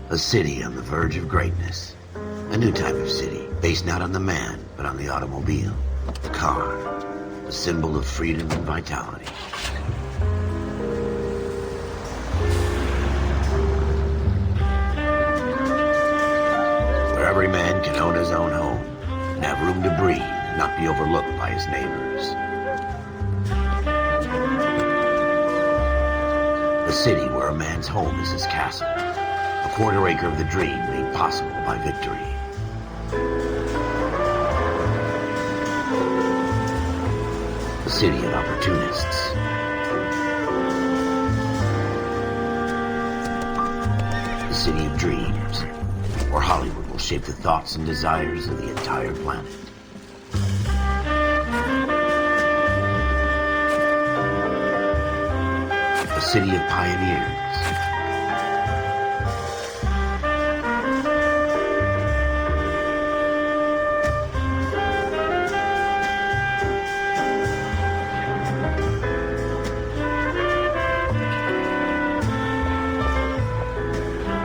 A city on the verge of greatness. A new type of city, based not on the man, but on the automobile. The car. The symbol of freedom and vitality. Where every man can own his own home and have room to breathe and not be overlooked by his neighbors. A city where a man's home is his castle. A quarter acre of the dream made possible by victory. A city of opportunists. A city of dreams, where Hollywood will shape the thoughts and desires of the entire planet. A city of pioneers.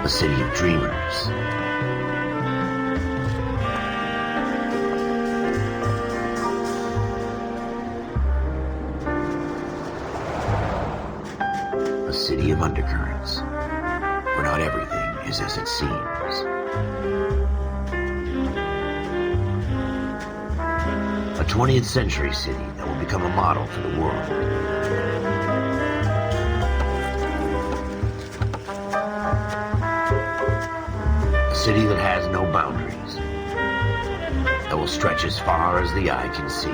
A city of dreamers. A city of undercurrents, where not everything is as it seems. A 20th century city that will become a model for the world. A city that has no boundaries, that will stretch as far as the eye can see.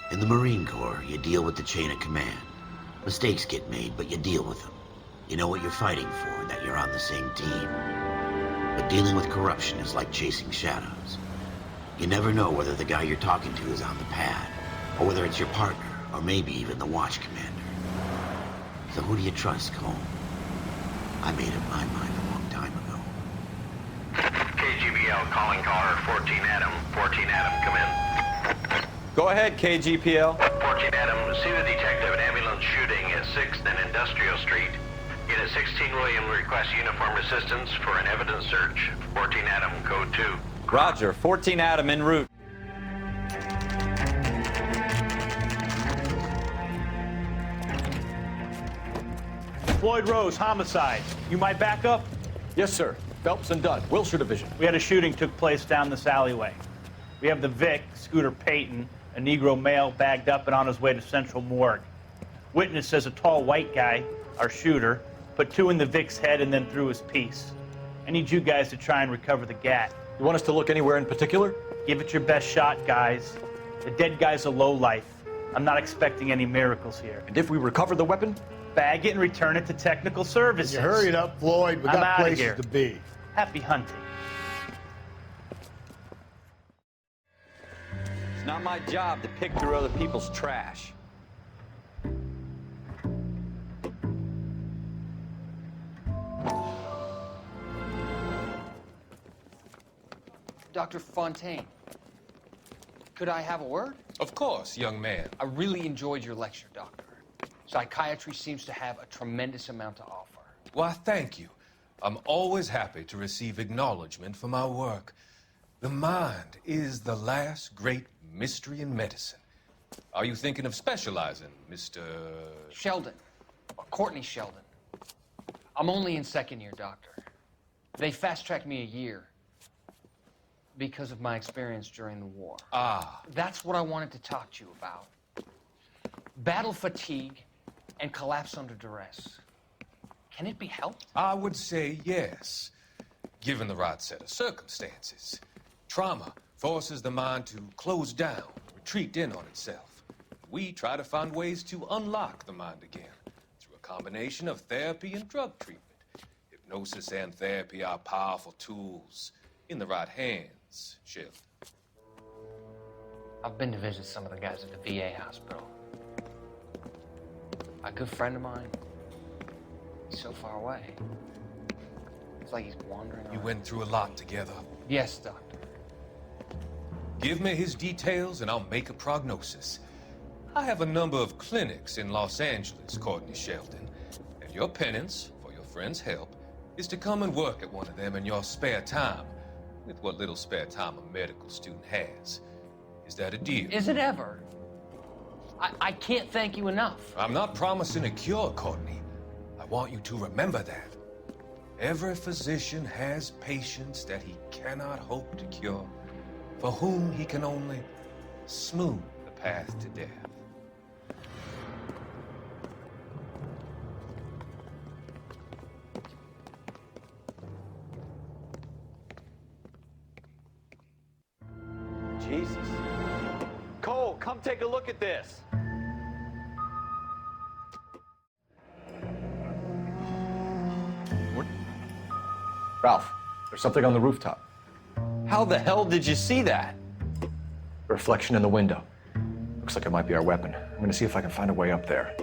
In the Marine Corps, you deal with the chain of command. Mistakes get made, but you deal with them. You know what you're fighting for, and that you're on the same team. But dealing with corruption is like chasing shadows. You never know whether the guy you're talking to is on the pad, or whether it's your partner, or maybe even the watch commander. So who do you trust, Cole? I made up my mind a long time ago. KGBL calling caller 14 Adam. 14 Adam, come in. Go ahead, KGPL. 14 Adam, see the detective at ambulance shooting at 6th and Industrial Street. Unit 16 William requests uniformed assistance for an evidence search. 14 Adam, code 2. Roger, 14 Adam en route. Floyd Rose, homicide. You my backup? Yes, sir. Phelps and Dunn, Wilshire Division. We had a shooting took place down this alleyway. We have the Vic, Scooter Payton, a Negro male bagged up and on his way to Central Morgue. Witness says a tall white guy, our shooter, put 2 in the Vic's head and then threw his piece. I need you guys to try and recover the gat. You want us to look anywhere in particular? Give it your best shot, guys. The dead guy's a lowlife. I'm not expecting any miracles here. And if we recover the weapon? Bag it and return it to technical services. You hurry it up, Floyd. We I'm got outta places here. to be. Happy hunting. It's not my job to pick through other people's trash. Dr. Fontaine, could I have a word? Of course, young man. I really enjoyed your lecture, Doctor. Psychiatry seems to have a tremendous amount to offer. Why, thank you. I'm always happy to receive acknowledgement for my work. The mind is the last great mystery in medicine. Are you thinking of specializing, Mr. Sheldon, or Courtney Sheldon. I'm only in second year, Doctor. They fast-tracked me a year because of my experience during the war. Ah. That's what I wanted to talk to you about. Battle fatigue and collapse under duress. Can it be helped? I would say yes, given the right set of circumstances. Trauma forces the mind to close down, retreat in on itself. We try to find ways to unlock the mind again through a combination of therapy and drug treatment. Hypnosis and therapy are powerful tools in the right hands, Sheldon. I've been to visit some of the guys at the VA hospital. A good friend of mine, he's so far away. It's like he's wandering around. You went through a lot together. Yes, Doctor. Give me his details and I'll make a prognosis. I have a number of clinics in Los Angeles, Courtney Sheldon, and your penance, for your friend's help, is to come and work at one of them in your spare time, with what little spare time a medical student has. Is that a deal? Is it ever? I can't thank you enough. I'm not promising a cure, Courtney. I want you to remember that. Every physician has patients that he cannot hope to cure, for whom he can only smooth the path to death. Jesus. Cole, come take a look at this. Ralph, there's something on the rooftop. How the hell did you see that? A reflection in the window. Looks like it might be our weapon. I'm gonna see if I can find a way up there.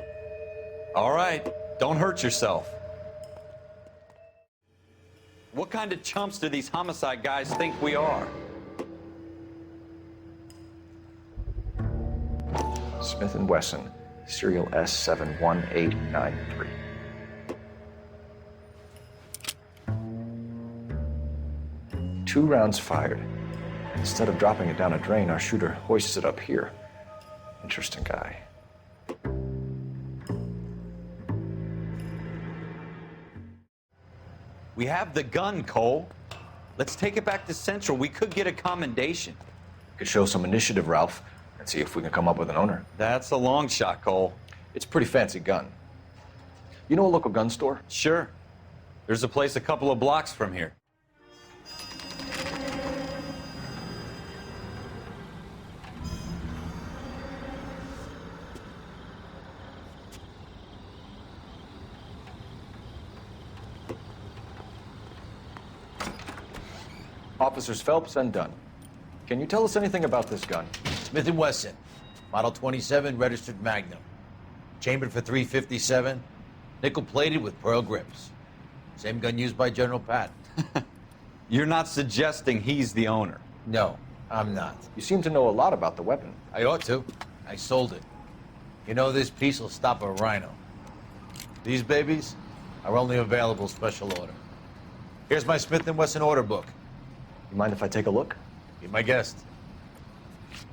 All right, don't hurt yourself. What kind of chumps do these homicide guys think we are? Smith & Wesson, serial S71893. Two rounds fired. Instead of dropping it down a drain, our shooter hoists it up here. Interesting guy. We have the gun, Cole. Let's take it back to Central. We could get a commendation. Could show some initiative, Ralph, and see if we can come up with an owner. That's a long shot, Cole. It's a pretty fancy gun. You know a local gun store? Sure. There's a place a couple of blocks from here. Officers Phelps and Dunn. Can you tell us anything about this gun? Smith & Wesson, Model 27, registered Magnum. Chambered for .357, nickel-plated with pearl grips. Same gun used by General Patton. You're not suggesting he's the owner? No, I'm not. You seem to know a lot about the weapon. I ought to. I sold it. You know, this piece will stop a rhino. These babies are only available special order. Here's my Smith & Wesson order book. You mind if I take a look? Be my guest.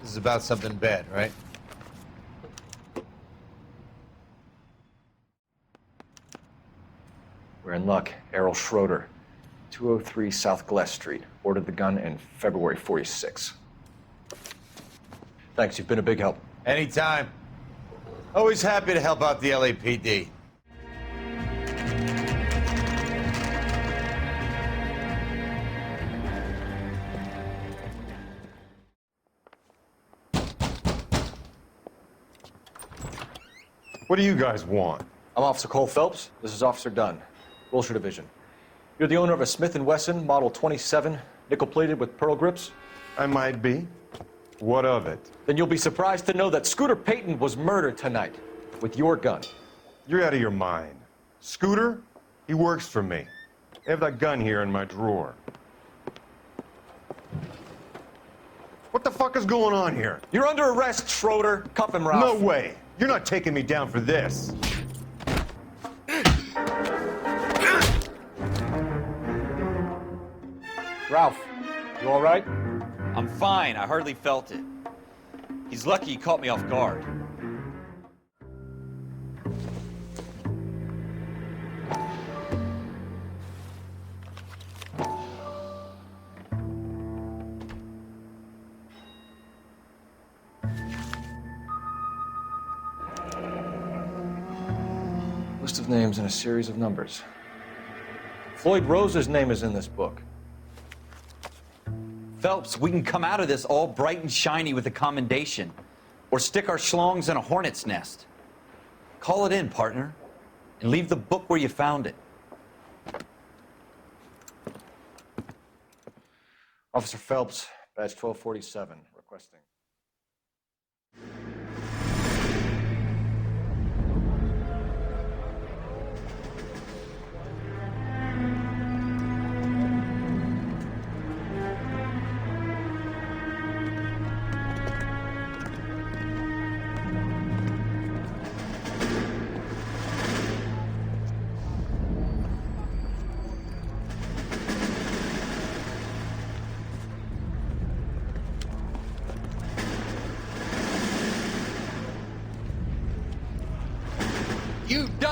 This is about something bad, right? We're in luck. Errol Schroeder, 203 South Glass Street. Ordered the gun in February '46. Thanks, you've been a big help. Anytime. Always happy to help out the LAPD. What do you guys want? I'm Officer Cole Phelps. This is Officer Dunn, Wilshire Division. You're the owner of a Smith & Wesson Model 27, nickel-plated with pearl grips? I might be. What of it? Then you'll be surprised to know that Scooter Payton was murdered tonight with your gun. You're out of your mind. Scooter? He works for me. I have that gun here in my drawer. What the fuck is going on here? You're under arrest, Schroeder. Cuff him, Ralph. No way. You're not taking me down for this. Ralph, you all right? I'm fine. I hardly felt it. He's lucky he caught me off guard. List of names and a series of numbers. Floyd Rose's name is in this book. Phelps, we can come out of this all bright and shiny with a commendation, or stick our schlongs in a hornet's nest. Call it in, partner, and leave the book where you found it. Officer Phelps, badge 1247, requesting.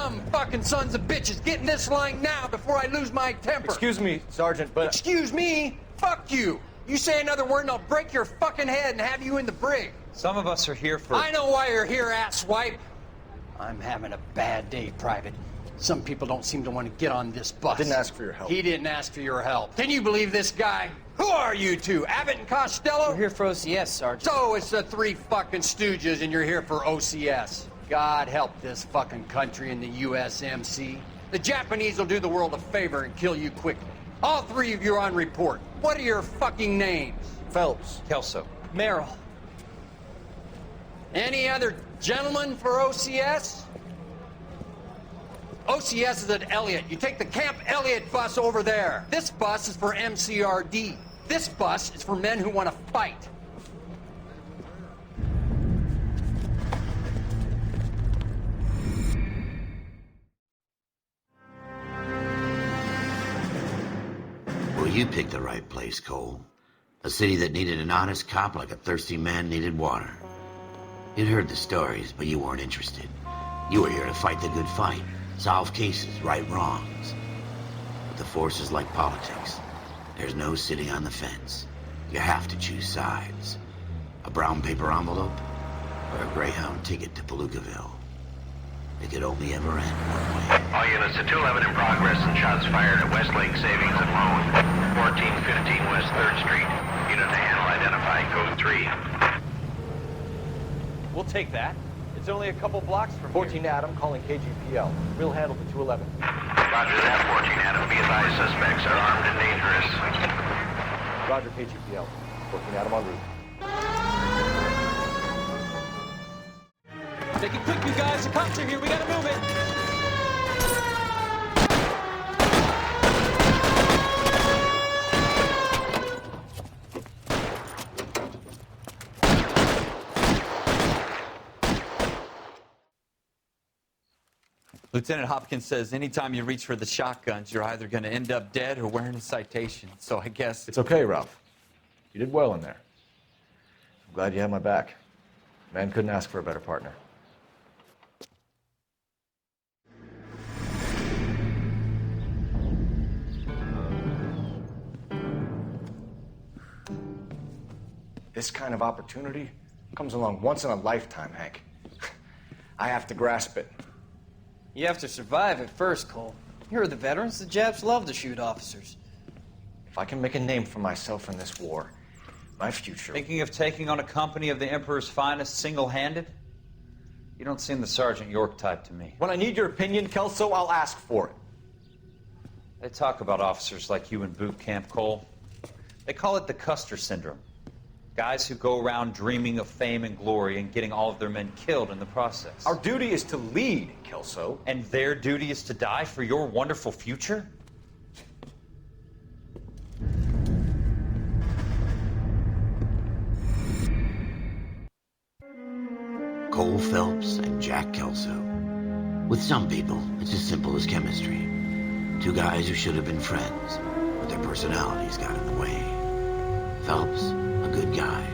dumb fucking sons of bitches. Get in this line now before I lose my temper. Excuse me, Sergeant, but... Excuse me? Fuck you. You say another word and I'll break your fucking head and have you in the brig. Some of us are here for... I know why you're here, asswipe. I'm having a bad day, Private. Some people don't seem to want to get on this bus. Didn't ask for your help. He didn't ask for your help. Can you believe this guy? Who are you two? Abbott and Costello? We're here for OCS, Sergeant. So it's the three fucking stooges and you're here for OCS. God help this fucking country and the USMC. The Japanese will do the world a favor and kill you quickly. All three of you are on report. What are your fucking names? Phelps. Kelso. Merrill. Any other gentlemen for OCS? OCS is at Elliott. You take the Camp Elliott bus over there. This bus is for MCRD. This bus is for men who want to fight. Well, you picked the right place, Cole. A city that needed an honest cop like a thirsty man needed water. You'd heard the stories, but you weren't interested. You were here to fight the good fight, solve cases, right wrongs. But the force is like politics. There's no sitting on the fence. You have to choose sides. A brown paper envelope or a Greyhound ticket to Palookaville. It could only ever end one way. All units to 211 in progress and shots fired at Westlake Savings and Loan, 1415 West 3rd Street. Unit to handle identify code 3. We'll take that. It's only a couple blocks from 14 here. Adam calling KGPL. We'll handle the 211. Roger that, 14 Adam. Be advised, suspects are armed and dangerous. Roger, KGPL. 14 Adam en route. Take it quick, you guys. The cops are here. We gotta move it. Lieutenant Hopkins says anytime you reach for the shotguns, you're either going to end up dead or wearing a citation. So I guess... It's okay, Ralph. You did well in there. I'm glad you had my back. Man couldn't ask for a better partner. This kind of opportunity comes along once in a lifetime, Hank. I have to grasp it. You have to survive it first, Cole. You're the veterans. The Japs love to shoot officers. If I can make a name for myself in this war, my future... Thinking of taking on a company of the Emperor's finest single-handed? You don't seem the Sergeant York type to me. When I need your opinion, Kelso, I'll ask for it. They talk about officers like you in boot camp, Cole. They call it the Custer syndrome. Guys who go around dreaming of fame and glory and getting all of their men killed in the process. Our duty is to lead, Kelso. And their duty is to die for your wonderful future? Cole Phelps and Jack Kelso. With some people, it's as simple as chemistry. Two guys who should have been friends, but their personalities got in the way. Phelps, a good guy,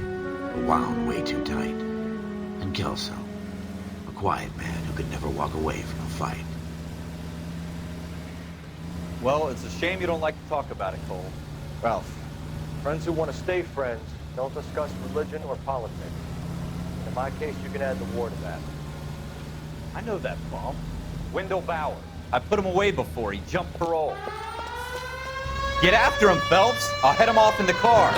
but wound way too tight. And Kelso, a quiet man who could never walk away from a fight. Well, it's a shame you don't like to talk about it, Cole. Ralph, friends who want to stay friends don't discuss religion or politics. In my case, you can add the war to that. I know that bum. Wendell Bauer. I put him away before. He jumped parole. Get after him, Phelps. I'll head him off in the car.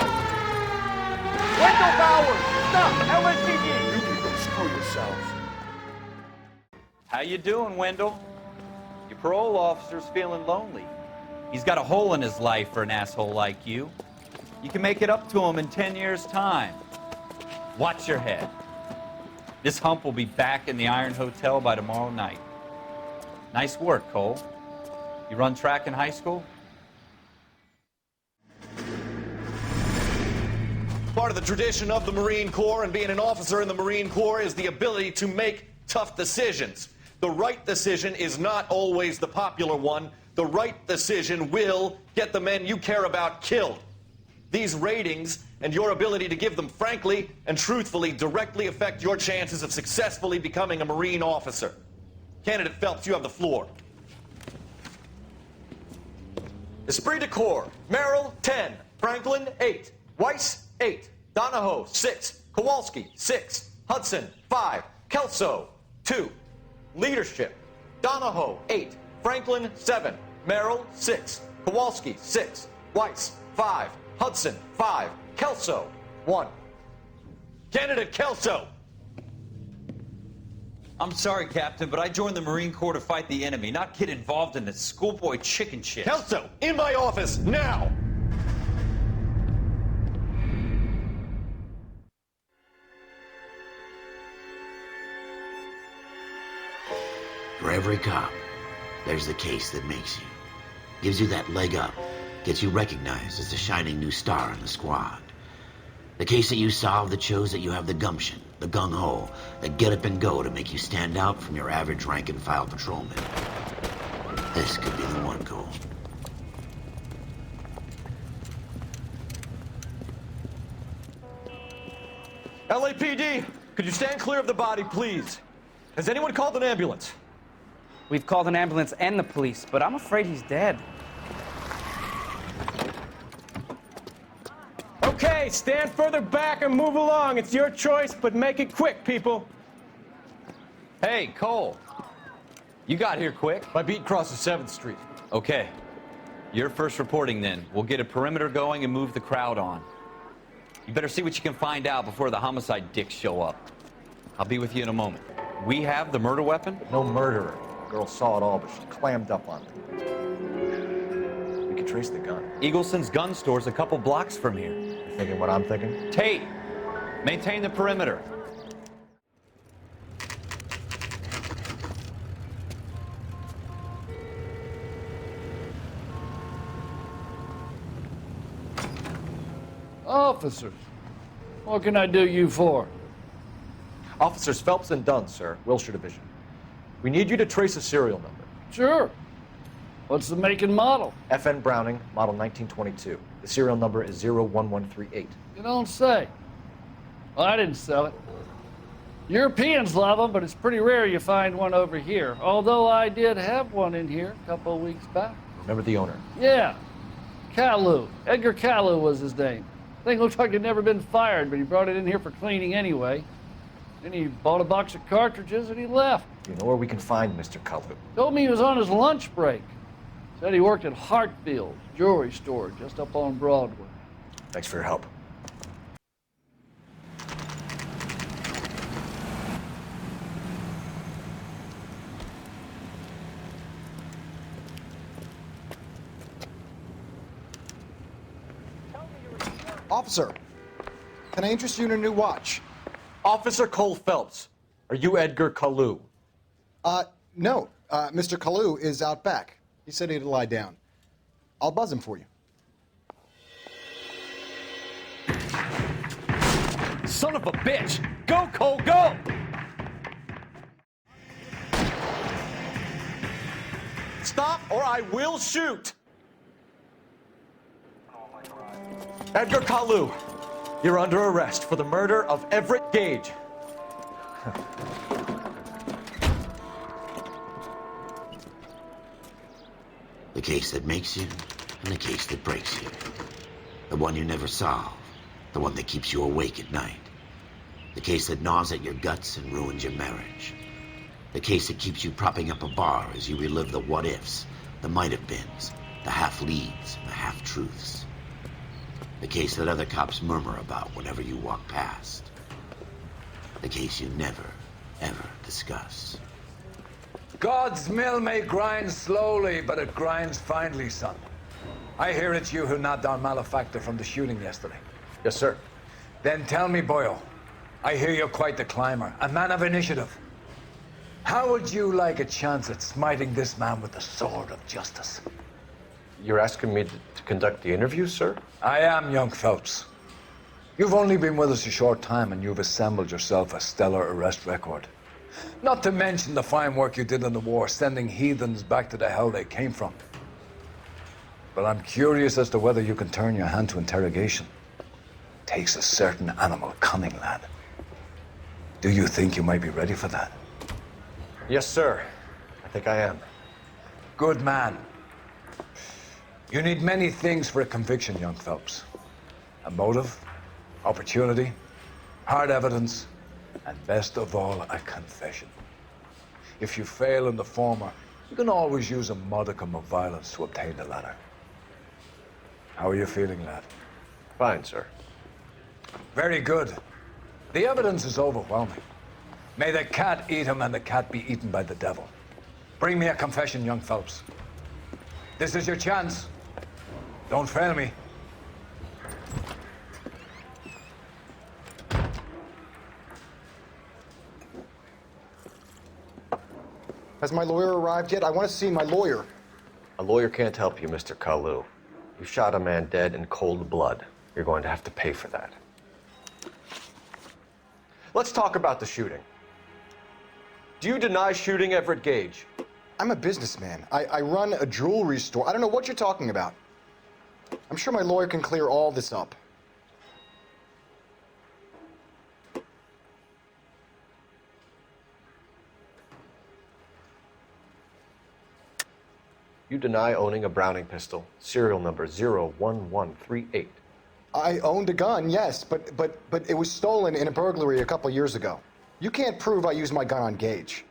Wendell Bauer! Stop! LSPD! You can go screw yourselves. How you doing, Wendell? Your parole officer's feeling lonely. He's got a hole in his life for an asshole like you. You can make it up to him in 10 years' time. Watch your head. This hump will be back in the Iron Hotel by tomorrow night. Nice work, Cole. You run track in high school? Part of the tradition of the Marine Corps and being an officer in the Marine Corps is the ability to make tough decisions. The right decision is not always the popular one. The right decision will get the men you care about killed. These ratings and your ability to give them frankly and truthfully directly affect your chances of successfully becoming a Marine officer. Candidate Phelps, you have the floor. Esprit de Corps, Merrill, 10. Franklin, 8. Weiss, 8. Donahoe, 6. Kowalski, 6. Hudson, 5. Kelso, 2. Leadership, Donahoe, 8. Franklin, 7. Merrill, 6. Kowalski, 6. Weiss, 5. Hudson, 5. Kelso, 1. Candidate Kelso! I'm sorry, Captain, but I joined the Marine Corps to fight the enemy, not get involved in this schoolboy chicken shit. Kelso, in my office, now! For every cop, there's the case that makes you. Gives you that leg up. Gets you recognized as the shining new star in the squad. The case that you solve that shows that you have the gumption, the gung-ho, the get up and go to make you stand out from your average rank-and-file patrolman. This could be the one, Cole. LAPD, could you stand clear of the body, please? Has anyone called an ambulance? We've called an ambulance and the police, but I'm afraid he's dead. Okay, stand further back and move along. It's your choice, but make it quick, people. Hey, Cole. You got here quick. My beat crosses 7th Street. Okay. You're first reporting then. We'll get a perimeter going and move the crowd on. You better see what you can find out before the homicide dicks show up. I'll be with you in a moment. We have the murder weapon? No murderer. The girl saw it all, but she clammed up on it. We can trace the gun. Eagleson's gun store's a couple blocks from here. You thinking what I'm thinking? Tate, maintain the perimeter. Officers, what can I do you for? Officers Phelps and Dunn, sir, Wilshire Division. We need you to trace a serial number. Sure. What's the make and model? FN Browning, model 1922. The serial number is 01138. You don't say. Well, I didn't sell it. Europeans love them, but it's pretty rare you find one over here. Although I did have one in here a couple of weeks back. Remember the owner? Yeah. Kalou. Edgar Kalou was his name. Thing looks like it'd never been fired, but he brought it in here for cleaning anyway. Then he bought a box of cartridges and he left. Do you know where we can find Mr. Kalou? Told me he was on his lunch break. Said he worked at Hartfield's jewelry store just up on Broadway. Thanks for your help. Officer, can I interest you in a new watch? Officer Cole Phelps, are you Edgar Kalou? No. Mr. Kalou is out back. He said he'd lie down. I'll buzz him for you. Son of a bitch! Go, Cole, go! Stop or I will shoot! Edgar Kalou, you're under arrest for the murder of Everett Gage. The case that makes you, and the case that breaks you. The one you never solve. The one that keeps you awake at night. The case that gnaws at your guts and ruins your marriage. The case that keeps you propping up a bar as you relive the what-ifs, the might-have-beens, the half-leads, and the half-truths. The case that other cops murmur about whenever you walk past. The case you never, ever discuss. God's mill may grind slowly, but it grinds finely, son. I hear it's you who nabbed our malefactor from the shooting yesterday. Yes, sir. Then tell me, boyo, I hear you're quite the climber, a man of initiative. How would you like a chance at smiting this man with the sword of justice? You're asking me to conduct the interview, sir? I am, young Phelps. You've only been with us a short time and you've assembled yourself a stellar arrest record. Not to mention the fine work you did in the war, sending heathens back to the hell they came from. But I'm curious as to whether you can turn your hand to interrogation. Takes a certain animal cunning, lad. Do you think you might be ready for that? Yes, sir. I think I am. Good man. You need many things for a conviction, young Phelps. A motive, opportunity, hard evidence, and best of all, a confession. If you fail in the former, you can always use a modicum of violence to obtain the latter. How are you feeling, lad? Fine, sir. Very good. The evidence is overwhelming. May the cat eat him and the cat be eaten by the devil. Bring me a confession, young Phelps. This is your chance. Don't fail me. Has my lawyer arrived yet? I want to see my lawyer. A lawyer can't help you, Mr. Kalou. You shot a man dead in cold blood. You're going to have to pay for that. Let's talk about the shooting. Do you deny shooting Everett Gage? I'm a businessman. I run a jewelry store. I don't know what you're talking about. I'm sure my lawyer can clear all this up. You deny owning a Browning pistol, serial number 01138. I owned a gun, yes, but it was stolen in a burglary a couple years ago. You can't prove I used my gun on Gage.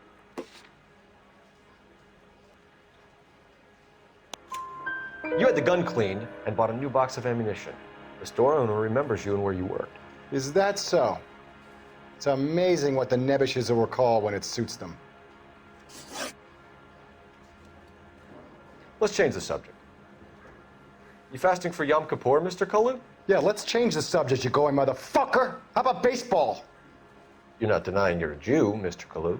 You had the gun cleaned and bought a new box of ammunition. The store owner remembers you and where you worked. Is that so? It's amazing what the nebbishes will recall when it suits them. Let's change the subject. You fasting for Yom Kippur, Mr. Kalou? Yeah, let's change the subject, you going motherfucker. How about baseball? You're not denying you're a Jew, Mr. Kalou.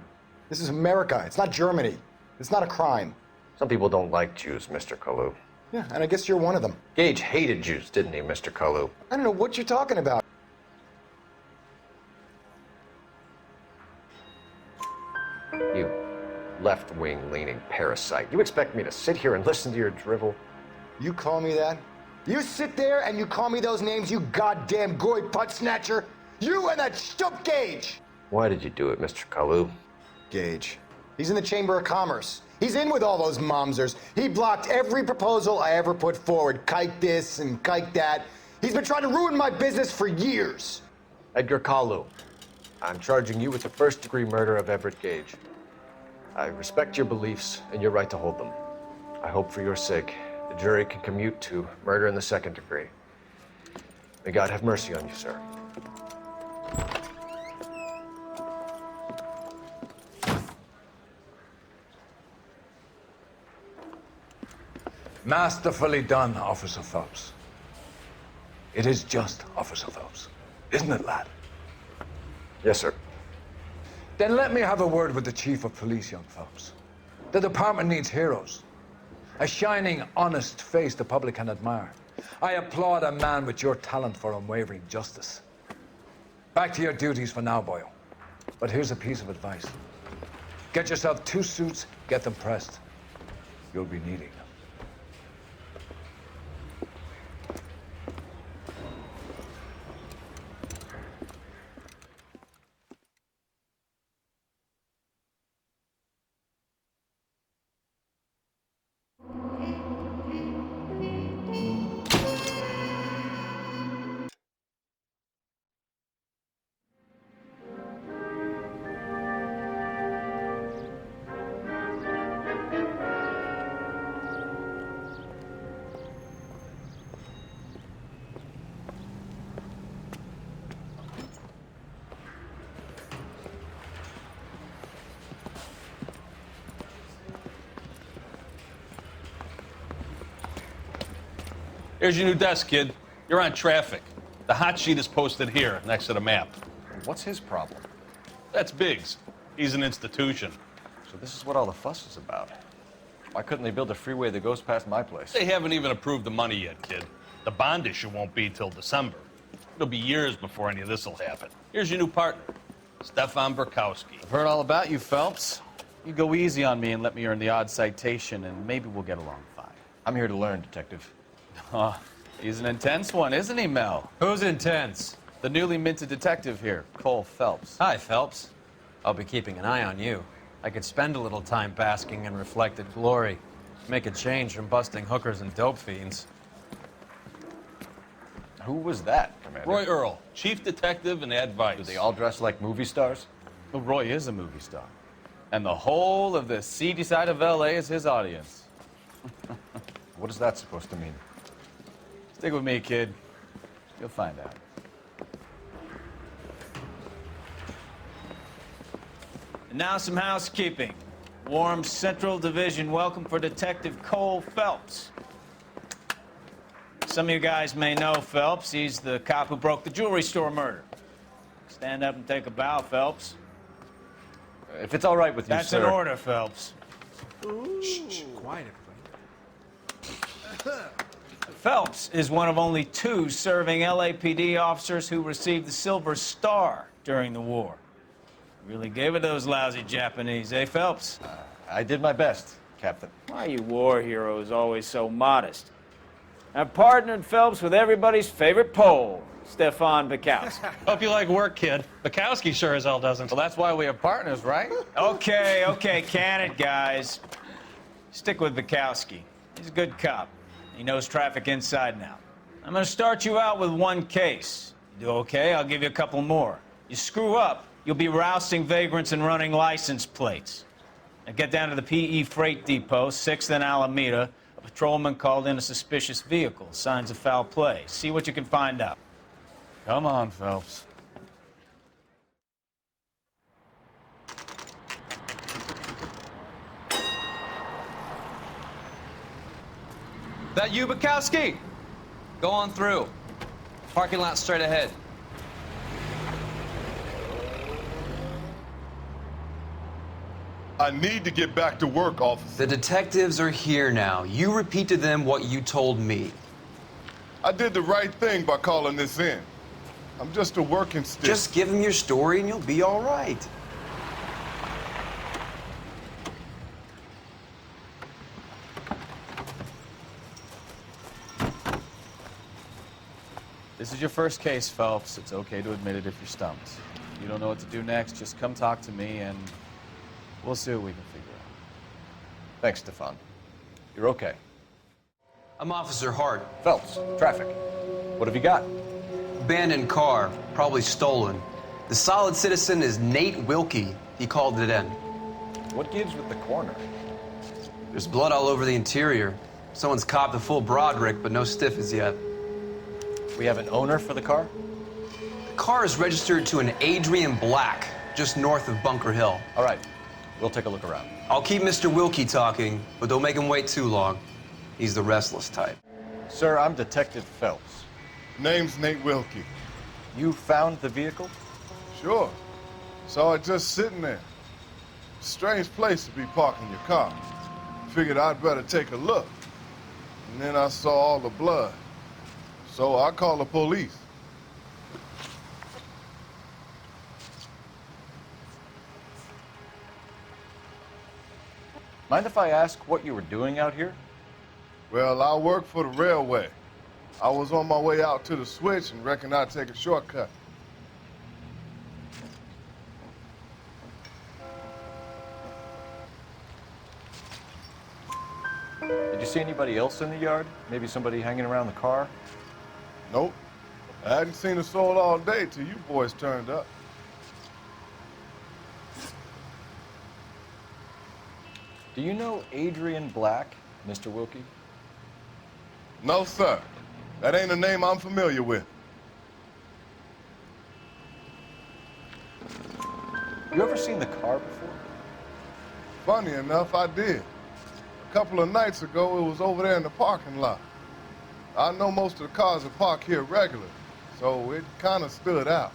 This is America. It's not Germany. It's not a crime. Some people don't like Jews, Mr. Kalou. Yeah, and I guess you're one of them. Gage hated Jews, didn't he, Mr. Kalou? I don't know what you're talking about. You left-wing leaning parasite. You expect me to sit here and listen to your drivel? You call me that? You sit there and you call me those names, you goddamn goy putt snatcher? You and that stup Gage! Why did you do it, Mr. Kalou? Gage. He's in the Chamber of Commerce. He's in with all those momsers. He blocked every proposal I ever put forward. Kike this and kike that. He's been trying to ruin my business for years. Edgar Kalou, I'm charging you with the first-degree murder of Everett Gage. I respect your beliefs and your right to hold them. I hope for your sake the jury can commute to murder in the second degree. May God have mercy on you, sir. Masterfully done, Officer Phelps. It is just Officer Phelps, isn't it, lad? Yes, sir. Then let me have a word with the Chief of Police, young Phelps. The department needs heroes. A shining, honest face the public can admire. I applaud a man with your talent for unwavering justice. Back to your duties for now, boyo. But here's a piece of advice. Get yourself 2 suits, get them pressed. You'll be needing them. Here's your new desk, kid. You're on traffic. The hot sheet is posted here, next to the map. What's his problem? That's Biggs. He's an institution. So this is what all the fuss is about. Why couldn't they build a freeway that goes past my place? They haven't even approved the money yet, kid. The bond issue won't be till December. It'll be years before any of this will happen. Here's your new partner, Stefan Burkowski. I've heard all about you, Phelps. You go easy on me and let me earn the odd citation, and maybe we'll get along fine. I'm here to learn, Detective. Oh, he's an intense one, isn't he, Mel? Who's intense? The newly minted detective here, Cole Phelps. Hi, Phelps. I'll be keeping an eye on you. I could spend a little time basking in reflected glory. Make a change from busting hookers and dope fiends. Who was that, Commander? Roy Earl, chief detective and advice. Do they all dress like movie stars? Well, Roy is a movie star. And the whole of the seedy side of L.A. is his audience. What is that supposed to mean? Stick with me, kid. You'll find out. And now some housekeeping. Warm Central Division welcome for Detective Cole Phelps. Some of you guys may know Phelps. He's the cop who broke the jewelry store murder. Stand up and take a bow, Phelps. If it's all right with you, That's sir. an order, Phelps. Shh, quiet, everybody. Phelps is one of only 2 serving LAPD officers who received the Silver Star during the war. Really gave it to those lousy Japanese, eh, Phelps? I did my best, Captain. Why are you war heroes always so modest? I've partnered Phelps with everybody's favorite Pole, Stefan Bukowski. Hope you like work, kid. Bukowski sure as hell doesn't. Well, that's why we have partners, right? Okay, can it, guys. Stick with Bukowski. He's a good cop. He knows traffic inside and out. I'm gonna start you out with 1 case. You do okay, I'll give you a couple more. You screw up, you'll be rousting vagrants and running license plates. Now get down to the PE Freight Depot, 6th and Alameda. A patrolman called in a suspicious vehicle. Signs of foul play. See what you can find out. Come on, Phelps. That you, Bukowski? Go on through. Parking lot straight ahead. I need to get back to work, officer. The detectives are here now. You repeat to them what you told me. I did the right thing by calling this in. I'm just a working stick. Just give them your story and you'll be all right. This is your first case, Phelps. It's okay to admit it if you're stumped. If you don't know what to do next, just come talk to me and we'll see what we can figure out. Thanks, Stefan. You're okay. I'm Officer Hart. Phelps, traffic. What have you got? Abandoned car, probably stolen. The solid citizen is Nate Wilkie. He called it in. What gives with the corner? There's blood all over the interior. Someone's copped a full Broderick, but no stiff as yet. We have an owner for the car? The car is registered to an Adrian Black, just north of Bunker Hill. All right, we'll take a look around. I'll keep Mr. Wilkie talking, but don't make him wait too long. He's the restless type. Sir, I'm Detective Phelps. Name's Nate Wilkie. You found the vehicle? Sure. Saw it just sitting there. Strange place to be parking your car. Figured I'd better take a look. And then I saw all the blood. So I called the police. Mind if I ask what you were doing out here? Well, I work for the railway. I was on my way out to the switch and reckoned I'd take a shortcut. Did you see anybody else in the yard? Maybe somebody hanging around the car? Nope. I hadn't seen a soul all day till you boys turned up. Do you know Adrian Black, Mr. Wilkie? No, sir. That ain't a name I'm familiar with. You ever seen the car before? Funny enough, I did. A couple of nights ago, it was over there in the parking lot. I know most of the cars are parked here regularly, so it kind of stood out.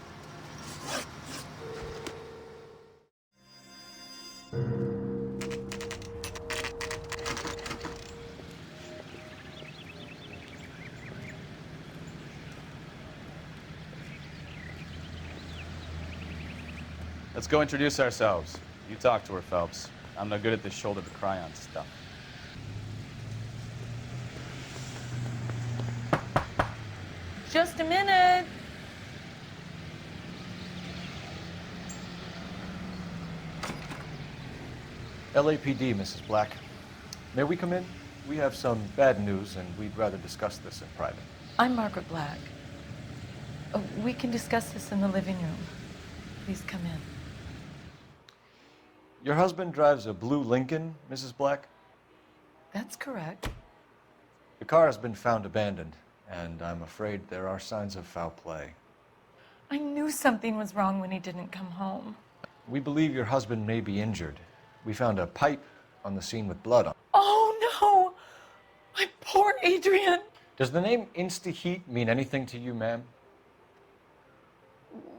Let's go introduce ourselves. You talk to her, Phelps. I'm no good at this shoulder to cry on stuff. Just a minute. LAPD, Mrs. Black. May we come in? We have some bad news, and we'd rather discuss this in private. I'm Margaret Black. We can discuss this in the living room. Please come in. Your husband drives a blue Lincoln, Mrs. Black? That's correct. The car has been found abandoned, and I'm afraid there are signs of foul play. I knew something was wrong when he didn't come home. We believe your husband may be injured. We found a pipe on the scene with blood on it. Oh, no! My poor Adrian! Does the name Insta-Heat mean anything to you, ma'am?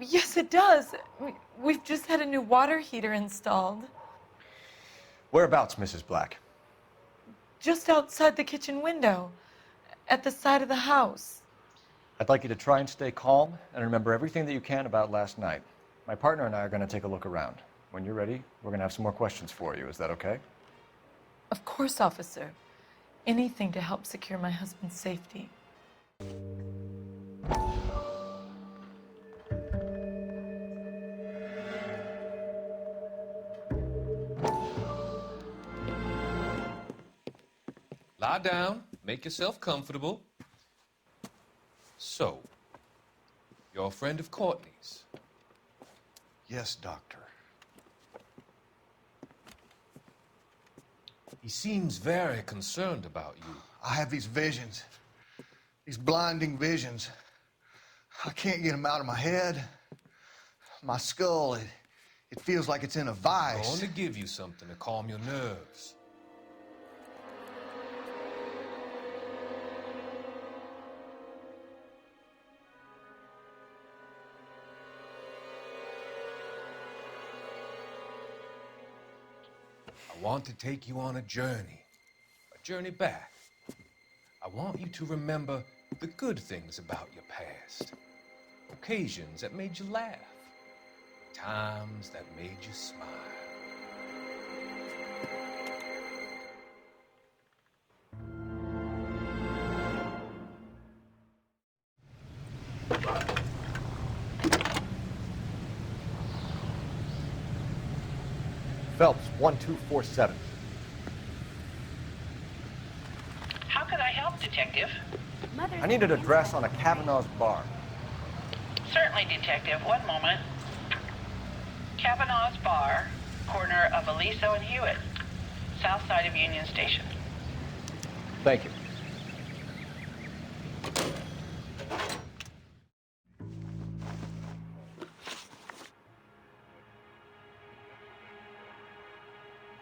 Yes, it does. We've just had a new water heater installed. Whereabouts, Mrs. Black? Just outside the kitchen window, at the side of the house. I'd like you to try and stay calm and remember everything that you can about last night. My partner and I are going to take a look around. When you're ready, we're going to have some more questions for you. Is that okay? Of course, officer. Anything to help secure my husband's safety. Lie down, make yourself comfortable. So, you're a friend of Courtney's? Yes, Doctor. He seems very concerned about you. I have these visions, these blinding visions. I can't get them out of my head. My skull, it feels like it's in a vice. I want to give you something to calm your nerves. I want to take you on a journey back. I want you to remember the good things about your past, occasions that made you laugh, times that made you smile. Phelps, 1247. How could I help, Detective? I need an address on a Kavanaugh's bar. Certainly, Detective. One moment. Kavanaugh's Bar, corner of Aliso and Hewitt, south side of Union Station. Thank you.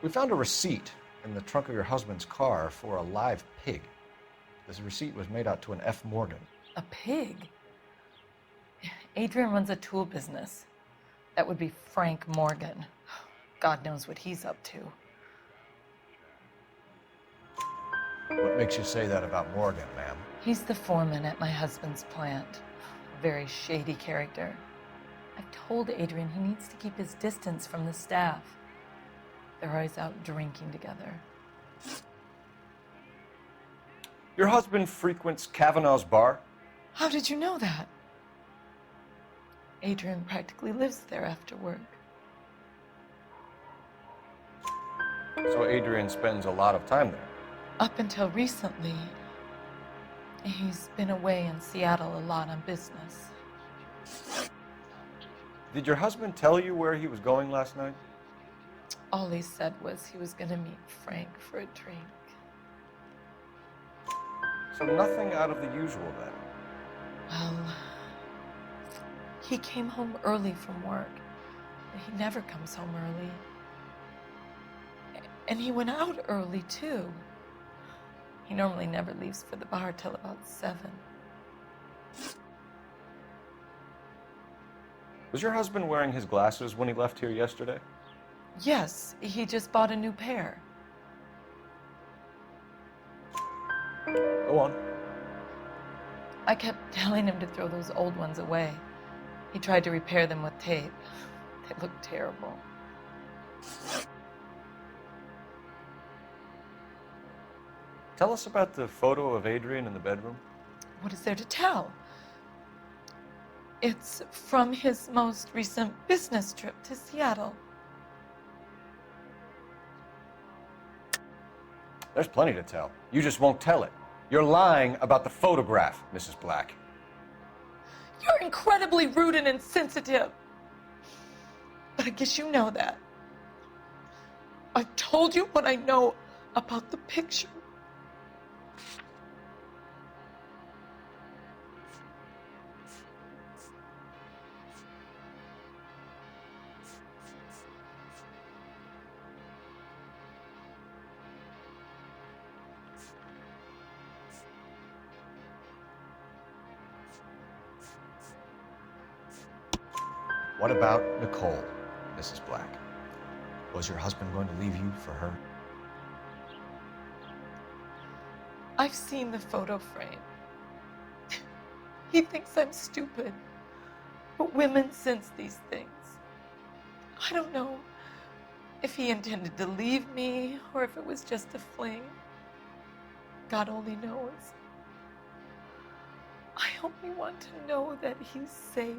We found a receipt in the trunk of your husband's car for a live pig. This receipt was made out to an F. Morgan. A pig? Adrian runs a tool business. That would be Frank Morgan. God knows what he's up to. What makes you say that about Morgan, ma'am? He's the foreman at my husband's plant. A very shady character. I've told Adrian he needs to keep his distance from the staff. They're always out drinking together. Your husband frequents Kavanaugh's bar? How did you know that? Adrian practically lives there after work. So Adrian spends a lot of time there? Up until recently, he's been away in Seattle a lot on business. Did your husband tell you where he was going last night? All he said was he was going to meet Frank for a drink. So nothing out of the usual then? Well, he came home early from work. He never comes home early. And he went out early, too. He normally never leaves for the bar till about 7. Was your husband wearing his glasses when he left here yesterday? Yes, he just bought a new pair. Go on. I kept telling him to throw those old ones away. He tried to repair them with tape. They looked terrible. Tell us about the photo of Adrian in the bedroom. What is there to tell? It's from his most recent business trip to Seattle. There's plenty to tell. You just won't tell it. You're lying about the photograph, Mrs. Black. You're incredibly rude and insensitive. But I guess you know that. I've told you what I know about the picture. What about Nicole, Mrs. Black? Was your husband going to leave you for her? I've seen the photo frame. He thinks I'm stupid. But women sense these things. I don't know if he intended to leave me or if it was just a fling. God only knows. I only want to know that he's safe.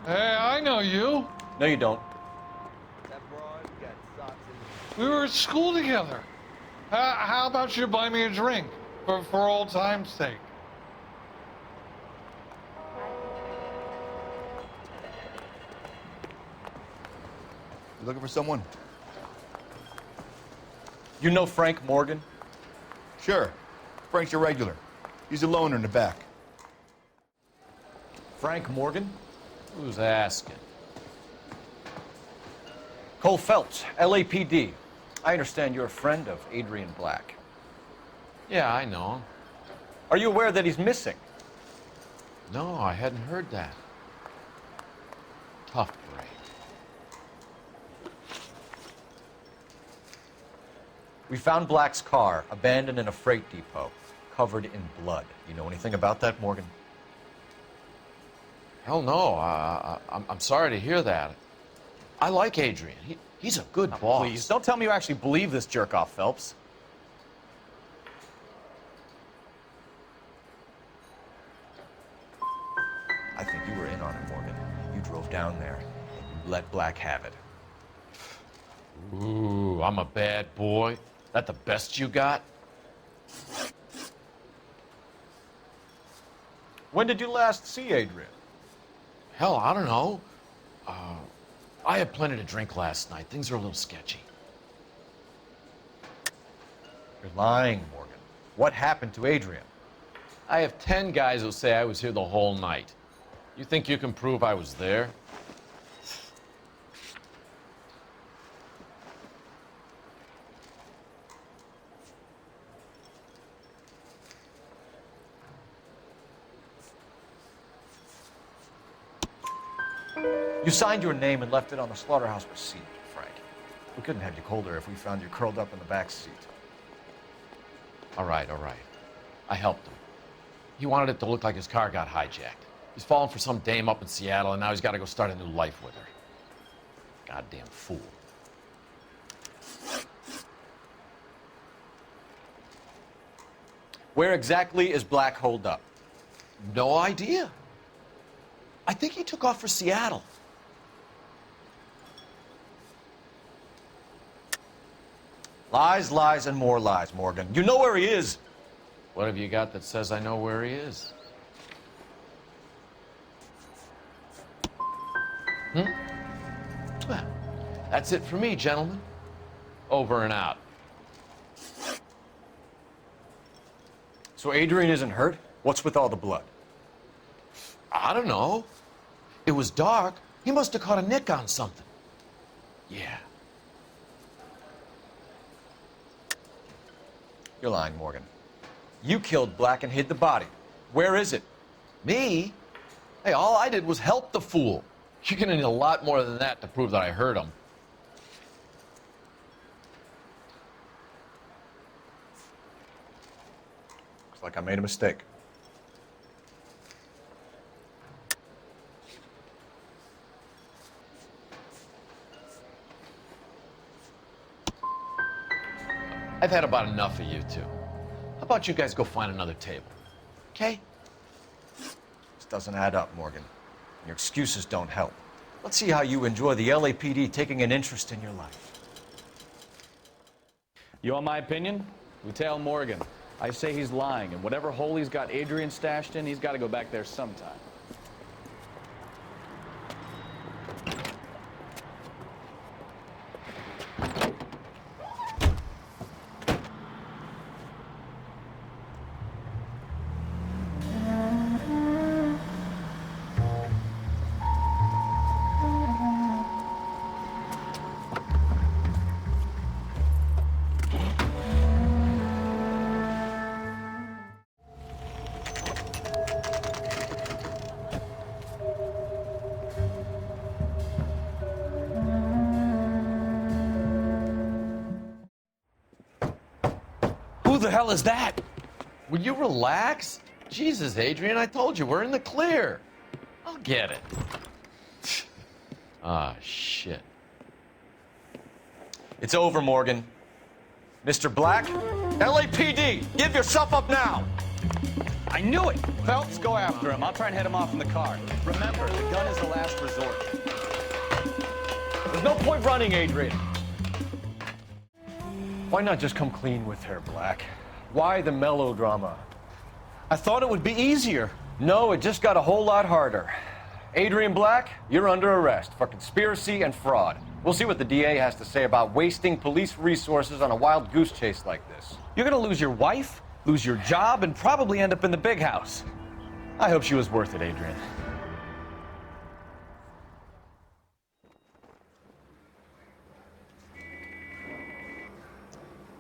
Hey, I know you. No, you don't. We were at school together. How about you buy me a drink for old time's sake? You looking for someone? You know Frank Morgan? Sure. Frank's your regular. He's a loner in the back. Frank Morgan? Who's asking? Cole Phelps, LAPD. I understand you're a friend of Adrian Black. Yeah, I know him. Are you aware that he's missing? No, I hadn't heard that. Tough break. We found Black's car abandoned in a freight depot, covered in blood. You know anything about that, Morgan? Hell no. I'm sorry to hear that. I like Adrian. He's a good boss. Please, don't tell me you actually believe this jerk-off, Phelps. I think you were in on it, Morgan. You drove down there, and you let Black have it. Ooh, I'm a bad boy. That the best you got? When did you last see Adrian? Hell, I don't know. I had plenty to drink last night. Things are a little sketchy. You're lying, Morgan. What happened to Adrian? I have 10 guys who say I was here the whole night. You think you can prove I was there? You signed your name and left it on the slaughterhouse receipt, Frank. We couldn't have you colder if we found you curled up in the back seat. All right. I helped him. He wanted it to look like his car got hijacked. He's fallen for some dame up in Seattle, and now he's got to go start a new life with her. Goddamn fool. Where exactly is Black holed up? No idea. I think he took off for Seattle. Lies, lies, and more lies, Morgan. You know where he is. What have you got that says I know where he is? Well, that's it for me, gentlemen. Over and out. So Adrian isn't hurt? What's with all the blood? I don't know. It was dark. He must have caught a nick on something. Yeah. You're lying, Morgan. You killed Black and hid the body. Where is it? Me? Hey, all I did was help the fool. You're gonna need a lot more than that to prove that I hurt him. Looks like I made a mistake. I've had about enough of you two. about you guys go find another table? Okay? This doesn't add up, Morgan. Your excuses don't help. Let's see how you enjoy the LAPD taking an interest in your life. You want my opinion? We tell Morgan. I say he's lying, and whatever hole he's got Adrian stashed in, he's got to go back there sometime. Who the hell is that? Will you relax? Jesus, Adrian, I told you, we're in the clear. I'll get it. Ah, shit. It's over, Morgan. Mr. Black, LAPD, give yourself up now! I knew it! Phelps, go after him. I'll try and head him off in the car. Remember, the gun is the last resort. There's no point running, Adrian. Why not just come clean with her, Black? Why the melodrama? I thought it would be easier. No, it just got a whole lot harder. Adrian Black, you're under arrest for conspiracy and fraud. We'll see what the DA has to say about wasting police resources on a wild goose chase like this. You're gonna lose your wife, lose your job, and probably end up in the big house. I hope she was worth it, Adrian.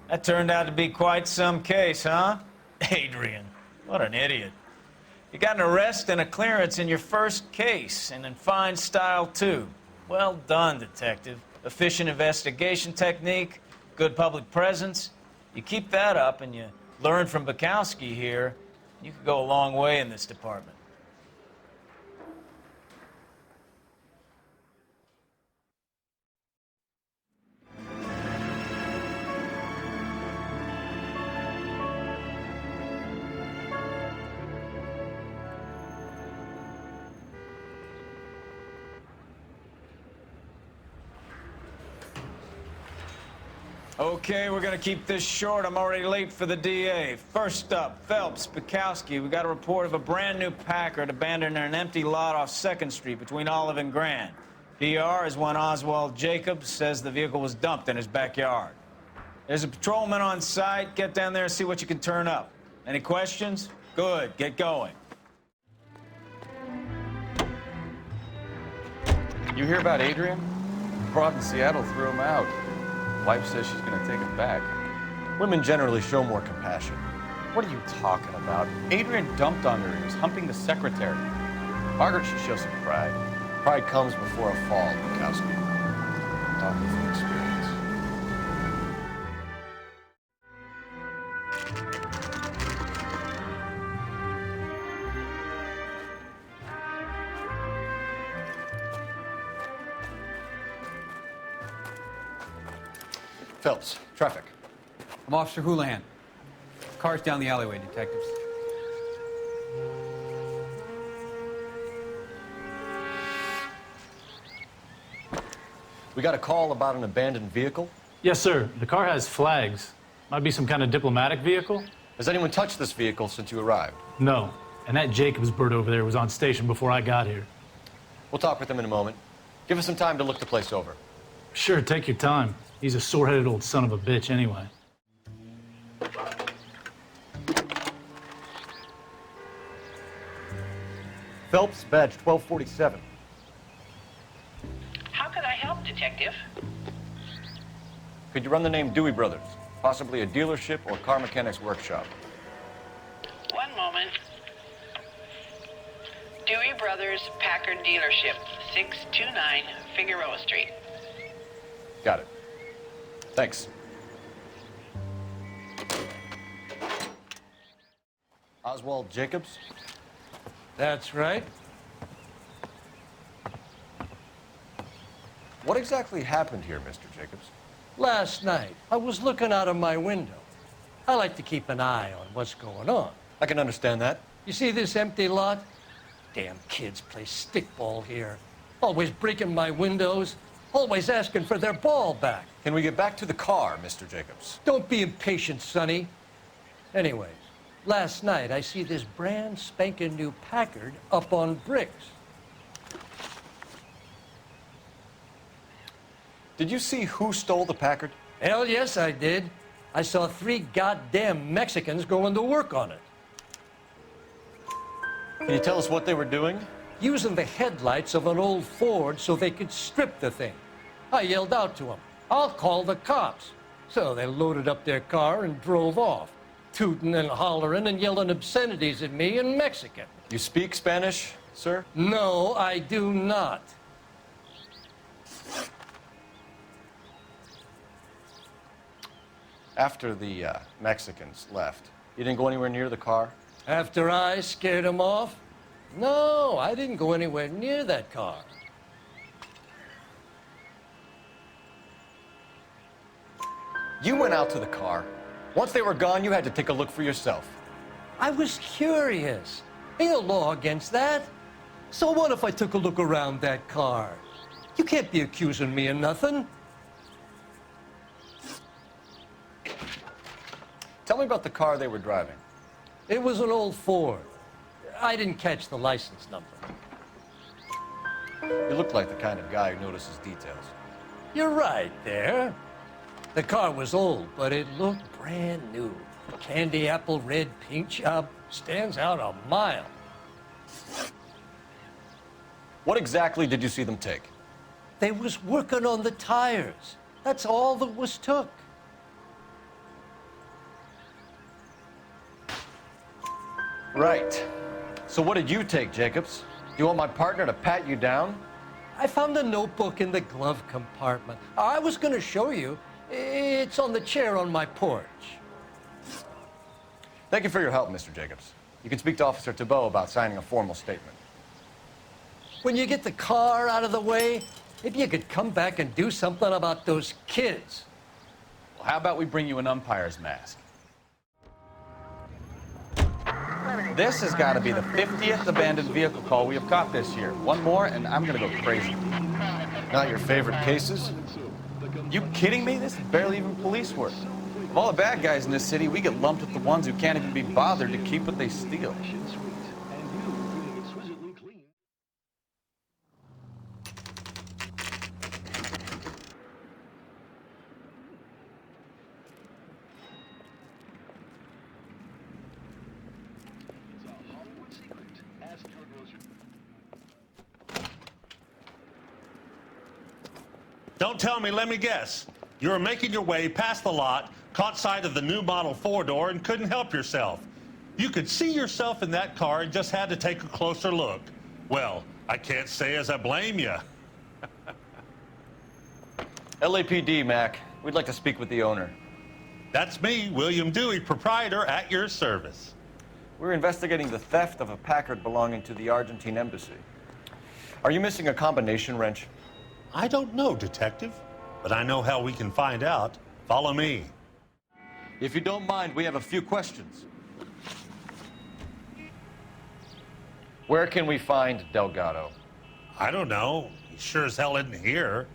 That turned out to be quite some case, huh? Adrian, what an idiot. You got an arrest and a clearance in your first case, and in fine style, too. Well done, detective. Efficient investigation technique, good public presence. You keep that up and you learn from Bukowski here, you could go a long way in this department. Okay, we're gonna keep this short. I'm already late for the DA. First up, Phelps, Bukowski. We got a report of a brand new Packard abandoned in an empty lot off 2nd Street between Olive and Grand. PR is one Oswald Jacobs says the vehicle was dumped in his backyard. There's a patrolman on site. Get down there and see what you can turn up. Any questions? Good, get going. You hear about Adrian? Broad in Seattle threw him out. Wife says she's gonna take him back. Women generally show more compassion. What are you talking about? Adrian dumped on her. He was humping the secretary. Margaret should show some pride. Pride comes before a fall, Bukowski. I'm talking from experience. Phelps, traffic. I'm Officer Houlihan. Car's down the alleyway, detectives. We got a call about an abandoned vehicle. Yes, sir. The car has flags. Might be some kind of diplomatic vehicle. Has anyone touched this vehicle since you arrived? No. And that Jacobs bird over there was on station before I got here. We'll talk with him in a moment. Give us some time to look the place over. Sure, take your time. He's a sore-headed old son of a bitch anyway. Phelps, badge 1247. How could I help, Detective? Could you run the name Dewey Brothers? Possibly a dealership or car mechanics workshop. One moment. Dewey Brothers Packard Dealership, 629 Figueroa Street. Got it. Thanks. Oswald Jacobs? That's right. What exactly happened here, Mr. Jacobs? Last night, I was looking out of my window. I like to keep an eye on what's going on. I can understand that. You see this empty lot? Damn kids play stickball here. Always breaking my windows, always asking for their ball back. Can we get back to the car, Mr. Jacobs? Don't be impatient, Sonny. Anyways, last night I see this brand spanking new Packard up on bricks. Did you see who stole the Packard? Hell yes, I did. I saw 3 goddamn Mexicans going to work on it. Can you tell us what they were doing? Using the headlights of an old Ford so they could strip the thing. I yelled out to them, "I'll call the cops." So they loaded up their car and drove off, tooting and hollering and yelling obscenities at me in Mexican. You speak Spanish, sir? No, I do not. After the Mexicans left, you didn't go anywhere near the car? After I scared them off? No, I didn't go anywhere near that car. You went out to the car. Once they were gone, you had to take a look for yourself. I was curious. Ain't no law against that. So what if I took a look around that car? You can't be accusing me of nothing. Tell me about the car they were driving. It was an old Ford. I didn't catch the license number. You look like the kind of guy who notices details. You're right there. The car was old, but it looked brand new. Candy apple red paint job stands out a mile. What exactly did you see them take? They was working on the tires. That's all that was took. Right. So what did you take, Jacobs? Do you want my partner to pat you down? I found a notebook in the glove compartment. I was going to show you. It's on the chair on my porch. Thank you for your help, Mr. Jacobs. You can speak to Officer Thibault about signing a formal statement. When you get the car out of the way, maybe you could come back and do something about those kids. Well, how about we bring you an umpire's mask? This has got to be the 50th abandoned vehicle call we have caught this year. One more, and I'm going to go crazy. Not your favorite cases? You kidding me? This is barely even police work. Of all the bad guys in this city, we get lumped with the ones who can't even be bothered to keep what they steal. Don't tell me, let me guess. You were making your way past the lot, caught sight of the new model 4-door, and couldn't help yourself. You could see yourself in that car and just had to take a closer look. Well, I can't say as I blame you. LAPD, Mac. We'd like to speak with the owner. That's me, William Dewey, proprietor, at your service. We're investigating the theft of a Packard belonging to the Argentine embassy. Are you missing a combination wrench? I don't know, Detective, but I know how we can find out. Follow me. If you don't mind, we have a few questions. Where can we find Delgado? I don't know. He sure as hell isn't here.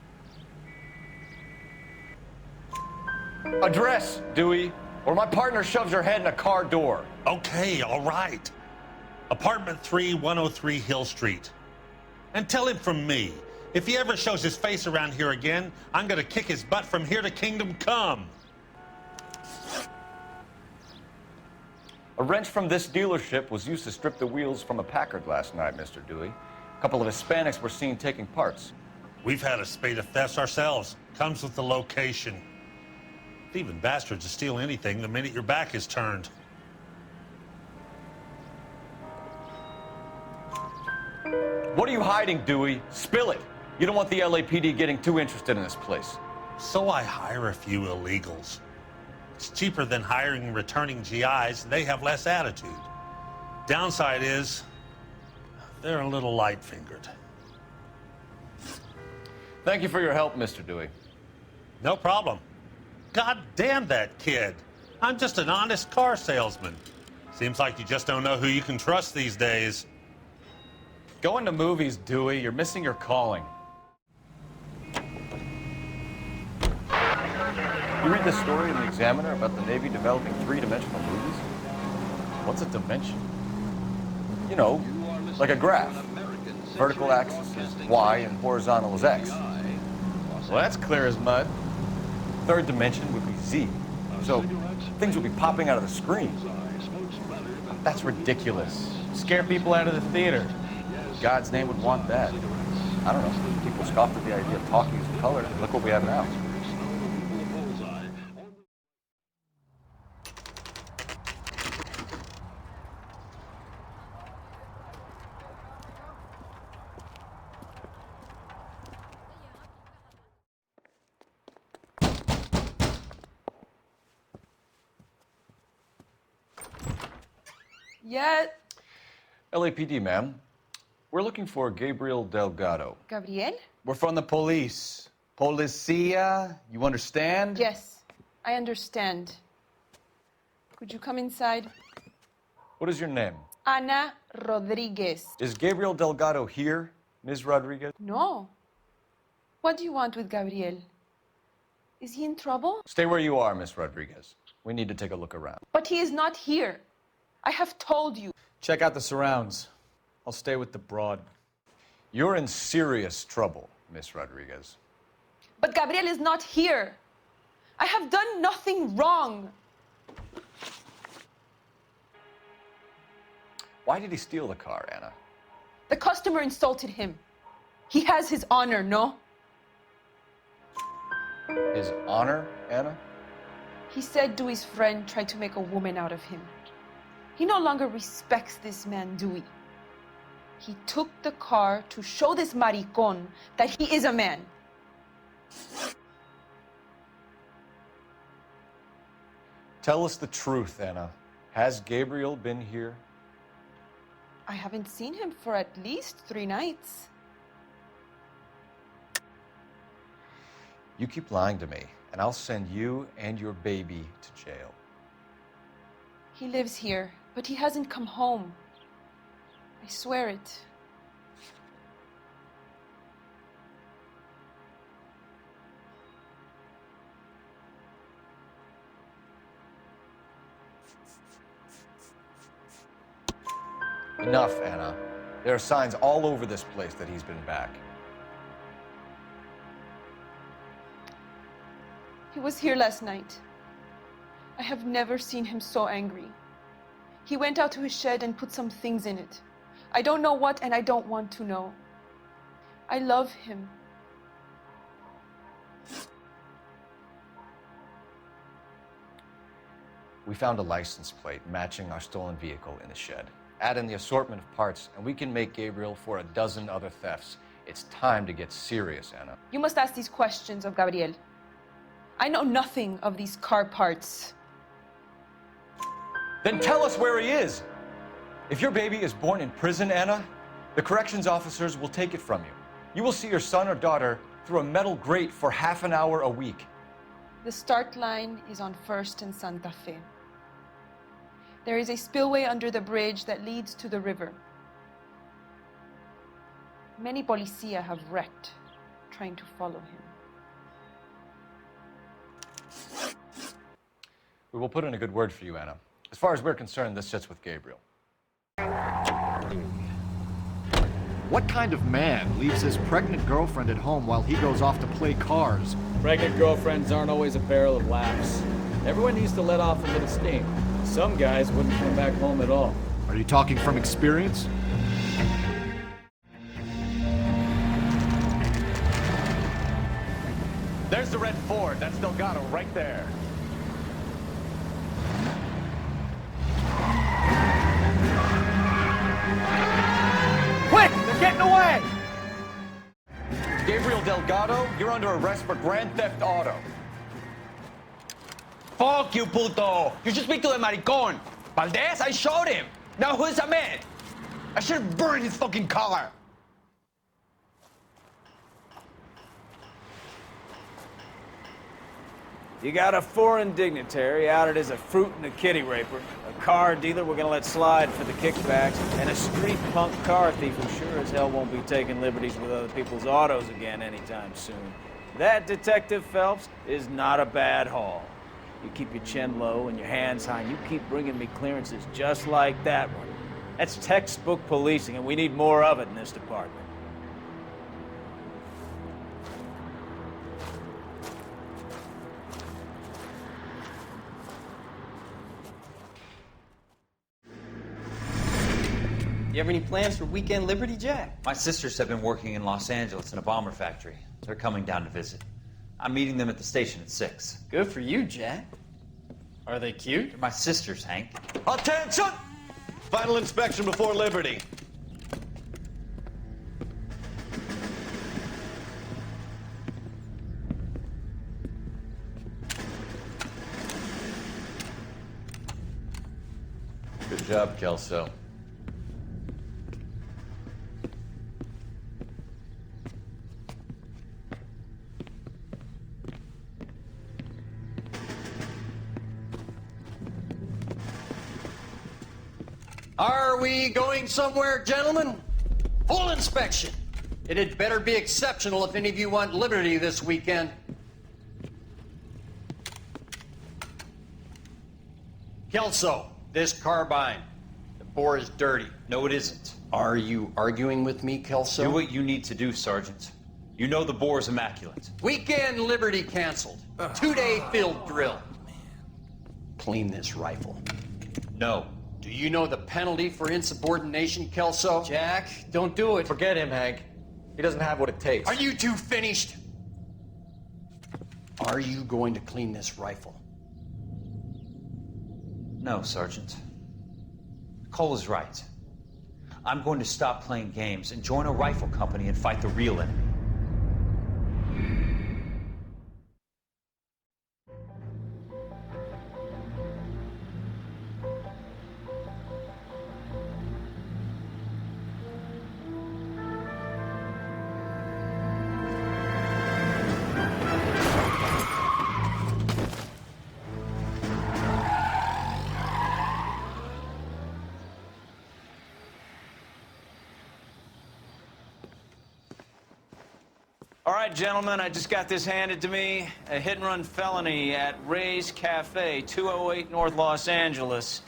Address, Dewey, or my partner shoves her head in a car door. Okay, all right. Apartment 3, 103 Hill Street. And tell him from me, if he ever shows his face around here again, I'm gonna kick his butt from here to Kingdom Come. A wrench from this dealership was used to strip the wheels from a Packard last night, Mr. Dewey. A couple of Hispanics were seen taking parts. We've had a spate of thefts ourselves. Comes with the location. Thieving bastards to steal anything the minute your back is turned. What are you hiding, Dewey? Spill it. You don't want the LAPD getting too interested in this place. So I hire a few illegals. It's cheaper than hiring returning GIs. They have less attitude. Downside is, they're a little light-fingered. Thank you for your help, Mr. Dewey. No problem. God damn that kid. I'm just an honest car salesman. Seems like you just don't know who you can trust these days. Going to movies, Dewey. You're missing your calling. You read this story in the Examiner about the Navy developing three-dimensional movies? What's a dimension? You know, like a graph. Vertical axis is Y and horizontal is X. Well, that's clear as mud. Third dimension would be Z. So things would be popping out of the screen. That's ridiculous. Scare people out of the theater. God's name would want that. I don't know. People scoffed at the idea of talkies in color. Look what we have now. Yet. LAPD, ma'am. We're looking for Gabriel Delgado. Gabriel? We're from the police. Policia, you understand? Yes, I understand. Could you come inside? What is your name? Ana Rodriguez. Is Gabriel Delgado here, Ms. Rodriguez? No. What do you want with Gabriel? Is he in trouble? Stay where you are, Ms. Rodriguez. We need to take a look around. But he is not here. I have told you. Check out the surrounds. I'll stay with the broad. You're in serious trouble, Miss Rodriguez. But Gabriel is not here. I have done nothing wrong. Why did he steal the car, Anna? The customer insulted him. He has his honor, no? His honor, Anna? He said Dewey's friend tried to make a woman out of him. He no longer respects this man, Dewey. He took the car to show this maricón that he is a man. Tell us the truth, Anna. Has Gabriel been here? I haven't seen him for at least 3 nights. You keep lying to me, and I'll send you and your baby to jail. He lives here, but he hasn't come home. I swear it. Enough, Anna. There are signs all over this place that he's been back. He was here last night. I have never seen him so angry. He went out to his shed and put some things in it. I don't know what, and I don't want to know. I love him. We found a license plate matching our stolen vehicle in the shed. Add in the assortment of parts, and we can make Gabriel for a dozen other thefts. It's time to get serious, Anna. You must ask these questions of Gabriel. I know nothing of these car parts. Then tell us where he is. If your baby is born in prison, Anna, the corrections officers will take it from you. You will see your son or daughter through a metal grate for half an hour a week. The start line is on 1st and Santa Fe. There is a spillway under the bridge that leads to the river. Many policia have wrecked trying to follow him. We will put in a good word for you, Anna. As far as we're concerned, this sits with Gabriel. What kind of man leaves his pregnant girlfriend at home while he goes off to play cars? Pregnant girlfriends aren't always a barrel of laughs. Everyone needs to let off a little steam. Some guys wouldn't come back home at all. Are you talking from experience? There's the red Ford. That's Delgado right there. Quick! They're getting away! Gabriel Delgado, you're under arrest for grand theft auto. Fuck you, puto! You should speak to the maricón. Valdez, I showed him. Now who's a man? I should have burned his fucking car. You got a foreign dignitary outed as a fruit and a kitty raper, a car dealer we're gonna let slide for the kickbacks, and a street punk car thief who sure as hell won't be taking liberties with other people's autos again anytime soon. That, Detective Phelps, is not a bad haul. You keep your chin low and your hands high, and you keep bringing me clearances just like that one. That's textbook policing, and we need more of it in this department. You have any plans for weekend Liberty, Jack? My sisters have been working in Los Angeles in a bomber factory. They're coming down to visit. I'm meeting them at the station at 6. Good for you, Jack. Are they cute? They're my sisters, Hank. Attention! Final inspection before Liberty. Good job, Kelso. Are we going somewhere, gentlemen? Full inspection. It had better be exceptional if any of you want liberty this weekend. Kelso, this carbine. The bore is dirty. No, it isn't. Are you arguing with me, Kelso? Do what you need to do, Sergeant. You know the bore is immaculate. Weekend liberty canceled. 2-day field drill. Clean this rifle. No. Do you know the penalty for insubordination, Kelso? Jack, don't do it. Forget him, Hank. He doesn't have what it takes. Are you two finished? Are you going to clean this rifle? No, Sergeant. Cole is right. I'm going to stop playing games and join a rifle company and fight the real enemy. All right, gentlemen, I just got this handed to me. A hit-and-run felony at Ray's Cafe, 208 North Los Angeles.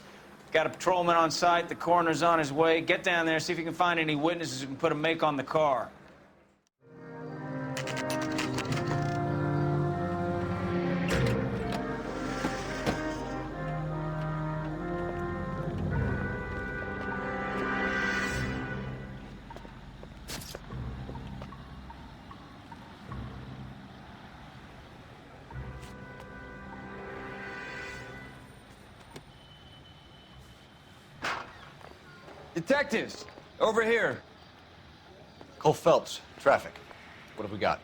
Got a patrolman on site. The coroner's on his way. Get down there, see if you can find any witnesses who can put a make on the car. Detectives, over here. Cole Phelps, traffic. What have we got?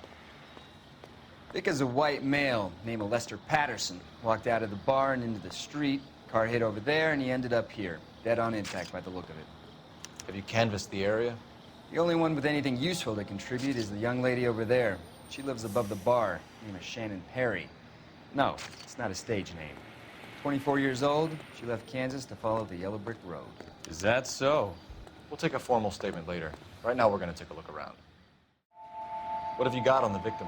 Thick as a white male named Lester Patterson walked out of the bar and into the street. Car hit over there, and he ended up here, dead on impact by the look of it. Have you canvassed the area? The only one with anything useful to contribute is the young lady over there. She lives above the bar. Her name is Shannon Perry. No, it's not a stage name. 24 years old, she left Kansas to follow the yellow brick road. Is that so? We'll take a formal statement later. Right now, we're going to take a look around. What have you got on the victim?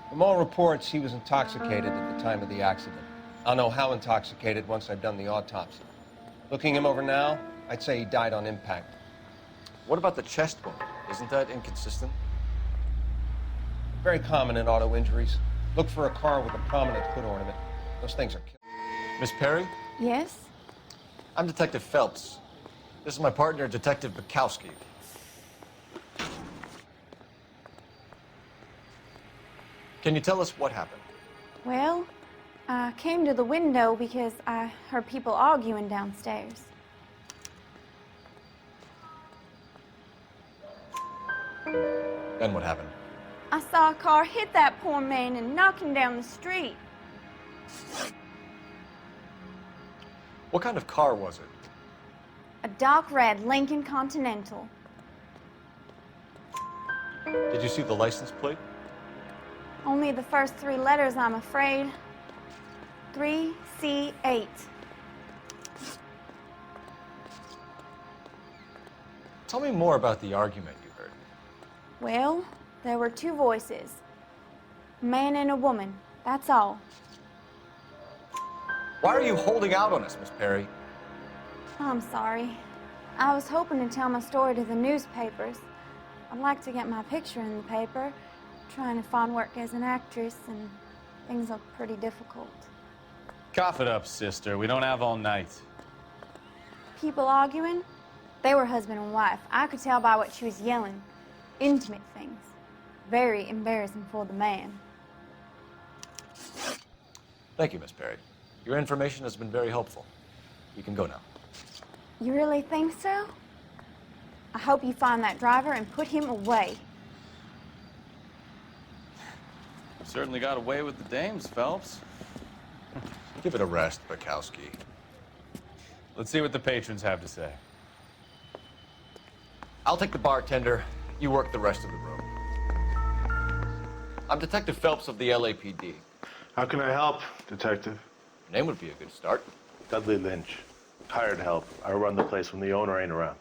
From all reports, he was intoxicated at the time of the accident. I'll know how intoxicated once I've done the autopsy. Looking him over now, I'd say he died on impact. What about the chest wound? Isn't that inconsistent? Very common in auto injuries. Look for a car with a prominent hood ornament. Those things are killers. Miss Perry? Yes? I'm Detective Phelps. This is my partner, Detective Bukowski. Can you tell us what happened? Well, I came to the window because I heard people arguing downstairs. Then what happened? I saw a car hit that poor man and knock him down the street. What kind of car was it? A dark red Lincoln Continental. Did you see the license plate? Only the first 3 letters, I'm afraid. 3C8. Tell me more about the argument you heard. Well, there were 2 voices. A man and a woman, that's all. Why are you holding out on us, Miss Perry? I'm sorry. I was hoping to tell my story to the newspapers. I'd like to get my picture in the paper. Trying to find work as an actress, and things look pretty difficult. Cough it up, sister. We don't have all night. People arguing? They were husband and wife. I could tell by what she was yelling. Intimate things. Very embarrassing for the man. Thank you, Miss Perry. Your information has been very helpful. You can go now. You really think so? I hope you find that driver and put him away. Certainly got away with the dames, Phelps. Give it a rest, Bukowski. Let's see what the patrons have to say. I'll take the bartender. You work the rest of the room. I'm Detective Phelps of the LAPD. How can I help, Detective? Your name would be a good start. Dudley Lynch. Hired help. I run the place when the owner ain't around.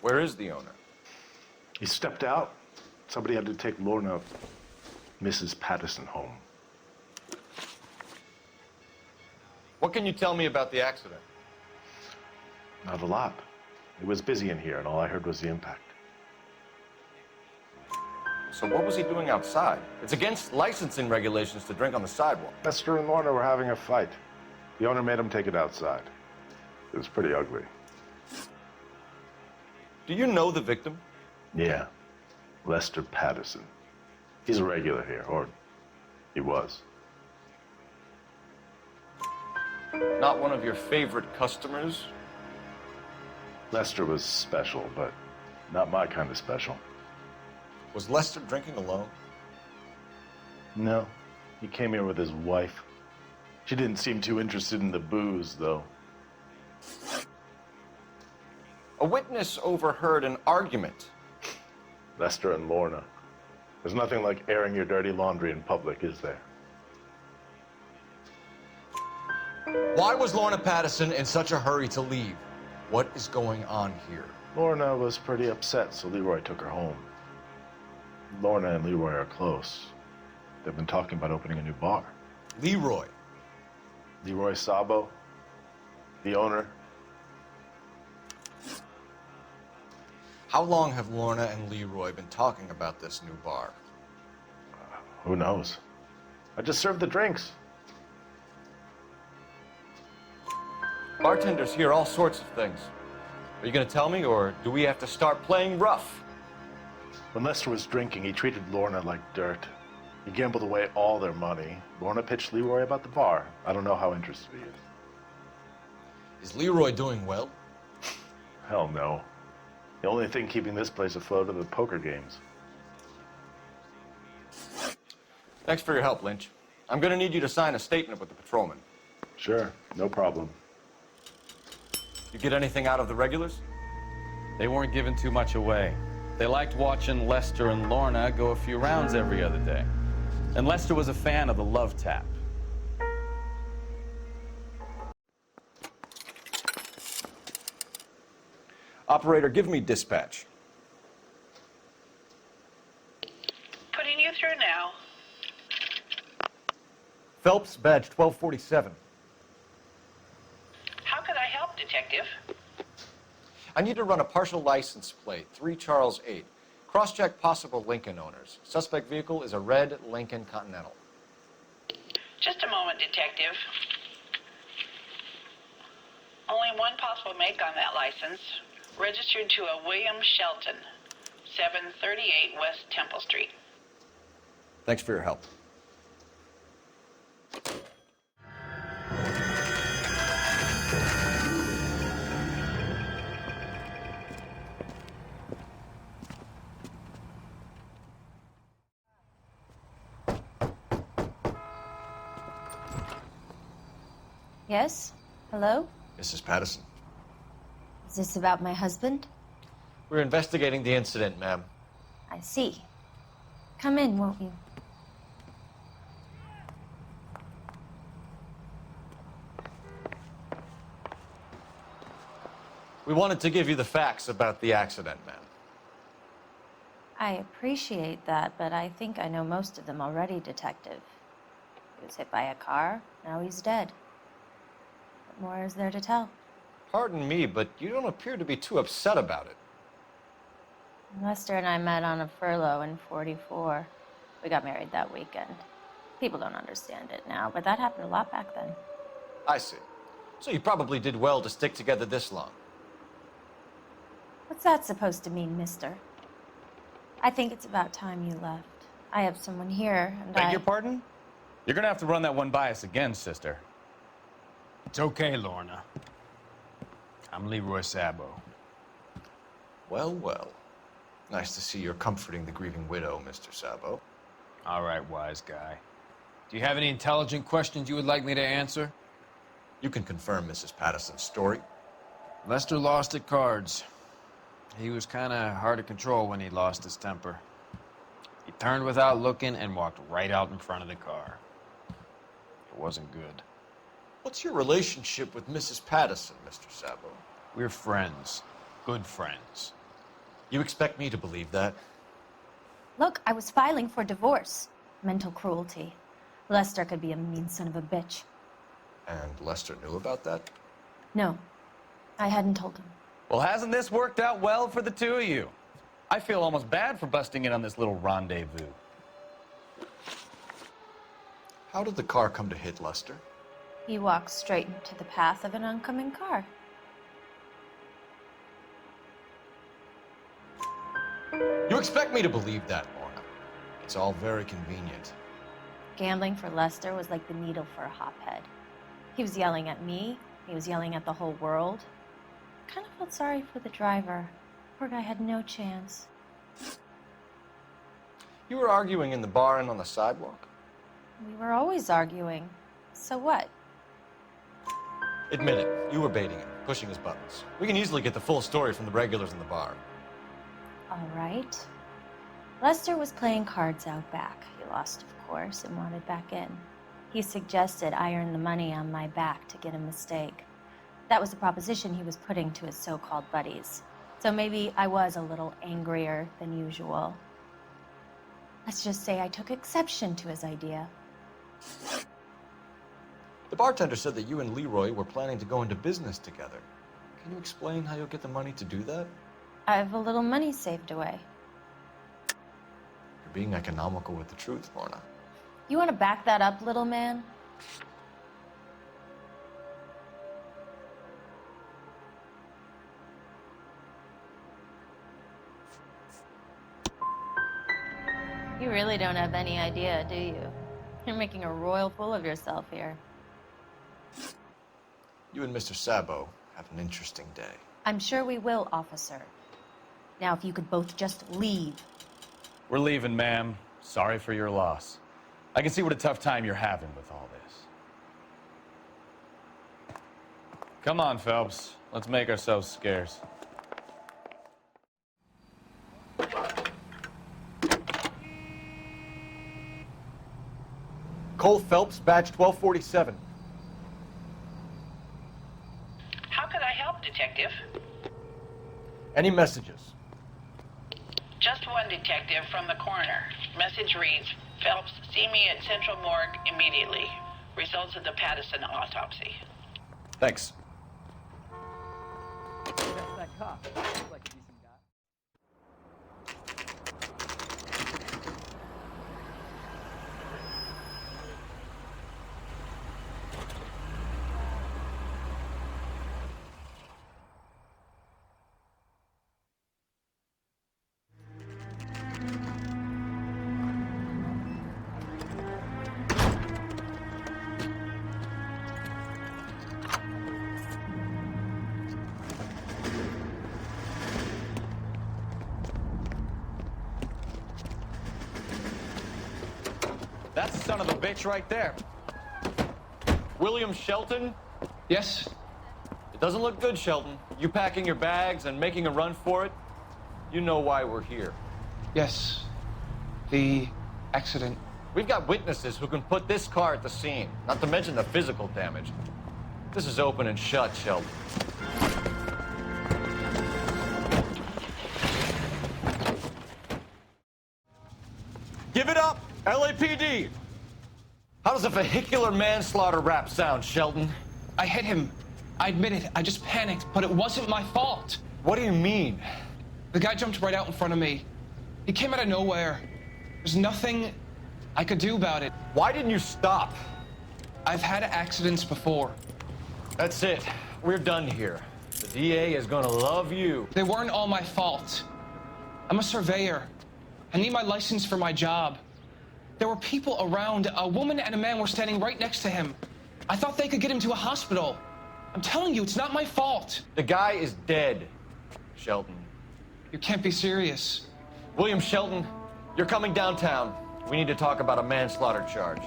Where is the owner? He stepped out. Somebody had to take Lorna, Mrs. Patterson, home. What can you tell me about the accident? Not a lot. It was busy in here, and all I heard was the impact. So what was he doing outside? It's against licensing regulations to drink on the sidewalk. Lester and Lorna were having a fight. The owner made him take it outside. It was pretty ugly. Do you know the victim? Yeah. Lester Patterson. He's a regular here, or he was. Not one of your favorite customers? Lester was special, but not my kind of special. Was Lester drinking alone? No. He came here with his wife. She didn't seem too interested in the booze, though. A witness overheard an argument. Lester and Lorna. There's nothing like airing your dirty laundry in public, is there? Why was Lorna Patterson in such a hurry to leave? What is going on here? Lorna was pretty upset, so Leroy took her home. Lorna and Leroy are close. They've been talking about opening a new bar. Leroy? Leroy Sabo, the owner. How long have Lorna and Leroy been talking about this new bar? Who knows? I just served the drinks. Bartenders hear all sorts of things. Are you going to tell me, or do we have to start playing rough? When Lester was drinking, he treated Lorna like dirt. He gambled away all their money. Lorna pitched Leroy about the bar. I don't know how interested he is. Is Leroy doing well? Hell no. The only thing keeping this place afloat are the poker games. Thanks for your help, Lynch. I'm going to need you to sign a statement with the patrolman. Sure, no problem. You get anything out of the regulars? They weren't giving too much away. They liked watching Lester and Lorna go a few rounds every other day. And Lester was a fan of the love tap. Operator, give me dispatch. Putting you through now. Phelps, badge 1247. How could I help, Detective? I need to run a partial license plate, 3 Charles 8. Cross-check possible Lincoln owners. Suspect vehicle is a red Lincoln Continental. Just a moment, Detective. Only one possible make on that license. Registered to a William Shelton, 738 West Temple Street. Thanks for your help. Yes? Hello? Mrs. Patterson. Is this about my husband? We're investigating the incident, ma'am. I see. Come in, won't you? We wanted to give you the facts about the accident, ma'am. I appreciate that, but I think I know most of them already, Detective. He was hit by a car, now he's dead. What more is there to tell? Pardon me, but you don't appear to be too upset about it. Lester and I met on a furlough in '44. We got married that weekend. People don't understand it now, but that happened a lot back then. I see. So you probably did well to stick together this long. What's that supposed to mean, mister? I think it's about time you left. I have someone here, and Beg your pardon? You're gonna have to run that one by us again, sister. It's okay, Lorna. I'm Leroy Sabo. Well, well. Nice to see you're comforting the grieving widow, Mr. Sabo. All right, wise guy. Do you have any intelligent questions you would like me to answer? You can confirm Mrs. Patterson's story. Lester lost at cards. He was kind of hard to control when he lost his temper. He turned without looking and walked right out in front of the car. It wasn't good. What's your relationship with Mrs. Patterson, Mr. Sabo? We're friends. Good friends. You expect me to believe that? Look, I was filing for divorce. Mental cruelty. Lester could be a mean son of a bitch. And Lester knew about that? No, I hadn't told him. Well, hasn't this worked out well for the two of you? I feel almost bad for busting in on this little rendezvous. How did the car come to hit Lester? He walked straight into the path of an oncoming car. You expect me to believe that, Lorna? It's all very convenient. Gambling for Lester was like the needle for a hophead. He was yelling at me. He was yelling at the whole world. I kind of felt sorry for the driver. Poor guy had no chance. You were arguing in the bar and on the sidewalk? We were always arguing. So what? Admit it, you were baiting him, pushing his buttons. We can easily get the full story from the regulars in the bar. All right. Lester was playing cards out back. He lost, of course, and wanted back in. He suggested I earn the money on my back to get a mistake. That was the proposition he was putting to his so-called buddies. So maybe I was a little angrier than usual. Let's just say I took exception to his idea. The bartender said that you and Leroy were planning to go into business together. Can you explain how you'll get the money to do that? I have a little money saved away. You're being economical with the truth, Lorna. You want to back that up, little man? You really don't have any idea, do you? You're making a royal fool of yourself here. You and Mr. Sabo have an interesting day. I'm sure we will, officer. Now, if you could both just leave. We're leaving, ma'am. Sorry for your loss. I can see what a tough time you're having with all this. Come on, Phelps. Let's make ourselves scarce. Cole Phelps, badge 1247. How could I help, Detective? Any messages? Just one, Detective, from the coroner. Message reads, Phelps, see me at Central Morgue immediately. Results of the Patterson autopsy. Thanks. That cop. Looks like a decent guy. That's the son of a bitch right there. William Shelton? Yes? It doesn't look good, Shelton. You packing your bags and making a run for it? You know why we're here. Yes. The accident. We've got witnesses who can put this car at the scene, not to mention the physical damage. This is open and shut, Sheldon. Give it up, LAPD! How does a vehicular manslaughter rap sound, Sheldon? I hit him. I admit it. I just panicked, but it wasn't my fault. What do you mean? The guy jumped right out in front of me. He came out of nowhere. There's nothing I could do about it. Why didn't you stop? I've had accidents before. That's it. We're done here. The DA is gonna love you. They weren't all my fault. I'm a surveyor. I need my license for my job. There were people around. A woman and a man were standing right next to him. I thought they could get him to a hospital. I'm telling you, it's not my fault. The guy is dead, Sheldon. You can't be serious. William Sheldon, you're coming downtown. We need to talk about a manslaughter charge.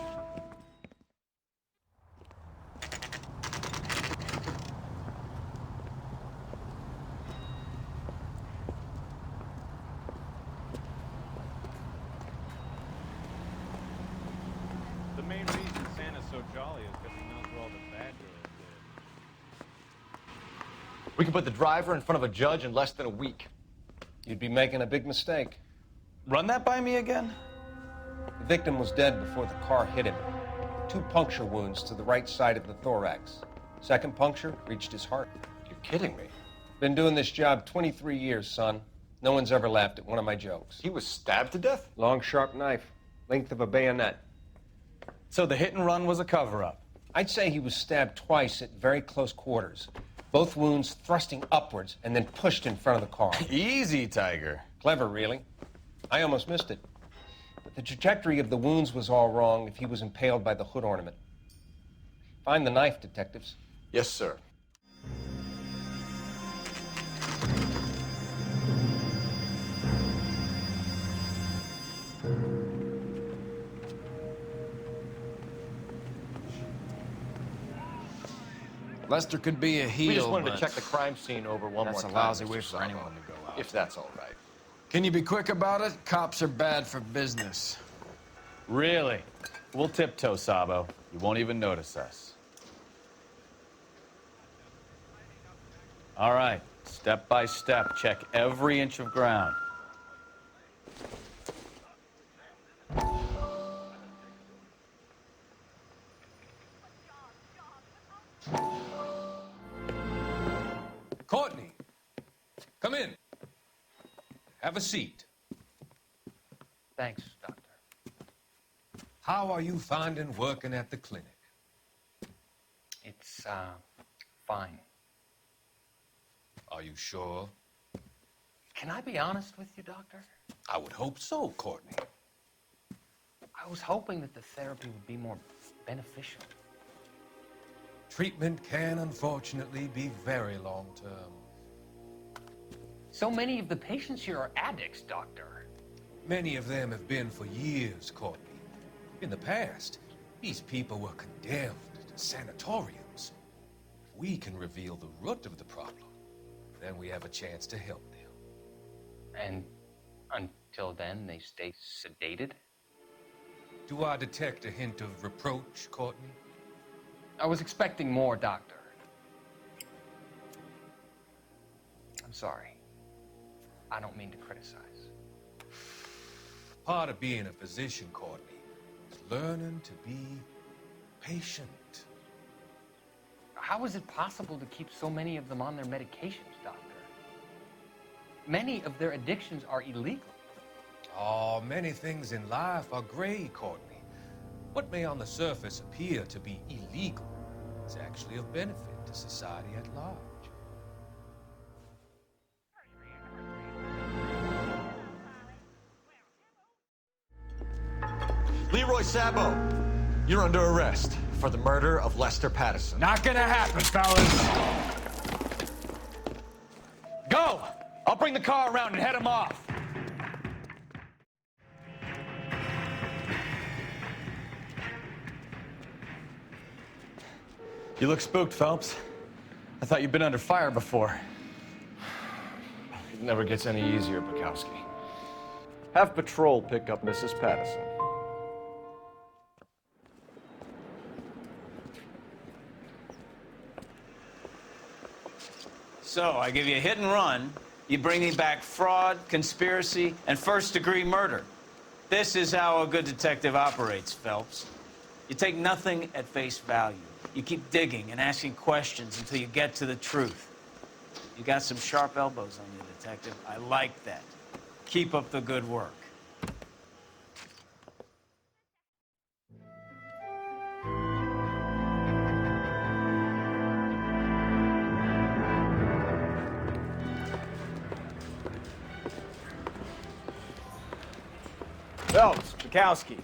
The main reason Santa's so jolly is because he knows where all the bad girls live. We can put the driver in front of a judge in less than a week. You'd be making a big mistake. Run that by me again? The victim was dead before the car hit him. 2 puncture wounds to the right side of the thorax. Second puncture reached his heart. You're kidding me. Been doing this job 23 years, son. No one's ever laughed at one of my jokes. He was stabbed to death? Long, sharp knife. Length of a bayonet. So the hit and run was a cover-up? I'd say he was stabbed twice at very close quarters. Both wounds thrusting upwards and then pushed in front of the car. Easy, Tiger. Clever, really. I almost missed it. But the trajectory of the wounds was all wrong if he was impaled by the hood ornament. Find the knife, detectives. Yes, sir. Lester could be a heel, We just wanted but to check the crime scene over one more time. that's a lousy Mr. way for Sabo. anyone to go out. If that's all right. Can you be quick about it? Cops are bad for business. Really? We'll tiptoe, Sabo. You won't even notice us. All right, step by step, check every inch of ground. Courtney, come in. Have a seat. Thanks, Doctor. How are you finding working at the clinic? It's, fine. Are you sure? Can I be honest with you, Doctor? I would hope so, Courtney. I was hoping that the therapy would be more beneficial. Treatment can, unfortunately, be very long-term. So many of the patients here are addicts, Doctor. Many of them have been for years, Courtney. In the past, these people were condemned to sanatoriums. If we can reveal the root of the problem, then we have a chance to help them. And until then, they stay sedated? Do I detect a hint of reproach, Courtney? I was expecting more, Doctor. I'm sorry. I don't mean to criticize. Part of being a physician, Courtney, is learning to be patient. How is it possible to keep so many of them on their medications, Doctor? Many of their addictions are illegal. Oh, many things in life are gray, Courtney. What may on the surface appear to be illegal is actually of benefit to society at large. Leroy Sabo, you're under arrest for the murder of Lester Patterson. Not gonna happen, fellas. Go! I'll bring the car around and head him off. You look spooked, Phelps. I thought you'd been under fire before. It never gets any easier, Bukowski. Have patrol pick up Mrs. Patterson. So, I give you a hit and run. You bring me back fraud, conspiracy, and first-degree murder. This is how a good detective operates, Phelps. You take nothing at face value. You keep digging and asking questions until you get to the truth. You got some sharp elbows on you, detective. I like that. Keep up the good work. Phelps, Bukowski.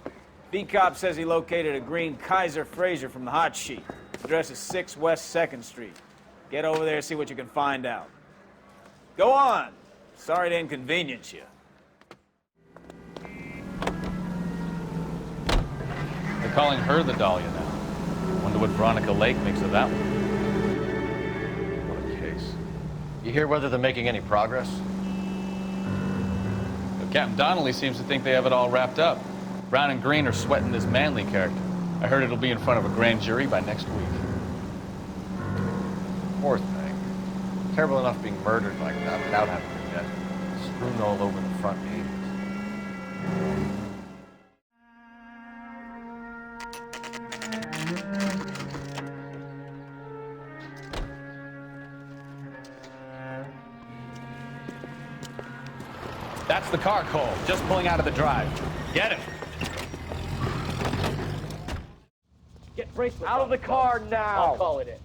B-Cop says he located a green Kaiser Fraser from the hot sheet. Address is 6 West 2nd Street. Get over there and see what you can find out. Go on. Sorry to inconvenience you. They're calling her the Dahlia now. Wonder what Veronica Lake makes of that one. What a case. You hear whether they're making any progress? But Captain Donnelly seems to think they have it all wrapped up. Brown and Green are sweating this Manley character. I heard it'll be in front of a grand jury by next week. Poor thing. Terrible enough being murdered like that without having her dead. Strewn all over the front pages. That's the car, Cole. Just pulling out of the drive. Get him. Get bracelets out of the car now. I'll call it in.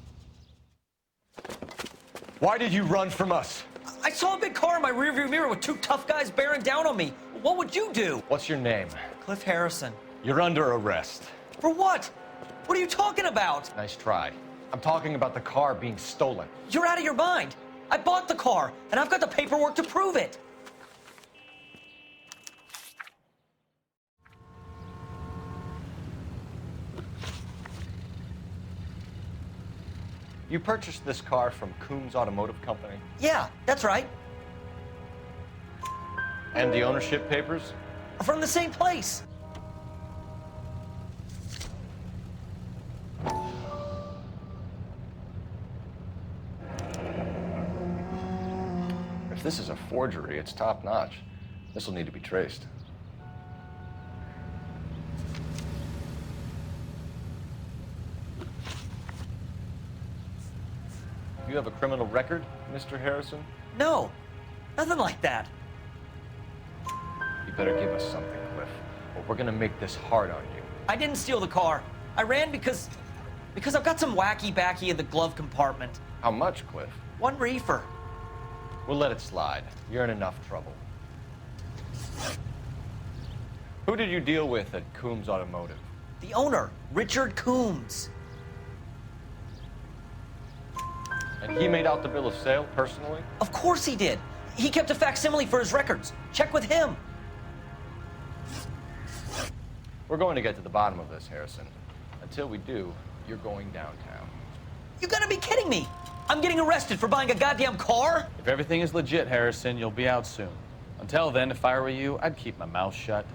Why did you run from us? I saw a big car in my rearview mirror with 2 tough guys bearing down on me. What would you do? What's your name? Cliff Harrison. You're under arrest. For what? What are you talking about? Nice try. I'm talking about the car being stolen. You're out of your mind. I bought the car, and I've got the paperwork to prove it. You purchased this car from Coombs Automotive Company? Yeah, that's right. And the ownership papers? From the same place. If this is a forgery, it's top-notch. This will need to be traced. You have a criminal record, Mr. Harrison? No, nothing like that. You better give us something, Cliff, or we're gonna make this hard on you. I didn't steal the car. I ran because I've got some wacky backy in the glove compartment. How much, Cliff? 1 reefer. We'll let it slide. You're in enough trouble. Who did you deal with at Coombs Automotive? The owner, Richard Coombs. And he made out the bill of sale personally? Of course he did. He kept a facsimile for his records. Check with him. We're going to get to the bottom of this, Harrison. Until we do, you're going downtown. You gotta be kidding me. I'm getting arrested for buying a goddamn car? If everything is legit, Harrison, you'll be out soon. Until then, if I were you, I'd keep my mouth shut.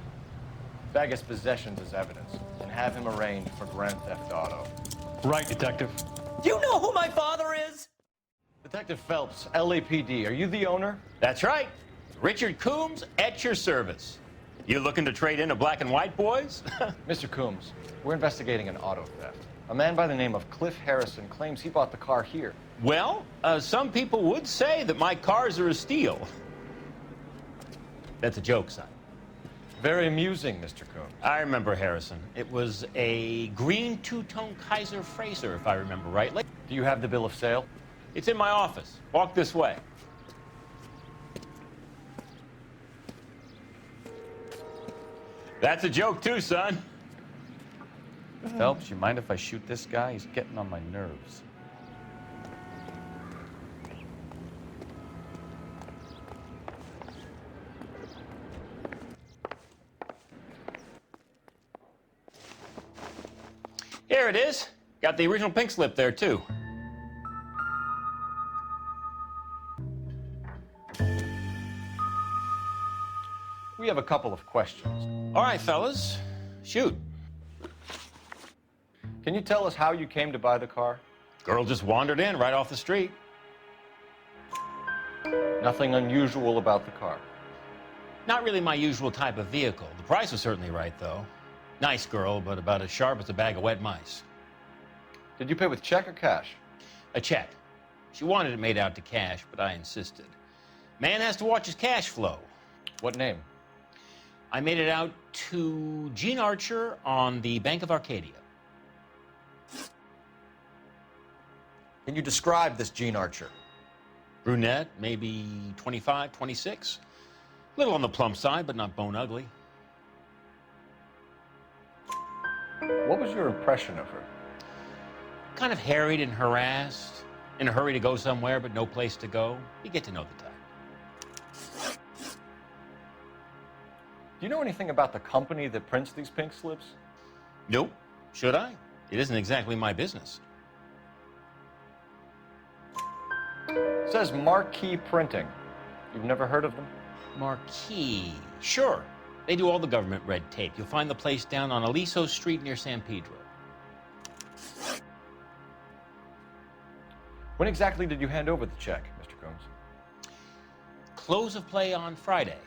Bag his possessions as evidence and have him arraigned for grand theft auto. Right, Detective. Do you know who my father is? Detective Phelps, LAPD, are you the owner? That's right. Richard Coombs at your service. You looking to trade in a black and white, boys? Mr. Coombs, we're investigating an auto theft. A man by the name of Cliff Harrison claims he bought the car here. Well, some people would say that my cars are a steal. That's a joke, son. Very amusing, Mr. Coombs. I remember Harrison. It was a green 2-tone Kaiser Fraser, if I remember rightly. Do you have the bill of sale? It's in my office. Walk this way. That's a joke too, son. Phelps, you mind if I shoot this guy? He's getting on my nerves. Here it is. Got the original pink slip there, too. We We have a couple of questions. All right, fellas, shoot. Can you tell us how you came to buy the car? Girl just wandered in right off the street. Nothing unusual about the car. Not really my usual type of vehicle. The price was certainly right, though. Nice girl, but about as sharp as a bag of wet mice. Did you pay with check or cash? A check. She wanted it made out to cash, but I insisted. Man has to watch his cash flow. What name? I made it out to Gene Archer on the Bank of Arcadia. Can you describe this Gene Archer? Brunette, maybe 25, 26. Little on the plump side, but not bone ugly. What was your impression of her? Kind of harried and harassed, in a hurry to go somewhere, but no place to go. You get to know the type. Do you know anything about the company that prints these pink slips? Nope. Should I? It isn't exactly my business. It says Marquee Printing. You've never heard of them? Marquee. Sure. They do all the government red tape. You'll find the place down on Aliso Street near San Pedro. When exactly did you hand over the check, Mr. Combs? Close of play on Friday.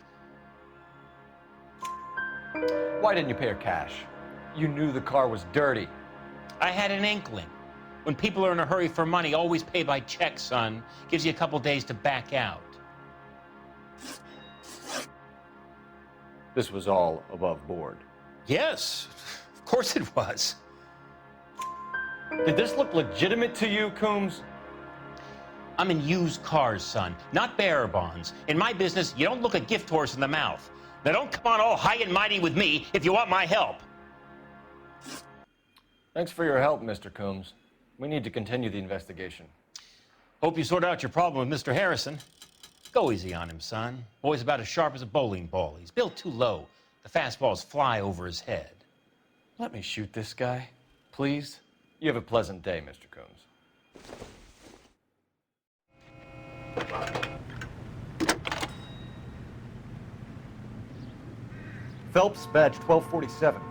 Why didn't you pay her cash? You knew the car was dirty. I had an inkling. When people are in a hurry for money, always pay by check, son. Gives you a couple days to back out. This was all above board. Yes, of course it was. Did this look legitimate to you, Coombs? I'm in used cars, son, not bearer bonds. In my business, you don't look a gift horse in the mouth. Now don't come on all high and mighty with me if you want my help. Thanks for your help, Mr. Coombs. We need to continue the investigation. Hope you sort out your problem with Mr. Harrison. Go easy on him, son. Boy's about as sharp as a bowling ball. He's built too low. The fastballs fly over his head. Let me shoot this guy, please. You have a pleasant day, Mr. Coombs. Phelps, badge 1247.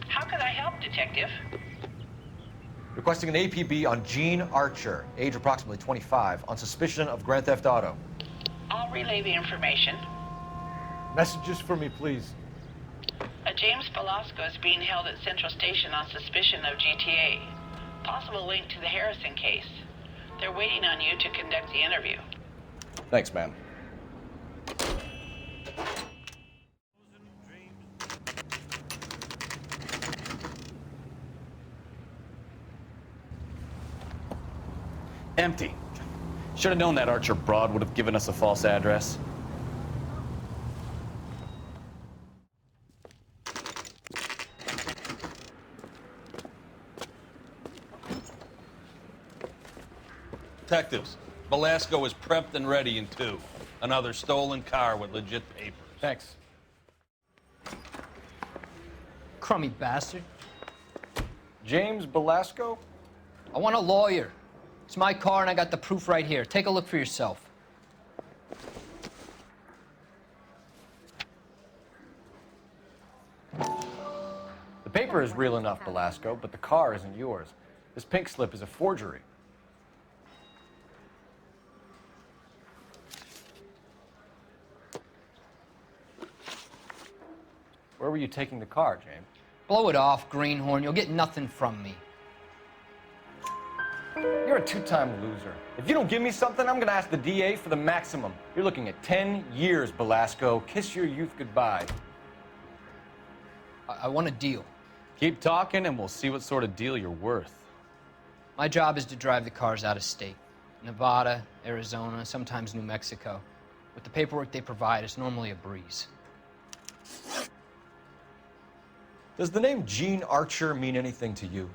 How can I help, Detective? Requesting an APB on Gene Archer, age approximately 25, on suspicion of Grand Theft Auto. I'll relay the information. Messages for me, please. A James Velasco is being held at Central Station on suspicion of GTA. Possible link to the Harrison case. They're waiting on you to conduct the interview. Thanks, ma'am. Empty. Should have known that Archer broad would have given us a false address. Detectives, Velasco is prepped and ready in 2. Another stolen car with legit papers. Thanks. Crummy bastard. James Velasco? I want a lawyer. It's my car and I got the proof right here. Take a look for yourself. The paper is real enough, Velasco, but the car isn't yours. This pink slip is a forgery. Where were you taking the car, James? Blow it off, greenhorn. You'll get nothing from me. You're a two-time loser. If you don't give me something, I'm gonna ask the DA for the maximum. You're looking at 10 years, Velasco. Kiss your youth goodbye. I want a deal. Keep talking and we'll see what sort of deal you're worth. My job is to drive the cars out of state. Nevada, Arizona, sometimes New Mexico. With the paperwork they provide, it's normally a breeze. Does the name Gene Archer mean anything to you?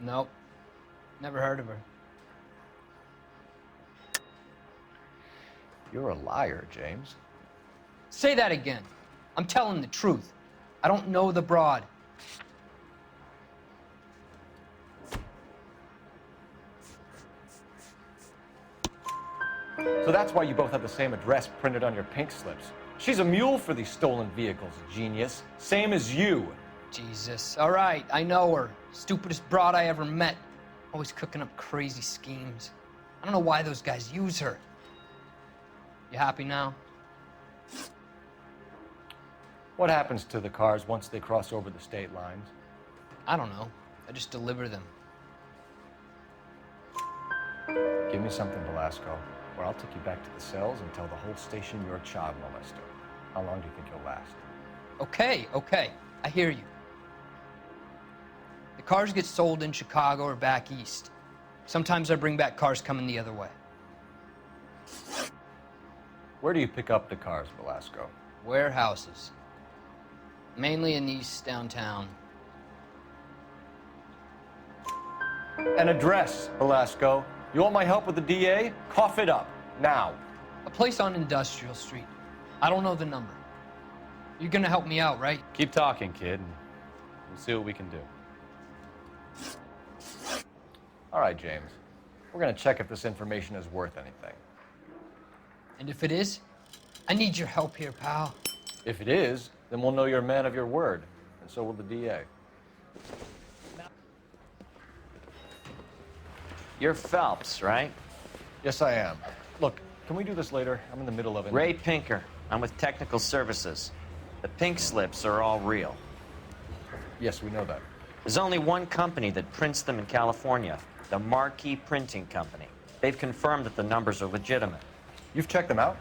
Nope. Never heard of her. You're a liar, James. Say that again. I'm telling the truth. I don't know the broad. So that's why you both have the same address printed on your pink slips. She's a mule for these stolen vehicles, genius. Same as you. Jesus. All right, I know her. Stupidest broad I ever met. Always cooking up crazy schemes. I don't know why those guys use her. You happy now? What happens to the cars once they cross over the state lines? I don't know. I just deliver them. Give me something, Velasco, or I'll take you back to the cells and tell the whole station you're a child molester. How long do you think you'll last? Okay. I hear you. The cars get sold in Chicago or back east. Sometimes I bring back cars coming the other way. Where do you pick up the cars, Velasco? Warehouses. Mainly in East downtown. An address, Velasco. You want my help with the DA? Cough it up, now. A place on Industrial Street. I don't know the number. You're gonna help me out, right? Keep talking, kid, and we'll see what we can do. All right, James. We're gonna check if this information is worth anything. And if it is, I need your help here, pal. If it is, then we'll know you're a man of your word, and so will the DA. You're Phelps, right? Yes, I am. Look, can we do this later? I'm in the middle of it. Ray Pinker. I'm with Technical Services. The pink slips are all real. Yes, we know that. There's only one company that prints them in California, the Marquee Printing Company. They've confirmed that the numbers are legitimate. You've checked them out?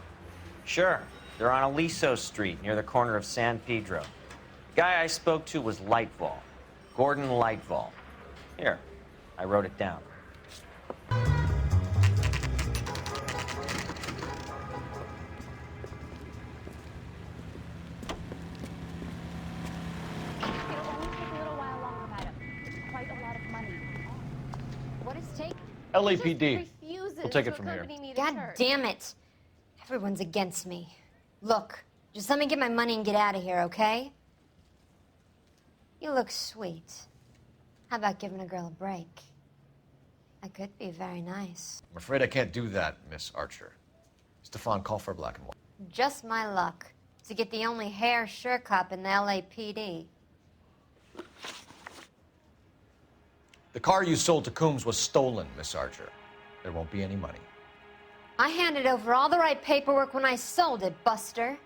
Sure. They're on Aliso Street, near the corner of San Pedro. The guy I spoke to was Lightval. Gordon Lightval. Here, I wrote it down. LAPD. We'll take it from here. God damn it. Everyone's against me. Look, just let me get my money and get out of here, okay? You look sweet. How about giving a girl a break? I could be very nice. I'm afraid I can't do that, Miss Archer. Stefan, call for black and white. Just my luck to get the only hair sure cop in the LAPD. The car you sold to Coombs was stolen, Miss Archer. There won't be any money. I handed over all the right paperwork when I sold it, Buster.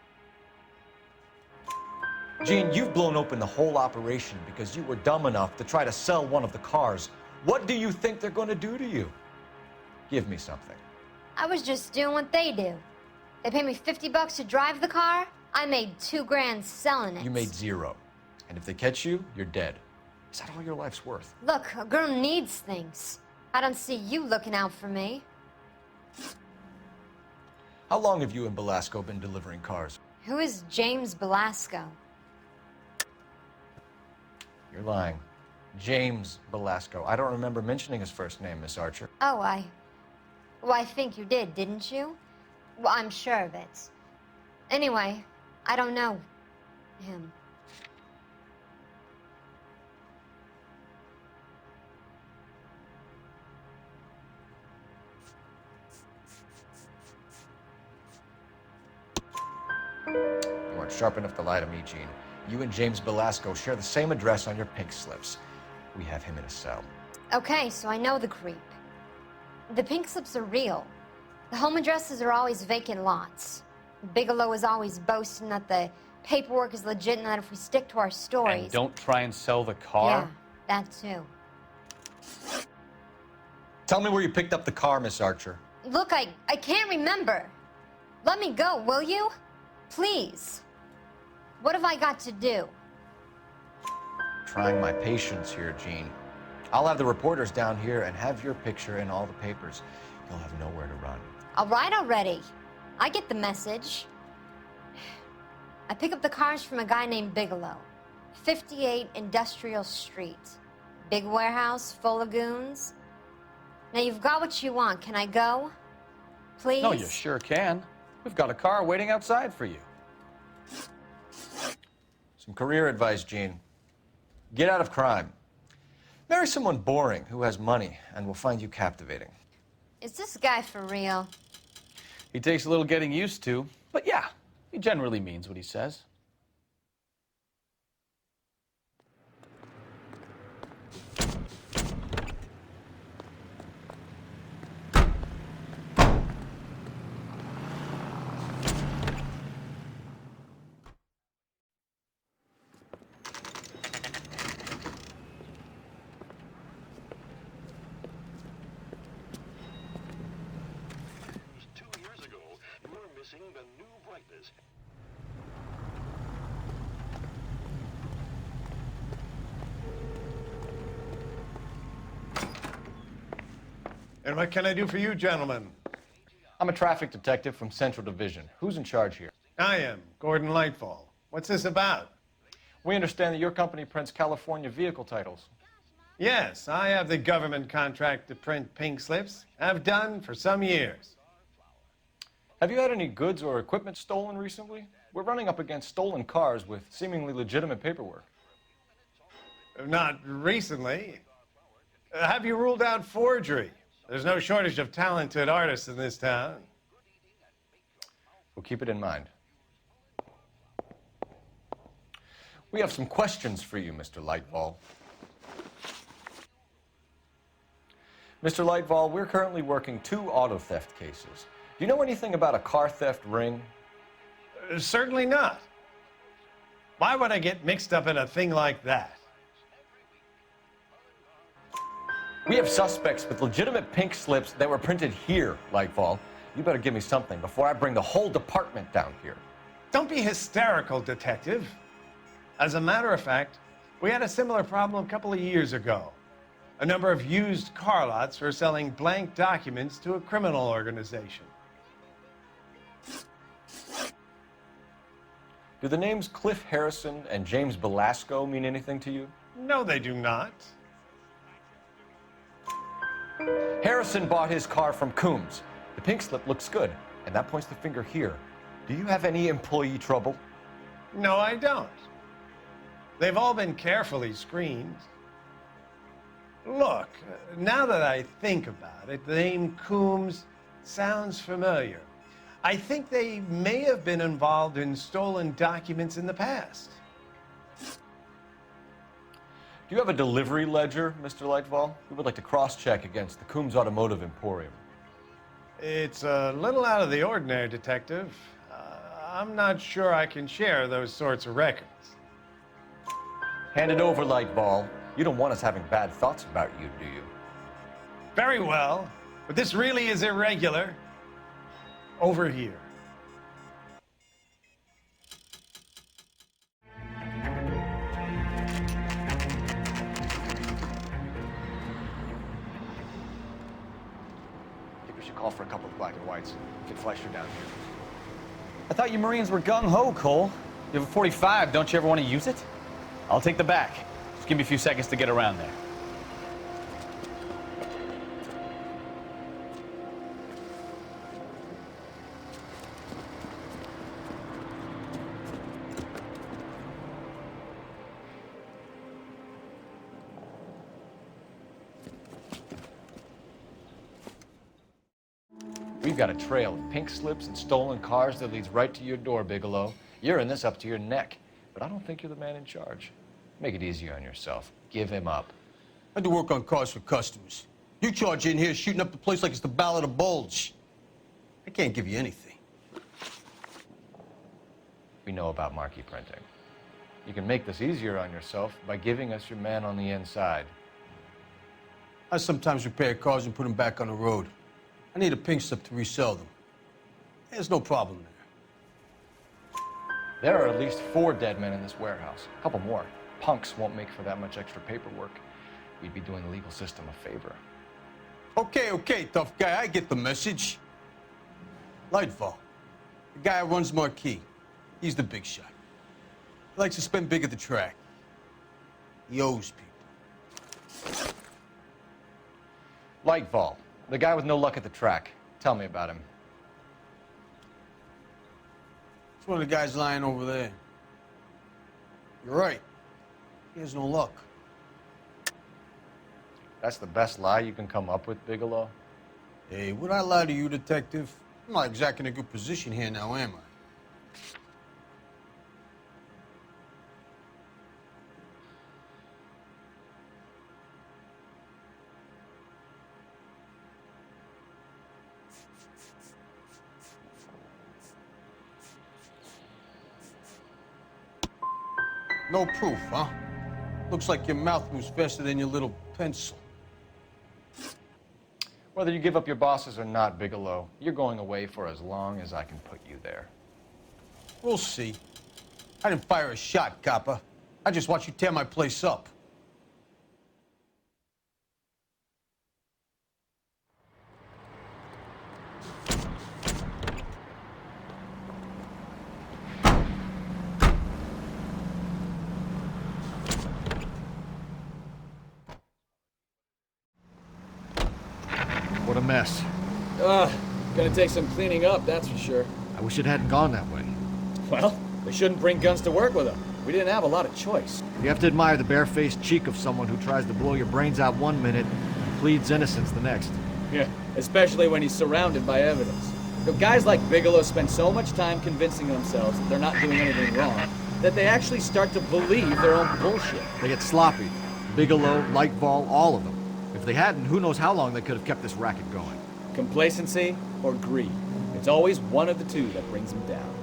Jean, you've blown open the whole operation because you were dumb enough to try to sell one of the cars. What do you think they're going to do to you? Give me something. I was just doing what they do. They paid me $50 to drive the car. I made $2 grand selling it. You made $0. And if they catch you, you're dead. Is that all your life's worth? Look, a girl needs things. I don't see you looking out for me. How long have you and Belasco been delivering cars? Who is James Belasco? You're lying. James Belasco. I don't remember mentioning his first name, Miss Archer. Oh, I think you did, didn't you? Well, I'm sure of it. Anyway, I don't know him. You weren't sharp enough to lie to me, Gene. You and James Belasco share the same address on your pink slips. We have him in a cell. Okay, so I know the creep. The pink slips are real. The home addresses are always vacant lots. Bigelow is always boasting that the paperwork is legit and that if we stick to our stories... And don't try and sell the car? Yeah, that too. Tell me where you picked up the car, Miss Archer. Look, I can't remember. Let me go, will you? Please. What have I got to do? Trying my patience here, Gene. I'll have the reporters down here and have your picture in all the papers. You'll have nowhere to run. All right already. I get the message. I pick up the cars from a guy named Bigelow. 58 Industrial Street. Big warehouse, full of goons. Now you've got what you want. Can I go? Please? No, you sure can. We've got a car waiting outside for you. Some career advice, Gene. Get out of crime. Marry someone boring who has money and will find you captivating. Is this guy for real? He takes a little getting used to, but yeah, he generally means what he says. And what can I do for you, gentlemen? I'm a traffic detective from Central Division. Who's in charge here? I am, Gordon Lightfall. What's this about? We understand that your company prints California vehicle titles. Yes, I have the government contract to print pink slips. I've done for some years. Have you had any goods or equipment stolen recently? We're running up against stolen cars with seemingly legitimate paperwork. Not recently. Have you ruled out forgery? There's no shortage of talented artists in this town. We'll keep it in mind. We have some questions for you, Mr. Lightfall. Mr. Lightfall, we're currently working 2 auto theft cases. Do you know anything about a car theft ring? Certainly not. Why would I get mixed up in a thing like that? We have suspects with legitimate pink slips that were printed here, Lightfall. You better give me something before I bring the whole department down here. Don't be hysterical, detective. As a matter of fact, we had a similar problem a couple of years ago. A number of used car lots were selling blank documents to a criminal organization. Do the names Cliff Harrison and James Belasco mean anything to you? No, they do not. Harrison bought his car from Coombs. The pink slip looks good, and that points the finger here. Do you have any employee trouble? No, I don't. They've all been carefully screened. Look, now that I think about it, the name Coombs sounds familiar. I think they may have been involved in stolen documents in the past. Do you have a delivery ledger, Mr. Lightfall? We would like to cross-check against the Coombs Automotive Emporium. It's a little out of the ordinary, Detective. I'm not sure I can share those sorts of records. Hand it over, Lightfall. You don't want us having bad thoughts about you, do you? Very well, but this really is irregular. Over here. Call for a couple of black and whites. Get Fleischer down here. I thought you Marines were gung-ho, Cole. You have a 45, don't you ever want to use it? I'll take the back. Just give me a few seconds to get around there. We've got a trail of pink slips and stolen cars that leads right to your door, Bigelow. You're in this up to your neck, but I don't think you're the man in charge. Make it easier on yourself. Give him up. I do work on cars for customers. You charge in here shooting up the place like it's the Ballad of Bulge. I can't give you anything. We know about marquee printing. You can make this easier on yourself by giving us your man on the inside. I sometimes repair cars and put them back on the road. I need a pink slip to resell them. There's no problem there. There are at least 4 dead men in this warehouse. A couple more. Punks won't make for that much extra paperwork. We'd be doing the legal system a favor. Okay, tough guy. I get the message. Lightfall, the guy who runs Marquee. He's the big shot. He likes to spend big at the track. He owes people. Lightfall, the guy with no luck at the track. Tell me about him. It's one of the guys lying over there. You're right. He has no luck. That's the best lie you can come up with, Bigelow? Hey, would I lie to you, detective? I'm not exactly in a good position here now, am I? No proof, huh? Looks like your mouth moves faster than your little pencil. Whether you give up your bosses or not, Bigelow, you're going away for as long as I can put you there. We'll see. I didn't fire a shot, copper. I just watched you tear my place up. What a mess. Gonna take some cleaning up, that's for sure. I wish it hadn't gone that way. Well, they shouldn't bring guns to work with them. We didn't have a lot of choice. You have to admire the barefaced cheek of someone who tries to blow your brains out one minute and pleads innocence the next. Yeah, especially when he's surrounded by evidence. You know, guys like Bigelow spend so much time convincing themselves that they're not doing anything wrong that they actually start to believe their own bullshit. They get sloppy. Bigelow, Lightball, all of them. If they hadn't, who knows how long they could have kept this racket going. Complacency or greed. It's always one of the two that brings them down.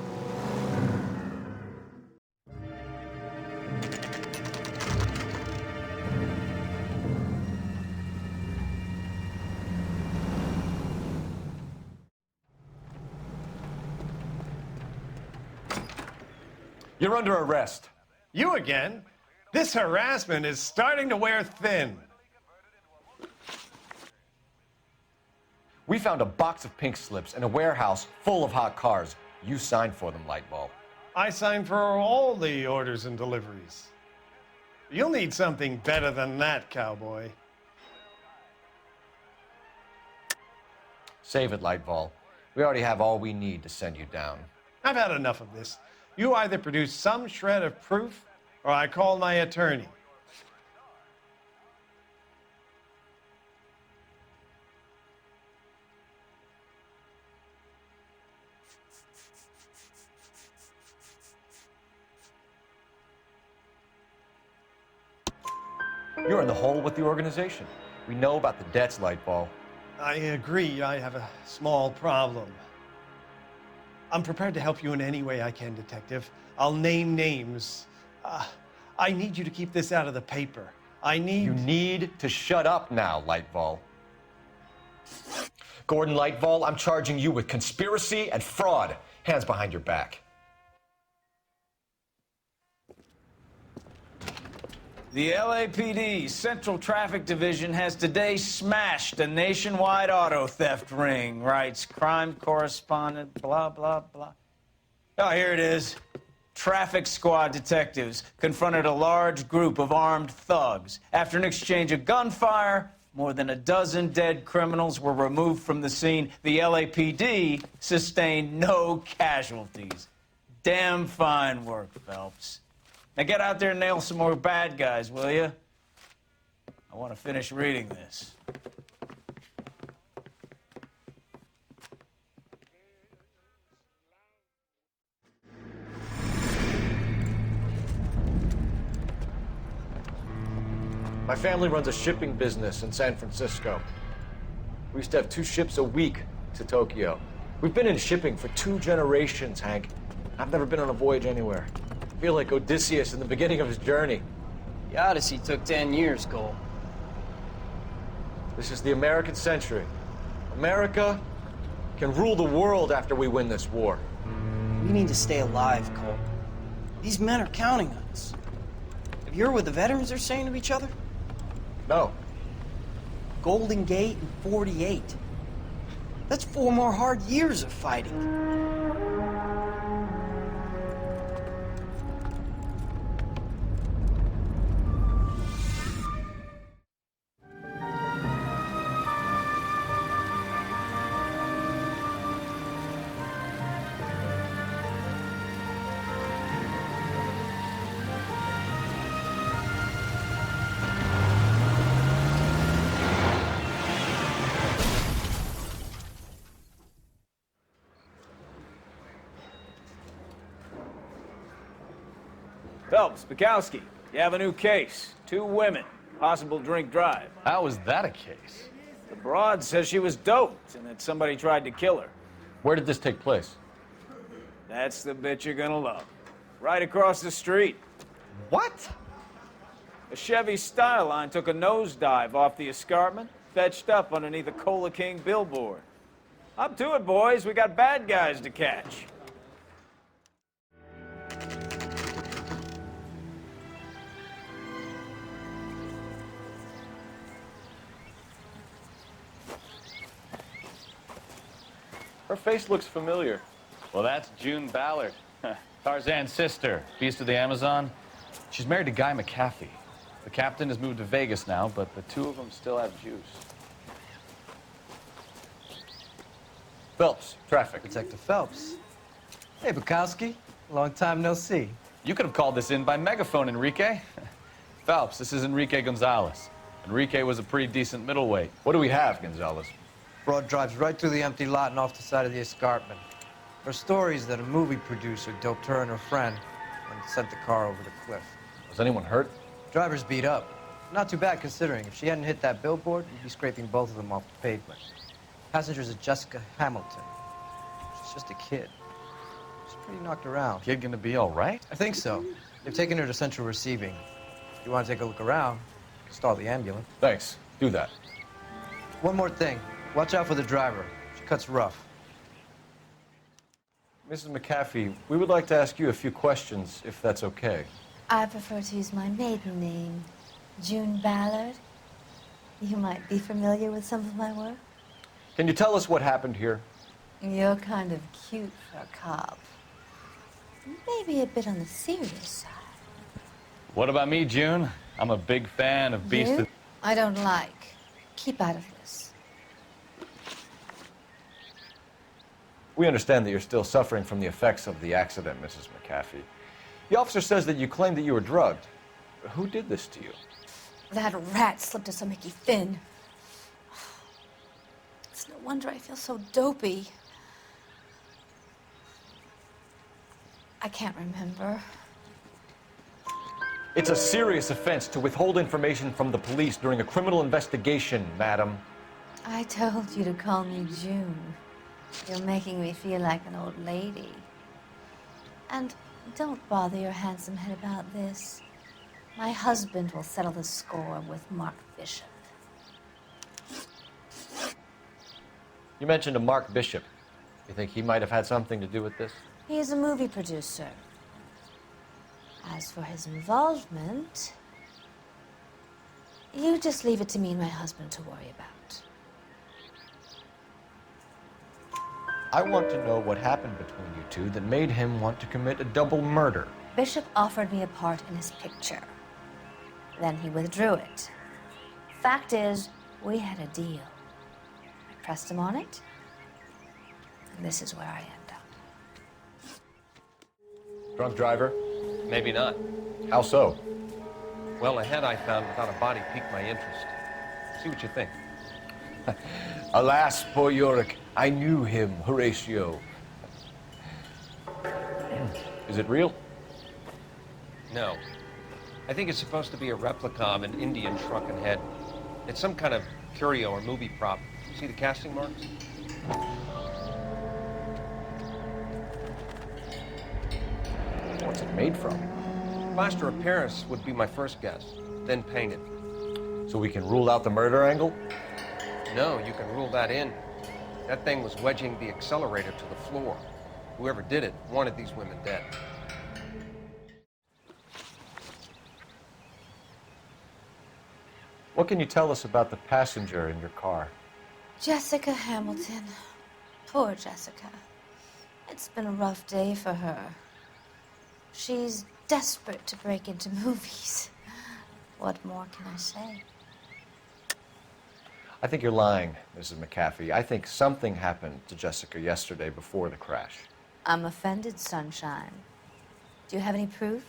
You're under arrest. You again? This harassment is starting to wear thin. We found a box of pink slips in a warehouse full of hot cars. You signed for them, Lightball. I signed for all the orders and deliveries. You'll need something better than that, cowboy. Save it, Lightball. We already have all we need to send you down. I've had enough of this. You either produce some shred of proof, or I call my attorney. You're in the hole with the organization. We know about the debts, Lightball. I agree. I have a small problem. I'm prepared to help you in any way I can, Detective. I'll name names. I need you to keep this out of the paper. You need to shut up now, Lightball. Gordon Lightball, I'm charging you with conspiracy and fraud. Hands behind your back. The LAPD Central Traffic Division has today smashed a nationwide auto theft ring, writes crime correspondent, blah, blah, blah. Oh, here it is. Traffic squad detectives confronted a large group of armed thugs. After an exchange of gunfire, more than a dozen dead criminals were removed from the scene. The LAPD sustained no casualties. Damn fine work, Phelps. Now get out there and nail some more bad guys, will you? I want to finish reading this. My family runs a shipping business in San Francisco. We used to have 2 ships a week to Tokyo. We've been in shipping for 2 generations, Hank. I've never been on a voyage anywhere. I feel like Odysseus in the beginning of his journey. The Odyssey took 10 years, Cole. This is the American century. America can rule the world after we win this war. We need to stay alive, Cole. These men are counting on us. Have you heard what the veterans are saying to each other? No. Golden Gate and 48. That's 4 more hard years of fighting. Phelps, Bukowski, you have a new case. 2 women, possible drink drive. How is that a case? The broad says she was doped and that somebody tried to kill her. Where did this take place? That's the bit you're gonna love. Right across the street. What? A Chevy Styline took a nosedive off the escarpment, fetched up underneath a Cola King billboard. Up to it, boys. We got bad guys to catch. Her face looks familiar. Well, that's June Ballard, Tarzan's sister, beast of the Amazon. She's married to Guy McAfee. The captain has moved to Vegas now, but the 2 of them still have juice. Phelps, traffic. Detective Phelps. Hey, Bukowski. Long time no see. You could have called this in by megaphone, Enrique. Phelps, this is Enrique Gonzalez. Enrique was a pretty decent middleweight. What do we have, Gonzalez? Broad drives right through the empty lot and off the side of the escarpment. Her story is that a movie producer doped her and her friend and sent the car over the cliff. Was anyone hurt? Driver's beat up. Not too bad considering. If she hadn't hit that billboard, we'd be scraping both of them off the pavement. Passenger's a Jessica Hamilton. She's just a kid. She's pretty knocked around. Kid gonna be all right? I think so. They've taken her to central receiving. If you want to take a look around, stall the ambulance. Thanks. Do that. One more thing. Watch out for the driver. She cuts rough. Mrs. McAfee, we would like to ask you a few questions, if that's okay. I prefer to use my maiden name, June Ballard. You might be familiar with some of my work. Can you tell us what happened here? You're kind of cute for a cop. Maybe a bit on the serious side. What about me, June? I'm a big fan of Beast You? of... I don't like. Keep out of this. We understand that you're still suffering from the effects of the accident, Mrs. McAfee. The officer says that you claimed that you were drugged. Who did this to you? That rat slipped us a Mickey Finn. It's no wonder I feel so dopey. I can't remember. It's a serious offense to withhold information from the police during a criminal investigation, madam. I told you to call me June. You're making me feel like an old lady. And don't bother your handsome head about this. My husband will settle the score with Mark Bishop. You mentioned a Mark Bishop. You think he might have had something to do with this? He is a movie producer. As for his involvement, you just leave it to me and my husband to worry about. I want to know what happened between you two that made him want to commit a double murder. Bishop offered me a part in his picture. Then he withdrew it. Fact is, we had a deal. I pressed him on it, and this is where I end up. Drunk driver? Maybe not. How so? Well, a head I found without a body piqued my interest. See what you think. Alas, poor Yorick, I knew him, Horatio. Is it real? No. I think it's supposed to be a replica of an Indian shrunken head. It's some kind of curio or movie prop. See the casting marks? What's it made from? Plaster of Paris would be my first guess, then painted. So we can rule out the murder angle? No, you can rule that in. That thing was wedging the accelerator to the floor. Whoever did it wanted these women dead. What can you tell us about the passenger in your car? Jessica Hamilton. Poor Jessica. It's been a rough day for her. She's desperate to break into movies. What more can I say? I think you're lying, Mrs. McAfee. I think something happened to Jessica yesterday before the crash. I'm offended, Sunshine. Do you have any proof?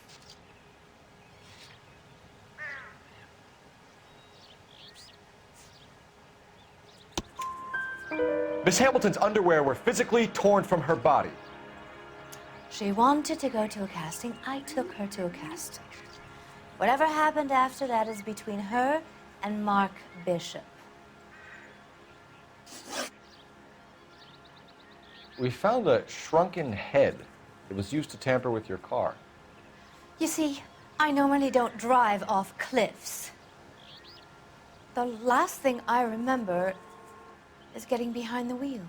Miss Hamilton's underwear were physically torn from her body. She wanted to go to a casting. I took her to a casting. Whatever happened after that is between her and Mark Bishop. We found a shrunken head that was used to tamper with your car. You see, I normally don't drive off cliffs. The last thing I remember is getting behind the wheel.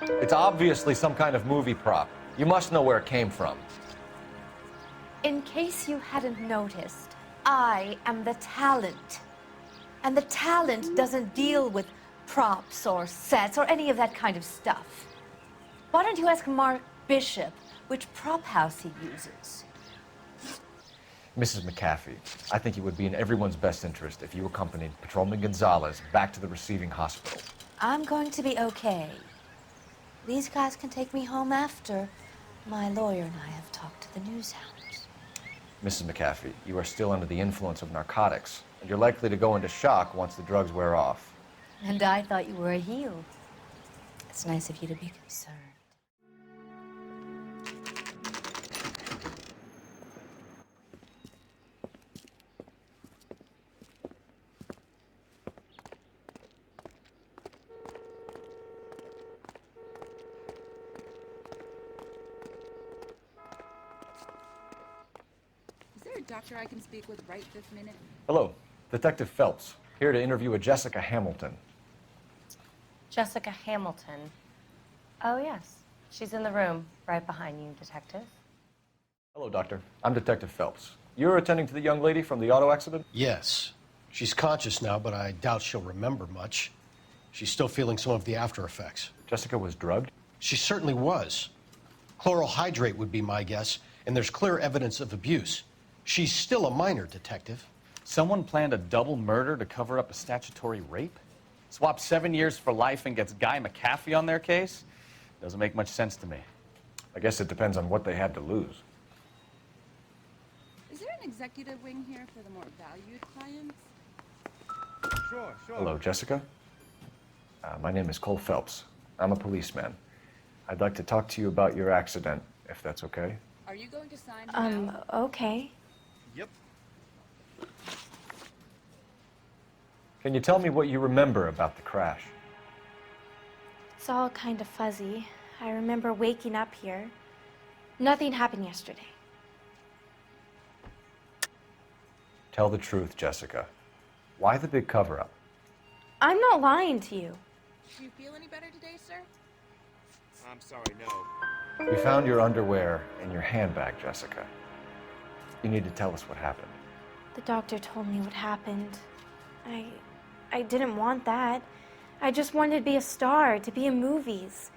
It's obviously some kind of movie prop. You must know where it came from. In case you hadn't noticed, I am the talent. And the talent doesn't deal with props or sets or any of that kind of stuff. Why don't you ask Mark Bishop which prop house he uses? Mrs. McAfee, I think it would be in everyone's best interest if you accompanied Patrolman Gonzalez back to the receiving hospital. I'm going to be okay. These guys can take me home after. My lawyer and I have talked to the news hounds. Mrs. McAfee, you are still under the influence of narcotics, and you're likely to go into shock once the drugs wear off. And I thought you were a heel. It's nice of you to be concerned. Doctor I can speak with right this minute? Hello, Detective Phelps, here to interview a Jessica Hamilton. Jessica Hamilton. Oh, yes. She's in the room, right behind you, Detective. Hello, Doctor. I'm Detective Phelps. You're attending to the young lady from the auto accident? Yes. She's conscious now, but I doubt she'll remember much. She's still feeling some of the after effects. Jessica was drugged? She certainly was. Chloral hydrate would be my guess, and there's clear evidence of abuse. She's still a minor, Detective. Someone planned a double murder to cover up a statutory rape? Swap 7 years for life and gets Guy McAfee on their case? Doesn't make much sense to me. I guess it depends on what they had to lose. Is there an executive wing here for the more valued clients? Sure. Hello, Jessica. My name is Cole Phelps. I'm a policeman. I'd like to talk to you about your accident, if that's okay. Are you going to sign him out? Okay. Yep. Can you tell me what you remember about the crash? It's all kind of fuzzy. I remember waking up here. Nothing happened yesterday. Tell the truth, Jessica. Why the big cover-up? I'm not lying to you. Do you feel any better today, sir? I'm sorry, no. We found your underwear in your handbag, Jessica. You need to tell us what happened. The doctor told me what happened. I didn't want that. I just wanted to be a star, to be in movies.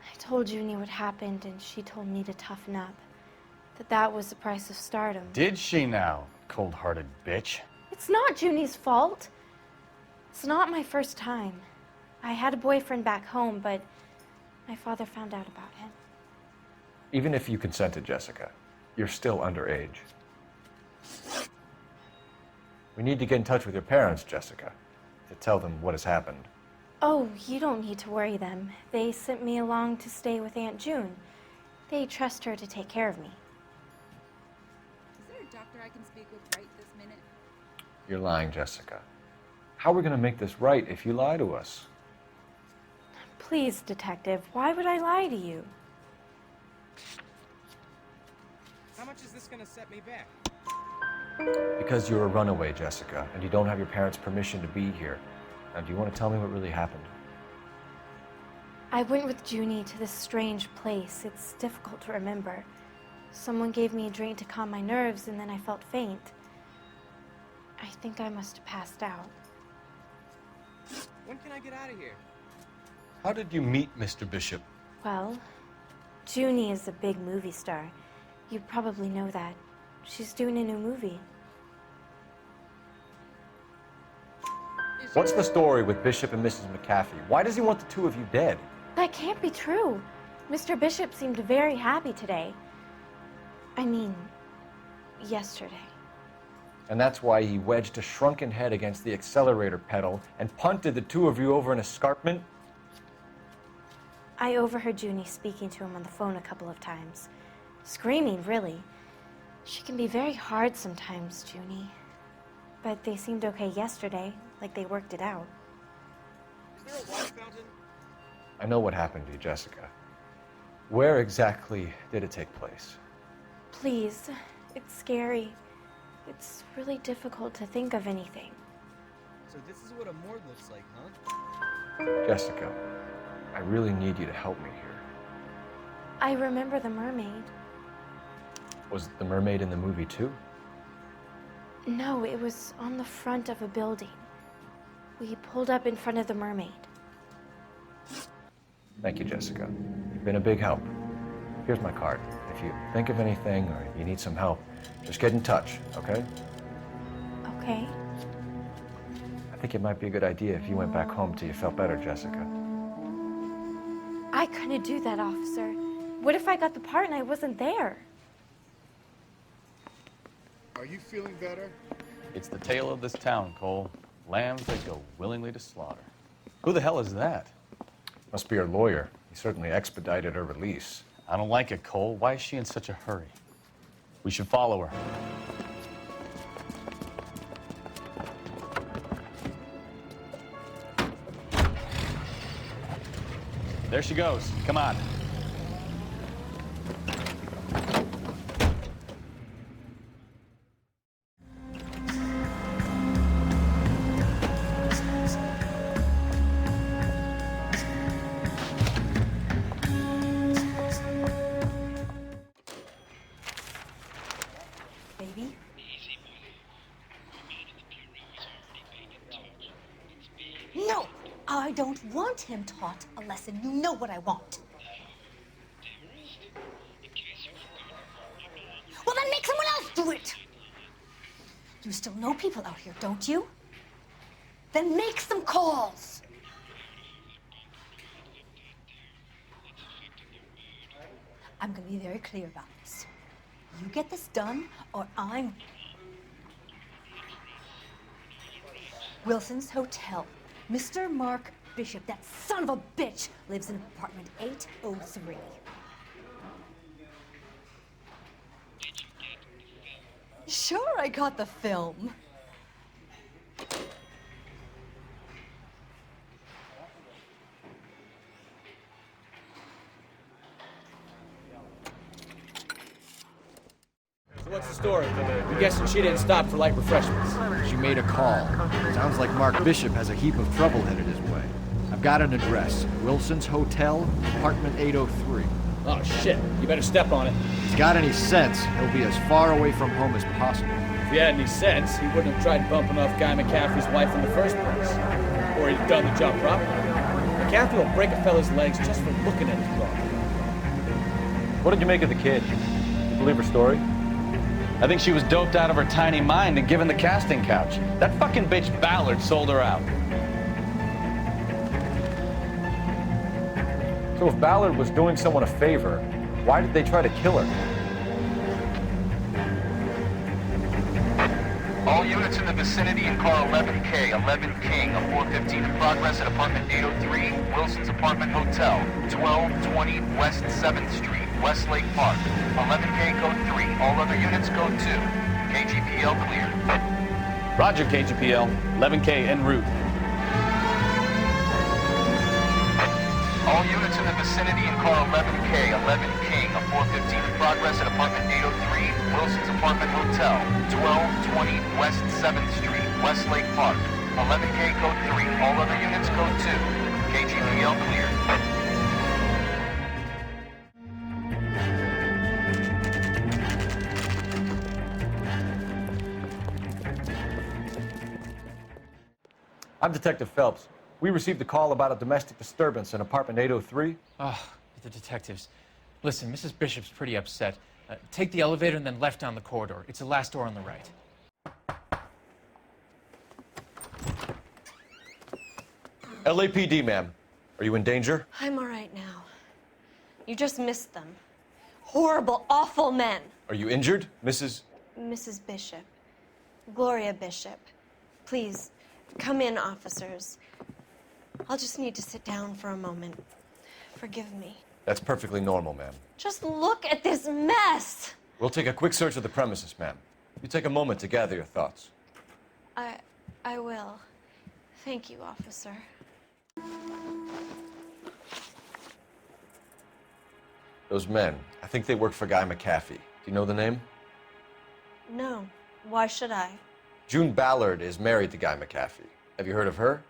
I told Junie what happened, and she told me to toughen up. That was the price of stardom. Did she now, cold-hearted bitch? It's not Junie's fault. It's not my first time. I had a boyfriend back home, but my father found out about him. Even if you consented, Jessica, you're still underage. We need to get in touch with your parents, Jessica, to tell them what has happened. Oh, you don't need to worry them. They sent me along to stay with Aunt June. They trust her to take care of me. Is there a doctor I can speak with right this minute? You're lying, Jessica. How are we going to make this right if you lie to us? Please, Detective, why would I lie to you? How much is this gonna set me back? Because you're a runaway, Jessica, and you don't have your parents' permission to be here. Now, do you want to tell me what really happened? I went with Junie to this strange place. It's difficult to remember. Someone gave me a drink to calm my nerves, and then I felt faint. I think I must have passed out. When can I get out of here? How did you meet Mr. Bishop? Well, Junie is a big movie star. You probably know that. She's doing a new movie. What's the story with Bishop and Mrs. McAfee? Why does he want the two of you dead? That can't be true. Mr. Bishop seemed very happy today. I mean, yesterday. And that's why he wedged a shrunken head against the accelerator pedal and punted the two of you over an escarpment? I overheard Junie speaking to him on the phone a couple of times. Screaming, really. She can be very hard sometimes, Junie. But they seemed okay yesterday, like they worked it out. Is there a water fountain? I know what happened to you, Jessica. Where exactly did it take place? Please, it's scary. It's really difficult to think of anything. So this is what a morgue looks like, huh? Jessica, I really need you to help me here. I remember the mermaid. Was the mermaid in the movie too? No, it was on the front of a building. We pulled up in front of the mermaid. Thank you, Jessica. You've been a big help. Here's my card. If you think of anything or you need some help, just get in touch, okay? Okay. I think it might be a good idea if you went back home till you felt better, Jessica. I couldn't do that, officer. What if I got the part and I wasn't there? Are you feeling better? It's the tale of this town, Cole. Lambs they go willingly to slaughter. Who the hell is that? Must be her lawyer. He certainly expedited her release. I don't like it, Cole. Why is she in such a hurry? We should follow her. There she goes. Come on. Baby? No! I don't want him taught a lesson. You know what I want. Well, then make someone else do it! You still know people out here, don't you? Then make some calls! I'm gonna be very clear about this. You get this done, or I'm... Wilson's Hotel. Mr. Mark Bishop, that son of a bitch, lives in apartment 803. Sure, I got the film. So what's the story? I'm guessing she didn't stop for light refreshments. She made a call. Sounds like Mark Bishop has a heap of trouble headed his way. I've got an address. Wilson's Hotel, apartment 803. Oh, shit. You better step on it. If he's got any sense, he'll be as far away from home as possible. If he had any sense, he wouldn't have tried bumping off Guy McCaffrey's wife in the first place. Or he'd done the job properly. McCaffrey will break a fella's legs just for looking at his dog. What did you make of the kid? You believe her story? I think she was doped out of her tiny mind and given the casting couch. That fucking bitch Ballard sold her out. So if Ballard was doing someone a favor, why did they try to kill her? All units in the vicinity in car 11K, 11 King, a 415 in progress at apartment 803, Wilson's Apartment Hotel, 1220 West 7th Street, Westlake Park. 11K code 3, all other units code 2. KGPL cleared. Roger, KGPL. 11K en route. All units in the vicinity in car 11K, 11 King, a 415 in progress at apartment 803, Wilson's Apartment Hotel, 1220 West 7th Street, Westlake Park. 11K code 3, all other units code 2. KGPL cleared. I'm Detective Phelps. We received a call about a domestic disturbance in apartment 803. Oh, the detectives. Listen, Mrs. Bishop's pretty upset. Take the elevator and then left down the corridor. It's the last door on the right. LAPD, ma'am. Are you in danger? I'm all right now. You just missed them. Horrible, awful men. Are you injured, Mrs.? Mrs. Bishop. Gloria Bishop. Please, come in, officers. I'll just need to sit down for a moment. Forgive me. That's perfectly normal, ma'am. Just look at this mess! We'll take a quick search of the premises, ma'am. You take a moment to gather your thoughts. I will. Thank you, officer. Those men, I think they work for Guy McAfee. Do you know the name? No. Why should I? June Ballard is married to Guy McAfee. Have you heard of her?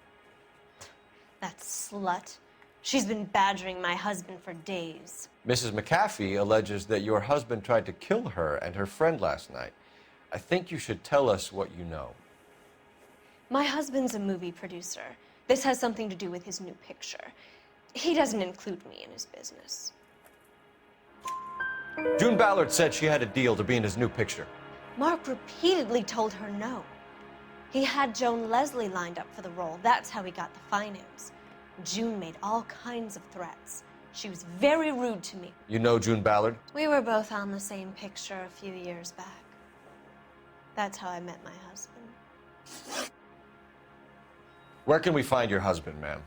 That slut. She's been badgering my husband for days. Mrs. McAfee alleges that your husband tried to kill her and her friend last night. I think you should tell us what you know. My husband's a movie producer. This has something to do with his new picture. He doesn't include me in his business. June Ballard said she had a deal to be in his new picture. Mark repeatedly told her no. He had Joan Leslie lined up for the role. That's how he got the finance. June made all kinds of threats. She was very rude to me. You know June Ballard? We were both on the same picture a few years back. That's how I met my husband. Where can we find your husband, ma'am?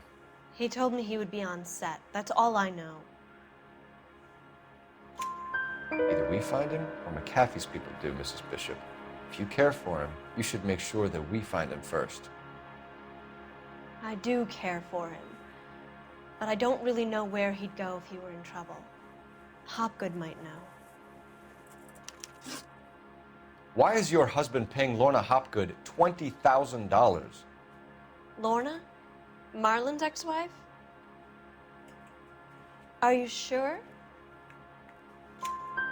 He told me he would be on set. That's all I know. Either we find him or McAfee's people do, Mrs. Bishop. If you care for him, you should make sure that we find him first. I do care for him. But I don't really know where he'd go if he were in trouble. Hopgood might know. Why is your husband paying Lorna Hopgood $20,000? Lorna? Marlon's ex-wife? Are you sure?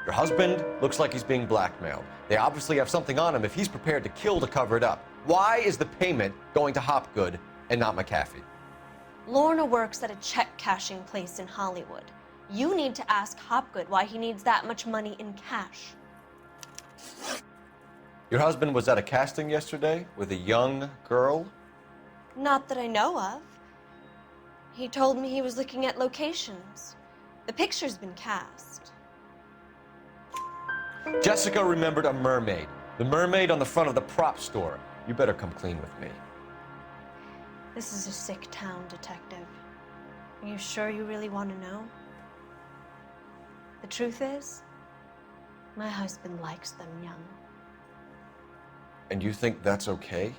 Your husband looks like he's being blackmailed. They obviously have something on him if he's prepared to kill to cover it up. Why is the payment going to Hopgood and not McAfee? Lorna works at a check-cashing place in Hollywood. You need to ask Hopgood why he needs that much money in cash. Your husband was at a casting yesterday with a young girl? Not that I know of. He told me he was looking at locations. The picture's been cast. Jessica remembered a mermaid. The mermaid on the front of the prop store. You better come clean with me. This is a sick town, Detective. Are you sure you really want to know? The truth is, my husband likes them young. And you think that's okay?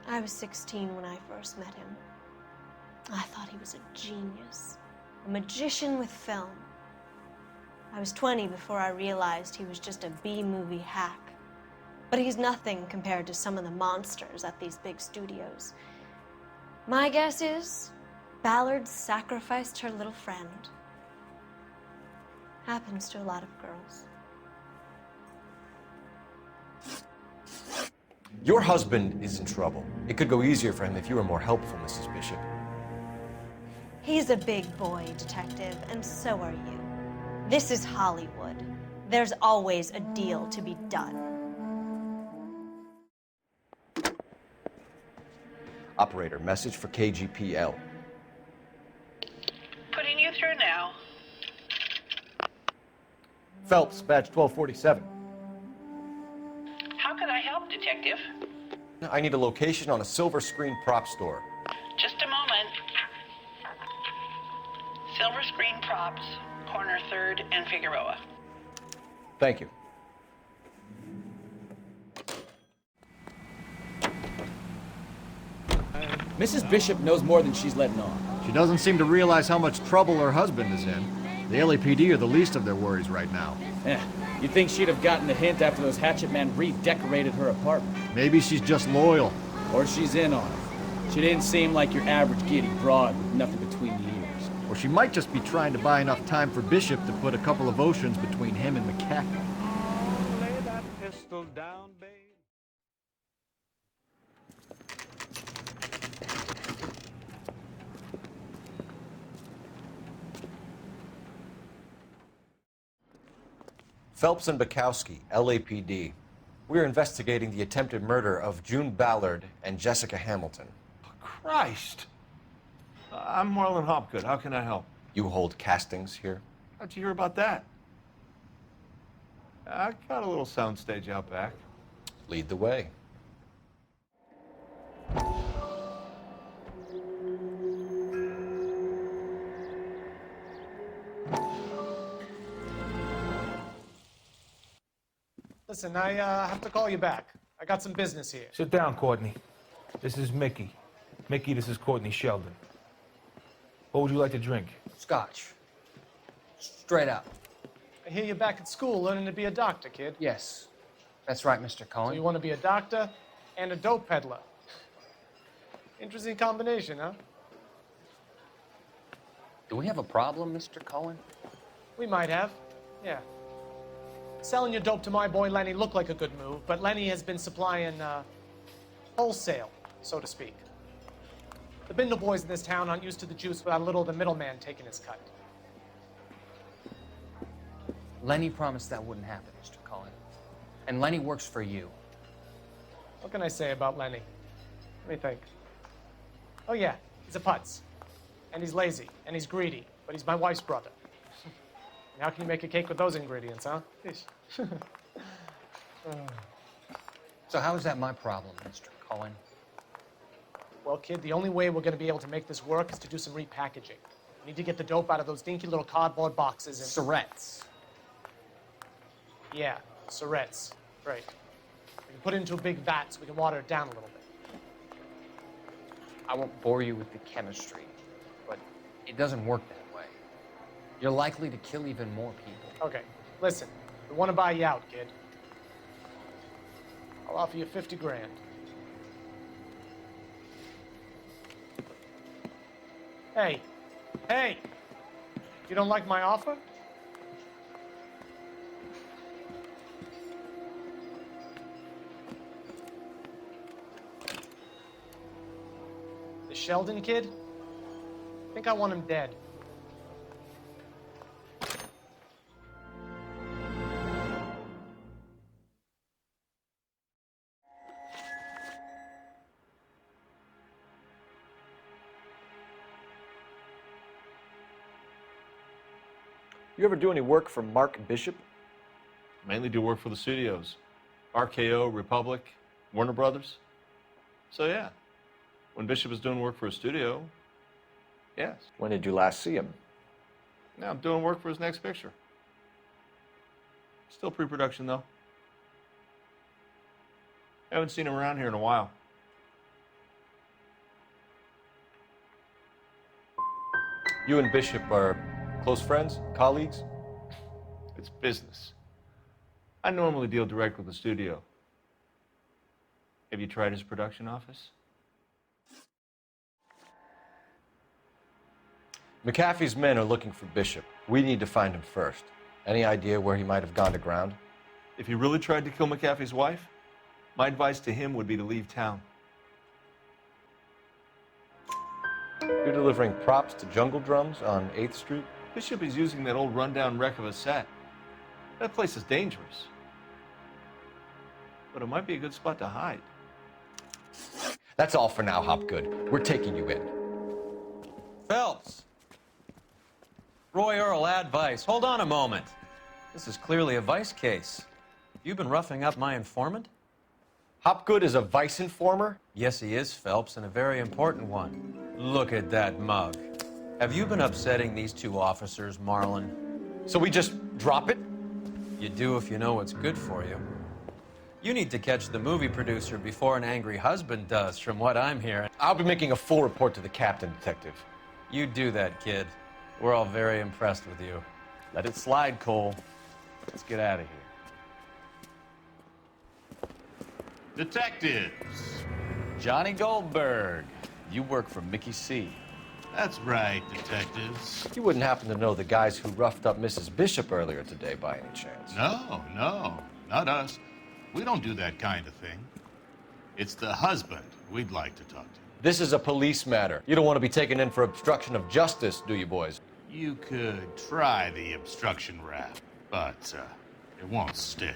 I was 16 when I first met him. I thought he was a genius, a magician with film. I was 20 before I realized he was just a B-movie hack. But he's nothing compared to some of the monsters at these big studios. My guess is Ballard sacrificed her little friend. Happens to a lot of girls. Your husband is in trouble. It could go easier for him if you were more helpful, Mrs. Bishop. He's a big boy, Detective, and so are you. This is Hollywood. There's always a deal to be done. Operator, message for KGPL. Putting you through now. Phelps, badge 1247. How can I help, Detective? I need a location on a silver screen prop store. Just a moment. Silver Screen Props, corner 3rd and Figueroa. Thank you. Mrs. Bishop knows more than she's letting on. She doesn't seem to realize how much trouble her husband is in. The LAPD are the least of their worries right now. You'd think she'd have gotten the hint after those hatchet men redecorated her apartment. Maybe she's just loyal. Or she's in on it. She didn't seem like your average giddy broad with nothing between the ears. Or she might just be trying to buy enough time for Bishop to put a couple of oceans between him and McAfee. Lay that pistol down, babe. Phelps and Bukowski, LAPD. We're investigating the attempted murder of June Ballard and Jessica Hamilton. Christ! I'm Marlon Hopgood. How can I help? You hold castings here? How'd you hear about that? I got a little soundstage out back. Lead the way. Listen, I have to call you back. I got some business here. Sit down, Courtney. This is Mickey. Mickey, this is Courtney Sheldon. What would you like to drink? Scotch. Straight up. I hear you're back at school learning to be a doctor, kid. Yes. That's right, Mr. Cohen. So you want to be a doctor and a dope peddler. Interesting combination, huh? Do we have a problem, Mr. Cohen? We might have, yeah. Selling your dope to my boy Lenny looked like a good move, but Lenny has been supplying wholesale, so to speak. The Bindle boys in this town aren't used to the juice without a little of the middleman taking his cut. Lenny promised that wouldn't happen, Mr. Cohen. And Lenny works for you. What can I say about Lenny? Let me think. Oh yeah, he's a putz. And he's lazy, and he's greedy, but he's my wife's brother. How can you make a cake with those ingredients, huh? So how is that my problem, Mr. Cohen? Well, kid, the only way we're going to be able to make this work is to do some repackaging. We need to get the dope out of those dinky little cardboard boxes and... Surrettes. Yeah, Surrettes. Right. We can put it into a big vat so we can water it down a little bit. I won't bore you with the chemistry, but it doesn't work that way. You're likely to kill even more people. Okay, listen. We want to buy you out, kid. I'll offer you 50 grand. Hey, hey! You don't like my offer? The Sheldon kid? I think I want him dead. You ever do any work for Mark Bishop? Mainly do work for the studios. RKO, Republic, Warner Brothers. So yeah, when Bishop is doing work for a studio, yes. When did you last see him? Now I'm doing work for his next picture. Still pre-production though. Haven't seen him around here in a while. You and Bishop are close friends, colleagues? It's business. I normally deal direct with the studio. Have you tried his production office? McAfee's men are looking for Bishop. We need to find him first. Any idea where he might have gone to ground? If he really tried to kill McAfee's wife, my advice to him would be to leave town. You're delivering props to Jungle Drums on 8th Street? Bishop is using that old rundown wreck of a set. That place is dangerous. But it might be a good spot to hide. That's all for now, Hopgood. We're taking you in. Phelps! Roy Earl, ad vice. Hold on a moment. This is clearly a vice case. You've been roughing up my informant? Hopgood is a vice informer? Yes, he is, Phelps, and a very important one. Look at that mug. Have you been upsetting these two officers, Marlon? So we just drop it? You do if you know what's good for you. You need to catch the movie producer before an angry husband does, from what I'm hearing. I'll be making a full report to the captain, Detective. You do that, kid. We're all very impressed with you. Let it slide, Cole. Let's get out of here. Detectives. Johnny Goldberg. You work for Mickey C. That's right, detectives. You wouldn't happen to know the guys who roughed up Mrs. Bishop earlier today by any chance? No, not us. We don't do that kind of thing. It's the husband we'd like to talk to. This is a police matter. You don't want to be taken in for obstruction of justice, do you, boys? You could try the obstruction rap, but it won't stick.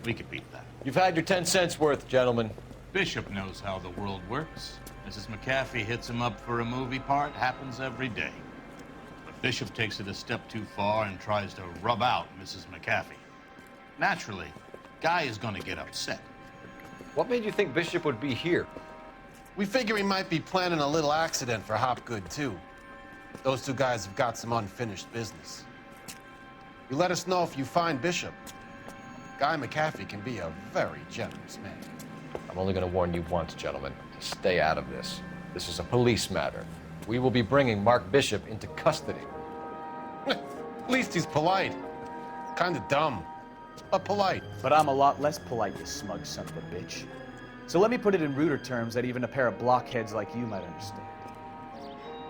We could beat that. You've had your 10 cents worth, gentlemen. Bishop knows how the world works. Mrs. McAfee hits him up for a movie part, happens every day. But Bishop takes it a step too far and tries to rub out Mrs. McAfee. Naturally, Guy is gonna get upset. What made you think Bishop would be here? We figure he might be planning a little accident for Hopgood, too. Those two guys have got some unfinished business. You let us know if you find Bishop. Guy McAfee can be a very generous man. I'm only going to warn you once, gentlemen. Stay out of this. This is a police matter. We will be bringing Mark Bishop into custody. At least he's polite. Kind of dumb, but polite. But I'm a lot less polite, you smug son of a bitch. So let me put it in ruder terms that even a pair of blockheads like you might understand.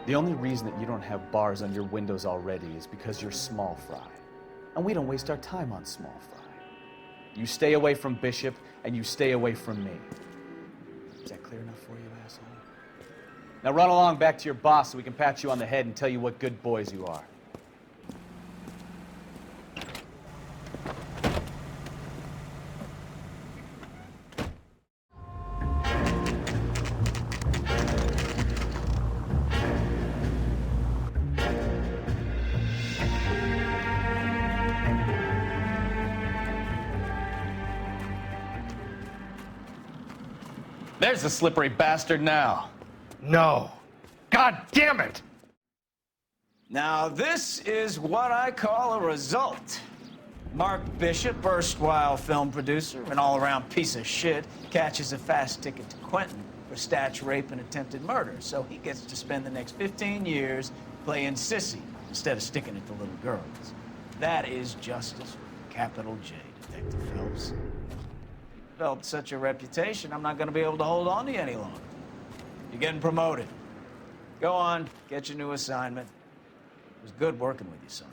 The only reason that you don't have bars on your windows already is because you're small fry. And we don't waste our time on small fry. You stay away from Bishop, and you stay away from me. Is that clear enough for you, asshole? Now run along back to your boss so we can pat you on the head and tell you what good boys you are. There's the slippery bastard now. No. God damn it! Now, this is what I call a result. Mark Bishop, erstwhile film producer and all-around piece of shit, catches a fast ticket to Quentin for statch rape and attempted murder, so he gets to spend the next 15 years playing sissy instead of sticking it to little girls. That is justice, capital J, Detective Phelps. Developed such a reputation, I'm not going to be able to hold on to you any longer. You're getting promoted. Go on, get your new assignment. It was good working with you, son.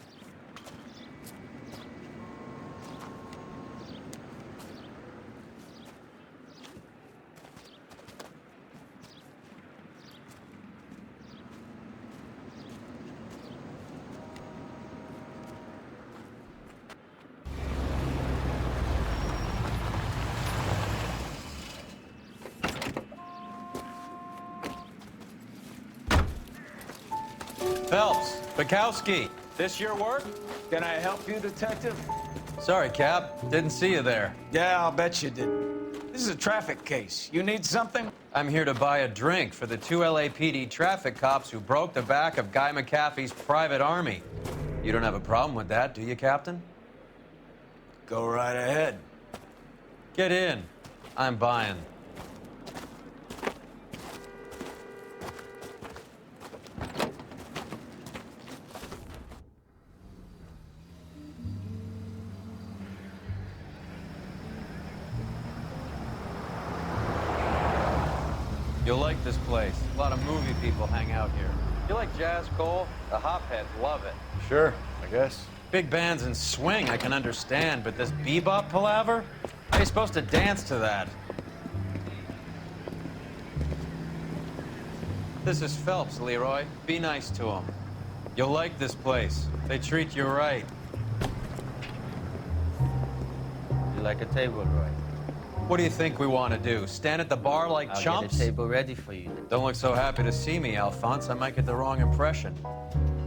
Phelps, Bukowski, This your work? Can I help you, Detective? Sorry, Cap. Didn't see you there. Yeah, I'll bet you didn't. This is a traffic case. You need something? I'm here to buy a drink for the 2 LAPD traffic cops who broke the back of Guy McAfee's private army. You don't have a problem with that, do you, Captain? Go right ahead. Get in. I'm buying. You'll like this place. A lot of movie people hang out here. You like jazz, Cole? The hopheads love it. Sure, I guess. Big bands and swing I can understand, but this bebop palaver? How are you supposed to dance to that? This is Phelps, Leroy. Be nice to him. You'll like this place. They treat you right. You like a table, Roy? What do you think we want to do? Stand at the bar like I'll chumps? get a table ready for you. Don't look so happy to see me, Alphonse. I might get the wrong impression.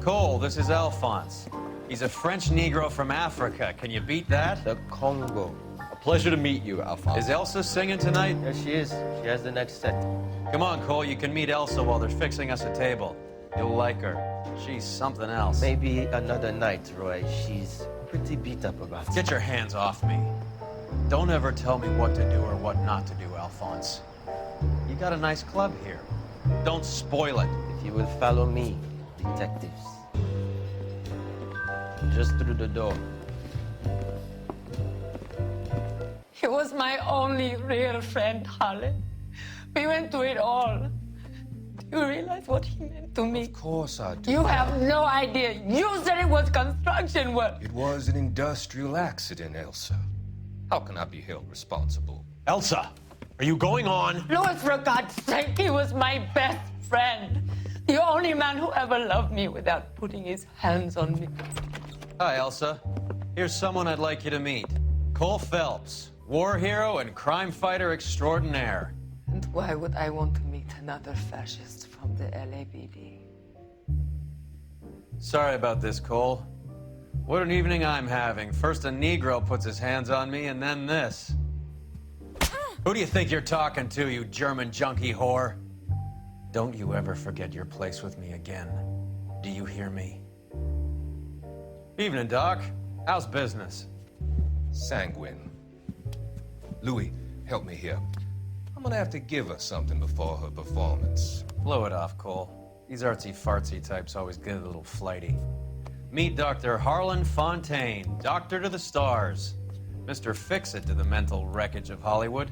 Cole, this is Alphonse. He's a French Negro from Africa. Can you beat that? The Congo. A pleasure to meet you, Alphonse. Is Elsa singing tonight? Yes, she is. She has the next set. Come on, Cole. You can meet Elsa while they're fixing us a table. You'll like her. She's something else. Maybe another night, Roy. She's pretty beat up about it. Get your hands off me. Don't ever tell me what to do or what not to do, Alphonse. You got a nice club here. Don't spoil it. If you will follow me, detectives. Just through the door. He was my only real friend, Harlan. We went through it all. Do you realize what he meant to me? Of course I do. You have no idea. You said it was construction work. It was an industrial accident, Elsa. How can I be held responsible? Elsa, are you going on? Louis, for God's sake, he was my best friend. The only man who ever loved me without putting his hands on me. Hi, Elsa. Here's someone I'd like you to meet. Cole Phelps, war hero and crime fighter extraordinaire. And why would I want to meet another fascist from the LAPD? Sorry about this, Cole. What an evening I'm having. First a Negro puts his hands on me, and then this. Who do you think you're talking to, you German junkie whore? Don't you ever forget your place with me again. Do you hear me? Evening, Doc. How's business? Sanguine. Louis, help me here. I'm gonna have to give her something before her performance. Blow it off, Cole. These artsy-fartsy types always get a little flighty. Meet Dr. Harlan Fontaine, doctor to the stars. Mr. Fix-It to the mental wreckage of Hollywood.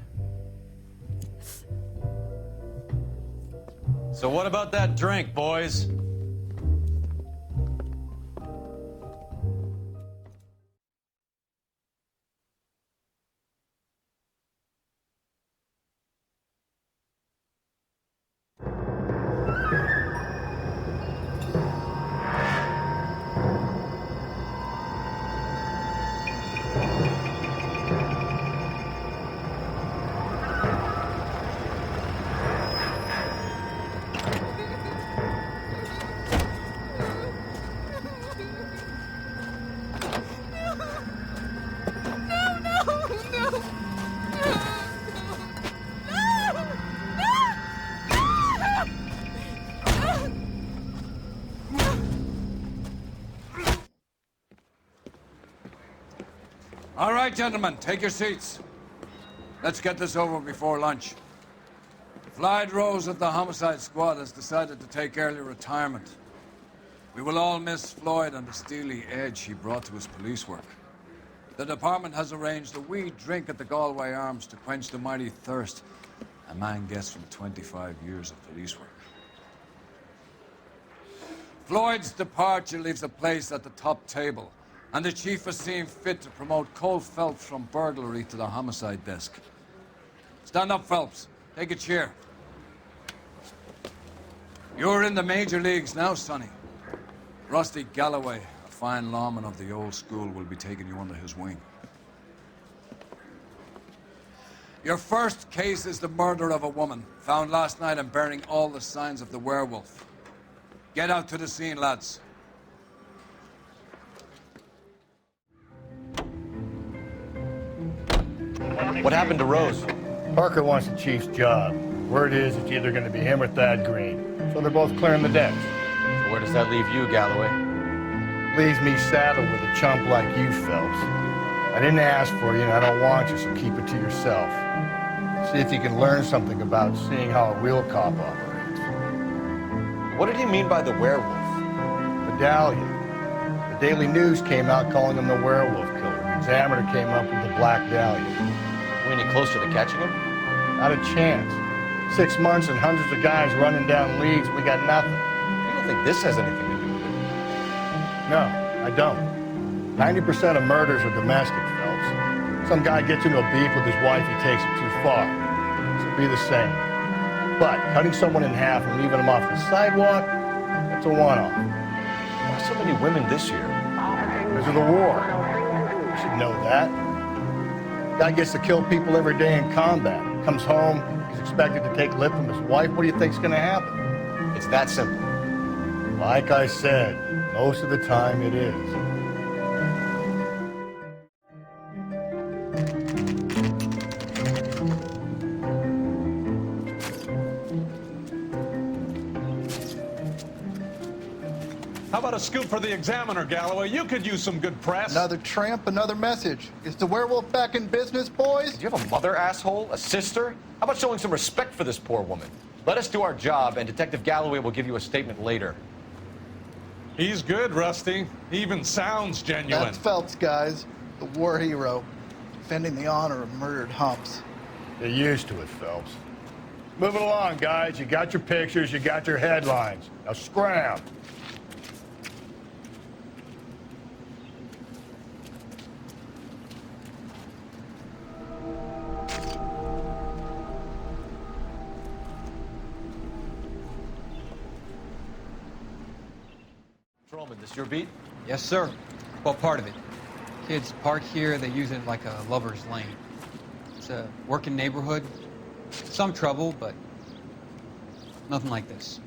So what about that drink, boys? All right, gentlemen, take your seats. Let's get this over before lunch. Floyd Rose of the Homicide Squad has decided to take early retirement. We will all miss Floyd and the steely edge he brought to his police work. The department has arranged a wee drink at the Galway Arms to quench the mighty thirst a man gets from 25 years of police work. Floyd's departure leaves the place at the top table, and the chief has seen fit to promote Cole Phelps from burglary to the homicide desk. Stand up, Phelps. Take a chair. You're in the major leagues now, Sonny. Rusty Galloway, a fine lawman of the old school, will be taking you under his wing. Your first case is the murder of a woman, found last night and bearing all the signs of the werewolf. Get out to the scene, lads. What happened to Rose? Parker wants the chief's job. Word is it's either going to be him or Thad Green. So they're both clearing the decks. So where does that leave you, Galloway? Leaves me saddled with a chump like you, Phelps. I didn't ask for you, and I don't want you, so keep it to yourself. See if you can learn something about seeing how a real cop operates. What did he mean by the werewolf? The Dahlia. The Daily News came out calling him the werewolf killer. The Examiner came up with the Black Dahlia. We any closer to catching him? Not a chance. 6 months and hundreds of guys running down leads. We got nothing. You don't think this has anything to do with it? No, I don't. 90% of murders are domestic, Phelps. Some guy gets into a beef with his wife, he takes it too far. So be the same. But cutting someone in half and leaving them off the sidewalk, that's a one-off. Why so many women this year? Because of the war. You should know that. Guy gets to kill people every day in combat. Comes home, he's expected to take lip from his wife. What do you think's gonna happen? It's that simple. Like I said, most of the time it is. How about a scoop for the Examiner, Galloway? You could use some good press. Another tramp, another message. Is the werewolf back in business, boys? Do you have a mother, asshole? A sister? How about showing some respect for this poor woman? Let us do our job, and Detective Galloway will give you a statement later. He's good, Rusty. He even sounds genuine. That's Phelps, guys. The war hero. Defending the honor of murdered humps. Get used to it, Phelps. Move it along, guys. You got your pictures, you got your headlines. Now scram. Patrolman, this your beat? Yes, sir. Well, part of it. Kids park here, they use it like a lover's lane. It's a working neighborhood. Some trouble, but nothing like this.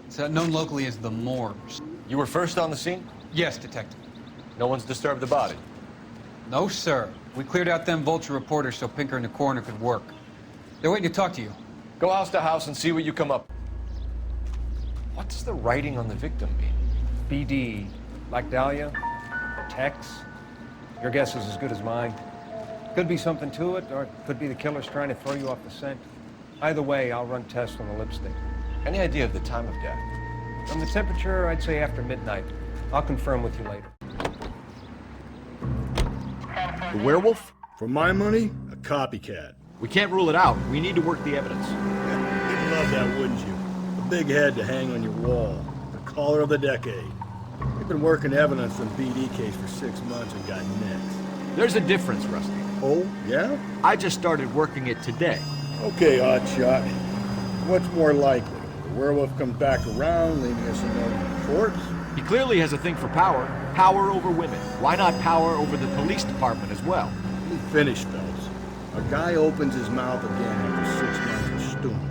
It's known locally as the Moors. You were first on the scene? Yes, Detective. No one's disturbed the body? No, sir. We cleared out them vulture reporters so Pinker and the coroner could work. They're waiting to talk to you. Go house to house and see what you come up. What does the writing on the victim mean? BD, Black Dahlia, Tex. Your guess is as good as mine. Could be something to it, or it could be the killer's trying to throw you off the scent. Either way, I'll run tests on the lipstick. Any idea of the time of death? From the temperature, I'd say after midnight. I'll confirm with you later. The werewolf? For my money, a copycat. We can't rule it out. We need to work the evidence. You'd love that, wouldn't you? A big head to hang on your wall. The caller of the decade. We've been working evidence on the BD case for 6 months and got nicks. There's a difference, Rusty. Oh, yeah? I just started working it today. Okay, Hotshot. What's more likely? The werewolf comes back around, leaving us a corpse? He clearly has a thing for power. Power over women. Why not power over the police department as well? Let me finish, Phelps. A guy opens his mouth again after 6 months of stewing.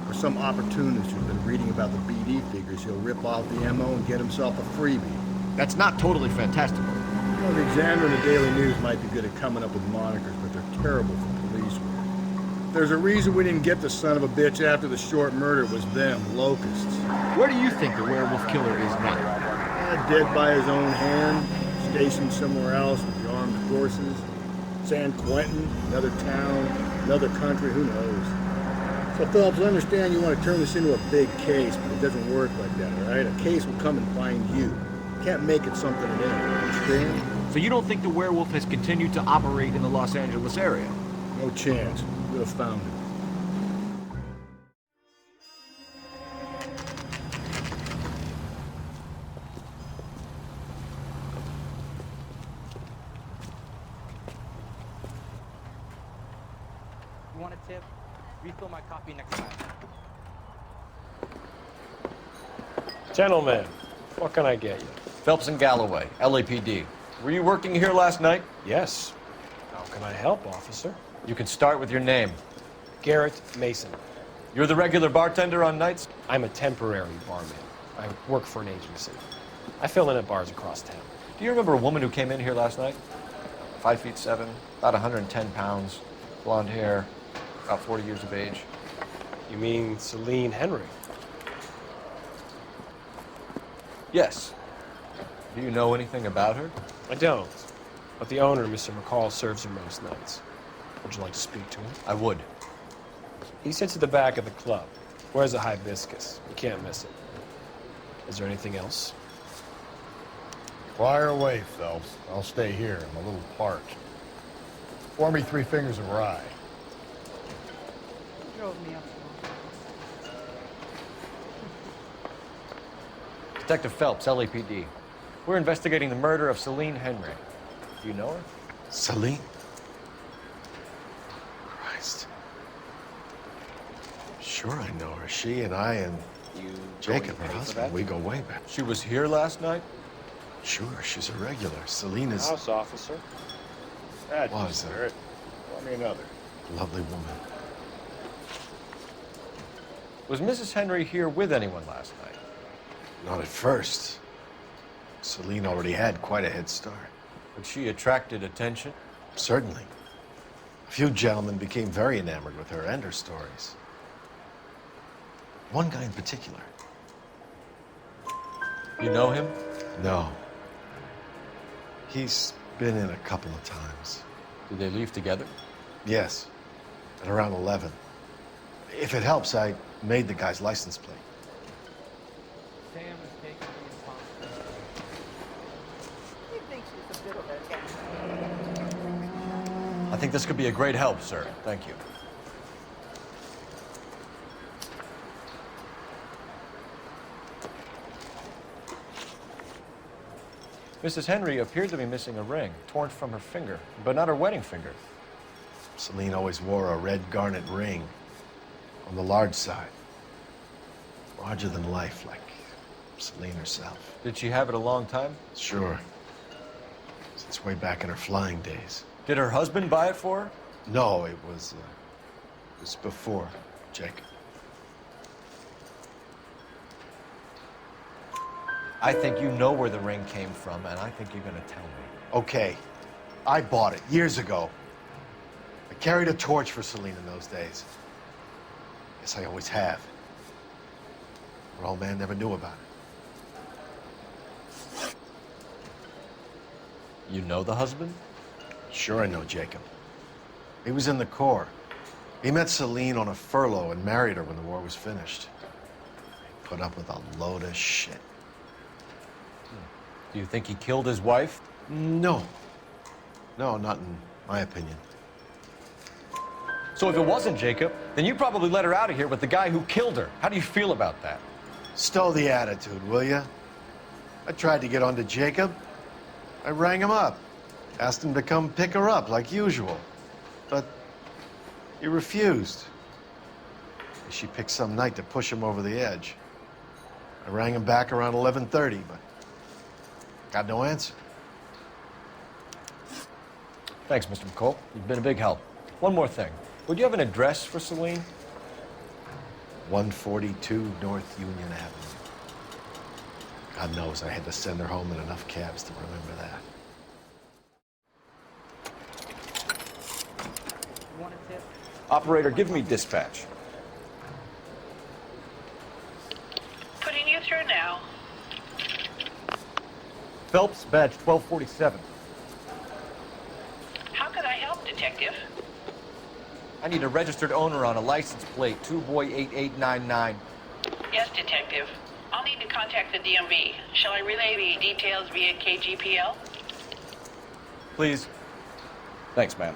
For some opportunist who's been reading about the BD figures, he'll rip off the MO and get himself a freebie. That's not totally fantastical. You know, the Examiner and the Daily News might be good at coming up with monikers, but they're terrible for police work. There's a reason we didn't get the son of a bitch after the short murder. It was them, locusts. Where do you think the werewolf killer is now? Dead by his own hand, stationed somewhere else with the armed forces. San Quentin, another town, another country, who knows? So, Phelps, I understand you want to turn this into a big case, but it doesn't work like that, all right? A case will come and find you. You can't make it something it ain't, understand? So you don't think the werewolf has continued to operate in the Los Angeles area? No chance. We would have found him. You want a tip? Refill my coffee next time. Gentlemen, what can I get you? Phelps and Galloway, LAPD. Were you working here last night? Yes. How can I help, officer? You can start with your name. Garrett Mason. You're the regular bartender on nights? I'm a temporary barman. I work for an agency. I fill in at bars across town. Do you remember a woman who came in here last night? 5'7", about 110 pounds, blonde hair, about 40 years of age. You mean Celine Henry? Yes. Do you know anything about her? I don't. But the owner, Mr. McCall, serves her most nights. Would you like to speak to him? I would. He sits at the back of the club. Wears a hibiscus. You can't miss it. Is there anything else? Fire away, Phelps. I'll stay here. I'm a little parched. Pour me 3 fingers of rye. Drove me up. Detective Phelps, LAPD. We're investigating the murder of Celine Henry. Do you know her? Celine? Christ. Sure I know her. She and I and Jacob, her husband, we go way back. She was here last night? Sure, she's a regular. Celine is... House officer. Was Garrett. Call me another. Lovely woman. Was Mrs. Henry here with anyone last night? Not at first. Celine already had quite a head start. But she attracted attention? Certainly. A few gentlemen became very enamored with her and her stories. One guy in particular. You know him? No. He's been in a couple of times. Did they leave together? Yes. At around 11. If it helps, I made the guy's license plate. Sam is taking the responsibility. He thinks she's a bit of a... I think this could be a great help, sir. Thank you. Mrs. Henry appeared to be missing a ring, torn from her finger, but not her wedding finger. Celine always wore a red garnet ring on the large side. Larger than life, like Celine herself. Did she have it a long time? Sure. Since way back in her flying days. Did her husband buy it for her? No, it was before Jacob. I think you know where the ring came from, and I think you're going to tell me. Okay. I bought it years ago. I carried a torch for Celine in those days. Guess I always have. Her old man never knew about it. You know the husband? Sure I know Jacob. He was in the Corps. He met Celine on a furlough and married her when the war was finished. He put up with a load of shit. Do you think he killed his wife? No. No, not in my opinion. So if it wasn't Jacob, then you probably let her out of here with the guy who killed her. How do you feel about that? Stow the attitude, will ya? I tried to get onto Jacob. I rang him up. Asked him to come pick her up like usual. But he refused. She picked some night to push him over the edge. I rang him back around 11:30, but got no answer. Thanks, Mr. McCall. You've been a big help. One more thing. Would you have an address for Celine? 142 North Union Avenue. God knows I had to send her home in enough cabs to remember that. Operator, give me dispatch. Putting you through now. Phelps, badge 1247. How can I help, Detective? I need a registered owner on a license plate, 2boy8899. Yes, Detective. I'll need to contact the DMV. Shall I relay the details via KGPL? Please. Thanks, ma'am.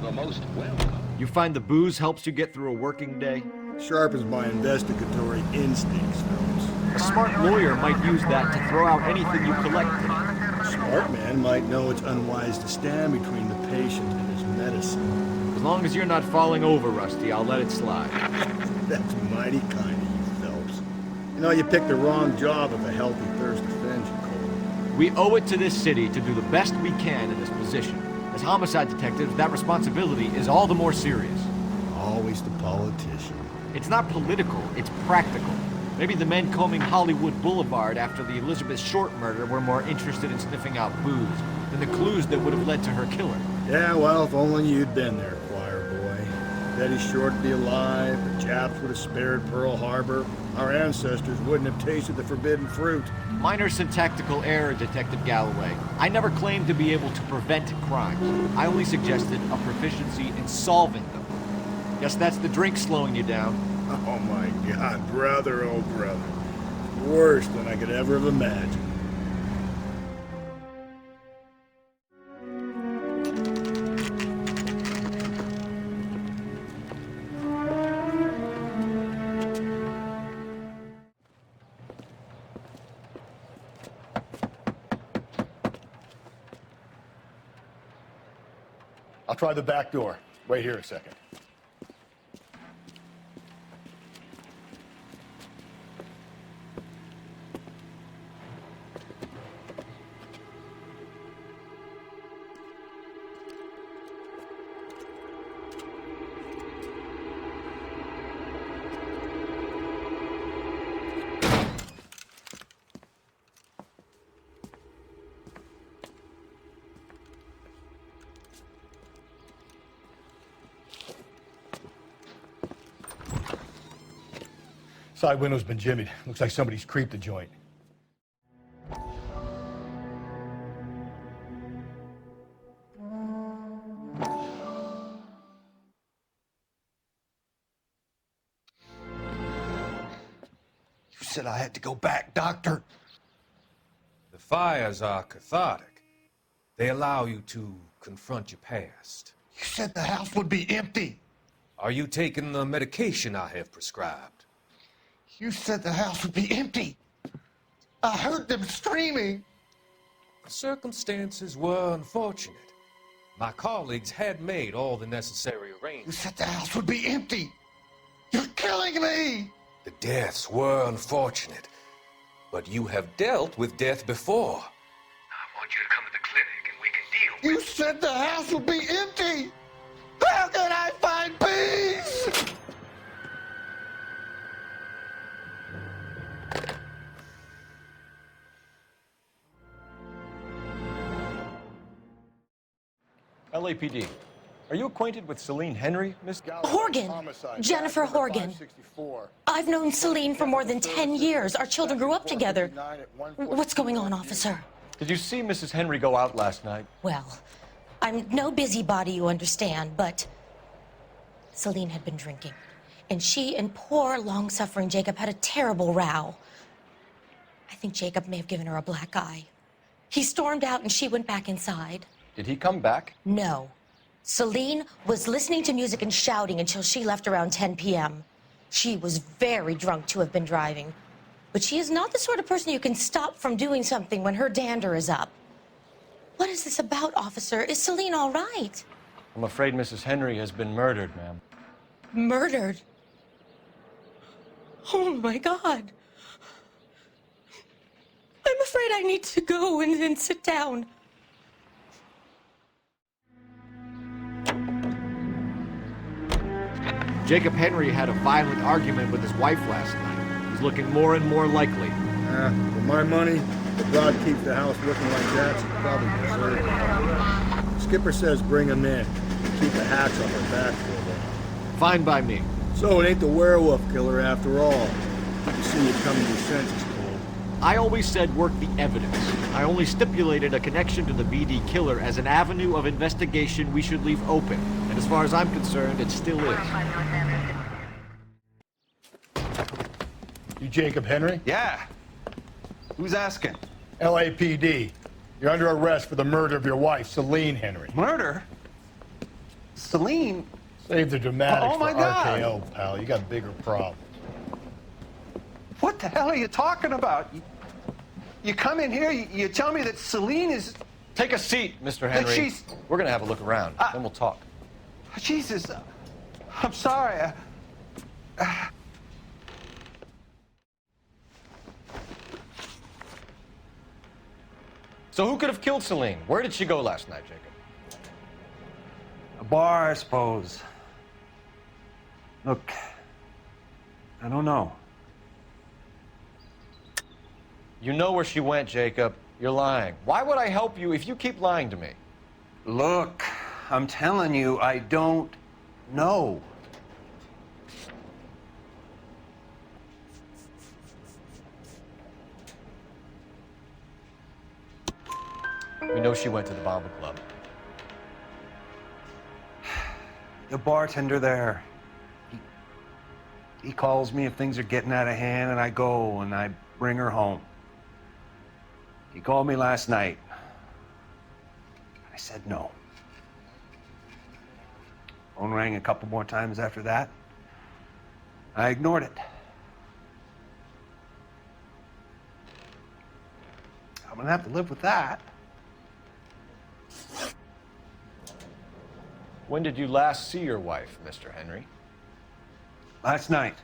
The most welcome. You find the booze helps you get through a working day? Sharpens my investigatory instincts, Phelps. A smart lawyer might use that to throw out anything you collect. A smart man might know it's unwise to stand between the patient and his medicine. As long as you're not falling over, Rusty, I'll let it slide. That's mighty kind of you, Phelps. You know, you picked the wrong job if a healthy thirst offends you, Cole. We owe it to this city to do the best we can in this position. As homicide detectives, that responsibility is all the more serious. Always the politician. It's not political, it's practical. Maybe the men combing Hollywood Boulevard after the Elizabeth Short murder were more interested in sniffing out booze than the clues that would have led to her killer. Yeah, well, if only you'd been there, choir boy. Betty Short would be alive, the Japs would have spared Pearl Harbor, our ancestors wouldn't have tasted the forbidden fruit. Minor syntactical error, Detective Galloway. I never claimed to be able to prevent crimes. I only suggested a proficiency in solving them. Guess that's the drink slowing you down. Oh my God, brother, oh brother. Worse than I could ever have imagined. I'll try the back door. Wait here a second. Side window's been jimmied. Looks like somebody's creeped the joint. You said I had to go back, Doctor. The fires are cathartic. They allow you to confront your past. You said the house would be empty. Are you taking the medication I have prescribed? You said the house would be empty. I heard them screaming. The circumstances were unfortunate. My colleagues had made all the necessary You arrangements. said the house would be empty. You're killing me. The deaths were unfortunate, but you have dealt with death before. I want you to come to the clinic and we can deal You said the house would be empty. How can I find peace? LAPD. Are you acquainted with Celine Henry, Miss Horgan. Jennifer Horgan. I've known Celine for more than 10 years. Our children grew up together. What's going on, officer? Did you see Mrs. Henry go out last night? Well, I'm no busybody, you understand, but Celine had been drinking. And she and poor, long-suffering Jacob had a terrible row. I think Jacob may have given her a black eye. He stormed out and she went back inside. Did he come back? No. Celine was listening to music and shouting until she left around 10 p.m. She was very drunk to have been driving. But she is not the sort of person you can stop from doing something when her dander is up. What is this about, officer? Is Celine all right? I'm afraid Mrs. Henry has been murdered, ma'am. Murdered? Oh, my God. I'm afraid I need to go and sit down. Jacob Henry had a violent argument with his wife last night. He's looking more and more likely. For my money, the broad keeps the house looking like that, she's probably deserted. Skipper says bring him in. Keep the hats on her back for a bit. Fine by me. So it ain't the werewolf killer after all. You see you come to your senses, Cole. I always said work the evidence. I only stipulated a connection to the BD killer as an avenue of investigation we should leave open. And as far as I'm concerned, it still is. You Jacob Henry? Yeah. Who's asking? LAPD. You're under arrest for the murder of your wife, Celine Henry. Murder? Celine? Save the dramatics Oh, my for God. RKO, pal. You got bigger problems. What the hell are you talking about? You come in here, you tell me that Celine is... Take a seat, Mr. Henry. That she's... We're gonna have a look around, then we'll talk. Jesus, I'm sorry. So who could have killed Celine? Where did she go last night, Jacob? A bar, I suppose. Look, I don't know. You know where she went, Jacob. You're lying. Why would I help you if you keep lying to me? Look, I'm telling you, I don't know. We know she went to the Bomber Club. The bartender there, he calls me if things are getting out of hand, and I go and I bring her home. He called me last night. I said no. Phone rang a couple more times after that. I ignored it. I'm gonna have to live with that. When did you last see your wife, Mr. Henry? Last night.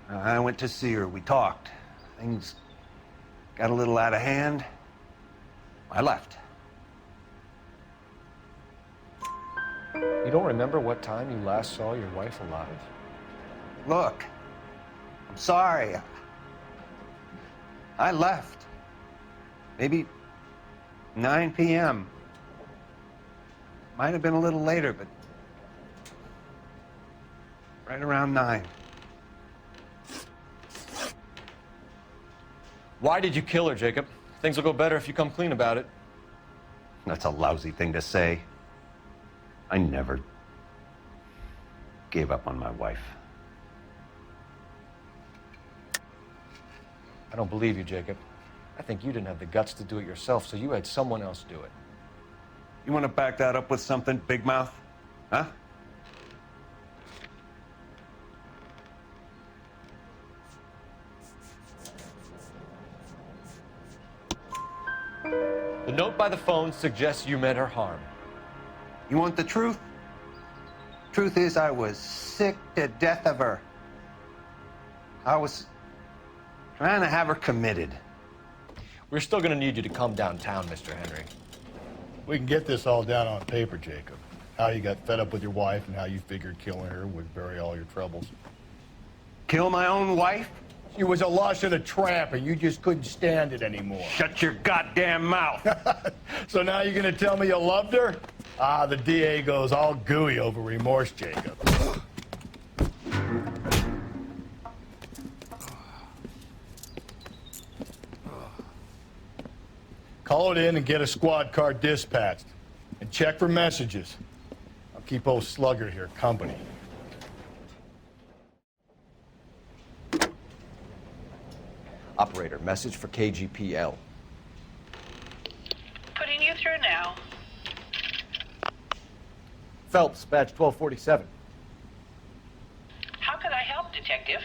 I went to see her. We talked. Things got a little out of hand. I left. You don't remember what time you last saw your wife alive? Look, I'm sorry. I left. Maybe 9 p.m. Might have been a little later, but right around 9. Why did you kill her, Jacob? Things will go better if you come clean about it. That's a lousy thing to say. I never gave up on my wife. I don't believe you, Jacob. I think you didn't have the guts to do it yourself, so you had someone else do it. You want to back that up with something, Big Mouth? Huh? The note by the phone suggests you meant her harm. You want the truth? Truth is, I was sick to death of her. I was trying to have her committed. We're still gonna need you to come downtown, Mr. Henry. We can get this all down on paper, Jacob. How you got fed up with your wife and how you figured killing her would bury all your troubles. Kill my own wife? She was a lush and a tramp, and you just couldn't stand it anymore. Shut your goddamn mouth. So now you're gonna tell me you loved her? Ah, the DA goes all gooey over remorse, Jacob. Call it in and get a squad car dispatched. And check for messages. I'll keep old Slugger here company. Operator, message for KGPL. Putting you through now. Phelps, badge 1247. How could I help, Detective?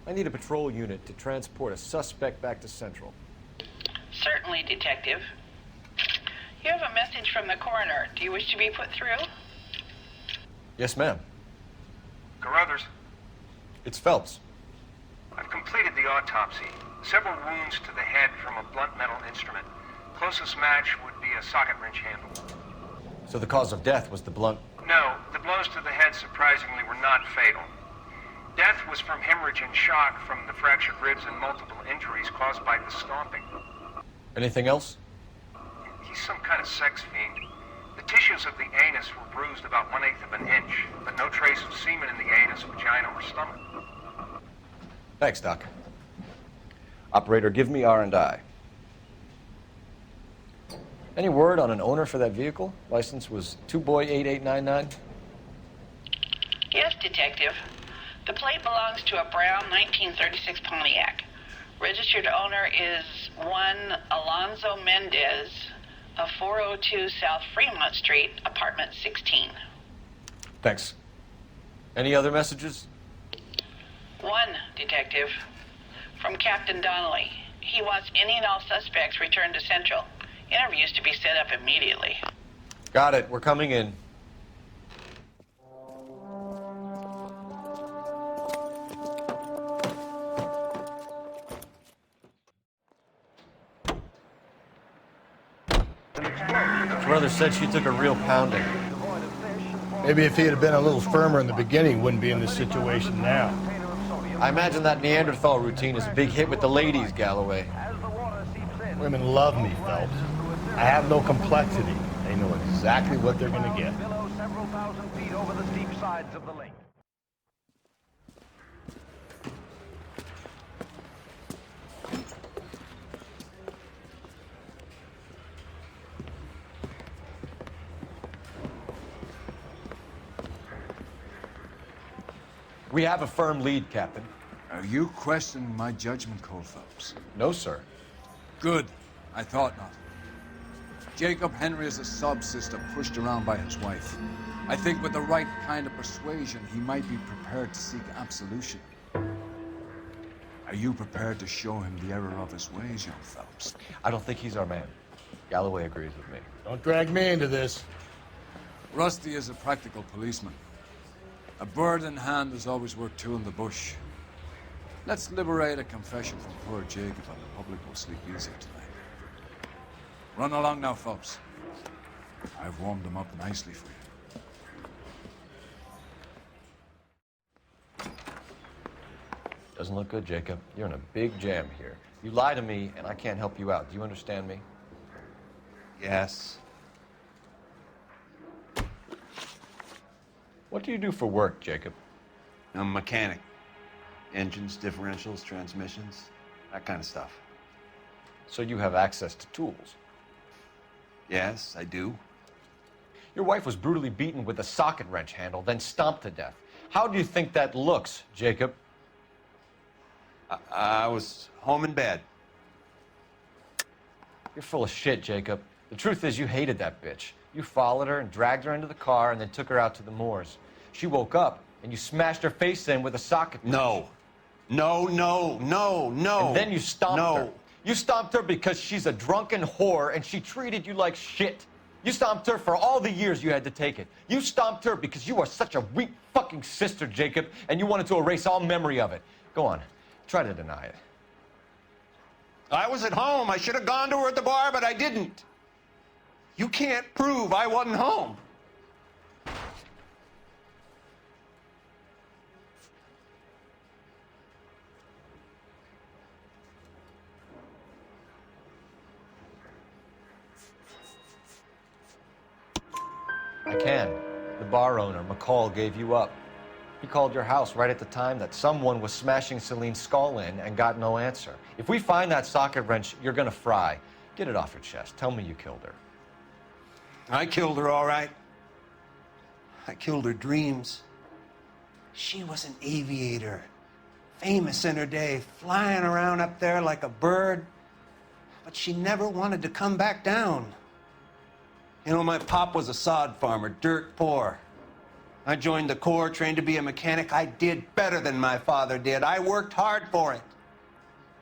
I need a patrol unit to transport a suspect back to Central. Certainly, Detective. You have a message from the coroner. Do you wish to be put through? Yes, ma'am. Carruthers, It's Phelps. I've completed the autopsy. Several wounds to the head from a blunt metal instrument. Closest match would be a socket wrench handle. So the cause of death was the blunt... No, the blows to the head surprisingly were not fatal. Death was from hemorrhage and shock from the fractured ribs and multiple injuries caused by the stomping. Anything else? He's some kind of sex fiend. The tissues of the anus were bruised about 1/8 of an inch, but no trace of semen in the anus, vagina, or stomach. Thanks, Doc. Operator, give me R&I. Any word on an owner for that vehicle? License was 2boy8899. Yes, Detective. The plate belongs to a brown 1936 Pontiac. Registered owner is one Alonzo Mendez of 402 South Fremont Street, apartment 16. Thanks. Any other messages? One, Detective. From Captain Donnelly. He wants any and all suspects returned to Central. Interviews to be set up immediately. Got it. We're coming in. Brother said she took a real pounding. Maybe if he had been a little firmer in the beginning, he wouldn't be in this situation now. I imagine that Neanderthal routine is a big hit with the ladies, Galloway. Women love me, Phelps. I have no complexity. They know exactly what they're going to get. Several thousand feet over the steep sides of the lake. We have a firm lead, Captain. Are you questioning my judgment call, Phelps? No, sir. Good. I thought not. Jacob Henry is a sub-sister pushed around by his wife. I think with the right kind of persuasion, he might be prepared to seek absolution. Are you prepared to show him the error of his ways, young Phelps? I don't think he's our man. Galloway agrees with me. Don't drag me into this. Rusty is a practical policeman. A bird in hand is always worth two in the bush. Let's liberate a confession from poor Jacob, and the public will sleep easier tonight. Run along now, Phelps. I've warmed them up nicely for you. Doesn't look good, Jacob. You're in a big jam here. You lie to me, and I can't help you out. Do you understand me? Yes. What do you do for work, Jacob? I'm a mechanic. Engines, differentials, transmissions, that kind of stuff. So you have access to tools? Yes, I do. Your wife was brutally beaten with a socket wrench handle, then stomped to death. How do you think that looks, Jacob? I was home in bed. You're full of shit, Jacob. The truth is you hated that bitch. You followed her and dragged her into the car and then took her out to the moors. She woke up and you smashed her face in with a socket wrench. No. No. And then you stomped No. her. You stomped her because she's a drunken whore and she treated you like shit. You stomped her for all the years you had to take it. You stomped her because you are such a weak fucking sister, Jacob, and you wanted to erase all memory of it. Go on. Try to deny it. I was at home. I should have gone to her at the bar, but I didn't. You can't prove I wasn't home. I can. The bar owner, McCall, gave you up. He called your house right at the time that someone was smashing Celine's skull in and got no answer. If we find that socket wrench, you're gonna fry. Get it off your chest. Tell me you killed her. I killed her, all right. I killed her dreams. She was an aviator, famous in her day, flying around up there like a bird. But she never wanted to come back down. You know, my pop was a sod farmer, dirt poor. I joined the Corps, trained to be a mechanic. I did better than my father did. I worked hard for it.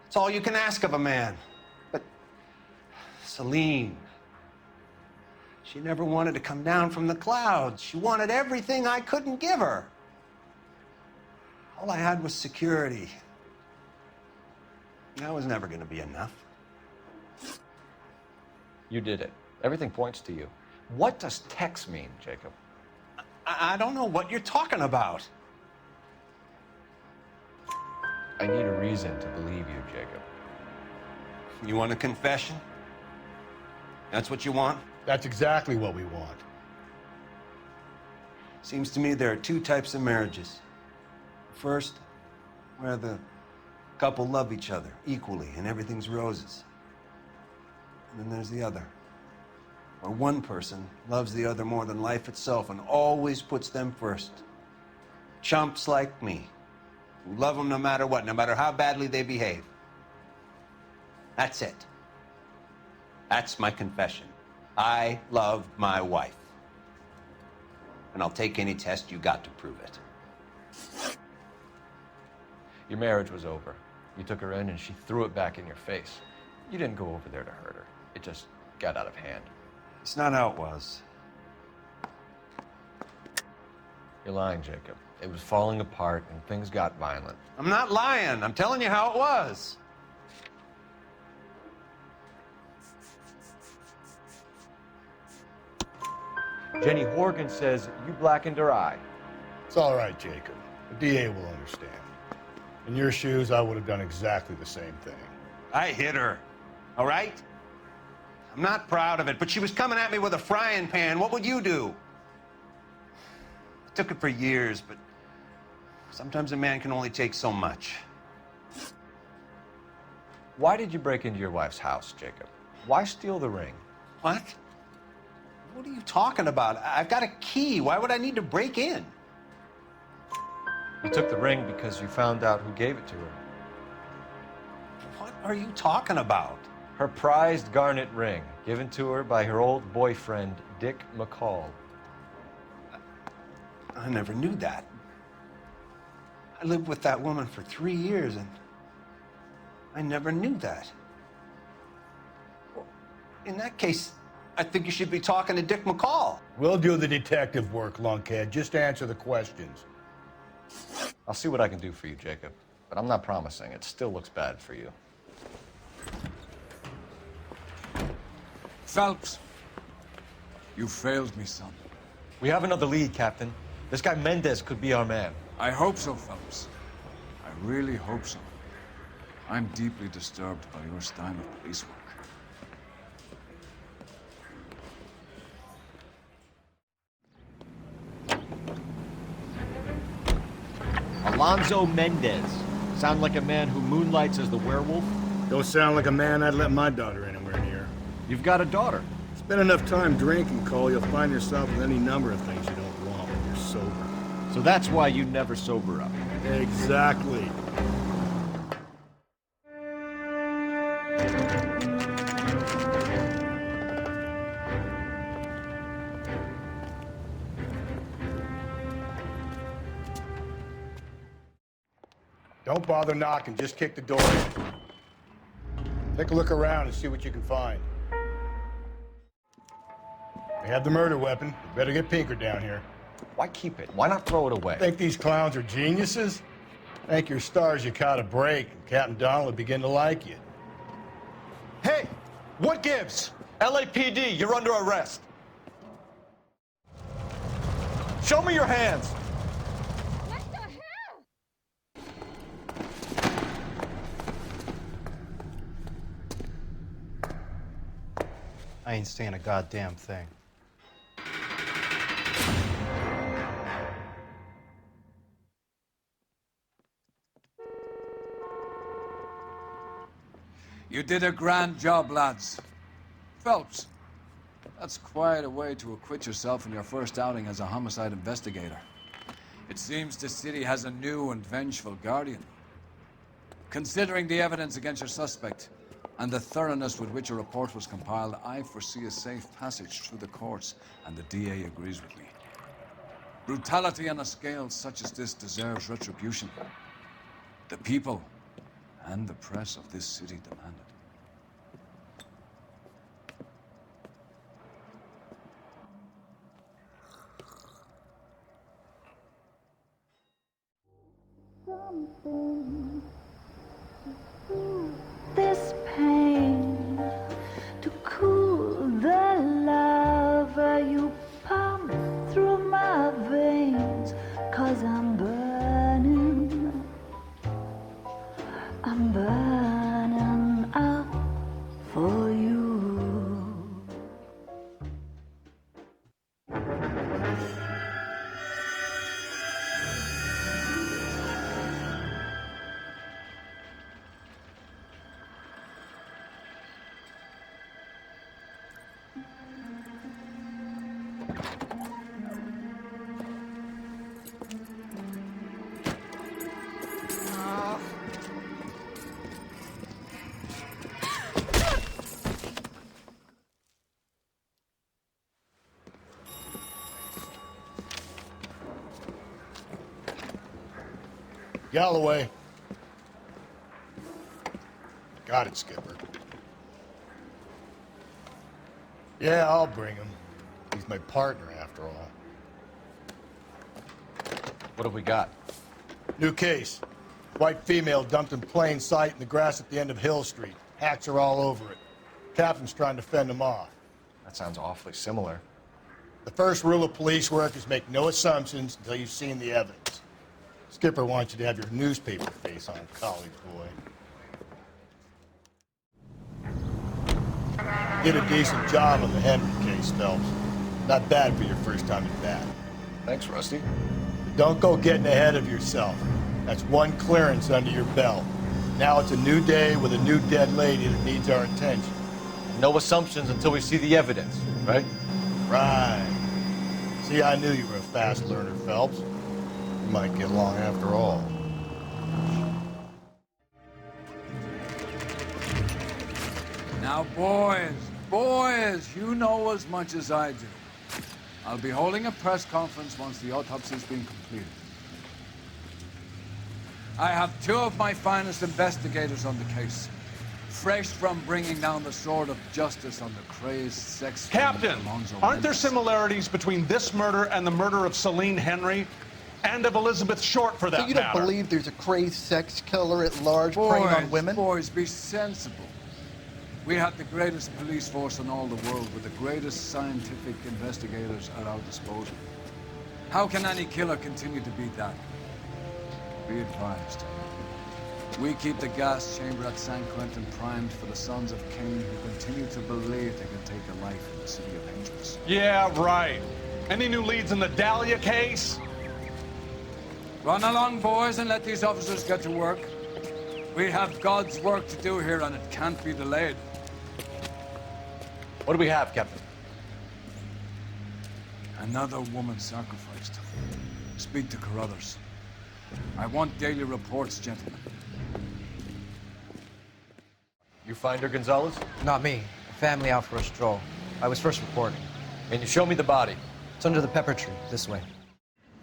It's all you can ask of a man. But Celine, she never wanted to come down from the clouds. She wanted everything I couldn't give her. All I had was security. That was never going to be enough. You did it. Everything points to you. What does Tex mean, Jacob? I don't know what you're talking about. I need a reason to believe you, Jacob. You want a confession? That's what you want? That's exactly what we want. Seems to me there are two types of marriages. First, where the couple love each other equally and everything's roses. And then there's the other, where one person loves the other more than life itself and always puts them first. Chumps like me, who love them no matter what, no matter how badly they behave. That's it. That's my confession. I love my wife. And I'll take any test you got to prove it. Your marriage was over. You took her in and she threw it back in your face. You didn't go over there to hurt her. It just got out of hand. It's not how it was. You're lying, Jacob. It was falling apart and things got violent. I'm not lying. I'm telling you how it was. Jenny Horgan says you blackened her eye. It's all right, Jacob. The DA will understand. In your shoes, I would have done exactly the same thing. I hit her, all right? I'm not proud of it, but she was coming at me with a frying pan. What would you do? I took it for years, but sometimes a man can only take so much. Why did you break into your wife's house, Jacob? Why steal the ring? What? What are you talking about? I've got a key. Why would I need to break in? You took the ring because you found out who gave it to her. What are you talking about? Her prized garnet ring, given to her by her old boyfriend, Dick McCall. I never knew that. I lived with that woman for 3 years, and I never knew that. Well, in that case, I think you should be talking to Dick McCall. We'll do the detective work, lunkhead. Just answer the questions. I'll see what I can do for you, Jacob. But I'm not promising. It still looks bad for you. Phelps, you failed me, son. We have another lead, Captain. This guy Mendez could be our man. I hope so, Phelps. I really hope so. I'm deeply disturbed by your style of police work. Alonzo Mendez. Sound like a man who moonlights as the werewolf? Don't sound like a man I'd let my daughter anywhere near. You've got a daughter. Spend enough time drinking, Cole, you'll find yourself with any number of things you don't want when you're sober. So that's why you never sober up. Exactly. Don't bother knocking, just kick the door in. Take a look around and see what you can find. We have the murder weapon. You better get Pinker down here. Why keep it? Why not throw it away? Think these clowns are geniuses? Thank your stars you caught a break, and Captain Donald would begin to like you. Hey! What gives? LAPD, you're under arrest. Show me your hands! I ain't saying a goddamn thing. You did a grand job, lads. Phelps, That's quite a way to acquit yourself in your first outing as a homicide investigator. It seems the city has a new and vengeful guardian. Considering the evidence against your suspect and the thoroughness with which a report was compiled, I foresee a safe passage through the courts, and the DA agrees with me. Brutality on a scale such as this deserves retribution. The people and the press of this city demand it. Something to soothe this pain, to cool the lava you pump through my veins, 'cause I'm burning up for you. Galloway. Got it, Skipper. Yeah, I'll bring him. He's my partner, after all. What have we got? New case. White female dumped in plain sight in the grass at the end of Hill Street. Hats are all over it. Captain's trying to fend them off. That sounds awfully similar. The first rule of police work is make no assumptions until you've seen the evidence. Skipper wants you to have your newspaper face on, college boy. Did a decent job on the Henry case, Phelps. Not bad for your first time at bat. Thanks, Rusty. But don't go getting ahead of yourself. That's one clearance under your belt. Now it's a new day with a new dead lady that needs our attention. No assumptions until we see the evidence, right? Right. See, I knew you were a fast learner, Phelps. We might get along after all. Now, boys, you know as much as I do. I'll be holding a press conference once the autopsy's been completed. I have two of my finest investigators on the case, fresh from bringing down the sword of justice on the crazed sex... Captain, aren't there similarities between this murder and the murder of Celine Henry? And of Elizabeth Short, for that So you don't matter. believe there's a crazed sex killer at large preying on women? Boys, be sensible. We have the greatest police force in all the world with the greatest scientific investigators at our disposal. How can any killer continue to beat that? Be advised. We keep the gas chamber at San Quentin primed for the sons of Cain who continue to believe they can take a life in the city of angels. Yeah, right. Any new leads in the Dahlia case? Run along, boys, and let these officers get to work. We have God's work to do here, and it can't be delayed. What do we have, Captain? Another woman sacrificed. Speak to Carruthers. I want daily reports, gentlemen. You find her, Gonzalez? Not me. A family out for a stroll. I was first reporting. Can you show me the body? It's under the pepper tree, this way.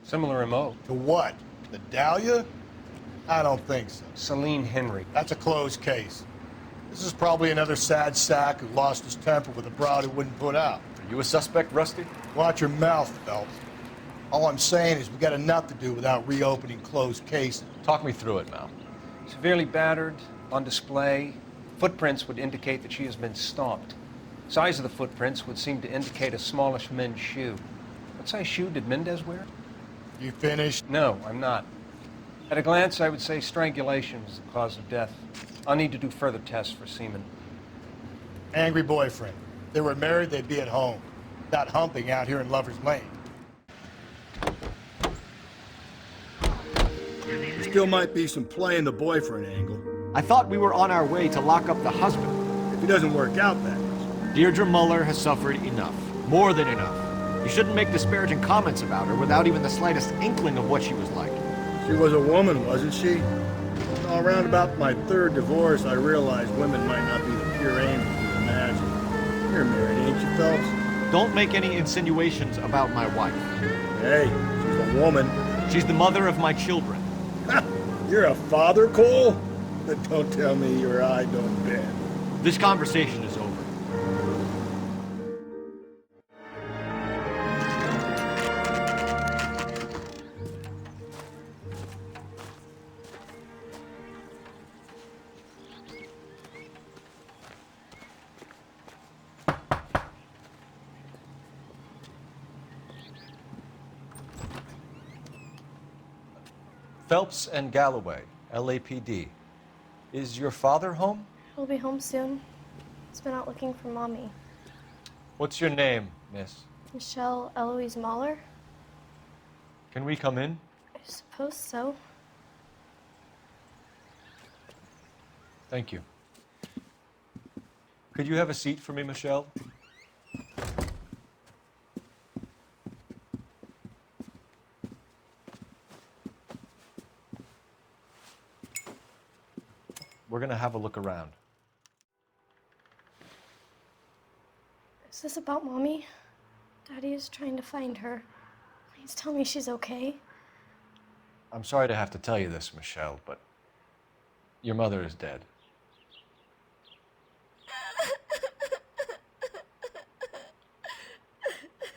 Similar MO. To what? The Dahlia? I don't think so. Celine Henry. That's a closed case. This is probably another sad sack who lost his temper with a broad who wouldn't put out. Are you a suspect, Rusty? Watch your mouth, Phelps. All I'm saying is we got enough to do without reopening closed cases. Talk me through it, Mal. Severely battered, on display. Footprints would indicate that she has been stomped. Size of the footprints would seem to indicate a smallish men's shoe. What size shoe did Mendez wear? You finished? No, I'm not. At a glance, I would say strangulation was the cause of death. I'll need to do further tests for semen. Angry boyfriend. If they were married, they'd be at home. Not humping out here in Lover's Lane. There still might be some play in the boyfriend angle. I thought we were on our way to lock up the husband. If he doesn't work out, that is. Deirdre Muller has suffered enough. More than enough. You shouldn't make disparaging comments about her without even the slightest inkling of what she was like. She was a woman, wasn't she? Around about my third divorce, I realized women might not be the pure angels you imagine. You're married, ain't you, Phelps? Don't make any insinuations about my wife. Hey, she's a woman. She's the mother of my children. You're a father, Cole? Don't tell me your eye don't bend. This conversation is over. Phelps and Galloway, LAPD. Is your father home? He'll be home soon. He's been out looking for Mommy. What's your name, miss? Michelle Eloise Mahler? Can we come in? I suppose so. Thank you. Could you have a seat for me, Michelle? We're gonna have a look around. Is this about Mommy? Daddy is trying to find her. Please tell me she's okay. I'm sorry to have to tell you this, Michelle, but your mother is dead.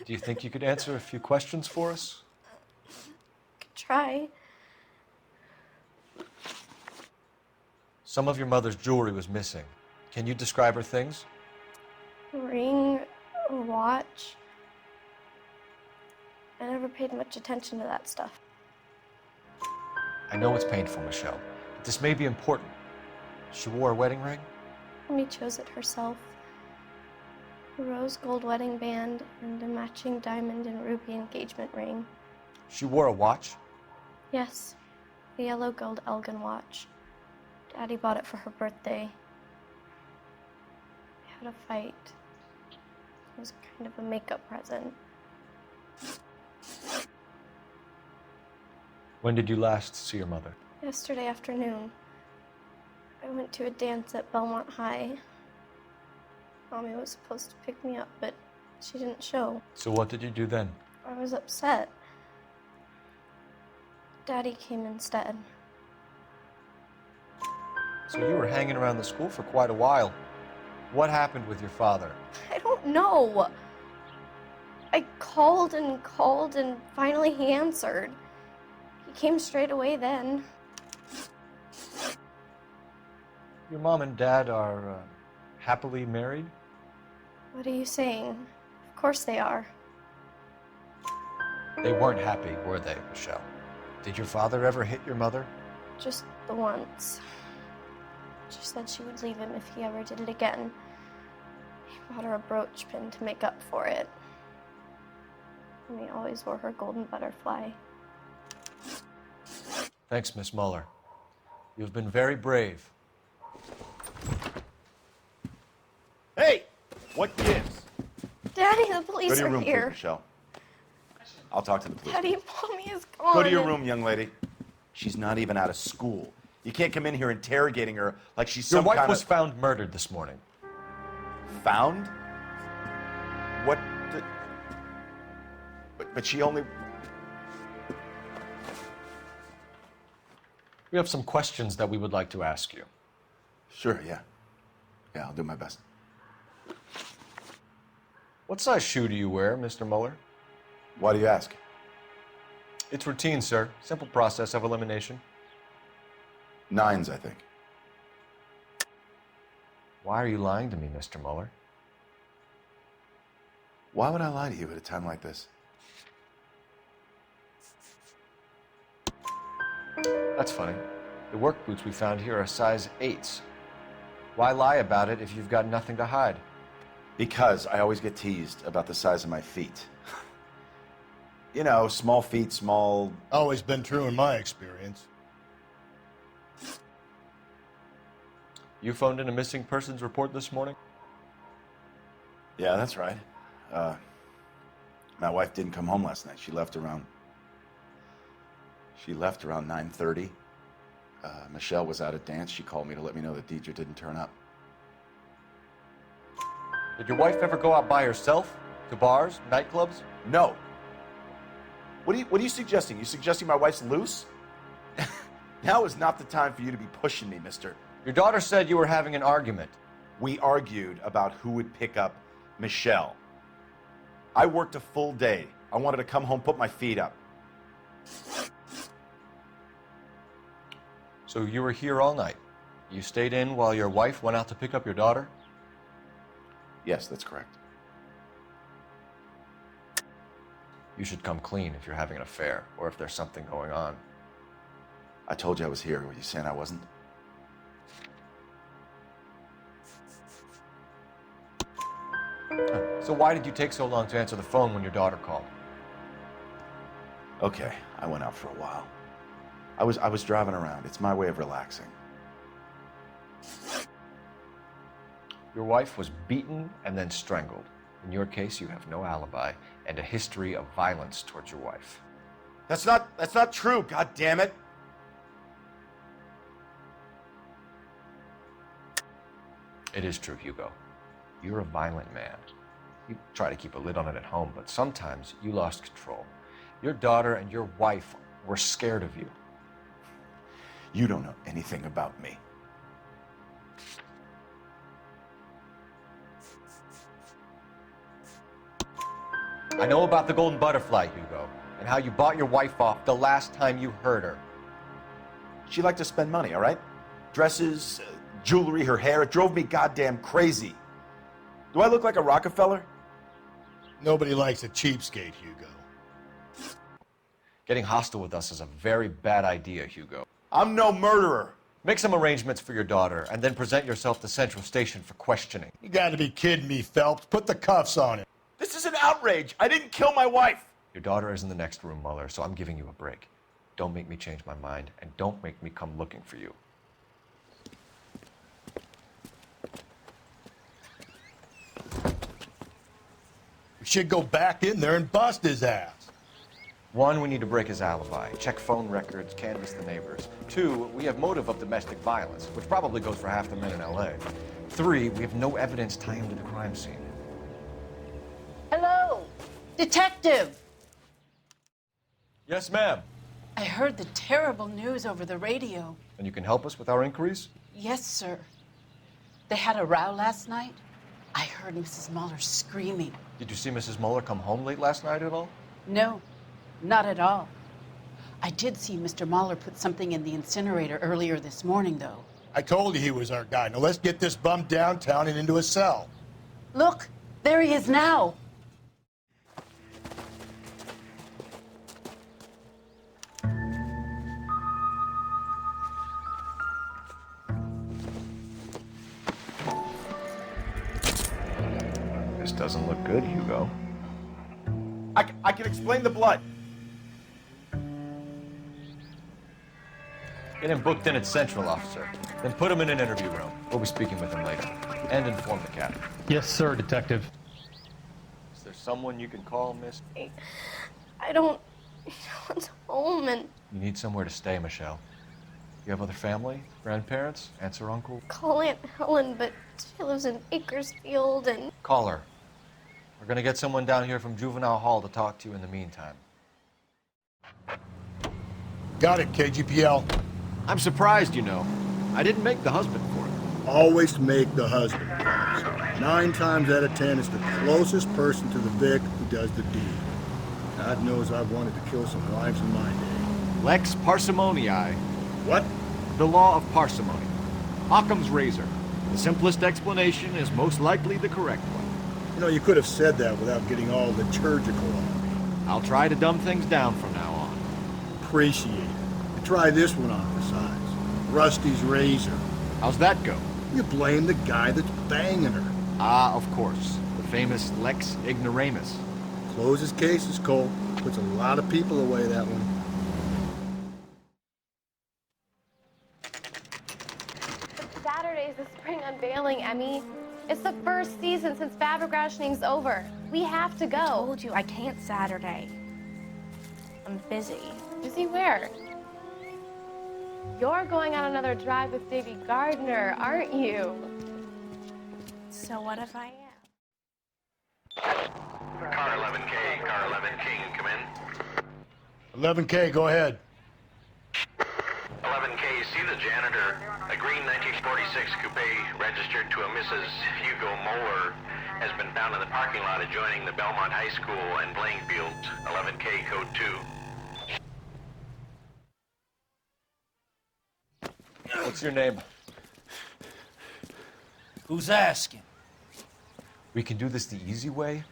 Do you think you could answer a few questions for us? Could try. Some of your mother's jewelry was missing. Can you describe her things? A ring, a watch. I never paid much attention to that stuff. I know it's painful, Michelle, but this may be important. She wore a wedding ring? Mommy chose it herself. A rose gold wedding band and a matching diamond and ruby engagement ring. She wore a watch? Yes, the yellow gold Elgin watch. Daddy bought it for her birthday. We had a fight. It was kind of a makeup present. When did you last see your mother? Yesterday afternoon. I went to a dance at Belmont High. Mommy was supposed to pick me up, but she didn't show. So what did you do then? I was upset. Daddy came instead. So you were hanging around the school for quite a while. What happened with your father? I don't know. I called and finally he answered. He came straight away then. Your mom and dad are happily married? What are you saying? Of course they are. They weren't happy, were they, Michelle? Did your father ever hit your mother? Just the once. She said she would leave him if he ever did it again. He bought her a brooch pin to make up for it. And he always wore her golden butterfly. Thanks, Miss Muller. You've been very brave. Hey! What gives? Daddy, the police Go to your are room, here. please, Michelle. I'll talk to the police. Daddy, Mommy is gone. Go to your room, young lady. She's not even out of school. You can't come in here interrogating her like she's Your some wife kind was of... found murdered this morning. Found? What the... But she only... We have some questions that we would like to ask you. Sure, yeah. Yeah, I'll do my best. What size shoe do you wear, Mr. Muller? Why do you ask? It's routine, sir. Simple process of elimination. 9s, I think. Why are you lying to me, Mr. Muller? Why would I lie to you at a time like this? That's funny. The work boots we found here are size 8s. Why lie about it if you've got nothing to hide? Because I always get teased about the size of my feet. You know, small feet, small... Always been true in my experience. You phoned in a missing persons report this morning? Yeah, that's right. My wife didn't come home last night. She left around 9:30. Michelle was out at dance. She called me to let me know that Deidre didn't turn up. Did your wife ever go out by herself? To bars, nightclubs? No. What are you suggesting? You suggesting my wife's loose? Now is not the time for you to be pushing me, mister. Your daughter said you were having an argument. We argued about who would pick up Michelle. I worked a full day. I wanted to come home, put my feet up. So you were here all night. You stayed in while your wife went out to pick up your daughter? Yes, that's correct. You should come clean if you're having an affair or if there's something going on. I told you I was here. Were you saying I wasn't? So why did you take so long to answer the phone when your daughter called? Okay, I went out for a while. I was driving around. It's my way of relaxing. Your wife was beaten and then strangled. In your case, you have no alibi and a history of violence towards your wife. That's not true, god damn it. It is true, Hugo. You're a violent man. You try to keep a lid on it at home, but sometimes you lost control. Your daughter and your wife were scared of you. You don't know anything about me. I know about the golden butterfly, Hugo, and how you bought your wife off the last time you heard her. She liked to spend money, all right? Dresses, jewelry, her hair. It drove me goddamn crazy. Do I look like a Rockefeller? Nobody likes a cheapskate, Hugo. Getting hostile with us is a very bad idea, Hugo. I'm no murderer. Make some arrangements for your daughter, and then present yourself to Central Station for questioning. You gotta be kidding me, Phelps. Put the cuffs on him. This is an outrage. I didn't kill my wife. Your daughter is in the next room, Muller, so I'm giving you a break. Don't make me change my mind, and don't make me come looking for you. We should go back in there and bust his ass. 1, we need to break his alibi, check phone records, canvass the neighbors. 2, we have motive of domestic violence, which probably goes for half the men in LA. 3, we have no evidence tying him to the crime scene. Hello, detective. Yes, ma'am. I heard the terrible news over the radio. And you can help us with our inquiries? Yes, sir. They had a row last night. I heard Mrs. Muller screaming. Did you see Mrs. Muller come home late last night at all? No, not at all. I did see Mr. Muller put something in the incinerator earlier this morning, though. I told you he was our guy. Now let's get this bum downtown and into a cell. Look, there he is now. This doesn't look good, Hugo. I can explain the blood. Get him booked in at Central, officer. Then put him in an interview room. We'll be speaking with him later. And inform the captain. Yes, sir, detective. Is there someone you can call, miss? I don't... No one's home and... You need somewhere to stay, Michelle. You have other family? Grandparents? Aunts or uncle? Call Aunt Helen, but she lives in Bakersfield and... Call her. We're gonna get someone down here from Juvenile Hall to talk to you in the meantime. Got it, KGPL. I'm surprised, you know. I didn't make the husband for it. Always make the husband. 9 times out of 10, it's the closest person to the Vic who does the deed. God knows I've wanted to kill some wives in my day. Lex parsimoniae. What? The law of parsimony. Occam's razor. The simplest explanation is most likely the correct one. You know, you could have said that without getting all liturgical on me. I'll try to dumb things down from now on. Appreciate it. And try this one on for size. Rusty's razor. How's that go? You blame the guy that's banging her. Ah, of course. The famous Lex ignoramus. Closes cases, Cole. Puts a lot of people away, that one. Saturday's the spring unveiling, Emmy. It's the first season since fabric rationing's over. We have to go. I told you I can't Saturday. I'm busy. Busy where? You're going on another drive with Davy Gardner, aren't you? So what if I am? Car 11K, car 11K, come in. 11K, go ahead. 11K, see the janitor. A green 1946 coupe registered to a Mrs. Hugo Moeller has been found in the parking lot adjoining the Belmont High School and playing field. 11K, code 2. What's your name? Who's asking? We can do this the easy way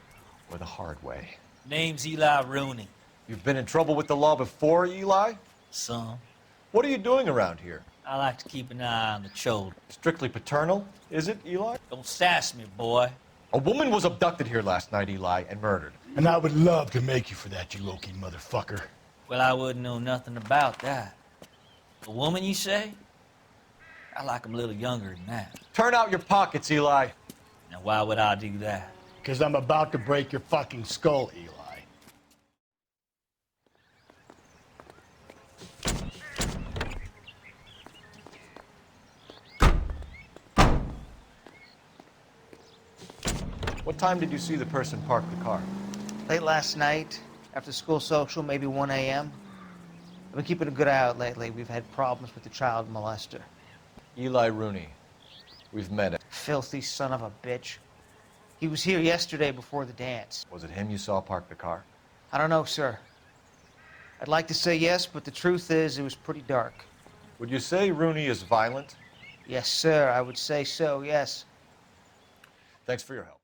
or the hard way. Name's Eli Rooney. You've been in trouble with the law before, Eli? Some. What are you doing around here? I like to keep an eye on the children. Strictly paternal, is it, Eli? Don't sass me, boy. A woman was abducted here last night, Eli, and murdered. And I would love to make you for that, you low-key motherfucker. Well, I wouldn't know nothing about that. A woman, you say? I like 'em a little younger than that. Turn out your pockets, Eli. Now, why would I do that? Because I'm about to break your fucking skull, Eli. What time did you see the person park the car? Late last night, after school social, maybe 1 a.m. I've been keeping a good eye out lately. We've had problems with the child molester. Eli Rooney. We've met him. Filthy son of a bitch. He was here yesterday before the dance. Was it him you saw park the car? I don't know, sir. I'd like to say yes, but the truth is it was pretty dark. Would you say Rooney is violent? Yes, sir. I would say so, yes. Thanks for your help.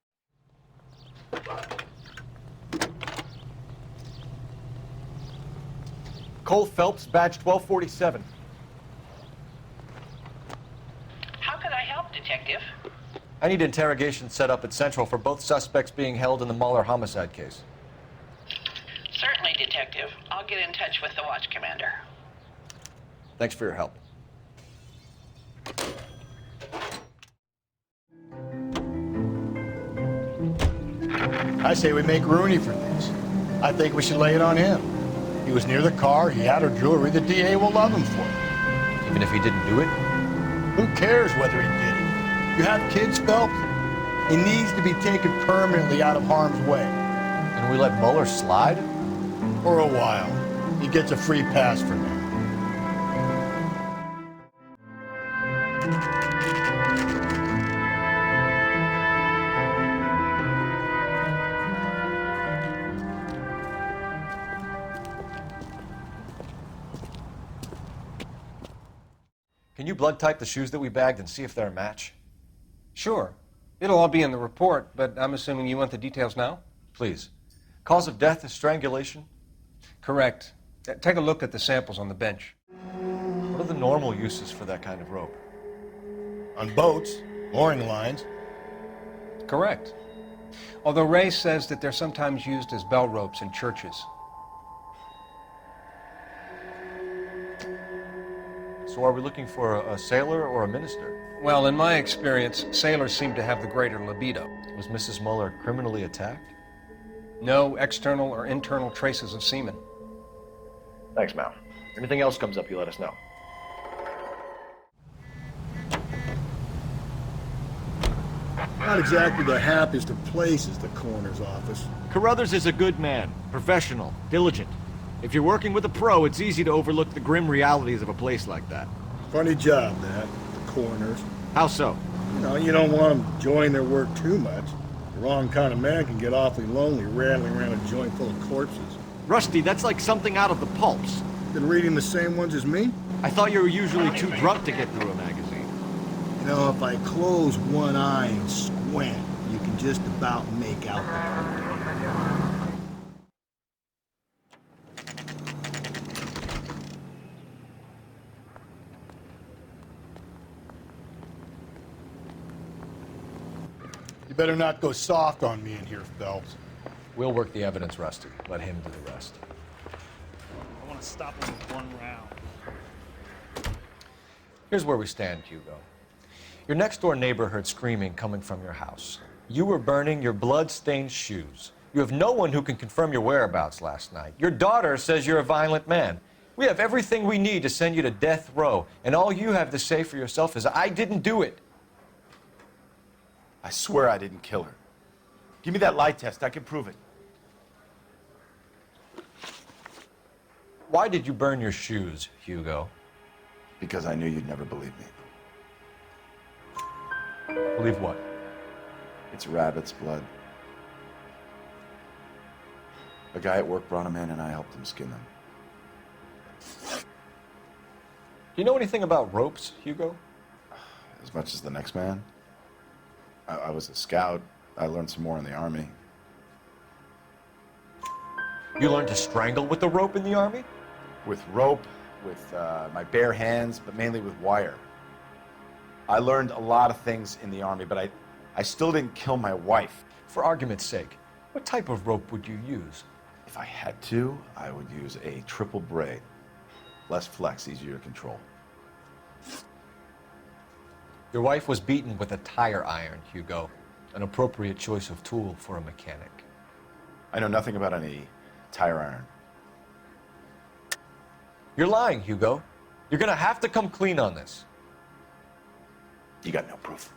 Cole Phelps, badge 1247. How could I help, Detective? I need interrogation set up at Central for both suspects being held in the Mahler homicide case. Certainly, Detective. I'll get in touch with the watch commander. Thanks for your help. I say we make Rooney for this. I think we should lay it on him. He was near the car, he had her jewelry, the DA will love him for it. Even if he didn't do it? Who cares whether he did it? You have kids, Phelps? He needs to be taken permanently out of harm's way. And we let Mueller slide? For a while. He gets a free pass for now. Can you blood type the shoes that we bagged and see if they're a match? Sure. It'll all be in the report, but I'm assuming you want the details now? Please. Cause of death is strangulation? Correct. Take a look at the samples on the bench. What are the normal uses for that kind of rope? On boats, mooring lines. Correct. Although Ray says that they're sometimes used as bell ropes in churches. So are we looking for a sailor or a minister? Well, in my experience, sailors seem to have the greater libido. Was Mrs. Mueller criminally attacked? No external or internal traces of semen. Thanks, Mal. Anything else comes up, you let us know. Not exactly the happiest of places, the coroner's office. Carruthers is a good man, professional, diligent. If you're working with a pro, it's easy to overlook the grim realities of a place like that. Funny job, that, the coroner's. How so? You don't want them enjoying their work too much. The wrong kind of man can get awfully lonely rattling around a joint full of corpses. Rusty, that's like something out of the pulps. Been reading the same ones as me? I thought you were usually too drunk to get through a magazine. You know, if I close one eye and squint, you can just about make out the You better not go soft on me in here, Phelps. We'll work the evidence, Rusty. Let him do the rest. I want to stop him with one round. Here's where we stand, Hugo. Your next-door neighbor heard screaming coming from your house. You were burning your blood-stained shoes. You have no one who can confirm your whereabouts last night. Your daughter says you're a violent man. We have everything we need to send you to death row, and all you have to say for yourself is, I didn't do it. I swear I didn't kill her. Give me that lie test. I can prove it. Why did you burn your shoes, Hugo? Because I knew you'd never believe me. Believe what? It's rabbit's blood. A guy at work brought him in and I helped him skin them. Do you know anything about ropes, Hugo? As much as the next man. I was a scout. I learned some more in the Army. You learned to strangle with the rope in the Army? With rope, with my bare hands, but mainly with wire. I learned a lot of things in the Army, but I still didn't kill my wife. For argument's sake, what type of rope would you use? If I had to, I would use a triple braid. Less flex, easier to control. Your wife was beaten with a tire iron, Hugo. An appropriate choice of tool for a mechanic. I know nothing about any tire iron. You're lying, Hugo. You're gonna have to come clean on this. You got no proof.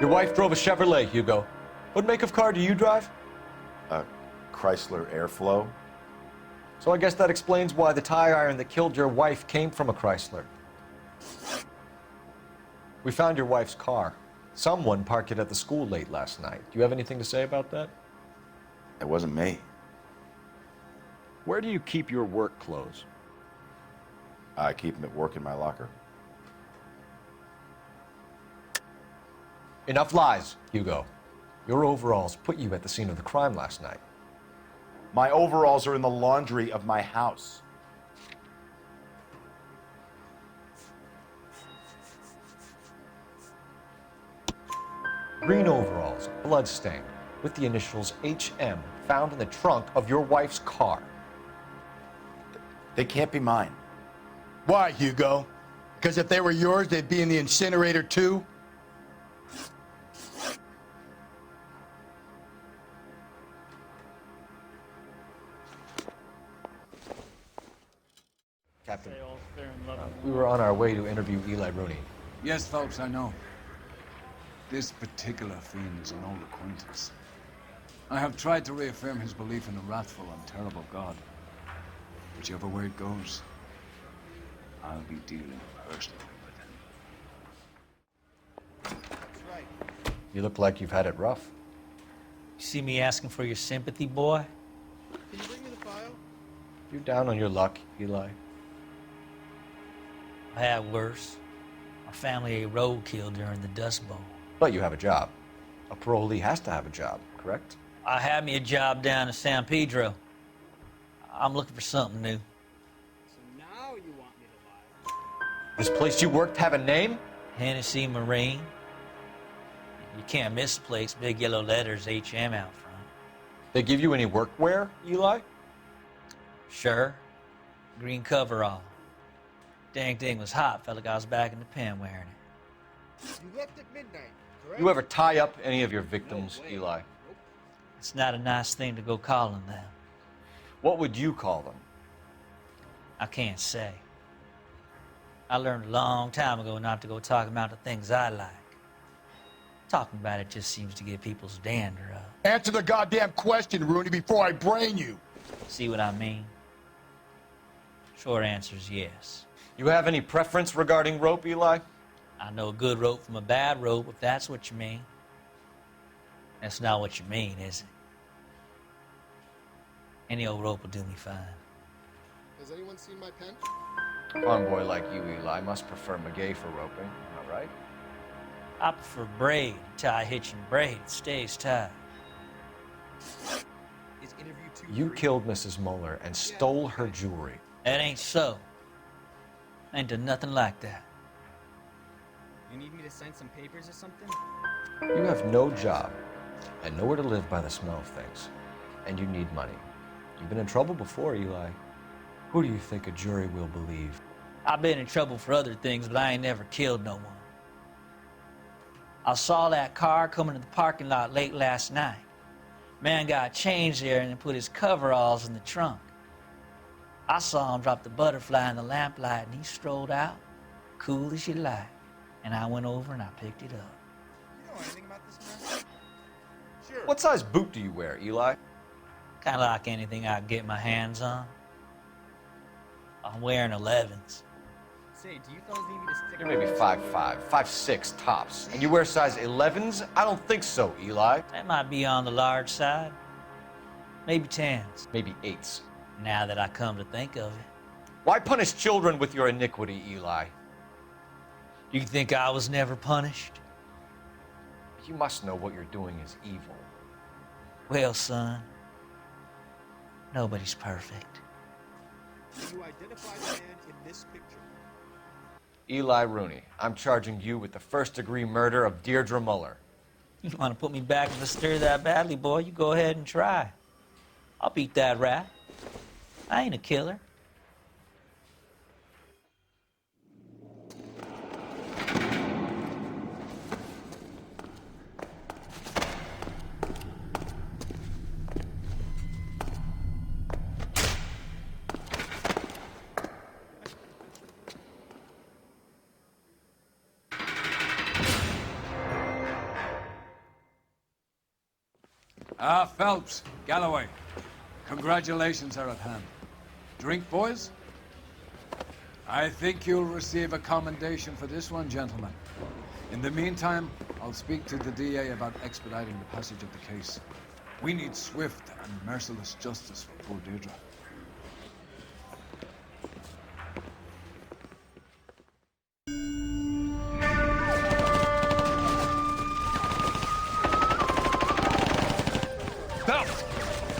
Your wife drove a Chevrolet, Hugo. What make of car do you drive? A Chrysler Airflow. So I guess that explains why the tire iron that killed your wife came from a Chrysler. We found your wife's car. Someone parked it at the school late last night. Do you have anything to say about that? It wasn't me. Where do you keep your work clothes? I keep them at work in my locker. Enough lies, Hugo. Your overalls put you at the scene of the crime last night. My overalls are in the laundry of my house. Green overalls, bloodstained, with the initials HM found in the trunk of your wife's car. They can't be mine. Why, Hugo? Because if they were yours, they'd be in the incinerator too? Captain, we were on our way to interview Eli Rooney. Yes, Phelps, I know. This particular fiend is an old acquaintance. I have tried to reaffirm his belief in a wrathful and terrible God. Whichever way it goes, I'll be dealing personally with him. You look like you've had it rough. You see me asking for your sympathy, boy? Can you bring me the file? You're down on your luck, Eli. I had worse. Our family ate roadkill during the Dust Bowl. But you have a job. A parolee has to have a job, correct? I had me a job down in San Pedro. I'm looking for something new. So now you want me to lie? This place you worked have a name? Hennessy Marine. You can't miss the place. Big yellow letters, HM out front. They give you any workwear, Eli? Sure. Green coverall. Dang thing was hot. Felt like I was back in the pen wearing it. You left at midnight, correct? You ever tie up any of your victims, Eli? It's not a nice thing to go calling them. What would you call them? I can't say. I learned a long time ago not to go talking about the things I like. Talking about it just seems to get people's dander up. Answer the goddamn question, Rooney, before I brain you. See what I mean? Short answer is yes. You have any preference regarding rope, Eli? I know a good rope from a bad rope, if that's what you mean. That's not what you mean, is it? Any old rope will do me fine. Has anyone seen my pen? A farm boy like you, Eli, must prefer McGay for roping, am I right? I prefer braid. Tie hitching braid. It stays tied. You killed Mrs. Muller and stole her jewelry. That ain't so. I ain't done nothing like that. You need me to sign some papers or something? You have no job and nowhere to live by the smell of things. and you need money. You've been in trouble before, Eli. Who do you think a jury will believe? I've been in trouble for other things, but I ain't never killed no one. I saw that car coming to the parking lot late last night. Man got changed there and then put his coveralls in the trunk. I saw him drop the butterfly in the lamplight and he strolled out, cool as you like. And I went over and I picked it up. You know anything about this man? Sure. What size boot do you wear, Eli? Kind of like anything I can get my hands on. I'm wearing 11s. Say, do you fellas need me to stick You're maybe 5'5", 5'6" tops. And you wear size 11s? I don't think so, Eli. That might be on the large side. Maybe 10s. Maybe 8s. Now that I come to think of it. Why punish children with your iniquity, Eli? You think I was never punished? You must know what you're doing is evil. Well, son, nobody's perfect. Do you identify the man in this picture? Eli Rooney, I'm charging you with the first-degree murder of Deirdre Muller. You want to put me back in the stir that badly, boy? You go ahead and try. I'll beat that rap. I ain't a killer. Phelps, Galloway, congratulations are at hand. Drink, boys? I think you'll receive a commendation for this one, gentlemen. In the meantime, I'll speak to the DA about expediting the passage of the case. We need swift and merciless justice for poor Deirdre.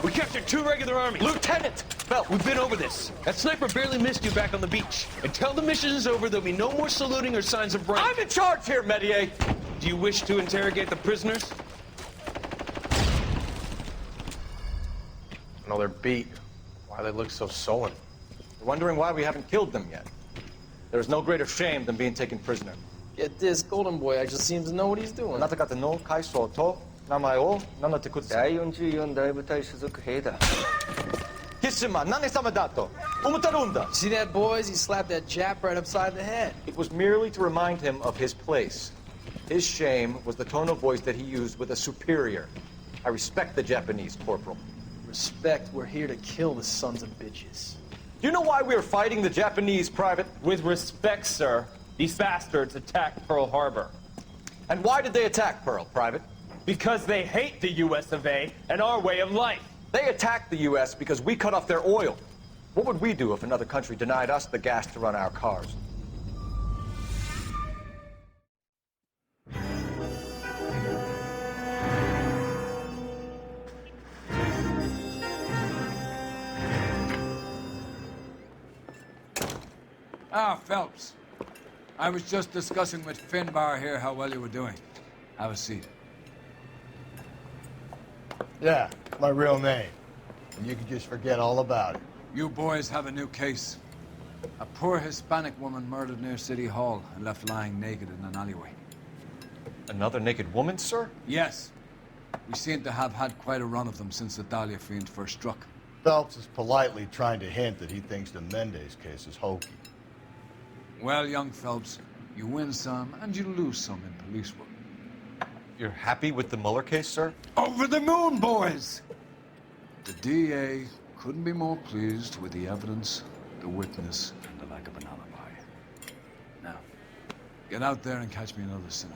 We captured 2 regular armies. Lieutenant! Phelps, we've been over this. That sniper barely missed you back on the beach. Until the mission is over, there'll be no more saluting or signs of rank. I'm in charge here, Medier! Do you wish to interrogate the prisoners? No, they're beat. Why they look so sullen. They're wondering why we haven't killed them yet. There is no greater shame than being taken prisoner. Get this, Golden Boy actually seems to know what he's doing. See that, boys? He slapped that Jap right upside the head. It was merely to remind him of his place. His shame was the tone of voice that he used with a superior. I respect the Japanese, Corporal. Respect, we're here to kill the sons of bitches. Do you know why we're fighting the Japanese, Private? With respect, sir, these bastards attacked Pearl Harbor. And why did they attack Pearl, Private? Because they hate the US of A and our way of life. They attacked the US because we cut off their oil. What would we do if another country denied us the gas to run our cars? Phelps. I was just discussing with Finbar here how well you were doing. Have a seat. Yeah, my real name. And you can just forget all about it. You boys have a new case. A poor Hispanic woman murdered near City Hall and left lying naked in an alleyway. Another naked woman, sir? Yes. We seem to have had quite a run of them since the Dahlia fiend first struck. Phelps is politely trying to hint that he thinks the Mendez case is hokey. Well, young Phelps, you win some and you lose some in police work. You're happy with the Muller case, sir? Over the moon, boys! The DA couldn't be more pleased with the evidence, the witness, and the lack of an alibi. Now, get out there and catch me another sinner.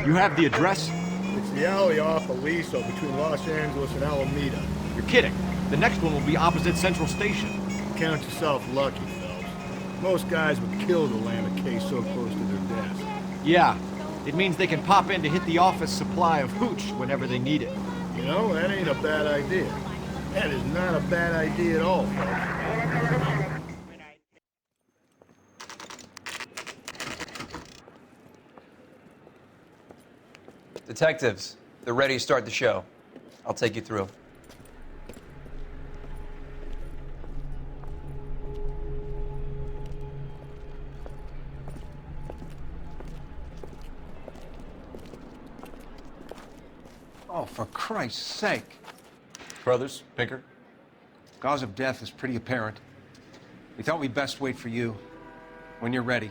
You have the address? It's the alley off Aliso between Los Angeles and Alameda. You're kidding. The next one will be opposite Central Station. Count yourself lucky, Phelps. Most guys would kill to land a case so close to their desk. Yeah. It means they can pop in to hit the office supply of hooch whenever they need it. You know, that ain't a bad idea. That is not a bad idea at all, folks. Detectives, they're ready to start the show. I'll take you through. Oh, for Christ's sake. Brothers, Pinker? Cause of death is pretty apparent. We thought we'd best wait for you. When you're ready.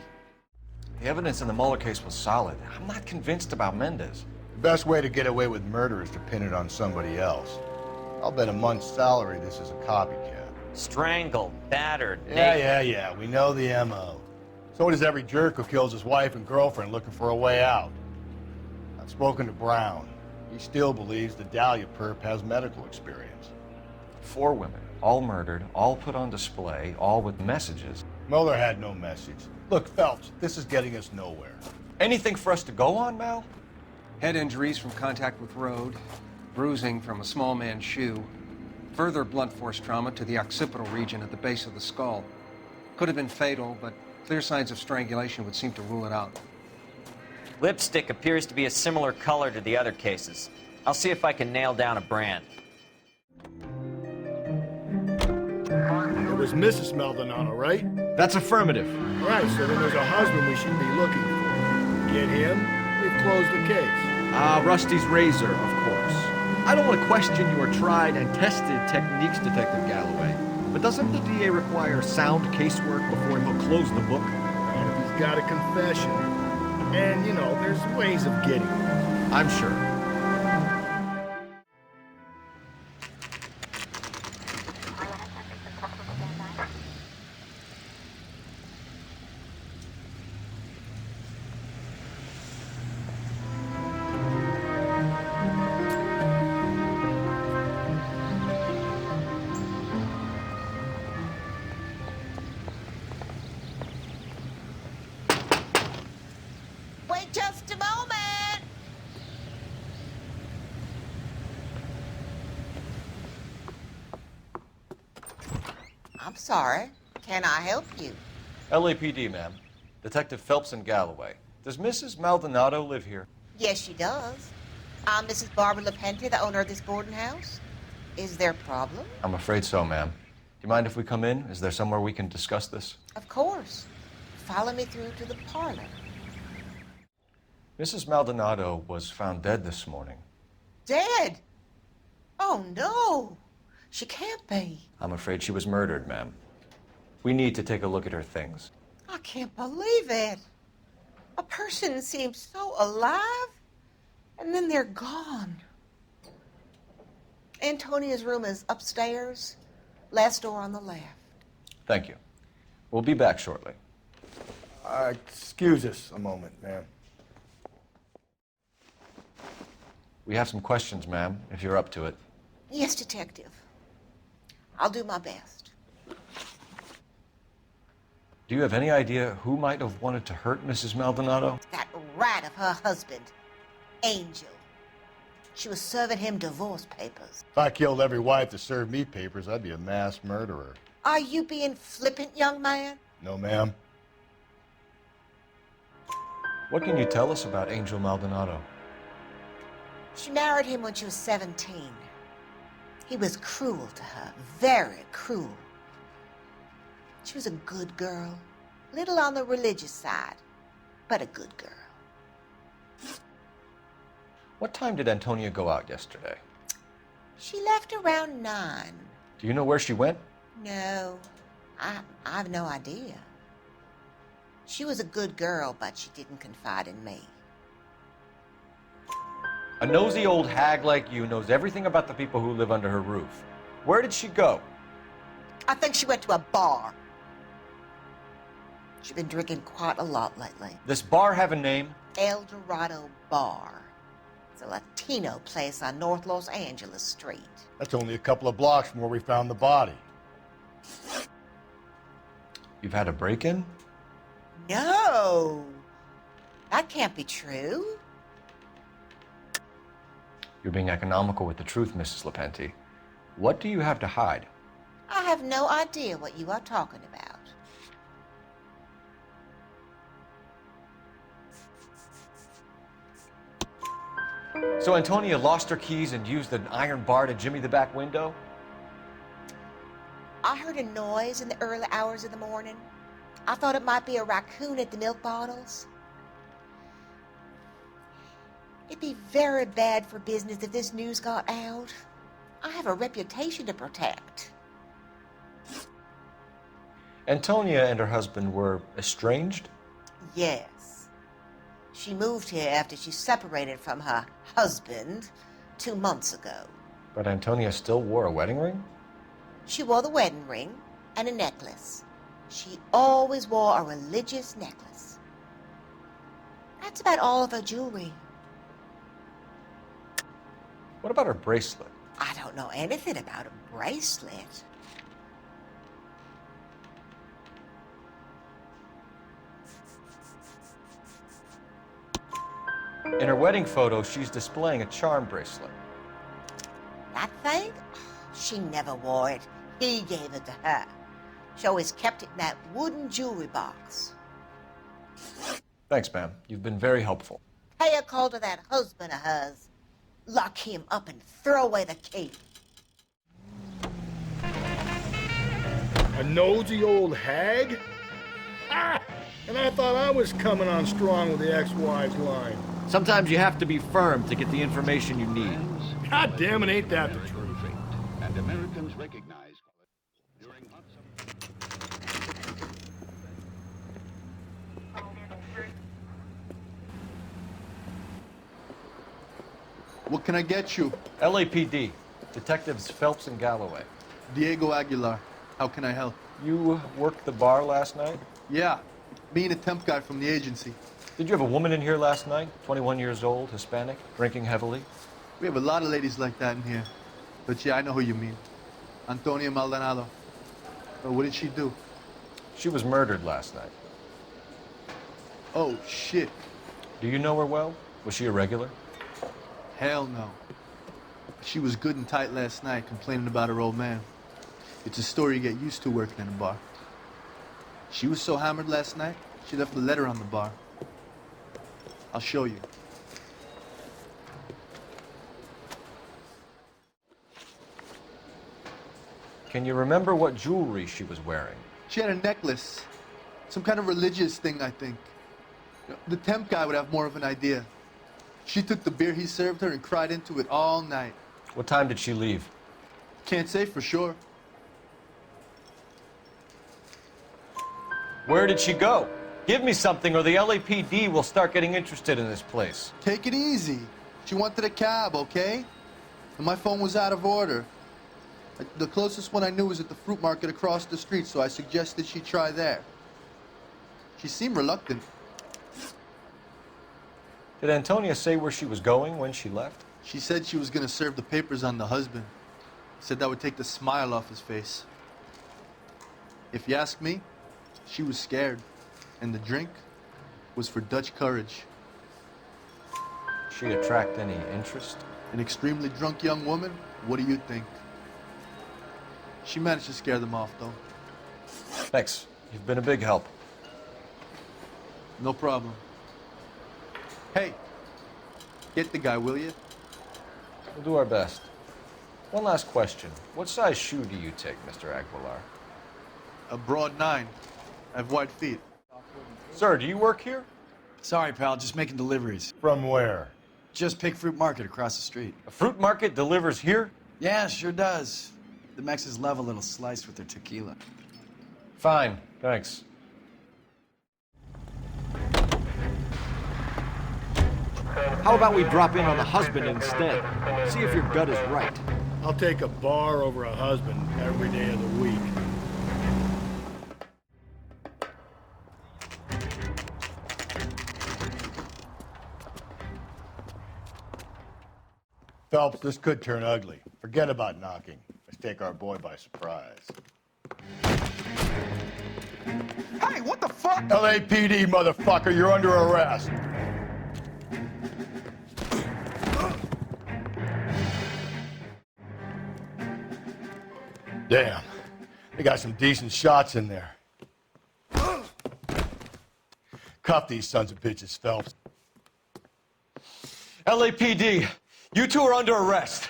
The evidence in the Mueller case was solid. I'm not convinced about Mendez. The best way to get away with murder is to pin it on somebody else. I'll bet a month's salary this is a copycat. Strangled, battered, Yeah. We know the M.O. So does every jerk who kills his wife and girlfriend looking for a way out. I've spoken to Brown. He still believes the Dahlia perp has medical experience. 4 women, all murdered, all put on display, all with messages. Mueller had no message. Look, Phelps, this is getting us nowhere. Anything for us to go on, Mal? Head injuries from contact with road, bruising from a small man's shoe, further blunt force trauma to the occipital region at the base of the skull. Could have been fatal, but clear signs of strangulation would seem to rule it out. Lipstick appears to be a similar color to the other cases. I'll see if I can nail down a brand. It was Mrs. Maldonado, right? That's affirmative. Right, so then there's a husband we should be looking for. Get him, we've closed the case. Rusty's razor, of course. I don't want to question your tried and tested techniques, Detective Galloway, but doesn't the DA require sound casework before he'll close the book? And if he's got a confession, and, you know, there's ways of getting it. I'm sure. Just a moment. I'm sorry. Can I help you? LAPD, ma'am. Detective Phelps and Galloway. Does Mrs. Maldonado live here? Yes, she does. I'm Mrs. Barbara LaPente, the owner of this boarding house. Is there a problem? I'm afraid so, ma'am. Do you mind if we come in? Is there somewhere we can discuss this? Of course. Follow me through to the parlor. Mrs. Maldonado was found dead this morning. Dead? Oh, no. She can't be. I'm afraid she was murdered, ma'am. We need to take a look at her things. I can't believe it. A person seems so alive, and then they're gone. Antonia's room is upstairs, last door on the left. Thank you. We'll be back shortly. Excuse us a moment, ma'am. We have some questions, ma'am, if you're up to it. Yes, Detective. I'll do my best. Do you have any idea who might have wanted to hurt Mrs. Maldonado? That rat of her husband, Angel. She was serving him divorce papers. If I killed every wife to serve me papers, I'd be a mass murderer. Are you being flippant, young man? No, ma'am. What can you tell us about Angel Maldonado? She married him when she was 17. He was cruel to her, very cruel. She was a good girl, little on the religious side, but a good girl. What time did Antonia go out yesterday? She left around 9. Do you know where she went? No, I have no idea. She was a good girl, but she didn't confide in me. A nosy old hag like you knows everything about the people who live under her roof. Where did she go? I think she went to a bar. She's been drinking quite a lot lately. This bar have a name? El Dorado Bar. It's a Latino place on North Los Angeles Street. That's only a couple of blocks from where we found the body. You've had a break-in? No! That can't be true. You're being economical with the truth, Mrs. Lepenti. What do you have to hide? I have no idea what you are talking about. So Antonia lost her keys and used an iron bar to jimmy the back window? I heard a noise in the early hours of the morning. I thought it might be a raccoon at the milk bottles. It'd be very bad for business if this news got out. I have a reputation to protect. Antonia and her husband were estranged? Yes. She moved here after she separated from her husband 2 months ago. But Antonia still wore a wedding ring? She wore the wedding ring and a necklace. She always wore a religious necklace. That's about all of her jewelry. What about her bracelet? I don't know anything about a bracelet. In her wedding photo, she's displaying a charm bracelet. That thing? She never wore it. He gave it to her. She always kept it in that wooden jewelry box. Thanks, ma'am. You've been very helpful. Pay a call to that husband of hers. Lock him up and throw away the key. A nosy old hag? Ah! And I thought I was coming on strong with the ex-wife's line. Sometimes you have to be firm to get the information you need. God damn it, ain't that the truth? And Americans recognize during hot What can I get you? LAPD. Detectives Phelps and Galloway. Diego Aguilar. How can I help? You worked the bar last night? Yeah. Me and a temp guy from the agency. Did you have a woman in here last night? 21 years old, Hispanic, drinking heavily? We have a lot of ladies like that in here. But yeah, I know who you mean. Antonia Maldonado. But what did she do? She was murdered last night. Oh, shit. Do you know her well? Was she a regular? Hell no. She was good and tight last night, complaining about her old man. It's a story you get used to working in a bar. She was so hammered last night, she left a letter on the bar. I'll show you. Can you remember what jewelry she was wearing? She had a necklace. Some kind of religious thing, I think. The temp guy would have more of an idea. She took the beer he served her and cried into it all night. What time did she leave? Can't say for sure. Where did she go? Give me something or the LAPD will start getting interested in this place. Take it easy. She wanted a cab, okay? And my phone was out of order. The closest one I knew was at the fruit market across the street, so I suggested she try there. She seemed reluctant. Did Antonia say where she was going when she left? She said she was going to serve the papers on the husband. Said that would take the smile off his face. If you ask me, she was scared. And the drink was for Dutch courage. She attract any interest? An extremely drunk young woman? What do you think? She managed to scare them off, though. Thanks. You've been a big help. No problem. Hey, get the guy, will you? We'll do our best. One last question. What size shoe do you take, Mr. Aguilar? A broad 9. I have wide feet. Sir, do you work here? Sorry, pal, just making deliveries. From where? Just Pig Fruit Market across the street. A fruit market delivers here? Yeah, sure does. The Mexes love a little slice with their tequila. Fine, thanks. How about we drop in on the husband instead? See if your gut is right. I'll take a bar over a husband every day of the week. Phelps, this could turn ugly. Forget about knocking. Let's take our boy by surprise. Hey, what the fuck? LAPD, motherfucker, you're under arrest. Damn. They got some decent shots in there. Cuff these sons of bitches, Phelps. LAPD, you two are under arrest.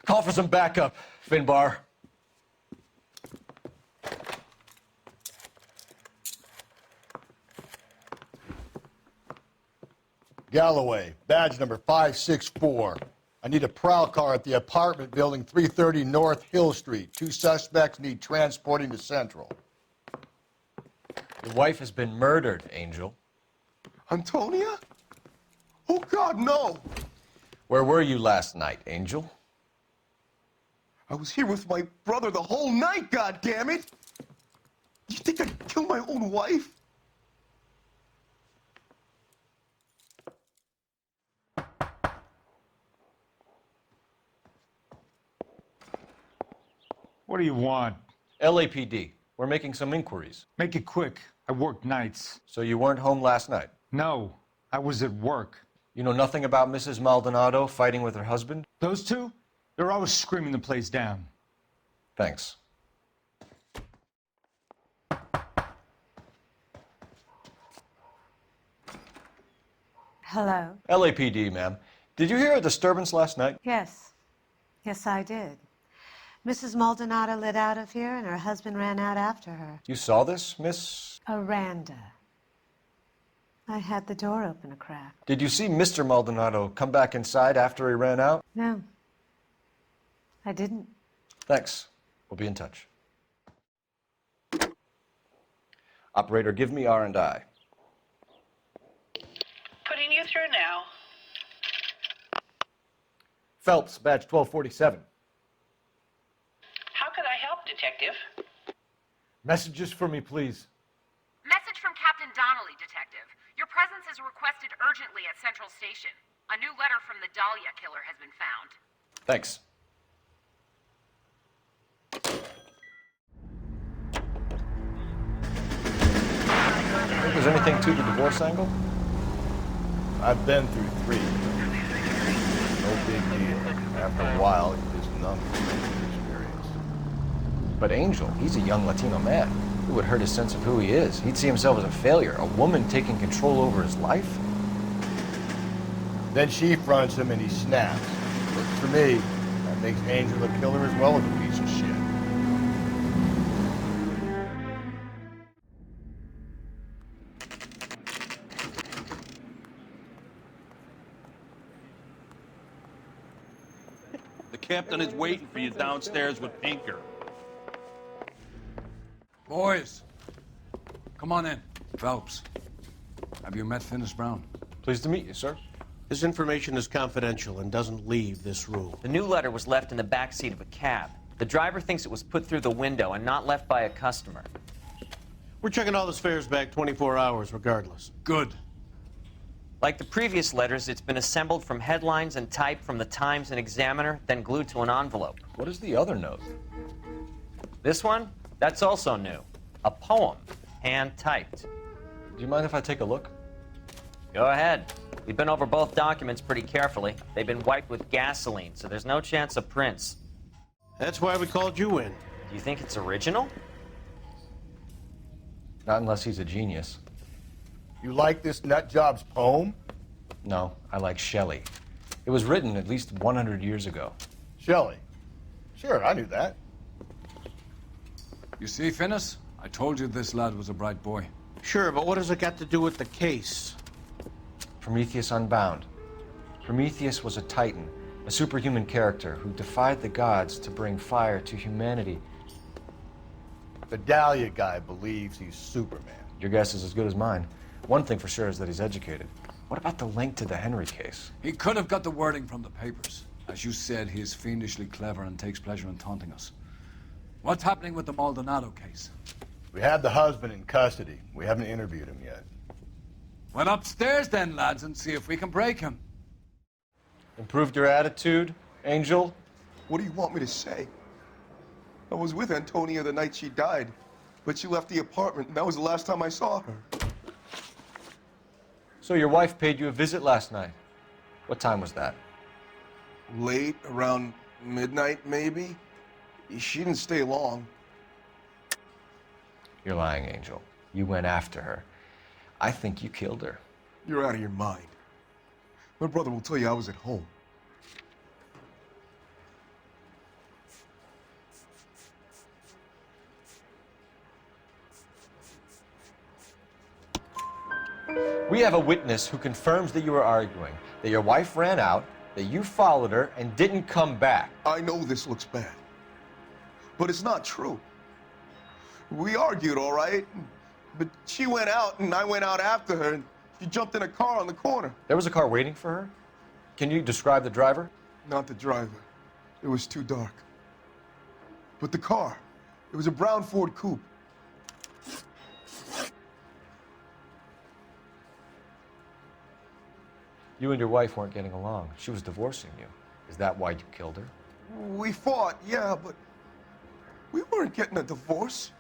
Call for some backup, Finbar. Galloway, badge number 564. I need a prowl car at the apartment building 330 North Hill Street. 2 suspects need transporting to Central. Your wife has been murdered, Angel. Antonia? Oh, God, no! Where were you last night, Angel? I was here with my brother the whole night, goddammit! You think I'd kill my own wife? What do you want? LAPD. We're making some inquiries. Make it quick. I work nights. So you weren't home last night? No, I was at work. You know nothing about Mrs. Maldonado fighting with her husband? Those two? They're always screaming the place down. Thanks. Hello? LAPD, ma'am. Did you hear a disturbance last night? Yes. Yes, I did. Mrs. Maldonado lit out of here, and her husband ran out after her. You saw this, Miss? Aranda. I had the door open a crack. Did you see Mr. Maldonado come back inside after he ran out? No. I didn't. Thanks. We'll be in touch. Operator, give me R&I. Putting you through now. Phelps, badge 1247. How could I help, Detective? Messages for me, please. Message from Captain Donnelly, Detective. Your presence is requested urgently at Central Station. A new letter from the Dahlia killer has been found. Thanks. Think there's anything to the divorce angle? I've been through 3. No big deal. After a while, you just numb experience. But Angel, he's a young Latino man. It would hurt his sense of who he is. He'd see himself as a failure. A woman taking control over his life? Then she fronts him and he snaps. Works for me. That makes Angel a killer as well as a piece of shit. The captain is waiting for you downstairs with Pinker. Boys, come on in. Phelps, have you met Finis Brown? Pleased to meet you, sir. This information is confidential and doesn't leave this room. The new letter was left in the back seat of a cab. The driver thinks it was put through the window and not left by a customer. We're checking all the fares back 24 hours regardless. Good. Like the previous letters, it's been assembled from headlines and typed from the Times and Examiner, then glued to an envelope. What is the other note? This one? That's also new. A poem, hand-typed. Do you mind if I take a look? Go ahead. We've been over both documents pretty carefully. They've been wiped with gasoline, so there's no chance of prints. That's why we called you in. Do you think it's original? Not unless he's a genius. You like this nutjob's poem? No, I like Shelley. It was written at least 100 years ago. Shelley? Sure, I knew that. You see, Finis? I told you this lad was a bright boy. Sure, but what has it got to do with the case? Prometheus Unbound. Prometheus was a titan, a superhuman character who defied the gods to bring fire to humanity. The Dahlia guy believes he's Superman. Your guess is as good as mine. One thing for sure is that he's educated. What about the link to the Henry case? He could have got the wording from the papers. As you said, he is fiendishly clever and takes pleasure in taunting us. What's happening with the Maldonado case? We have the husband in custody. We haven't interviewed him yet. Well, upstairs then, lads, and see if we can break him. Improved your attitude, Angel? What do you want me to say? I was with Antonia the night she died, but she left the apartment, and that was the last time I saw her. So your wife paid you a visit last night. What time was that? Late, around midnight, maybe? She didn't stay long. You're lying, Angel. You went after her. I think you killed her. You're out of your mind. My brother will tell you I was at home. We have a witness who confirms that you were arguing, that your wife ran out, that you followed her and didn't come back. I know this looks bad, but it's not true. We argued, all right, but she went out and I went out after her and she jumped in a car on the corner. There was a car waiting for her? Can you describe the driver? Not the driver. It was too dark. But the car, it was a brown Ford Coupe. You and your wife weren't getting along. She was divorcing you. Is that why you killed her? We fought, yeah, but we weren't getting a divorce.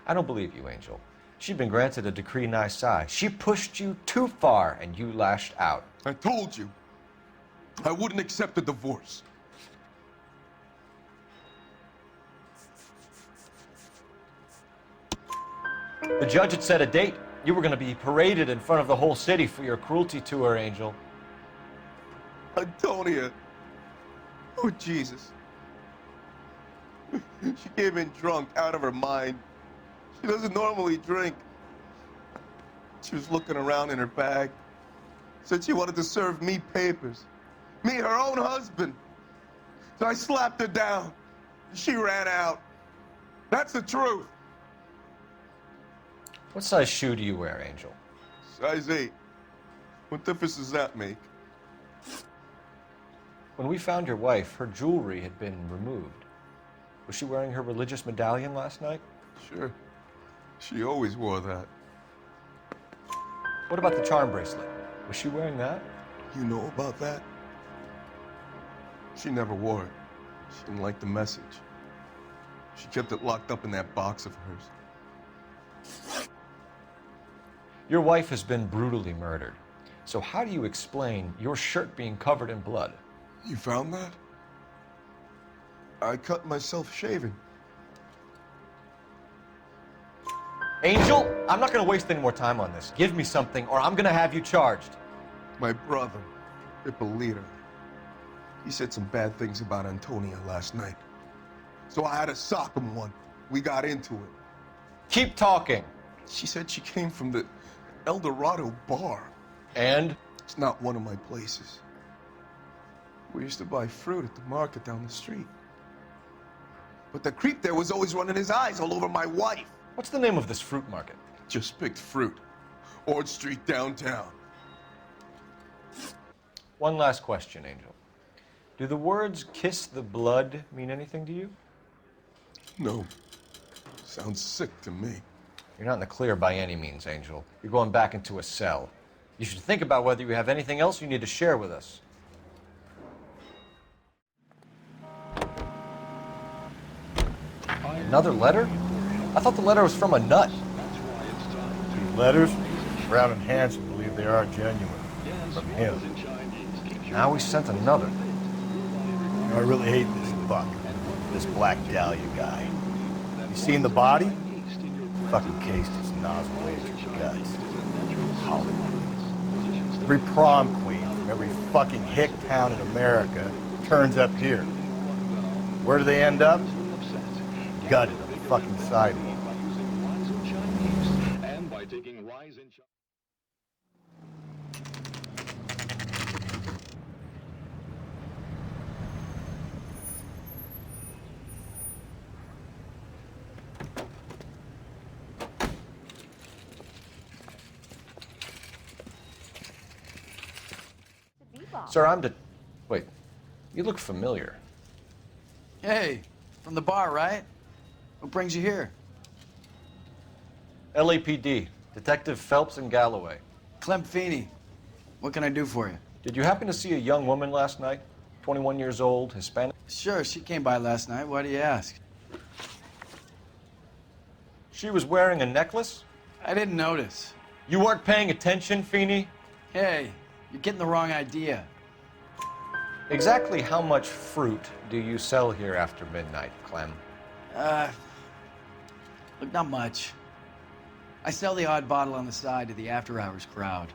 I don't believe you, Angel. She'd been granted a decree nisi. She pushed you too far and you lashed out. I told you, I wouldn't accept a divorce. The judge had set a date. You were going to be paraded in front of the whole city for your cruelty to her, Angel. Antonia. Oh, Jesus. She came in drunk, out of her mind. She doesn't normally drink. She was looking around in her bag. Said she wanted to serve me papers. Me, her own husband. So I slapped her down. She ran out. That's the truth. What size shoe do you wear, Angel? Size 8. What difference does that make? When we found your wife, her jewelry had been removed. Was she wearing her religious medallion last night? Sure. She always wore that. What about the charm bracelet? Was she wearing that? You know about that? She never wore it. She didn't like the message. She kept it locked up in that box of hers. Your wife has been brutally murdered. So how do you explain your shirt being covered in blood? You found that? I cut myself shaving. Angel, I'm not going to waste any more time on this. Give me something or I'm going to have you charged. My brother, Ippolito, he said some bad things about Antonia last night. So I had to sock him one. We got into it. Keep talking. She said she came from the El Dorado bar. And? It's not one of my places. We used to buy fruit at the market down the street. But the creep there was always running his eyes all over my wife. What's the name of this fruit market? Just picked fruit. Ord Street downtown. One last question, Angel. Do the words kiss the blood mean anything to you? No. Sounds sick to me. You're not in the clear by any means, Angel. You're going back into a cell. You should think about whether you have anything else you need to share with us. Another letter? I thought the letter was from a nut. These letters, Brown and Hanson believe they are genuine. From him. Now we sent another. You know, I really hate this fuck. This Black Dahlia guy. You seen the body? Fucking cased his nozzle way through the guts. Hollywood. Every prom queen from every fucking hick town in America turns up here. Where do they end up? Gutted on the fucking side of you. And by taking rise in Sir, Wait, you look familiar. Hey, from the bar, right? What brings you here? LAPD, Detective Phelps and Galloway. Clem Feeney. What can I do for you? Did you happen to see a young woman last night? 21 years old, Hispanic? Sure, she came by last night. Why do you ask? She was wearing a necklace? I didn't notice. You weren't paying attention, Feeney? Hey, you're getting the wrong idea. Exactly how much fruit do you sell here after midnight, Clem? Look, not much. I sell the odd bottle on the side to the after-hours crowd.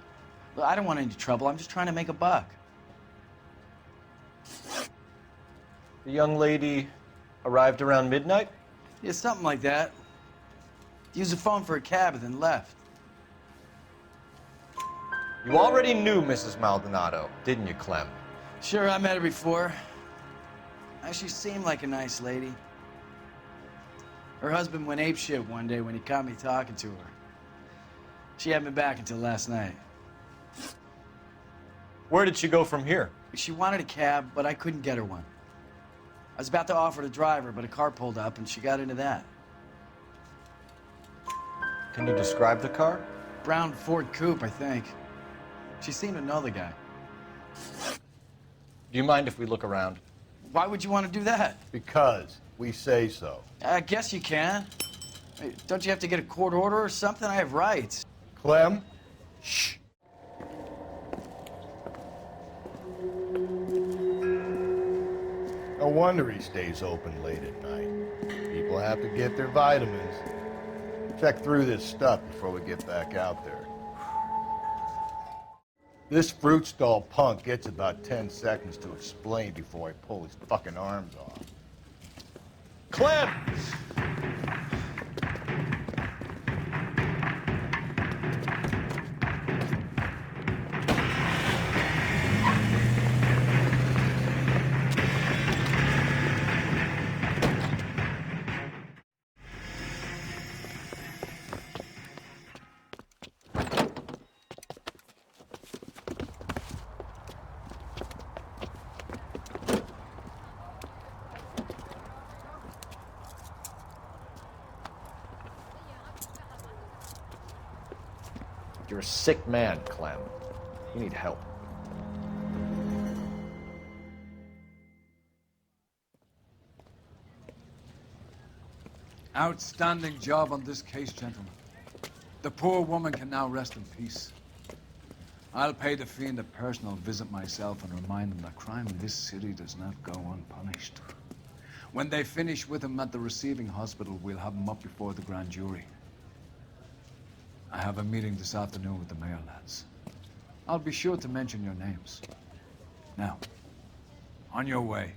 Well, I don't want any trouble. I'm just trying to make a buck. The young lady arrived around midnight? Yeah, something like that. Used the phone for a cab and then left. You already knew Mrs. Maldonado, didn't you, Clem? Sure, I met her before. She seemed like a nice lady. Her husband went apeshit one day when he caught me talking to her. She hadn't been back until last night. Where did she go from here? She wanted a cab, but I couldn't get her one. I was about to offer to drive her, but a car pulled up and she got into that. Can you describe the car? Brown Ford Coupe, I think. She seemed to know the guy. Do you mind if we look around? Why would you want to do that? Because we say so. I guess you can. Hey, don't you have to get a court order or something? I have rights. Clem? Shh. No wonder he stays open late at night. People have to get their vitamins. Check through this stuff before we get back out there. This fruit stall punk gets about 10 seconds to explain before I pull his fucking arms off. Clem! You're a sick man, Clem. You need help. Outstanding job on this case, gentlemen. The poor woman can now rest in peace. I'll pay the fiend a personal visit myself and remind him that crime in this city does not go unpunished. When they finish with him at the receiving hospital, we'll have him up before the grand jury. I have a meeting this afternoon with the mayor lads. I'll be sure to mention your names. Now, on your way.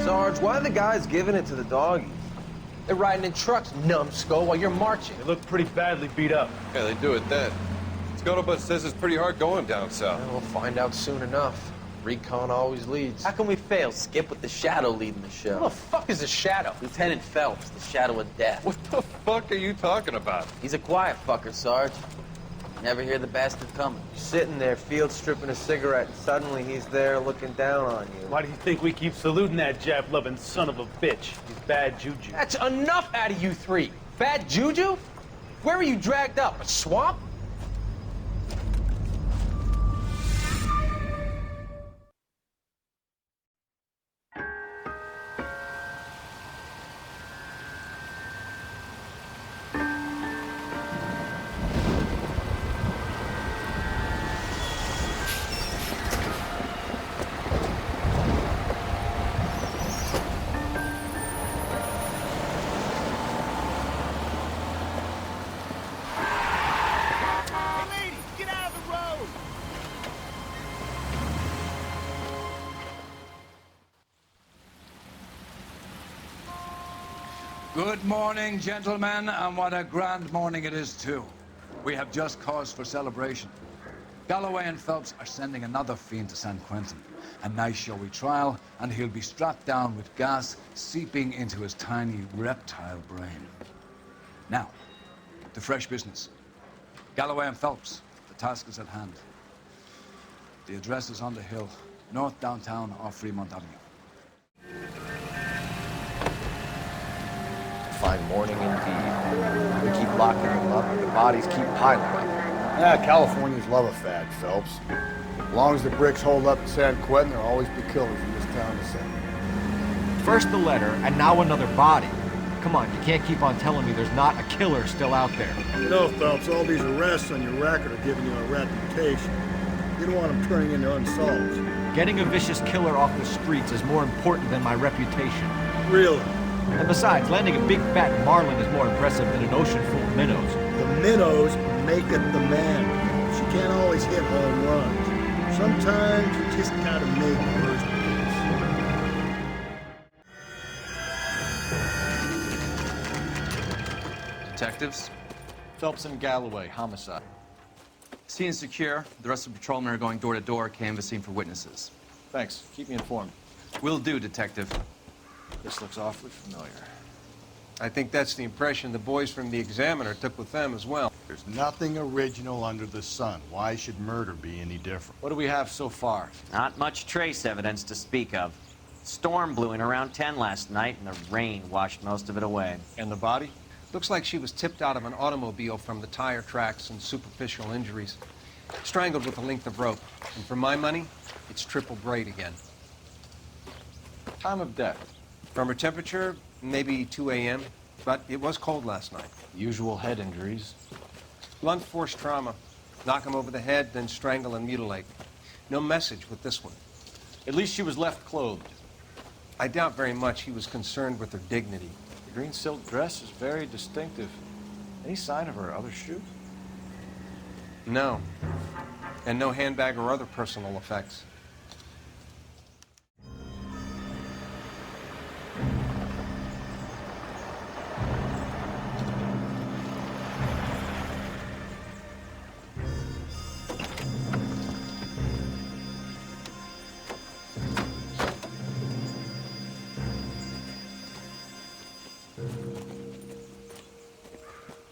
Sarge, why are the guys giving it to the doggies? They're riding in trucks, numbskull, while you're marching. They look pretty badly beat up. Yeah, they do it then. Scuttlebutt says it's pretty hard going down south. Yeah, we'll find out soon enough. Recon always leads. How can we fail, Skip, with the Shadow leading the show? Who the fuck is the Shadow? Lieutenant Phelps, the Shadow of Death. What the fuck are you talking about? He's a quiet fucker, Sarge. Never hear the bastard coming. You're sitting there, field stripping a cigarette, and suddenly he's there looking down on you. Why do you think we keep saluting that Jap-loving son of a bitch? He's bad juju. That's enough out of you three. Bad juju? Where were you dragged up? A swamp? Good morning, gentlemen, and what a grand morning it is, too. We have just cause for celebration. Galloway and Phelps are sending another fiend to San Quentin. A nice showy trial, and he'll be strapped down with gas seeping into his tiny reptile brain. Now, to fresh business. Galloway and Phelps, the task is at hand. The address is on the hill, north downtown off Fremont Avenue. Fine morning indeed. We keep locking them up, and the bodies keep piling up. Yeah, Californians love a fad, Phelps. As long as the bricks hold up in San Quentin, there'll always be killers in this town to send. First the letter, and now another body. Come on, you can't keep on telling me there's not a killer still out there. You know, Phelps, all these arrests on your record are giving you a reputation. You don't want them turning into unsolved. Getting a vicious killer off the streets is more important than my reputation. Really? And besides, landing a big fat marlin is more impressive than an ocean full of minnows. The minnows make it the man. She can't always hit home runs. Sometimes you just gotta make first base. Detectives? Phelps and Galloway, homicide. Scene secure. The rest of the patrolmen are going door to door, canvassing for witnesses. Thanks. Keep me informed. Will do, Detective. This looks awfully familiar. I think that's the impression the boys from the Examiner took with them as well. There's nothing original under the sun. Why should murder be any different? What do we have so far? Not much trace evidence to speak of. Storm blew in around 10 last night, and the rain washed most of it away. And the body? Looks like she was tipped out of an automobile from the tire tracks and superficial injuries. Strangled with a length of rope. And for my money, it's triple braid again. Time of death? From her temperature, maybe 2 a.m., but it was cold last night. Usual head injuries. Blunt force trauma. Knock him over the head, then strangle and mutilate. No message with this one. At least she was left clothed. I doubt very much he was concerned with her dignity. The green silk dress is very distinctive. Any sign of her other shoe? No. And no handbag or other personal effects.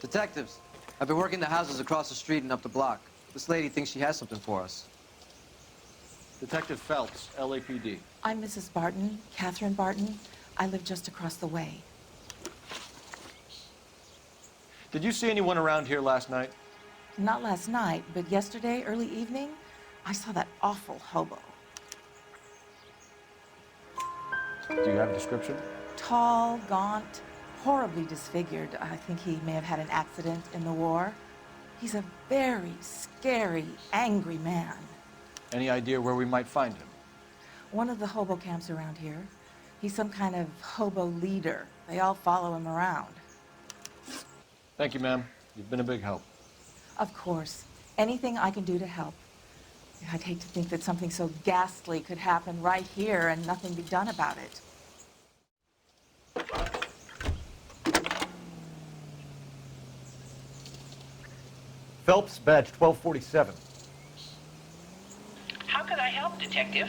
Detectives, I've been working the houses across the street and up the block. This lady thinks she has something for us. Detective Phelps, LAPD. I'm Mrs. Barton, Catherine Barton. I live just across the way. Did you see anyone around here last night? Not last night, but yesterday, early evening, I saw that awful hobo. Do you have a description? Tall, gaunt, horribly disfigured. I think he may have had an accident in the war. He's a very scary, angry man. Any idea where we might find him? One of the hobo camps around here. He's some kind of hobo leader. They all follow him around. Thank you, ma'am. You've been a big help. Of course. Anything I can do to help. I'd hate to think that something so ghastly could happen right here and nothing be done about it. Phelps, badge 1247. How could I help, Detective?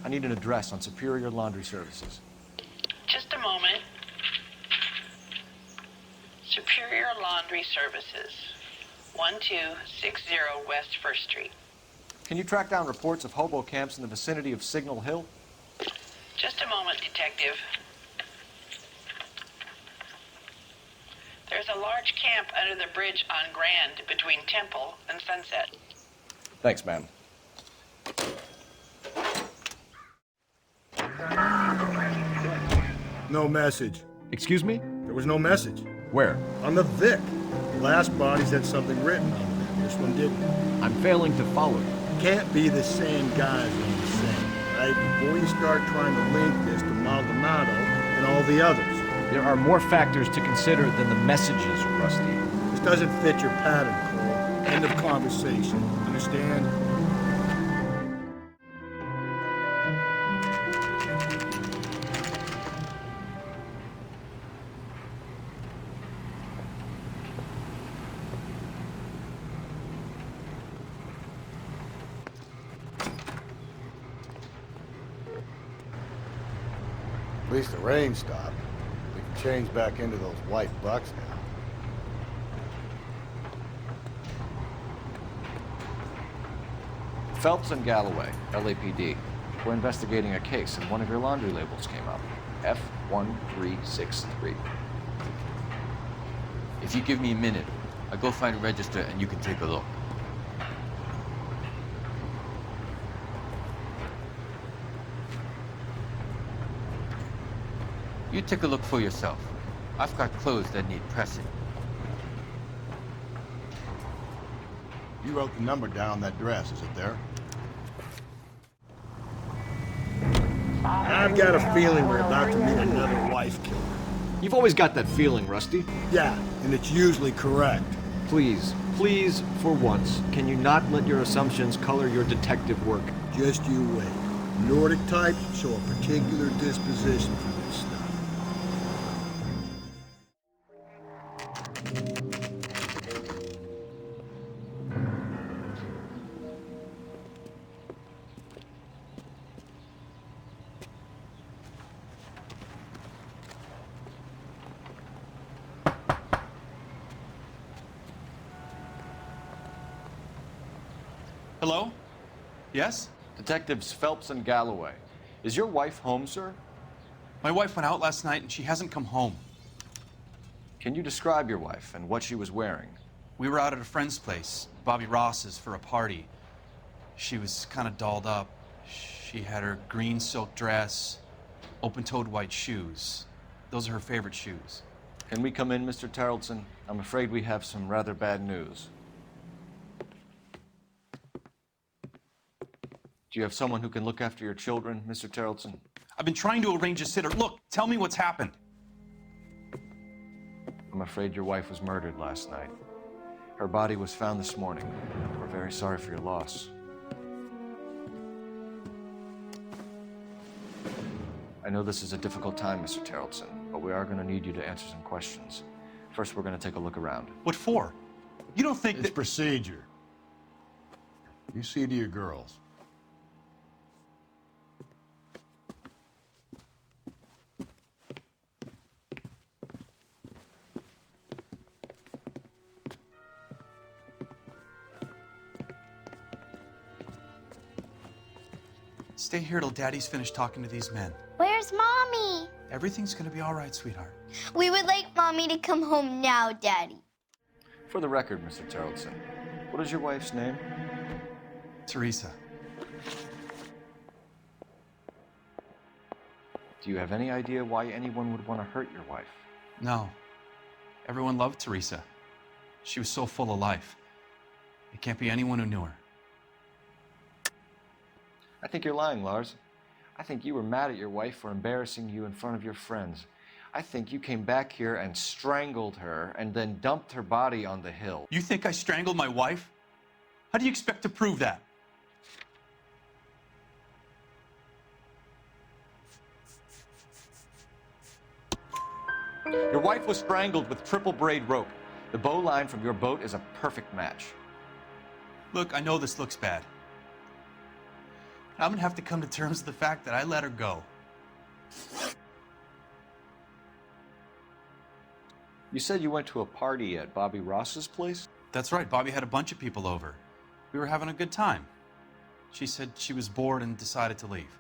I need an address on Superior Laundry Services. Just a moment. Superior Laundry Services, 1260 West 1st Street. Can you track down reports of hobo camps in the vicinity of Signal Hill? Just a moment, Detective. There's a large camp under the bridge on Grand between Temple and Sunset. Thanks, ma'am. No message. Excuse me? There was no message. Where? On the Vic. The last bodies had something written on them. This one didn't. I'm failing to follow you. Can't be the same guys on the same, right? Before you start trying to link this to Maldonado and all the others. There are more factors to consider than the messages, Rusty. This doesn't fit your pattern, Cole. End of conversation. Understand? At least the rain stopped. We can change back into those white bucks now. Phelps and Galloway, LAPD. We're investigating a case, and one of your laundry labels came up. F1363. If you give me a minute, I'll go find a register and you can take a look. You take a look for yourself. I've got clothes that need pressing. You wrote the number down on that dress, is it there? I've got a feeling we're about to meet another wife killer. You've always got that feeling, Rusty. Yeah, and it's usually correct. Please, please, for once, can you not let your assumptions color your detective work? Just you wait. Nordic types show a particular disposition for this stuff. Hello? Yes? Detectives Phelps and Galloway. Is your wife home, sir? My wife went out last night and she hasn't come home. Can you describe your wife and what she was wearing? We were out at a friend's place, Bobby Ross's, for a party. She was kind of dolled up. She had her green silk dress, open-toed white shoes. Those are her favorite shoes. Can we come in, Mr. Tarleton? I'm afraid we have some rather bad news. Do you have someone who can look after your children, Mr. Tarleton? I've been trying to arrange a sitter. Look, tell me what's happened. I'm afraid your wife was murdered last night. Her body was found this morning. We're very sorry for your loss. I know this is a difficult time, Mr. Tarleton, but we are going to need you to answer some questions. First, we're going to take a look around. What for? You don't think It's procedure. You see to your girls. Stay here till Daddy's finished talking to these men. Where's Mommy? Everything's gonna be all right, sweetheart. We would like Mommy to come home now, Daddy. For the record, Mr. Tarleton, what is your wife's name? Teresa. Do you have any idea why anyone would want to hurt your wife? No. Everyone loved Teresa. She was so full of life. It can't be anyone who knew her. I think you're lying, Lars. I think you were mad at your wife for embarrassing you in front of your friends. I think you came back here and strangled her and then dumped her body on the hill. You think I strangled my wife? How do you expect to prove that? Your wife was strangled with triple braid rope. The bow line from your boat is a perfect match. Look, I know this looks bad. I'm gonna have to come to terms with the fact that I let her go. You said you went to a party at Bobby Ross's place? That's right, Bobby had a bunch of people over. We were having a good time. She said she was bored and decided to leave.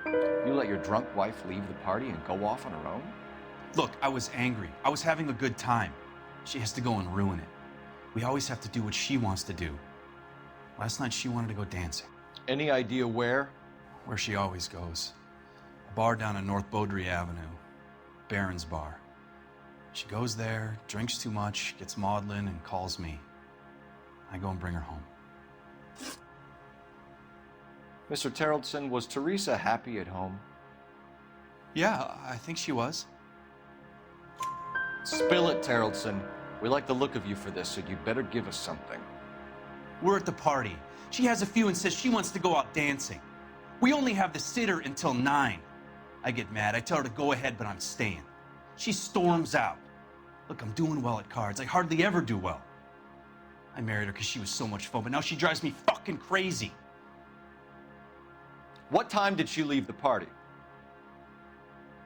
You let your drunk wife leave the party and go off on her own? Look, I was angry. I was having a good time. She has to go and ruin it. We always have to do what she wants to do. Last night she wanted to go dancing. Any idea where? Where she always goes. A bar down on North Beaudry Avenue. Barron's Bar. She goes there, drinks too much, gets maudlin, and calls me. I go and bring her home. Mr. Tarleton, was Teresa happy at home? Yeah, I think she was. Spill it, Tarleton. We like the look of you for this, so you'd better give us something. We're at the party. She has a few and says she wants to go out dancing. We only have the sitter until 9. I get mad. I tell her to go ahead, but I'm staying. She storms out. Look, I'm doing well at cards. I hardly ever do well. I married her because she was so much fun, but now she drives me fucking crazy. What time did she leave the party?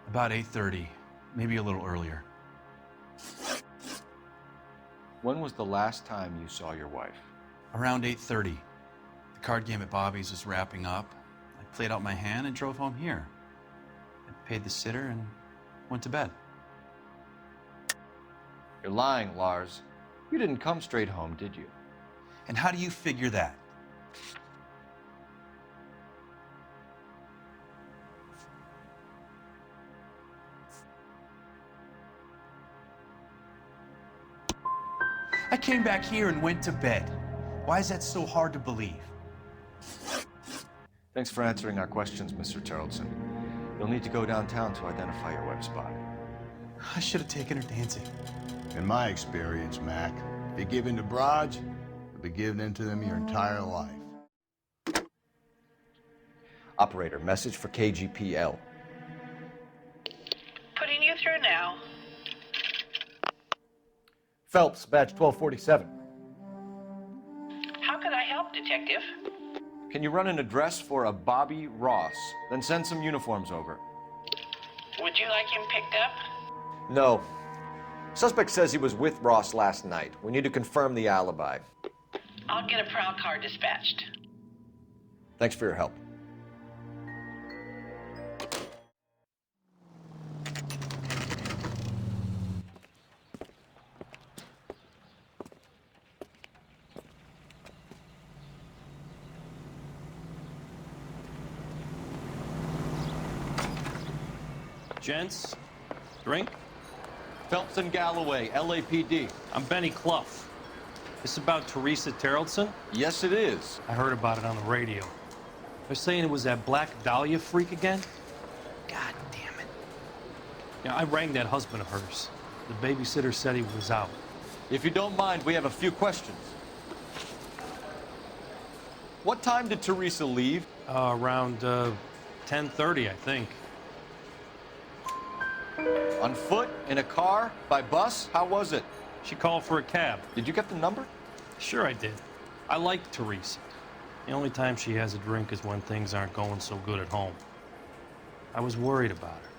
About 8:30, maybe a little earlier. When was the last time you saw your wife? Around 8:30. The card game at Bobby's was wrapping up. I played out my hand and drove home here. I paid the sitter and went to bed. You're lying, Lars. You didn't come straight home, did you? And how do you figure that? I came back here and went to bed. Why is that so hard to believe? Thanks for answering our questions, Mr. Charlton. You'll need to go downtown to identify your web spot. I should have taken her dancing. In my experience, Mac, if you give in to broads, you'll be giving in to them your entire life. Operator, message for KGPL. Putting you through now. Phelps, badge 1247. How could I help, Detective? Can you run an address for a Bobby Ross, then send some uniforms over? Would you like him picked up? No. Suspect says he was with Ross last night. We need to confirm the alibi. I'll get a prowl car dispatched. Thanks for your help. Gents, drink? Phelps and Galloway, LAPD. I'm Benny Clough. This about Teresa Terrellson? Yes, it is. I heard about it on the radio. They're saying it was that Black Dahlia freak again? God damn it. Yeah, I rang that husband of hers. The babysitter said he was out. If you don't mind, we have a few questions. What time did Teresa leave? Around 10:30, I think. On foot? In a car? By bus? How was it? She called for a cab. Did you get the number? Sure I did. I like Teresa. The only time she has a drink is when things aren't going so good at home. I was worried about her.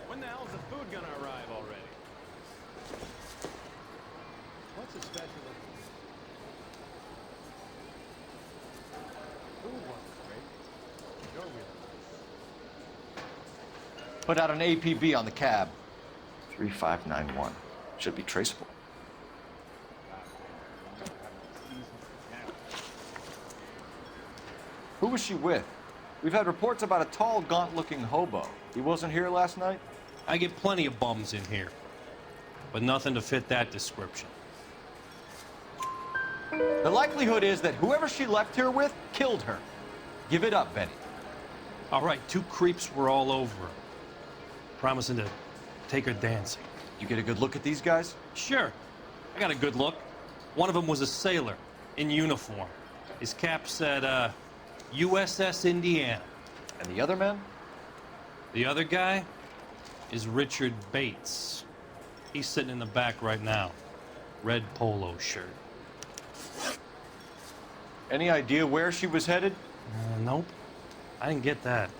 When the hell's the food gonna arrive already? What's the special? Food wasn't great. You're really Put out an APB on the cab. 3591. Should be traceable. Who was she with? We've had reports about a tall, gaunt-looking hobo. He wasn't here last night? I get plenty of bums in here, but nothing to fit that description. The likelihood is that whoever she left here with killed her. Give it up, Benny. All right, 2 creeps were all over her, promising to take her dancing. You get a good look at these guys? Sure. I got a good look. One of them was a sailor in uniform. His cap said, USS Indiana. And the other man? The other guy is Richard Bates. He's sitting in the back right now. Red polo shirt. Any idea where she was headed? Nope. I didn't get that.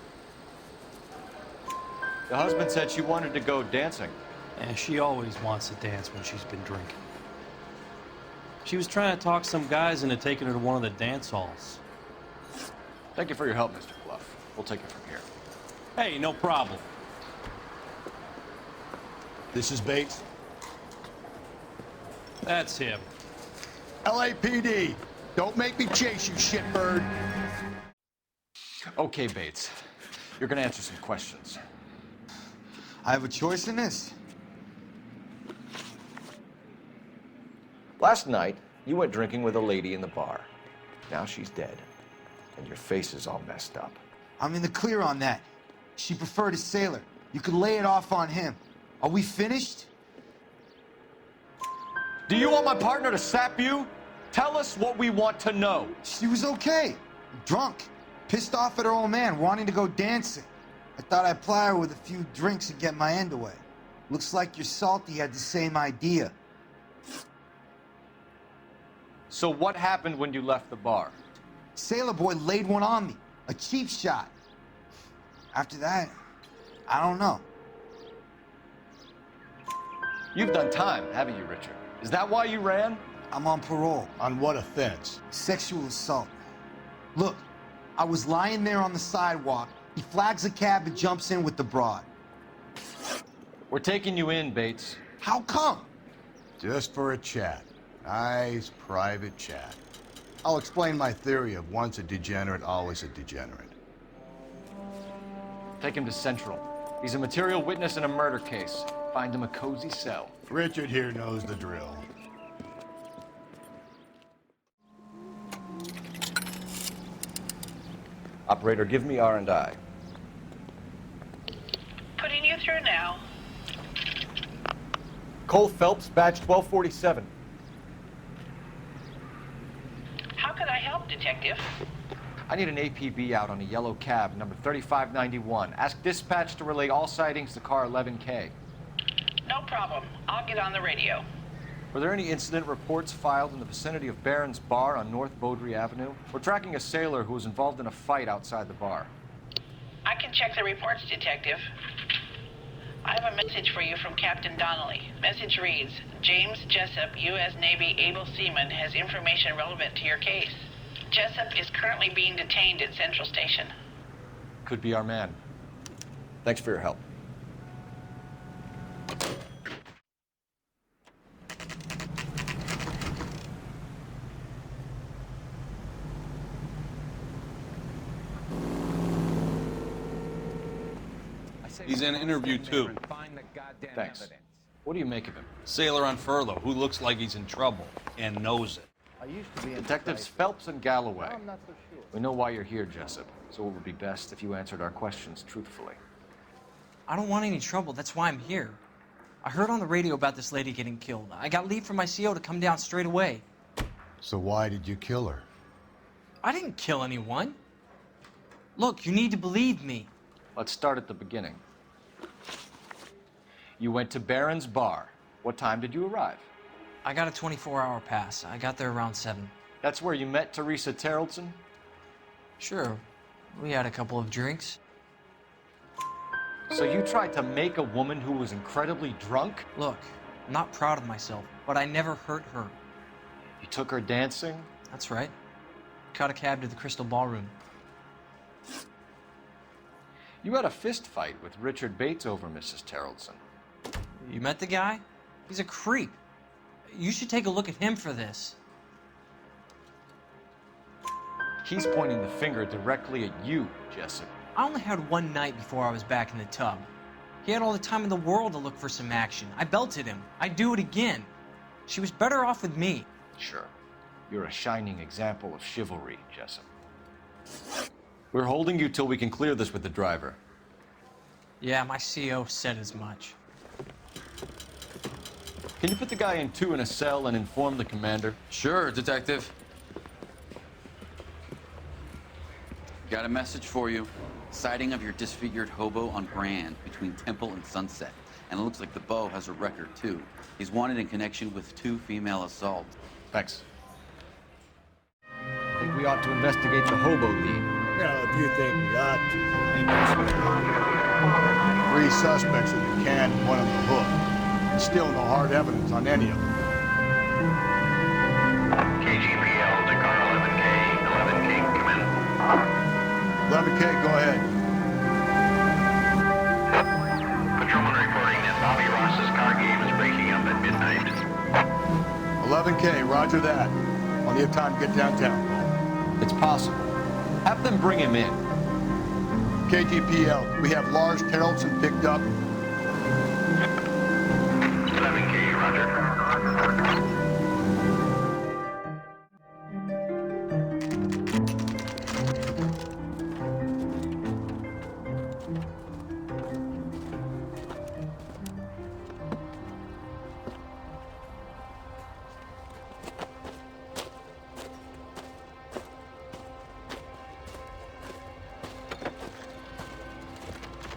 The husband said she wanted to go dancing. And she always wants to dance when she's been drinking. She was trying to talk some guys into taking her to one of the dance halls. Thank you for your help, Mr. Clough. We'll take it from here. Hey, no problem. This is Bates. That's him. LAPD, don't make me chase you, shitbird. Okay, Bates. You're gonna answer some questions. I have a choice in this. Last night, you went drinking with a lady in the bar. Now she's dead, and your face is all messed up. I'm in the clear on that. She preferred a sailor. You could lay it off on him. Are we finished? Do you want my partner to sap you? Tell us what we want to know. She was okay. Drunk. Pissed off at her old man, wanting to go dancing. I thought I'd ply her with a few drinks and get my end away. Looks like your Salty had the same idea. So what happened when you left the bar? Sailor boy laid one on me. A cheap shot. After that, I don't know. You've done time, haven't you, Richard? Is that why you ran? I'm on parole. On what offense? Sexual assault. Look, I was lying there on the sidewalk. He flags a cab and jumps in with the broad. We're taking you in, Bates. How come? Just for a chat. Nice private chat. I'll explain my theory of once a degenerate, always a degenerate. Take him to Central. He's a material witness in a murder case. Find him a cozy cell. Richard here knows the drill. Operator, give me R&I. Putting you through now. Cole Phelps, badge 1247. How can I help, Detective? I need an APB out on a yellow cab, number 3591. Ask dispatch to relay all sightings to car 11K. No problem. I'll get on the radio. Were there any incident reports filed in the vicinity of Barron's Bar on North Beaudry Avenue? We're tracking a sailor who was involved in a fight outside the bar. I can check the reports, Detective. I have a message for you from Captain Donnelly. Message reads, James Jessup, U.S. Navy able seaman, has information relevant to your case. Jessup is currently being detained at Central Station. Could be our man. Thanks for your help. He's in interview too. Thanks. What do you make of him? Sailor on furlough who looks like he's in trouble and knows it. I used to be Detectives Phelps and Galloway. I'm not so sure. We know why you're here, Jessup, so it would be best if you answered our questions truthfully. I don't want any trouble. That's why I'm here. I heard on the radio about this lady getting killed. I got leave from my CO to come down straight away. So why did you kill her? I didn't kill anyone. Look, you need to believe me. Let's start at the beginning. You went to Barron's Bar. What time did you arrive? I got a 24-hour pass. I got there around 7. That's where you met Teresa Terrellson? Sure. We had a couple of drinks. So you tried to make a woman who was incredibly drunk? Look, I'm not proud of myself, but I never hurt her. You took her dancing? That's right. Caught a cab to the Crystal Ballroom. You had a fist fight with Richard Bates over Mrs. Terrellson. You met the guy? He's a creep. You should take a look at him for this. He's pointing the finger directly at you, Jessup. I only had one night before I was back in the tub. He had all the time in the world to look for some action. I belted him. I'd do it again. She was better off with me. Sure. You're a shining example of chivalry, Jessup. We're holding you till we can clear this with the driver. Yeah, my CO said as much. Can you put the guy in 2 in a cell and inform the commander? Sure, Detective. Got a message for you. Sighting of your disfigured hobo on Grand between Temple and Sunset. And it looks like the Beau has a record, too. He's wanted in connection with 2 female assaults. Thanks. I think we ought to investigate the hobo lead. If you think we ought to. 3 suspects in the can and 1 on the hook. And still no hard evidence on any of them. KGPL to car 11K. 11K, come in. 11K, go ahead. Patrolman reporting that Bobby Ross's car game is breaking up at midnight. 11K, roger that. Plenty of time to get downtown. It's possible. Have them bring him in. KGPL, we have Lars Terrellson picked up. 11K, roger.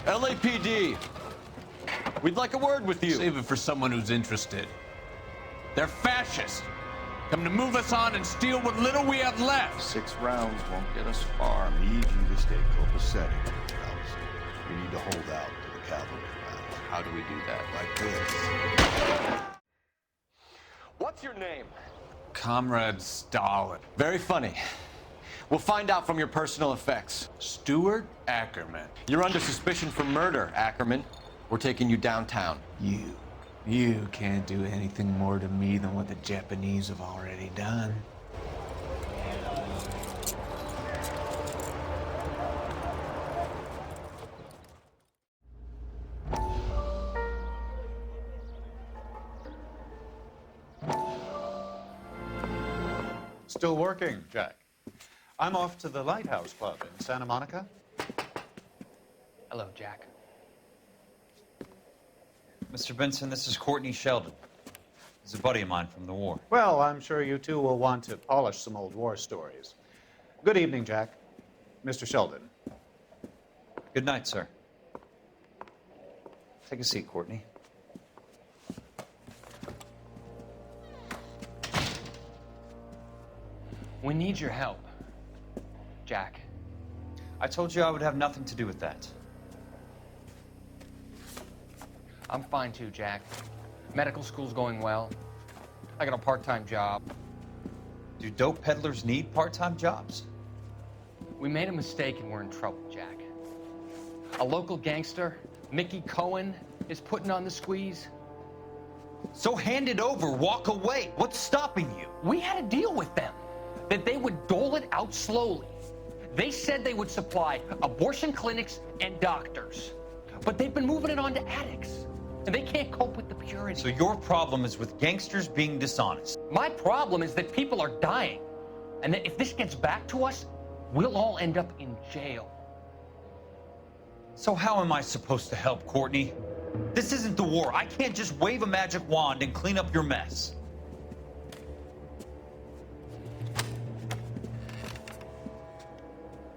LAPD, we'd like a word with you. Save it for someone who's interested. They're fascists. Come to move us on and steal what little we have left. 6 rounds won't get us far. I need you to stay copacetic. You need to hold out to the cavalry rounds. How do we do that? Like this. What's your name? Comrade Stalin. Very funny. We'll find out from your personal effects. Stuart Ackerman. You're under suspicion for murder, Ackerman. We're taking you downtown. You can't do anything more to me than what the Japanese have already done. Still working, Jack. I'm off to the Lighthouse Club in Santa Monica. Hello, Jack. Mr. Benson, this is Courtney Sheldon. He's a buddy of mine from the war. Well, I'm sure you two will want to polish some old war stories. Good evening, Jack. Mr. Sheldon. Good night, sir. Take a seat, Courtney. We need your help, Jack. I told you I would have nothing to do with that. I'm fine too, Jack. Medical school's going well. I got a part-time job. Do dope peddlers need part-time jobs? We made a mistake and we're in trouble, Jack. A local gangster, Mickey Cohen, is putting on the squeeze. So hand it over, walk away. What's stopping you? We had a deal with them that they would dole it out slowly. They said they would supply abortion clinics and doctors, but they've been moving it on to addicts, and they can't cope with the purity. So your problem is with gangsters being dishonest. My problem is that people are dying, and that if this gets back to us, we'll all end up in jail. So how am I supposed to help, Courtney? This isn't the war. I can't just wave a magic wand and clean up your mess.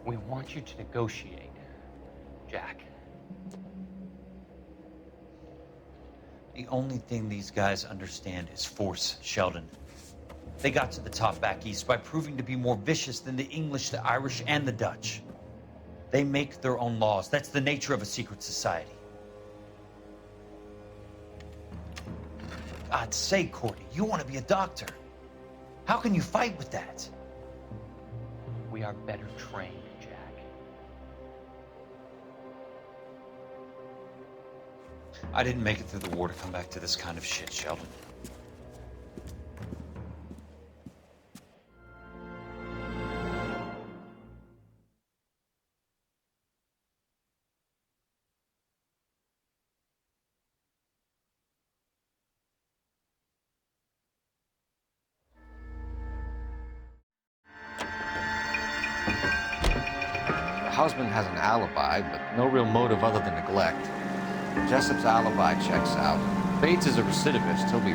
We want you to negotiate, Jack. The only thing these guys understand is force, Sheldon. They got to the top back east by proving to be more vicious than the English, the Irish, and the Dutch. They make their own laws. That's the nature of a secret society. God's sake, Courtney, you want to be a doctor. How can you fight with that? We are better trained, Jack. I didn't make it through the war to come back to this kind of shit, Sheldon. The husband has an alibi, but no real motive other than neglect. Jessup's alibi checks out. Bates is a recidivist. He'll be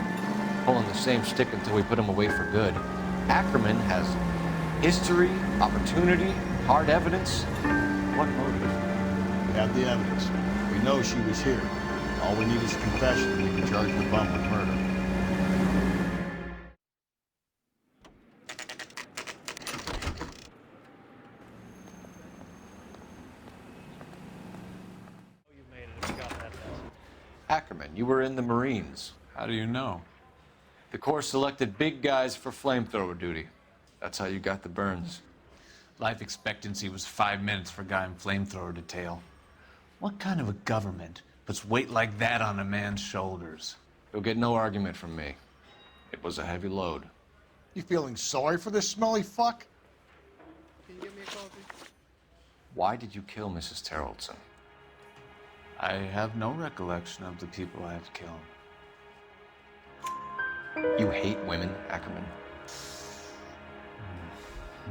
pulling the same stick until we put him away for good. Ackerman has history, opportunity, hard evidence. What motive? We have the evidence. We know she was here. All we need is a confession, and we can charge the bum with murder. Ackerman, you were in the Marines. How do you know? The Corps selected big guys for flamethrower duty. That's how you got the burns. Life expectancy was 5 minutes for a guy in flamethrower detail. What kind of a government puts weight like that on a man's shoulders? You'll get no argument from me. It was a heavy load. You feeling sorry for this smelly fuck? Can you get me a coffee? Why did you kill Mrs. Terrellson? I have no recollection of the people I have killed. You hate women, Ackerman?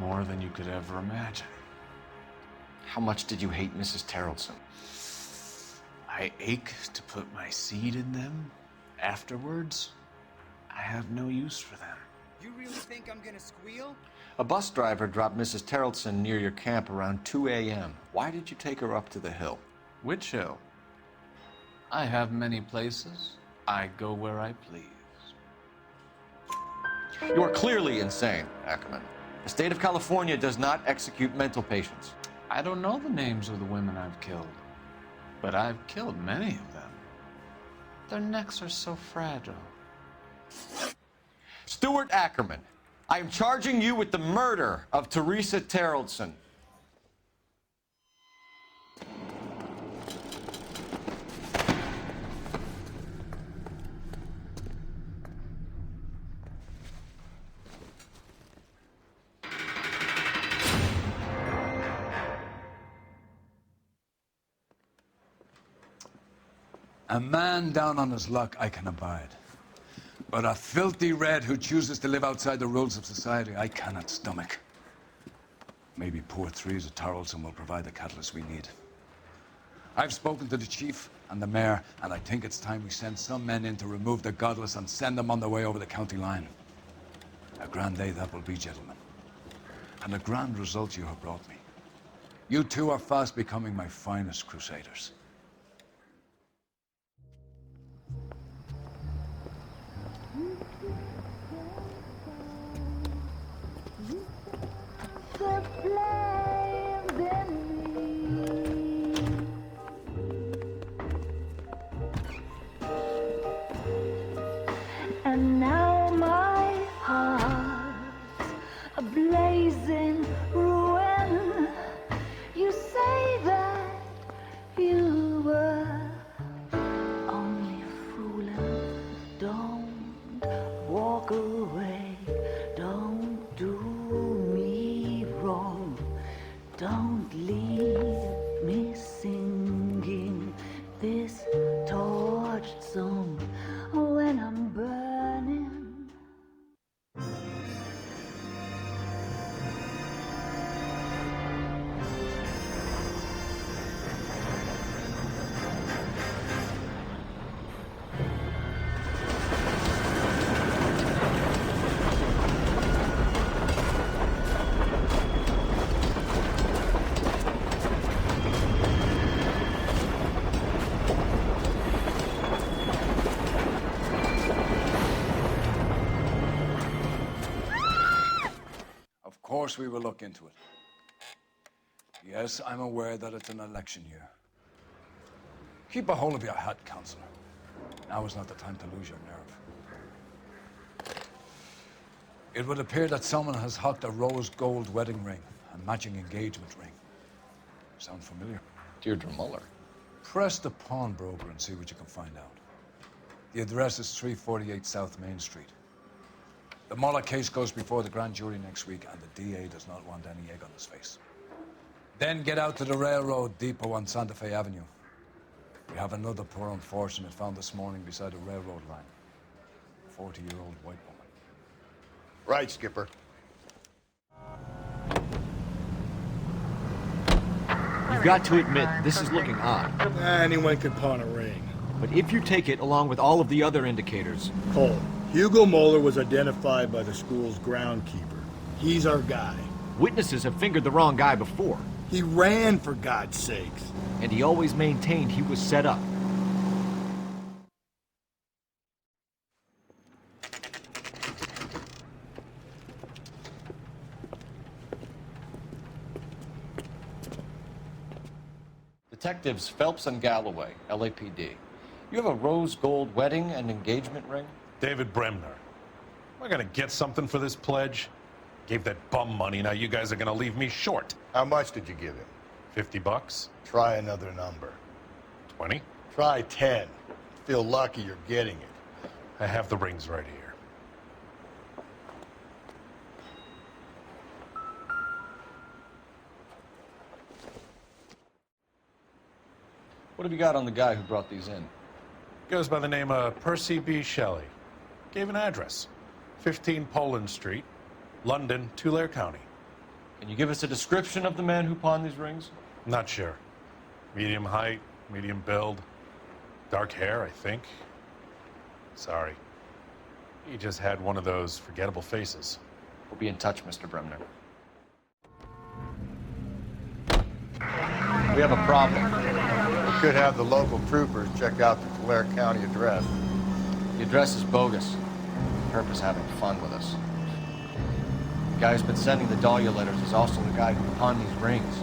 More than you could ever imagine. How much did you hate Mrs. Terrellson? I ache to put my seed in them. Afterwards, I have no use for them. You really think I'm gonna squeal? A bus driver dropped Mrs. Terrellson near your camp around 2 a.m. Why did you take her up to the hill? Which hill? I have many places. I go where I please. You are clearly insane, Ackerman. The state of California does not execute mental patients. I don't know the names of the women I've killed, but I've killed many of them. Their necks are so fragile. Stuart Ackerman, I am charging you with the murder of Teresa Terrellson. A man down on his luck I can abide. But a filthy red who chooses to live outside the rules of society I cannot stomach. Maybe Poor Threes at Tarleton will provide the catalyst we need. I've spoken to the chief and the mayor, and I think it's time we send some men in to remove the godless and send them on their way over the county line. A grand day that will be, gentlemen. And a grand result you have brought me. You two are fast becoming my finest crusaders. And now my heart's a blazing ruin. You say that you were only fooling. Don't walk away. Don't do me wrong. Don't leave me singing this torched song when I'm burning. Of course we will look into it. Yes, I'm aware that it's an election year. Keep a hold of your hat, Counselor. Now is not the time to lose your nerve. It would appear that someone has hocked a rose gold wedding ring and matching engagement ring. Sound familiar? Deirdre Muller. Press the pawnbroker and see what you can find out. The address is 348 South Main Street. The Muller case goes before the grand jury next week, and the DA does not want any egg on his face. Then get out to the railroad depot on Santa Fe Avenue. We have another poor unfortunate found this morning beside a railroad line. 40-year-old white woman. Right, Skipper. You've got to admit, this is looking odd. Anyone could pawn a ring. But if you take it along with all of the other indicators... Cole, Hugo Moeller was identified by the school's groundkeeper. He's our guy. Witnesses have fingered the wrong guy before. He ran, for God's sakes. And he always maintained he was set up. Detectives Phelps and Galloway, LAPD. You have a rose gold wedding and engagement ring? David Bremner. Am I gonna get something for this pledge? Gave that bum money, now you guys are gonna leave me short. How much did you give him? $50? Try another number. 20? Try 10. Feel lucky you're getting it. I have the rings right here. What have you got on the guy who brought these in? Goes by the name of Percy B. Shelley. Gave an address. 15 Poland Street, London, Tulare County. Can you give us a description of the man who pawned these rings? Not sure. Medium height, medium build. Dark hair, I think. Sorry. He just had one of those forgettable faces. We'll be in touch, Mr. Bremner. We have a problem. We could have the local troopers check out the Tulare County address. The address is bogus. Herb is having fun with us. The guy who's been sending the Dahlia letters is also the guy who pawned these rings.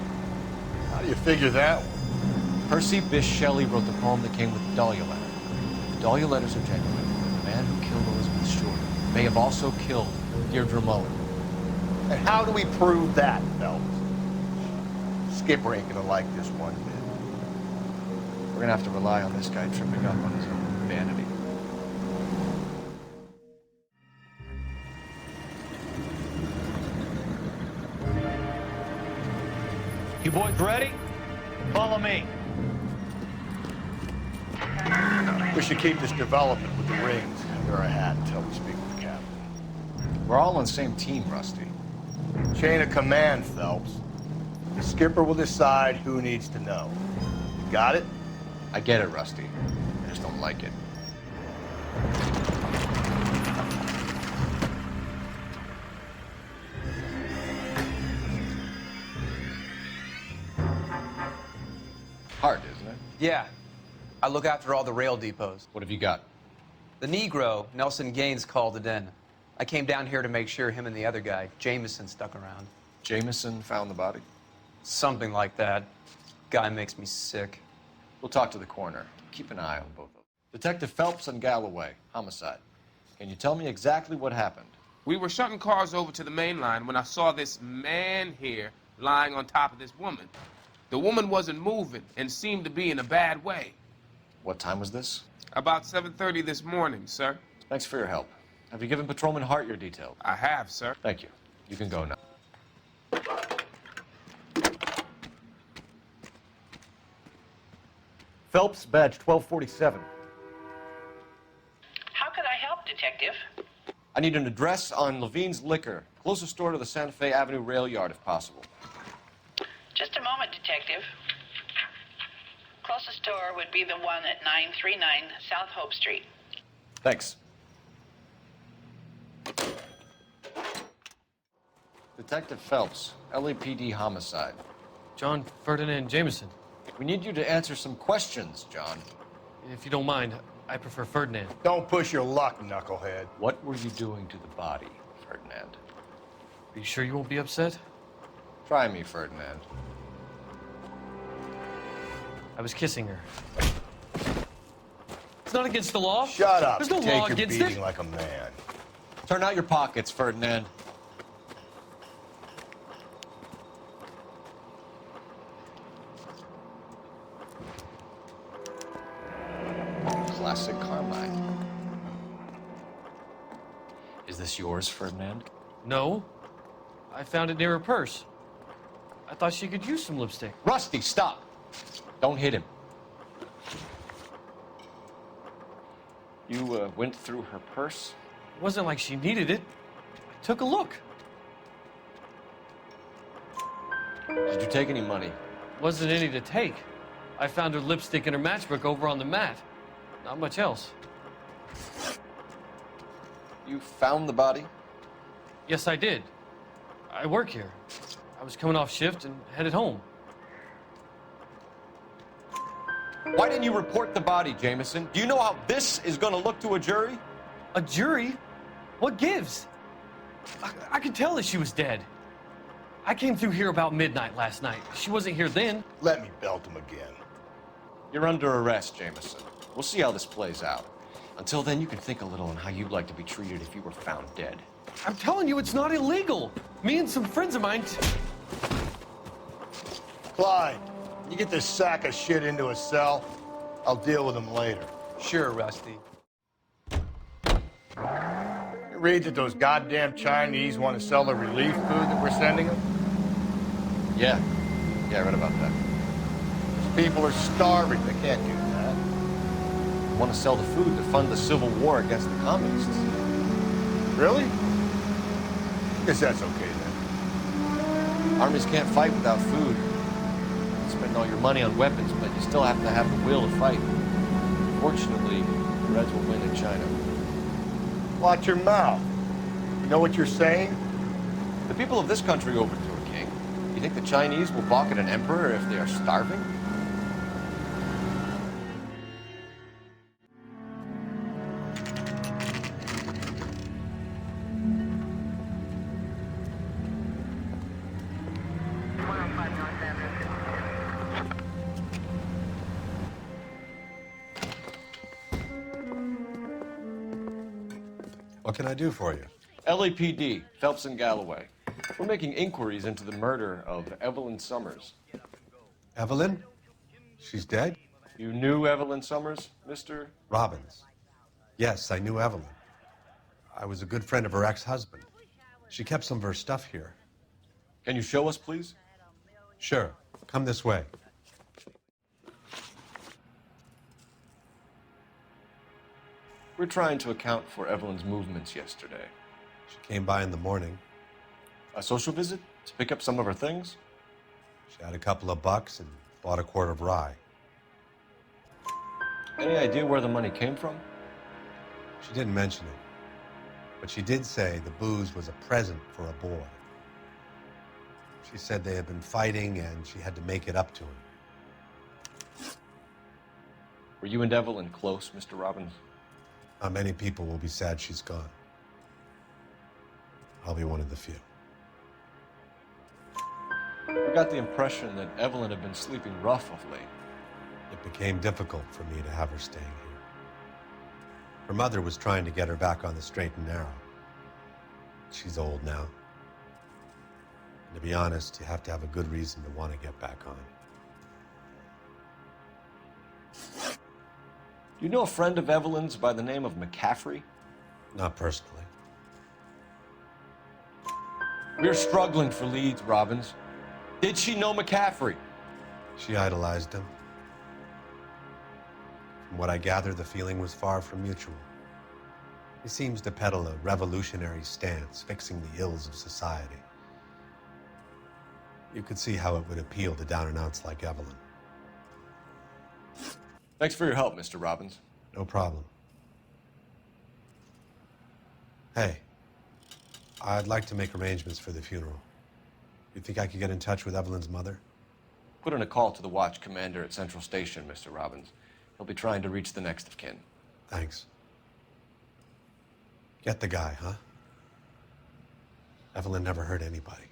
How do you figure that one? Percy Bysshe Shelley wrote the poem that came with the Dahlia letter. The Dahlia letters are genuine. The man who killed Elizabeth Short may have also killed Deirdre Muller. And how do we prove that, Phelps? Skipper ain't gonna like this one bit. We're gonna have to rely on this guy tripping up on his own vanity. You boys ready? Follow me. We should keep this development with the rings under our hat until we speak with the captain. We're all on the same team, Rusty. Chain of command, Phelps. The skipper will decide who needs to know. You got it? I get it, Rusty. I just don't like it. Hard, isn't it? Yeah. I look after all the rail depots. What have you got? The Negro, Nelson Gaines, called it in. I came down here to make sure him and the other guy, Jameson, stuck around. Jameson found the body? Something like that. Guy makes me sick. We'll talk to the coroner. Keep an eye on both of them. Detective Phelps and Galloway, homicide. Can you tell me exactly what happened? We were shutting cars over to the main line when I saw this man here lying on top of this woman. The woman wasn't moving and seemed to be in a bad way. What time was this? About 7:30 this morning, sir. Thanks for your help. Have you given Patrolman Hart your details? I have, sir. Thank you. You can go now. Phelps, badge 1247. How could I help, Detective? I need an address on Levine's Liquor. Closest store to the Santa Fe Avenue rail yard, if possible. Just a moment, Detective. Closest store would be the one at 939 South Hope Street. Thanks. Detective Phelps, LAPD homicide. John Ferdinand Jameson. We need you to answer some questions, John. If you don't mind, I prefer Ferdinand. Don't push your luck, knucklehead. What were you doing to the body, Ferdinand? Are you sure you won't be upset? Try me, Ferdinand. I was kissing her. It's not against the law. Shut up. There's no Take law your against beating it. like a man. Turn out your pockets, Ferdinand. Classic Carmine. Is this yours, Ferdinand? No. I found it near her purse. I thought she could use some lipstick. Rusty, stop. Don't hit him. You went through her purse? It wasn't like she needed it. I took a look. Did you take any money? Wasn't any to take. I found her lipstick and her matchbook over on the mat. Not much else. You found the body? Yes, I did. I work here. I was coming off shift and headed home. Why didn't you report the body, Jameson? Do you know how this is going to look to a jury? A jury? What gives? I could tell that she was dead. I came through here about midnight last night. She wasn't here then. Let me belt him again. You're under arrest, Jameson. We'll see how this plays out. Until then, you can think a little on how you'd like to be treated if you were found dead. I'm telling you, it's not illegal. Me and some friends of mine... Clyde, you get this sack of shit into a cell. I'll deal with him later. Sure, Rusty. You read that those goddamn Chinese want to sell the relief food that we're sending them? Yeah. Yeah, I read about that. Those people are starving. They can't do that. They want to sell the food to fund the civil war against the communists. Really? Guess that's okay then. Armies can't fight without food. You spend all your money on weapons, but you still have to have the will to fight. Fortunately, the Reds will win in China. Watch your mouth. You know what you're saying? The people of this country overthrew a king. You think the Chinese will balk at an emperor if they are starving? What can I do for you? LAPD, Phelps and Galloway. We're making inquiries into the murder of Evelyn Summers. Evelyn? She's dead? You knew Evelyn Summers, Mr. Robbins. Yes, I knew Evelyn. I was a good friend of her ex-husband. She kept some of her stuff here. Can you show us, please? Sure. Come this way. We're trying to account for Evelyn's movements yesterday. She came by in the morning. A social visit? To pick up some of her things? She had a couple of bucks and bought a quart of rye. Any idea where the money came from? She didn't mention it, but she did say the booze was a present for a boy. She said they had been fighting and she had to make it up to him. Were you and Evelyn close, Mr. Robbins? Not many people will be sad she's gone. I'll be one of the few. I got the impression that Evelyn had been sleeping rough of late. It became difficult for me to have her staying here. Her mother was trying to get her back on the straight and narrow. She's old now. And to be honest, you have to have a good reason to want to get back on. Do you know a friend of Evelyn's by the name of McCaffrey? Not personally. We're struggling for leads, Robbins. Did she know McCaffrey? She idolized him. From what I gather, the feeling was far from mutual. He seems to peddle a revolutionary stance, fixing the ills of society. You could see how it would appeal to down-and-outs like Evelyn. Thanks for your help, Mr. Robbins. No problem. Hey, I'd like to make arrangements for the funeral. You think I could get in touch with Evelyn's mother? Put in a call to the watch commander at Central Station, Mr. Robbins. He'll be trying to reach the next of kin. Thanks. Get the guy, huh? Evelyn never hurt anybody.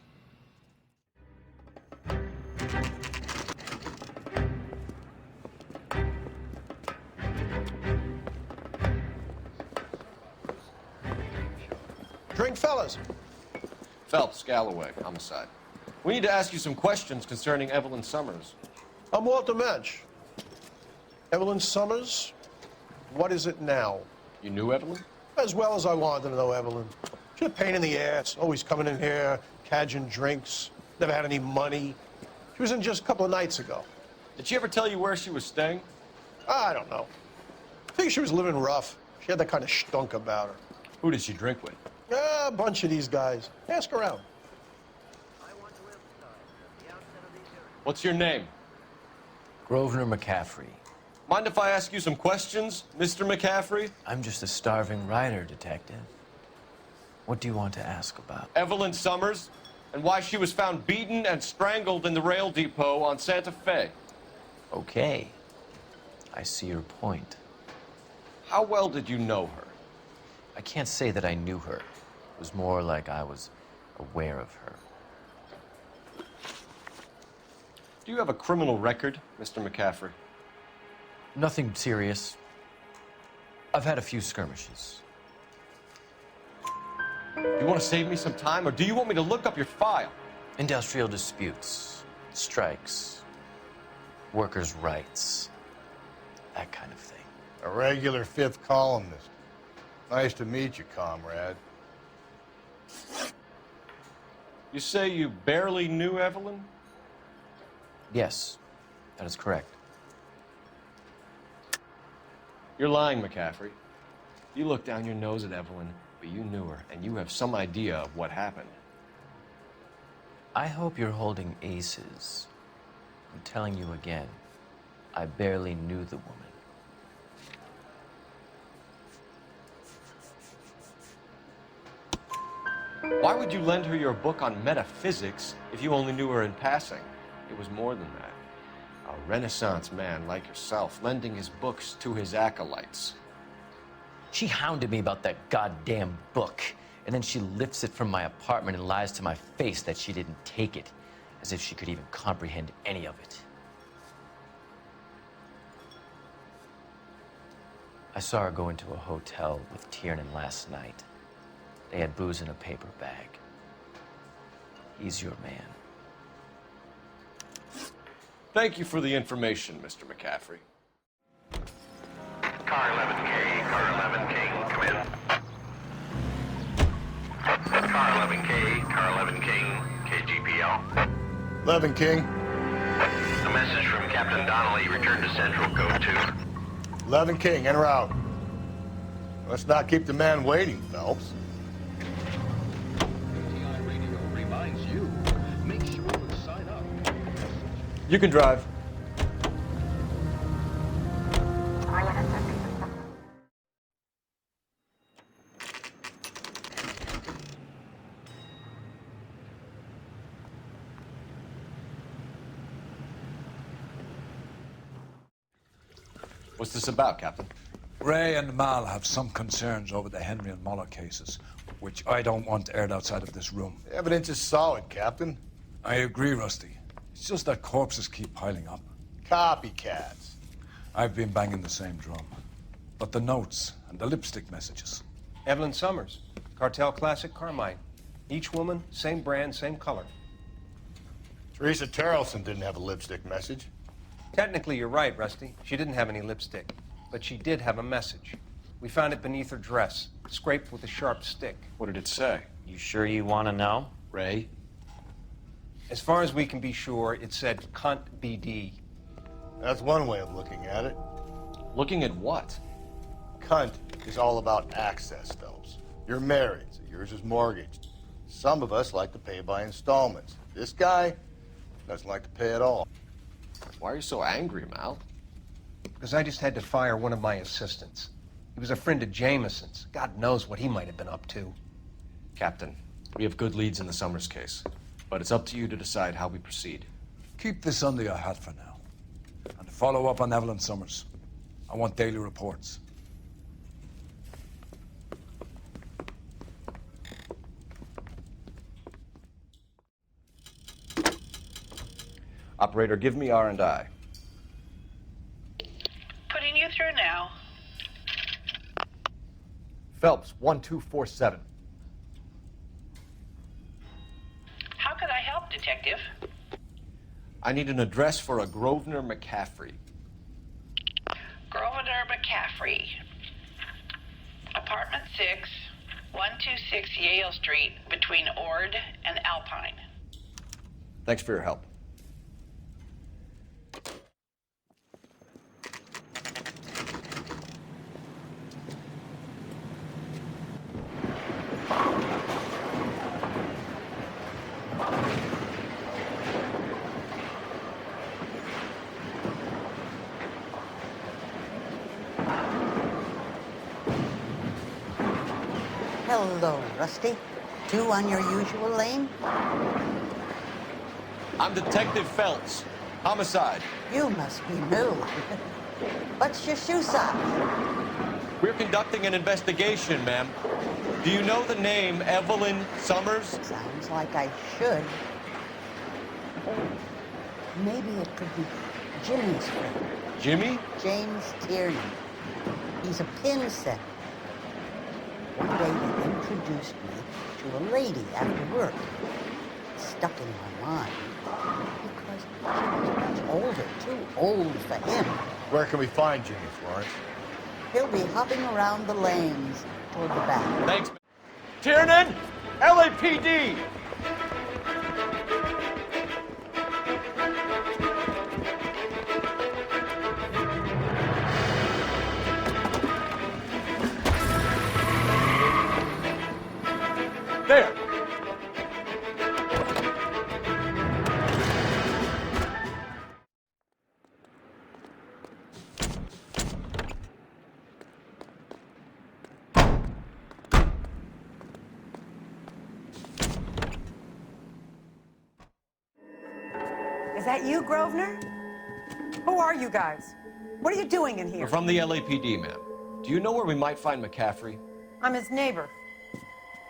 Drink, fellas. Phelps, Galloway, homicide. We need to ask you some questions concerning Evelyn Summers. I'm Walter Mensch. Evelyn Summers, what is it now? You knew Evelyn? As well as I wanted to know Evelyn. She's a pain in the ass, always coming in here, cadging drinks, never had any money. She was in just a couple of nights ago. Did she ever tell you where she was staying? I don't know. I think she was living rough. She had that kind of stunk about her. Who did she drink with? A bunch of these guys. Ask around. What's your name? Grosvenor McCaffrey. Mind if I ask you some questions, Mr. McCaffrey? I'm just a starving writer, Detective. What do you want to ask about? Evelyn Summers, and why she was found beaten and strangled in the rail depot on Santa Fe. Okay. I see your point. How well did you know her? I can't say that I knew her. It was more like I was aware of her. Do you have a criminal record, Mr. McCaffrey? Nothing serious. I've had a few skirmishes. Do you want to save me some time, or do you want me to look up your file? Industrial disputes, strikes, workers' rights, that kind of thing. A regular fifth columnist. Nice to meet you, comrade. You say you barely knew Evelyn? Yes, that is correct. You're lying, McCaffrey. You look down your nose at Evelyn, but you knew her, and you have some idea of what happened. I hope you're holding aces. I'm telling you again, I barely knew the woman. Why would you lend her your book on metaphysics if you only knew her in passing? It was more than that. A Renaissance man like yourself, lending his books to his acolytes. She hounded me about that goddamn book, and then she lifts it from my apartment and lies to my face that she didn't take it, as if she could even comprehend any of it. I saw her go into a hotel with Tiernan last night. They had booze in a paper bag. He's your man. Thank you for the information, Mr. McCaffrey. Car 11K, car 11K, come in. Car 11K, car 11 King, KGPL. 11 King. A message from Captain Donnelly, return to Central, code 2. 11 King, en route. Let's not keep the man waiting, Phelps. ATI Radio reminds you, make sure to sign up. You can drive. What's this about, Captain? Ray and Mal have some concerns over the Henry and Muller cases, which I don't want aired outside of this room. The evidence is solid, Captain. I agree, Rusty. It's just that corpses keep piling up. Copycats. I've been banging the same drum. But the notes and the lipstick messages. Evelyn Summers, Cartel Classic Carmine. Each woman, same brand, same color. Teresa Terrelson didn't have a lipstick message. Technically, you're right, Rusty. She didn't have any lipstick, but she did have a message. We found it beneath her dress, scraped with a sharp stick. What did it say? You sure you want to know? Ray? As far as we can be sure, it said, "Cunt BD." That's one way of looking at it. Looking at what? Cunt is all about access, Phelps. You're married, so yours is mortgaged. Some of us like to pay by installments. This guy doesn't like to pay at all. Why are you so angry, Mal? Because I just had to fire one of my assistants. He was a friend of Jameson's. God knows what he might have been up to. Captain, we have good leads in the Summers case, but it's up to you to decide how we proceed. Keep this under your hat for now. And follow up on Evelyn Summers. I want daily reports. Operator, give me R&I. Putting you through now. Phelps, 1247. How could I help, Detective? I need an address for a Grosvenor McCaffrey. Grosvenor McCaffrey. Apartment 6, 126 Yale Street, between Ord and Alpine. Thanks for your help. Hello, Rusty. Two on your usual lane? I'm Detective Phelps. Homicide. You must be new. What's your shoe size? We're conducting an investigation, ma'am. Do you know the name Evelyn Summers? Sounds like I should. Maybe it could be Jimmy's friend. Jimmy? James Tierney. He's a pin setter. One day he introduced me to a lady after work. It stuck in my mind because she was much older, too old for him. Where can we find Jimmy, Florence? He'll be hopping around the lanes toward the back. Thanks. Tiernan! LAPD! There! Is that you, Grosvenor? Who are you guys? What are you doing in here? We're from the LAPD, ma'am. Do you know where we might find McCaffrey? I'm his neighbor.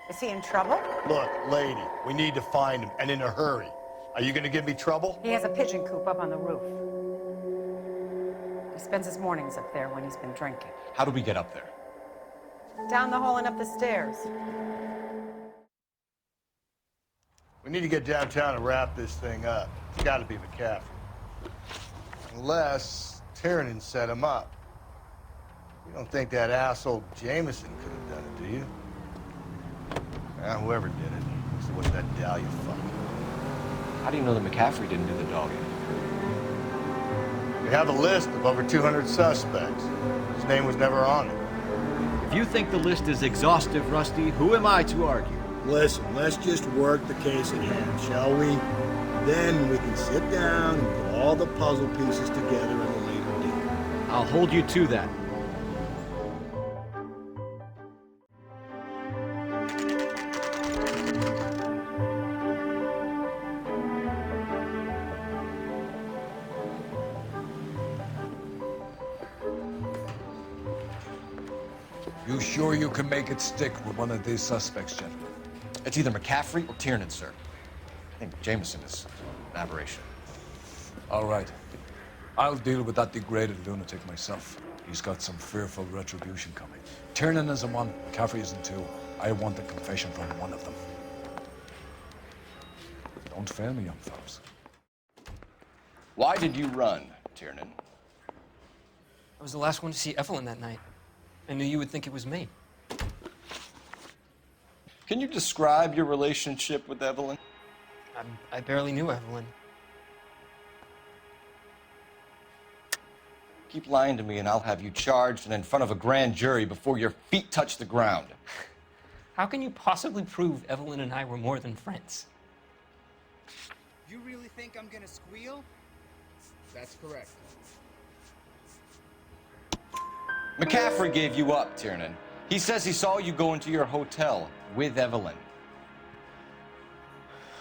Is he in trouble? Look, lady, we need to find him, and in a hurry. Are you going to give me trouble? He has a pigeon coop up on the roof. He spends his mornings up there when he's been drinking. How do we get up there? Down the hall and up the stairs. We need to get downtown and wrap this thing up. It's got to be McCaffrey. Unless Tiernan set him up. You don't think that asshole Jameson could have done it, do you? Whoever did it. So what's that Dahlia fuck? How do you know that McCaffrey didn't do the dogging? We have a list of over 200 suspects. His name was never on it. If you think the list is exhaustive, Rusty, who am I to argue? Listen, let's just work the case at hand, shall we? Then we can sit down and put all the puzzle pieces together at a later date. I'll hold you to that. You sure you can make it stick with one of these suspects, gentlemen? It's either McCaffrey or Tiernan, sir. I think Jameson is an aberration. All right. I'll deal with that degraded lunatic myself. He's got some fearful retribution coming. Tiernan isn't one, McCaffrey isn't two. I want the confession from one of them. Don't fail me, young Phelps. Why did you run, Tiernan? I was the last one to see Evelyn that night. I knew you would think it was me. Can you describe your relationship with Evelyn? I barely knew Evelyn. Keep lying to me and I'll have you charged and in front of a grand jury before your feet touch the ground. How can you possibly prove Evelyn and I were more than friends? You really think I'm gonna squeal? That's correct. McCaffrey gave you up, Tiernan. He says he saw you go into your hotel with Evelyn.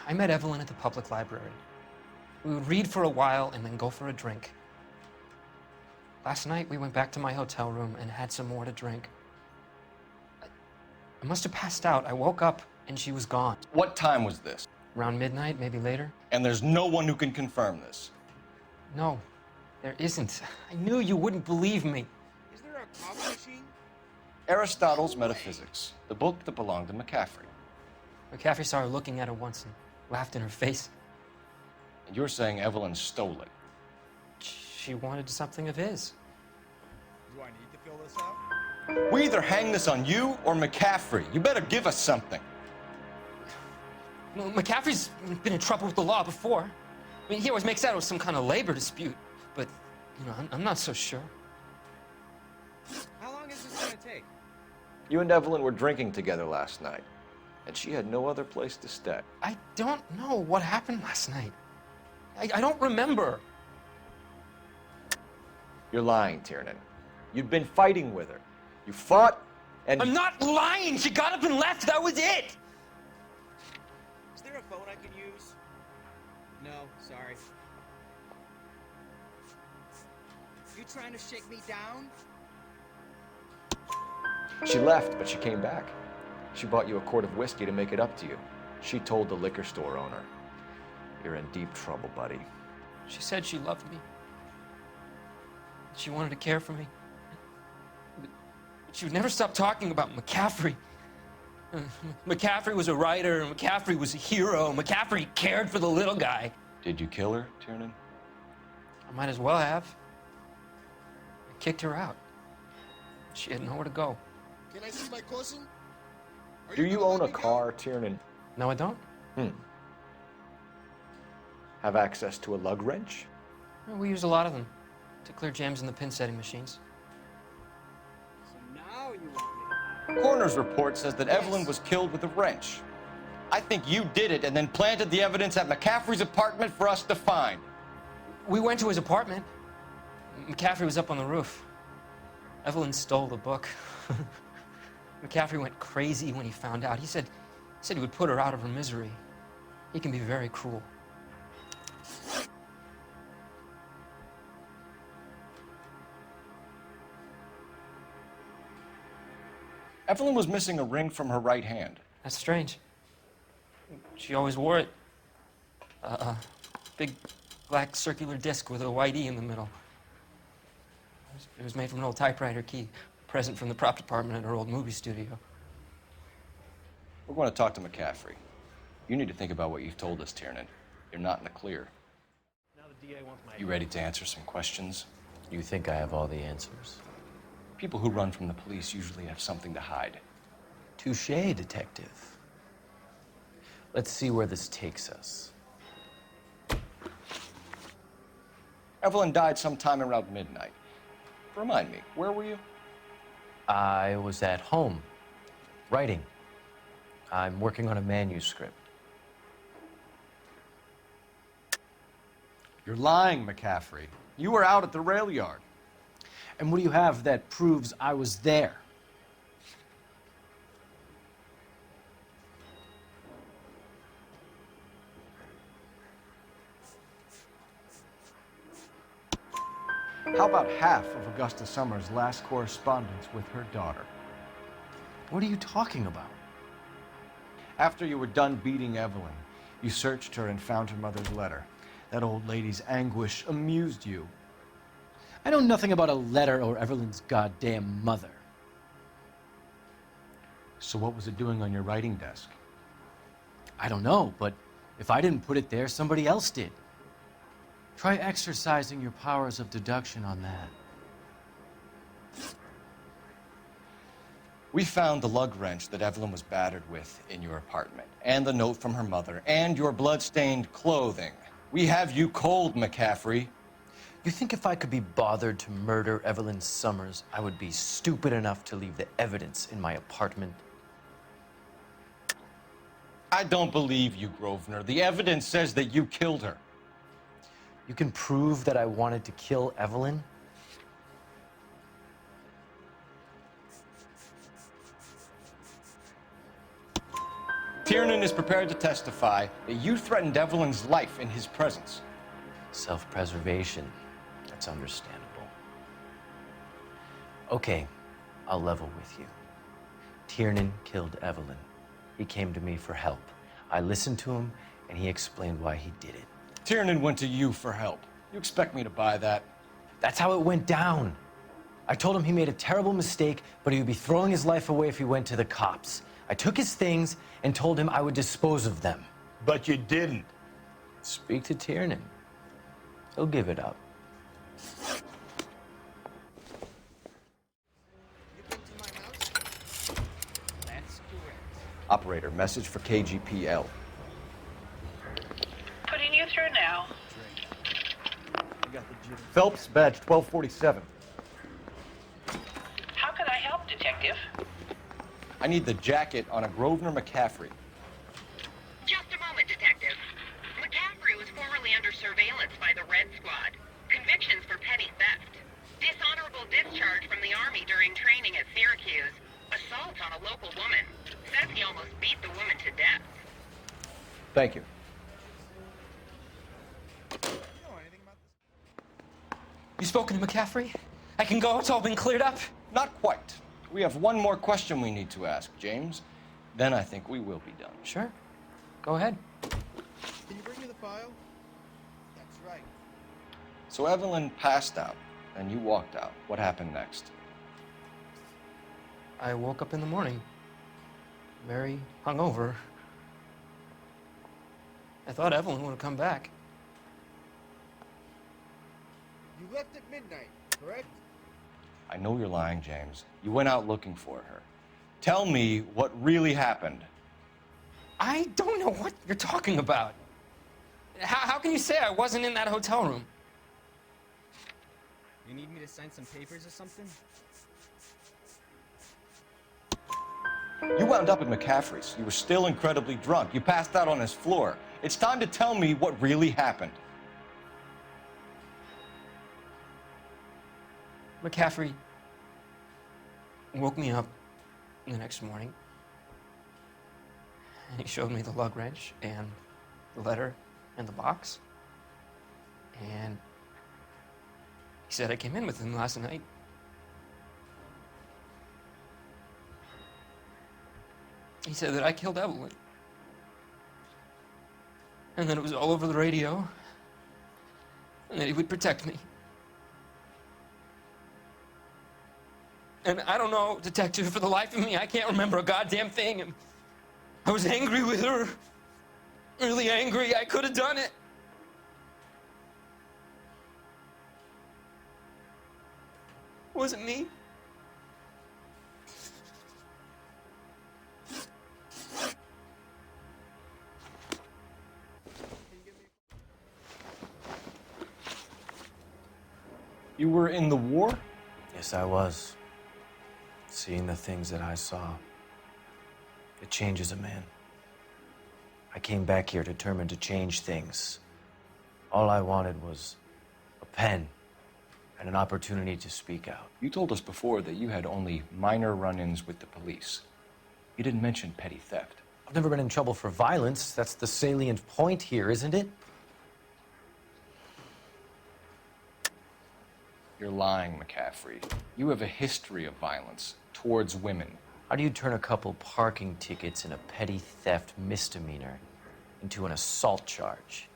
I met Evelyn at the public library. We would read for a while and then go for a drink. Last night, we went back to my hotel room and had some more to drink. I must have passed out. I woke up and she was gone. What time was this? Around midnight, maybe later. And there's no one who can confirm this? No, there isn't. I knew you wouldn't believe me. Is there a coffee machine? Aristotle's Metaphysics, the book that belonged to McCaffrey. McCaffrey saw her looking at it once and laughed in her face. And you're saying Evelyn stole it? She wanted something of his. Do I need to fill this out? We either hang this on you or McCaffrey. You better give us something. Well, McCaffrey's been in trouble with the law before. I mean, he always makes out it was some kind of labor dispute, but, you know, I'm not so sure. How long is this gonna take? You and Evelyn were drinking together last night, and she had no other place to stay. I don't know what happened last night. I don't remember. You're lying, Tiernan. You'd been fighting with her. You fought, and... I'm not lying! She got up and left! That was it! Is there a phone I can use? No, sorry. You trying to shake me down? She left, but she came back. She bought you a quart of whiskey to make it up to you. She told the liquor store owner. You're in deep trouble, buddy. She said she loved me. She wanted to care for me. But she would never stop talking about McCaffrey. McCaffrey was a writer, McCaffrey was a hero, McCaffrey cared for the little guy. Did you kill her, Tiernan? I might as well have. I kicked her out. She had nowhere to go. Can I see my cousin? Do you own a car, Tiernan? No, I don't. Have access to a lug wrench? Well, we use a lot of them to clear jams in the pin setting machines. So now you want me to... Coroner's report says that Evelyn was killed with a wrench. I think you did it and then planted the evidence at McCaffrey's apartment for us to find. We went to his apartment. McCaffrey was up on the roof. Evelyn stole the book. McCaffrey went crazy when he found out. He said he would put her out of her misery. He can be very cruel. Evelyn was missing a ring from her right hand. That's strange. She always wore it. Big black circular disc with a white E in the middle. It was made from an old typewriter key, a present from the prop department at her old movie studio. We're going to talk to McCaffrey. You need to think about what you've told us, Tiernan. You're not in the clear. Now the DA wants my... You ready to answer some questions? You think I have all the answers? People who run from the police usually have something to hide. Touché, detective. Let's see where this takes us. Evelyn died sometime around midnight. Remind me, where were you? I was at home, writing. I'm working on a manuscript. You're lying, McCaffrey. You were out at the rail yard. And what do you have that proves I was there? How about half of Augusta Summers' last correspondence with her daughter? What are you talking about? After you were done beating Evelyn, you searched her and found her mother's letter. That old lady's anguish amused you. I know nothing about a letter or Evelyn's goddamn mother. So what was it doing on your writing desk? I don't know, but if I didn't put it there, somebody else did. Try exercising your powers of deduction on that. We found the lug wrench that Evelyn was battered with in your apartment, and the note from her mother, and your blood-stained clothing. We have you cold, McCaffrey. You think if I could be bothered to murder Evelyn Summers, I would be stupid enough to leave the evidence in my apartment? I don't believe you, Grosvenor. The evidence says that you killed her. You can prove that I wanted to kill Evelyn? Tiernan is prepared to testify that you threatened Evelyn's life in his presence. Self-preservation. That's understandable. Okay, I'll level with you. Tiernan killed Evelyn. He came to me for help. I listened to him, and he explained why he did it. Tiernan went to you for help. You expect me to buy that? That's how it went down. I told him he made a terrible mistake, but he would be throwing his life away if he went to the cops. I took his things and told him I would dispose of them. But you didn't. Speak to Tiernan. He'll give it up. Operator, message for KGPL. Putting you through now. Phelps, badge 1247. How can I help, Detective? I need the jacket on a Grosvenor McCaffrey. Just a moment, Detective. McCaffrey was formerly under surveillance by the Red Squad. Convictions for petty theft. Dishonorable discharge from the Army during training at Syracuse. Assault on a local woman. Says he almost beat the woman to death. Thank you. You spoken to McCaffrey? I can go? It's all been cleared up? Not quite. We have one more question we need to ask, James. Then I think we will be done. Sure. Go ahead. Can you bring me the file? That's right. So Evelyn passed out, and you walked out. What happened next? I woke up in the morning, very hungover. I thought Evelyn would have come back. You left at midnight, correct? I know you're lying, James. You went out looking for her. Tell me what really happened. I don't know what you're talking about. How can you say I wasn't in that hotel room? You need me to sign some papers or something? You wound up at McCaffrey's. You were still incredibly drunk. You passed out on his floor. It's time to tell me what really happened. McCaffrey woke me up the next morning, and he showed me the lug wrench and the letter and the box, and he said I came in with him last night. He said that I killed Evelyn, and that it was all over the radio, and that he would protect me. And I don't know, Detective, for the life of me, I can't remember a goddamn thing. And I was angry with her. Really angry. I could have done it. It wasn't me. You were in the war? Yes, I was. Seeing the things that I saw, it changes a man. I came back here determined to change things. All I wanted was a pen and an opportunity to speak out. You told us before that you had only minor run-ins with the police. You didn't mention petty theft. I've never been in trouble for violence. That's the salient point here, isn't it? You're lying, McCaffrey. You have a history of violence towards women. How do you turn a couple parking tickets and a petty theft misdemeanor into an assault charge?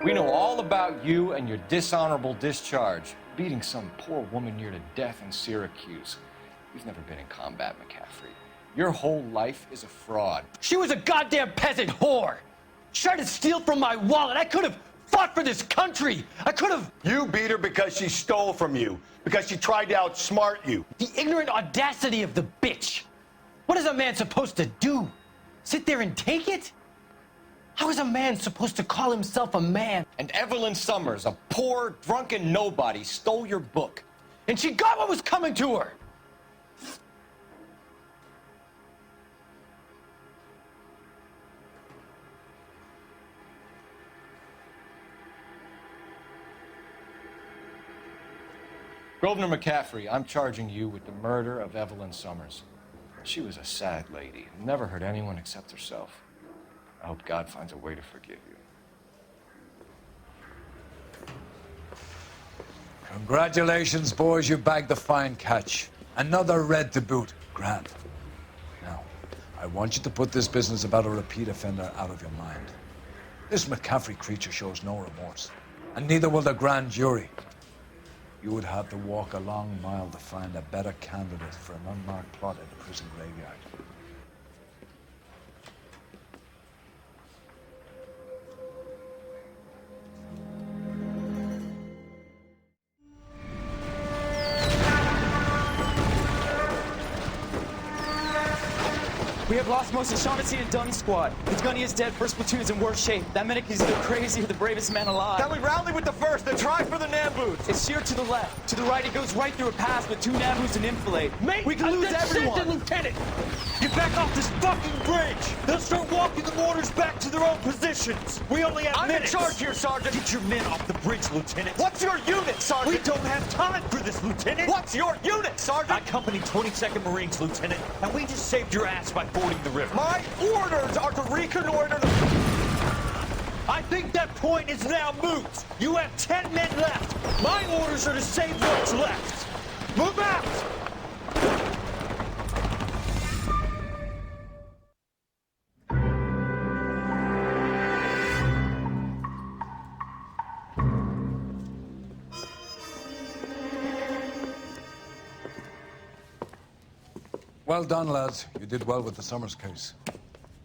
We know all about you and your dishonorable discharge, beating some poor woman near to death in Syracuse. You've never been in combat, McCaffrey. Your whole life is a fraud. She was a goddamn peasant whore! She tried to steal from my wallet. I could have fought for this country. I could have... You beat her because she stole from you, because she tried to outsmart you. The ignorant audacity of the bitch. What is a man supposed to do? Sit there and take it? How is a man supposed to call himself a man? And Evelyn Summers, a poor, drunken nobody, stole your book. And she got what was coming to her! Grosvenor McCaffrey, I'm charging you with the murder of Evelyn Summers. She was a sad lady who never hurt anyone except herself. I hope God finds a way to forgive you. Congratulations, boys. You bagged the fine catch. Another red to boot. Grand. Now, I want you to put this business about a repeat offender out of your mind. This McCaffrey creature shows no remorse, and neither will the grand jury. You would have to walk a long mile to find a better candidate for an unmarked plot in the prison graveyard. We have lost most of Shaughnessy and Dunn's squad. The gunny is dead, first platoon is in worse shape. That medic is either crazy or the bravest man alive. Then we rally with the first and try for the Nambus. It's sheer to the left. To the right, it goes right through a pass with 2 Nambus and enfilade. Mate, we can lose everyone. Lieutenant, get back off this fucking bridge. They'll start walking the mortars back to their own positions. We only have minutes. I'm in charge here, Sergeant. Get your men off the bridge, Lieutenant. What's your unit, Sergeant? We don't have time for this, Lieutenant. What's your unit, Sergeant? I company 22nd Marines, Lieutenant, and we just saved your ass by fording the river. My orders are to reconnoiter the... I think that point is now moot. You have 10 men left. My orders are to save what's left. Move out! Well done, lads. You did well with the Summers case.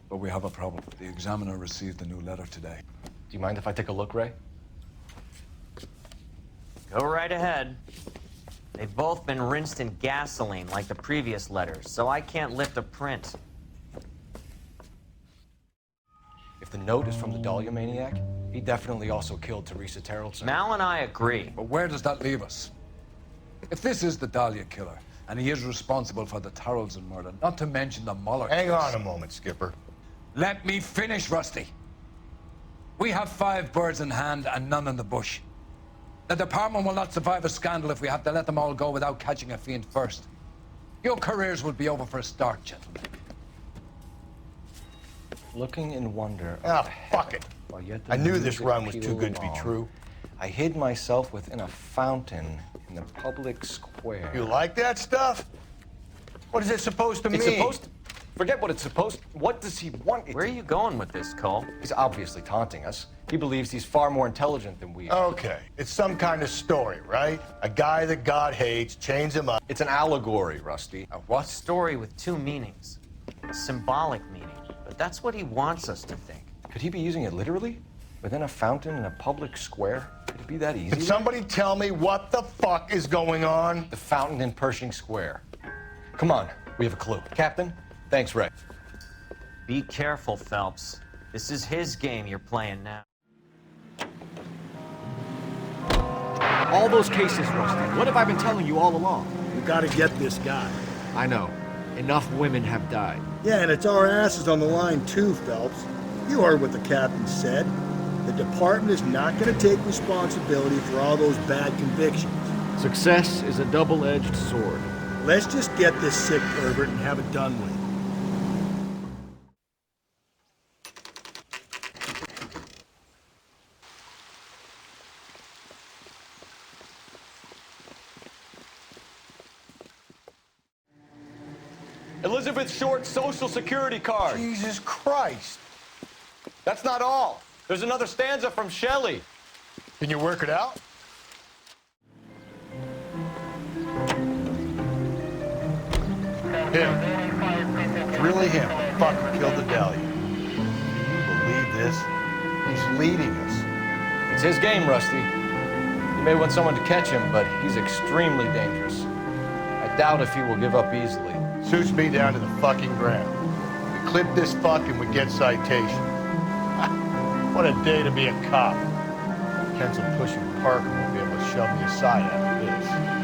But we have a problem. The examiner received a new letter today. Do you mind if I take a look, Ray? Go right ahead. They've both been rinsed in gasoline like the previous letters, so I can't lift a print. If the note is from the Dahlia maniac, he definitely also killed Teresa Terrellson. Mal and I agree. But where does that leave us? If this is the Dahlia killer, and he is responsible for the Terrellson murder, not to mention the Muller Hang case. on a moment, Skipper. Let me finish, Rusty. We have 5 birds in hand and none in the bush. The department will not survive a scandal if we have to let them all go without catching a fiend first. Your careers will be over for a start, gentlemen. Looking in wonder. Ah, fuck it. I knew this run was too good to be true. I hid myself within a fountain in the public square. You like that stuff? What is it supposed to mean? It's supposed to... Forget what it's supposed... What does he want it Where are you going with this, Cole? He's obviously taunting us. He believes he's far more intelligent than we are. Okay, it's some kind of story, right? A guy that God hates, chains him up. It's an allegory, Rusty. A what? Story with 2 meanings. A symbolic meaning. But that's what he wants us to think. Could he be using it literally? Within a fountain in a public square? Could it be that easy? Can somebody tell me what the fuck is going on? The fountain in Pershing Square. Come on, we have a clue. Captain, thanks, Ray. Be careful, Phelps. This is his game you're playing now. All those cases, Rusty. What have I been telling you all along? We gotta get this guy. I know. Enough women have died. Yeah, and it's our asses on the line too, Phelps. You heard what the captain said. The department is not gonna take responsibility for all those bad convictions. Success is a double-edged sword. Let's just get this sick pervert and have it done with. Elizabeth Short's social security card. Jesus Christ. That's not all. There's another stanza from Shelley. Can you work it out? Him. It's really him. Fucking killed the Dahlia. Can you believe this? He's leading us. It's his game, Rusty. You may want someone to catch him, but he's extremely dangerous. I doubt if he will give up easily. Suits me down to the fucking ground. We clip this fuck and we get citation. What a day to be a cop. Kensel pushing Parker won't be able to shove me aside after this.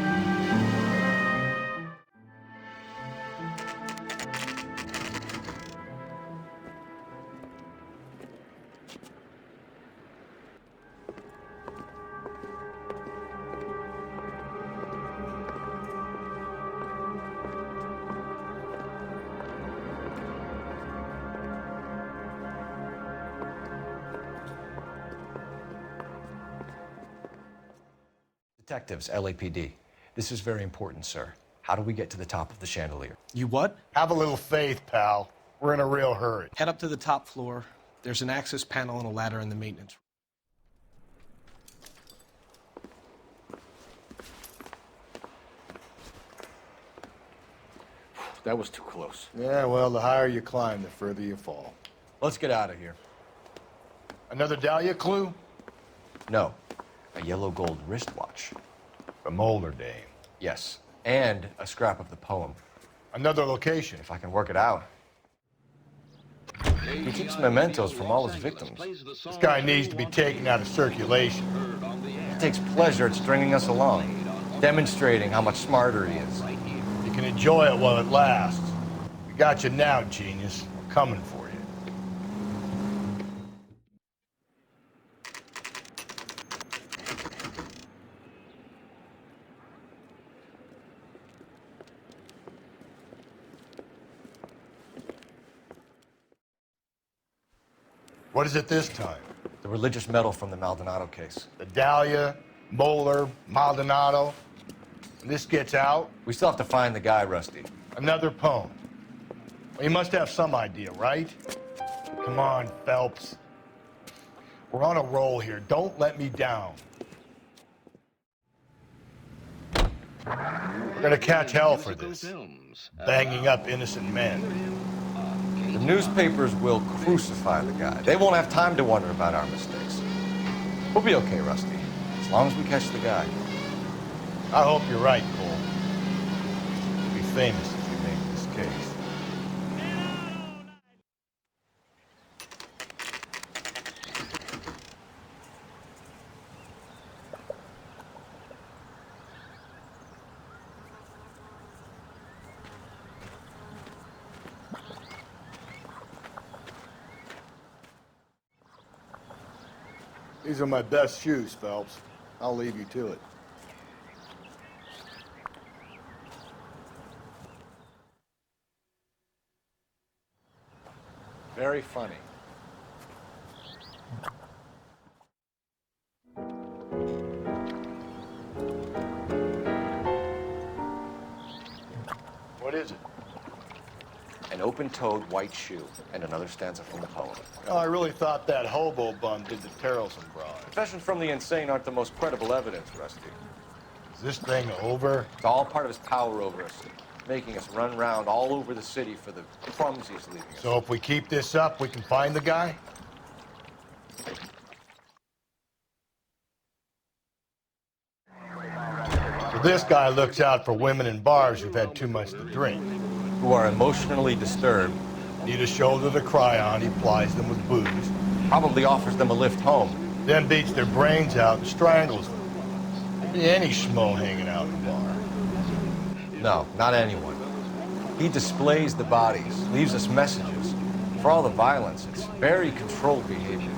Detectives, LAPD. This is very important, sir. How do we get to the top of the chandelier? You what? Have a little faith, pal. We're in a real hurry. Head up to the top floor. There's an access panel and a ladder in the maintenance room. That was too close. Yeah, well, the higher you climb, the further you fall. Let's get out of here. Another Dahlia clue? No. A yellow gold wristwatch. The Molar Dame. Yes. And a scrap of the poem. Another location. If I can work it out. He keeps mementos from all his victims. This guy needs to be taken out of circulation. He takes pleasure at stringing us along, demonstrating how much smarter he is. You can enjoy it while it lasts. We got you now, genius. We're coming for you. What is it this time? The religious medal from the Maldonado case. The Dahlia, Molar, Maldonado. When this gets out... We still have to find the guy, Rusty. Another poem. Well, you must have some idea, right? Come on, Phelps. We're on a roll here. Don't let me down. We're gonna catch hell for this. Banging up innocent men. The newspapers will crucify the guy. They won't have time to wonder about our mistakes. We'll be okay, Rusty, as long as we catch the guy. I hope you're right, Cole. You'll be famous if you make this case. These are my best shoes, Phelps. I'll leave you to it. Very funny. What is it? An open-toed white shoe and another stanza from the poem. Oh, I really thought that hobo bum did the Terrelson broad. Confessions from the insane aren't the most credible evidence, Rusty. Is this thing over? It's all part of his power over us, making us run around all over the city for the crumbs he's leaving us. So if we keep this up, we can find the guy? So this guy looks out for women in bars who've had too much to drink. Who are emotionally disturbed Need a shoulder to cry on, he plies them with booze. Probably offers them a lift home. Then beats their brains out and strangles them. Be any schmo hanging out in the bar. No, not anyone. He displays the bodies, leaves us messages. For all the violence, it's very controlled behavior.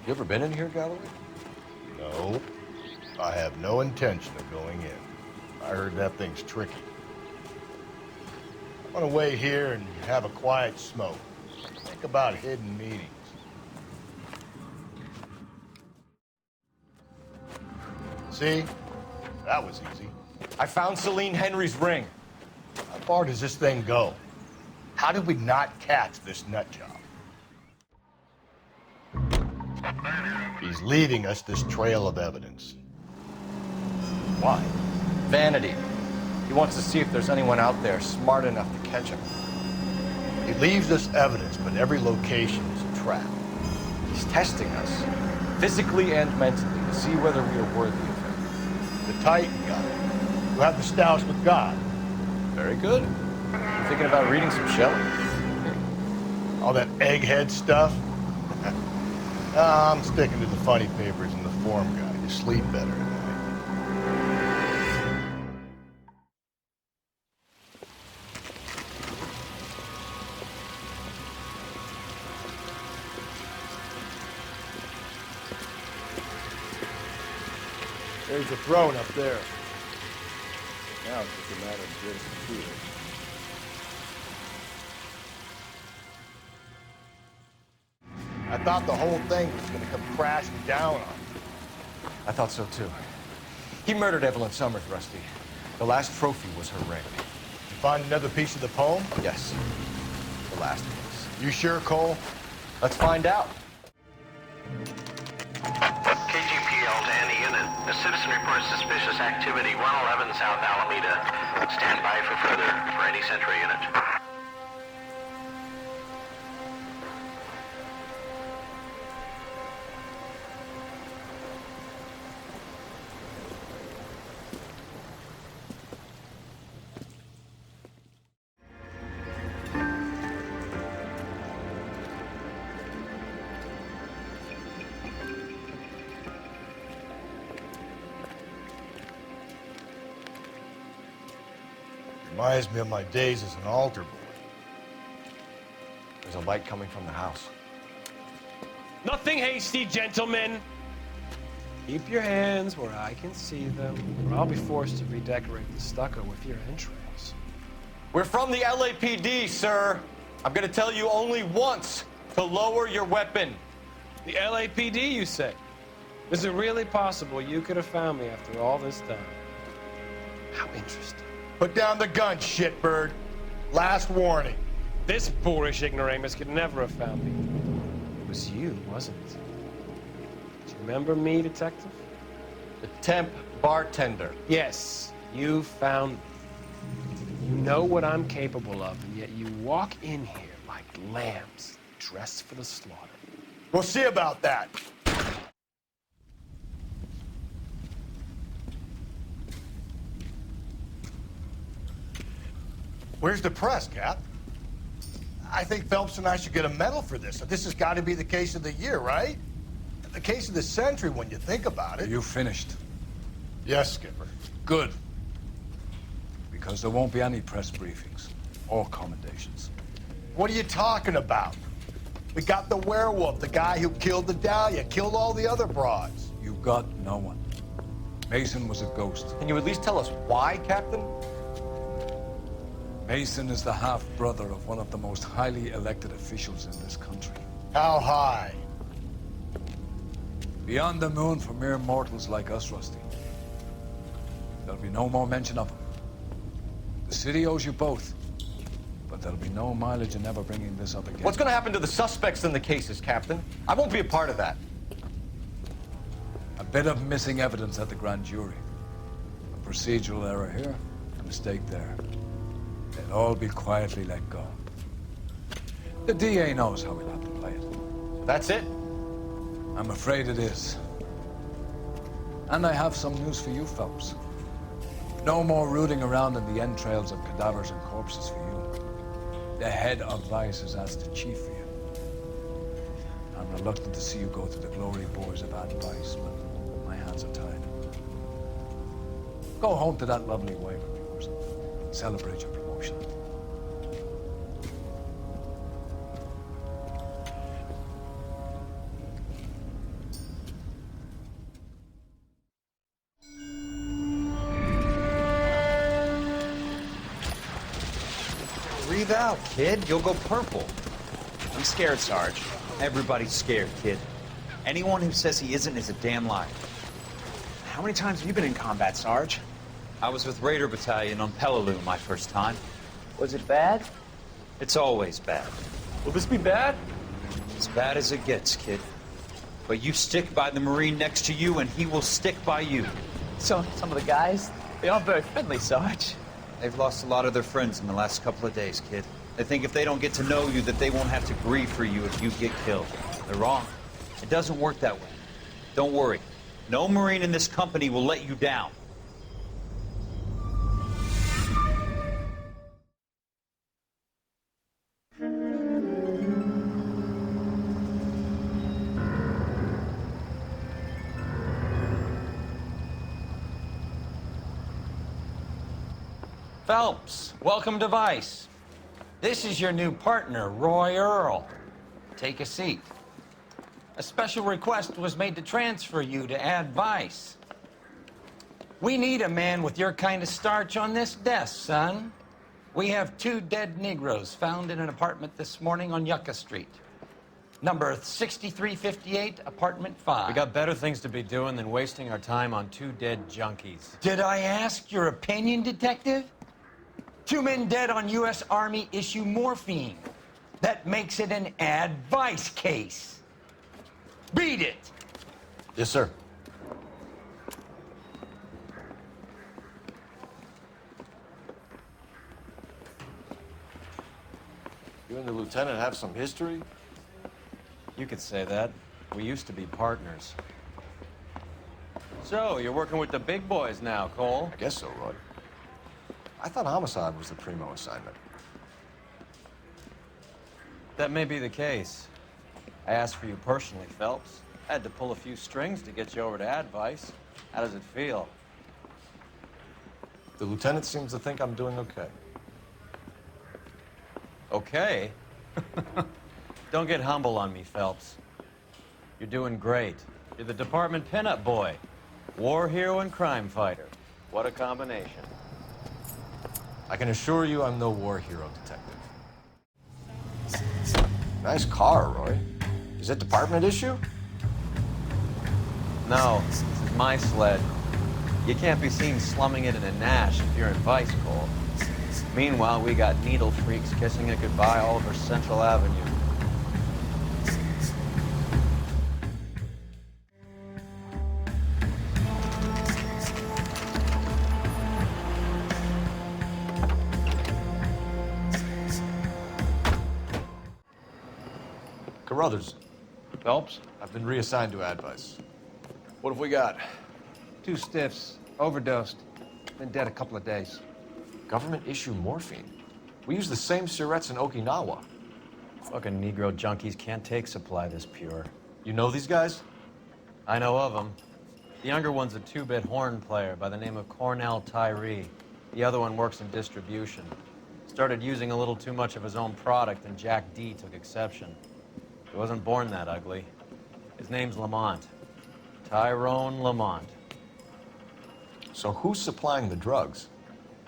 You ever been in here, Galloway? No. I have no intention of going in. I heard that thing's tricky. I want to wait here and have a quiet smoke. Think about hidden meetings. See? That was easy. I found Celine Henry's ring. How far does this thing go? How did we not catch this nut job? He's leaving us this trail of evidence. Why? Vanity. He wants to see if there's anyone out there smart enough to catch him. He leaves us evidence, but every location is a trap. He's testing us, physically and mentally, to see whether we are worthy of him. The Titan guy. You have the stoush with God. Very good. You thinking about reading some Shelley? All that egghead stuff? I'm sticking to the funny papers and the form guide. You sleep better at night. There's a throne up there. Now it's just a matter of getting to it. I thought the whole thing was going to come crashing down on you. I thought so, too. He murdered Evelyn Summers, Rusty. The last trophy was her ring. You find another piece of the poem? Yes. The last piece. You sure, Cole? Let's find out. KGPL to any unit. A citizen reports suspicious activity 111 South Alameda. Stand by for further for any Central unit. Reminds me of my days as an altar boy. There's a light coming from the house. Nothing hasty, gentlemen. Keep your hands where I can see them, or I'll be forced to redecorate the stucco with your entrails. We're from the LAPD, sir. I'm gonna tell you only once to lower your weapon. The LAPD, you say? Is it really possible you could have found me after all this time? How interesting. Put down the gun, shitbird. Last warning. This boorish ignoramus could never have found me. It was you, wasn't it? Do you remember me, detective? The temp bartender. Yes, you found me. You know what I'm capable of, and yet you walk in here like lambs dressed for the slaughter. We'll see about that. Where's the press, Cap? I think Phelps and I should get a medal for this. This has got to be the case of the year, right? The case of the century when you think about it. You finished? Yes, Skipper. Good. Because there won't be any press briefings or commendations. What are you talking about? We got the werewolf, the guy who killed the Dahlia, killed all the other broads. You got no one. Mason was a ghost. Can you at least tell us why, Captain? Mason is the half-brother of one of the most highly elected officials in this country. How high? Beyond the moon for mere mortals like us, Rusty. There'll be no more mention of him. The city owes you both, but there'll be no mileage in ever bringing this up again. What's going to happen to the suspects in the cases, Captain? I won't be a part of that. A Bit of missing evidence at the grand jury. A procedural error here, a mistake there. They'll all be quietly let go. The DA knows how we'll have to play it. That's it? I'm afraid it is. And I have some news for you, Phelps. No more rooting around in the entrails of cadavers and corpses for you. The head of Vice has asked the chief for you. I'm reluctant to see you go to the glory boys of advice, but my hands are tied. Go home to that lovely wife of yours and celebrate your promotion. Breathe out, kid. You'll go purple. I'm scared, Sarge. Everybody's scared, kid. Anyone who says he isn't is a damn liar. How many times have you been in combat, Sarge? I was with Raider Battalion on Peleliu my first time. Was it bad? It's always bad. Will this be bad? As bad as it gets, kid. But you stick by the Marine next to you, and he will stick by you. So, some of the guys, they aren't very friendly, Sarge. They've lost a lot of their friends in the last couple of days, kid. They think if they don't get to know you, that they won't have to grieve for you if you get killed. They're wrong. It doesn't work that way. Don't worry. No Marine in this company will let you down. Phelps, welcome to Vice. This is your new partner, Roy Earl. Take a seat. A special request was made to transfer you to Ad Vice. We need a man with your kind of starch on this desk, son. We have 2 dead Negroes found in an apartment this morning on Yucca Street. Number 6358, apartment 5. We got better things to be doing than wasting our time on 2 dead junkies. Did I ask your opinion, detective? 2 men dead on U.S. Army issue morphine. That makes it an Ad Vice case. Beat it! Yes, sir. You and the lieutenant have some history? You could say that. We used to be partners. So, you're working with the big boys now, Cole? I guess so, Roy. I thought homicide was the primo assignment. That may be the case. I asked for you personally, Phelps. I had to pull a few strings to get you over to Advice. How does it feel? The lieutenant seems to think I'm doing okay. Okay? Don't get humble on me, Phelps. You're doing great. You're the department pinup boy. War hero and crime fighter. What a combination. I can assure you I'm no war hero, detective. Nice car, Roy. Is it department issue? No, this is my sled. You can't be seen slumming it in a Nash if you're in Vice, Cole. Meanwhile, we got needle freaks kissing it goodbye all over Central Avenue. Carruthers. Phelps? I've been reassigned to Advice. What have we got? 2 stiffs, overdosed, been dead a couple of days. Government issue morphine. We use the same syrettes in Okinawa. Fucking Negro junkies can't take supply this pure. You know these guys? I know of them. The younger one's a 2-bit horn player by the name of Cornell Tyree. The other one works in distribution. Started using a little too much of his own product, and Jack D took exception. He wasn't born that ugly. His name's Lamont. Tyrone Lamont. So who's supplying the drugs?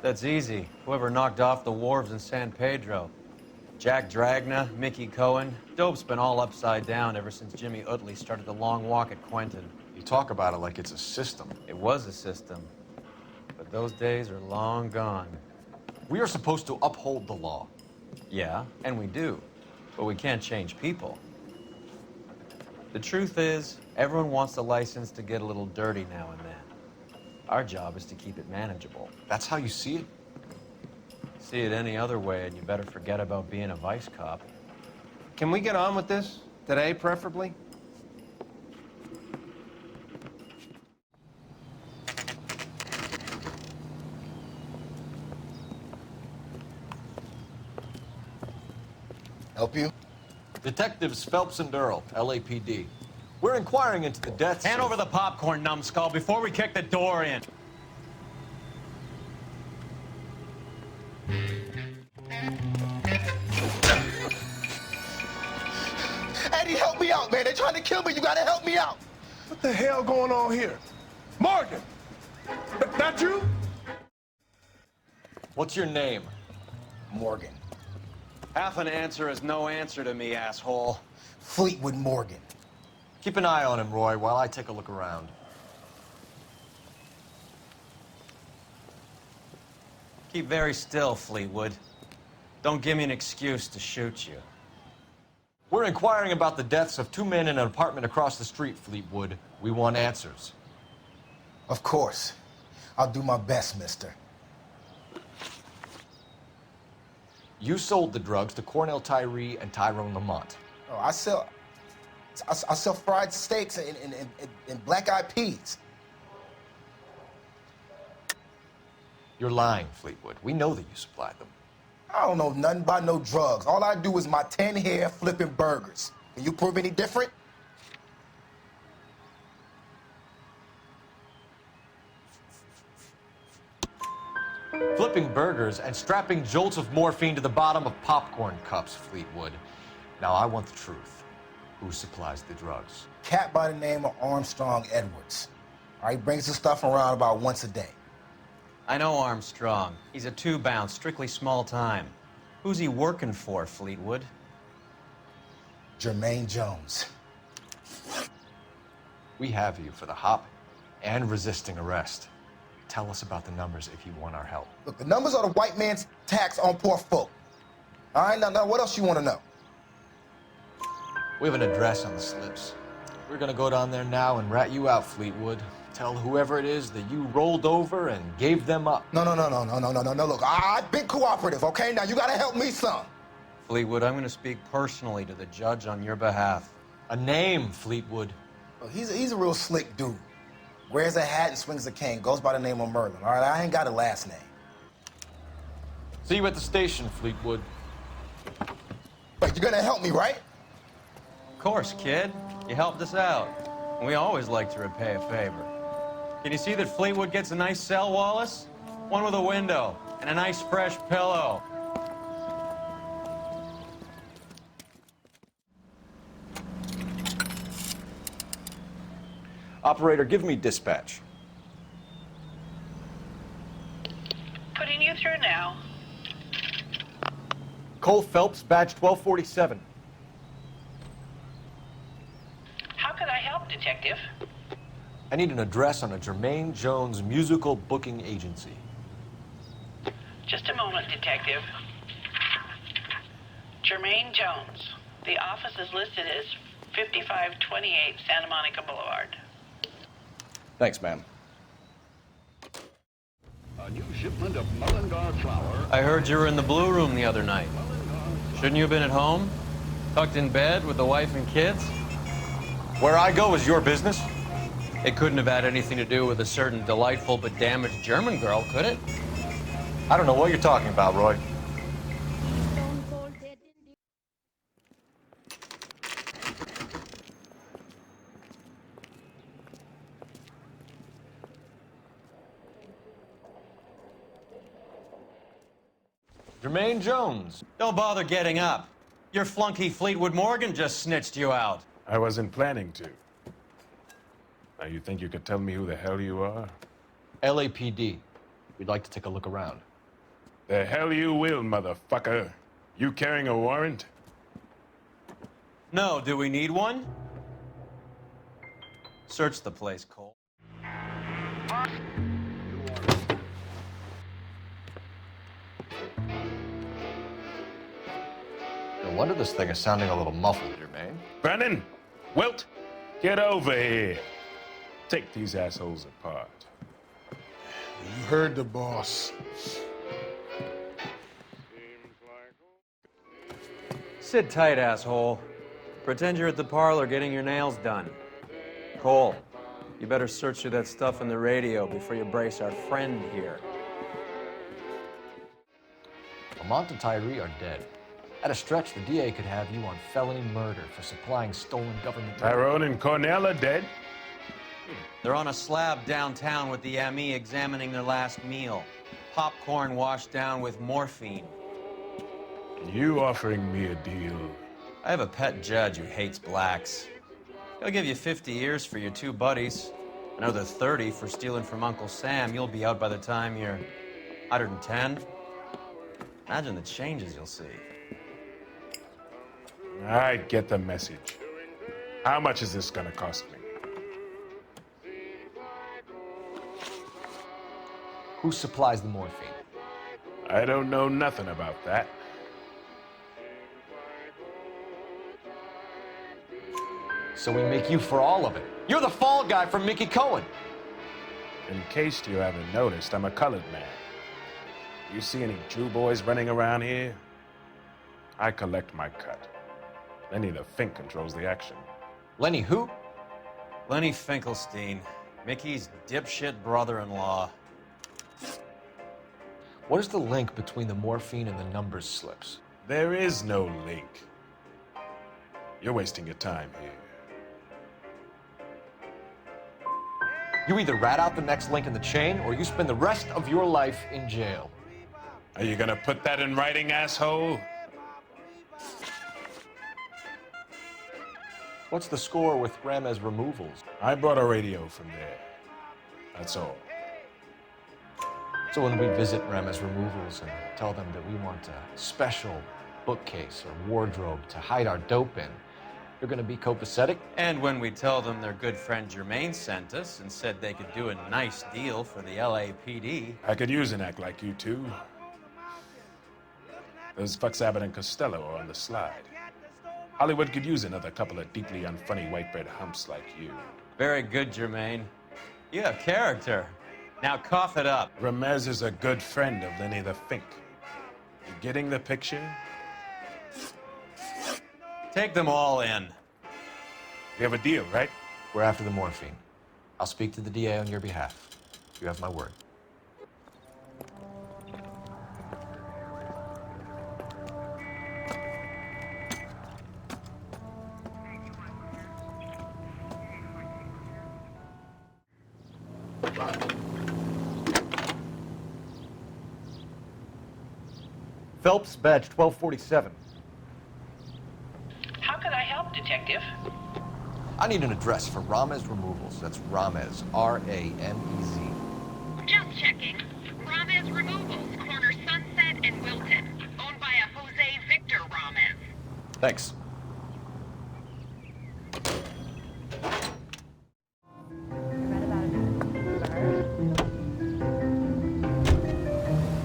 That's easy. Whoever knocked off the wharves in San Pedro. Jack Dragna, Mickey Cohen. Dope's been all upside down ever since Jimmy Utley started the long walk at Quentin. You talk about it like it's a system. It was a system. But those days are long gone. We are supposed to uphold the law. Yeah, and we do. But we can't change people. The truth is, everyone wants the license to get a little dirty now and then. Our job is to keep it manageable. That's how you see it? See it any other way, and you better forget about being a vice cop. Can we get on with this? Today, preferably? Help you? Detectives Phelps and Earl, LAPD. We're inquiring into the deaths. Hand over the popcorn, numbskull, before we kick the door in. Eddie, help me out, man. They're trying to kill me. You gotta help me out. What the hell going on here? Morgan! That you? What's your name? Morgan. Half an answer is no answer to me, asshole. Fleetwood Morgan. Keep an eye on him, Roy, while I take a look around. Keep very still, Fleetwood. Don't give me an excuse to shoot you. We're inquiring about the deaths of 2 men in an apartment across the street, Fleetwood. We want answers. Of course. I'll do my best, mister. You sold the drugs to Cornell Tyree and Tyrone Lamont. Oh, I sell fried steaks and black-eyed peas. You're lying, Fleetwood. We know that you supplied them. I don't know nothing about no drugs. All I do is my 10 hair flipping burgers. Can you prove any different? Flipping burgers and strapping jolts of morphine to the bottom of popcorn cups, Fleetwood. Now, I want the truth. Who supplies the drugs? Cat by the name of Armstrong Edwards. All right, brings the stuff around about once a day. I know Armstrong. He's a two-bounce, strictly small time. Who's he working for, Fleetwood? Jermaine Jones. We have you for the hop and resisting arrest. Tell us about the numbers if you want our help. Look, the numbers are the white man's tax on poor folk. All right, now what else you want to know? We have an address on the slips. We're gonna go down there now and rat you out, Fleetwood. Tell whoever it is that you rolled over and gave them up. No. Look, I've been cooperative, okay? Now you gotta help me some. Fleetwood, I'm gonna speak personally to the judge on your behalf. A name, Fleetwood. Look, he's a real slick dude. Wears a hat and swings a cane. Goes by the name of Merlin. All right, I ain't got a last name. See you at the station, Fleetwood. But you're gonna help me, right? Of course, kid. You helped us out. We always like to repay a favor. Can you see that Fleetwood gets a nice cell, Wallace? One with a window and a nice fresh pillow. Operator, give me dispatch. Putting you through now. Cole Phelps, badge 1247. How could I help, Detective? I need an address on a Jermaine Jones musical booking agency. Just a moment, Detective. Jermaine Jones. The office is listed as 5528 Santa Monica Boulevard. Thanks, ma'am. A new shipment of Mullingar flour. I heard you were in the Blue Room the other night. Shouldn't you have been at home? Tucked in bed with the wife and kids? Where I go is your business? It couldn't have had anything to do with a certain delightful but damaged German girl, could it? I don't know what you're talking about, Roy. Jermaine Jones. Don't bother getting up. Your flunky Fleetwood Morgan just snitched you out. I wasn't planning to. Now, you think you could tell me who the hell you are? LAPD. We'd like to take a look around. The hell you will, motherfucker. You carrying a warrant? No, do we need one? Search the place, Cole. No wonder this thing is sounding a little muffled, Jermaine. Brennan! Wilt! Get over here. Take these assholes apart. You heard the boss. Sit tight, asshole. Pretend you're at the parlor getting your nails done. Cole, you better search through that stuff in the radio before you brace our friend here. Lamont and Tyree are dead. At a stretch, the DA could have you on felony murder for supplying stolen government... Tyrone and Cornell are dead? They're on a slab downtown with the ME examining their last meal. Popcorn washed down with morphine. You offering me a deal? I have a pet judge who hates blacks. He'll give you 50 years for your two buddies. Another 30 for stealing from Uncle Sam. You'll be out by the time you're 110. Imagine the changes you'll see. I get the message. How much is this gonna cost me? Who supplies the morphine? I don't know nothing about that. So we make you for all of it. You're the fall guy from Mickey Cohen. In case you haven't noticed, I'm a colored man. You see any Jew boys running around here? I collect my cut. Lenny the Fink controls the action. Lenny who? Lenny Finkelstein, Mickey's dipshit brother-in-law. What is the link between the morphine and the numbers slips? There is no link. You're wasting your time here. You either rat out the next link in the chain, or you spend the rest of your life in jail. Are you gonna put that in writing, asshole? What's the score with Ramez removals? I brought a radio from there. That's all. So when we visit Ramez removals and tell them that we want a special bookcase or wardrobe to hide our dope in, they're gonna be copacetic? And when we tell them their good friend Jermaine sent us and said they could do a nice deal for the LAPD. I could use an act like you two. Those fucks Abbott and Costello are on the slide. Hollywood could use another couple of deeply unfunny white bread humps like you. Very good, Jermaine. You have character. Now cough it up. Ramez is a good friend of Lenny the Fink. You getting the picture? Take them all in. We have a deal, right? We're after the morphine. I'll speak to the DA on your behalf. You have my word. Phelps, badge 1247. How can I help, Detective? I need an address for Ramez Removals. That's Ramez, R-A-M-E-Z. Just checking. Ramez Removals, corner Sunset and Wilton. Owned by a Jose Victor Ramez. Thanks.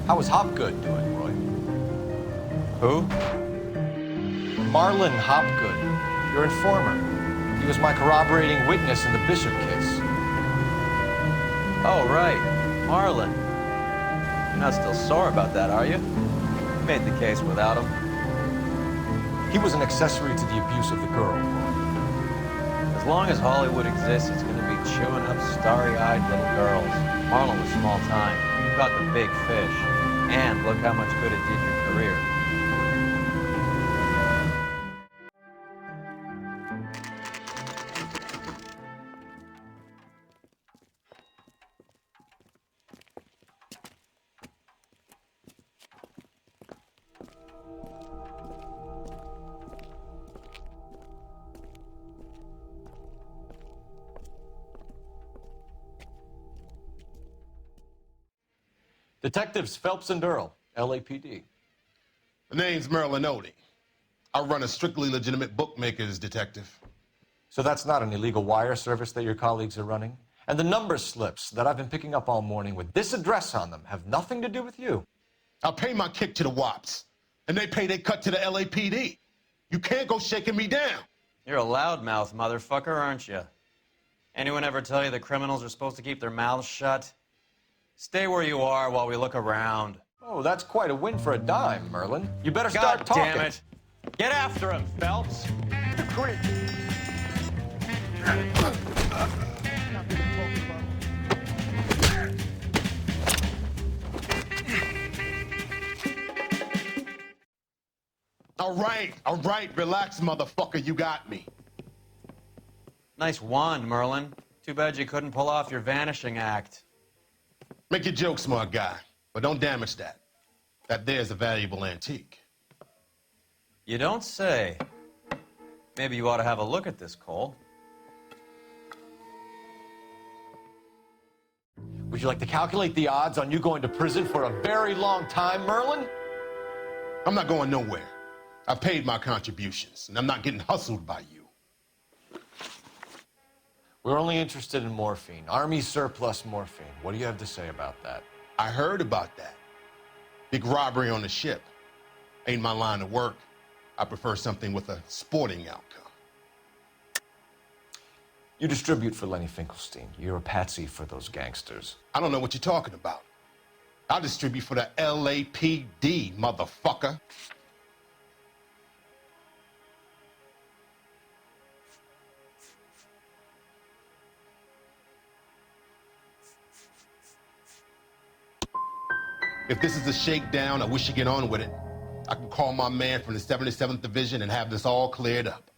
How is Hopgood doing, Roy? Who? Marlon Hopgood, your informer. He was my corroborating witness in the Bishop case. Oh, right. Marlon. You're not still sore about that, are you? You made the case without him. He was an accessory to the abuse of the girl. As long as Hollywood exists, it's going to be chewing up starry-eyed little girls. Marlon was small time. You caught the big fish. And look how much good it did your career. Detectives Phelps and Earl, LAPD. The name's Merlin Odie. I run a strictly legitimate bookmaker's detective. So that's not an illegal wire service that your colleagues are running? And the number slips that I've been picking up all morning with this address on them have nothing to do with you? I pay my kick to the WAPs, and they pay their cut to the LAPD. You can't go shaking me down. You're a loudmouth motherfucker, aren't you? Anyone ever tell you that criminals are supposed to keep their mouths shut? Stay where you are while we look around. Oh, that's quite a win for a dime, Merlin. You better start talking. God damn it. Get after him, Phelps. All right, relax, motherfucker, you got me. Nice wand, Merlin. Too bad you couldn't pull off your vanishing act. Make your joke, smart guy, but don't damage that. That there's a valuable antique. You don't say. Maybe you ought to have a look at this, Cole. Would you like to calculate the odds on you going to prison for a very long time, Merlin? I'm not going nowhere. I've paid my contributions, and I'm not getting hustled by you. We're only interested in morphine. Army surplus morphine. What do you have to say about that? I heard about that. Big robbery on the ship. Ain't my line of work. I prefer something with a sporting outcome. You distribute for Lenny Finkelstein. You're a patsy for those gangsters. I don't know what you're talking about. I distribute for the LAPD, motherfucker. If this is a shakedown, I wish you get on with it. I can call my man from the 77th Division and have this all cleared up.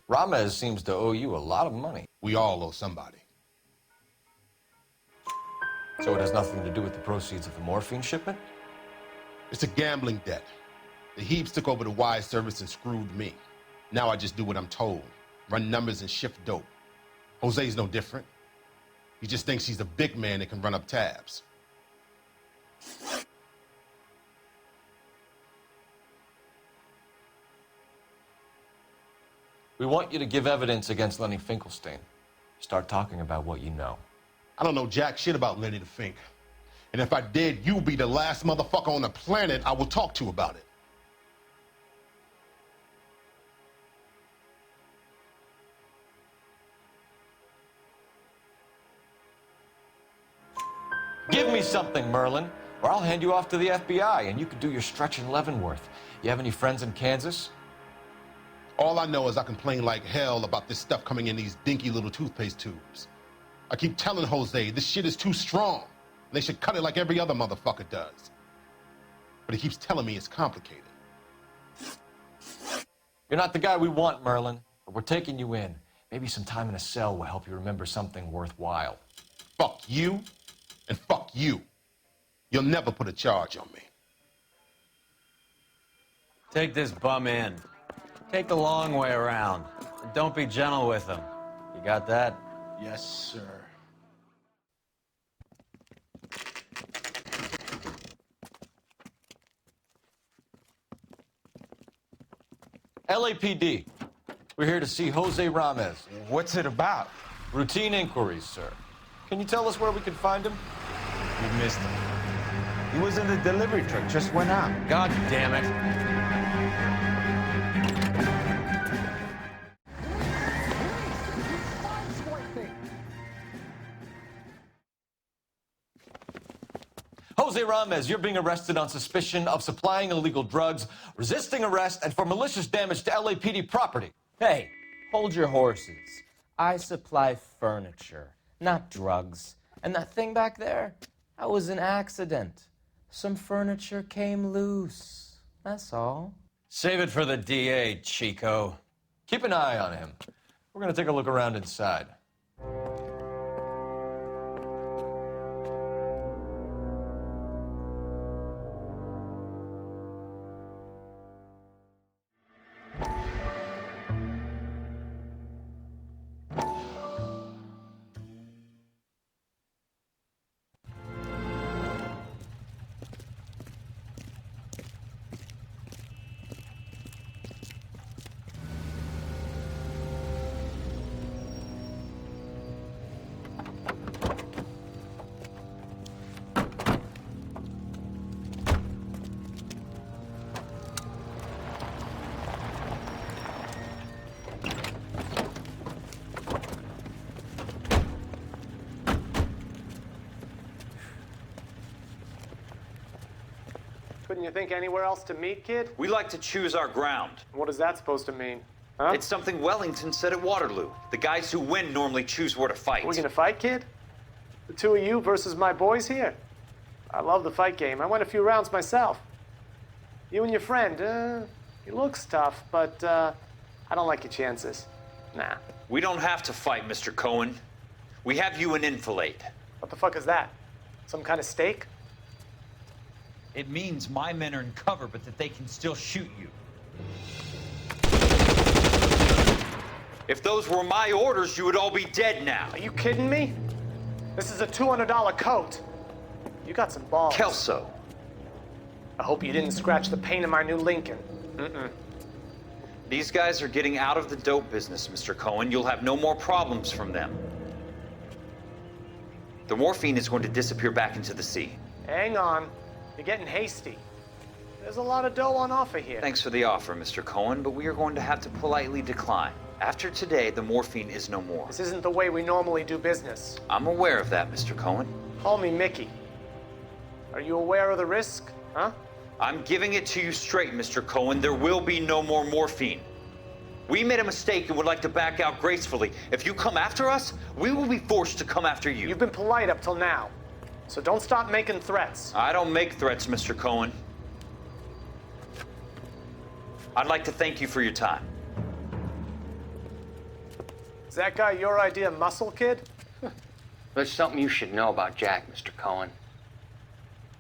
Ramez seems to owe you a lot of money. We all owe somebody. So it has nothing to do with the proceeds of the morphine shipment? It's a gambling debt. The Heaps took over the wire service and screwed me. Now I just do what I'm told. Run numbers and shift dope. Jose's no different. He just thinks he's a big man that can run up tabs. We want you to give evidence against Lenny Finkelstein. Start talking about what you know. I don't know jack shit about Lenny the Fink. And if I did, you'll be the last motherfucker on the planet I will talk to about it. Give me something, Merlin, or I'll hand you off to the FBI, and you can do your stretch in Leavenworth. You have any friends in Kansas? All I know is I complain like hell about this stuff coming in these dinky little toothpaste tubes. I keep telling Jose this shit is too strong. They should cut it like every other motherfucker does. But he keeps telling me it's complicated. You're not the guy we want, Merlin, but we're taking you in. Maybe some time in a cell will help you remember something worthwhile. Fuck you, and fuck you. You'll never put a charge on me. Take this bum in. Take the long way around. And don't be gentle with him. You got that? Yes, sir. LAPD. We're here to see Jose Ramez. What's it about? Routine inquiries, sir. Can you tell us where we can find him? You missed him. He was in the delivery truck, just went out. God damn it. Jose Ramez, you're being arrested on suspicion of supplying illegal drugs, resisting arrest, and for malicious damage to LAPD property. Hey, hold your horses. I supply furniture, not drugs. And that thing back there, that was an accident. Some furniture came loose. That's all. Save it for the DA, Chico. Keep an eye on him. We're gonna take a look around inside. Couldn't you think anywhere else to meet, kid? We like to choose our ground. What is that supposed to mean? Huh? It's something Wellington said at Waterloo. The guys who win normally choose where to fight. We gonna fight, kid? The two of you versus my boys here? I love the fight game. I went a few rounds myself. You and your friend, he looks tough, but I don't like your chances. Nah. We don't have to fight, Mr. Cohen. We have you an enfilade. What the fuck is that? Some kind of steak? It means my men are in cover, but that they can still shoot you. If those were my orders, you would all be dead now. Are you kidding me? This is a $200 coat. You got some balls. Kelso. I hope you didn't scratch the paint of my new Lincoln. Mm-mm. These guys are getting out of the dope business, Mr. Cohen. You'll have no more problems from them. The morphine is going to disappear back into the sea. Hang on. You're getting hasty. There's a lot of dough on offer here. Thanks for the offer, Mr. Cohen, but we are going to have to politely decline. After today, the morphine is no more. This isn't the way we normally do business. I'm aware of that, Mr. Cohen. Call me Mickey. Are you aware of the risk, huh? I'm giving it to you straight, Mr. Cohen. There will be no more morphine. We made a mistake and would like to back out gracefully. If you come after us, we will be forced to come after you. You've been polite up till now, so don't stop making threats. I don't make threats, Mr. Cohen. I'd like to thank you for your time. Is that guy your idea of muscle, kid? There's something you should know about Jack, Mr. Cohen.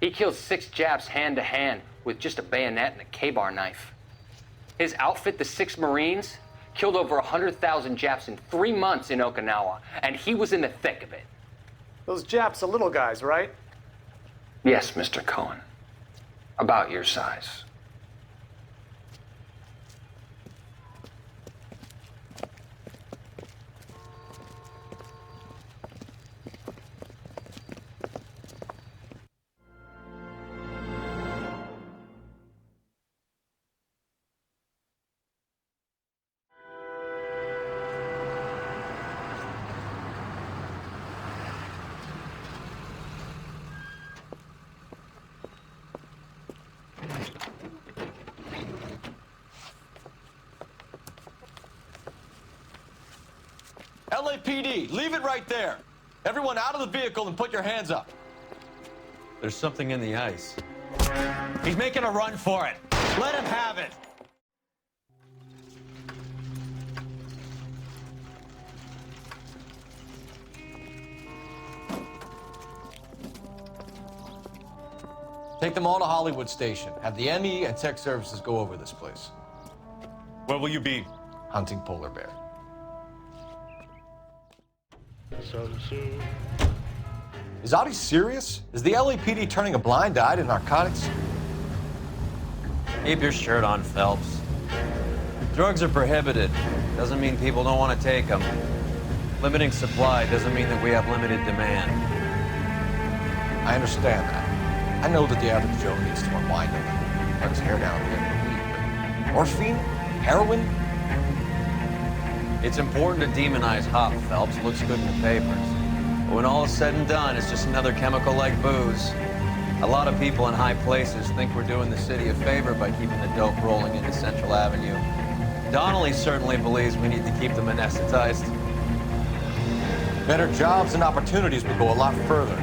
He killed 6 Japs hand-to-hand with just a bayonet and a K-bar knife. His outfit, the 6 Marines, killed over 100,000 Japs in 3 months in Okinawa, and he was in the thick of it. Those Japs are little guys, right? Yes, Mr. Cohen. About your size. LAPD, leave it right there. Everyone out of the vehicle and put your hands up. There's something in the ice. He's making a run for it. Let him have it. Take them all to Hollywood Station. Have the ME and tech services go over this place. Where will you be? Hunting polar bear. Is Audie serious? Is the LAPD turning a blind eye to narcotics? Keep your shirt on, Phelps. Drugs are prohibited. Doesn't mean people don't want to take them. Limiting supply doesn't mean that we have limited demand. I understand that. I know that the average Joe needs to unwind a little, let his hair down and get weed, but morphine? Heroin? It's important to demonize hop, Phelps. Looks good in the papers. But when all is said and done, it's just another chemical like booze. A lot of people in high places think we're doing the city a favor by keeping the dope rolling into Central Avenue. Donnelly certainly believes we need to keep them anesthetized. Better jobs and opportunities would go a lot further.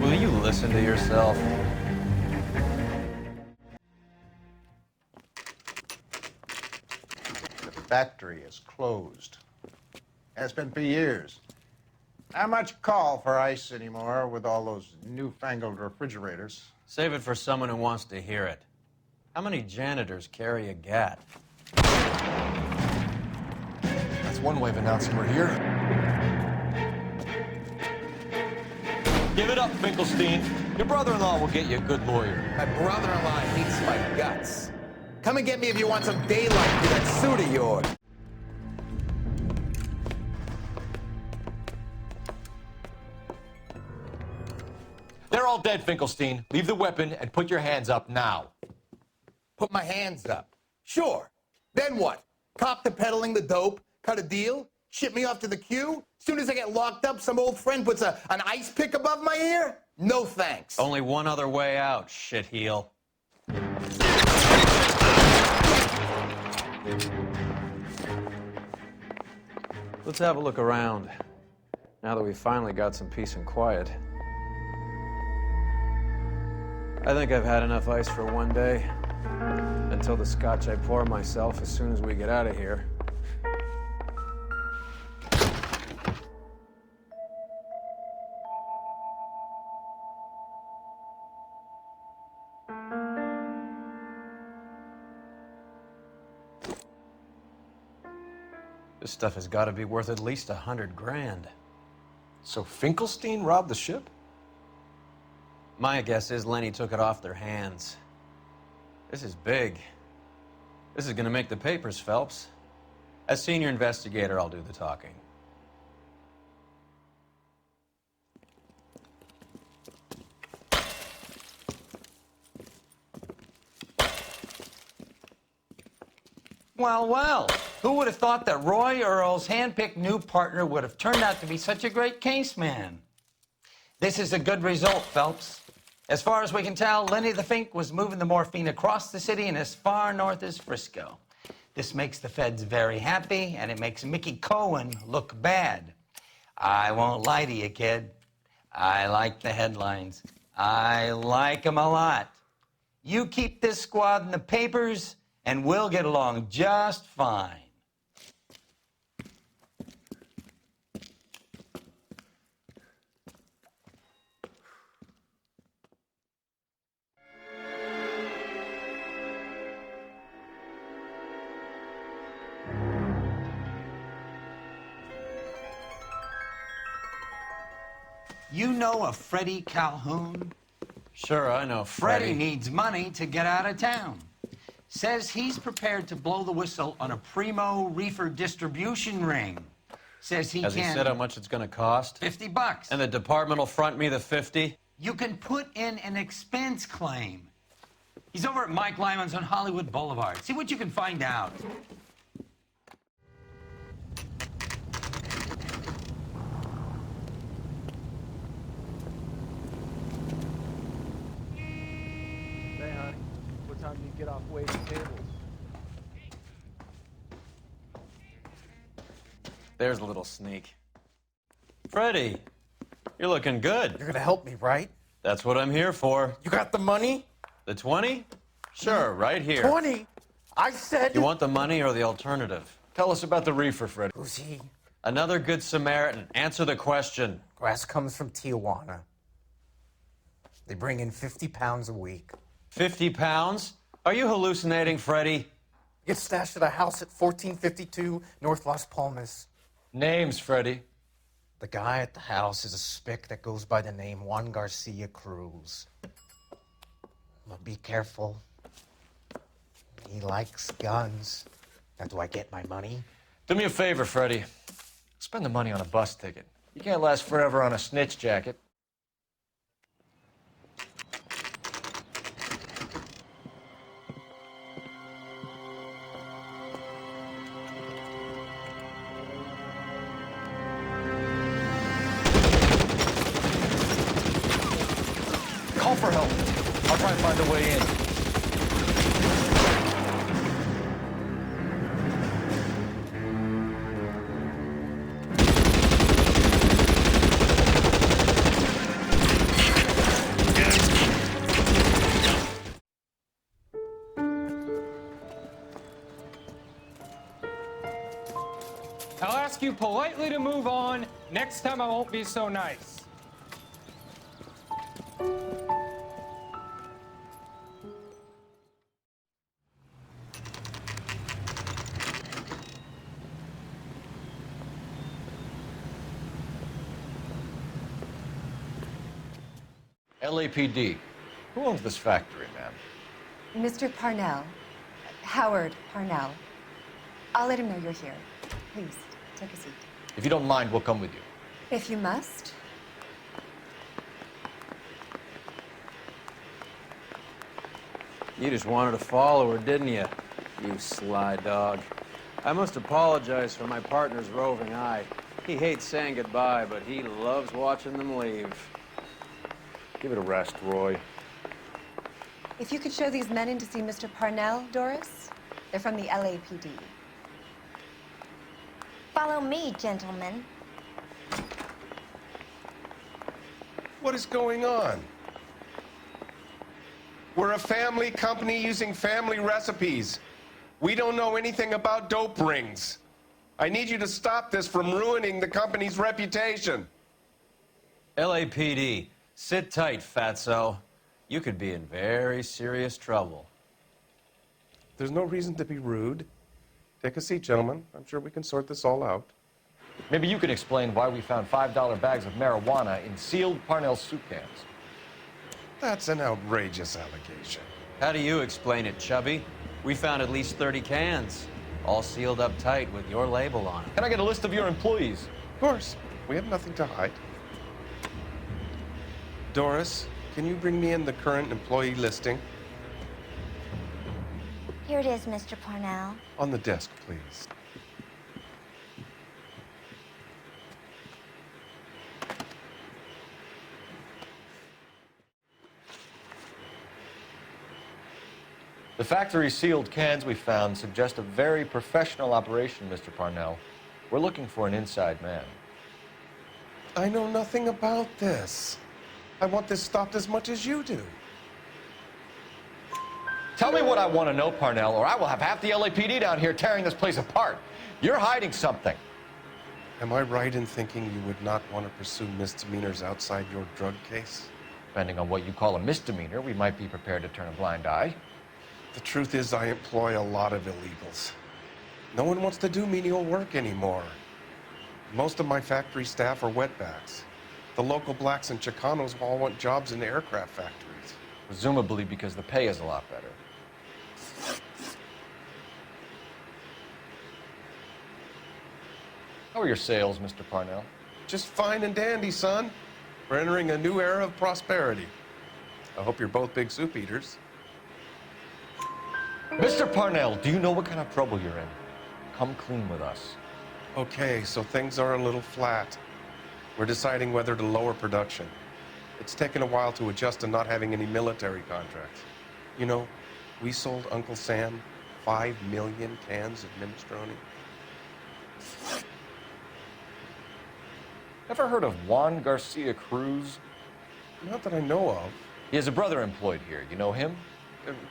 Will you listen to yourself? The factory is closed. Has been for years. Not much call for ice anymore with all those newfangled refrigerators. Save it for someone who wants to hear it. How many janitors carry a gat? That's one way of announcing we're here. Give it up, Finkelstein. Your brother-in-law will get you a good lawyer. My brother-in-law hates my guts. Come and get me if you want some daylight through that suit of yours. They're all dead, Finkelstein. Leave the weapon and put your hands up now. Put my hands up. Sure. Then what? Cop to peddling the dope? Cut a deal? Ship me off to the queue? Soon as I get locked up, some old friend puts an ice pick above my ear? No thanks. Only one other way out, shitheel. Let's have a look around, now that we've finally got some peace and quiet. I think I've had enough ice for one day, until the scotch I pour myself as soon as we get out of here. This stuff has got to be worth at least $100 grand. So Finkelstein robbed the ship? My guess is Lenny took it off their hands. This is big. This is gonna make the papers, Phelps. As senior investigator, I'll do the talking. Well, well, who would have thought that Roy Earl's handpicked new partner would have turned out to be such a great case man? This is a good result, Phelps. As far as we can tell, Lenny the Fink was moving the morphine across the city and as far north as Frisco. This makes the feds very happy, and it makes Mickey Cohen look bad. I won't lie to you, kid. I like the headlines. I like them a lot. You keep this squad in the papers, and we'll get along just fine. You know a Freddie Calhoun? Sure, I know Freddie needs money to get out of town. Says he's prepared to blow the whistle on a primo reefer distribution ring. Says he Has can... he said how much it's gonna cost? $50. And the department will front me the 50? You can put in an expense claim. He's over at Mike Lyman's on Hollywood Boulevard. See what you can find out. Hey, honey, what time do you get off waiting tables? There's a little sneak. Freddie, you're looking good. You're gonna help me, right? That's what I'm here for. You got the money? The 20? Sure, right here. 20? I said... You want the money or the alternative? Tell us about the reefer, Fred. Who's he? Another good Samaritan. Answer the question. Grass comes from Tijuana. They bring in 50 pounds a week. 50 pounds? Are you hallucinating, Freddie? It's stashed at a house at 1452 North Las Palmas. Names, Freddie. The guy at the house is a spick that goes by the name Juan Garcia Cruz. But be careful. He likes guns. Now, do I get my money? Do me a favor, Freddie. Spend the money on a bus ticket. You can't last forever on a snitch jacket. Call for help. I'll try and find a way in. I'll ask you politely to move on. Next time I won't be so nice. LAPD. Who owns this factory, ma'am? Mr. Parnell. Howard Parnell. I'll let him know you're here. Please, take a seat. If you don't mind, we'll come with you. If you must. You just wanted to follow her, didn't you? You sly dog. I must apologize for my partner's roving eye. He hates saying goodbye, but he loves watching them leave. Give it a rest, Roy. If you could show these men in to see Mr. Parnell, Doris. They're from the LAPD. Follow me, gentlemen. What is going on? We're a family company using family recipes. We don't know anything about dope rings. I need you to stop this from ruining the company's reputation. LAPD, sit tight, fatso. You could be in very serious trouble. There's no reason to be rude. Take a seat, gentlemen. I'm sure we can sort this all out. Maybe you can explain why we found $5 bags of marijuana in sealed Parnell soup cans. That's an outrageous allegation. How do you explain it, Chubby? We found at least 30 cans, all sealed up tight with your label on them. Can I get a list of your employees? Of course. We have nothing to hide. Doris, can you bring me in the current employee listing? Here it is, Mr. Parnell. On the desk, please. The factory sealed cans we found suggest a very professional operation, Mr. Parnell. We're looking for an inside man. I know nothing about this. I want this stopped as much as you do. Tell me what I want to know, Parnell, or I will have half the LAPD down here tearing this place apart. You're hiding something. Am I right in thinking you would not want to pursue misdemeanors outside your drug case? Depending on what you call a misdemeanor, we might be prepared to turn a blind eye. The truth is, I employ a lot of illegals. No one wants to do menial work anymore. Most of my factory staff are wetbacks. The local blacks and Chicanos all want jobs in the aircraft factories. Presumably because the pay is a lot better. How are your sales, Mr. Parnell? Just fine and dandy, son. We're entering a new era of prosperity. I hope you're both big soup eaters. Mr. Parnell, do you know what kind of trouble you're in? Come clean with us. Okay, so things are a little flat. We're deciding whether to lower production. It's taken a while to adjust to not having any military contracts. You know, we sold Uncle Sam 5 million cans of minestrone. Ever heard of Juan Garcia Cruz? Not that I know of. He has a brother employed here. You know him?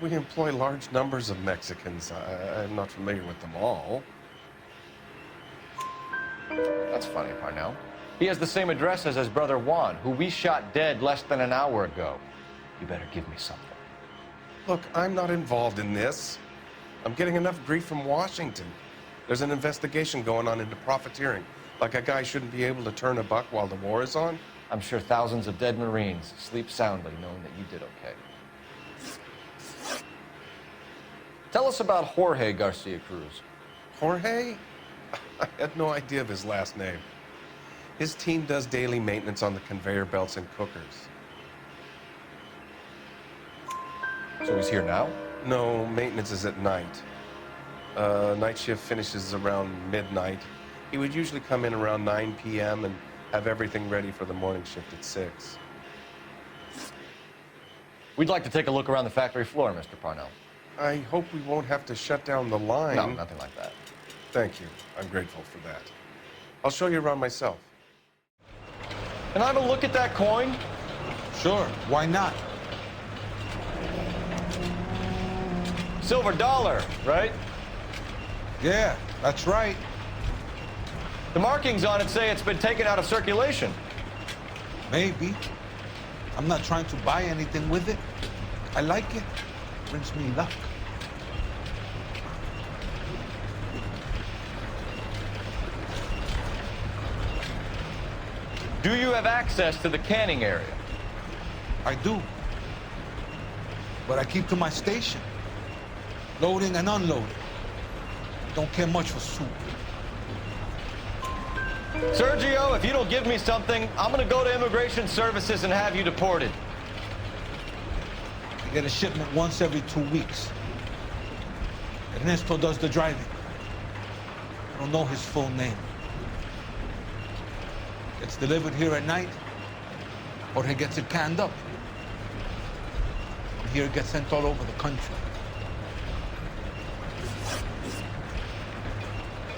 We employ large numbers of Mexicans. I'm not familiar with them all. That's funny, Parnell. He has the same address as his brother Juan, who we shot dead less than an hour ago. You better give me something. Look, I'm not involved in this. I'm getting enough grief from Washington. There's an investigation going on into profiteering. Like a guy shouldn't be able to turn a buck while the war is on. I'm sure thousands of dead Marines sleep soundly knowing that you did okay. Tell us about Jorge Garcia Cruz. Jorge? I had no idea of his last name. His team does daily maintenance on the conveyor belts and cookers. So he's here now? No, maintenance is at night. Night shift finishes around midnight. He would usually come in around 9 p.m. and have everything ready for the morning shift at 6. We'd like to take a look around the factory floor, Mr. Parnell. I hope we won't have to shut down the line. No, nothing like that. Thank you. I'm grateful for that. I'll show you around myself. Can I have a look at that coin? Sure, why not? Silver dollar, right? Yeah, that's right. The markings on it say it's been taken out of circulation. Maybe. I'm not trying to buy anything with it. I like it. Brings me luck. Do you have access to the canning area? I do. But I keep to my station. Loading and unloading. Don't care much for soup. Sergio, if you don't give me something, I'm gonna go to Immigration Services and have you deported. I get a shipment once every 2 weeks. Ernesto does the driving. I don't know his full name. Gets delivered here at night, or he gets it canned up. From here it gets sent all over the country.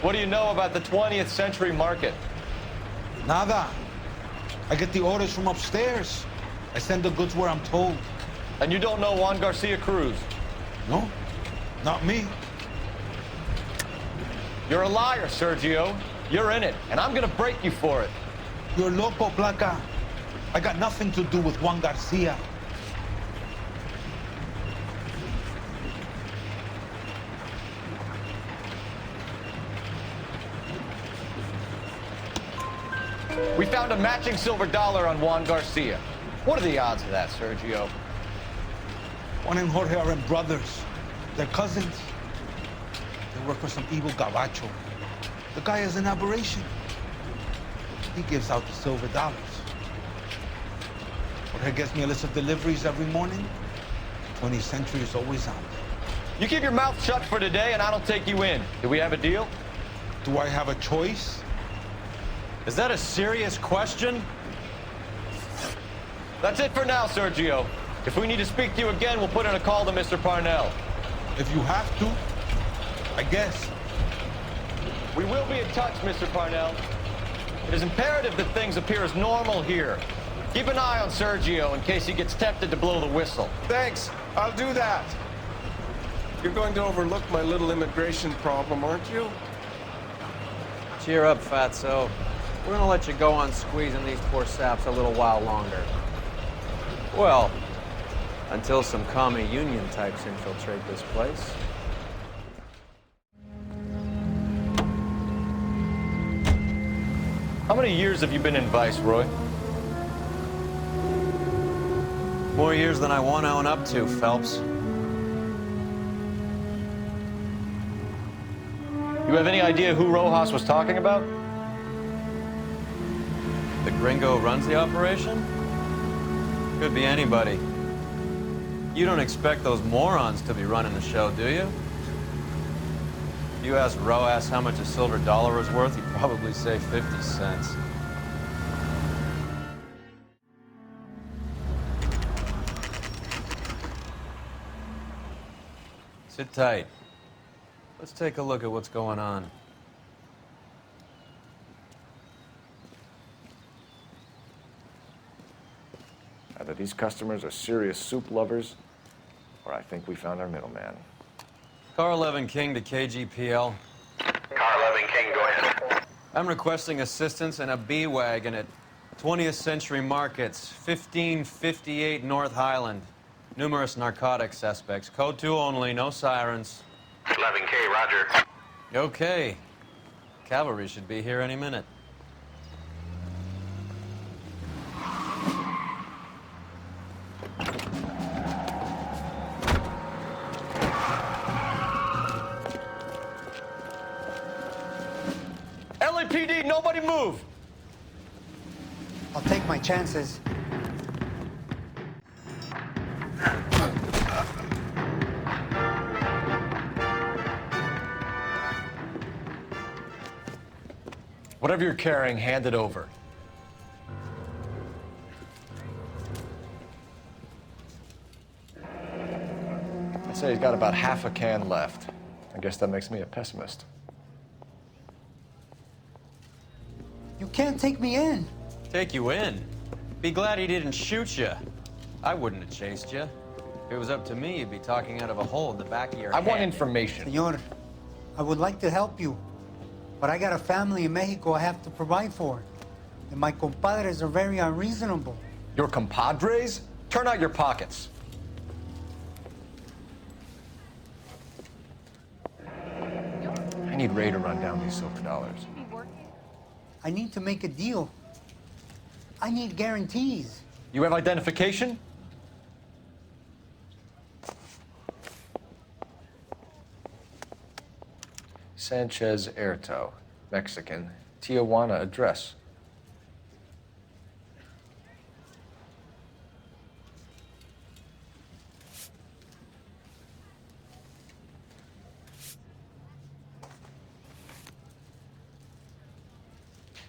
What do you know about the 20th century market? Nada. I get the orders from upstairs. I send the goods where I'm told. And you don't know Juan Garcia Cruz? No, not me. You're a liar, Sergio. You're in it, and I'm gonna break you for it. You're loco, Placa. I got nothing to do with Juan Garcia. We found a matching silver dollar on Juan Garcia. What are the odds of that, Sergio? Juan and Jorge are brothers. They're cousins. They work for some evil gabacho. The guy is an aberration. He gives out the silver dollars. Jorge gets me a list of deliveries every morning. 20th century is always on. You keep your mouth shut for today, and I don't take you in. Do we have a deal? Do I have a choice? Is that a serious question? That's it for now, Sergio. If we need to speak to you again, we'll put in a call to Mr. Parnell. If you have to, I guess. We will be in touch, Mr. Parnell. It is imperative that things appear as normal here. Keep an eye on Sergio in case he gets tempted to blow the whistle. Thanks. I'll do that. You're going to overlook my little immigration problem, aren't you? Cheer up, fatso. We're gonna let you go on squeezing these poor saps a little while longer. Well, until some commie union types infiltrate this place. How many years have you been in Vice, Roy? More years than I want to own up to, Phelps. You have any idea who Rojas was talking about? The gringo who runs the operation? Could be anybody. You don't expect those morons to be running the show, do you? If you asked Rojas how much a silver dollar was worth, he'd probably say 50 cents. Sit tight. Let's take a look at what's going on. Either these customers are serious soup lovers, or I think we found our middleman. Car 11 King to KGPL. Car 11 King, go ahead. I'm requesting assistance in a B-Wagon at 20th Century Markets, 1558 North Highland. Numerous narcotic suspects. Code 2 only, no sirens. 11K, roger. Okay. Cavalry should be here any minute. LAPD, nobody move! I'll take my chances. Whatever you're carrying, hand it over. I'd say he's got about half a can left. I guess that makes me a pessimist. You can't take me in. Take you in? Be glad he didn't shoot you. I wouldn't have chased you. If it was up to me, you'd be talking out of a hole in the back of your head. I want information. Senor, I would like to help you, but I got a family in Mexico I have to provide for. And my compadres are very unreasonable. Your compadres? Turn out your pockets. I need Ray to run down these silver dollars. I need to make a deal. I need guarantees. You have identification? Sanchez Erto, Mexican, Tijuana address.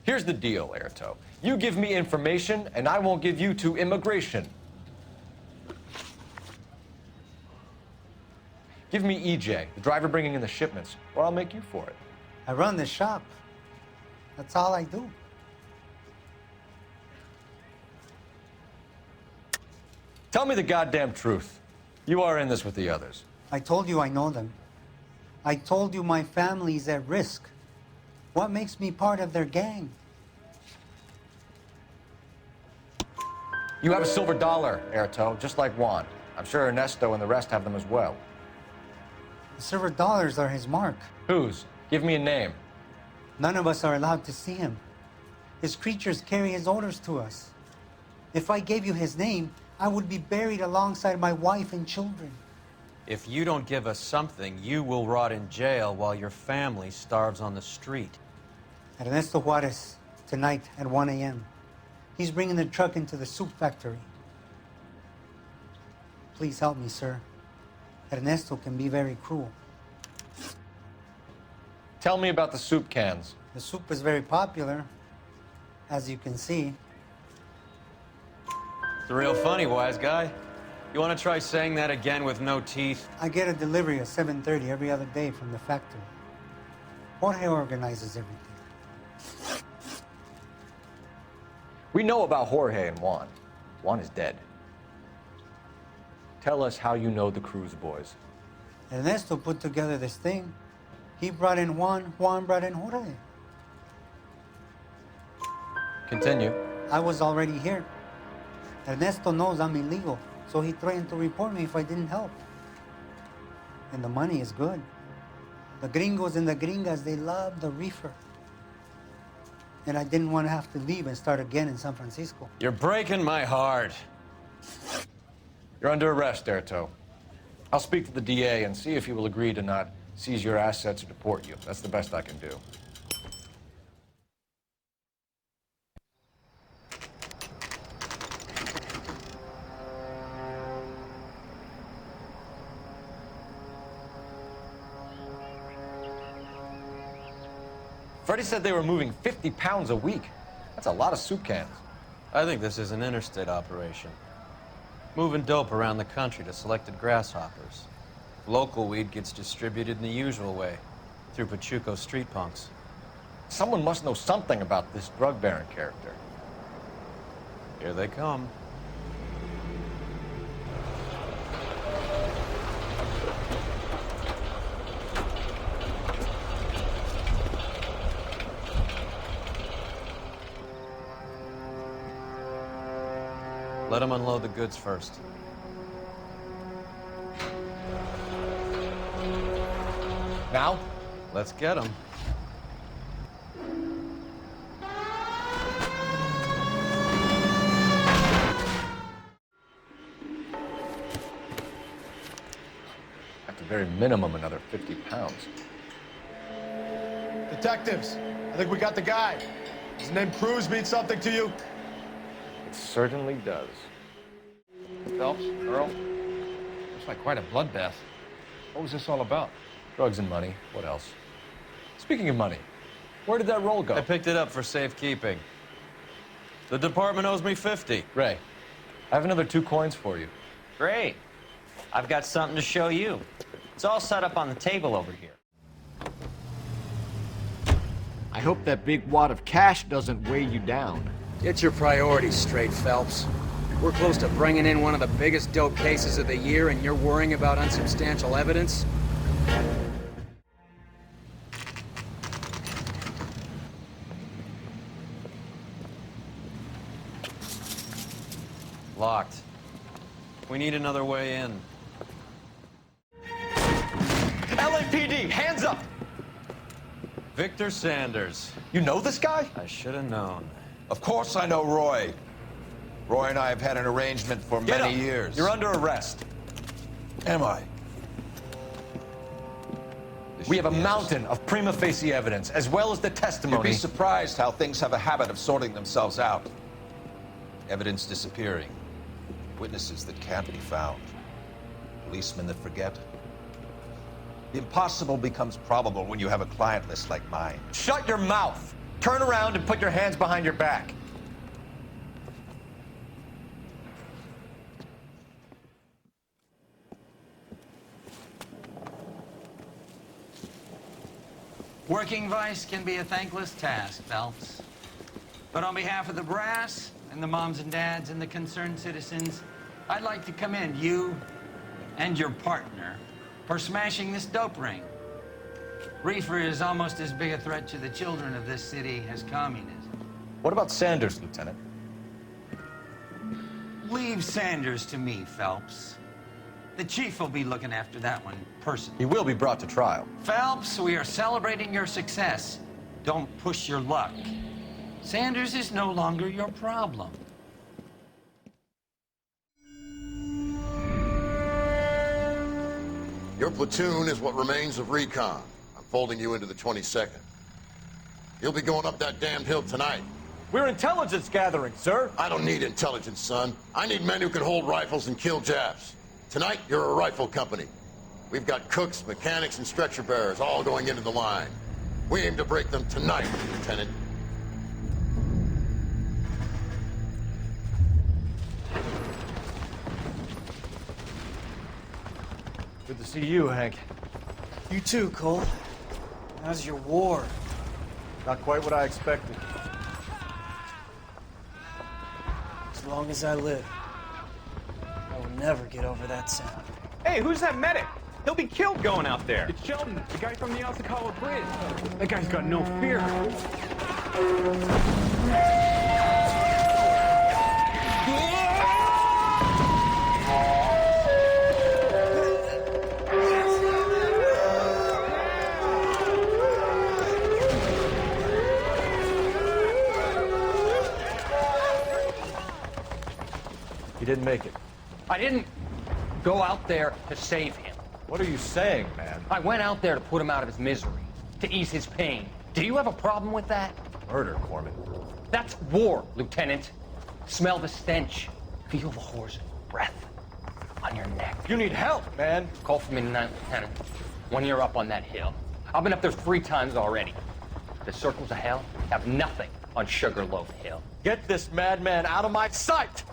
Here's the deal, Airto. You give me information, and I won't give you to immigration. Give me EJ, the driver bringing in the shipments, or I'll make you for it. I run the shop. That's all I do. Tell me the goddamn truth. You are in this with the others. I told you I know them. I told you my family's at risk. What makes me part of their gang? You have a silver dollar, Airto, just like Juan. I'm sure Ernesto and the rest have them as well. The silver dollars are his mark. Whose? Give me a name. None of us are allowed to see him. His creatures carry his orders to us. If I gave you his name, I would be buried alongside my wife and children. If you don't give us something, you will rot in jail while your family starves on the street. Ernesto Juarez, tonight at 1 a.m. He's bringing the truck into the soup factory. Please help me, sir. Ernesto can be very cruel. Tell me about the soup cans. The soup is very popular, as you can see. It's real funny, wise guy. You want to try saying that again with no teeth? I get a delivery at 7:30 every other day from the factory. Jorge organizes everything. We know about Jorge and Juan. Juan is dead. Tell us how you know the Cruz boys. Ernesto put together this thing. He brought in Juan, Juan brought in Jorge. Continue. I was already here. Ernesto knows I'm illegal, so he threatened to report me if I didn't help. And the money is good. The gringos and the gringas, they love the reefer. And I didn't want to have to leave and start again in San Francisco. You're breaking my heart. You're under arrest, Airto. I'll speak to the DA and see if he will agree to not seize your assets or deport you. That's the best I can do. Freddie said they were moving 50 pounds a week. That's a lot of soup cans. I think this is an interstate operation. Moving dope around the country to selected grasshoppers. Local weed gets distributed in the usual way, through Pachuco street punks. Someone must know something about this drug baron character. Here they come. Let them unload the goods first. Now? Let's get them. At the very minimum, another 50 pounds. Detectives, I think we got the guy. Does the name Cruz mean something to you? It certainly does. Phelps, Earl, looks like quite a bloodbath. What was this all about? Drugs and money. What else? Speaking of money, where did that roll go? I picked it up for safekeeping. The department owes me 50. Ray, I have another 2 coins for you. Great. I've got something to show you. It's all set up on the table over here. I hope that big wad of cash doesn't weigh you down. Get your priorities straight, Phelps. We're close to bringing in one of the biggest dope cases of the year, and you're worrying about unsubstantial evidence? Locked. We need another way in. LAPD, hands up! Victor Sanders. You know this guy? I should have known. Of course I know Roy. Roy and I have had an arrangement for many years. You're under arrest. Am I? We have a mountain of prima facie evidence, as well as the testimony. You'd be surprised how things have a habit of sorting themselves out. Evidence disappearing. Witnesses that can't be found. Policemen that forget. The impossible becomes probable when you have a client list like mine. Shut your mouth! Turn around and put your hands behind your back. Working vice can be a thankless task, Phelps. But on behalf of the brass and the moms and dads and the concerned citizens, I'd like to commend you and your partner for smashing this dope ring. Reefer is almost as big a threat to the children of this city as communism. What about Sanders, Lieutenant? Leave Sanders to me, Phelps. The chief will be looking after that one personally. He will be brought to trial. Phelps, we are celebrating your success. Don't push your luck. Sanders is no longer your problem. Your platoon is what remains of recon. I'm folding you into the 22nd. You'll be going up that damned hill tonight. We're intelligence gathering, sir. I don't need intelligence, son. I need men who can hold rifles and kill Japs. Tonight, you're a rifle company. We've got cooks, mechanics, and stretcher bearers all going into the line. We aim to break them tonight, Lieutenant. Good to see you, Hank. You too, Cole. How's your war? Not quite what I expected. As long as I live, I will never get over that sound. Hey, who's that medic? He'll be killed going out there. It's Sheldon, the guy from the Osakawa Bridge. That guy's got no fear. He didn't make it. I didn't go out there to save him. What are you saying, man? I went out there to put him out of his misery, to ease his pain. Do you have a problem with that? Murder, Corman. That's war, Lieutenant. Smell the stench. Feel the whore's breath on your neck. You need help, man. Call for me tonight, Lieutenant. When you're up on that hill. I've been up there 3 times already. The circles of hell have nothing on Sugar Loaf Hill. Get this madman out of my sight!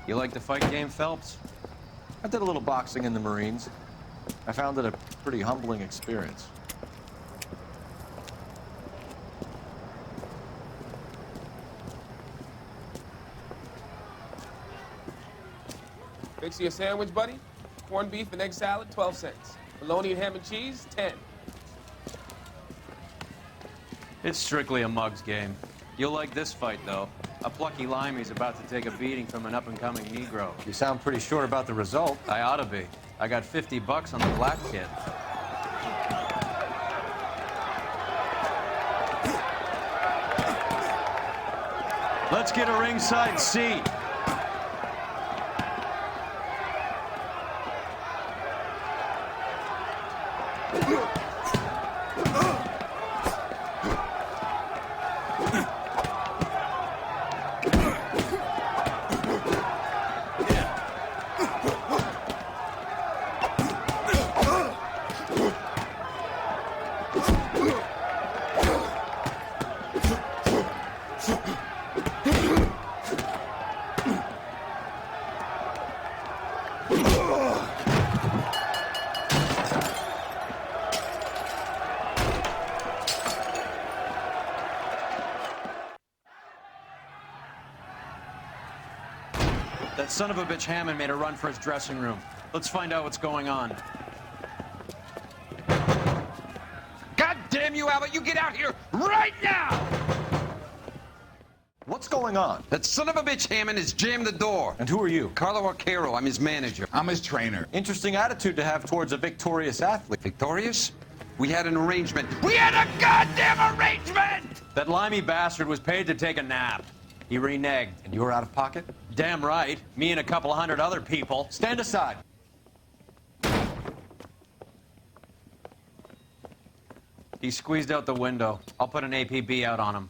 You like the fight game, Phelps? I did a little boxing in the Marines. I found it a pretty humbling experience. Fix you a sandwich, buddy? Corned beef and egg salad, 12 cents. Bologna and ham and cheese, 10. It's strictly a mug's game. You'll like this fight, though. A plucky limey's about to take a beating from an up-and-coming Negro. You sound pretty sure about the result. I ought to be. I got $50 on the black kid. Let's get a ringside seat. That son of a bitch Hammond made a run for his dressing room. Let's find out what's going on. God damn you, Albert, you get out here right now! What's going on? That son of a bitch Hammond has jammed the door. And who are you? Carlo Arcaro, I'm his manager. I'm his trainer. Interesting attitude to have towards a victorious athlete. Victorious? We had an arrangement. We had a goddamn arrangement! That limey bastard was paid to take a nap. He reneged. And you were out of pocket? Damn right. Me and a couple hundred other people. Stand aside. He squeezed out the window. I'll put an APB out on him.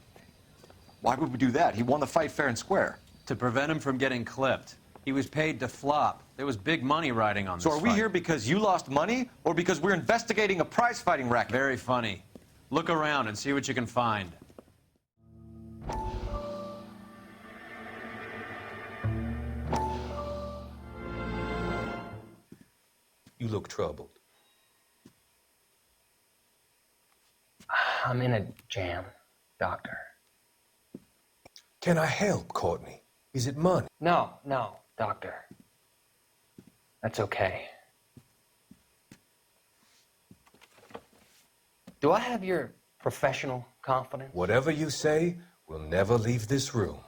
Why would we do that? He won the fight fair and square. To prevent him from getting clipped. He was paid to flop. There was big money riding on this So are we fight. here because you lost money, or because we're investigating a prize-fighting racket? Very funny. Look around and see what you can find. You look troubled. I'm in a jam, Doctor. Can I help, Courtney? Is it money? No, Doctor. That's okay. Do I have your professional confidence? Whatever you say, we'll never leave this room.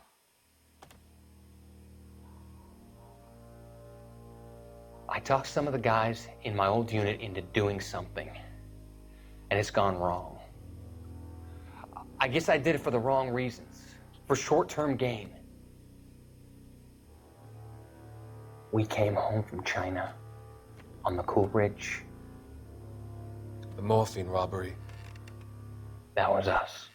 I talked some of the guys in my old unit into doing something, and it's gone wrong. I guess I did it for the wrong reasons, for short-term gain. We came home from China on the Cool Ridge. The morphine robbery. That was us.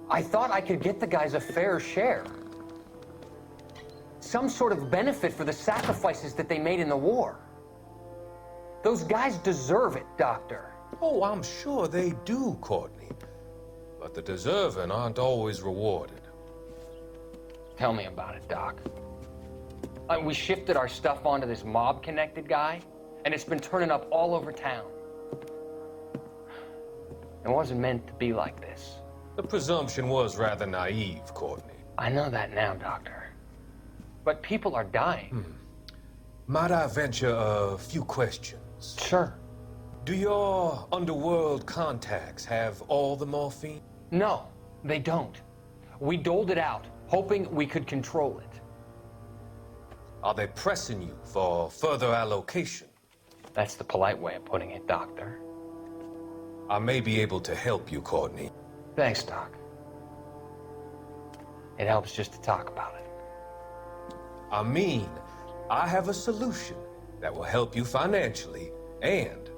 I thought I could get the guys a fair share. Some sort of benefit for the sacrifices that they made in the war. Those guys deserve it, Doctor. Oh, I'm sure they do, Courtney. But the deserving aren't always rewarded. Tell me about it, Doc. We shifted our stuff onto this mob-connected guy, and it's been turning up all over town. It wasn't meant to be like this. The presumption was rather naive, Courtney. I know that now, Doctor. But people are dying. Might I venture a few questions? Sure. Do your underworld contacts have all the morphine? No, they don't. We doled it out, hoping we could control it. Are they pressing you for further allocation? That's the polite way of putting it, Doctor. I may be able to help you, Courtney. Thanks, Doc. It helps just to talk about it. I mean, I have a solution that will help you financially and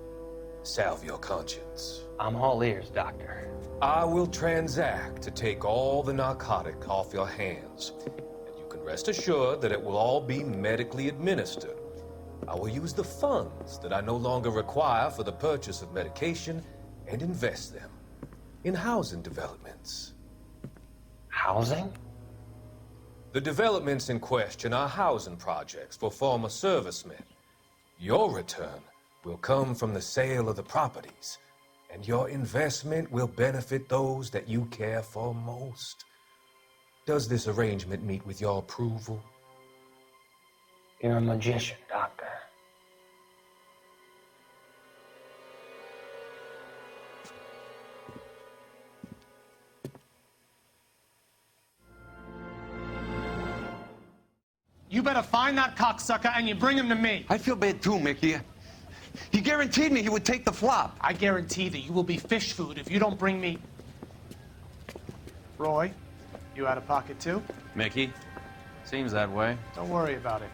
salve your conscience. I'm all ears, Doctor. I will transact to take all the narcotic off your hands. And you can rest assured that it will all be medically administered. I will use the funds that I no longer require for the purchase of medication and invest them in housing developments. Housing? The developments in question are housing projects for former servicemen. Your return will come from the sale of the properties, and your investment will benefit those that you care for most. Does this arrangement meet with your approval? You're a magician, Doctor. You better find that cocksucker and you bring him to me. I feel bad too, Mickey. He guaranteed me he would take the flop. I guarantee that you will be fish food if you don't bring me... Roy, you out of pocket too? Mickey? Seems that way. Don't worry about it.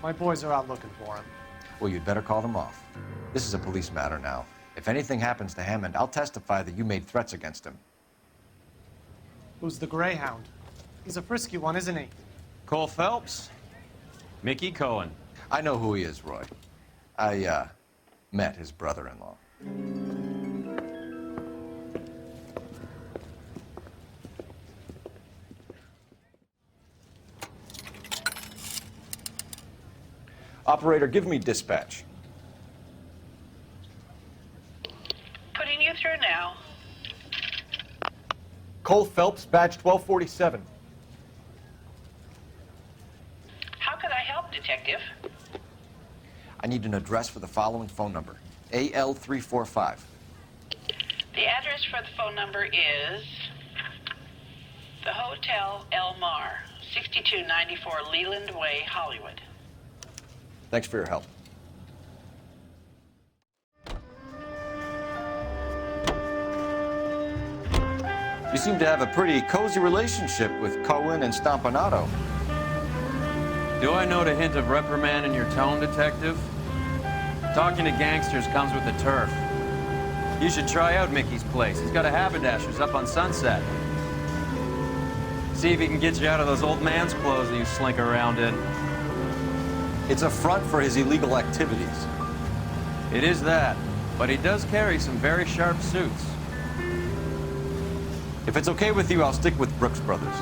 My boys are out looking for him. Well, you'd better call them off. This is a police matter now. If anything happens to Hammond, I'll testify that you made threats against him. Who's the Greyhound? He's a frisky one, isn't he? Cole Phelps? Mickey Cohen. I know who he is, Roy. I, met his brother-in-law. Operator, give me dispatch. Putting you through now. Cole Phelps, badge 1247. How could I help, Detective? I need an address for the following phone number. AL345. The address for the phone number is the Hotel El Mar, 6294 Leland Way, Hollywood. Thanks for your help. You seem to have a pretty cozy relationship with Cohen and Stompanato. Do I note a hint of reprimand in your tone, Detective? Talking to gangsters comes with the turf. You should try out Mickey's place. He's got a haberdasher's up on Sunset. See if he can get you out of those old man's clothes that you slink around in. It's a front for his illegal activities. It is that, but he does carry some very sharp suits. If it's okay with you, I'll stick with Brooks Brothers.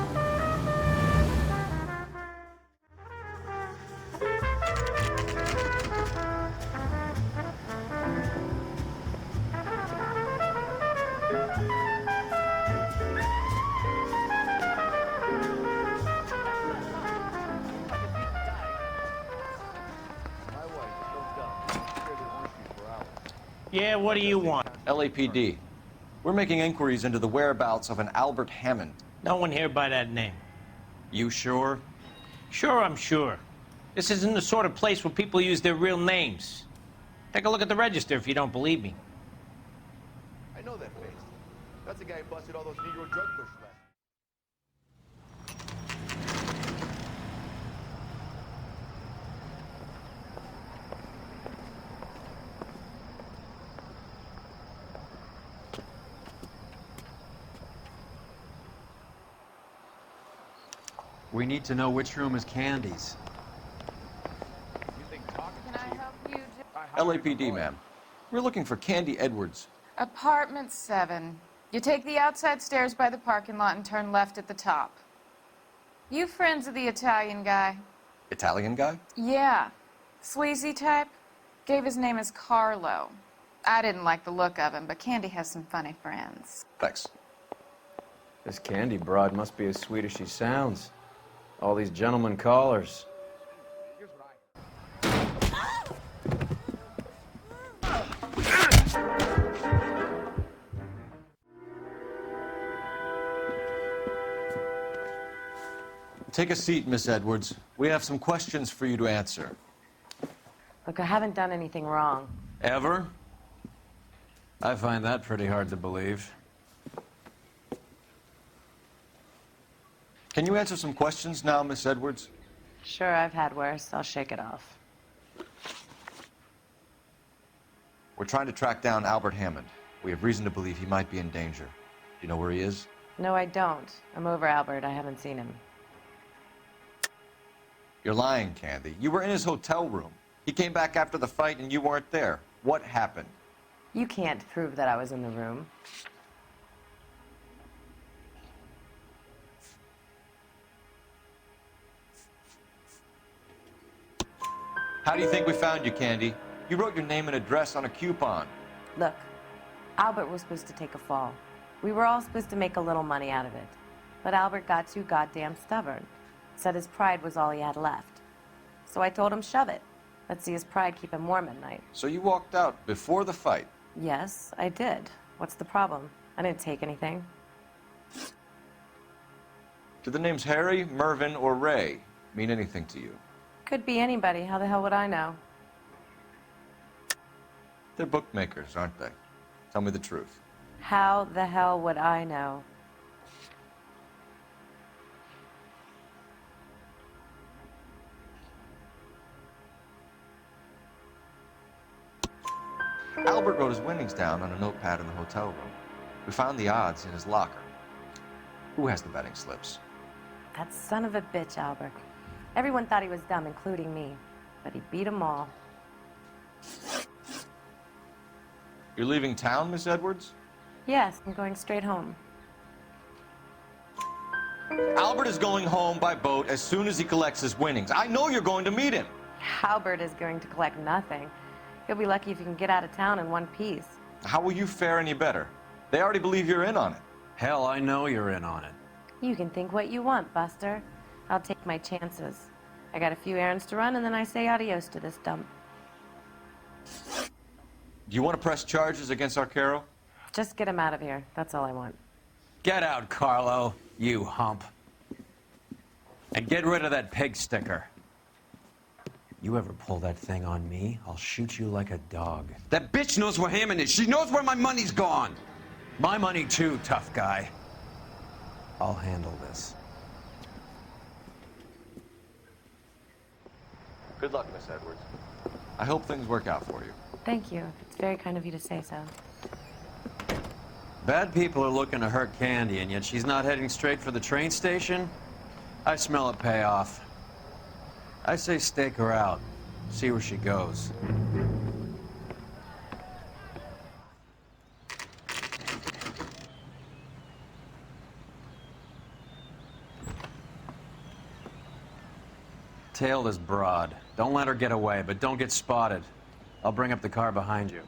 Yeah, what do you want? LAPD. We're making inquiries into the whereabouts of an Albert Hammond. No one here by that name. You sure? Sure, I'm sure. This isn't the sort of place where people use their real names. Take a look at the register if you don't believe me. I know that face. That's the guy who busted all those Negro drug pushers last. We need to know which room is Candy's. Can I help you? LAPD, ma'am. We're looking for Candy Edwards. Apartment 7. You take the outside stairs by the parking lot and turn left at the top. You friends of the Italian guy? Italian guy? Yeah. Sleazy type? Gave his name as Carlo. I didn't like the look of him, but Candy has some funny friends. Thanks. This Candy broad must be as sweet as she sounds. All these gentlemen callers. Take a seat, Miss Edwards. We have some questions for you to answer. Look, I haven't done anything wrong. Ever? I find that pretty hard to believe. Can you answer some questions now, Miss Edwards? Sure, I've had worse. I'll shake it off. We're trying to track down Albert Hammond. We have reason to believe he might be in danger. Do you know where he is? No, I don't. I'm over Albert. I haven't seen him. You're lying, Candy. You were in his hotel room. He came back after the fight and you weren't there. What happened? You can't prove that I was in the room. How do you think we found you, Candy? You wrote your name and address on a coupon. Look, Albert was supposed to take a fall. We were all supposed to make a little money out of it. But Albert got too goddamn stubborn. Said his pride was all he had left. So I told him, shove it. Let's see his pride keep him warm at night. So you walked out before the fight? Yes, I did. What's the problem? I didn't take anything. Do the names Harry, Mervyn, or Ray mean anything to you? Could be anybody. How the hell would I know? They're bookmakers, aren't they? Tell me the truth. How the hell would I know? Albert wrote his winnings down on a notepad in the hotel room. We found the odds in his locker. Who has the betting slips? That son of a bitch, Albert. Everyone thought he was dumb, including me. But he beat them all. You're leaving town, Miss Edwards? Yes, I'm going straight home. Albert is going home by boat as soon as he collects his winnings. I know you're going to meet him. Albert is going to collect nothing. He'll be lucky if he can get out of town in one piece. How will you fare any better? They already believe you're in on it. Hell, I know you're in on it. You can think what you want, Buster. I'll take my chances. I got a few errands to run, and then I say adios to this dump. Do you want to press charges against Arcaro? Just get him out of here. That's all I want. Get out, Carlo, you hump. And get rid of that pig sticker. You ever pull that thing on me, I'll shoot you like a dog. That bitch knows where Hammond is. She knows where my money's gone. My money too, tough guy. I'll handle this. Good luck, Miss Edwards. I hope things work out for you. Thank you. It's very kind of you to say so. Bad people are looking to hurt Candy, and yet she's not heading straight for the train station? I smell a payoff. I say stake her out. See where she goes. Tail this broad. Don't let her get away, but don't get spotted. I'll bring up the car behind you.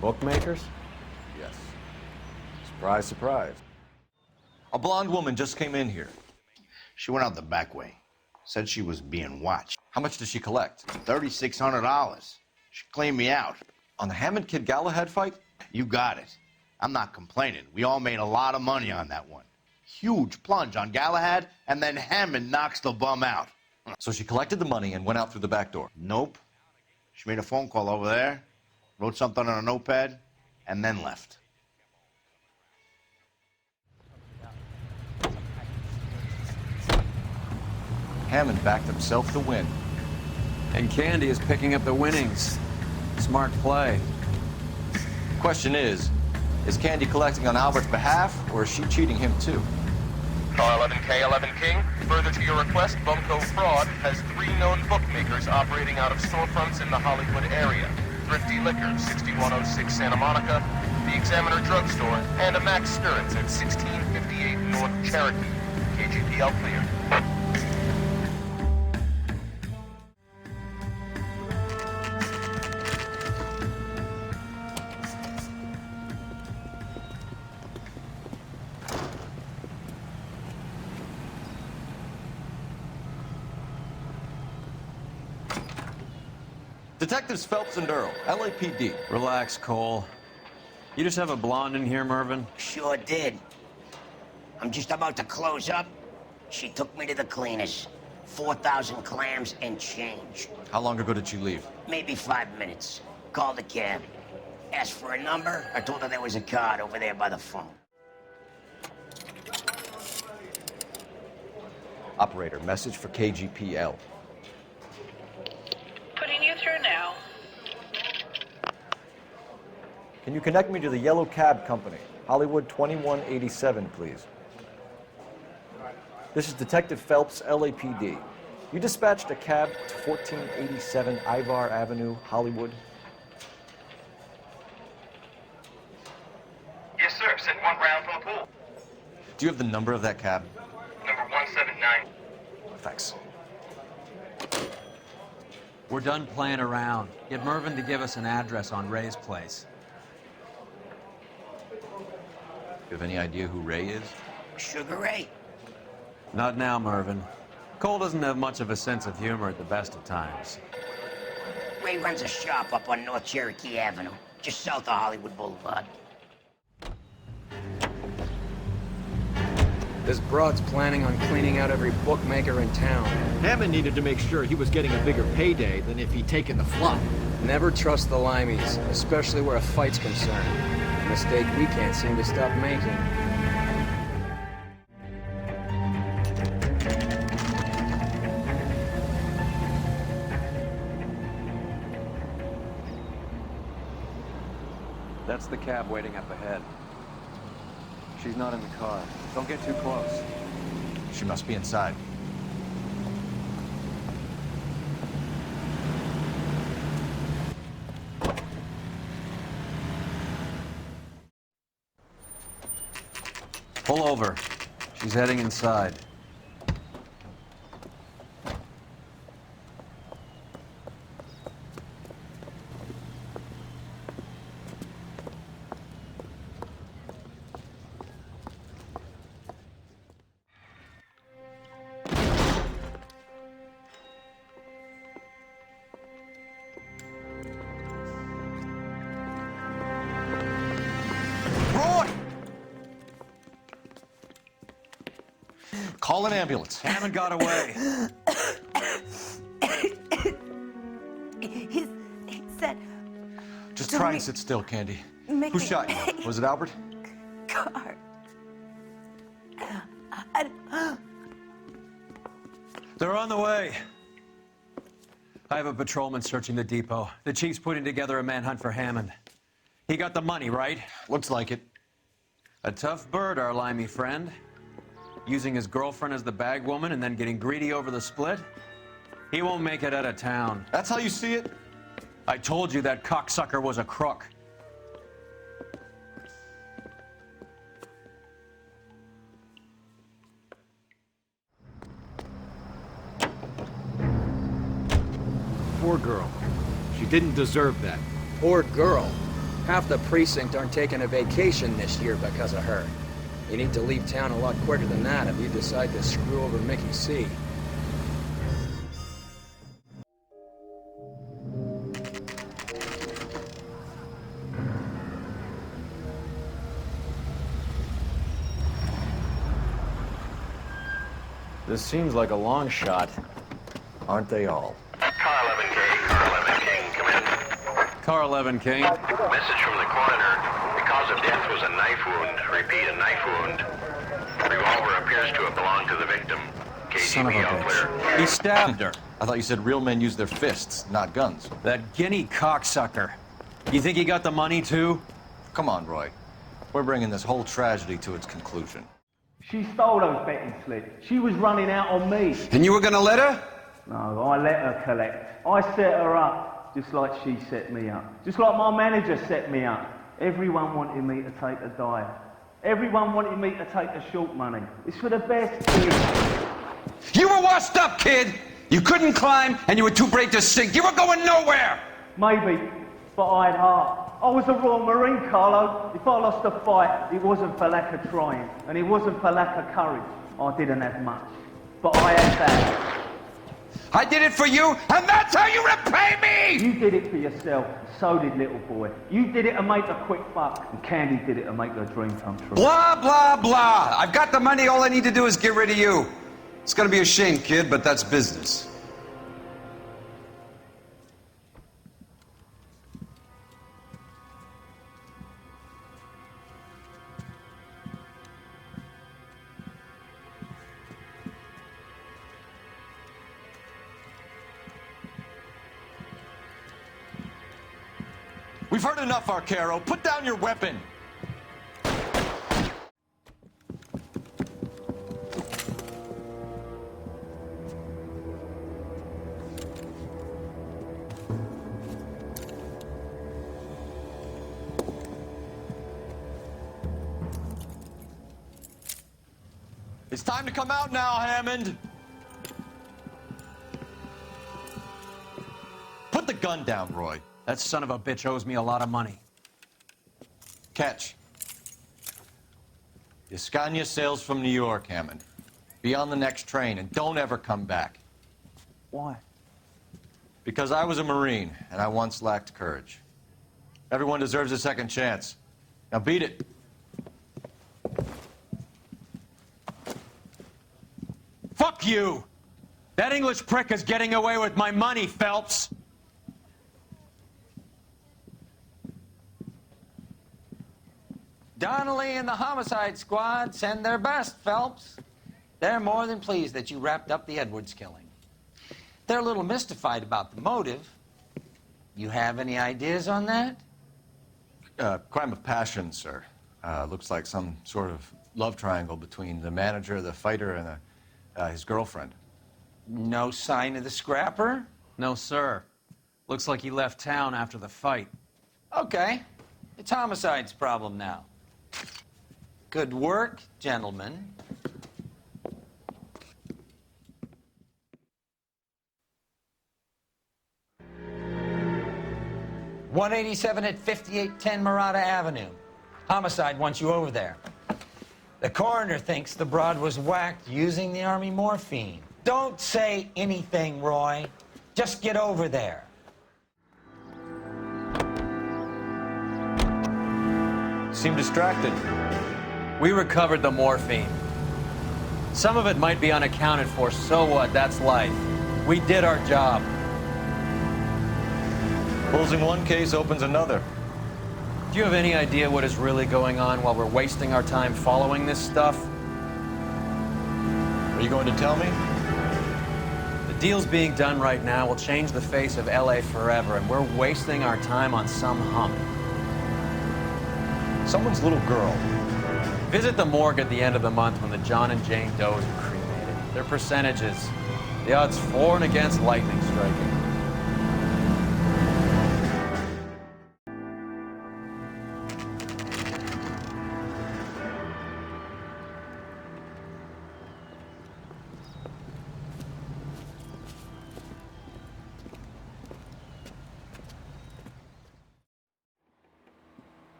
Bookmakers? Yes. Surprise, surprise. A blonde woman just came in here. She went out the back way. Said she was being watched. How much did she collect? $3,600. She cleaned me out. On the Hammond Kid Galahad fight? You got it. I'm not complaining. We all made a lot of money on that one. Huge plunge on Galahad, and then Hammond knocks the bum out. So she collected the money and went out through the back door? Nope. She made a phone call over there, wrote something on a notepad, and then left. Hammond backed himself to win. And Candy is picking up the winnings. Smart play. Question is Candy collecting on Albert's behalf, or is she cheating him too? Car 11K, 11 King. Further to your request, Bumco Fraud has 3 known bookmakers operating out of storefronts in the Hollywood area. Thrifty Liquor, 6106 Santa Monica, the Examiner Drugstore, and a Max Spirits at 1658 North Cherokee. KGPL cleared. Detectives Phelps and Earl, LAPD. Relax, Cole. You just have a blonde in here, Mervyn? Sure did. I'm just about to close up. She took me to the cleaners. 4,000 clams and change. How long ago did she leave? Maybe 5 minutes. Called a cab. Asked for a number. I told her there was a card over there by the phone. Operator, message for KGPL. Putting you through now. Can you connect me to the Yellow Cab Company, Hollywood 2187, please? This is Detective Phelps, LAPD. You dispatched a cab to 1487 Ivar Avenue, Hollywood. Yes, sir. Sent one round from the pool. Do you have the number of that cab? Number 179. Thanks. We're done playing around. Get Mervyn to give us an address on Ray's place. You have any idea who Ray is? Sugar Ray? Not now, Mervyn. Cole doesn't have much of a sense of humor at the best of times. Ray runs a shop up on North Cherokee Avenue, just south of Hollywood Boulevard. This broad's planning on cleaning out every bookmaker in town. Hammond needed to make sure he was getting a bigger payday than if he'd taken the flop. Never trust the limeys, especially where a fight's concerned. A mistake we can't seem to stop making. That's the cab waiting up ahead. She's not in the car. Don't get too close. She must be inside. Pull over. She's heading inside. Call an ambulance. Hammond got away. He said... Just try and sit still, Candy. Make Who me- shot you? Was it Albert? Car. They're on the way. I have a patrolman searching the depot. The chief's putting together a manhunt for Hammond. He got the money, right? Looks like it. A tough bird, our limey friend. Using his girlfriend as the bag woman and then getting greedy over the split. He won't make it out of town. That's how you see it? I told you that cocksucker was a crook. Poor girl. She didn't deserve that. Poor girl. Half the precinct aren't taking a vacation this year because of her. You need to leave town a lot quicker than that if you decide to screw over Mickey C. This seems like a long shot. Aren't they all? Car 11K, Car 11 King, come in. Car 11 King. Message from the coroner. The cause of death was a knife wound. Repeat, a knife wound. Revolver appears to have belonged to the victim. Son of a KGB all clear. bitch. He stabbed her. I thought you said real men use their fists, not guns. That guinea cocksucker. You think he got the money too? Come on, Roy. We're bringing this whole tragedy to its conclusion. She stole those betting slips. She was running out on me. And you were gonna let her? No, I let her collect. I set her up, just like she set me up. Just like my manager set me up. Everyone wanted me to take the dive. Everyone wanted me to take the short money. It's for the best kid. You were washed up, kid! You couldn't climb, and you were too brave to sink. You were going nowhere! Maybe, but I had heart. I was a Royal Marine, Carlo. If I lost a fight, it wasn't for lack of trying, and it wasn't for lack of courage. I didn't have much, but I had that. I did it for you, and that's how you repay me! You did it for yourself, so did little boy. You did it to make a quick buck, and Candy did it to make her dream come true. Blah, blah, blah. I've got the money, all I need to do is get rid of you. It's gonna be a shame, kid, but that's business. We've heard enough, Arcaro. Put down your weapon. It's time to come out now, Hammond. Put the gun down, Roy. That son of a bitch owes me a lot of money. Catch. Escania sails from New York, Hammond. Be on the next train and don't ever come back. Why? Because I was a Marine and I once lacked courage. Everyone deserves a second chance. Now beat it. Fuck you! That English prick is getting away with my money, Phelps! Donnelly and the homicide squad send their best, Phelps. They're more than pleased that you wrapped up the Edwards killing. They're a little mystified about the motive. You have any ideas on that? Crime of passion, sir. Looks like some sort of love triangle between the manager, the fighter, and his girlfriend. No sign of the scrapper? No, sir. Looks like he left town after the fight. Okay. It's homicide's problem now. Good work, gentlemen. .187 at 5810 Murata Avenue. Homicide wants you over there. The coroner thinks the broad was whacked using the Army morphine. Don't say anything, Roy. Just get over there. Seem distracted. We recovered the morphine. Some of it might be unaccounted for, so what? That's life. We did our job. Closing one case opens another. Do you have any idea what is really going on while we're wasting our time following this stuff? Are you going to tell me? The deals being done right now will change the face of LA forever, and we're wasting our time on some hump. Someone's little girl. Visit the morgue at the end of the month when the John and Jane Does are cremated. Their percentages. The odds for and against lightning striking.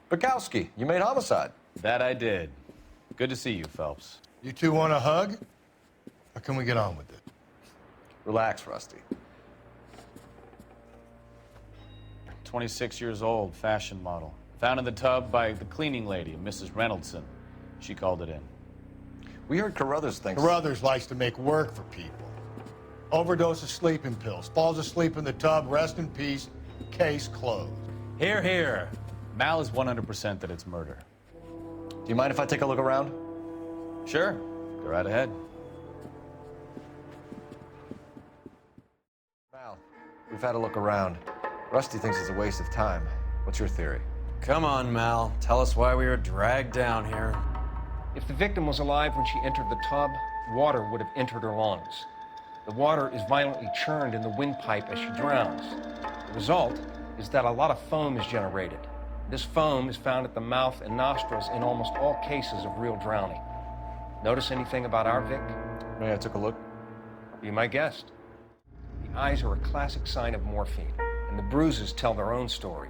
Bukowski, you made homicide. That I did. Good to see you, Phelps. You two want a hug? Or can we get on with it? Relax, Rusty. 26 years old, fashion model. Found in the tub by the cleaning lady, Mrs. Reynoldson. She called it in. We heard Carruthers thinks... Carruthers likes to make work for people. Overdose of sleeping pills. Falls asleep in the tub. Rest in peace. Case closed. Here, here. Mal is 100% that it's murder. Do you mind if I take a look around? Sure. Go right ahead. Mal, we've had a look around. Rusty thinks it's a waste of time. What's your theory? Come on, Mal. Tell us why we were dragged down here. If the victim was alive when she entered the tub, water would have entered her lungs. The water is violently churned in the windpipe as she drowns. The result is that a lot of foam is generated. This foam is found at the mouth and nostrils in almost all cases of real drowning. Notice anything about our Vic? May I take a look? Be my guest. The eyes are a classic sign of morphine, and the bruises tell their own story.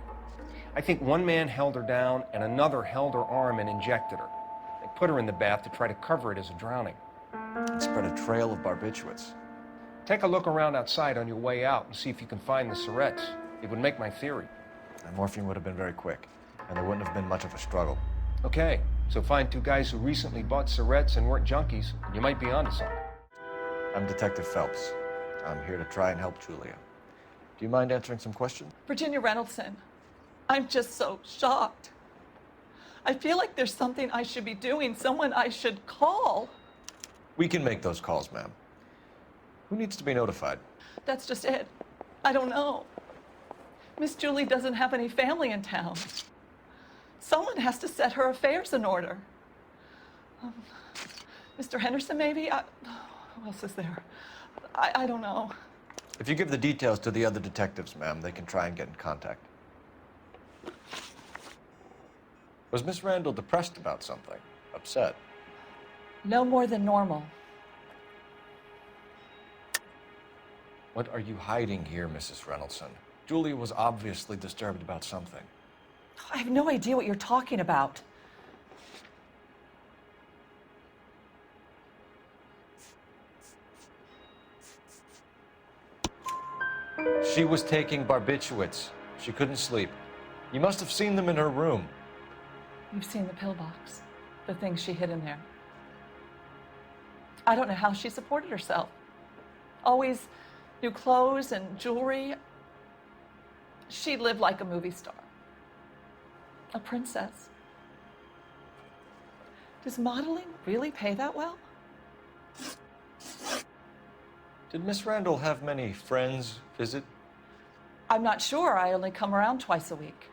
I think one man held her down and another held her arm and injected her. They put her in the bath to try to cover it as a drowning. And spread a trail of barbiturates. Take a look around outside on your way out and see if you can find the syrettes. It would make my theory. And morphine would have been very quick, and there wouldn't have been much of a struggle. Okay, so find two guys who recently bought syrettes and weren't junkies, and you might be onto something. I'm Detective Phelps. I'm here to try and help Julia. Do you mind answering some questions? Virginia Reynoldson, I'm just so shocked. I feel like there's something I should be doing, someone I should call. We can make those calls, ma'am. Who needs to be notified? That's just it. I don't know. Miss Julie doesn't have any family in town. Someone has to set her affairs in order. Mr. Henderson, maybe? Who else is there? I don't know. If you give the details to the other detectives, ma'am, they can try and get in contact. Was Miss Randall depressed about something? Upset? No more than normal. What are you hiding here, Mrs. Reynoldson? Julia was obviously disturbed about something. I have no idea what you're talking about. She was taking barbiturates. She couldn't sleep. You must have seen them in her room. You've seen the pillbox, the things she hid in there. I don't know how she supported herself. Always new clothes and jewelry. She lived like a movie star. A princess. Does modeling really pay that well? Did Miss Randall have many friends visit? I'm not sure. I only come around twice a week.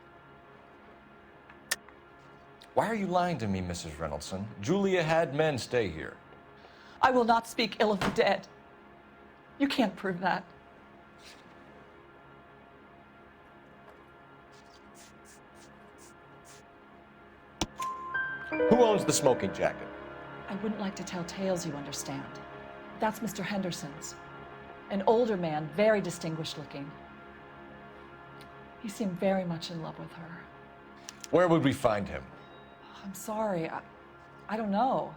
Why are you lying to me, Mrs. Reynoldson? Julia had men stay here. I will not speak ill of the dead. You can't prove that. Who owns the smoking jacket? I wouldn't like to tell tales, you understand. That's Mr. Henderson's. An older man, very distinguished looking. He seemed very much in love with her. Where would we find him? I'm sorry, I don't know.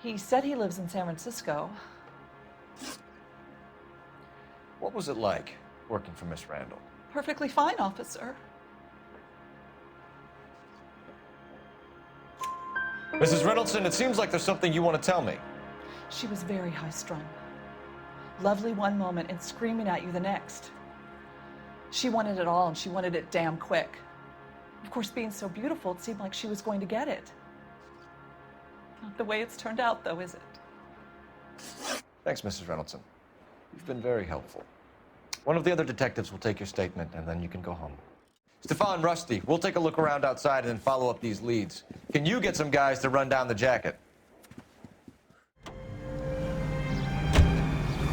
He said he lives in San Francisco. What was it like working for Miss Randall? Perfectly fine, officer. Mrs. Reynoldson, it seems like there's something you want to tell me. She was very high-strung. Lovely one moment and screaming at you the next. She wanted it all, and she wanted it damn quick. Of course, being so beautiful, it seemed like she was going to get it. Not the way it's turned out, though, is it? Thanks, Mrs. Reynoldson. You've been very helpful. One of the other detectives will take your statement, and then you can go home. Stefan, Rusty, we'll take a look around outside and then follow up these leads. Can you get some guys to run down the jacket?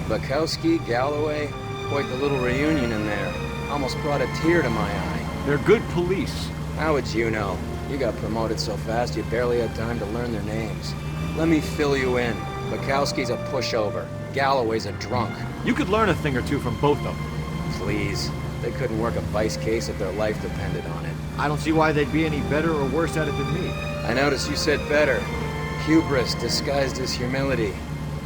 Bukowski, Galloway, quite the little reunion in there. Almost brought a tear to my eye. They're good police. How would you know? You got promoted so fast you barely had time to learn their names. Let me fill you in. Bukowski's a pushover. Galloway's a drunk. You could learn a thing or two from both of them. Please. They couldn't work a vice case if their life depended on it. I don't see why they'd be any better or worse at it than me. I noticed you said better. Hubris disguised as humility.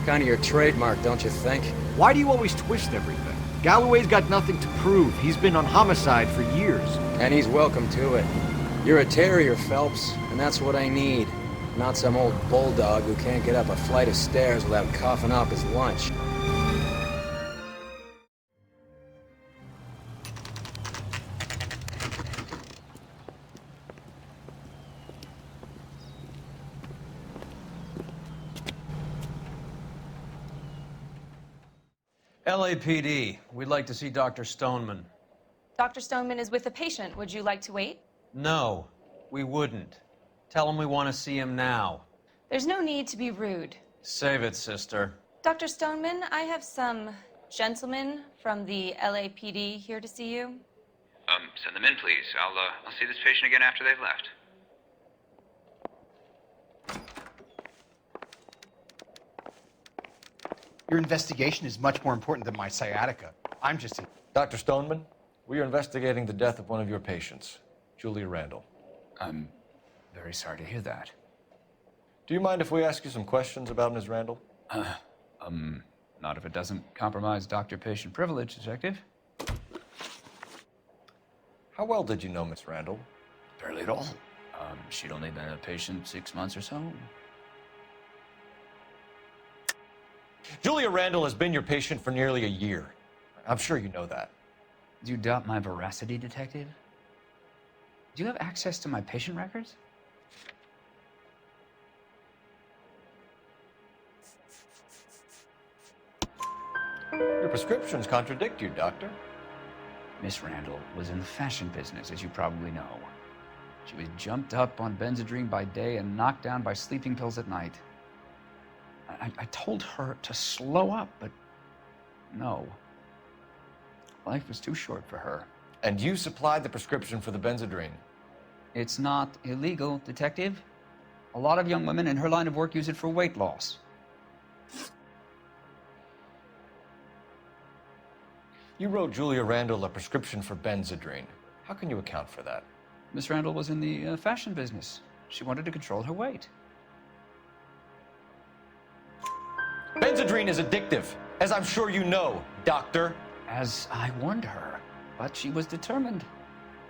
Kind of your trademark, don't you think? Why do you always twist everything? Galloway's got nothing to prove. He's been on homicide for years. And he's welcome to it. You're a terrier, Phelps, and that's what I need. Not some old bulldog who can't get up a flight of stairs without coughing up his lunch. LAPD, we'd like to see Dr. Stoneman. Dr. Stoneman is with a patient. Would you like to wait? No, we wouldn't. Tell him we want to see him now. There's no need to be rude. Save it, sister. Dr. Stoneman, I have some gentlemen from the LAPD here to see you. Send them in, please. I'll see this patient again after they've left. Your investigation is much more important than my sciatica. I'm just a... Dr. Stoneman, we are investigating the death of one of your patients, Julia Randall. I'm very sorry to hear that. Do you mind if we ask you some questions about Ms. Randall? Not if it doesn't compromise doctor-patient privilege, Detective. How well did you know Ms. Randall? Barely at all. She'd only been a patient 6 months or so. Julia Randall has been your patient for nearly a year. I'm sure you know that. Do you doubt my veracity, Detective? Do you have access to my patient records? Your prescriptions contradict you, Doctor. Miss Randall was in the fashion business, as you probably know. She was jumped up on Benzedrine by day and knocked down by sleeping pills at night. I told her to slow up, but no. Life was too short for her. And you supplied the prescription for the Benzedrine? It's not illegal, Detective. A lot of young women in her line of work use it for weight loss. You wrote Julia Randall a prescription for Benzedrine. How can you account for that? Miss Randall was in the fashion business. She wanted to control her weight. Benzedrine is addictive, as I'm sure you know, Doctor. As I warned her, but she was determined.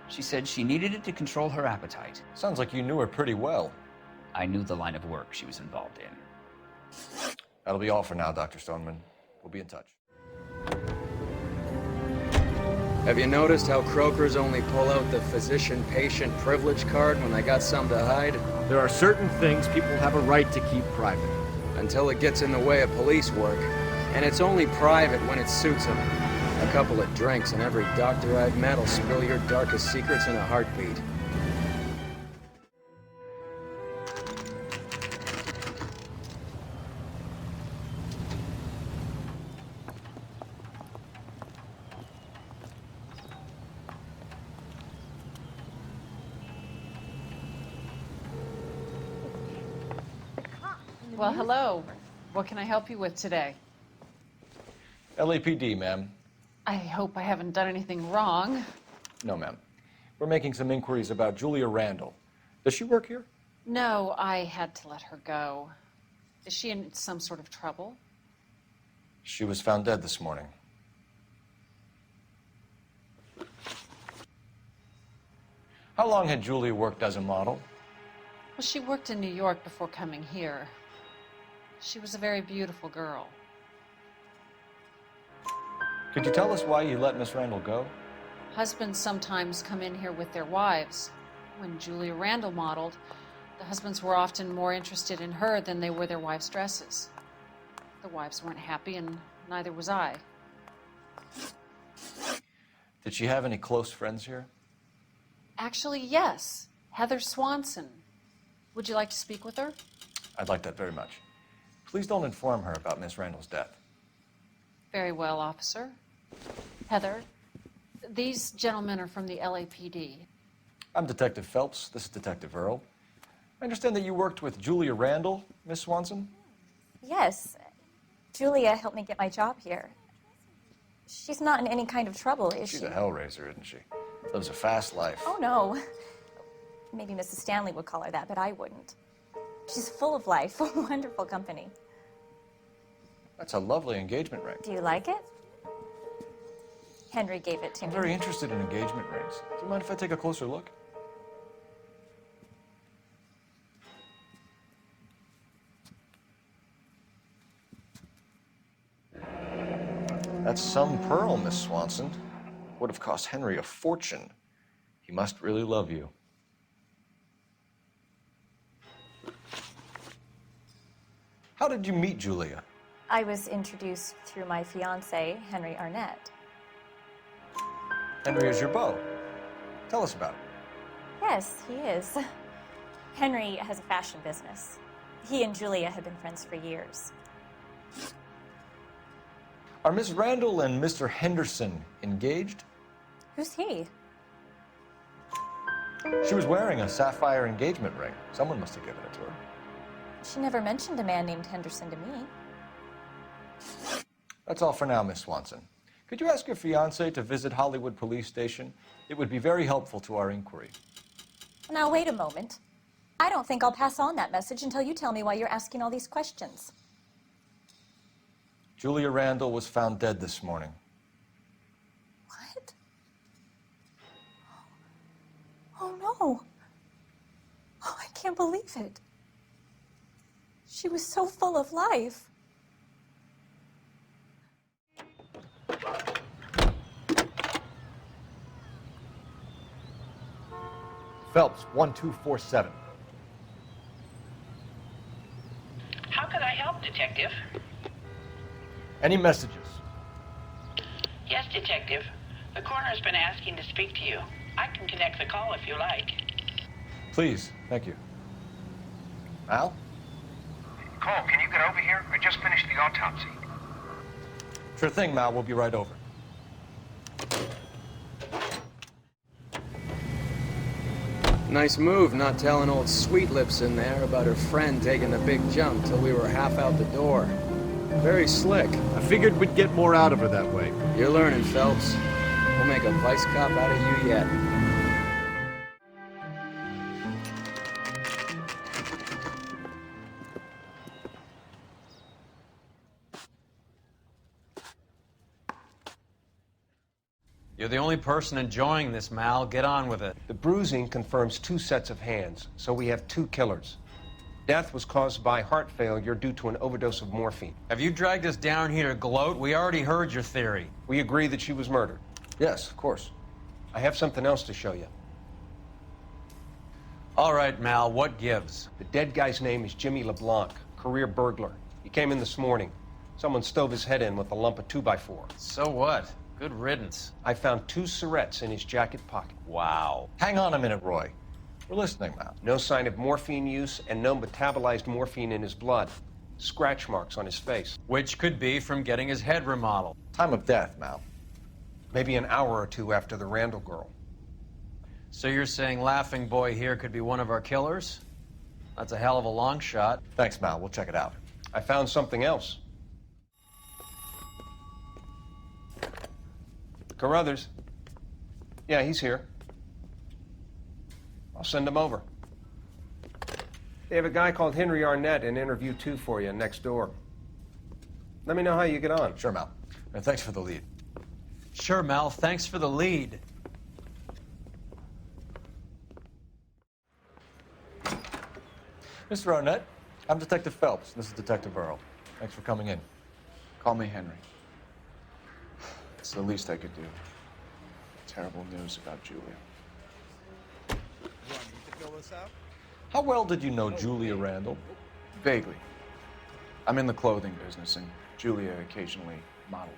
She said she needed it to control her appetite. Sounds like you knew her pretty well. I knew the line of work she was involved in. That'll be all for now, Dr. Stoneman. We'll be in touch. Have you noticed how Croakers only pull out the physician-patient privilege card when they got something to hide? There are certain things people have a right to keep private. Until it gets in the way of police work. And it's only private when it suits them. A couple of drinks and every doctor I've met will spill your darkest secrets in a heartbeat. Well, hello. What can I help you with today? LAPD, ma'am. I hope I haven't done anything wrong. No, ma'am. We're making some inquiries about Julia Randall. Does she work here? No, I had to let her go. Is she in some sort of trouble? She was found dead this morning. How long had Julia worked as a model? Well, she worked in New York before coming here. She was a very beautiful girl. Could you tell us why you let Miss Randall go? Husbands sometimes come in here with their wives. When Julia Randall modeled, the husbands were often more interested in her than they were their wives' dresses. The wives weren't happy, and neither was I. Did she have any close friends here? Actually, yes. Heather Swanson. Would you like to speak with her? I'd like that very much. Please don't inform her about Miss Randall's death. Very well, officer. Heather, these gentlemen are from the LAPD. I'm Detective Phelps. This is Detective Earl. I understand that you worked with Julia Randall, Miss Swanson? Yes. Julia helped me get my job here. She's not in any kind of trouble, is she? She's a hellraiser, isn't she? Lives a fast life. Oh, no. Maybe Mrs. Stanley would call her that, but I wouldn't. She's full of life, wonderful company. That's a lovely engagement ring. Do you like it? Henry gave it to I'm me. very interested in engagement rings. Do you mind if I take a closer look? That's some pearl, Miss Swanson. Would have cost Henry a fortune. He must really love you. How did you meet Julia? I was introduced through my fiancé, Henry Arnett. Henry is your beau. Tell us about it. Yes, he is. Henry has a fashion business. He and Julia have been friends for years. Are Miss Randall and Mr. Henderson engaged? Who's he? She was wearing a sapphire engagement ring. Someone must have given it to her. She never mentioned a man named Henderson to me. That's all for now, Miss Swanson. Could you ask your fiancé to visit Hollywood Police Station? It would be very helpful to our inquiry. Now, wait a moment. I don't think I'll pass on that message until you tell me why you're asking all these questions. Julia Randall was found dead this morning. What? Oh, no. Oh, I can't believe it. She was so full of life. Phelps, 1247. How can I help, Detective? Any messages? Yes, Detective. The coroner's been asking to speak to you. I can connect the call if you like. Please, thank you. Al? Cole, can you get over here? I just finished the autopsy. Sure thing, Mal. We'll be right over. Nice move not telling old Sweet Lips in there about her friend taking the big jump till we were half out the door. Very slick. I figured we'd get more out of her that way. You're learning, Phelps. We'll make a vice cop out of you yet. You're the only person enjoying this, Mal. Get on with it. The bruising confirms 2 sets of hands, so we have 2 killers. Death was caused by heart failure due to an overdose of morphine. Have you dragged us down here to gloat? We already heard your theory. We agree that she was murdered. Yes, of course. I have something else to show you. All right, Mal, what gives? The dead guy's name is Jimmy LeBlanc, career burglar. He came in this morning. Someone stove his head in with a lump of 2x4. So what? Good riddance. I found 2 cigarettes in his jacket pocket. Wow. Hang on a minute, Roy. We're listening now. No sign of morphine use and no metabolized morphine in his blood. Scratch marks on his face. Which could be from getting his head remodeled. Time of death, Mal. Maybe an hour or 2 after the Randall girl. So you're saying Laughing Boy here could be one of our killers? That's a hell of a long shot. Thanks, Mal. We'll check it out. I found something else. Carruthers. Yeah, he's here. I'll send him over. They have a guy called Henry Arnett in interview 2 for you next door. Let me know how you get on. Sure, Mal. And thanks for the lead. Sure, Mel. Thanks for the lead. Mr. Arnett, I'm Detective Phelps. This is Detective Earl. Thanks for coming in. Call me Henry. It's the least I could do. Terrible news about Julia. Do I need to fill this out? How well did you know Julia Randall? Vaguely. I'm in the clothing business, and Julia occasionally modeled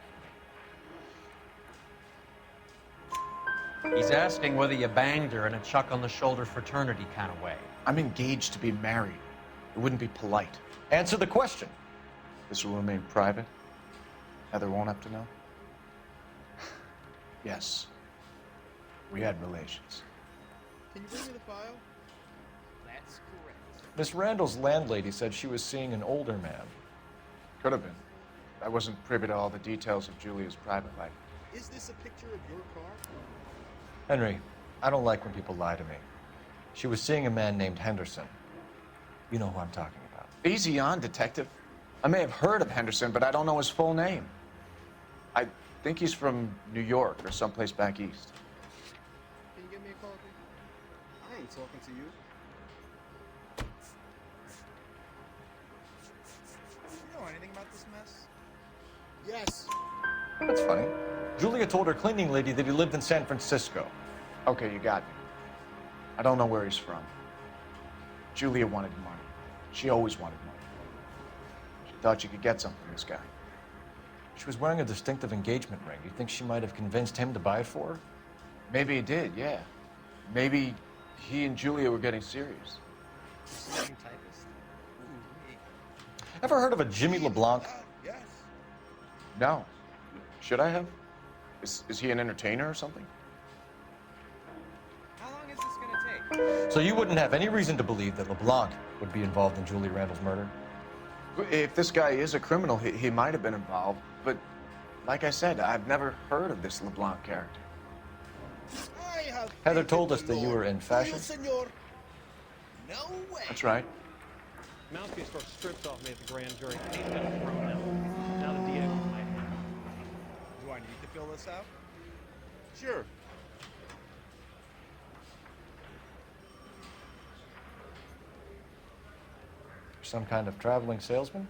for me. He's asking whether you banged her in a chuck-on-the-shoulder fraternity kind of way. I'm engaged to be married. It wouldn't be polite. Answer the question. This will remain private? Heather won't have to know? Yes. We had relations. Can you bring me the file? That's correct. Miss Randall's landlady said she was seeing an older man. Could have been. I wasn't privy to all the details of Julia's private life. Is this a picture of your car? Henry, I don't like when people lie to me. She was seeing a man named Henderson. You know who I'm talking about. Easy on, Detective. I may have heard of Henderson, but I don't know his full name. I think he's from New York or someplace back east. Can you give me a copy? I ain't talking to you. You know anything about this mess? Yes. That's funny. Julia told her cleaning lady that he lived in San Francisco. Okay, you got me. I don't know where he's from. Julia wanted money. She always wanted money. She thought she could get something from this guy. She was wearing a distinctive engagement ring. You think she might have convinced him to buy it for her? Maybe he did, yeah. Maybe he and Julia were getting serious. Typist? Ever heard of a Jimmy LeBlanc? Yes. No. Should I have? Is he an entertainer or something? How long is this gonna take? So you wouldn't have any reason to believe that LeBlanc would be involved in Julia Randall's murder? If this guy is a criminal, he might have been involved. But like I said, I've never heard of this LeBlanc character. Heather told us that you were in fashion. No way. That's right. Mouthpiece got stripped off me at the grand jury. He's been thrown out. Now the DA wants my head. Do I need to fill this out? Sure. Some kind of traveling salesman?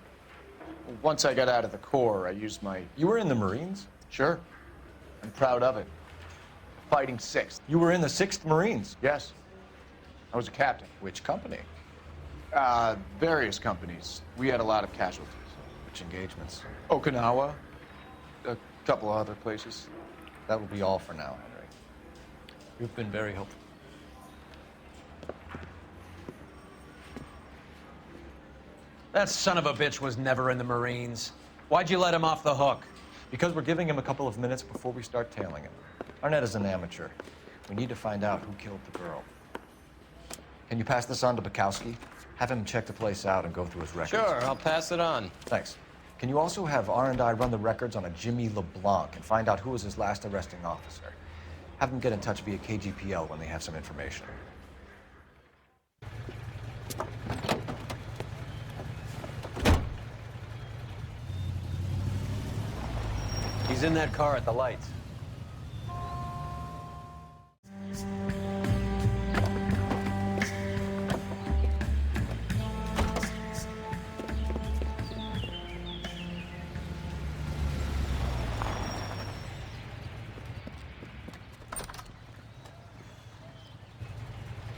Once I got out of the Corps, I used my... You were in the Marines? Sure. I'm proud of it. Fighting 6th. You were in the 6th Marines? Yes. I was a captain. Which company? Various companies. We had a lot of casualties. Which engagements? Okinawa. A couple of other places. That will be all for now, Henry. You've been very helpful. That son of a bitch was never in the Marines. Why'd you let him off the hook? Because we're giving him a couple of minutes before we start tailing him. Arnett is an amateur. We need to find out who killed the girl. Can you pass this on to Bukowski? Have him check the place out and go through his records. Sure, I'll pass it on. Thanks. Can you also have R&I run the records on a Jimmy LeBlanc and find out who was his last arresting officer? Have them get in touch via KGPL when they have some information. He's in that car at the lights.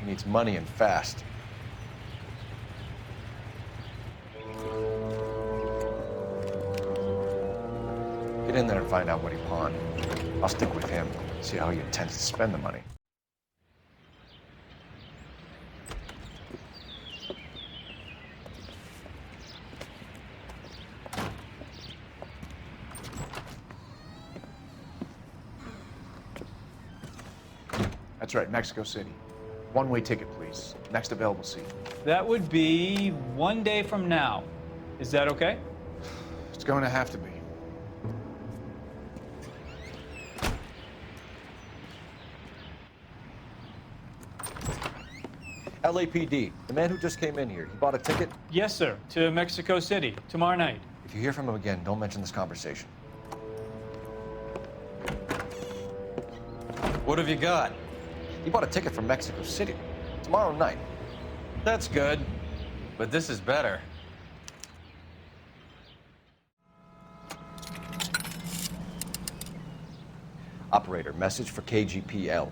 He needs money and fast. Get in there and find out what he pawned. I'll stick with him, see how he intends to spend the money. That's right, Mexico City. One-way ticket, please. please. Next available seat. That would be 1 day from now. Is that okay? It's going to have to be. LAPD, the man who just came in here, he bought a ticket? Yes, sir. To Mexico City, tomorrow night. If you hear from him again, don't mention this conversation. What have you got? He bought a ticket from Mexico City. Tomorrow night. That's good. But this is better. Operator, message for KGPL.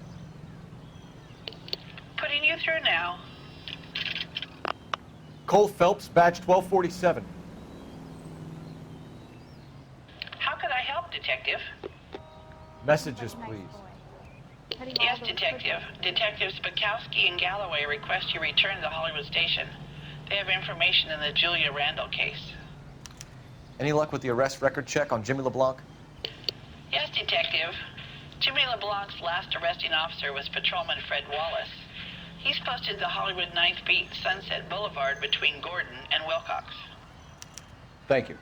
Putting you through now. Cole Phelps, badge 1247. How could I help, Detective? Messages, please. Yes, Detective. Detectives Spakowski and Galloway request you return to the Hollywood station. They have information in the Julia Randall case. Any luck with the arrest record check on Jimmy LeBlanc? Yes, Detective. Jimmy LeBlanc's last arresting officer was Patrolman Fred Wallace. He's posted the Hollywood 9th Beat Sunset Boulevard between Gordon and Wilcox. Thank you.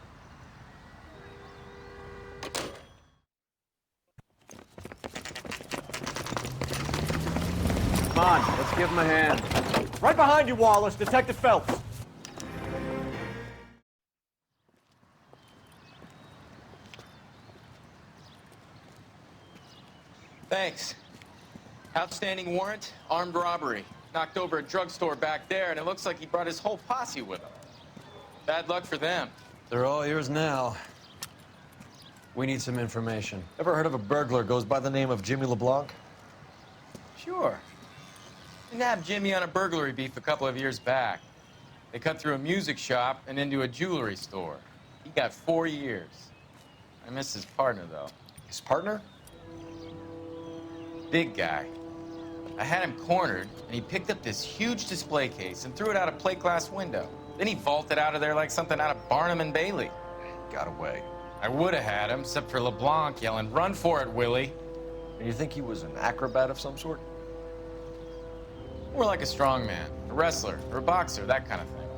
Come on, let's give him a hand. Right behind you, Wallace, Detective Phelps. Thanks. Outstanding warrant, armed robbery. Knocked over a drugstore back there, and it looks like he brought his whole posse with him. Bad luck for them. They're all yours now. We need some information. Ever heard of a burglar goes by the name of Jimmy LeBlanc? Sure. We nabbed Jimmy on a burglary beef a couple of years back. They cut through a music shop and into a jewelry store. He got 4 years. I miss his partner, though. His partner? Big guy. I had him cornered, and he picked up this huge display case and threw it out a plate glass window. Then he vaulted out of there like something out of Barnum and Bailey. Got away. I would have had him, except for LeBlanc yelling, "Run for it, Willie!" And you think he was an acrobat of some sort? More like a strongman, a wrestler, or a boxer, that kind of thing.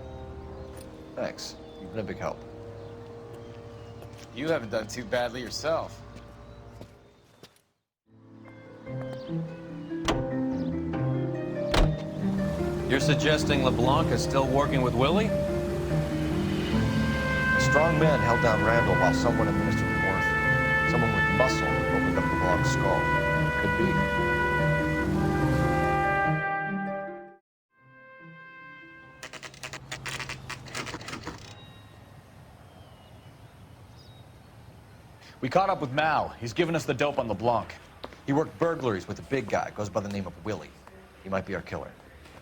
Thanks. You've been a big help. You haven't done too badly yourself. You're suggesting LeBlanc is still working with Willie? A strong man held down Randall while someone administered Worth. Someone with muscle opened up LeBlanc's skull. Could be. We caught up with Mal. He's given us the dope on LeBlanc. He worked burglaries with a big guy. Goes by the name of Willie. He might be our killer.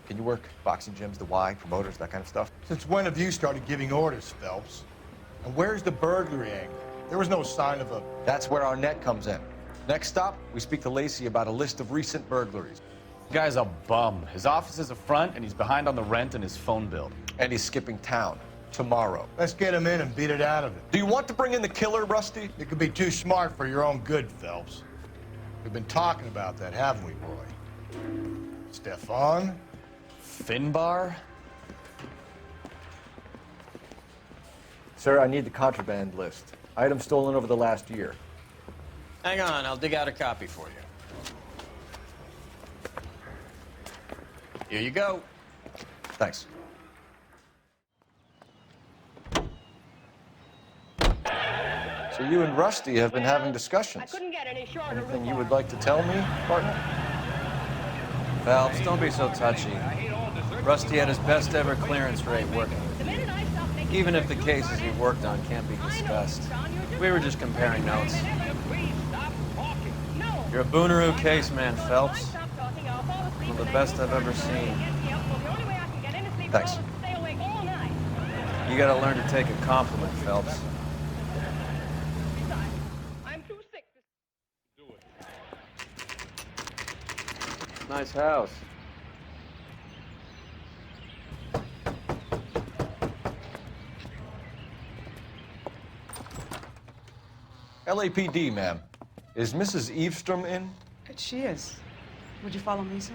Can you work boxing gyms, the Y, promoters, that kind of stuff? Since when have you started giving orders, Phelps? And where's the burglary angle? There was no sign of a... That's where our net comes in. Next stop, we speak to Lacey about a list of recent burglaries. The guy's a bum. His office is a front, and he's behind on the rent and his phone bill. And he's skipping town tomorrow. Let's get him in and beat it out of him. Do you want to bring in the killer, Rusty? You could be too smart for your own good, Phelps. We've been talking about that, haven't we, boy? Stefan? Finbar? Sir, I need the contraband list. Items stolen over the last year. Hang on, I'll dig out a copy for you. Here you go. Thanks. So you and Rusty have been having discussions. Anything you would like to tell me, partner? Phelps, don't be so touchy. Rusty had his best ever clearance rate working. Even if the cases he worked on can't be discussed. We were just comparing notes. You're a Booneroo case man, Phelps. One of the best I've ever seen. Thanks. You gotta learn to take a compliment, Phelps. Nice house. LAPD, ma'am. Is Mrs. Eavestrom in? She is. Would you follow me, sir?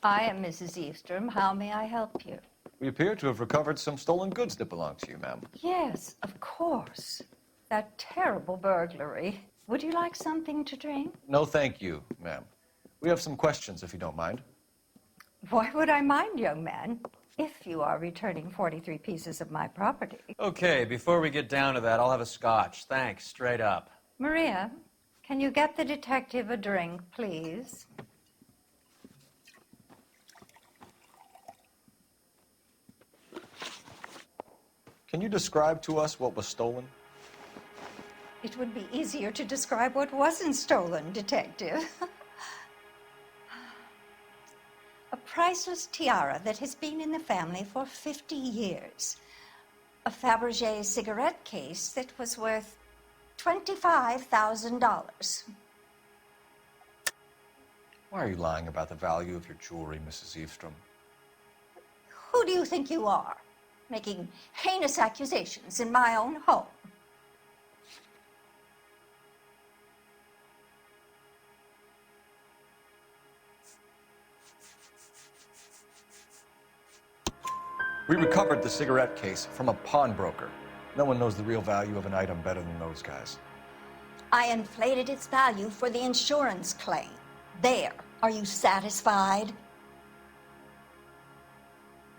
I am Mrs. Eastrom. How may I help you? We appear to have recovered some stolen goods that belong to you, ma'am. Yes, of course. That terrible burglary. Would you like something to drink? No, thank you, ma'am. We have some questions, if you don't mind. Why would I mind, young man, if you are returning 43 pieces of my property? Okay, before we get down to that, I'll have a scotch. Thanks, straight up. Maria, can you get the detective a drink, please? Can you describe to us what was stolen? It would be easier to describe what wasn't stolen, Detective. A priceless tiara that has been in the family for 50 years. A Fabergé cigarette case that was worth $25,000. Why are you lying about the value of your jewelry, Mrs. Eastrom? Who do you think you are, making heinous accusations in my own home? We recovered the cigarette case from a pawnbroker. No one knows the real value of an item better than those guys. I inflated its value for the insurance claim. There. Are you satisfied?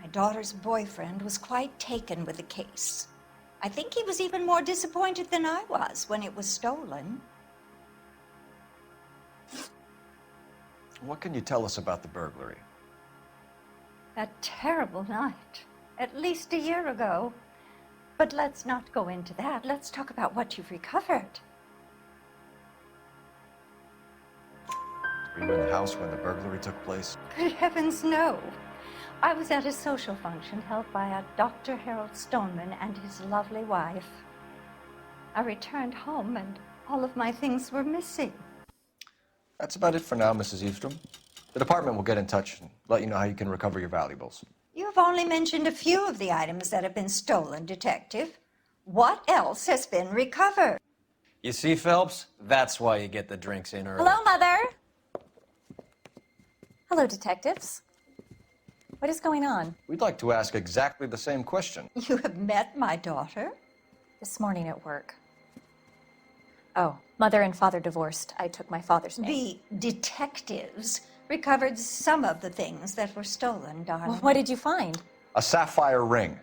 My daughter's boyfriend was quite taken with the case. I think he was even more disappointed than I was when it was stolen. What can you tell us about the burglary? That terrible night, at least a year ago. But let's not go into that. Let's talk about what you've recovered. Were you in the house when the burglary took place? Good heavens, no. I was at a social function held by a Dr. Harold Stoneman and his lovely wife. I returned home and all of my things were missing. That's about it for now, Mrs. Eastrom. The department will get in touch and let you know how you can recover your valuables. You've only mentioned a few of the items that have been stolen, Detective. What else has been recovered? You see, Phelps? That's why you get the drinks in early. Hello, Mother. Hello, detectives. What is going on? We'd like to ask exactly the same question. You have met my daughter? This morning at work. Oh, mother and father divorced. I took my father's name. The detectives recovered some of the things that were stolen, darling. Well, what did you find? A sapphire ring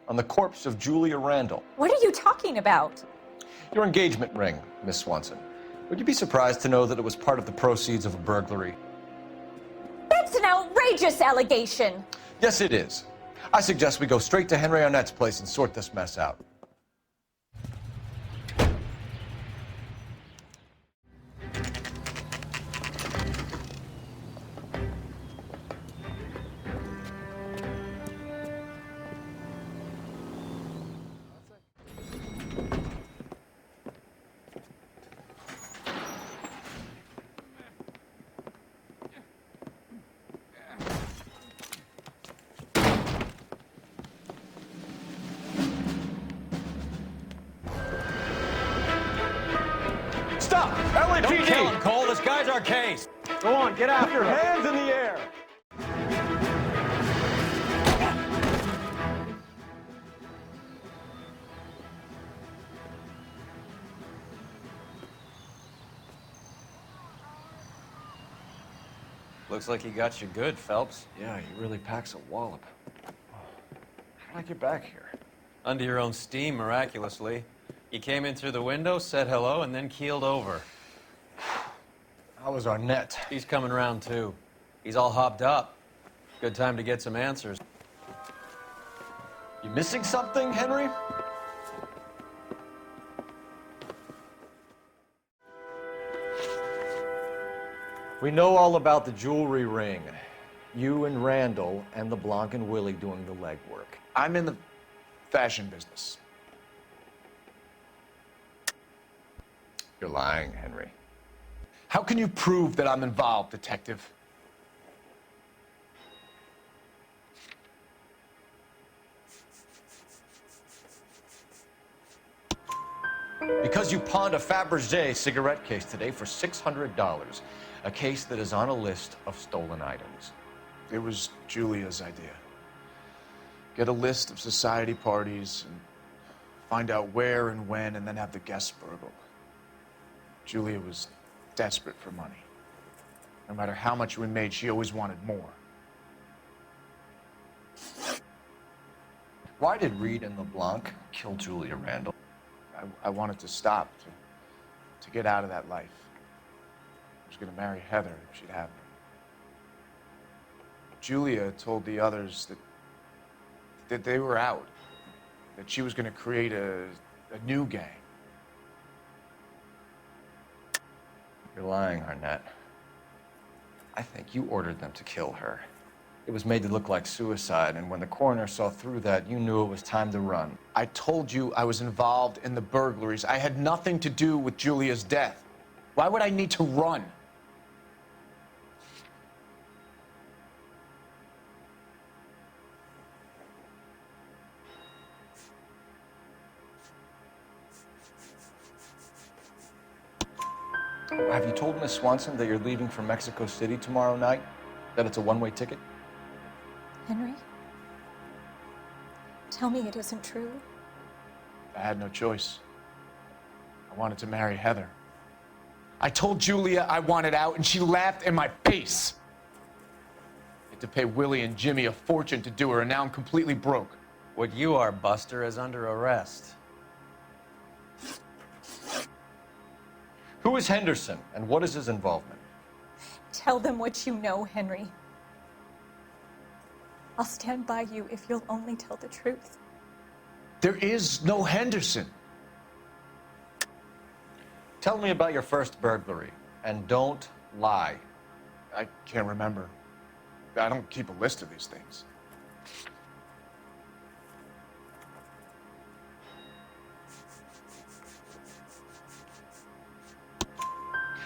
on the corpse of Julia Randall. What are you talking about? Your engagement ring, Miss Swanson. Would you be surprised to know that it was part of the proceeds of a burglary? That's an outrageous allegation. Yes, it is. I suggest we go straight to Henry Arnett's place and sort this mess out. Stop! LAPD! Don't kill him, Cole. This guy's our case. Go on, get after him. Hands in the air. Looks like he got you good, Phelps. Yeah, he really packs a wallop. How did I get back here? Under your own steam, miraculously. He came in through the window, said hello, and then keeled over. How was Arnett? He's coming round, too. He's all hopped up. Good time to get some answers. You missing something, Henry? We know all about the jewelry ring. You and Randall and LeBlanc and Willie doing the legwork. I'm in the fashion business. You're lying, Henry. How can you prove that I'm involved, Detective? Because you pawned a Fabergé cigarette case today for $600. A case that is on a list of stolen items. It was Julia's idea. Get a list of society parties and find out where and when, and then have the guests burgled. Julia was desperate for money. No matter how much we made, she always wanted more. Why did Reed and LeBlanc kill Julia Randall? I wanted to stop, to get out of that life. I was going to marry Heather if she'd have me. Julia told the others that they were out, that she was going to create a new gang. You're lying, Arnett. I think you ordered them to kill her. It was made to look like suicide, and when the coroner saw through that, you knew it was time to run. I told you I was involved in the burglaries. I had nothing to do with Julia's death. Why would I need to run? Have you told Miss Swanson that you're leaving for Mexico City tomorrow night? That it's a one-way ticket? Henry? Tell me it isn't true. I had no choice. I wanted to marry Heather. I told Julia I wanted out, and she laughed in my face. I had to pay Willie and Jimmy a fortune to do her, and now I'm completely broke. What you are, Buster, is under arrest. Who is Henderson, and what is his involvement? Tell them what you know, Henry. I'll stand by you if you'll only tell the truth. There is no Henderson. Tell me about your first burglary, and don't lie. I can't remember. I don't keep a list of these things.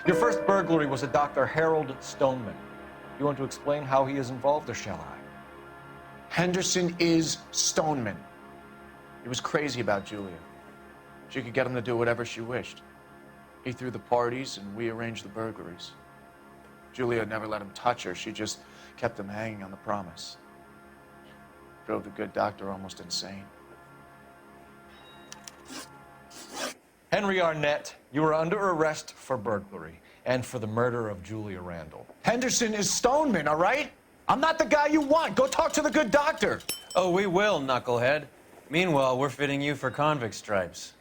Your first burglary was a Dr. Harold Stoneman. You want to explain how he is involved, or shall I? Henderson is Stoneman. He was crazy about Julia. She could get him to do whatever she wished. He threw the parties, and we arranged the burglaries. Julia never let him touch her. She just kept him hanging on the promise. Drove the good doctor almost insane. Henry Arnett, you are under arrest for burglary and for the murder of Julia Randall. Henderson is Stoneman, all right? I'm not the guy you want. Go talk to the good doctor. Oh, we will, knucklehead. Meanwhile, we're fitting you for convict stripes.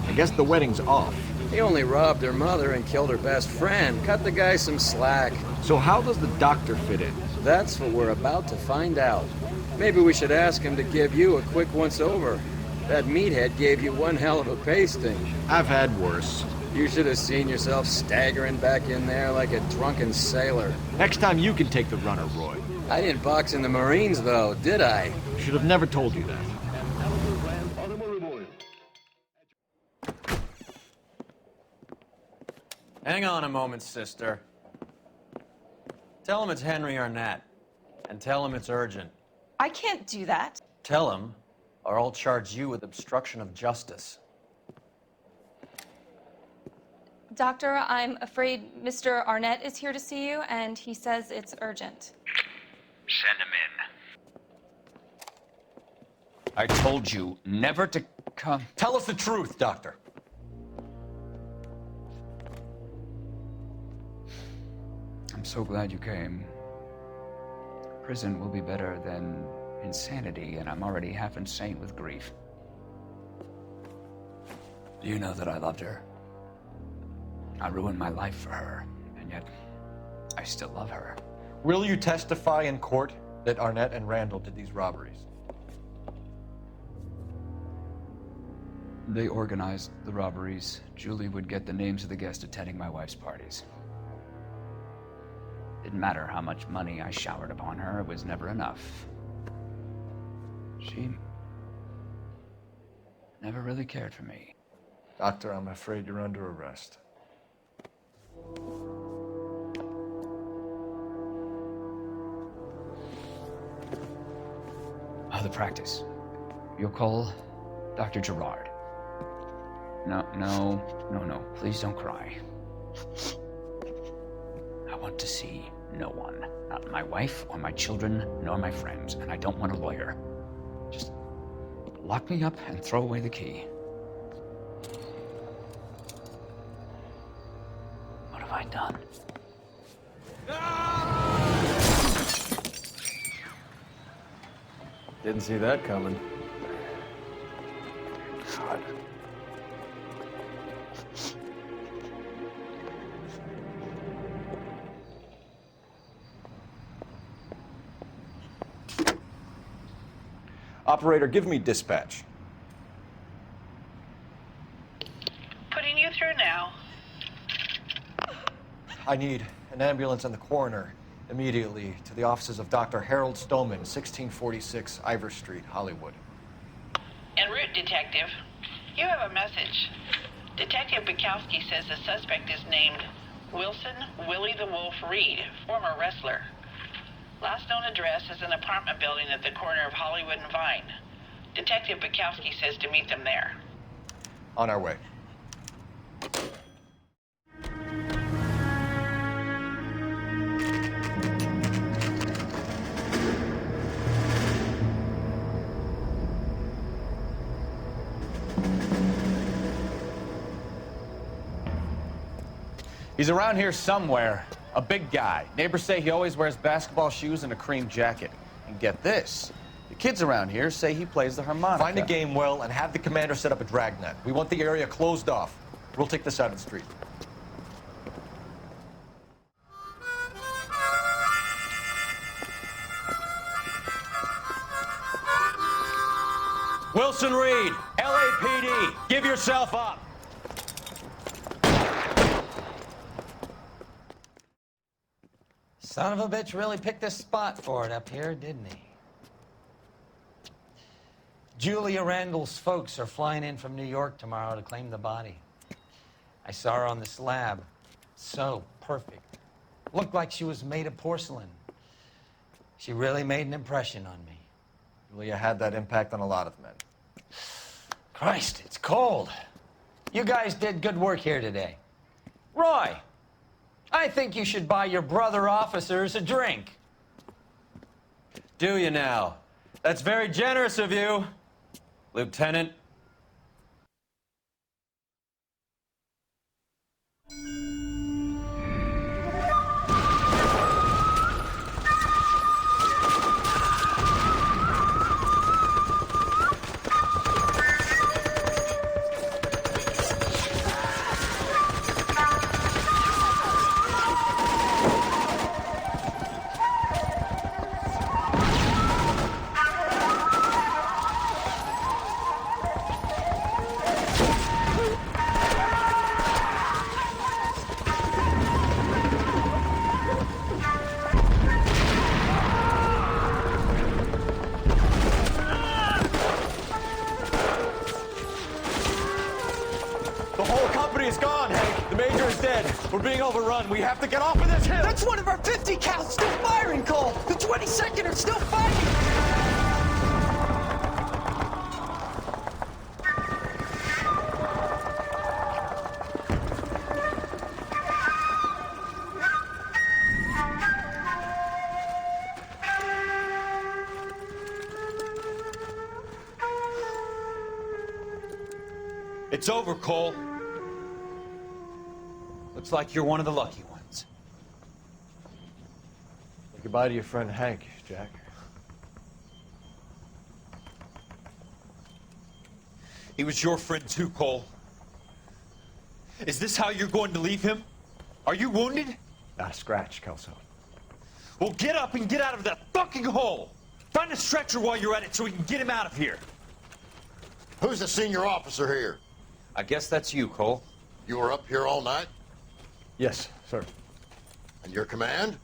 I guess the wedding's off. He only robbed her mother and killed her best friend. Cut the guy some slack. So how does the doctor fit in? That's what we're about to find out. Maybe we should ask him to give you a quick once-over. That meathead gave you one hell of a pasting. I've had worse. You should have seen yourself staggering back in there like a drunken sailor. Next time you can take the runner, Roy. I didn't box in the Marines, though, did I? Should have never told you that. Hang on a moment, sister. Tell him it's Henry Arnett, and tell him it's urgent. I can't do that. Tell him, or I'll charge you with obstruction of justice. Doctor, I'm afraid Mr. Arnett is here to see you, and he says it's urgent. Send him in. I told you never to come. Tell us the truth, Doctor. I'm so glad you came. Prison will be better than insanity, and I'm already half insane with grief. Do you know that I loved her? I ruined my life for her, and yet I still love her. Will you testify in court that Arnett and Randall did these robberies? They organized the robberies. Julie would get the names of the guests attending my wife's parties. Didn't matter how much money I showered upon her, it was never enough. She never really cared for me. Doctor, I'm afraid you're under arrest. The practice. You'll call Dr. Gerard. No. Please don't cry. I want to see no one. Not my wife or my children, nor my friends. And I don't want a lawyer. Just lock me up and throw away the key. What have I done? Didn't see that coming. God. Operator, give me dispatch. Putting you through now. I need an ambulance and the coroner immediately to the offices of Dr. Harold Stoneman, 1646 Ivor Street, Hollywood. En route, Detective. You have a message. Detective Bukowski says the suspect is named Wilson Willie the Wolf Reed, former wrestler. Last known address is an apartment building at the corner of Hollywood and Vine. Detective Bukowski says to meet them there. On our way. He's around here somewhere. A big guy. Neighbors say he always wears basketball shoes and a cream jacket. And get this, the kids around here say he plays the harmonica. Find a game well and have the commander set up a dragnet. We want the area closed off. We'll take this out of the street. Wilson Reed, LAPD, give yourself up. Son of a bitch really picked this spot for it up here, didn't he? Julia Randall's folks are flying in from New York tomorrow to claim the body. I saw her on the slab. So perfect. Looked like she was made of porcelain. She really made an impression on me. Julia had that impact on a lot of men. Christ, it's cold. You guys did good work here today. Roy, I think you should buy your brother officers a drink. Do you now? That's very generous of you, Lieutenant. We're being overrun. We have to get off of this hill. That's one of our 50 cals still firing, Cole. The 22nd are still fighting. It's over, Cole. Looks like you're one of the lucky ones. Say goodbye to your friend Hank, Jack. He was your friend too, Cole. Is this how you're going to leave him? Are you wounded? Not a scratch, Kelso. Well, get up and get out of that fucking hole! Find a stretcher while you're at it so we can get him out of here. Who's the senior officer here? I guess that's you, Cole. You were up here all night? Yes, sir. And your command?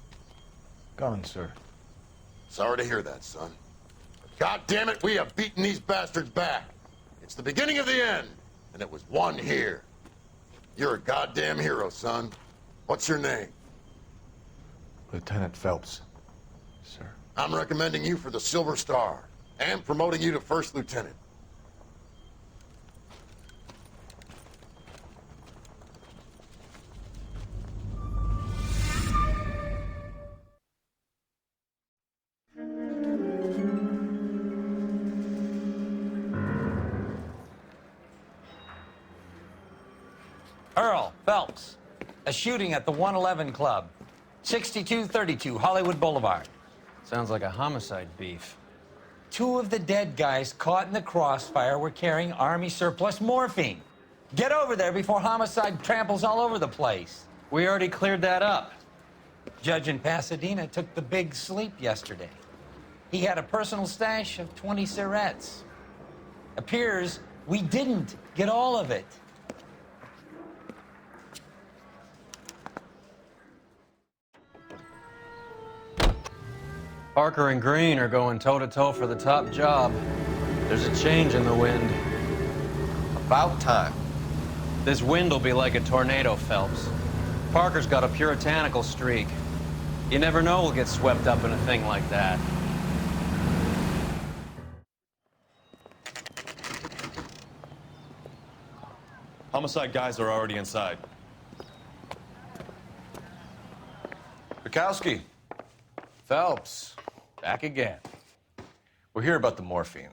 Gone, sir. Sorry to hear that, son. God damn it, we have beaten these bastards back. It's the beginning of the end. and it was one here. You're a goddamn hero, son. What's your name? Lieutenant Phelps, sir. I'm recommending you for the Silver Star and promoting you to First Lieutenant. Earl Phelps, a shooting at the 111 Club, 6232 Hollywood Boulevard. Sounds like a homicide beef. 2 of the dead guys caught in the crossfire were carrying Army surplus morphine. Get over there before homicide tramples all over the place. We already cleared that up. Judge in Pasadena took the big sleep yesterday. He had a personal stash of 20 cigarettes. Appears we didn't get all of it. Parker and Green are going toe-to-toe for the top job. There's a change in the wind. About time. This wind will be like a tornado, Phelps. Parker's got a puritanical streak. You never know we'll get swept up in a thing like that. Homicide guys are already inside. Bukowski. Phelps, back again. We're here about the morphine.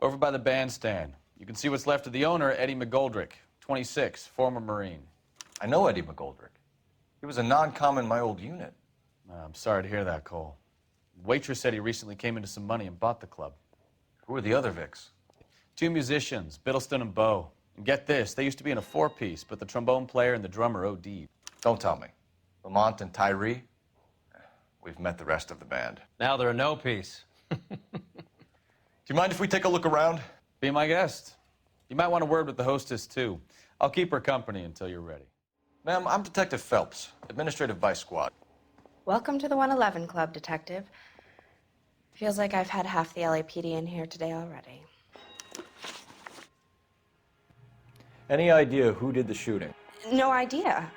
Over by the bandstand. You can see what's left of the owner, Eddie McGoldrick, 26, former Marine. I know Eddie McGoldrick. He was a non-com in my old unit. I'm sorry to hear that, Cole. Waitress said he recently came into some money and bought the club. Who are the other Vics? 2 musicians, Biddleston and Bowe. And get this, they used to be in a 4-piece, but the trombone player and the drummer OD'd. Don't tell me. Lamont and Tyree? We've met the rest of the band. Now they're a no-piece. Do you mind if we take a look around? Be my guest. You might want a word with the hostess, too. I'll keep her company until you're ready. Ma'am, I'm Detective Phelps, Administrative Vice Squad. Welcome to the 111 Club, Detective. Feels like I've had half the LAPD in here today already. Any idea who did the shooting? No idea.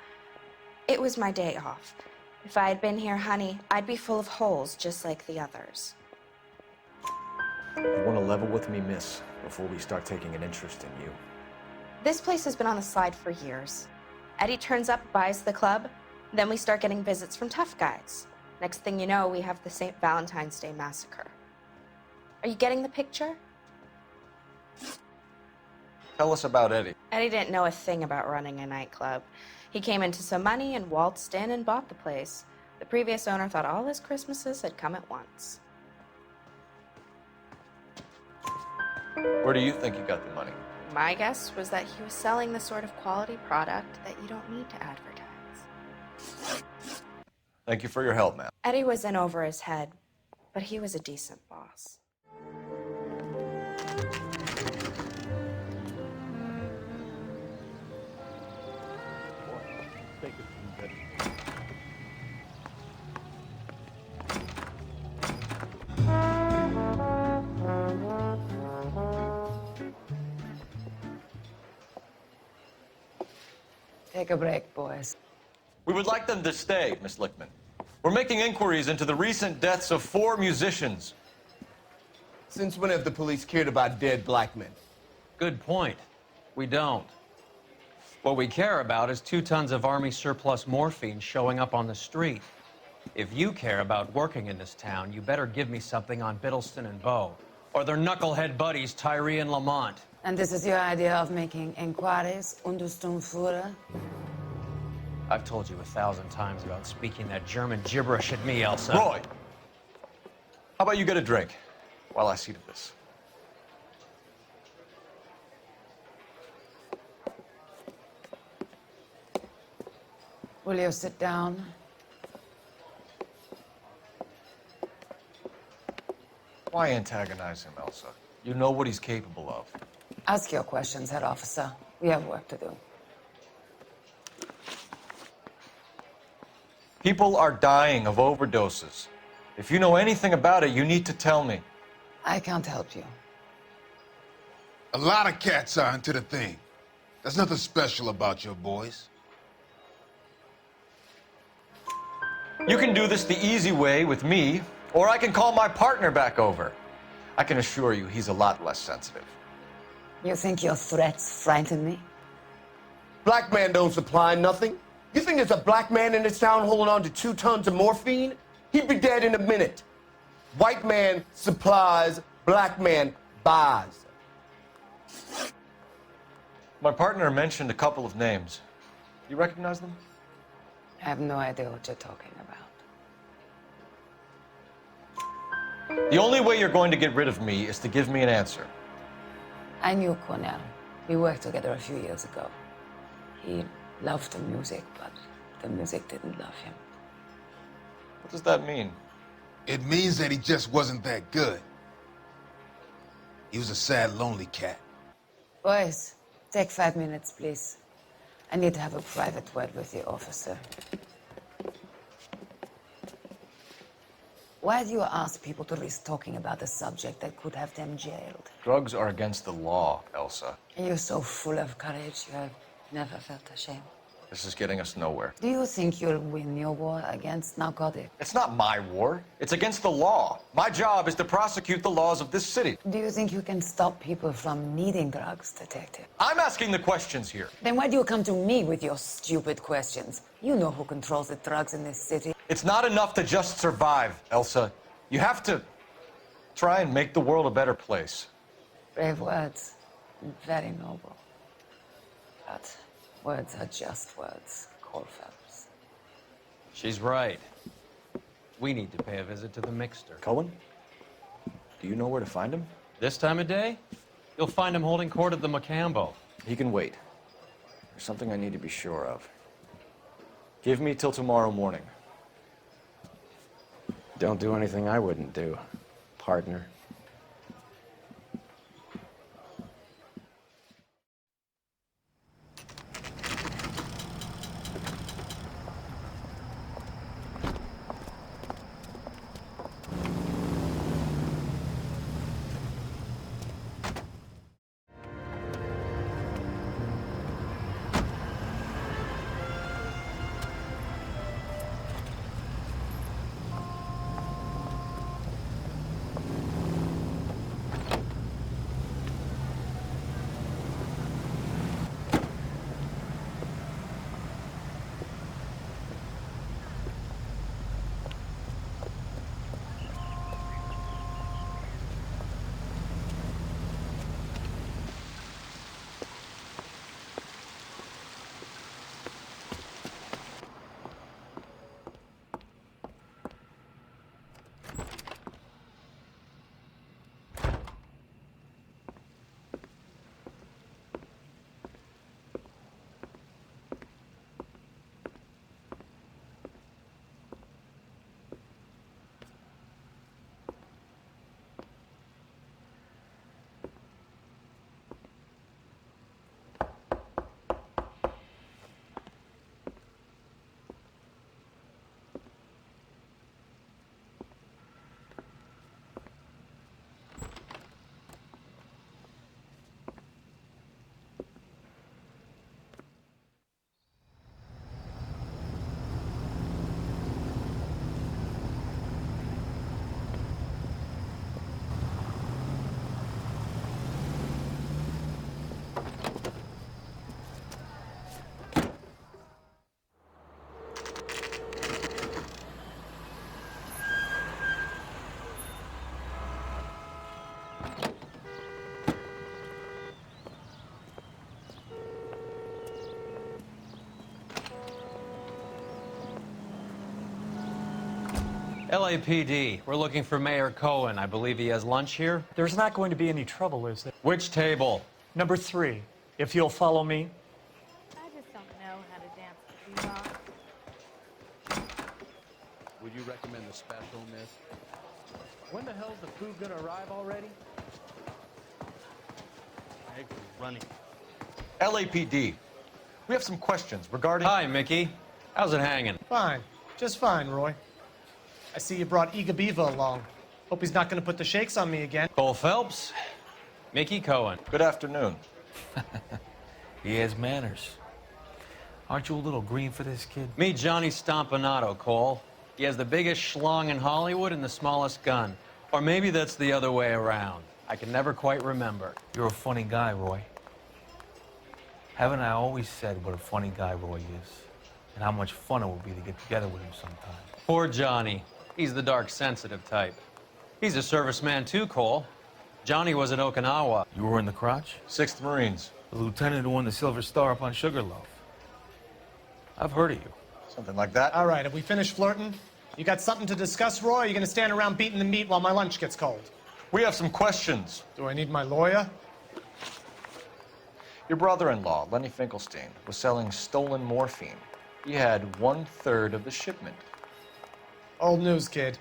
It was my day off. If I had been here, honey, I'd be full of holes just like the others. You want to level with me, miss, before we start taking an interest in you? This place has been on the slide for years. Eddie turns up, buys the club, then we start getting visits from tough guys. Next thing you know, we have the St. Valentine's Day massacre. Are you getting the picture? Tell us about Eddie. Eddie didn't know a thing about running a nightclub. He came into some money and waltzed in and bought the place. The previous owner thought all his Christmases had come at once. Where do you think he got the money? My guess was that he was selling the sort of quality product that you don't need to advertise. Thank you for your help, ma'am. Eddie was in over his head, but he was a decent boss. Take a break, boys. We would like them to stay, Miss Lichtman. We're making inquiries into the recent deaths of 4 musicians. Since when have the police cared about dead black men? Good point. We don't. What we care about is 2 tons of Army surplus morphine showing up on the street. If you care about working in this town, you better give me something on Biddleston and Bowe, or their knucklehead buddies, Tyree and Lamont. And this is your idea of making inquiries, Untersturmführer? I've told you 1,000 times about speaking that German gibberish at me, Elsa. Roy! How about you get a drink while I see to this? Will you sit down? Why antagonize him, Elsa? You know what he's capable of. Ask your questions, head officer. We have work to do. People are dying of overdoses. If you know anything about it, you need to tell me. I can't help you. A lot of cats are into the thing. There's nothing special about your boys. You can do this the easy way with me, or I can call my partner back over. I can assure you he's a lot less sensitive. You think your threats frighten me? Black man don't supply nothing. You think there's a black man in this town holding on to 2 tons of morphine? He'd be dead in a minute. White man supplies, black man buys. My partner mentioned a couple of names. You recognize them? I have no idea what you're talking about. The only way you're going to get rid of me is to give me an answer. I knew Cornell. We worked together a few years ago. He loved the music, but the music didn't love him. What does that mean? It means that he just wasn't that good. He was a sad, lonely cat. Boys, take 5 minutes, please. I need to have a private word with the officer. Why do you ask people to risk talking about a subject that could have them jailed? Drugs are against the law, Elsa. And you're so full of courage, you have never felt ashamed. This is getting us nowhere. Do you think you'll win your war against narcotics? It's not my war. It's against the law. My job is to prosecute the laws of this city. Do you think you can stop people from needing drugs, detective? I'm asking the questions here. Then why do you come to me with your stupid questions? You know who controls the drugs in this city. It's not enough to just survive, Elsa. You have to try and make the world a better place. Brave words. Very noble. But words are just words, Cole Phelps. She's right. We need to pay a visit to the mixer. Cohen? Do you know where to find him? This time of day? You'll find him holding court at the Macambo. He can wait. There's something I need to be sure of. Give me till tomorrow morning. Don't do anything I wouldn't do, partner. LAPD, we're looking for Mayor Cohen. I believe he has lunch here. There's not going to be any trouble, is there? Which table? Number 3, if you'll follow me. I just don't know how to dance the bebop. Would you recommend the special, miss? When the hell's the food gonna arrive already? Running. LAPD. We have some questions regarding... Hi, Mickey. How's it hanging? Fine. Just fine, Roy. I see you brought Iga Beaver along. Hope he's not going to put the shakes on me again. Cole Phelps, Mickey Cohen. Good afternoon. He has manners. Aren't you a little green for this kid? Meet Johnny Stompanato, Cole. He has the biggest schlong in Hollywood and the smallest gun. Or maybe that's the other way around. I can never quite remember. You're a funny guy, Roy. Haven't I always said what a funny guy Roy is? And how much fun it would be to get together with him sometime. Poor Johnny. He's the dark, sensitive type. He's a serviceman too, Cole. Johnny was at Okinawa. You were in the crotch? 6th Marines. The lieutenant who won the Silver Star up on Sugar Loaf. I've heard of you. Something like that. All right, have we finished flirting? You got something to discuss, Roy, or are you going to stand around beating the meat while my lunch gets cold? We have some questions. Do I need my lawyer? Your brother-in-law, Lenny Finkelstein, was selling stolen morphine. He had 1/3 of the shipment. Old news, kid.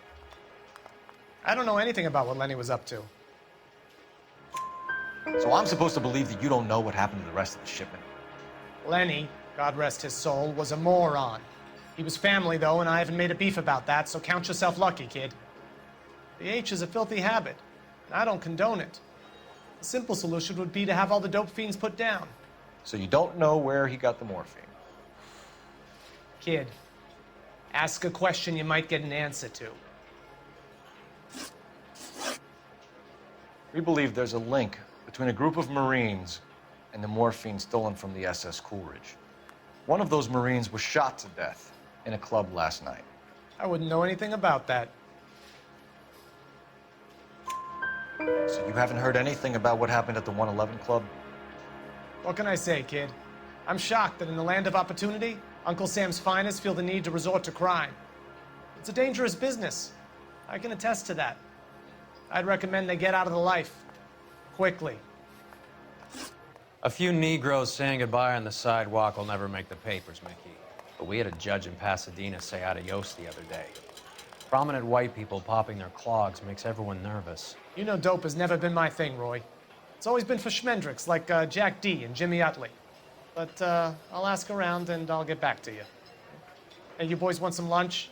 I don't know anything about what Lenny was up to. So I'm supposed to believe that you don't know what happened to the rest of the shipment? Lenny, God rest his soul, was a moron. He was family, though, and I haven't made a beef about that, so count yourself lucky, kid. The H is a filthy habit, and I don't condone it. The simple solution would be to have all the dope fiends put down. So you don't know where he got the morphine? Kid, ask a question you might get an answer to. We believe there's a link between a group of Marines and the morphine stolen from the SS Coolidge. One of those Marines was shot to death in a club last night. I wouldn't know anything about that. So you haven't heard anything about what happened at the 111 Club? What can I say, kid? I'm shocked that in the land of opportunity, Uncle Sam's finest feel the need to resort to crime. It's a dangerous business. I can attest to that. I'd recommend they get out of the life. Quickly. A few Negroes saying goodbye on the sidewalk will never make the papers, Mickey. But we had a judge in Pasadena say adios the other day. Prominent white people popping their clogs makes everyone nervous. You know dope has never been my thing, Roy. It's always been for schmendricks like Jack D. and Jimmy Utley. But I'll ask around and I'll get back to you. Hey, you boys want some lunch?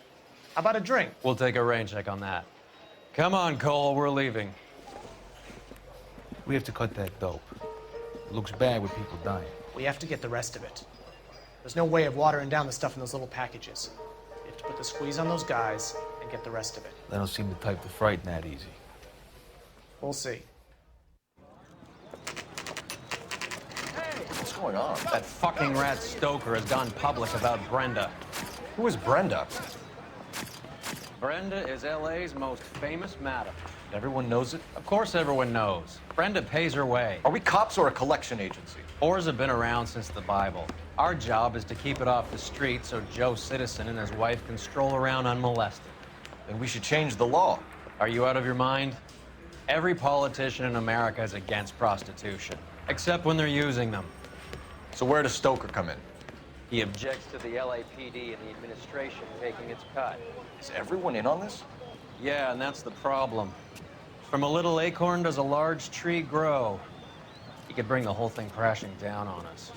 How about a drink? We'll take a rain check on that. Come on, Cole, we're leaving. We have to cut that dope. It looks bad with people dying. We have to get the rest of it. There's no way of watering down the stuff in those little packages. You have to put the squeeze on those guys and get the rest of it. They don't seem the type to frighten that easy. We'll see. What's going on? That fucking rat Stoker has gone public about Brenda. Who is Brenda? Brenda is LA's most famous madam. Everyone knows it? Of course everyone knows. Brenda pays her way. Are we cops or a collection agency? Whores have been around since the Bible. Our job is to keep it off the street so Joe Citizen and his wife can stroll around unmolested. Then we should change the law. Are you out of your mind? Every politician in America is against prostitution, except when they're using them. So where does Stoker come in? He objects to the LAPD and the administration taking its cut. Is everyone in on this? Yeah, and that's the problem. From a little acorn does a large tree grow. He could bring the whole thing crashing down on us.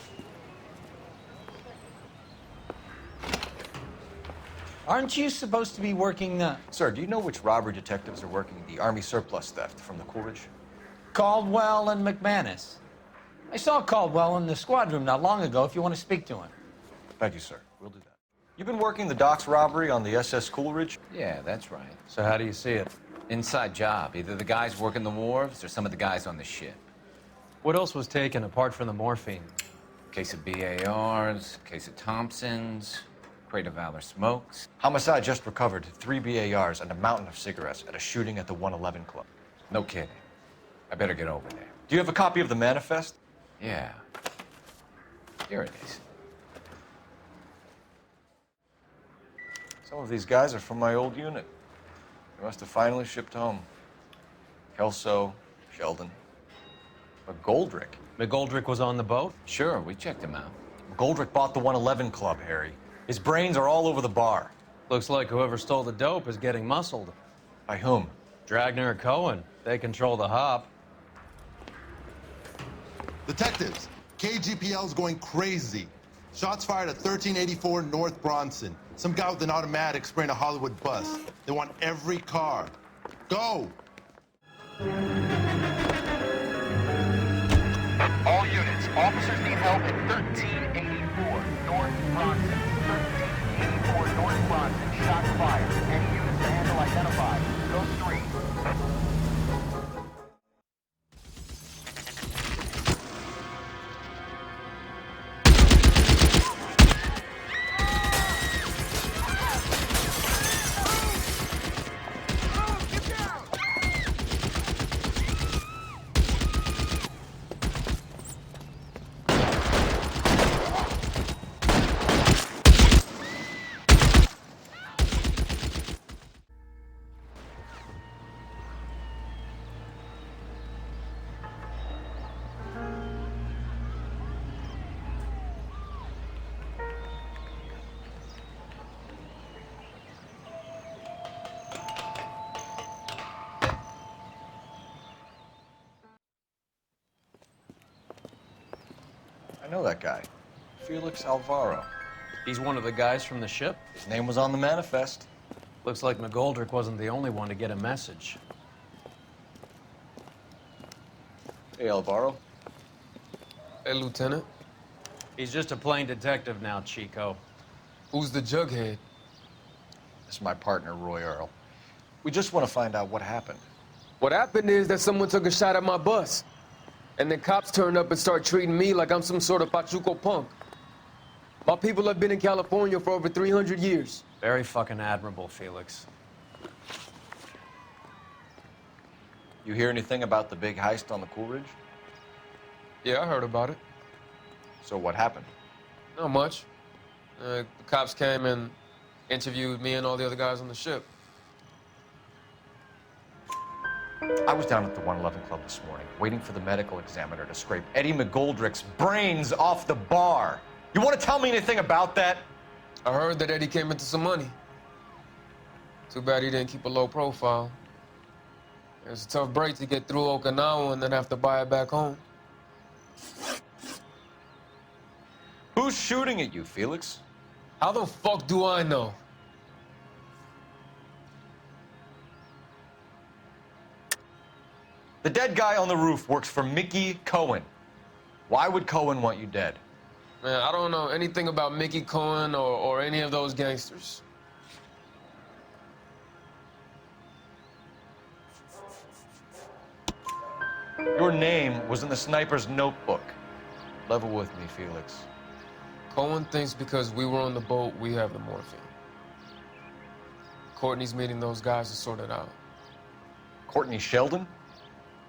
Aren't you supposed to be working, Sir, do you know which robbery detectives are working the Army surplus theft from the Coolidge? Caldwell and McManus? I saw Caldwell in the squad room not long ago if you want to speak to him. Thank you, sir. We'll do that. You've been working the docks robbery on the SS Coolidge? Yeah, that's right. So how do you see it? Inside job. Either the guys working the wharves or some of the guys on the ship. What else was taken apart from the morphine? Case of BARs, case of Thompsons, crate of Valor smokes. Homicide just recovered 3 BARs and a mountain of cigarettes at a shooting at the 111 Club. No kidding. I better get over there. Do you have a copy of the manifest? Yeah. Here it is. Some of these guys are from my old unit. They must have finally shipped home. Kelso, Sheldon. McGoldrick. McGoldrick was on the boat? Sure, we checked him out. McGoldrick bought the 111 Club, Harry. His brains are all over the bar. Looks like whoever stole the dope is getting muscled. By whom? Dragner or Cohen. They control the hop. Detectives, KGPL's going crazy. Shots fired at 1384 North Bronson. Some guy with an automatic spraying a Hollywood bus. They want every car. Go! All units, officers need help at 1384 North Bronson. 1384 North Bronson, shots fired. Any units to handle identified. Go 3. I know that guy. Felix Alvaro. He's one of the guys from the ship? His name was on the manifest. Looks like McGoldrick wasn't the only one to get a message. Hey, Alvaro. Hey, Lieutenant. He's just a plain detective now, Chico. Who's the jughead? This is my partner, Roy Earl. We just want to find out what happened. What happened is that someone took a shot at my bus. And then cops turned up and started treating me like I'm some sort of Pachuco punk. My people have been in California for over 300 years. Very fucking admirable, Felix. You hear anything about the big heist on the Coolidge? Yeah, I heard about it. So what happened? Not much. The cops came and interviewed me and all the other guys on the ship. I was down at the 111 Club this morning, waiting for the medical examiner to scrape Eddie McGoldrick's brains off the bar. You want to tell me anything about that? I heard that Eddie came into some money. Too bad he didn't keep a low profile. It was a tough break to get through Okinawa and then have to buy it back home. Who's shooting at you, Felix? How the fuck do I know? The dead guy on the roof works for Mickey Cohen. Why would Cohen want you dead? Man, I don't know anything about Mickey Cohen or any of those gangsters. Your name was in the sniper's notebook. Level with me, Felix. Cohen thinks because we were on the boat, we have the morphine. Courtney's meeting those guys to sort it out. Courtney Sheldon?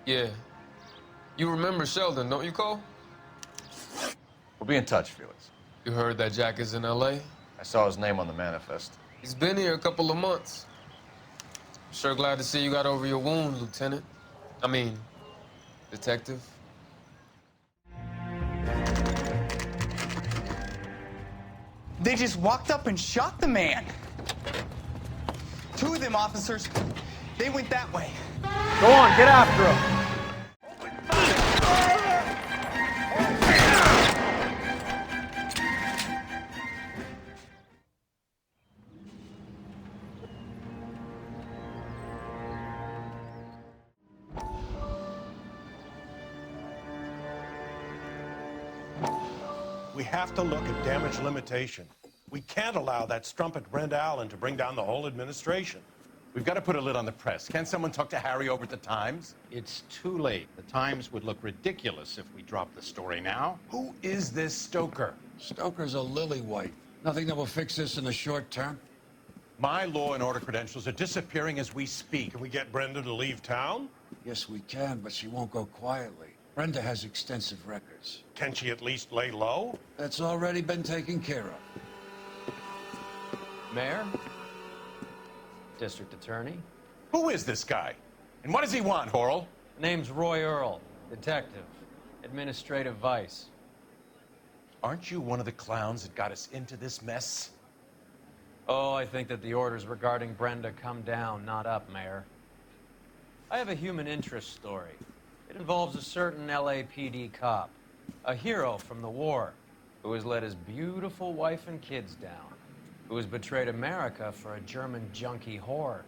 Yeah. You remember Sheldon, don't you, Cole? We'll be in touch, Felix. You heard that Jack is in L.A.? I saw his name on the manifest. He's been here a couple of months. I'm sure glad to see you got over your wound, Lieutenant. I mean, Detective. They just walked up and shot the man. 2 of them officers, they went that way. Go on, get after him. We have to look at damage limitation. We can't allow that strumpet Brent Allen to bring down the whole administration. We've got to put a lid on the press. Can't someone talk to Harry over at the Times? It's too late. The Times would look ridiculous if we dropped the story now. Who is this Stoker? Stoker's a lily-white. Nothing that will fix this in the short term. My law and order credentials are disappearing as we speak. Can we get Brenda to leave town? Yes, we can, but she won't go quietly. Brenda has extensive records. Can she at least lay low? That's already been taken care of. Mayor? District Attorney? Who is this guy? And what does he want, Horrell? Name's Roy Earl, detective, administrative vice. Aren't you one of the clowns that got us into this mess? Oh, I think that the orders regarding Brenda come down, not up, Mayor. I have a human interest story. It involves a certain LAPD cop, a hero from the war, who has let his beautiful wife and kids down, who has betrayed America for a German junkie whore,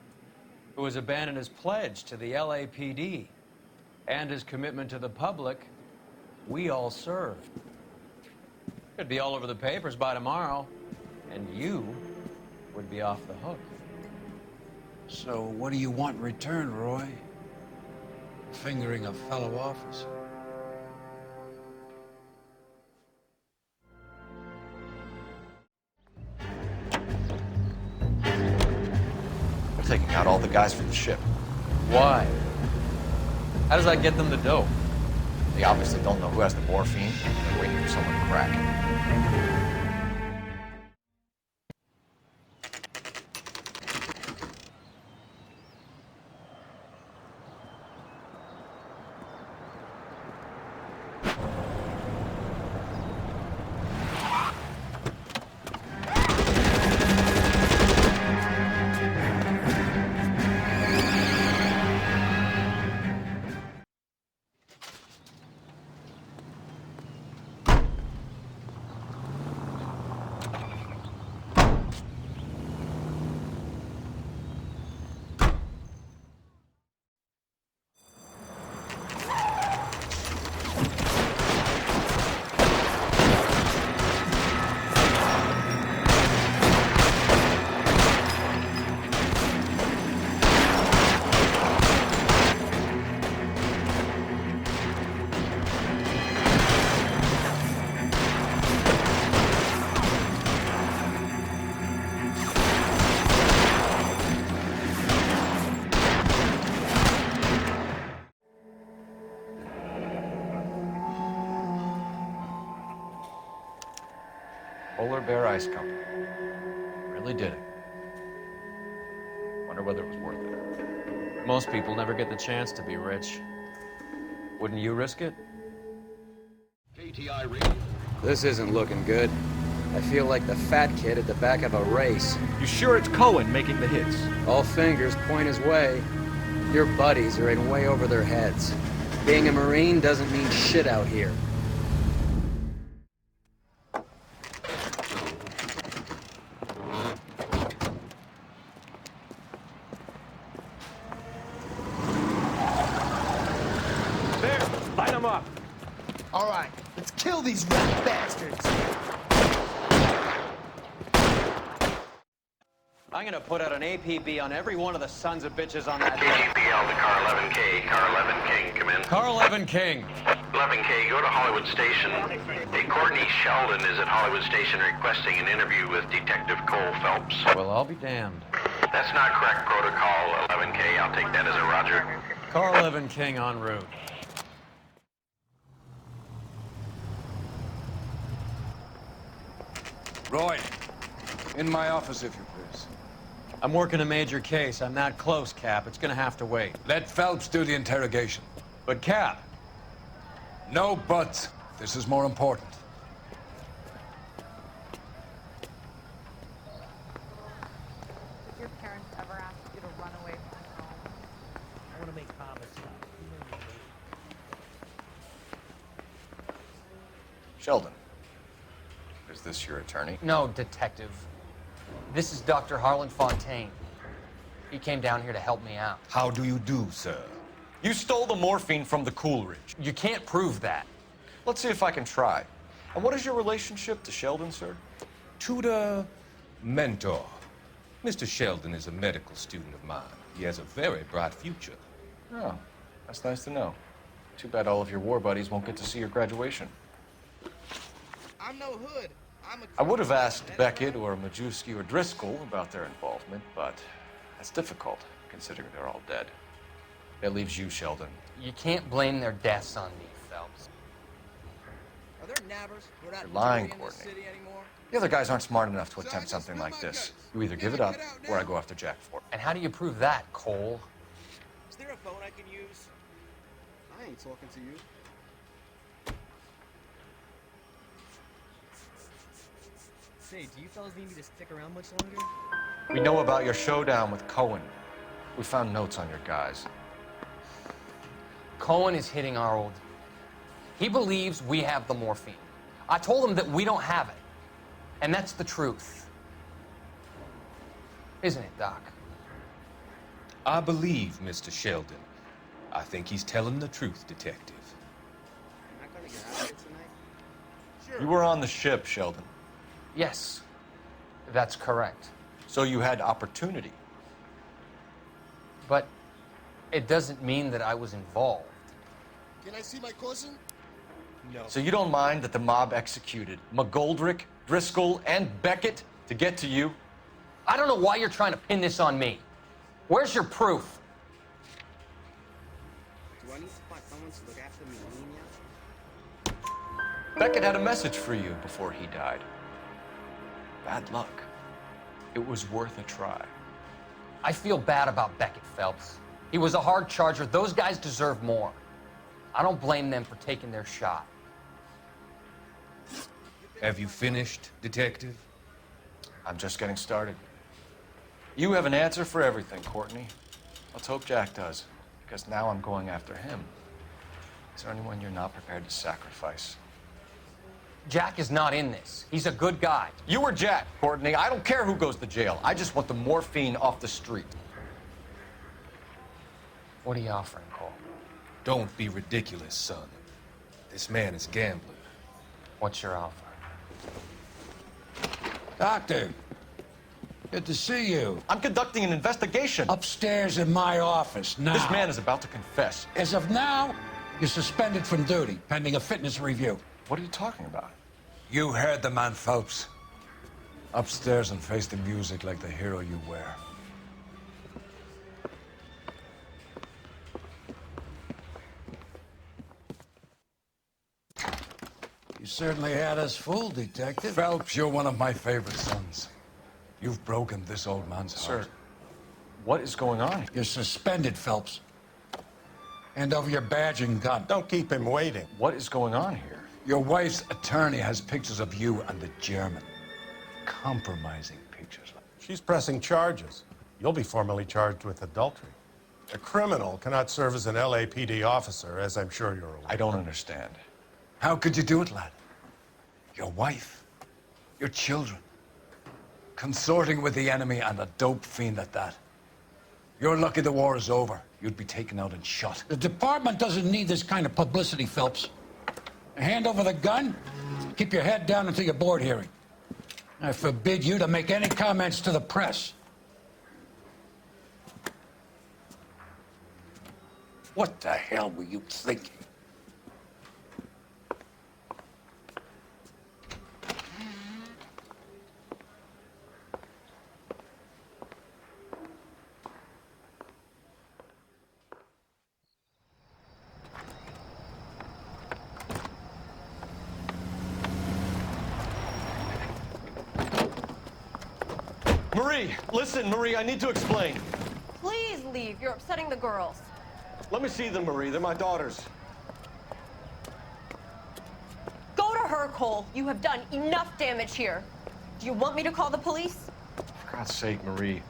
who has abandoned his pledge to the LAPD and his commitment to the public we all served. Could be all over the papers by tomorrow, and you would be off the hook. So what do you want in return, Roy? Fingering a fellow officer. They're taking out all the guys from the ship. Why? How does that get them the dope? They obviously don't know who has the morphine. They're waiting for someone to crack it. Polar Bear Ice Company. Really did it. Wonder whether it was worth it. Most people never get the chance to be rich. Wouldn't you risk it? This isn't looking good. I feel like the fat kid at the back of a race. You sure it's Cohen making the hits? All fingers point his way. Your buddies are in way over their heads. Being a Marine doesn't mean shit out here. All right, let's kill these rat bastards. I'm gonna put out an APB on every one of the sons of bitches on that KGPL to car 11K. Car 11 King, come in. Car 11 King. 11K, go to Hollywood Station. Hey, Courtney Sheldon is at Hollywood Station requesting an interview with Detective Cole Phelps. Well, I'll be damned. That's not correct protocol, 11K. I'll take that as a roger. Car 11 King en route. Roy, in my office, if you please. I'm working a major case. I'm not close, Cap. It's gonna have to wait. Let Phelps do the interrogation. But, Cap. No buts. This is more important. Did your parents ever ask you to run away from home? I want to make homicide. Sheldon, is this your attorney? No, detective. This is Dr. Harlan Fontaine. He came down here to help me out. How do you do, sir? You stole the morphine from the Coolidge. You can't prove that. Let's see if I can try. And what is your relationship to Sheldon, sir? Tutor, mentor. Mr. Sheldon is a medical student of mine. He has a very bright future. Oh, that's nice to know. Too bad all of your war buddies won't get to see your graduation. I'm no hood. I would have asked Beckett or Majewski or Driscoll about their involvement, but that's difficult, considering they're all dead. That leaves you, Sheldon. You can't blame their deaths on me, Phelps. Are there nabbers who are not You're lying, in this Courtney. city anymore? The other guys aren't smart enough to attempt something like this. You either give it up, or I go after Jack for it. And how do you prove that, Cole? Is there a phone I can use? I ain't talking to you. Say, do you fellas need me to stick around much longer? We know about your showdown with Cohen. We found notes on your guys. Cohen is hitting our old. He believes we have the morphine. I told him that we don't have it. And that's the truth. Isn't it, Doc? I believe Mr. Sheldon. I think he's telling the truth, Detective. I'm not gonna get out. You were on the ship, Sheldon. Yes, that's correct. So you had opportunity. But it doesn't mean that I was involved. Can I see my cousin? No. So you don't mind that the mob executed McGoldrick, Driscoll, and Beckett to get to you? I don't know why you're trying to pin this on me. Where's your proof? Do I need to find someone to look after me, Beckett had a message for you before he died. Bad luck. It was worth a try. I feel bad about Beckett, Phelps. He was a hard charger. Those guys deserve more. I don't blame them for taking their shot. Have you finished, Detective? I'm just getting started. You have an answer for everything, Courtney. Let's hope Jack does, because now I'm going after him. Is there anyone you're not prepared to sacrifice? Jack is not in this. He's a good guy. You or Jack, Courtney. I don't care who goes to jail. I just want the morphine off the street. What are you offering, Cole? Don't be ridiculous, son. This man is gambling. What's your offer? Doctor, good to see you. I'm conducting an investigation. Upstairs in my office, now. This man is about to confess. As of now, you're suspended from duty, pending a fitness review. What are you talking about? You heard the man, Phelps. Upstairs and face the music like the hero you were. You certainly had us fooled, Detective. Phelps, you're one of my favorite sons. You've broken this old man's heart. Sir, what is going on? You're suspended, Phelps. Hand over your badge and gun. Don't keep him waiting. What is going on here? Your wife's attorney has pictures of you and the German. Compromising pictures. She's pressing charges. You'll be formally charged with adultery. A criminal cannot serve as an LAPD officer, as I'm sure you're aware. I don't understand. How could you do it, lad? Your wife, your children, consorting with the enemy and a dope fiend at that. You're lucky the war is over. You'd be taken out and shot. The department doesn't need this kind of publicity, Phelps. Hand over the gun, keep your head down until your board hearing. I forbid you to make any comments to the press. What the hell were you thinking? Marie, listen, Marie, I need to explain. Please leave. You're upsetting the girls. Let me see them, Marie. They're my daughters. Go to her, Cole. You have done enough damage here. Do you want me to call the police? For God's sake, Marie,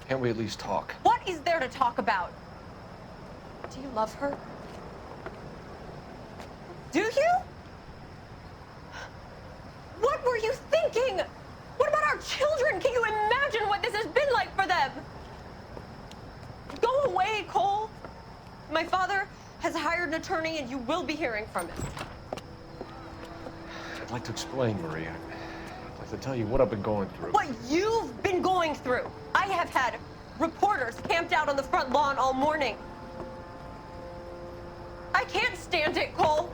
can't we at least talk? What is there to talk about? Do you love her? Do you? What were you thinking? What about our children? Can you imagine what this has been like for them? Go away, Cole. My father has hired an attorney, and you will be hearing from him. I'd like to explain, Marie. I'd like to tell you what I've been going through. What you've been going through. I have had reporters camped out on the front lawn all morning. I can't stand it, Cole.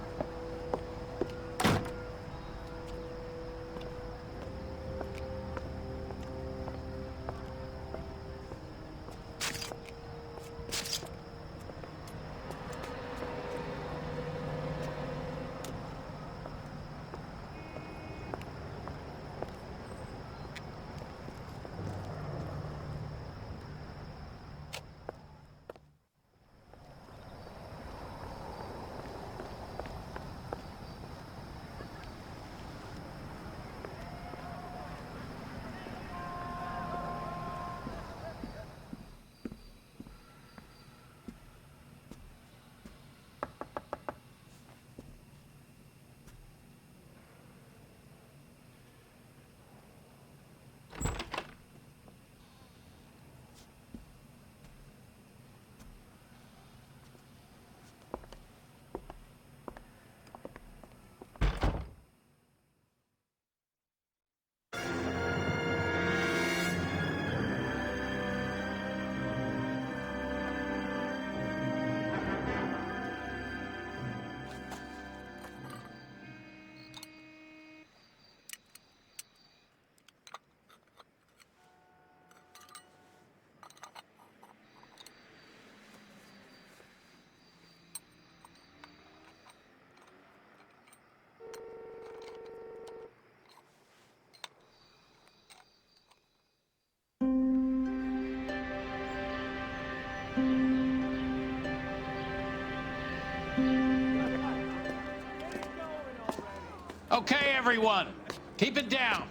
Okay, everyone, keep it down.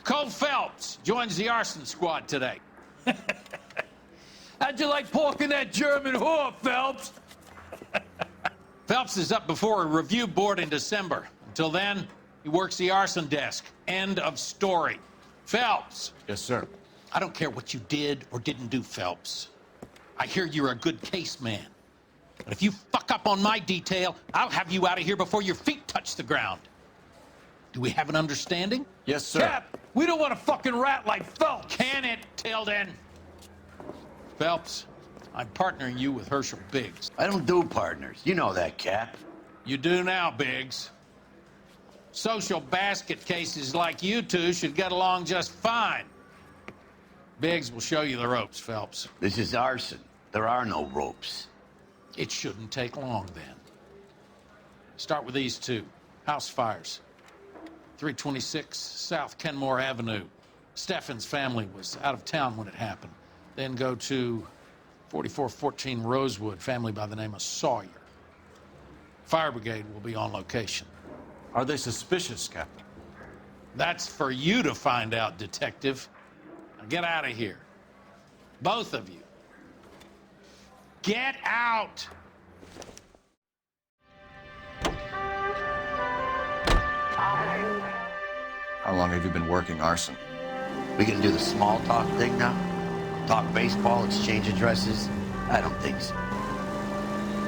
Cole Phelps joins the arson squad today. How'd you like porking that German whore, Phelps? Phelps is up before a review board in December. Until then, he works the arson desk. End of story. Phelps. Yes, sir. I don't care what you did or didn't do, Phelps. I hear you're a good case man. But if you fuck up on my detail, I'll have you out of here before your feet touch the ground. Do we have an understanding? Yes, sir. Cap, we don't want a fucking rat like Phelps. Can it, Tilden? Phelps, I'm partnering you with Herschel Biggs. I don't do partners. You know that, Cap. You do now, Biggs. Social basket cases like you two should get along just fine. Biggs will show you the ropes, Phelps. This is arson. There are no ropes. It shouldn't take long, then. Start with these two. House fires. 326 South Kenmore Avenue. Steffen's family was out of town when it happened. Then go to 4414 Rosewood, family by the name of Sawyer. Fire brigade will be on location. Are they suspicious, Captain? That's for you to find out, Detective. Now get out of here. Both of you. Get out! How long have you been working arson? We gonna do the small talk thing now? Talk baseball, exchange addresses? I don't think so.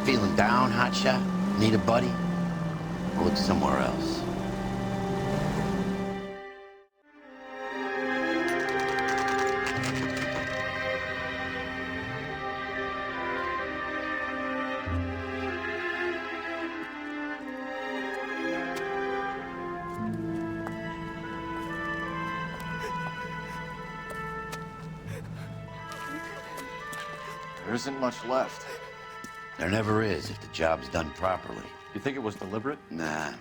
Feeling down, hotshot? Need a buddy? I'll look somewhere else. There isn't much left. There never is if the job's done properly. You think it was deliberate? Nah,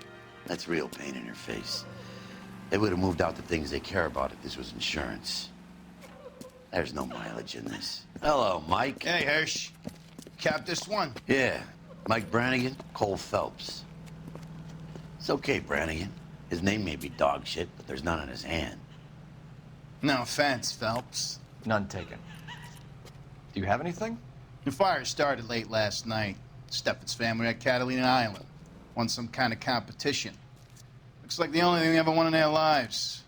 that's real pain in your face. They would have moved out the things they care about if this was insurance. There's no mileage in this. Hello, Mike. Hey, Hirsch. Cap this one. Yeah, Mike Brannigan, Cole Phelps. It's okay, Brannigan. His name may be dog shit, but there's none on his hand. No offense, Phelps. None taken. Do you have anything? The fire started late last night. Steffen's family at Catalina Island. Won some kind of competition. Looks like the only thing they ever won in their lives.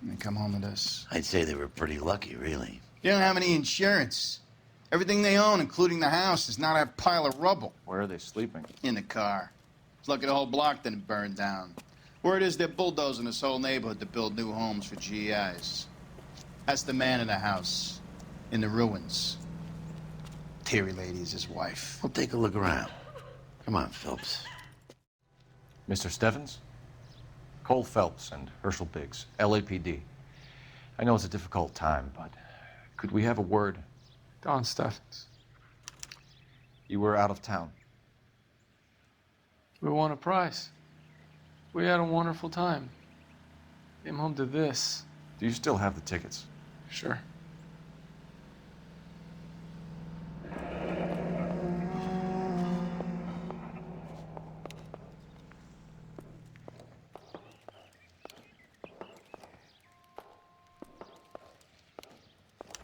And they come home to this. I'd say they were pretty lucky, really. They don't have any insurance. Everything they own, including the house, is now that pile of rubble. Where are they sleeping? In the car. It's lucky the whole block didn't burn down. Word is they're bulldozing this whole neighborhood to build new homes for GIs. That's the man in the house. In the ruins. Terry lady is his wife. We'll take a look around. Come on, Phelps. Mr. Steffens? Cole Phelps and Herschel Biggs, LAPD. I know it's a difficult time, but could we have a word? Don Steffens. You were out of town. We won a prize. We had a wonderful time. Came home to this. Do you still have the tickets? Sure.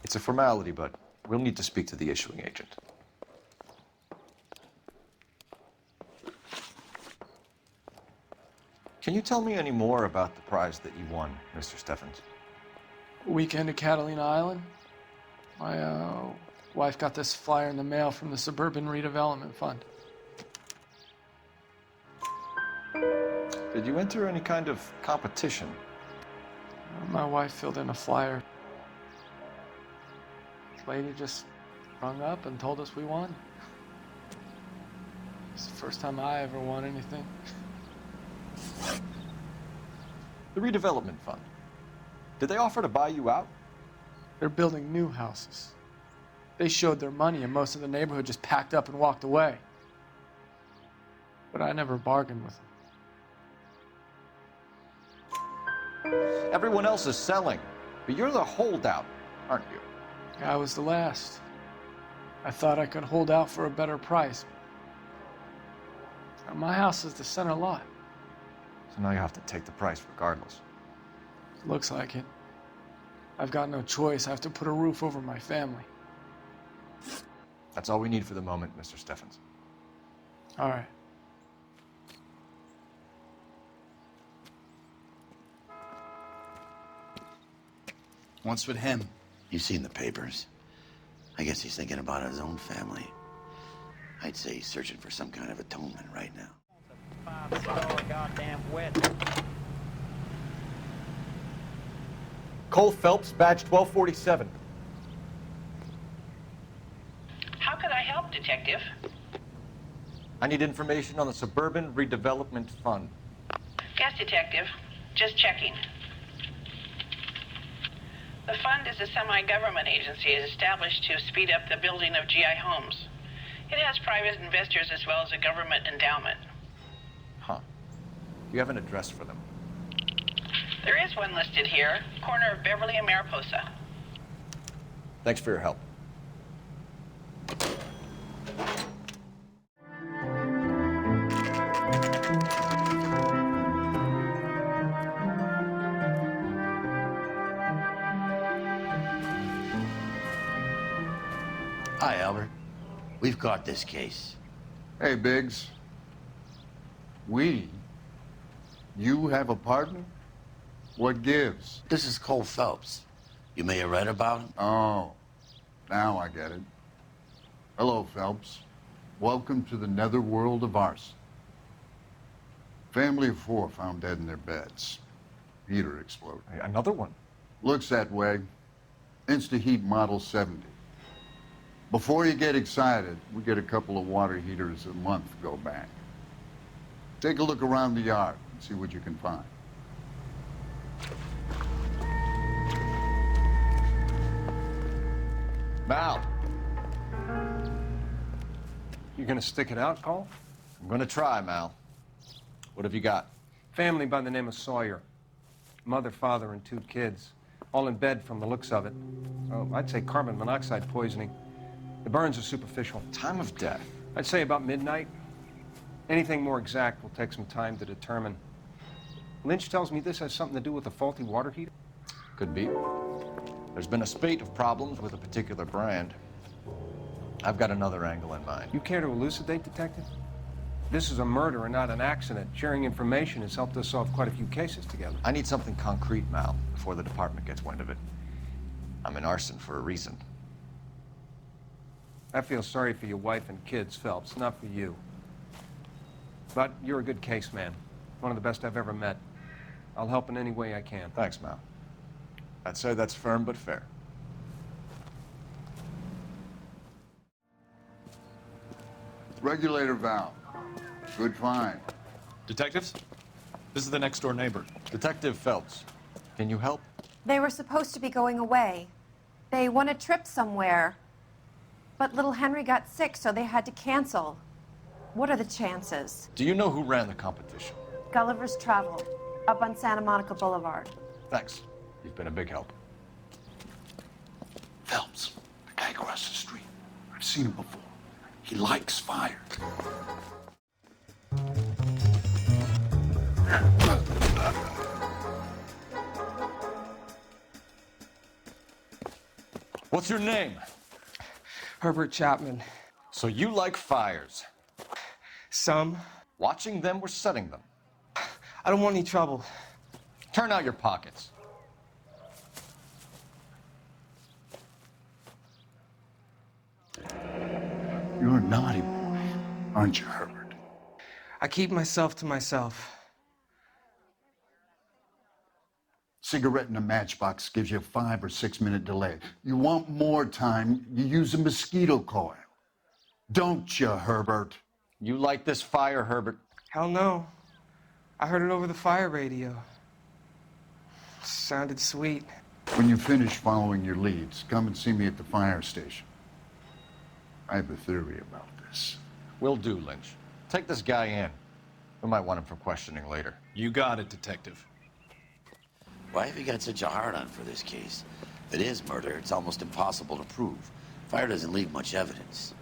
It's a formality, but we'll need to speak to the issuing agent. Can you tell me any more about the prize that you won, Mr. Steffens? Weekend at Catalina Island. My wife got this flyer in the mail from the Suburban Redevelopment Fund. Did you enter any kind of competition? My wife filled in a flyer. This lady just rung up and told us we won. It's the first time I ever won anything. The redevelopment fund. Did they offer to buy you out? They're building new houses. They showed their money and most of the neighborhood just packed up and walked away. But I never bargained with them. Everyone else is selling, but you're the holdout, aren't you? I was the last. I thought I could hold out for a better price. My house is the center lot. So now you have to take the price regardless. Looks like it. I've got no choice. I have to put a roof over my family. That's all we need for the moment, Mr. Steffens. All right. What's with him? You've seen the papers. I guess he's thinking about his own family. I'd say he's searching for some kind of atonement right now. Goddamn wet. Cole Phelps, badge 1247. How can I help, Detective? I need information on the Suburban Redevelopment Fund. Yes, Detective. Just checking. The fund is a semi-government agency established to speed up the building of GI homes. It has private investors as well as a government endowment. Huh. Do you have an address for them? There is one listed here, corner of Beverly and Mariposa. Thanks for your help. Hi, Albert. We've got this case. Hey, Biggs. You have a partner? What gives? This is Cole Phelps. You may have read about him. Oh, now I get it. Hello, Phelps. Welcome to the netherworld of arson. Family of 4 found dead in their beds. Heater exploded. Hey, another one? Looks that way. Insta-Heat Model 70. Before you get excited, we get a couple of water heaters a month go back. Take a look around the yard and see what you can find. Mal, You gonna stick it out, Cole? I'm gonna try, Mal. What have you got? Family by the name of Sawyer. Mother, father, and 2 kids. All in bed from the looks of it. So I'd say carbon monoxide poisoning. The burns are superficial. Time of death? I'd say about midnight. Anything more exact will take some time to determine. Lynch tells me this has something to do with a faulty water heater. Could be. There's been a spate of problems with a particular brand. I've got another angle in mind. You care to elucidate, Detective? This is a murder and not an accident. Sharing information has helped us solve quite a few cases together. I need something concrete, Mal, before the department gets wind of it. I'm in arson for a reason. I feel sorry for your wife and kids, Phelps, not for you. But you're a good case man. One of the best I've ever met. I'll help in any way I can. Thanks, Mal. I'd say that's firm but fair. Regulator valve. Good find. Detectives? This is the next door neighbor. Detective Phelps. Can you help? They were supposed to be going away. They won a trip somewhere. But little Henry got sick, so they had to cancel. What are the chances? Do you know who ran the competition? Gulliver's Travel, up on Santa Monica Boulevard. Thanks. You've been a big help. Phelps, the guy across the street. I've seen him before. He likes fire. What's your name? Herbert Chapman. So you like fires? Some. Watching them or setting them? I don't want any trouble. Turn out your pockets. You're a naughty boy, aren't you, Herbert? I keep myself to myself. Cigarette in a matchbox gives you a 5 or 6 minute delay. You want more time, you use a mosquito coil. Don't you, Herbert? You like this fire, Herbert? Hell no. I heard it over the fire radio. Sounded sweet. When you finish following your leads, come and see me at the fire station. I have a theory about this. Will do, Lynch. Take this guy in. We might want him for questioning later. You got it, Detective. Why have you got such a hard-on for this case? If it is murder, it's almost impossible to prove. Fire doesn't leave much evidence.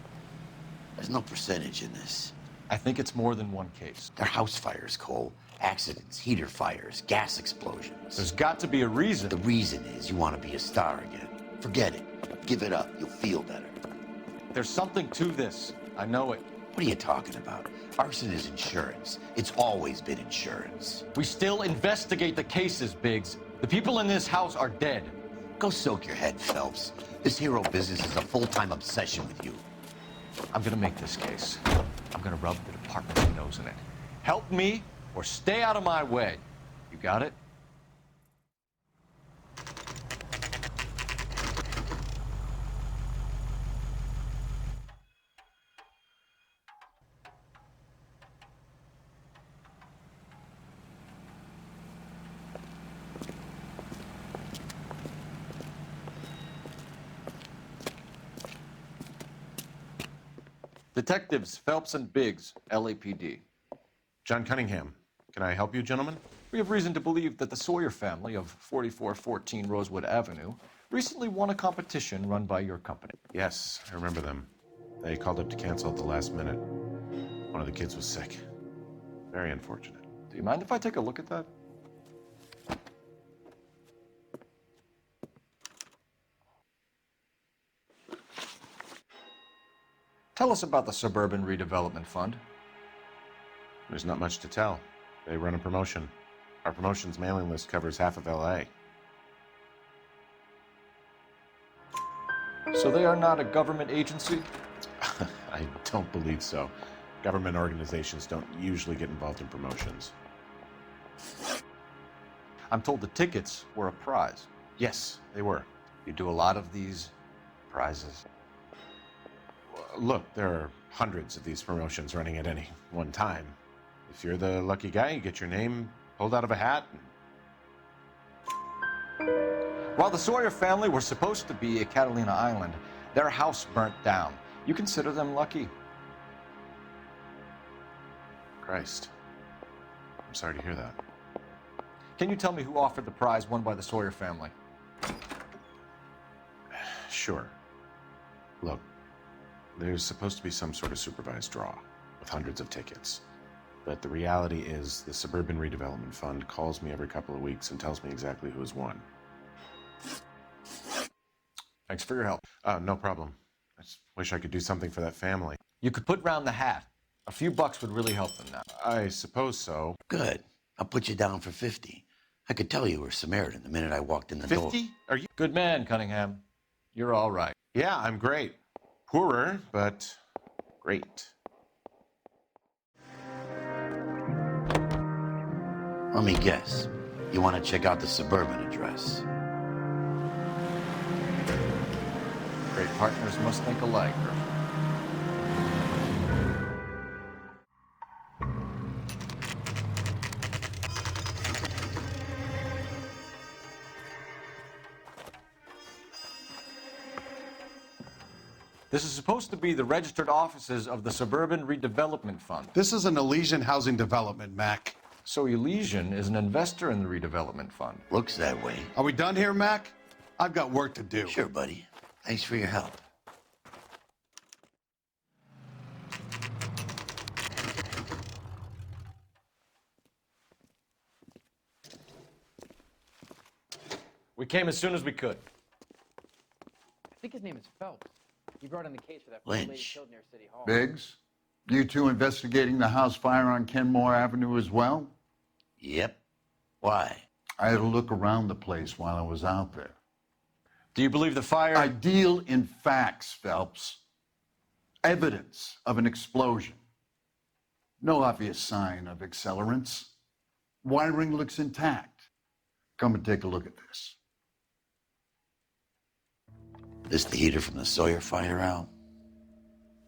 There's no percentage in this. I think it's more than one case. They're house fires, Cole. Accidents, heater fires, gas explosions. There's got to be a reason. The reason is you want to be a star again. Forget it. Give it up. You'll feel better. There's something to this. I know it. What are you talking about? Arson is insurance. It's always been insurance. We still investigate the cases, Biggs. The people in this house are dead. Go soak your head, Phelps. This hero business is a full-time obsession with you. I'm gonna make this case. I'm gonna rub the department's nose in it. Help me or stay out of my way. You got it? Detectives Phelps and Biggs, LAPD. John Cunningham. Can I help you, gentlemen? We have reason to believe that the Sawyer family of 4414 Rosewood Avenue recently won a competition run by your company. Yes, I remember them. They called up to cancel at the last minute. One of the kids was sick. Very unfortunate. Do you mind if I take a look at that? Tell us about the Suburban Redevelopment Fund. There's not much to tell. They run a promotion. Our promotions mailing list covers half of LA. So they are not a government agency? I don't believe so. Government organizations don't usually get involved in promotions. I'm told the tickets were a prize. Yes, they were. You do a lot of these prizes. Look, there are hundreds of these promotions running at any one time. If you're the lucky guy, you get your name pulled out of a hat. While the Sawyer family were supposed to be at Catalina Island, their house burnt down. You consider them lucky? Christ. I'm sorry to hear that. Can you tell me who offered the prize won by the Sawyer family? Sure. Look, there's supposed to be some sort of supervised draw with hundreds of tickets. But the reality is the Suburban Redevelopment Fund calls me every couple of weeks and tells me exactly who has won. Thanks for your help. No problem. I just wish I could do something for that family. You could put round the hat. A few bucks would really help them now. I suppose so. Good. I'll put you down for 50. I could tell you were Samaritan the minute I walked in the door. 50? Are you? Good man, Cunningham. You're all right. Yeah, I'm great. Poorer, but great. Let me guess. You want to check out the Suburban address? Great partners must think alike. This is supposed to be the registered offices of the Suburban Redevelopment Fund. This is an Elysian housing development, Mac. So Elysian is an investor in the redevelopment fund. Looks that way. Are we done here, Mac? I've got work to do. Sure, buddy. Thanks for your help. We came as soon as we could. I think his name is Phelps. He brought in the case for that Lynch. lady killed near City Hall. Biggs, you two investigating the house fire on Kenmore Avenue as well? Yep. Why? I had a look around the place while I was out there. Do you believe the fire? I deal in facts, Phelps. Evidence of an explosion. No obvious sign of accelerants. Wiring looks intact. Come and take a look at this. This the heater from the Sawyer fire, Al?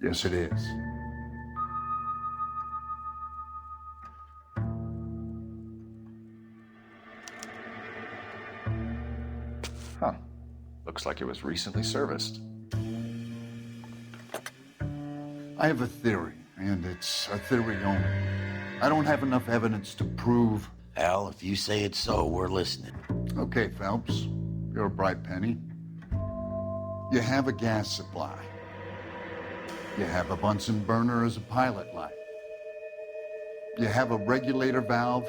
Yes, it is. Huh. Looks like it was recently serviced. I have a theory, and it's a theory only. I don't have enough evidence to prove... Al, if you say it's so, we're listening. Okay, Phelps. You're a bright penny. You have a gas supply. You have a Bunsen burner as a pilot light. You have a regulator valve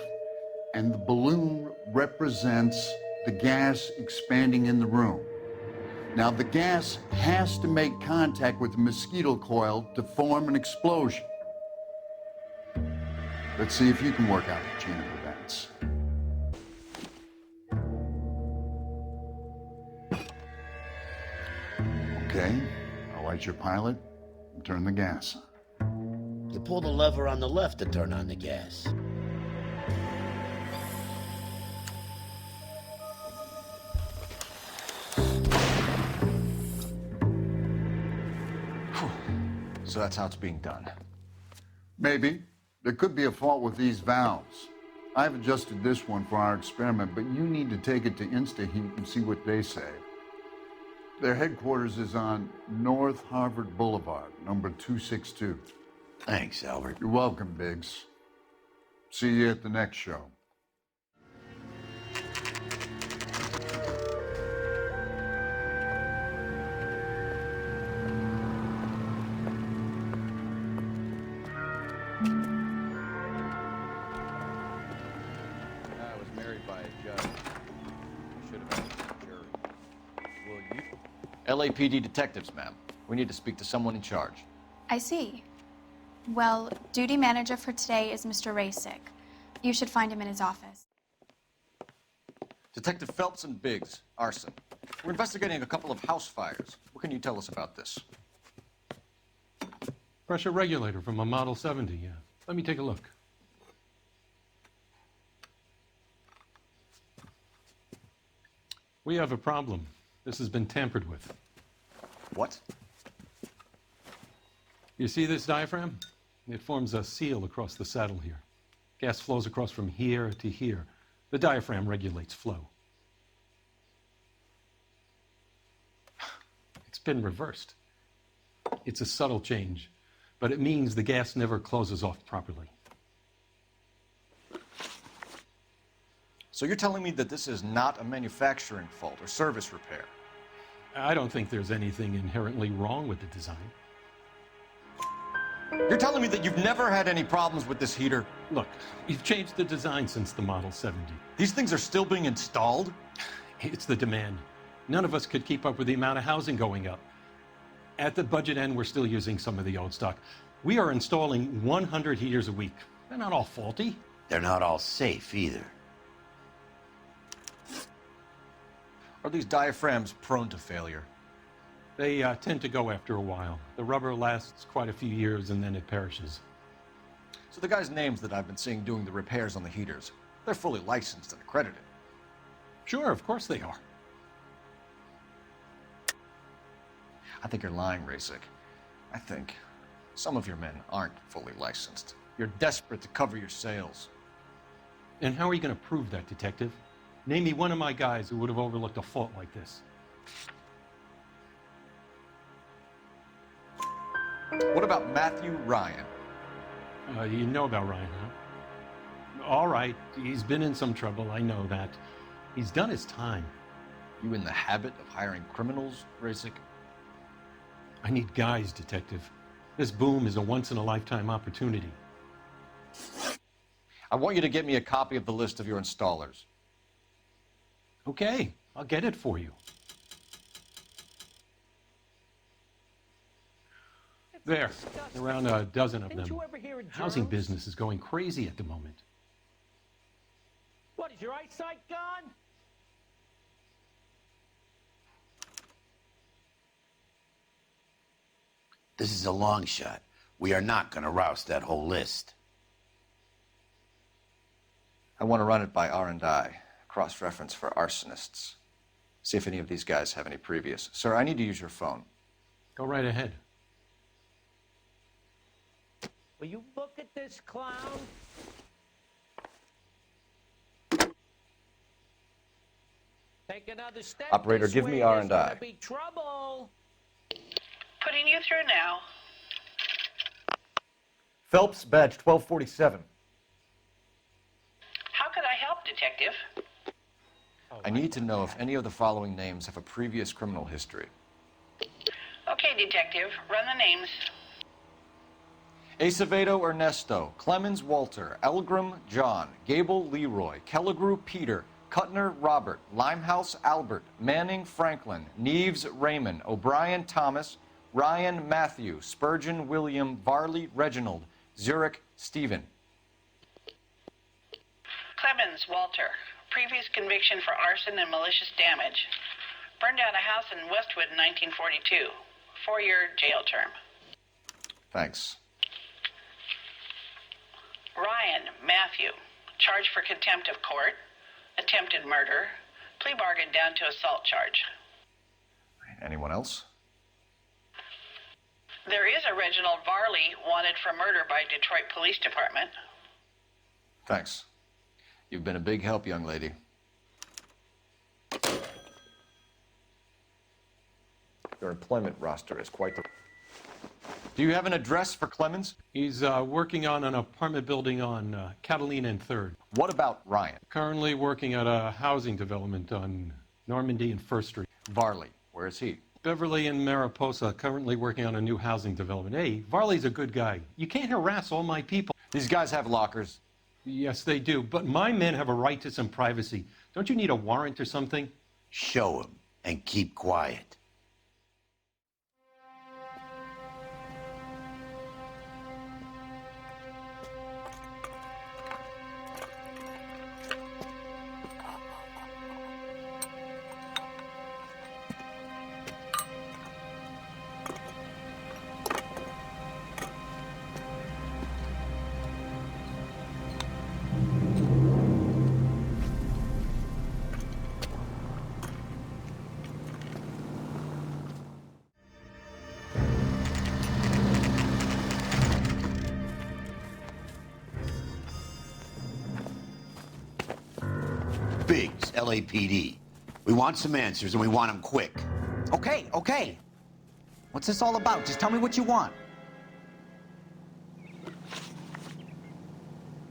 and the balloon represents the gas expanding in the room. Now, the gas has to make contact with the mosquito coil to form an explosion. Let's see if you can work out the chain of events. Okay, I'll light your pilot and turn the gas on. You pull the lever on the left to turn on the gas. So that's how it's being done. Maybe. There could be a fault with these valves. I've adjusted this one for our experiment, but you need to take it to InstaHeat and see what they say. Their headquarters is on North Harvard Boulevard, number 262. Thanks, Albert. You're welcome, Biggs. See you at the next show. I was married by a judge. I should have been a jury. Will you? LAPD detectives, ma'am. We need to speak to someone in charge. I see. Well, duty manager for today is Mr. Rasick. You should find him in his office. Detective Phelps and Biggs, arson. We're investigating a couple of house fires. What can you tell us about this? Pressure regulator from a Model 70, yeah. Let me take a look. We have a problem. This has been tampered with. What? You see this diaphragm? It forms a seal across the saddle here. Gas flows across from here to here. The diaphragm regulates flow. It's been reversed. It's a subtle change, but it means the gas never closes off properly. So you're telling me that this is not a manufacturing fault or service repair? I don't think there's anything inherently wrong with the design. You're telling me that you've never had any problems with this heater? Look, we've changed the design since the Model 70. These things are still being installed? It's the demand. None of us could keep up with the amount of housing going up. At the budget end, we're still using some of the old stock. We are installing 100 heaters a week. They're not all faulty. They're not all safe either. Are these diaphragms prone to failure? They tend to go after a while. The rubber lasts quite a few years and then it perishes. So the guys' names that I've been seeing doing the repairs on the heaters, they're fully licensed and accredited. Sure, of course they are. I think you're lying, Rasick. I think some of your men aren't fully licensed. You're desperate to cover your sales. And how are you going to prove that, Detective? Name me one of my guys who would have overlooked a fault like this. What about Matthew Ryan? You know about Ryan, huh? All right, he's been in some trouble, I know that. He's done his time. You in the habit of hiring criminals, Rasick? I need guys, Detective. This boom is a once-in-a-lifetime opportunity. I want you to get me a copy of the list of your installers. Okay, I'll get it for you. There, around a dozen of them. Housing business is going crazy at the moment. What, is your eyesight gone? This is a long shot. We are not going to roust that whole list. I want to run it by R&I, cross-reference for arsonists. See if any of these guys have any previous. Sir, I need to use your phone. Go right ahead. Will you look at this clown? Take another step. Operator, give me R&I. There's gonna be trouble. Putting you through now. Phelps, badge 1247. How could I help, Detective? I need to know if any of the following names have a previous criminal history. Okay, Detective, run the names. Acevedo Ernesto, Clemens Walter, Elgram John, Gable Leroy, Kelligrew Peter, Kuttner Robert, Limehouse Albert, Manning Franklin, Neves Raymond, O'Brien Thomas, Ryan Matthew, Spurgeon William, Varley Reginald, Zurich Stephen. Clemens Walter, previous conviction for arson and malicious damage. Burned down a house in Westwood in 1942. 4-year jail term. Thanks. Ryan Matthew, charged for contempt of court, attempted murder, plea bargain down to assault charge. Anyone else? There is a Reginald Varley wanted for murder by Detroit Police Department. Thanks. You've been a big help, young lady. Your employment roster is quite the... Do you have an address for Clemens? He's working on an apartment building on Catalina and 3rd. What about Ryan? Currently working at a housing development on Normandy and 1st Street. Varley, where is he? Beverly and Mariposa, currently working on a new housing development. Hey, Varley's a good guy. You can't harass all my people. These guys have lockers. Yes, they do, but my men have a right to some privacy. Don't you need a warrant or something? Show him and keep quiet. Biggs, LAPD. We want some answers, and we want them quick. Okay, okay. What's this all about? Just tell me what you want.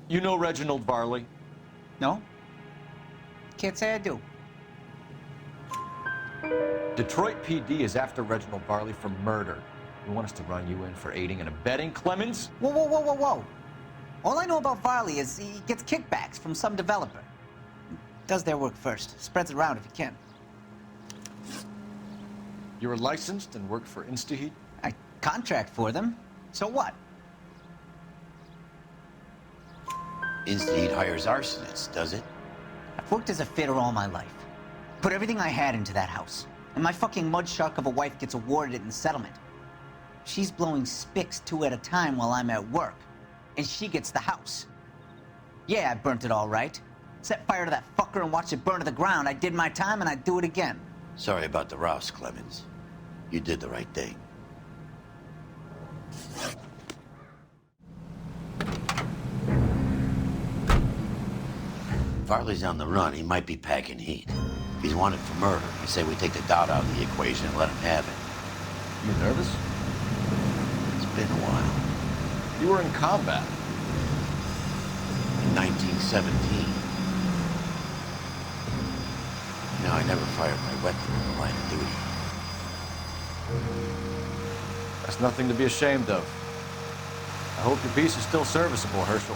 You know Reginald Varley? No? Can't say I do. Detroit PD is after Reginald Varley for murder. You want us to run you in for aiding and abetting Clemens? Whoa, whoa, whoa, whoa, whoa. All I know about Varley is he gets kickbacks from some developer. Does their work first. Spreads it around if he can. You were licensed and worked for InstaHeat? I contract for them. So what? InstaHeat hires arsonists, does it? I've worked as a fitter all my life. Put everything I had into that house. And my fucking mudshark of a wife gets awarded it in settlement. She's blowing spics 2 at a time while I'm at work. And she gets the house. Yeah, I burnt it all right. Set fire to that fucker and watched it burn to the ground. I did my time and I'd do it again. Sorry about the rouse, Clemens. You did the right thing. Varley's on the run. He might be packing heat. If he's wanted for murder, I say we take the doubt out of the equation and let him have it. You nervous? It's been a while. You were in combat. In 1917. You know, I never fired my weapon in the line of duty. That's nothing to be ashamed of. I hope your piece is still serviceable, Herschel.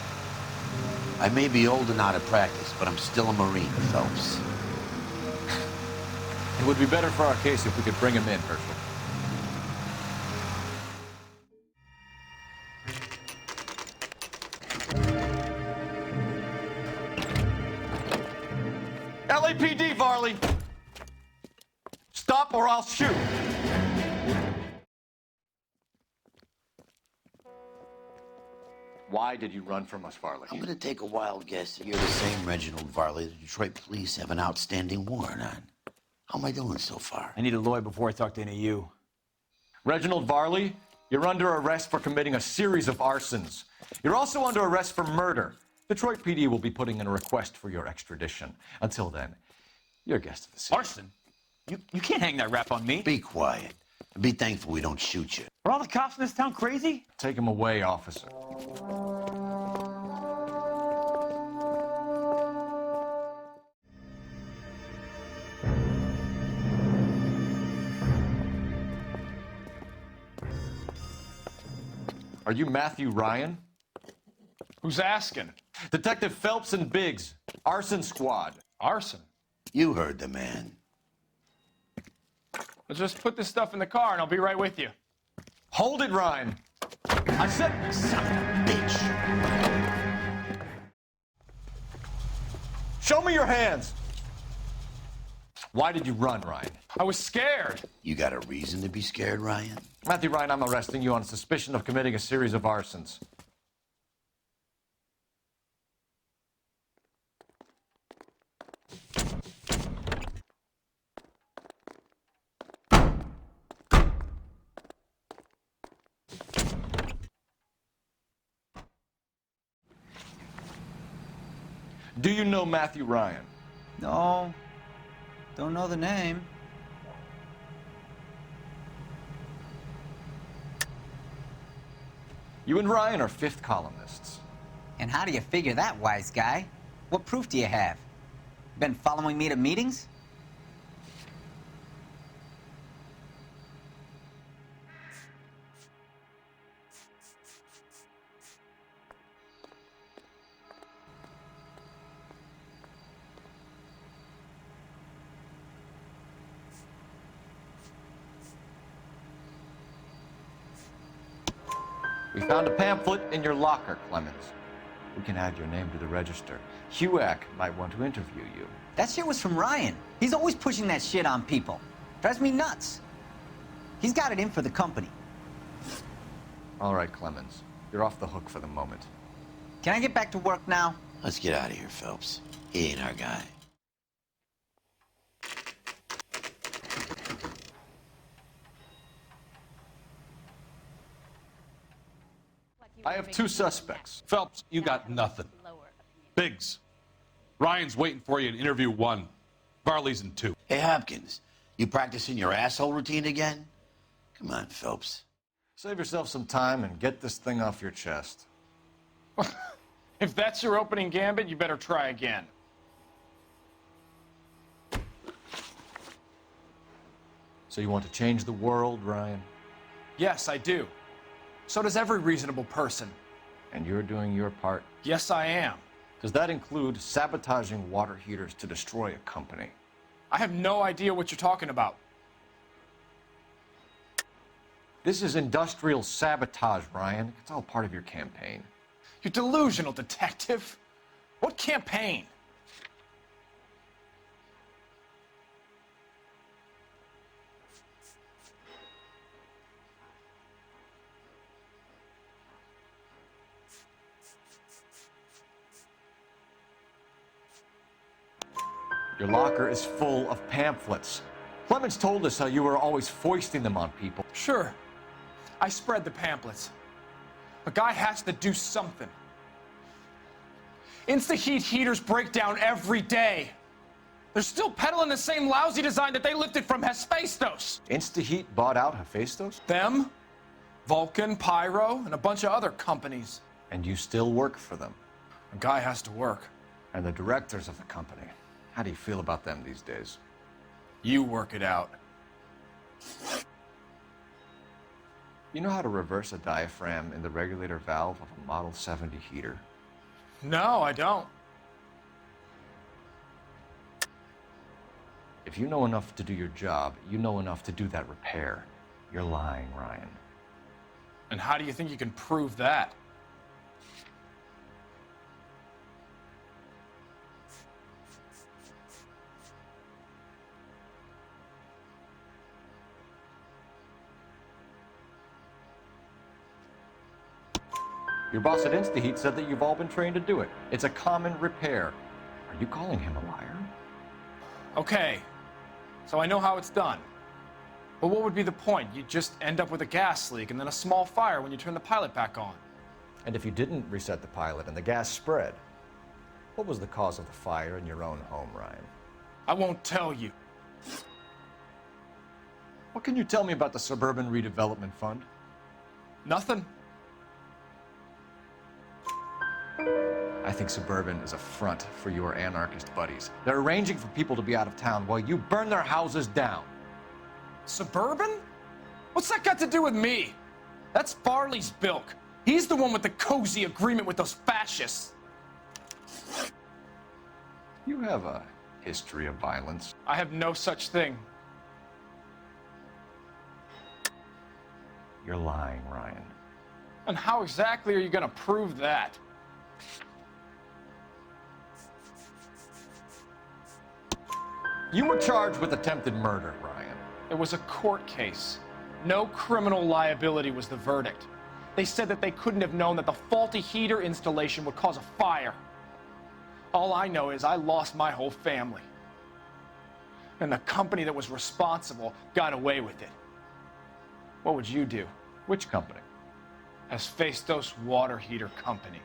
I may be old and out of practice, but I'm still a Marine, Phelps. It would be better for our case if we could bring him in, Herschel. LAPD, Varley! Stop or I'll shoot! Why did you run from us, Varley? I'm gonna take a wild guess that you're the same Reginald Varley the Detroit police have an outstanding warrant on. How am I doing so far? I need a lawyer before I talk to any of you. Reginald Varley, you're under arrest for committing a series of arsons. You're also under arrest for murder. Detroit PD will be putting in a request for your extradition. Until then, you're a guest of the city. Arson? You can't hang that rap on me. Be quiet. And be thankful we don't shoot you. Are all the cops in this town crazy? Take him away, officer. Are you Matthew Ryan? Who's asking? Detective Phelps and Biggs, arson squad. Arson? You heard the man. Let's just put this stuff in the car and I'll be right with you. Hold it, Ryan. I said... Son of a bitch. Show me your hands. Why did you run, Ryan? I was scared. You got a reason to be scared, Ryan? Matthew Ryan, I'm arresting you on suspicion of committing a series of arsons. Do you know Matthew Ryan? No, don't know the name. You and Ryan are fifth columnists. And how do you figure that, wise guy? What proof do you have? Been following me to meetings? We found a pamphlet in your locker, Clemens. We can add your name to the register. HUAC might want to interview you. That shit was from Ryan. He's always pushing that shit on people. Drives me nuts. He's got it in for the company. All right, Clemens. You're off the hook for the moment. Can I get back to work now? Let's get out of here, Phelps. He ain't our guy. I have two suspects. Phelps, you got nothing. Biggs, Ryan's waiting for you in interview 1. Varley's in 2. Hey, Hopkins, you practicing your asshole routine again? Come on, Phelps. Save yourself some time and get this thing off your chest. If that's your opening gambit, you better try again. So you want to change the world, Ryan? Yes, I do. So does every reasonable person. And you're doing your part? Yes, I am. Does that include sabotaging water heaters to destroy a company? I have no idea what you're talking about. This is industrial sabotage, Ryan. It's all part of your campaign. You're delusional, detective. What campaign? Your locker is full of pamphlets. Clemens told us how you were always foisting them on people. Sure. I spread the pamphlets. A guy has to do something. Insta-heat heaters break down every day. They're still peddling the same lousy design that they lifted from Hephaestus. Insta-heat bought out Hephaestus? Them, Vulcan, Pyro, and a bunch of other companies. And you still work for them? A guy has to work. And the directors of the company. How do you feel about them these days? You work it out. You know how to reverse a diaphragm in the regulator valve of a Model 70 heater? No, I don't. If you know enough to do your job, you know enough to do that repair. You're lying, Ryan. And how do you think you can prove that? Your boss at InstaHeat said that you've all been trained to do it. It's a common repair. Are you calling him a liar? Okay, so I know how it's done. But what would be the point? You'd just end up with a gas leak and then a small fire when you turn the pilot back on. And if you didn't reset the pilot and the gas spread, what was the cause of the fire in your own home, Ryan? I won't tell you. What can you tell me about the Suburban Redevelopment Fund? Nothing. I think Suburban is a front for your anarchist buddies. They're arranging for people to be out of town while you burn their houses down. Suburban? What's that got to do with me? That's Farley's bilk. He's the one with the cozy agreement with those fascists. You have a history of violence. I have no such thing. You're lying, Ryan. And how exactly are you going to prove that? You were charged with attempted murder, Ryan. It was a court case. No criminal liability was the verdict. They said that they couldn't have known that the faulty heater installation would cause a fire. All I know is I lost my whole family. And the company that was responsible got away with it. What would you do? Which company? Hephaestus Water Heater Company.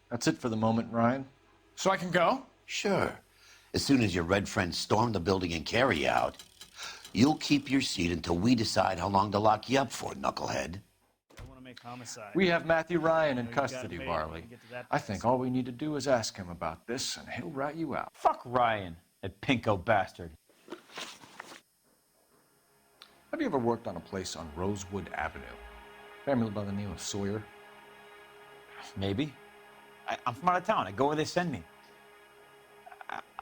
That's it for the moment, Ryan. So I can go? Sure. As soon as your red friends storm the building and carry you out, you'll keep your seat until we decide how long to lock you up for, knucklehead. We have Matthew Ryan in custody, Varley. I think all we need to do is ask him about this, and he'll rat you out. Fuck Ryan, that pinko bastard. Have you ever worked on a place on Rosewood Avenue? Family by the name of Sawyer? Maybe. I'm from out of town. I go where they send me.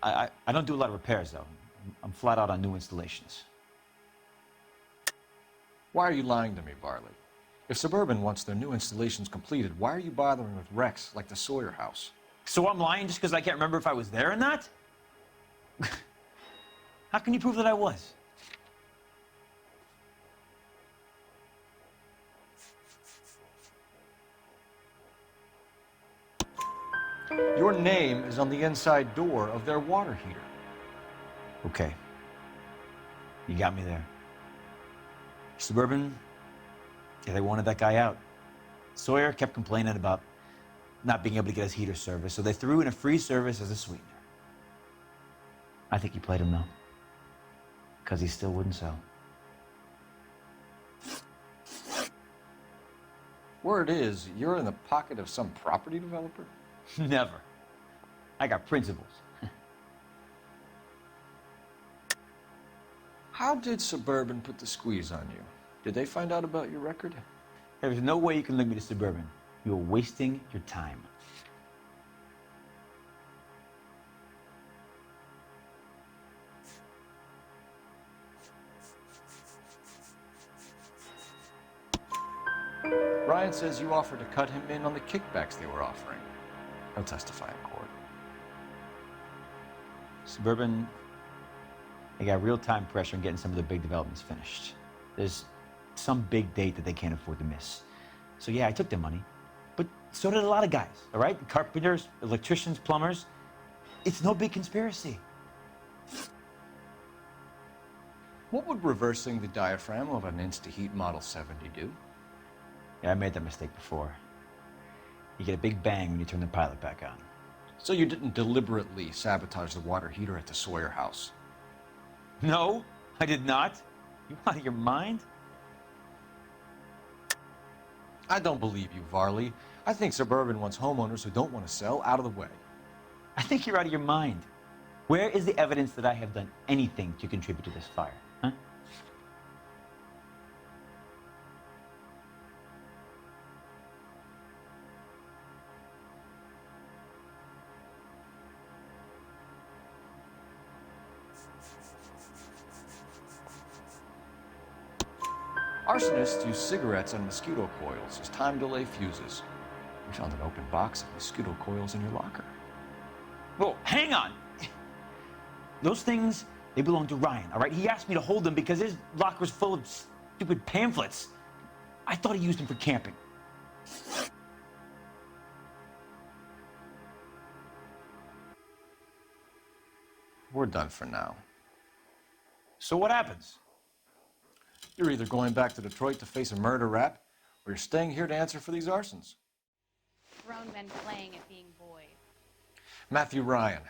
I don't do a lot of repairs, though. I'm flat out on new installations. Why are you lying to me, Varley? If Suburban wants their new installations completed, why are you bothering with wrecks like the Sawyer house? So I'm lying just because I can't remember if I was there or not? How can you prove that I was? Your name is on the inside door of their water heater. Okay. You got me there. Suburban, yeah, they wanted that guy out. Sawyer kept complaining about not being able to get his heater service, so they threw in a free service as a sweetener. I think he played him, though, because he still wouldn't sell. Word is, you're in the pocket of some property developer? Never. I got principles. How did Suburban put the squeeze on you? Did they find out about your record? There's no way you can link me to Suburban. You're wasting your time. Ryan says you offered to cut him in on the kickbacks they were offering. He'll testify in court. Suburban, they got real-time pressure on getting some of the big developments finished. There's some big date that they can't afford to miss. So yeah, I took their money, but so did a lot of guys, all right? Carpenters, electricians, plumbers. It's no big conspiracy. What would reversing the diaphragm of an Insta-Heat Model 70 do? Yeah, I made that mistake before. You get a big bang when you turn the pilot back on. So you didn't deliberately sabotage the water heater at the Sawyer house? No, I did not. You out of your mind? I don't believe you, Varley. I think Suburban wants homeowners who don't want to sell out of the way. I think you're out of your mind. Where is the evidence that I have done anything to contribute to this fire, huh? Arsonists use cigarettes and mosquito coils as time delay fuses. We found an open box of mosquito coils in your locker. Whoa, hang on! Those things, they belong to Ryan, all right? He asked me to hold them because his locker's full of stupid pamphlets. I thought he used them for camping. We're done for now. So what happens? You're either going back to Detroit to face a murder rap, or you're staying here to answer for these arsons. Grown men playing at being boys. Matthew Ryan,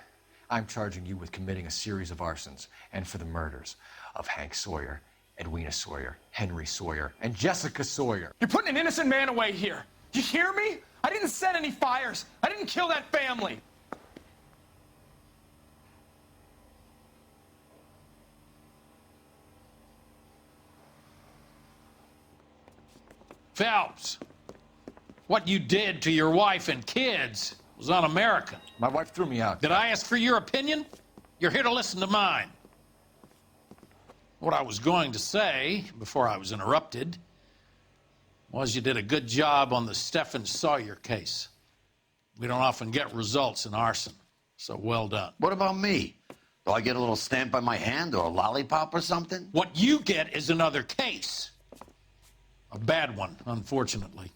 I'm charging you with committing a series of arsons and for the murders of Hank Sawyer, Edwina Sawyer, Henry Sawyer, and Jessica Sawyer. You're putting an innocent man away here. You hear me? I didn't set any fires. I didn't kill that family. Phelps, what you did to your wife and kids was un-American. My wife threw me out. Did I ask for your opinion? You're here to listen to mine. What I was going to say, before I was interrupted, was you did a good job on the Stephen Sawyer case. We don't often get results in arson, so well done. What about me? Do I get a little stamp on my hand or a lollipop or something? What you get is another case. A bad one, unfortunately.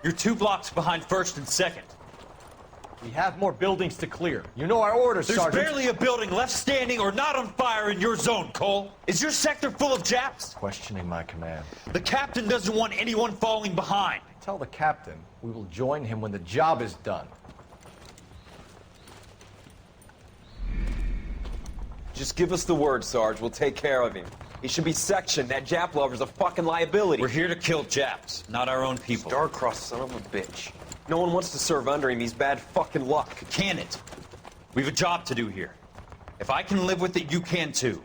You're 2 blocks behind first and second. We have more buildings to clear. You know our orders, There's Sergeant. barely a building left standing or not on fire in your zone, Cole. Is your sector full of Japs? Questioning my command. The captain doesn't want anyone falling behind. Tell the captain we will join him when the job is done. Just give us the word, Sarge. We'll take care of him. He should be sectioned. That Jap lover's a fucking liability. We're here to kill Japs, not our own people. Star-crossed son of a bitch. No one wants to serve under him. He's bad fucking luck. Can it? We've a job to do here. If I can live with it, you can too.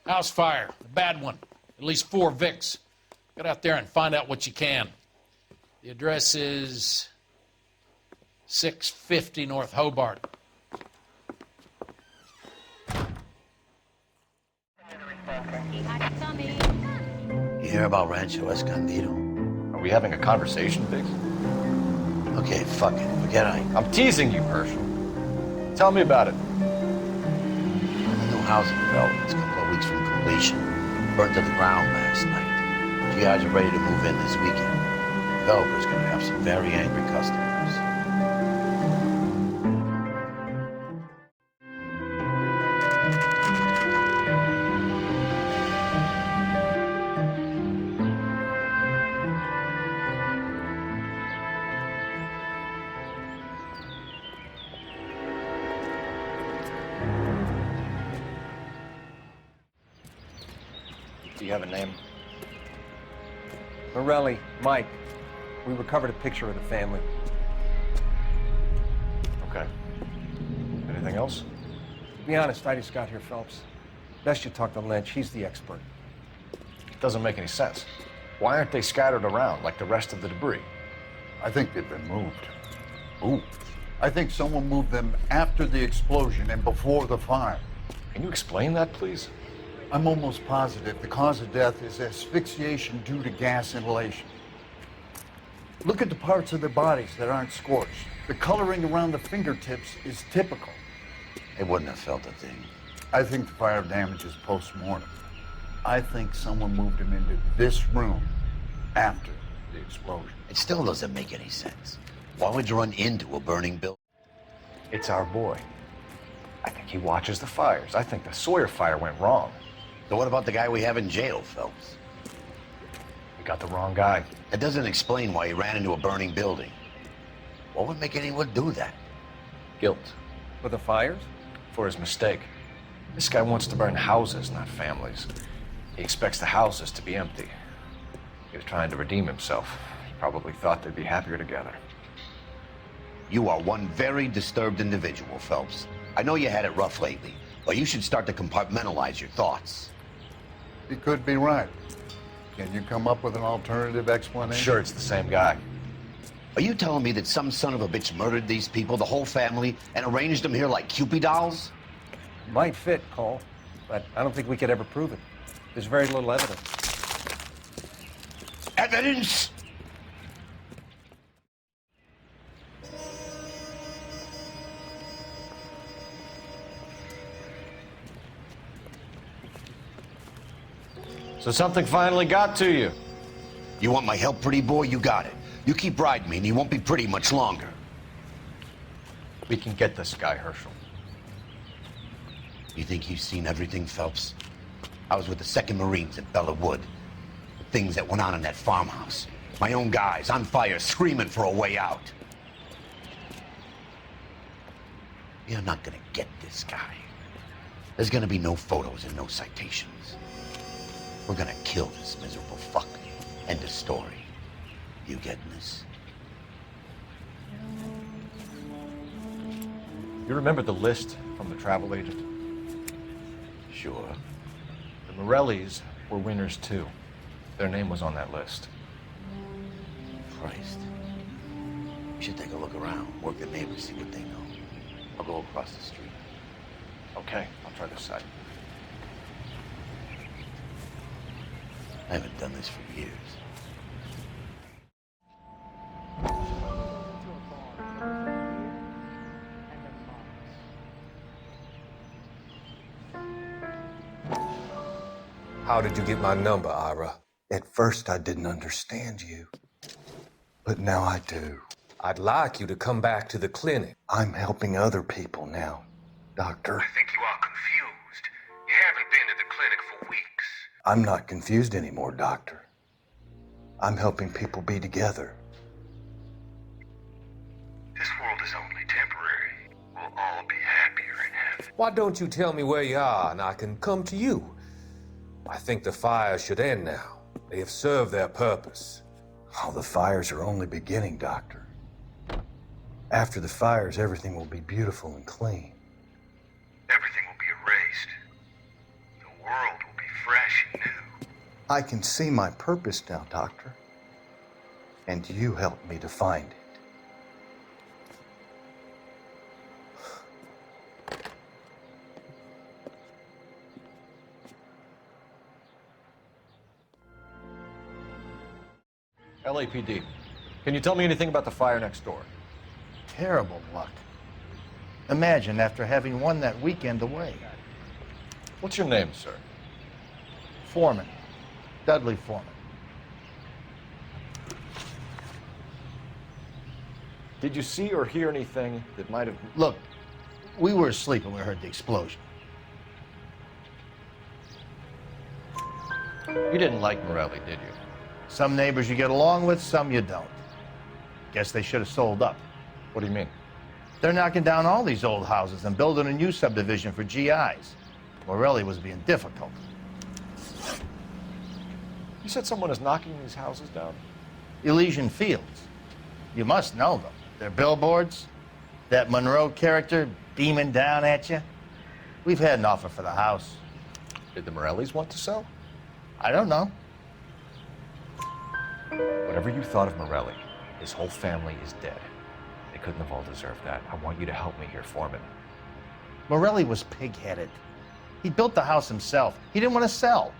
House fire, a bad one. At least 4 Vicks. Get out there and find out what you can. The address is 650 North Hobart. You hear about Rancho Escondido? Are we having a conversation, Biggs? Okay, fuck it. Forget I'm teasing you, Herschel. Tell me about it. The new housing development's a couple of weeks from completion. Burned to the ground last night. GIs are ready to move in this weekend. The developer's gonna have some very angry customers. Do you have a name? Morelli, Mike. We recovered a picture of the family. Okay. Anything else? To be honest, I just got here, Phelps. Best you talk to Lynch. He's the expert. It doesn't make any sense. Why aren't they scattered around like the rest of the debris? I think they've been moved. Moved? I think someone moved them after the explosion and before the fire. Can you explain that, please? I'm almost positive the cause of death is asphyxiation due to gas inhalation. Look at the parts of their bodies that aren't scorched. The coloring around the fingertips is typical. They wouldn't have felt a thing. I think the fire damage is post-mortem. I think someone moved him into this room after the explosion. It still doesn't make any sense. Why would you run into a burning building? It's our boy. I think he watches the fires. I think the Sawyer fire went wrong. So what about the guy we have in jail, Phelps? We got the wrong guy. That doesn't explain why he ran into a burning building. What would make anyone do that? Guilt. For the fires? For his mistake. This guy wants to burn houses, not families. He expects the houses to be empty. He was trying to redeem himself. He Probably thought they'd be happier together. You are one very disturbed individual, Phelps. I know you had it rough lately, but you should start to compartmentalize your thoughts. He could be right. Can you come up with an alternative explanation? I'm sure it's the same guy. Are you telling me that some son of a bitch murdered these people, the whole family, and arranged them here like Cupid dolls? Might fit, Cole, but I don't think we could ever prove it. There's very little evidence. Evidence? So something finally got to you. You want my help, pretty boy? You got it. You keep riding me and you won't be pretty much longer. We can get this guy, Herschel. You think you've seen everything, Phelps? I was with the 2nd Marines at Bella Wood. The things that went on in that farmhouse. My own guys on fire, screaming for a way out. You're not gonna get this guy. There's gonna be no photos and no citations. We're gonna kill this miserable fuck. End of story. You getting this? You remember the list from the travel agent? Sure. The Morellis were winners too. Their name was on that list. Christ. We should take a look around, work the neighbors, see what they know. I'll go across the street. Okay, I'll try this side. I haven't done this for years. How did you get my number, Ira? At first, I didn't understand you, but now I do. I'd like you to come back to the clinic. I'm helping other people now, Doctor. I think you are confused. You haven't been to the clinic for weeks. I'm not confused anymore, Doctor. I'm helping people be together. This world is only temporary. We'll all be happier in heaven. Why don't you tell me where you are and I can come to you? I think the fires should end now. They have served their purpose. Oh, the fires are only beginning, Doctor. After the fires, everything will be beautiful and clean. Everything will be erased. The world will be fresh and new. I can see my purpose now, Doctor. And you helped me to find it. LAPD, can you tell me anything about the fire next door? Terrible luck. Imagine after having won that weekend away. What's your name, sir? Foreman. Dudley Foreman. Did you see or hear anything that might have... Look, we were asleep when we heard the explosion. You didn't like Morelli, did you? Some neighbors you get along with, some you don't. Guess they should have sold up. What do you mean? They're knocking down all these old houses and building a new subdivision for GIs. Morelli was being difficult. You said someone is knocking these houses down? Elysian Fields. You must know them. Their billboards, that Monroe character beaming down at you. We've had an offer for the house. Did the Morellis want to sell? I don't know. Whatever you thought of Morelli, his whole family is dead. They couldn't have all deserved that. I want you to help me here, Foreman. Morelli was pig-headed. He built the house himself. He didn't want to sell.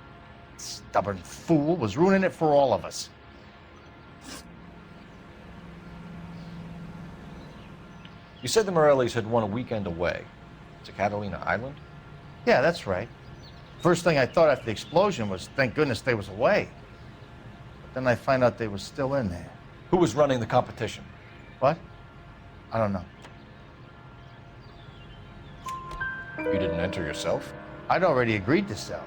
Stubborn fool was ruining it for all of us. You said the Morellis had won a weekend away to Catalina Island? Yeah, that's right. First thing I thought after the explosion was, thank goodness they was away. But then I find out they was still in there. Who was running the competition? What? I don't know. You didn't enter yourself? I'd already agreed to sell.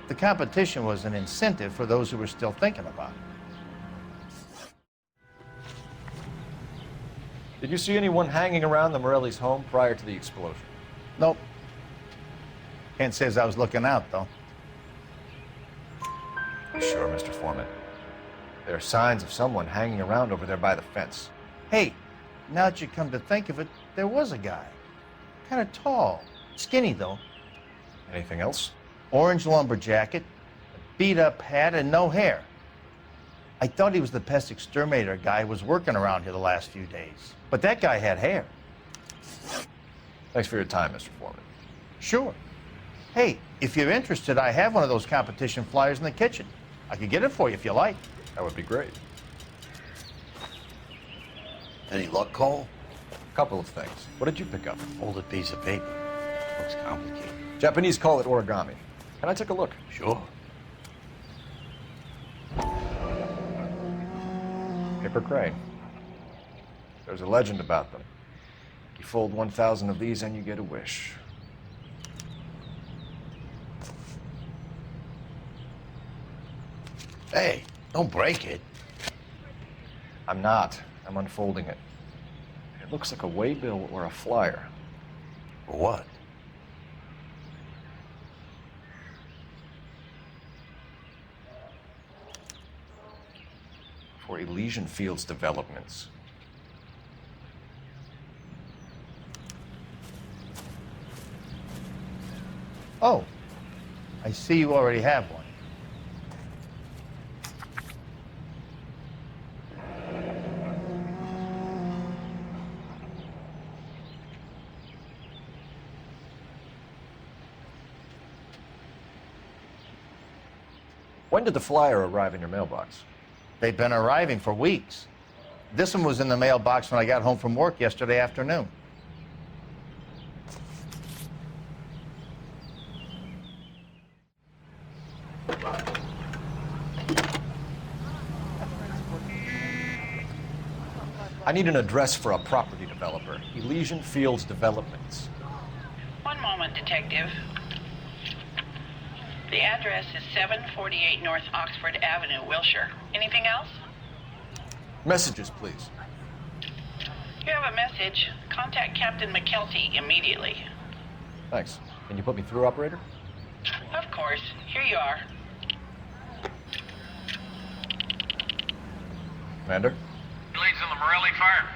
The competition was an incentive for those who were still thinking about it. Did you see anyone hanging around the Morellis' home prior to the explosion? Nope. Can't say as I was looking out, though. You sure, Mr. Foreman? There are signs of someone hanging around over there by the fence. Hey, now that you come to think of it, there was a guy. Kind of tall. Skinny, though. Anything else? Orange lumber jacket, a beat-up hat, and no hair. I thought he was the pest exterminator guy who was working around here the last few days. But that guy had hair. Thanks for your time, Mr. Foreman. Sure. Hey, if you're interested, I have one of those competition flyers in the kitchen. I could get it for you if you like. That would be great. Any luck, Cole? A couple of things. What did you pick up? Folded piece of paper. Looks complicated. Japanese call it origami. Can I take a look? Sure. Paper crane. There's a legend about them. You fold 1,000 of these and you get a wish. Hey, don't break it. I'm not. I'm unfolding it. It looks like a waybill or a flyer. For what? For Elysian Fields developments. Oh, I see you already have one. When did the flyer arrive in your mailbox? They've been arriving for weeks. This one was in the mailbox when I got home from work yesterday afternoon. I need an address for a property developer. Elysian Fields Developments. One moment, Detective. The address is 748 North Oxford Avenue, Wilshire. Anything else? Messages, please. You have a message. Contact Captain McKelty immediately. Thanks. Can you put me through, operator? Of course. Here you are. Commander? Leads in the Morelli fire.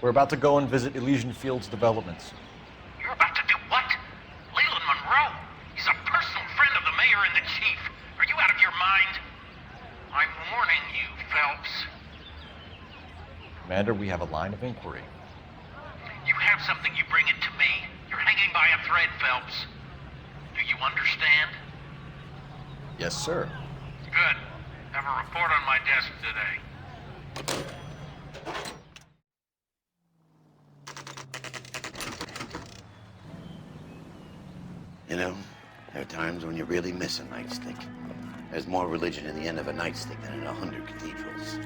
We're about to go and visit Elysian Fields Developments. You're about to do what? Leland Monroe. He's a personal friend of the mayor and the chief. Are you out of your mind? I'm warning you, Phelps. Commander, we have a line of inquiry. You have something, you bring it to me. You're hanging by a thread, Phelps. Do you understand? Yes, sir. Good. Have a report on my desk today. You know, there are times when you really miss a nightstick. There's more religion in the end of a nightstick than in 100 cathedrals.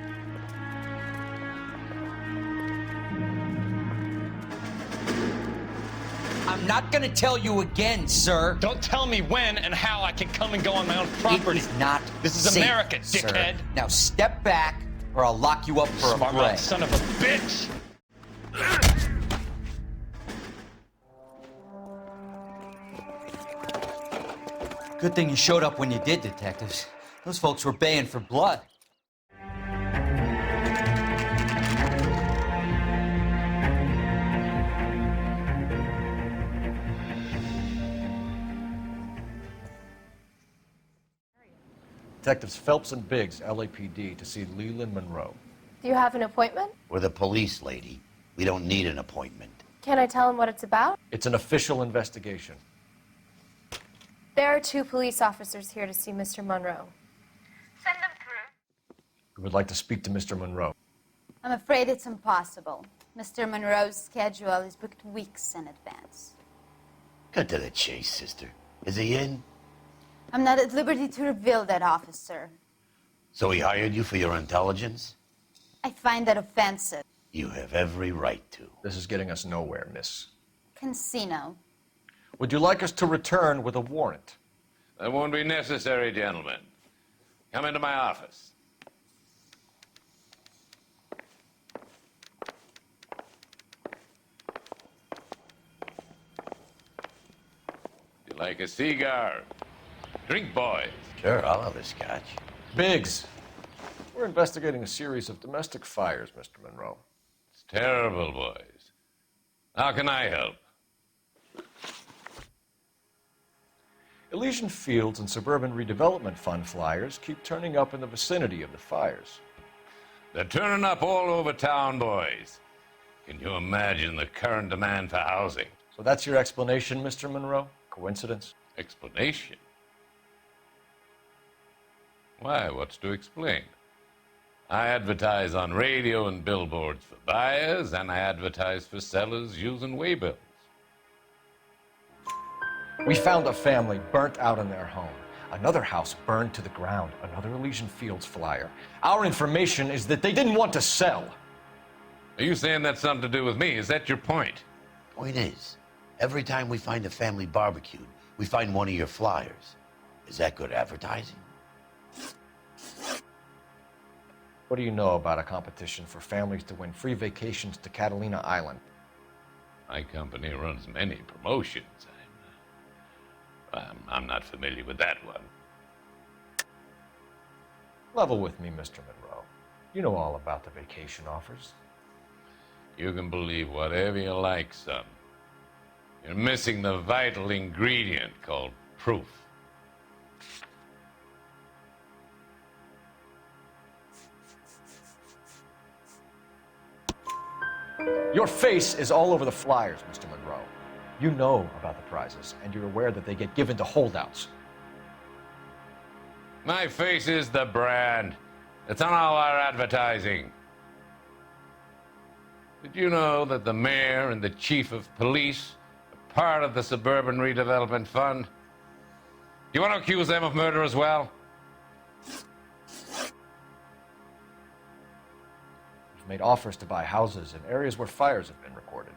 I'm not gonna tell you again, sir. Don't tell me when and how I can come and go on my own property. It is not This is safe, America, sir. dickhead. Now step back, or I'll lock you up for Smart a mouth play. son of a bitch! Good thing you showed up when you did, detectives. Those folks were baying for blood. Detectives Phelps and Biggs, LAPD, to see Leland Monroe. Do you have an appointment? We're the police, lady. We don't need an appointment. Can I tell him what it's about? It's an official investigation. There are 2 police officers here to see Mr. Monroe. Send them through. We would like to speak to Mr. Monroe. I'm afraid it's impossible. Mr. Monroe's schedule is booked weeks in advance. Cut to the chase, sister. Is he in? I'm not at liberty to reveal that, officer. So he hired you for your intelligence? I find that offensive. You have every right to. This is getting us nowhere, miss. Casino. Would you like us to return with a warrant? That won't be necessary, gentlemen. Come into my office. You like a cigar? Drink, boys. Sure, I'll have a scotch. Biggs, we're investigating a series of domestic fires, Mr. Monroe. It's terrible, boys. How can I help? Elysian Fields and Suburban Redevelopment Fund flyers keep turning up in the vicinity of the fires. They're turning up all over town, boys. Can you imagine the current demand for housing? So that's your explanation, Mr. Monroe? Coincidence? Explanation? Why, what's to explain? I advertise on radio and billboards for buyers, and I advertise for sellers using waybills. We found a family burnt out in their home. Another house burned to the ground. Another Elysian Fields flyer. Our information is that they didn't want to sell. Are you saying that's something to do with me? Is that your point? Point is, every time we find a family barbecued, we find one of your flyers. Is that good advertising? What do you know about a competition for families to win free vacations to Catalina Island? My company runs many promotions. I'm not familiar with that one. Level with me, Mr. Monroe. You know all about the vacation offers. You can believe whatever you like, son. You're missing the vital ingredient called proof. Your face is all over the flyers, Mr. Monroe. You know about the prizes, and you're aware that they get given to holdouts. My face is the brand. It's on all our advertising. Did you know that the mayor and the chief of police are part of the Suburban Redevelopment Fund? Do you want to accuse them of murder as well? We've made offers to buy houses in areas where fires have been recorded.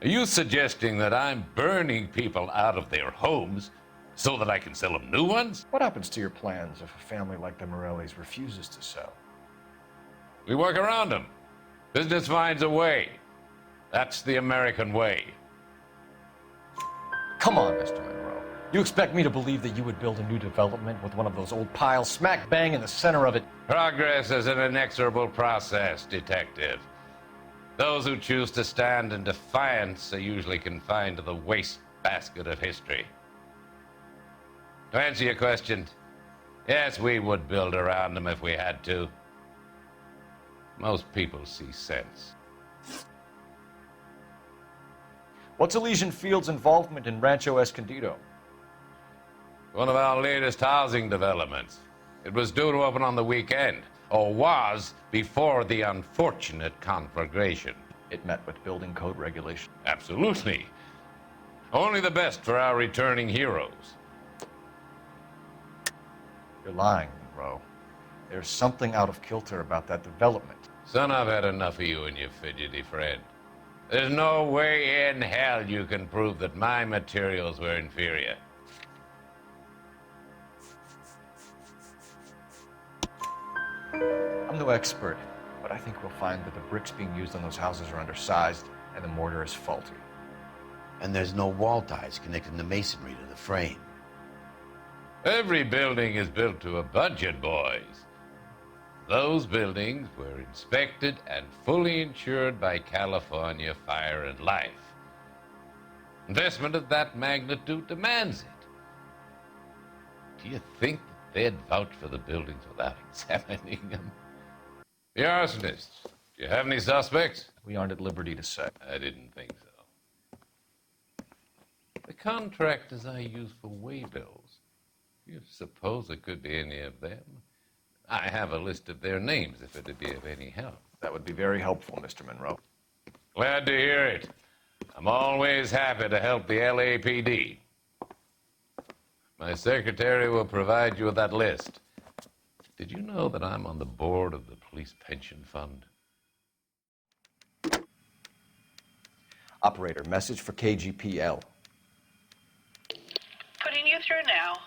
Are you suggesting that I'm burning people out of their homes so that I can sell them new ones? What happens to your plans if a family like the Morellis refuses to sell? We work around them. Business finds a way. That's the American way. Come on, Mr. Monroe. You expect me to believe that you would build a new development with one of those old piles smack bang in the center of it? Progress is an inexorable process, detective. Those who choose to stand in defiance are usually confined to the wastebasket of history. To answer your question, yes, we would build around them if we had to. Most people see sense. What's Elysian Fields' involvement in Rancho Escondido? One of our latest housing developments. It was due to open on the weekend, or was before the unfortunate conflagration. It met with building code regulation. Absolutely. Only the best for our returning heroes. You're lying, Monroe. There's something out of kilter about that development. Son, I've had enough of you and your fidgety friend. There's no way in hell you can prove that my materials were inferior. I'm no expert, but I think we'll find that the bricks being used on those houses are undersized and the mortar is faulty. And there's no wall ties connecting the masonry to the frame. Every building is built to a budget, boys. Those buildings were inspected and fully insured by California Fire and Life. Investment of that magnitude demands it. Do you think that they'd vouch for the buildings without examining them? The arsonists. Do you have any suspects? We aren't at liberty to say. I didn't think so. The contractors I use for waybills. Do you suppose it could be any of them? I have a list of their names if it'd be of any help. That would be very helpful, Mr. Monroe. Glad to hear it. I'm always happy to help the LAPD. My secretary will provide you with that list. Did you know that I'm on the board of the Police Pension Fund? Operator, message for KGPL. Putting you through now.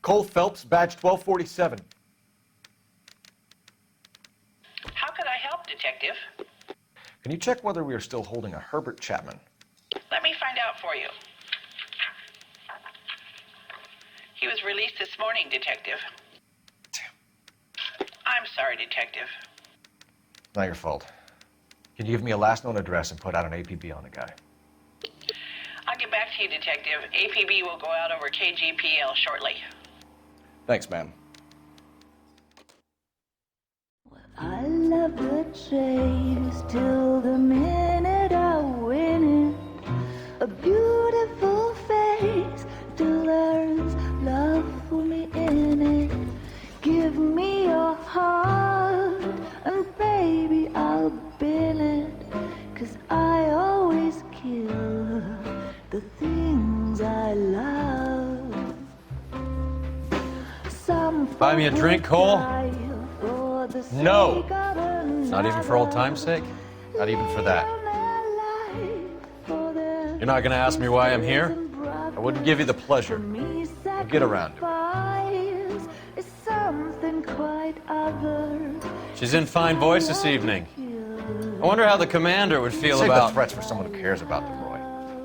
Cole Phelps, badge 1247. How could I help, Detective? Can you check whether we are still holding a Herbert Chapman? Let me find out for you. He was released this morning, Detective. Damn. I'm sorry, Detective. Not your fault. Can you give me a last known address and put out an APB on the guy? I'll get back to you, Detective. APB will go out over KGPL shortly. Thanks, man. I love the chase till the minute I win it. A beautiful face till there's love for me in it. Give me your heart and baby I'll bill it. 'Cause I always kill the things I love. Some Buy me a drink, Cole? No! Not even for old time's sake? Not even for that. You're not gonna ask me why I'm here? I wouldn't give you the pleasure. I'll get around to it. She's in fine voice this evening. I wonder how the commander would feel about... the threats for someone who cares about them, Roy.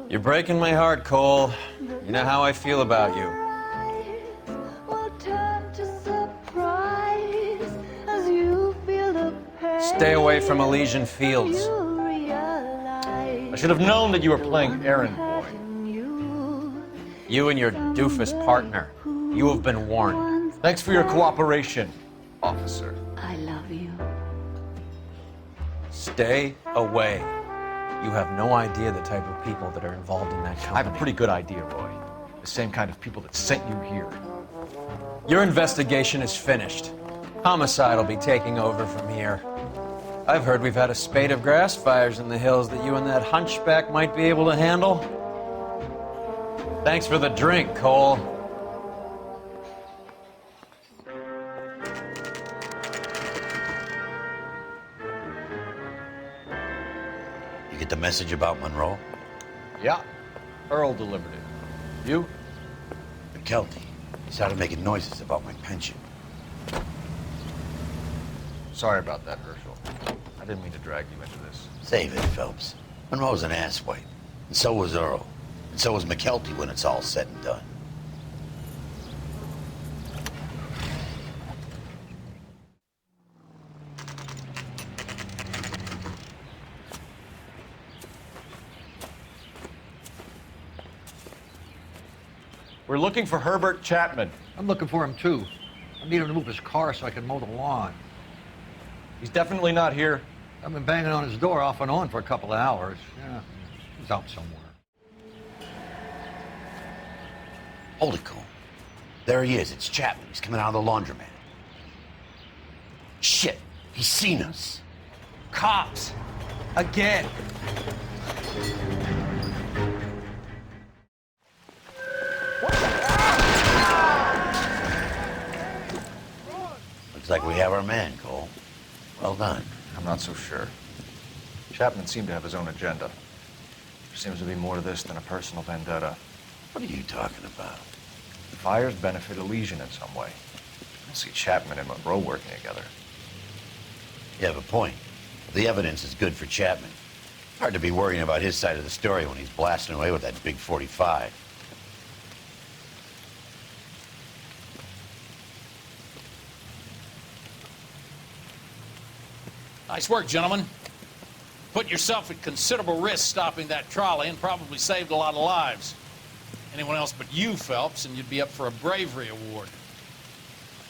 You're breaking my heart, Cole. You know how I feel about you. Stay away from Elysian Fields. I should have known that you were playing errand boy. You and your doofus partner. You have been warned. Thanks for your cooperation, officer. I love you. Stay away. You have no idea the type of people that are involved in that company. I have a pretty good idea, Roy. The same kind of people that sent you here. Your investigation is finished. Homicide will be taking over from here. I've heard we've had a spate of grass fires in the hills that you and that hunchback might be able to handle. Thanks for the drink, Cole. You get the message about Monroe? Yeah. Earl delivered it. You? McKelty. He started making noises about my pension. Sorry about that, Herschel. I didn't mean to drag you into this. Save it, Phelps. Monroe's an asswipe. And so was Earl. And so was McKelty when it's all said and done. We're looking for Herbert Chapman. I'm looking for him, too. I need him to move his car so I can mow the lawn. He's definitely not here. I've been banging on his door off and on for a couple of hours. Yeah, he's out somewhere. Hold it, Cole. There he is. It's Chapman. He's coming out of the laundromat. Shit. He's seen us. Cops. Again. Looks like we have our man, Cole. Well done. I'm not so sure. Chapman seemed to have his own agenda. There seems to be more to this than a personal vendetta. What are you talking about? The fires benefit Elysian in some way. I don't see Chapman and Monroe working together. You have a point. The evidence is good for Chapman. Hard to be worrying about his side of the story when he's blasting away with that big 45. Nice work, gentlemen. Put yourself at considerable risk stopping that trolley and probably saved a lot of lives. Anyone else but you, Phelps, and you'd be up for a bravery award.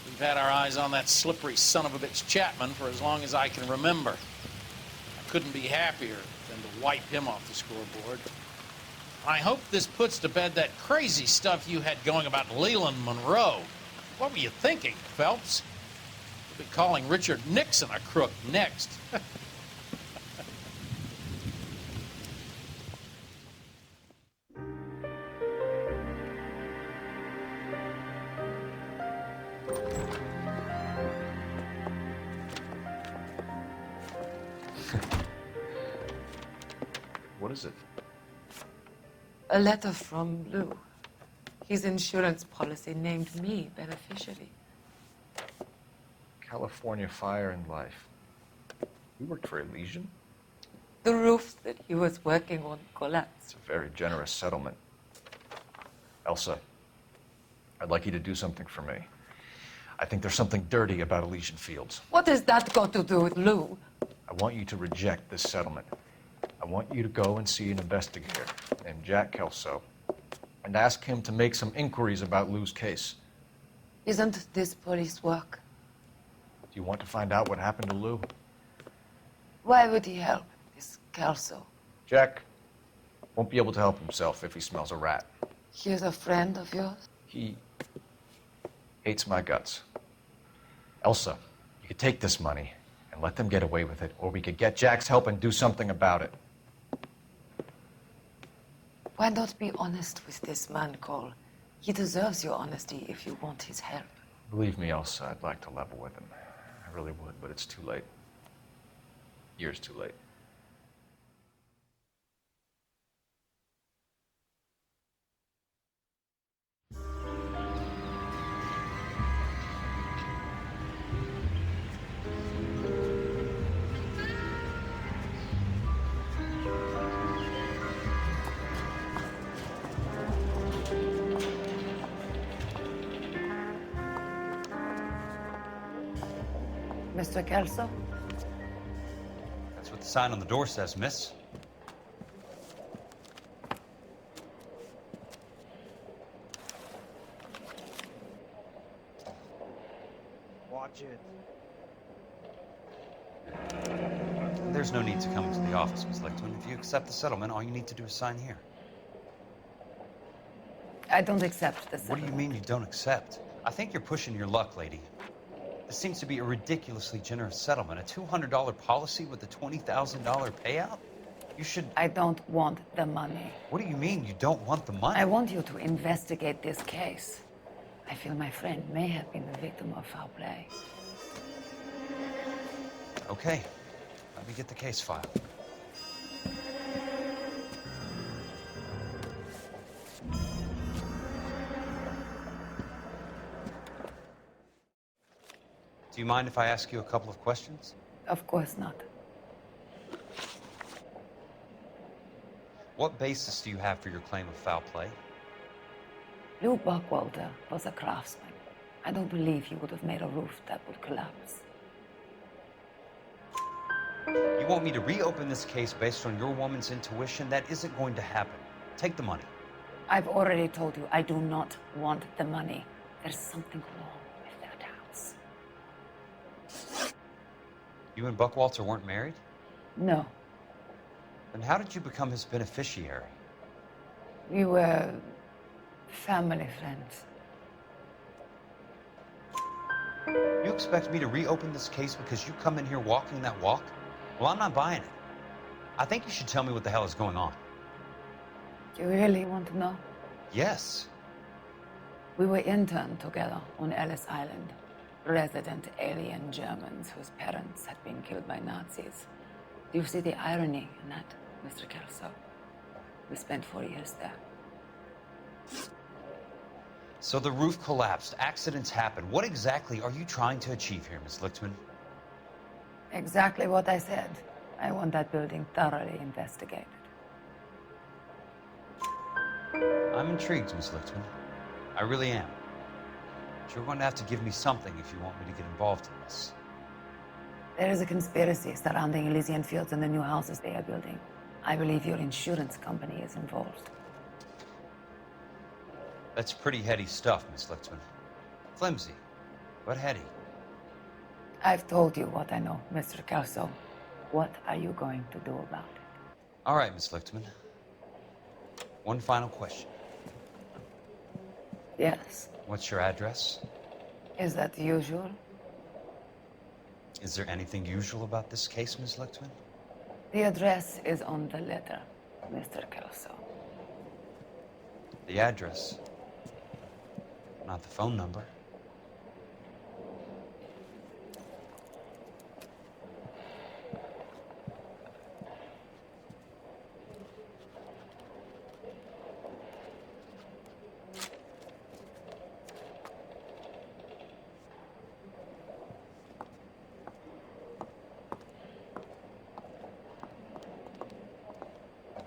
We've had our eyes on that slippery son of a bitch Chapman for as long as I can remember. I couldn't be happier than to wipe him off the scoreboard. I hope this puts to bed that crazy stuff you had going about Leland Monroe. What were you thinking, Phelps? We'll be calling Richard Nixon a crook next. What is it? A letter from Lou. His insurance policy named me beneficiary. California Fire and Life. You worked for Elysian? The roof that he was working on collapsed. It's a very generous settlement. Elsa, I'd like you to do something for me. I think there's something dirty about Elysian Fields. What has that got to do with Lou? I want you to reject this settlement. I want you to go and see an investigator named Jack Kelso and ask him to make some inquiries about Lou's case. Isn't this police work? Do you want to find out what happened to Lou? Why would he help, this Kelso? Jack won't be able to help himself if he smells a rat. He is a friend of yours? He hates my guts. Elsa, you could take this money and let them get away with it, or we could get Jack's help and do something about it. Why not be honest with this man, Cole? He deserves your honesty if you want his help. Believe me, Elsa, I'd like to level with him. I really would, but it's too late. Years too late. Mr. Kelso? That's what the sign on the door says, miss. Watch it. There's no need to come into the office, Miss Lichtman. If you accept the settlement, all you need to do is sign here. I don't accept the What settlement. do you mean you don't accept? I think you're pushing your luck, lady. This seems to be a ridiculously generous settlement. A $200 policy with a $20,000 payout? You should... I don't want the money. What do you mean you don't want the money? I want you to investigate this case. I feel my friend may have been the victim of foul play. Okay. Let me get the case file. Do you mind if I ask you a couple of questions? Of course not. What basis do you have for your claim of foul play? Lou Buckwalter was a craftsman. I don't believe he would have made a roof that would collapse. You want me to reopen this case based on your woman's intuition? That isn't going to happen. Take the money. I've already told you I do not want the money. There's something wrong with that house. You and Buckwalter weren't married? No. Then how did you become his beneficiary? We were family friends. You expect me to reopen this case because you come in here walking that walk? Well, I'm not buying it. I think you should tell me what the hell is going on. You really want to know? Yes. We were interned together on Ellis Island. Resident alien Germans whose parents had been killed by Nazis. Do you see the irony in that, Mr. Kelso? We spent 4 years there. So the roof collapsed, accidents happen. What exactly are you trying to achieve here, Miss Lichtman? Exactly what I said. I want that building thoroughly investigated. I'm intrigued, Miss Lichtman. I really am. But you're going to have to give me something if you want me to get involved in this. There is a conspiracy surrounding Elysian Fields and the new houses they are building. I believe your insurance company is involved. That's pretty heady stuff, Miss Lichtman. Flimsy, but heady. I've told you what I know, Mr. Kelso. What are you going to do about it? All right, Miss Lichtman. One final question. Yes. What's your address? Is that usual? Is there anything usual about this case, Miss Lichtman? The address is on the letter, Mr. Kelso. The address, not the phone number.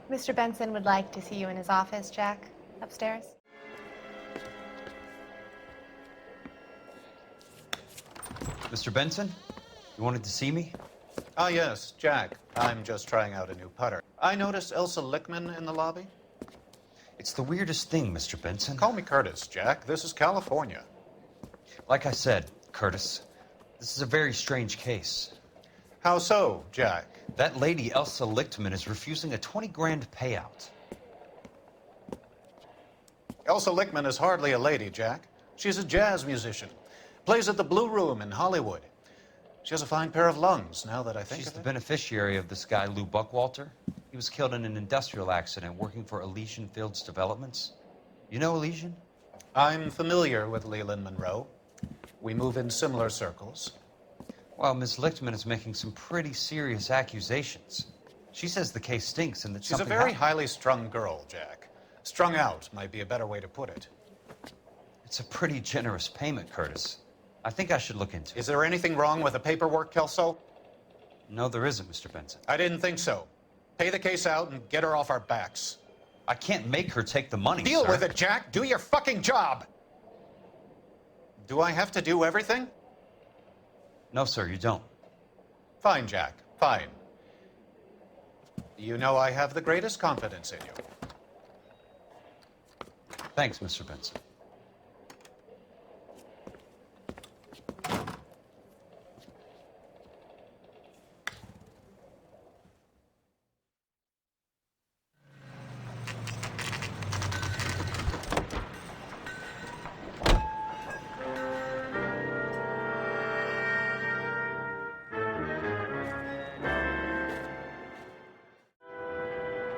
Mr. Benson would like to see you in his office, Jack. Upstairs. Mr. Benson, you wanted to see me? Ah, yes, Jack. I'm just trying out a new putter. I noticed Elsa Lickman in the lobby. It's the weirdest thing, Mr. Benson. Call me Curtis, Jack. This is California. Like I said, Curtis, this is a very strange case. How so, Jack? That lady, Elsa Lichtman, is refusing a 20 grand payout. Elsa Lickman is hardly a lady, Jack. She's a jazz musician. Plays at the Blue Room in Hollywood. She has a fine pair of lungs, now that I think She's of the it. beneficiary of this guy, Lou Buckwalter. He was killed in an industrial accident working for Elysian Fields Developments. You know Elysian? I'm familiar with Leland Monroe. We move in similar circles. Well, Ms. Lichtman is making some pretty serious accusations. She says the case stinks and that She's a very highly strung girl, Jack. Strung out might be a better way to put it. It's a pretty generous payment, Curtis. I think I should look into it. Is there anything wrong with the paperwork, Kelso? No, there isn't, Mr. Benson. I didn't think so. Pay the case out and get her off our backs. I can't make her take the money, Deal sir. with it, Jack. Do your fucking job. Do I have to do everything? No, sir, you don't. Fine, Jack. Fine. You know I have the greatest confidence in you. Thanks, Mr. Benson.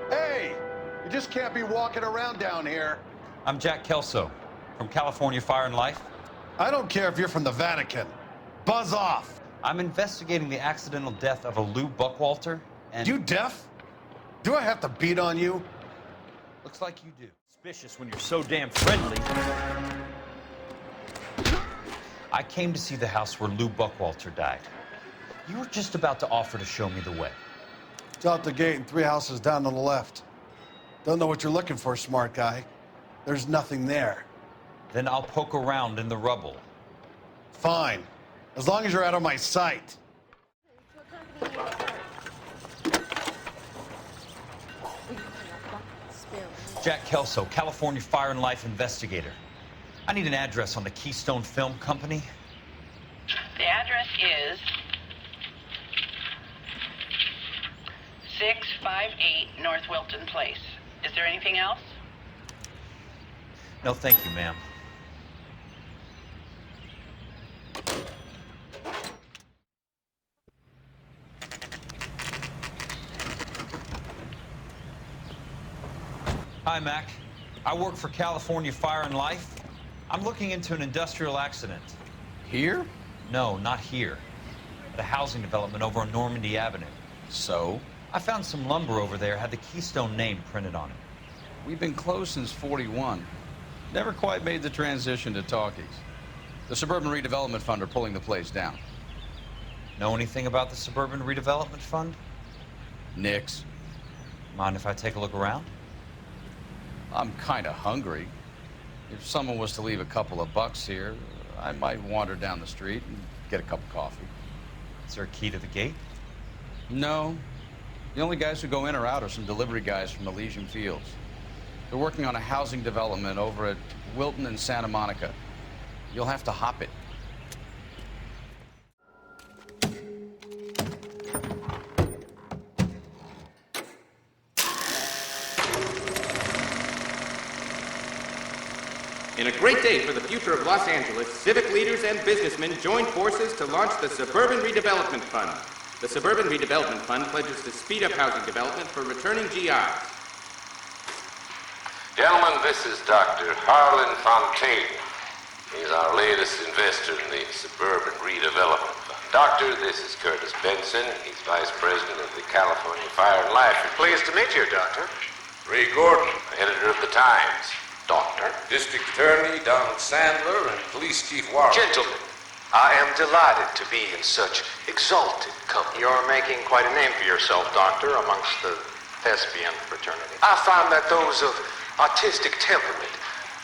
Hey, you just can't be walking around down here. I'm Jack Kelso from California Fire and Life. I don't care if you're from the Vatican. Buzz off. I'm investigating the accidental death of a Lou Buckwalter, and... You deaf? Do I have to beat on you? Looks like you do. Suspicious when you're so damn friendly. I came to see the house where Lou Buckwalter died. You were just about to offer to show me the way. It's out the gate and 3 houses down on the left. Don't know what you're looking for, smart guy. There's nothing there. Then I'll poke around in the rubble. Fine. As long as you're out of my sight. Jack Kelso, California Fire and Life investigator. I need an address on the Keystone Film Company. The address is 658 North Wilton Place. Is there anything else? No, thank you, ma'am. Hi, Mac. I work for California Fire and Life. I'm looking into an industrial accident. Here? No, not here. At a housing development over on Normandy Avenue. So? I found some lumber over there, had the Keystone name printed on it. We've been closed since '41. Never quite made the transition to talkies. The Suburban Redevelopment Fund are pulling the place down. Know anything about the Suburban Redevelopment Fund? Nix. Mind if I take a look around? I'm kind of hungry. If someone was to leave a couple of bucks here, I might wander down the street and get a cup of coffee. Is there a key to the gate? No. The only guys who go in or out are some delivery guys from Elysian Fields. They're working on a housing development over at Wilton and Santa Monica. You'll have to hop it. In a great day for the future of Los Angeles, civic leaders and businessmen joined forces to launch the Suburban Redevelopment Fund. The Suburban Redevelopment Fund pledges to speed up housing development for returning GIs. Gentlemen, this is Dr. Harlan Fontaine. He's our latest investor in the Suburban Redevelopment Fund. Doctor, this is Curtis Benson. He's Vice President of the California Fire and Life. Pleased to meet you, Doctor. Ray Gordon, editor of the Times. Doctor. District Attorney Donald Sandler and Police Chief Warren. Gentlemen, I am delighted to be in such exalted company. You're making quite a name for yourself, Doctor, amongst the thespian fraternity. I find that those of artistic temperament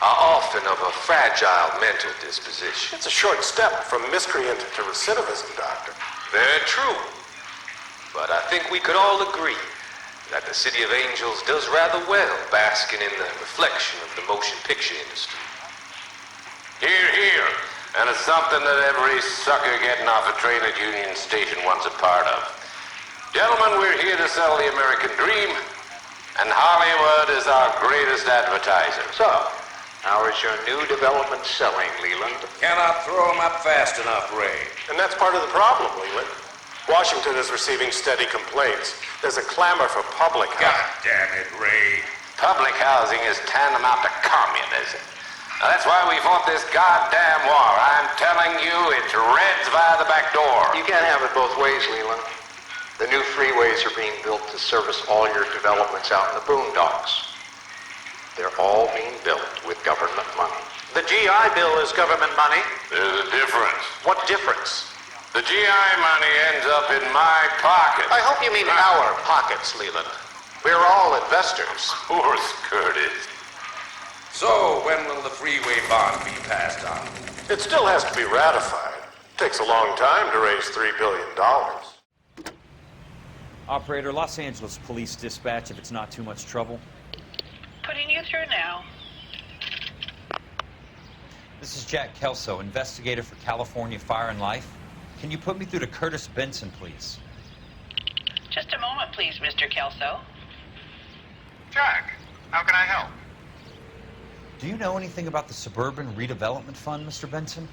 are often of a fragile mental disposition. It's a short step from miscreant to recidivism, Doctor. Very true. But I think we could all agree that the City of Angels does rather well basking in the reflection of the motion picture industry. Hear, hear. And it's something that every sucker getting off a train at Union Station wants a part of. Gentlemen, we're here to sell the American dream, and Hollywood is our greatest advertiser. So, how is your new development selling, Leland? Cannot throw them up fast enough, Ray. And that's part of the problem, Leland. Washington is receiving steady complaints. There's a clamor for public housing. God damn it, Ray. Public housing is tantamount to communism. Now, that's why we fought this goddamn war. I'm telling you, it's Reds via the back door. You can't have it both ways, Leland. The new freeways are being built to service all your developments out in the boondocks. They're all being built with government money. The GI Bill is government money. There's a difference. What difference? The GI money ends up in my pocket. I hope you mean our pockets, Leland. We're all investors. Of course, Curtis. So, when will the freeway bond be passed on? It still has to be ratified. Takes a long time to raise $3 billion. Operator, Los Angeles Police Dispatch, if it's not too much trouble. Putting you through now. This is Jack Kelso, investigator for California Fire and Life. Can you put me through to Curtis Benson, please? Just a moment, please, Mr. Kelso. Jack, how can I help? Do you know anything about the Suburban Redevelopment Fund, Mr. Benson?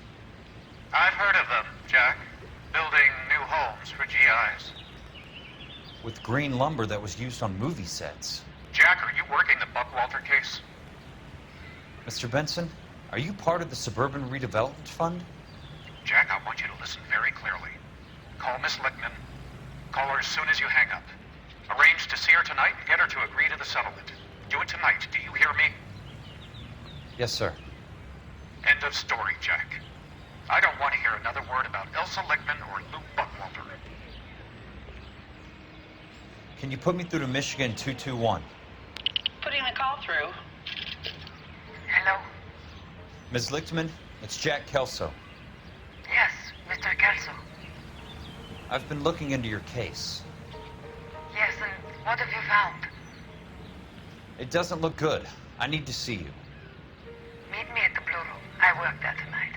I've heard of them, Jack. Building new homes for GIs. With green lumber that was used on movie sets. Jack, are you working the Buckwalter case? Mr. Benson, are you part of the Suburban Redevelopment Fund? Jack, I want you to listen very clearly. Call Miss Lickman. Call her as soon as you hang up. Arrange to see her tonight and get her to agree to the settlement. Do it tonight. Do you hear me? Yes, sir. End of story, Jack. I don't want to hear another word about Elsa Lickman or Lou Buckwalter. Can you put me through to Michigan 221? Putting the call through. Hello? Ms. Lichtman, it's Jack Kelso. Yes, Mr. Kelso. I've been looking into your case. Yes, and what have you found? It doesn't look good. I need to see you. Meet me at the Blue Room. I work there tonight.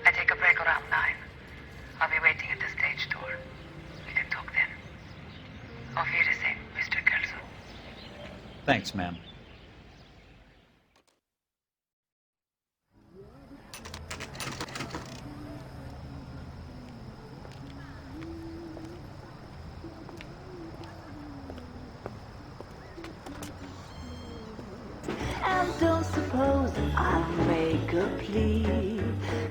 I take a break around 9. I'll be waiting at the stage door. We can talk then. Auf Wiedersehen, Mr. Kelso. Thanks, ma'am. And don't suppose I'll make a plea,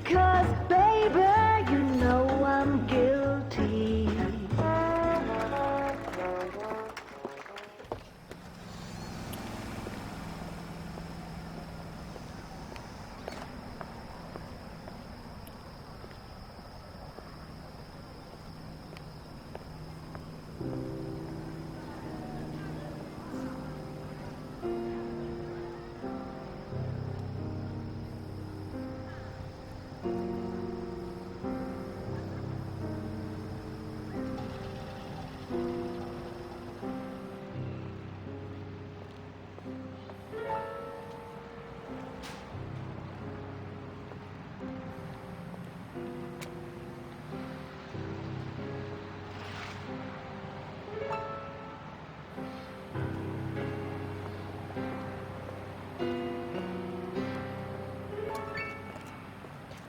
'cause baby, you know I'm guilty.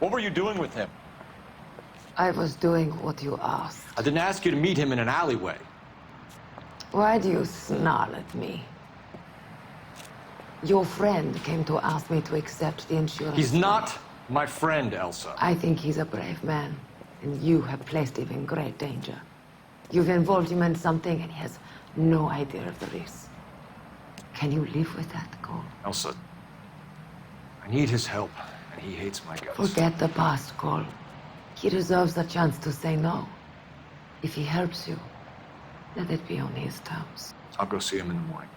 What were you doing with him? I was doing what you asked. I didn't ask you to meet him in an alleyway. Why do you snarl at me? Your friend came to ask me to accept the insurance. He's not my friend, Elsa. I think he's a brave man, and you have placed him in great danger. You've involved him in something, and he has no idea of the risk. Can you live with that, Cole? Elsa, I need his help, and he hates my guts. Forget the past, Cole. He deserves a chance to say no. If he helps you, let it be on his terms. I'll go see him in the morning.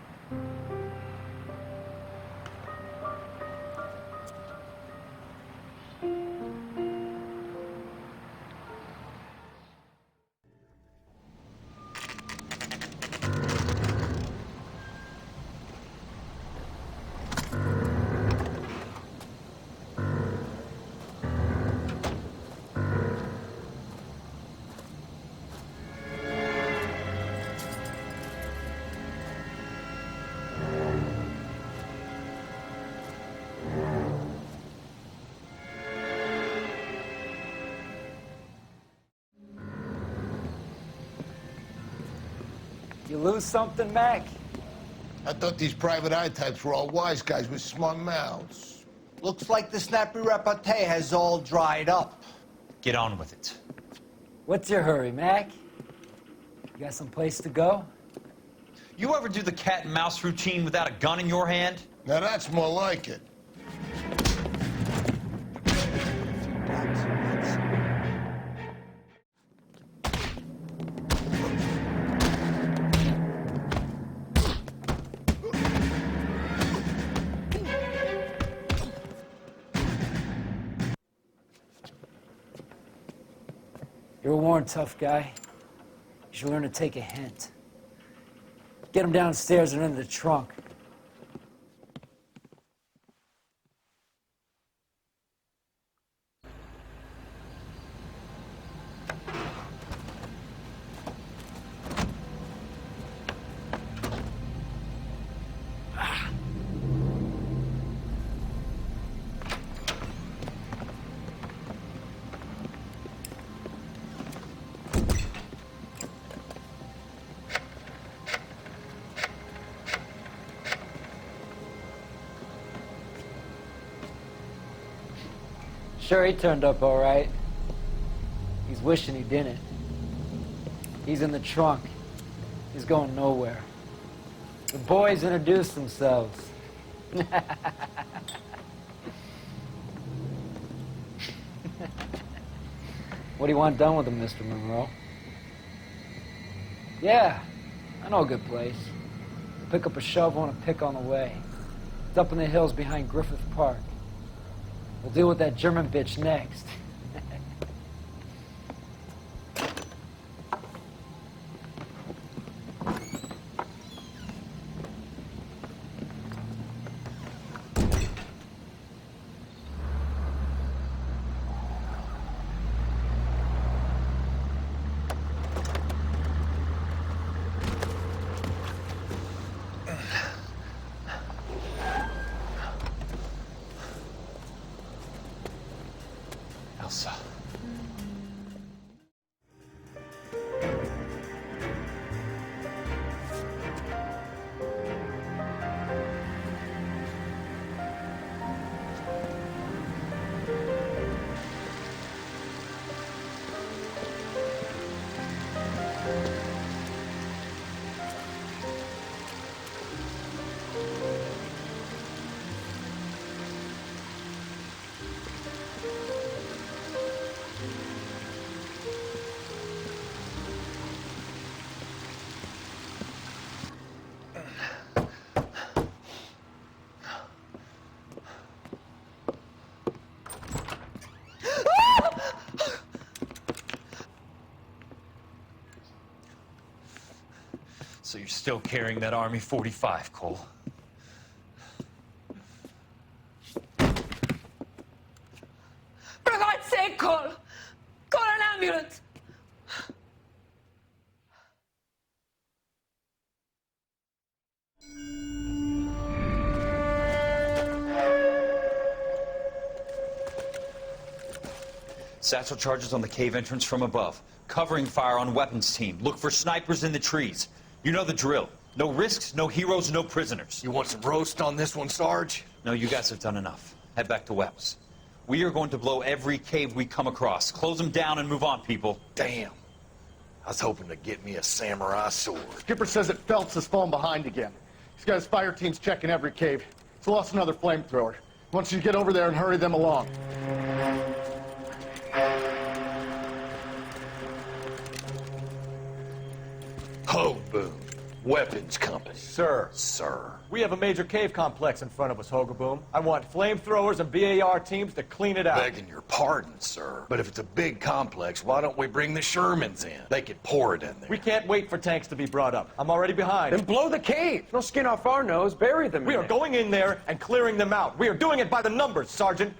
You lose something, Mac? I thought these private eye types were all wise guys with smart mouths. Looks like the snappy repartee has all dried up. Get on with it. What's your hurry, Mac? You got some place to go? You ever do the cat and mouse routine without a gun in your hand? Now that's more like it. You're a worn, tough guy. You should learn to take a hint. Get him downstairs and into the trunk. Sure, he turned up all right. He's wishing he didn't. He's in the trunk. He's going nowhere. The boys introduced themselves. What do you want done with him, Mr. Monroe? Yeah, I know a good place. Pick up a shovel and a pick on the way. It's up in the hills behind Griffith Park. We'll deal with that German bitch next. So you're still carrying that Army 45, Cole? For God's sake, Cole! Call an ambulance! Satchel charges on the cave entrance from above. Covering fire on weapons team. Look for snipers in the trees. You know the drill. No risks, no heroes, no prisoners. You want some roast on this one, Sarge? No, you guys have done enough. Head back to Webs. We are going to blow every cave we come across. Close them down and move on, people. Damn. I was hoping to get me a samurai sword. Skipper says that Phelps has fallen behind again. He's got his fire teams checking every cave. He's lost another flamethrower. He wants you to get over there and hurry them along. Hoboon, Weapons Company. Sir. We have a major cave complex in front of us, Hogaboom. I want flamethrowers and BAR teams to clean it out. Begging your pardon, sir. But if it's a big complex, why don't we bring the Shermans in? They could pour it in there. We can't wait for tanks to be brought up. I'm already behind. Then blow the cave. No skin off our nose. Bury them. We are going in there and clearing them out. We are doing it by the numbers, Sergeant.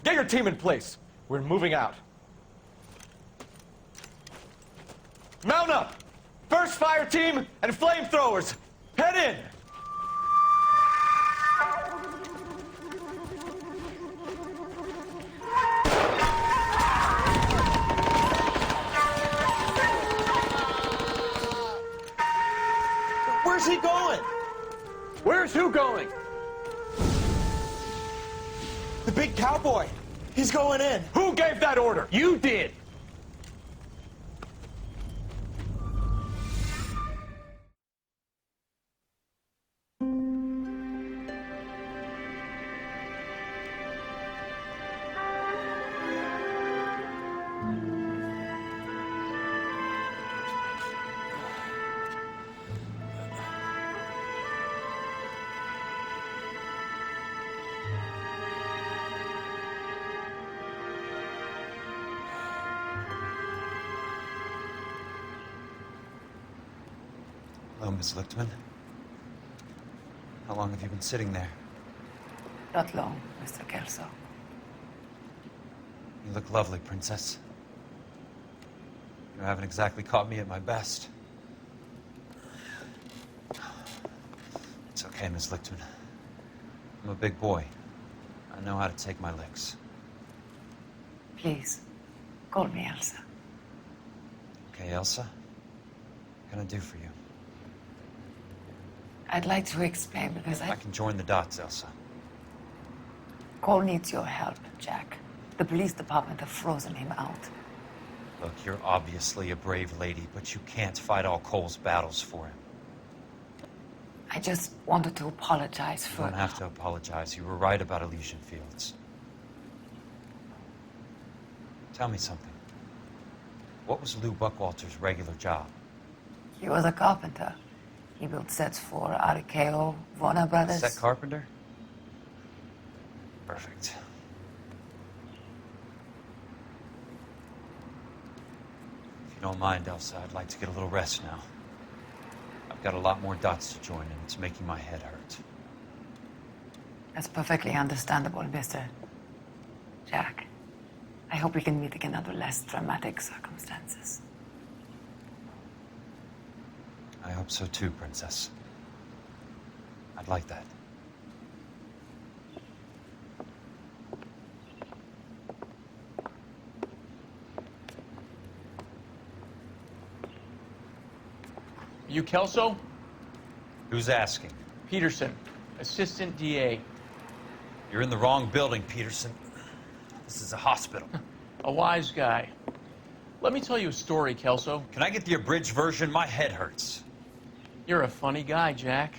Get your team in place. We're moving out. Mount up! First fire team and flamethrowers. Head in! The big cowboy. He's going in. Who gave that order? You did. Hello, Miss Lichtman. How long have you been sitting there? Not long, Mr. Kelso. You look lovely, Princess. You haven't exactly caught me at my best. It's okay, Miss Lichtman. I'm a big boy. I know how to take my licks. Please, call me Elsa. Okay, Elsa? What can I do for you? I'd like to explain because I can join the dots, Elsa. Cole needs your help, Jack. The police department have frozen him out. Look, you're obviously a brave lady, but you can't fight all Cole's battles for him. I just wanted to apologize for... You don't have to apologize. You were right about Elysian Fields. Tell me something. What was Lou Buckwalter's regular job? He was a carpenter. He built sets for RKO, Warner Brothers. Set carpenter? Perfect. If you don't mind, Elsa, I'd like to get a little rest now. I've got a lot more dots to join, and it's making my head hurt. That's perfectly understandable, Mr. Jack. I hope we can meet again under less dramatic circumstances. I hope so too, Princess. I'd like that. You Kelso? Who's asking? Peterson, assistant DA. You're in the wrong building, Peterson. This is a hospital. A wise guy. Let me tell you a story, Kelso. Can I get the abridged version? My head hurts. You're a funny guy, Jack.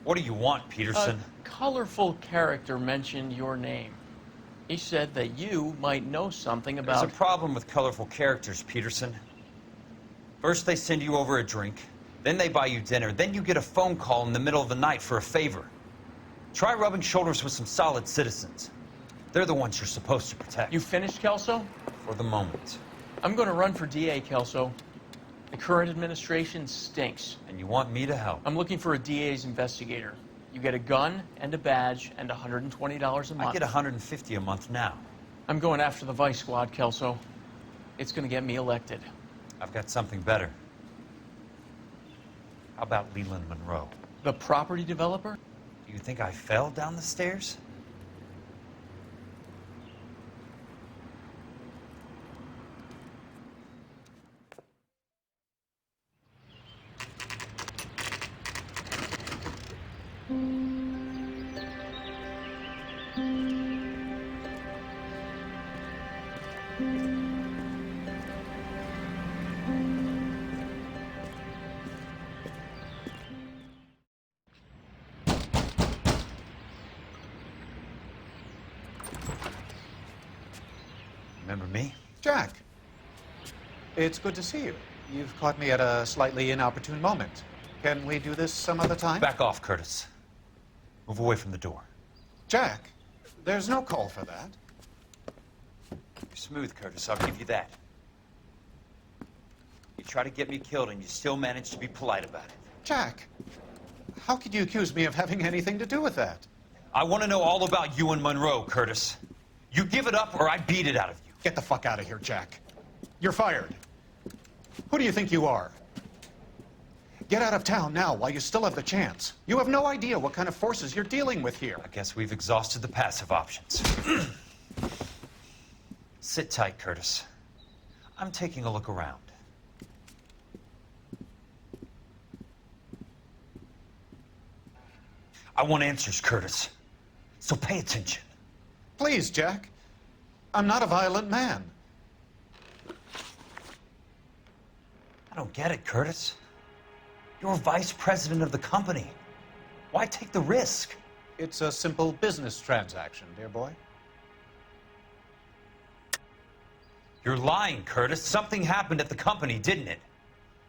What do you want, Peterson? A colorful character mentioned your name. He said that you might know something about... There's a problem with colorful characters, Peterson. First they send you over a drink, then they buy you dinner, then you get a phone call in the middle of the night for a favor. Try rubbing shoulders with some solid citizens. They're the ones you're supposed to protect. You finished, Kelso? For the moment. I'm going to run for DA, Kelso. The current administration stinks. And you want me to help? I'm looking for a DA's investigator. You get a gun and a badge and $120 a month. I get $150 a month now. I'm going after the Vice Squad, Kelso. It's going to get me elected. I've got something better. How about Leland Monroe? The property developer? Do you think I fell down the stairs? Remember me? Jack. It's good to see you. You've caught me at a slightly inopportune moment. Can we do this some other time? Back off, Curtis. Move away from the door. Jack, there's no call for that. You're smooth, Curtis. I'll give you that. You try to get me killed, and you still manage to be polite about it. Jack, how could you accuse me of having anything to do with that? I want to know all about you and Monroe, Curtis. You give it up, or I beat it out of you. Get the fuck out of here, Jack. You're fired. Who do you think you are? Get out of town now while you still have the chance. You have no idea what kind of forces you're dealing with here. I guess we've exhausted the passive options. Sit tight, Curtis. I'm taking a look around. I want answers, Curtis. So pay attention. Please, Jack. I'm not a violent man. I don't get it, Curtis. You're vice president of the company. Why take the risk? It's a simple business transaction, dear boy. You're lying, Curtis. Something happened at the company, didn't it?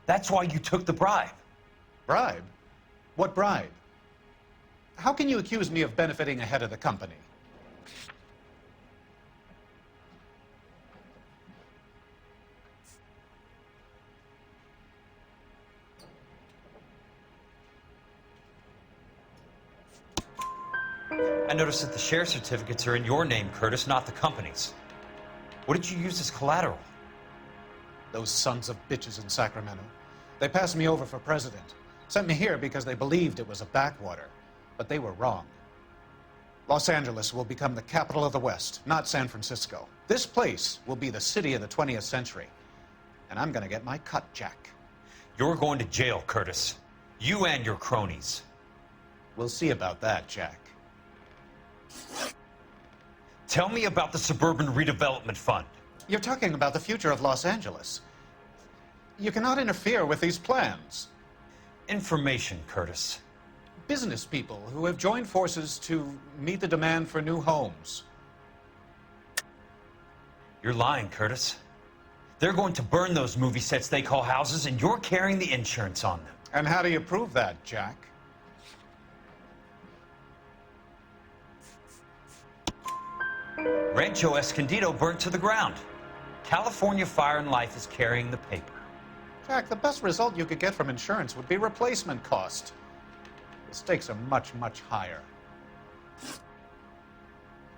That's why you took the bribe. Bribe? What bribe? How can you accuse me of benefiting ahead of the company? I noticed that the share certificates are in your name, Curtis, not the company's. What did you use as collateral? Those sons of bitches in Sacramento. They passed me over for president. Sent me here because they believed it was a backwater. But they were wrong. Los Angeles will become the capital of the West, not San Francisco. This place will be the city of the 20th century. And I'm gonna get my cut, Jack. You're going to jail, Curtis. You and your cronies. We'll see about that, Jack. Tell me about the Suburban Redevelopment Fund. You're talking about the future of Los Angeles. You cannot interfere with these plans. Information, Curtis. Business people who have joined forces to meet the demand for new homes. You're lying, Curtis. They're going to burn those movie sets they call houses, and you're carrying the insurance on them. And how do you prove that, Jack? Rancho Escondido burnt to the ground. California Fire and Life is carrying the paper. Jack, the best result you could get from insurance would be replacement cost. The stakes are much, much higher.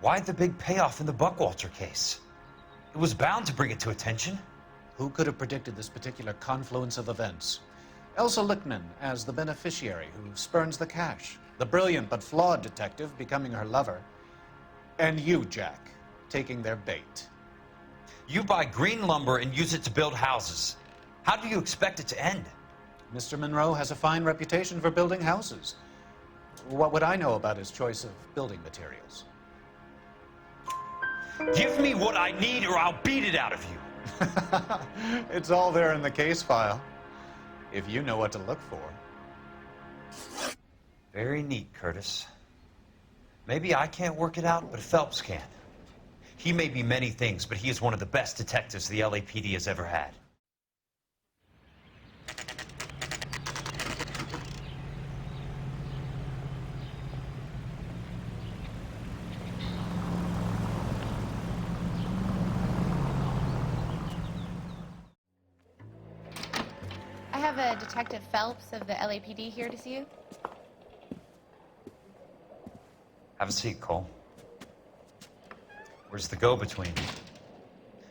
Why the big payoff in the Buckwalter case? It was bound to bring it to attention. Who could have predicted this particular confluence of events? Elsa Lichtman as the beneficiary who spurns the cash. The brilliant but flawed detective becoming her lover. And you, Jack, taking their bait. You buy green lumber and use it to build houses. How do you expect it to end? Mr. Monroe has a fine reputation for building houses. What would I know about his choice of building materials? Give me what I need or I'll beat it out of you. It's all there in the case file, if you know what to look for. Very neat, Curtis. Maybe I can't work it out, but Phelps can. He may be many things, but he is one of the best detectives the LAPD has ever had. I have a Detective Phelps of the LAPD here to see you. Have a seat, Cole. Where's the go-between?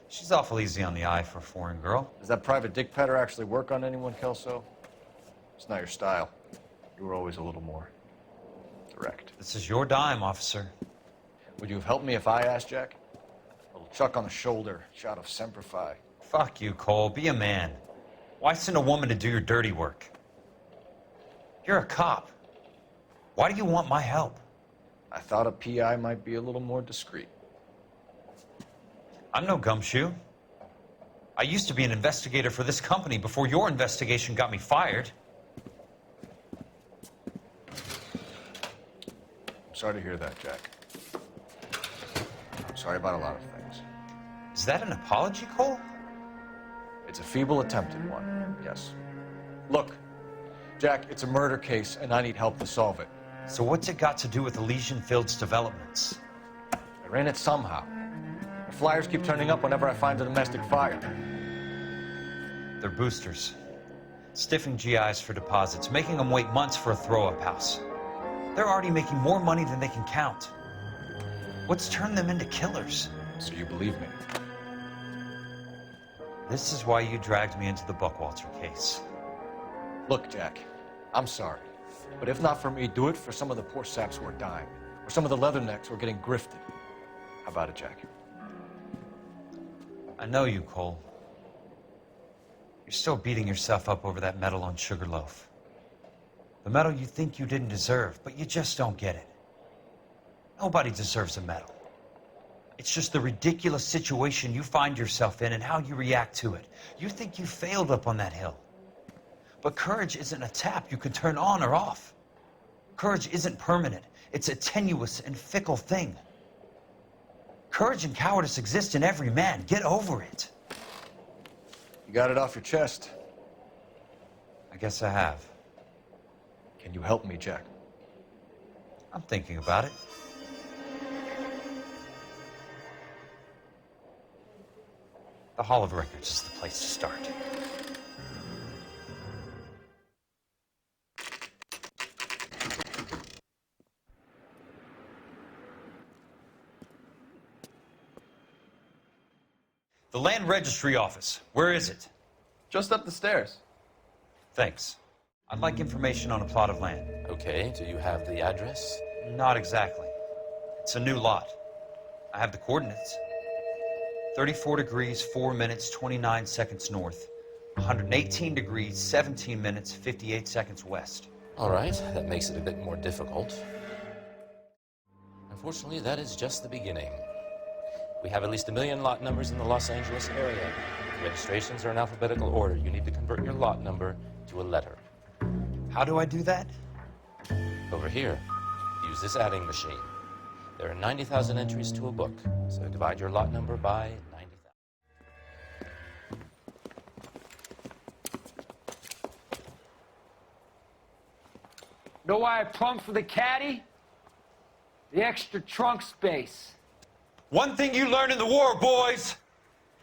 She's awful easy on the eye for a foreign girl. Does that private dick petter actually work on anyone, Kelso? It's not your style. You were always a little more direct. This is your dime, officer. Would you have helped me if I asked, Jack? A little chuck on the shoulder, shot of Semper Fi. Fuck you, Cole. Be a man. Why send a woman to do your dirty work? You're a cop. Why do you want my help? I thought a PI might be a little more discreet. I'm no gumshoe. I used to be an investigator for this company before your investigation got me fired. I'm sorry to hear that, Jack. I'm sorry about a lot of things. Is that an apology, Cole? It's a feeble attempt at one, yes. Look, Jack, it's a murder case, and I need help to solve it. So what's it got to do with Elysian Fields developments? They're in it somehow. The flyers keep turning up whenever I find a domestic fire. They're boosters. Stiffing GIs for deposits, making them wait months for a throw-up house. They're already making more money than they can count. What's turned them into killers? So you believe me? This is why you dragged me into the Buckwalter case. Look, Jack, I'm sorry. But if not for me, do it for some of the poor saps who are dying. Or some of the leathernecks who are getting grifted. How about it, Jack? I know you, Cole. You're still beating yourself up over that medal on Sugar Loaf. The medal you think you didn't deserve, but you just don't get it. Nobody deserves a medal. It's just the ridiculous situation you find yourself in and how you react to it. You think you failed up on that hill. But courage isn't a tap you can turn on or off. Courage isn't permanent. It's a tenuous and fickle thing. Courage and cowardice exist in every man. Get over it. You got it off your chest. I guess I have. Can you help me, Jack? I'm thinking about it. The Hall of Records is the place to start. The Land Registry Office. Where is it? Just up the stairs. Thanks. I'd like information on a plot of land. Okay, do you have the address? Not exactly. It's a new lot. I have the coordinates. 34 degrees, 4 minutes, 29 seconds north. 118 degrees, 17 minutes, 58 seconds west. All right, that makes it a bit more difficult. Unfortunately, that is just the beginning. We have at least 1 million lot numbers in the Los Angeles area. Registrations are in alphabetical order. You need to convert your lot number to a letter. How do I do that? Over here. Use this adding machine. There are 90,000 entries to a book, so divide your lot number by 90,000. Know why I plumbed for the caddy? The extra trunk space. One thing you learn in the war, boys.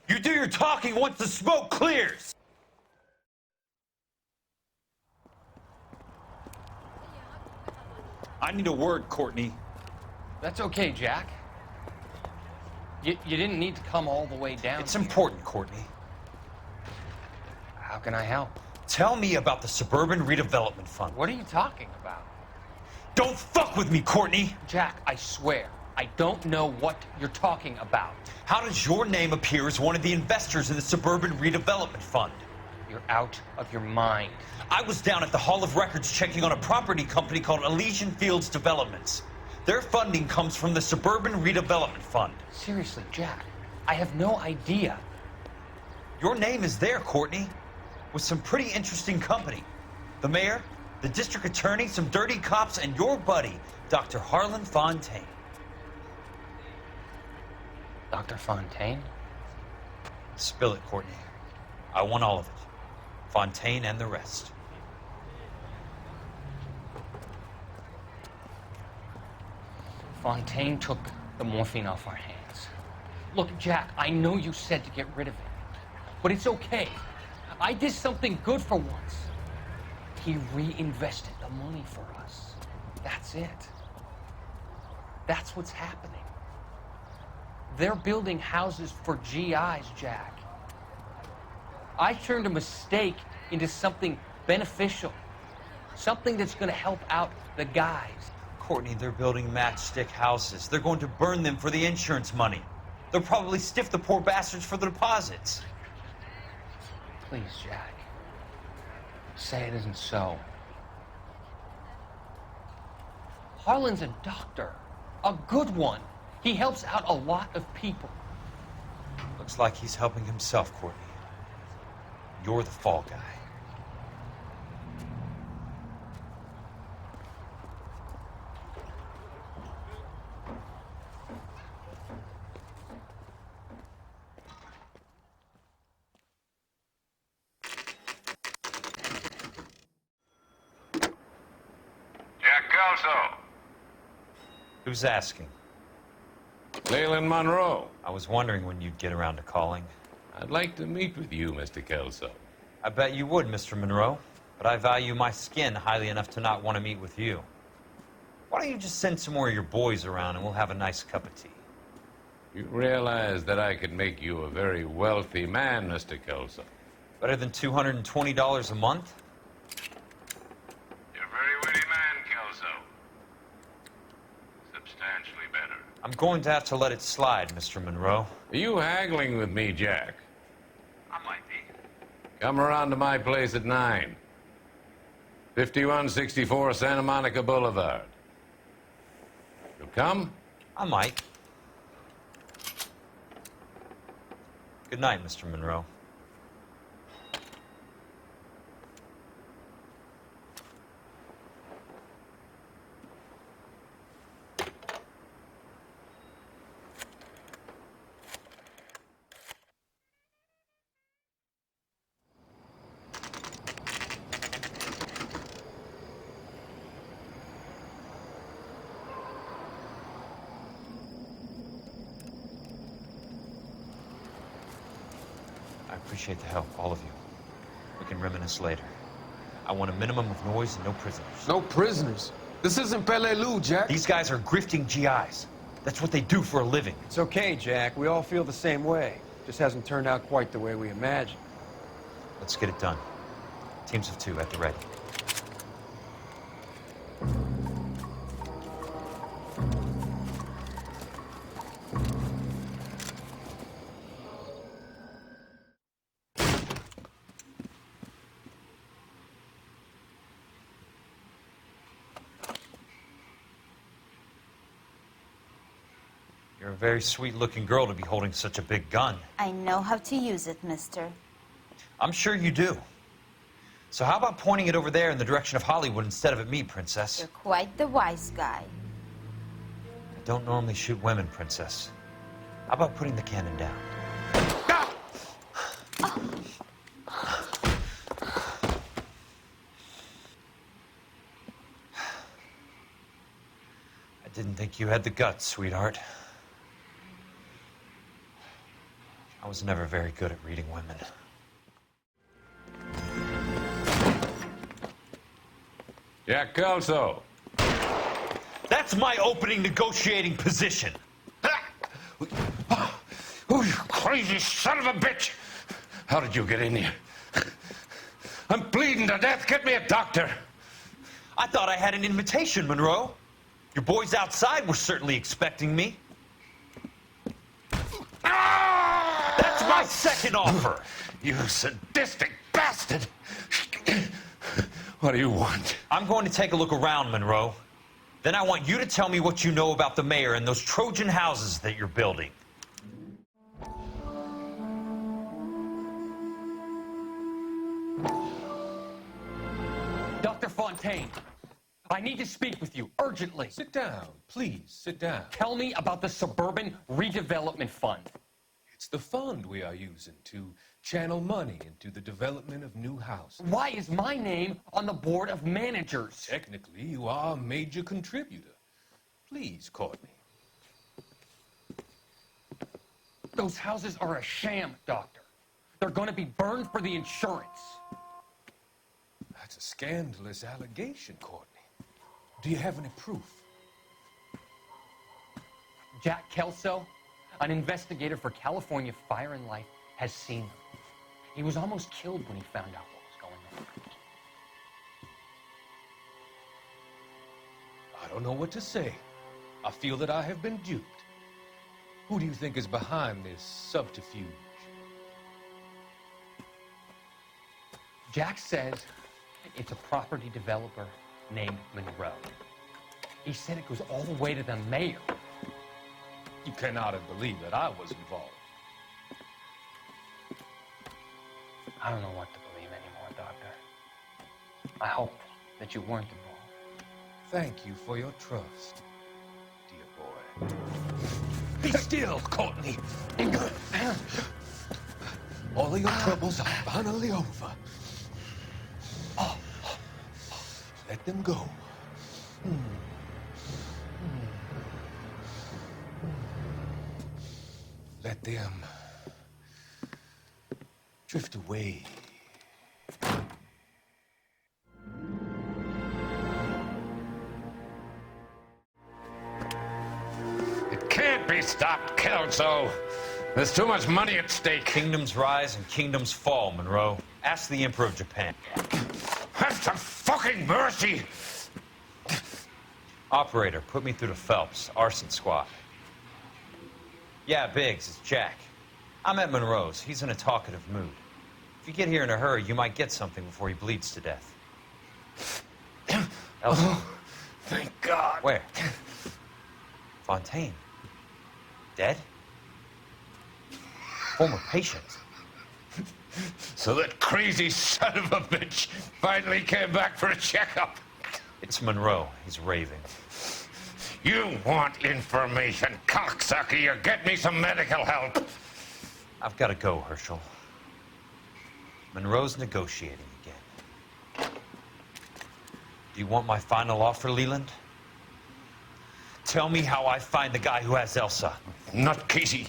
You do your talking once the smoke clears. I need a word, Courtney. That's okay, Jack. You didn't need to come all the way down. It's important, Courtney. How can I help? Tell me about the Suburban Redevelopment Fund. What are you talking about? Don't fuck with me, Courtney! Jack, I swear, I don't know what you're talking about. How does your name appear as one of the investors in the Suburban Redevelopment Fund? You're out of your mind. I was down at the Hall of Records checking on a property company called Elysian Fields Developments. Their funding comes from the Suburban Redevelopment Fund. Seriously, Jack, I have no idea. Your name is there, Courtney, with some pretty interesting company. The mayor, the district attorney, some dirty cops, and your buddy, Dr. Harlan Fontaine. Dr. Fontaine? Spill it, Courtney. I want all of it. Fontaine and the rest. Fontaine took the morphine off our hands. Look, Jack, I know you said to get rid of it, but it's okay. I did something good for once. He reinvested the money for us. That's it. That's what's happening. They're building houses for GIs, Jack. I turned a mistake into something beneficial. Something that's going to help out the guys. Courtney, they're building matchstick houses. They're going to burn them for the insurance money. They'll probably stiff the poor bastards for the deposits. Please, Jack. Say it isn't so. Harlan's a doctor. A good one. He helps out a lot of people. Looks like he's helping himself, Courtney. You're the fall guy. Kelso. Who's asking? Leland Monroe. I was wondering when you'd get around to calling. I'd like to meet with you, Mr. Kelso. I bet you would, Mr. Monroe. But I value my skin highly enough to not want to meet with you. Why don't you just send some more of your boys around and we'll have a nice cup of tea? You realize that I could make you a very wealthy man, Mr. Kelso. Better than $220 a month? You're a very witty man, Kelso. Substantially better. I'm going to have to let it slide, Mr. Monroe. Are you haggling with me, Jack? I might be. Come around to my place at 9. 5164 Santa Monica Boulevard. You'll come? I might. Good night, Mr. Monroe. I appreciate the help, all of you. We can reminisce later. I want a minimum of noise and no prisoners. No prisoners? This isn't Peleliu, Jack. These guys are grifting GIs. That's what they do for a living. It's okay, Jack. We all feel the same way. Just hasn't turned out quite the way we imagined. Let's get it done. Teams of 2 at the ready. You're a very sweet-looking girl to be holding such a big gun. I know how to use it, mister. I'm sure you do. So how about pointing it over there in the direction of Hollywood instead of at me, Princess? You're quite the wise guy. I don't normally shoot women, Princess. How about putting the cannon down? I didn't think you had the guts, sweetheart. I was never very good at reading women. Jack Kelso. That's my opening negotiating position. Oh, you crazy son of a bitch! How did you get in here? I'm bleeding to death. Get me a doctor. I thought I had an invitation, Monroe. Your boys outside were certainly expecting me. That's my second offer. You sadistic bastard. What do you want? I'm going to take a look around, Monroe. Then I want you to tell me what you know about the mayor and those Trojan houses that you're building. Dr. Fontaine, I need to speak with you urgently. Sit down, please, sit down. Tell me about the Suburban Redevelopment Fund. It's the fund we are using to channel money into the development of new houses. Why is my name on the board of managers? Technically, you are a major contributor. Please, Courtney. Those houses are a sham, Doctor. They're going to be burned for the insurance. That's a scandalous allegation, Courtney. Do you have any proof? Jack Kelso, an investigator for California Fire and Life, has seen them. He was almost killed when he found out what was going on. I don't know what to say. I feel that I have been duped. Who do you think is behind this subterfuge? Jack says it's a property developer named Monroe. He said it goes all the way to the mayor. You cannot have believed that I was involved. I don't know what to believe anymore, Doctor. I hope that you weren't involved. Thank you for your trust, dear boy. Be still, Courtney. All of your troubles are finally over. Let them go. Let them drift away. It can't be stopped, Kelso. There's too much money at stake. Kingdoms rise and kingdoms fall, Monroe. Ask the Emperor of Japan. Have some fucking mercy! Operator, put me through to Phelps, arson squad. Yeah, Biggs, it's Jack. I'm at Monroe's. He's in a talkative mood. If you get here in a hurry, you might get something before he bleeds to death. Elsie. Oh, thank God. Where? Fontaine. Dead? former patient. So that crazy son of a bitch finally came back for a checkup. It's Monroe. He's raving. You want information, cocksucker. You get me some medical help. I've got to go, Herschel. Monroe's negotiating again. Do you want my final offer, Leland? Tell me how I find the guy who has Elsa. Not Casey.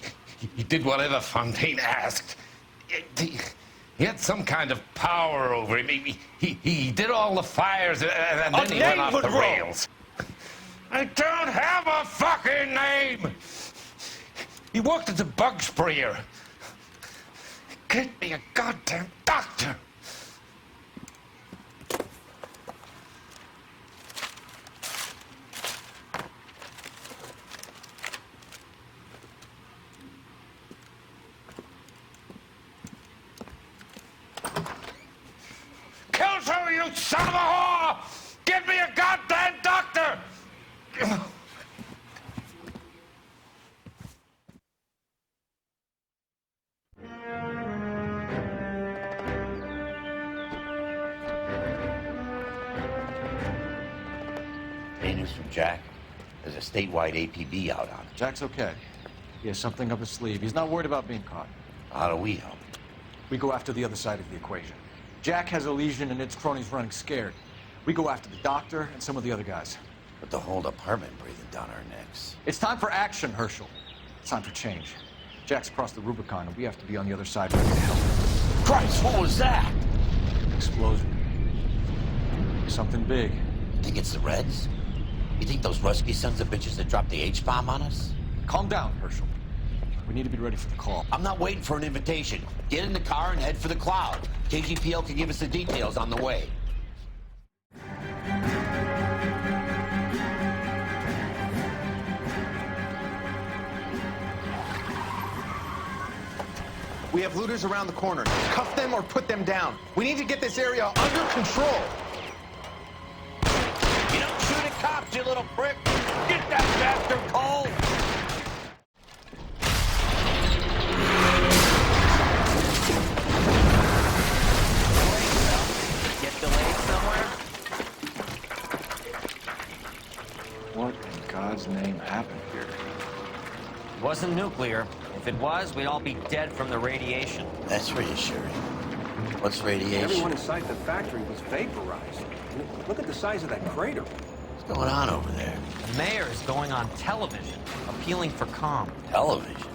He did whatever Fontaine asked. He had some kind of power over him. He did all the fires, and then he went off the rails. I don't have a fucking name! He worked as a bug sprayer. Get me a goddamn doctor! Kelso, you son of a whore! Get me a goddamn doctor! Hey, news from Jack. There's a statewide APB out on it. Jack's okay. He has something up his sleeve. He's not worried about being caught. How do we help? We go after the other side of the equation. Jack has a legion and its cronies running scared. We go after the doctor and some of the other guys. But the whole department breathing down our necks. It's time for action, Herschel. It's time for change. Jack's crossed the Rubicon, and we have to be on the other side ready to help. Christ, what was that? Explosion. Something big. You think it's the Reds? You think those Rusky sons of bitches that dropped the H-bomb on us? Calm down, Herschel. We need to be ready for the call. I'm not waiting for an invitation. Get in the car and head for the cloud. KGPL can give us the details on the way. We have looters around the corner. Cuff them or put them down. We need to get this area under control. You don't shoot at cops, you little prick. Get that bastard cold. Get delayed somewhere? What in God's name happened here? It wasn't nuclear. If it was, we'd all be dead from the radiation. That's reassuring. What's radiation? Everyone inside the factory was vaporized. Look at the size of that crater. What's going on over there? The mayor is going on television, appealing for calm. Television?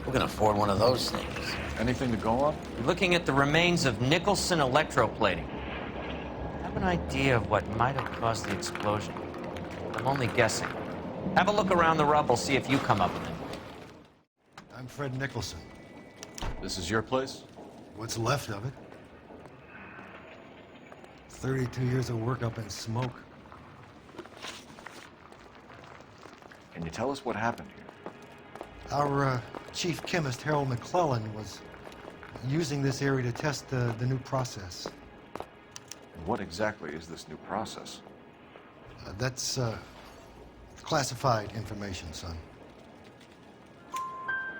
Who can afford one of those things? Anything to go on? We're looking at the remains of Nicholson electroplating. I have an idea of what might have caused the explosion. I'm only guessing. Have a look around the rubble, see if you come up with it. I'm Fred Nicholson. This is your place? What's left of it. 32 years of work up in smoke. Can you tell us what happened here? Our chief chemist, Harold McClellan, was using this area to test the new process. And what exactly is this new process? That's classified information, son.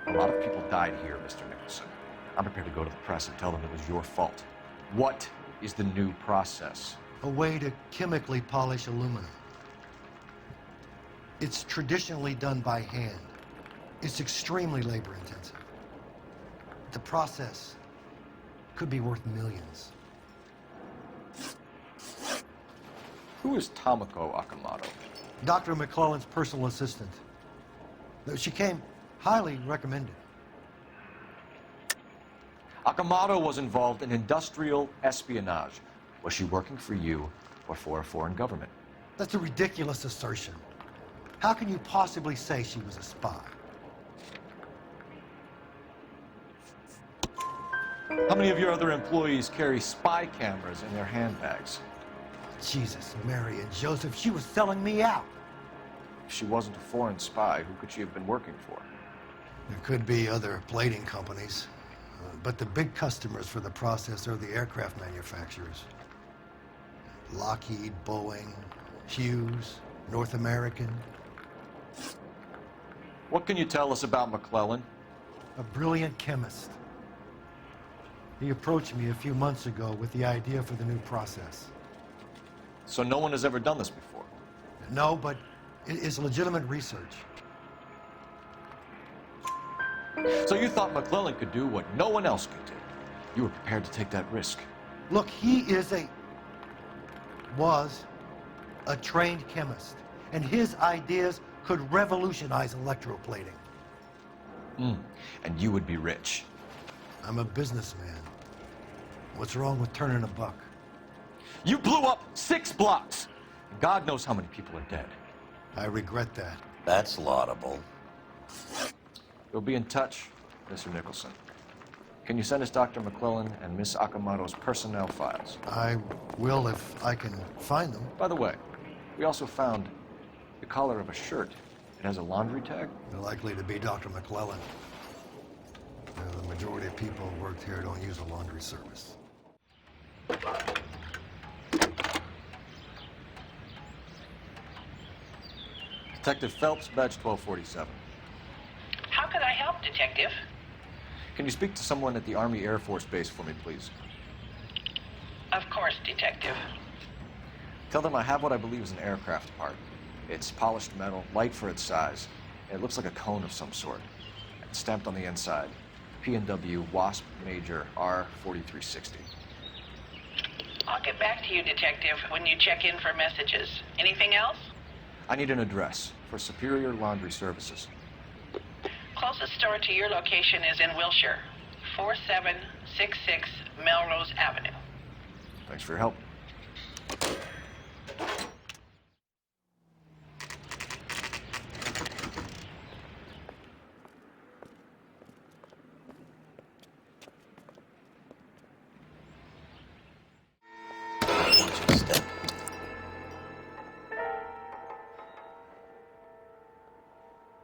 A lot of people died here, Mr. Nicholson. I'm prepared to go to the press and tell them it was your fault. What is the new process? A way to chemically polish aluminum. It's traditionally done by hand. It's extremely labor-intensive. The process could be worth millions. Who is Tomoko Akamoto? Dr. McClellan's personal assistant. She came highly recommended. Akamoto was involved in industrial espionage. Was she working for you or for a foreign government? That's a ridiculous assertion. How can you possibly say she was a spy? How many of your other employees carry spy cameras in their handbags? Jesus, Mary and Joseph, she was selling me out. If she wasn't a foreign spy, who could she have been working for? There could be other plating companies, but the big customers for the process are the aircraft manufacturers. Lockheed, Boeing, Hughes, North American. What can you tell us about McClellan? a brilliant chemist. He approached me a few months ago with the idea for the new process. So no one has ever done this before? No, but it is legitimate research. So you thought McClellan could do what no one else could do? You were prepared to take that risk? Look, he was a trained chemist, and his ideas could revolutionize electroplating. And you would be rich. I'm a businessman. What's wrong with turning a buck? You blew up 6 blocks! God knows how many people are dead. I regret that. That's laudable. We'll be in touch, Mr. Nicholson. Can you send us Dr. McClellan and Miss Akamoto's personnel files? I will if I can find them. By the way, we also found the collar of a shirt. It has a laundry tag. They're likely to be Dr. McClellan. The majority of people who worked here don't use a laundry service. Detective Phelps, badge 1247. How could I help, Detective? Can you speak to someone at the Army Air Force Base for me, please? Of course, Detective. Tell them I have what I believe is an aircraft part. It's polished metal, light for its size. It looks like a cone of some sort. It's stamped on the inside. P&W Wasp Major R4360. I'll get back to you, Detective, when you check in for messages. Anything else? I need an address for Superior Laundry Services. Closest store to your location is in Wilshire, 4766 Melrose Avenue. Thanks for your help.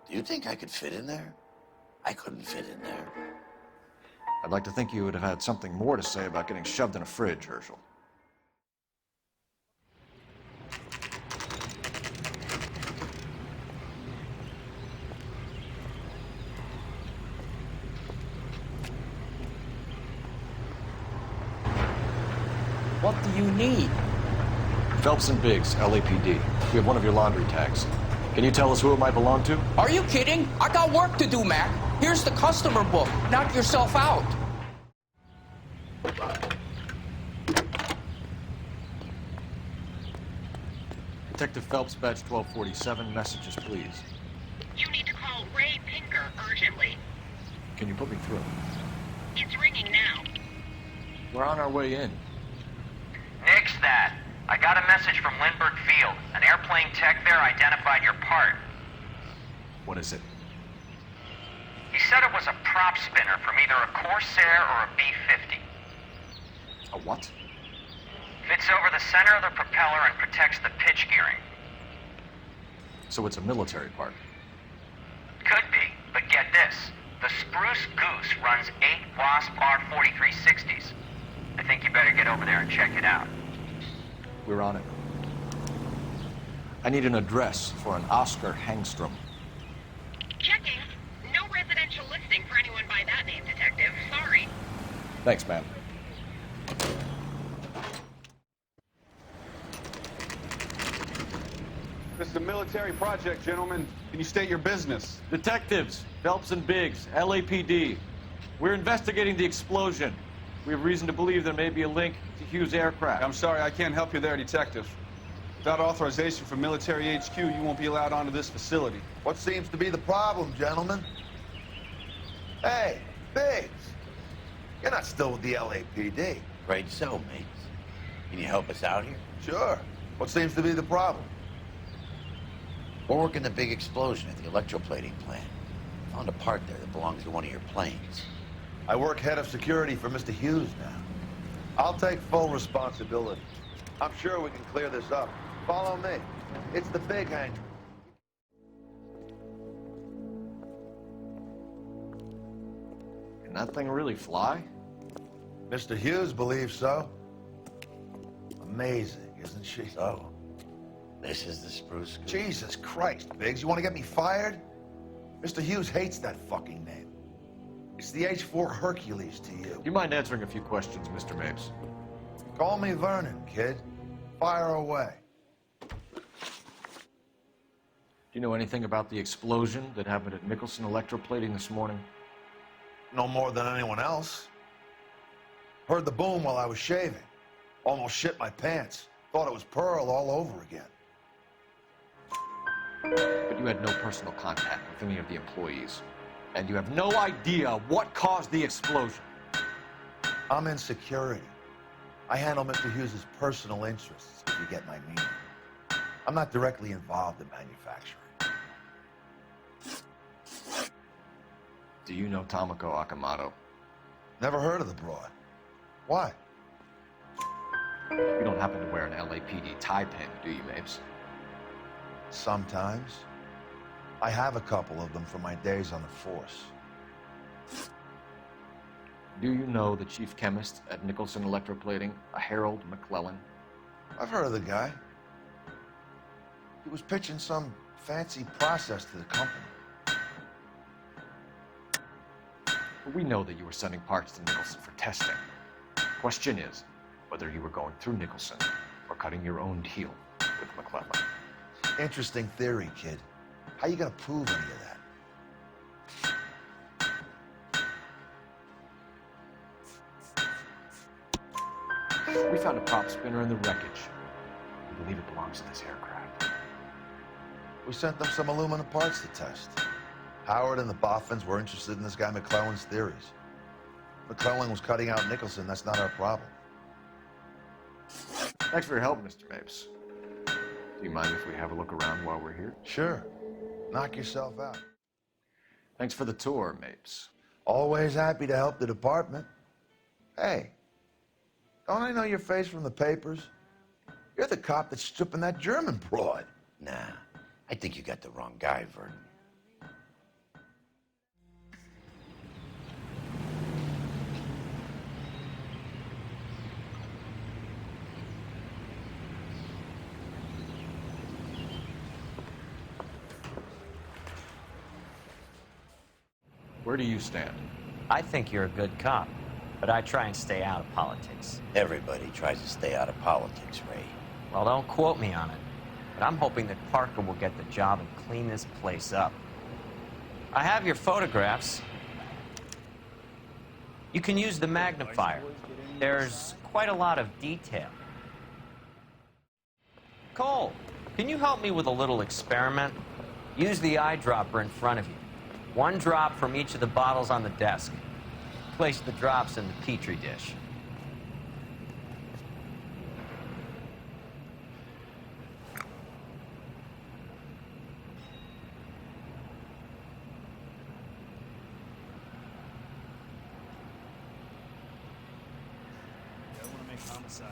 Do you think I could fit in there? I couldn't fit in there. I'd like to think you would have had something more to say about getting shoved in a fridge, Herschel. What do you need? Phelps and Biggs, LAPD. We have one of your laundry tags. Can you tell us who it might belong to? Are you kidding? I got work to do, Mac. Here's the customer book. Knock yourself out. Detective Phelps, badge 1247. Messages, please. You need to call Ray Pinker urgently. Can you put me through? It's ringing now. We're on our way in. Nix that. I got a message from Lindbergh Field. An airplane tech there identified your part. What is it? He said it was a prop spinner from either a Corsair or a B-50. A what? Fits over the center of the propeller and protects the pitch gearing. So it's a military part. Could be, but get this. The Spruce Goose runs 8 Wasp R4360s. I think you better get over there and check it out. We're on it. I need an address for an Oscar Hangstrom. Checking. No residential listing for anyone by that name, Detective. Sorry. Thanks, ma'am. This is a military project, gentlemen. Can you state your business? Detectives, Phelps and Biggs, LAPD. We're investigating the explosion. We have reason to believe there may be a link to Hughes' aircraft. I'm sorry, I can't help you there, Detective. Without authorization from Military HQ, you won't be allowed onto this facility. What seems to be the problem, gentlemen? Hey, Biggs. You're not still with the LAPD. Right so, mates. Can you help us out here? Sure. What seems to be the problem? We're working the big explosion at the electroplating plant. Found a part there that belongs to one of your planes. I work head of security for Mr. Hughes now. I'll take full responsibility. I'm sure we can clear this up. Follow me. It's the big hangar. Can that thing really fly? Mr. Hughes believes so. Amazing, isn't she? So, this is the Spruce Goose. Jesus Christ, Biggs, you want to get me fired? Mr. Hughes hates that fucking name. It's the H-4 Hercules to you. You mind answering a few questions, Mr. Mapes? Call me Vernon, kid. Fire away. Do you know anything about the explosion that happened at Nicholson Electroplating this morning? No more than anyone else. Heard the boom while I was shaving. Almost shit my pants. Thought it was Pearl all over again. But you had no personal contact with any of the employees. And you have no idea what caused the explosion. I'm in security. I handle Mr. Hughes' personal interests, if you get my meaning. I'm not directly involved in manufacturing. Do you know Tomoko Akamoto? Never heard of the broad. Why? You don't happen to wear an LAPD tie pin, do you, Mapes? Sometimes. I have a couple of them from my days on the force. Do you know the chief chemist at Nicholson Electroplating, a Harold McClellan? I've heard of the guy. He was pitching some fancy process to the company. But we know that you were sending parts to Nicholson for testing. The question is whether you were going through Nicholson or cutting your own deal with McClellan. Interesting theory, kid. How you gonna prove any of that? We found a prop spinner in the wreckage. We believe it belongs to this aircraft. We sent them some aluminum parts to test. Howard and the Boffins were interested in this guy McClellan's theories. McClellan was cutting out Nicholson. That's not our problem. Thanks for your help, Mr. Mapes. Do you mind if we have a look around while we're here? Sure. Knock yourself out. Thanks for the tour, Mapes. Always happy to help the department. Hey, don't I know your face from the papers? You're the cop that's stripping that German broad. Nah, I think you got the wrong guy, Vernon. Where do you stand? I think you're a good cop, but I try and stay out of politics. Everybody tries to stay out of politics, Ray. Well, don't quote me on it, but I'm hoping that Parker will get the job and clean this place up. I have your photographs. You can use the magnifier. There's quite a lot of detail. Cole, can you help me with a little experiment? Use the eyedropper in front of you. One drop from each of the bottles on the desk. Place the drops in the Petri dish. I want to make homicide.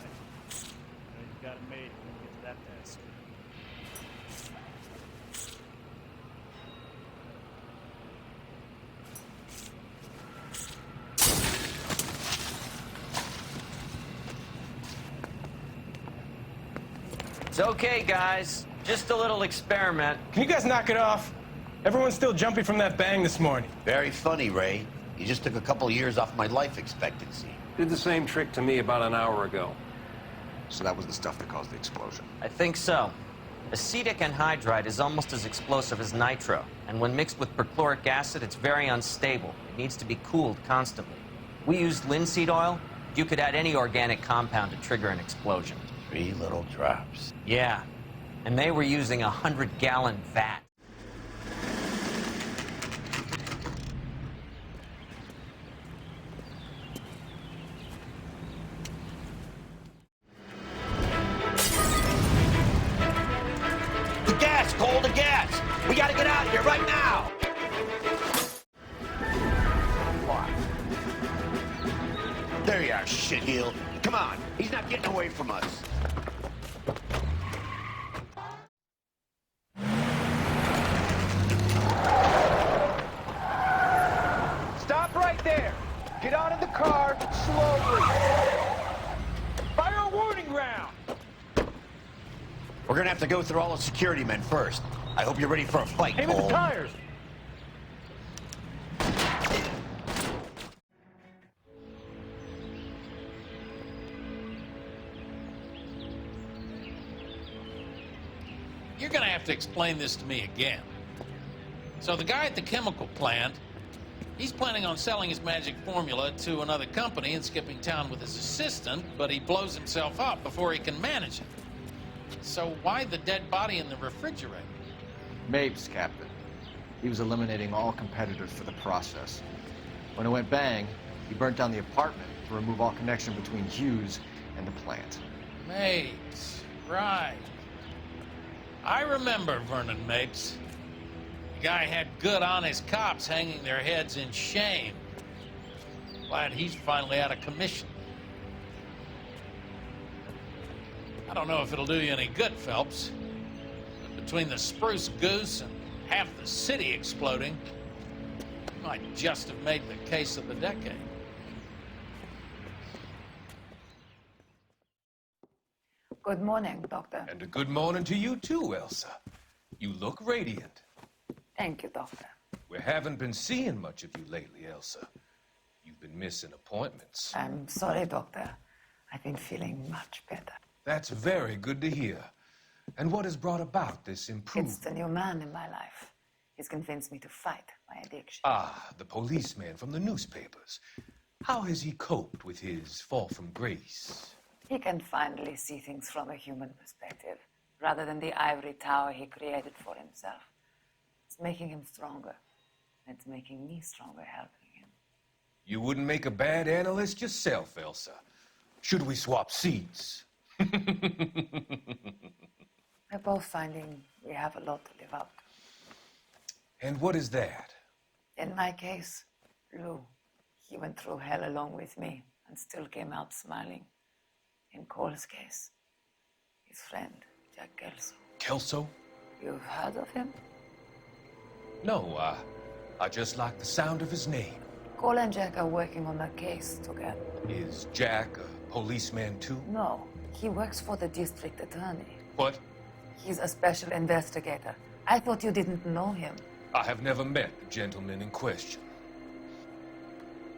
You've got it made when you get to that desk. It's okay, guys. Just a little experiment. Can you guys knock it off? Everyone's still jumpy from that bang this morning. Very funny, Ray. You just took a couple of years off my life expectancy. Did the same trick to me about an hour ago. So that was the stuff that caused the explosion? I think so. Acetic anhydride is almost as explosive as nitro, and when mixed with perchloric acid, it's very unstable. It needs to be cooled constantly. We used linseed oil. You could add any organic compound to trigger an explosion. 3 little drops. Yeah, and they were using a 100-gallon vat. The gas, Cole, the gas! We gotta get out of here right now! There you are, shitheel. Come on, he's not getting away from us. Stop right there. Get out of the car slowly. Fire a warning round. We're gonna have to go through all the security men first. I hope you're ready for a fight, Aim at Cole. the tires. gonna have to explain this to me again. So the guy at the chemical plant, he's planning on selling his magic formula to another company and skipping town with his assistant, but he blows himself up before he can manage it. So why the dead body in the refrigerator? Mapes, Captain. He was eliminating all competitors for the process. When it went bang, he burnt down the apartment to remove all connection between Hughes and the plant. Mapes, right. I remember Vernon Mapes. The guy had good, honest cops hanging their heads in shame. Glad he's finally out of commission. I don't know if it'll do you any good, Phelps. But between the spruce goose and half the city exploding, you might just have made the case of the decade. Good morning, Doctor. And a good morning to you too, Elsa. You look radiant. Thank you, Doctor. We haven't been seeing much of you lately, Elsa. You've been missing appointments. I'm sorry, Doctor. I've been feeling much better. That's very good to hear. And what has brought about this improvement? It's the new man in my life. He's convinced me to fight my addiction. Ah, the policeman from the newspapers. How has he coped with his fall from grace? He can finally see things from a human perspective, rather than the ivory tower he created for himself. It's making him stronger. It's making me stronger helping him. You wouldn't make a bad analyst yourself, Elsa. Should we swap seats? We're both finding we have a lot to live up to. And what is that? In my case, Lou. He went through hell along with me and still came out smiling. In Cole's case, his friend, Jack Kelso. Kelso? You've heard of him? No, I just like the sound of his name. Cole and Jack are working on a case together. Is Jack a policeman too? No, he works for the district attorney. What? He's a special investigator. I thought you didn't know him. I have never met the gentleman in question.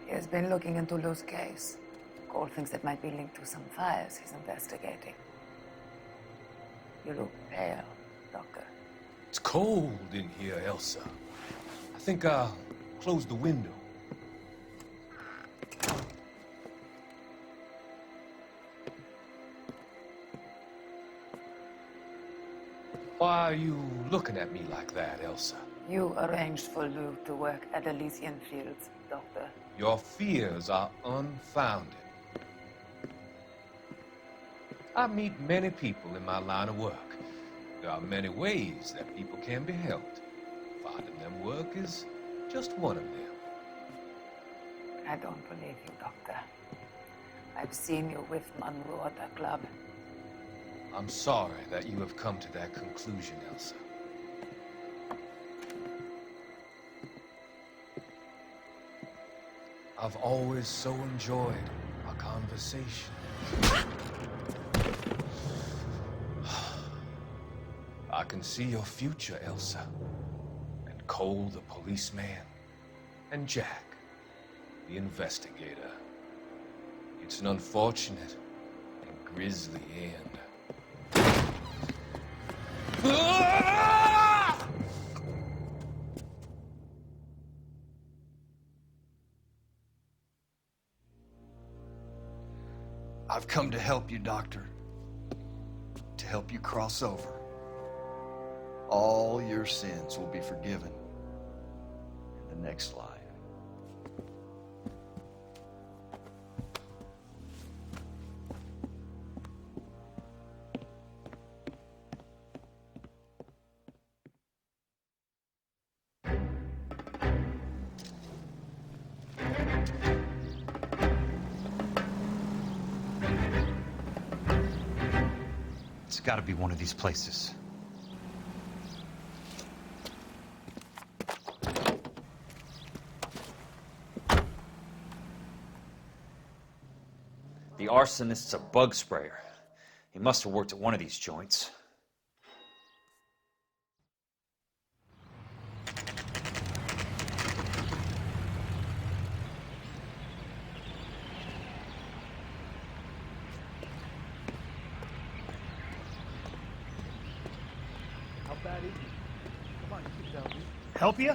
He has been looking into Lou's case. Cole thinks it might be linked to some fires he's investigating. You look pale, Doctor. It's cold in here, Elsa. I think I'll close the window. Why are you looking at me like that, Elsa? You arranged for Lou to work at Elysian Fields, Doctor. Your fears are unfounded. I meet many people in my line of work. There are many ways that people can be helped. Finding them work is just one of them. I don't believe you, Doctor. I've seen you with Monroe at the club. I'm sorry that you have come to that conclusion, Elsa. I've always so enjoyed our conversations. I can see your future, Elsa. And Cole, the policeman. And Jack, the investigator. It's an unfortunate and grisly end. I've come to help you, Doctor. To help you cross over. All your sins will be forgiven in the next life. It's got to be one of these places. The arsonist's a bug sprayer. He must have worked at one of these joints. Help you?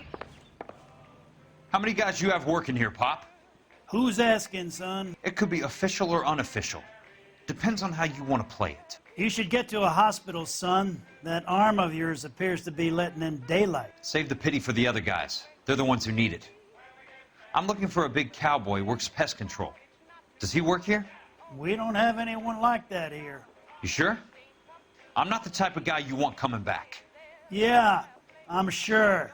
How many guys you have working here, Pop? Who's asking, son? It could be official or unofficial. Depends on how you want to play it. You should get to a hospital, son. That arm of yours appears to be letting in daylight. Save the pity for the other guys. They're the ones who need it. I'm looking for a big cowboy who works pest control. Does he work here? We don't have anyone like that here. You sure? I'm not the type of guy you want coming back. Yeah, I'm sure.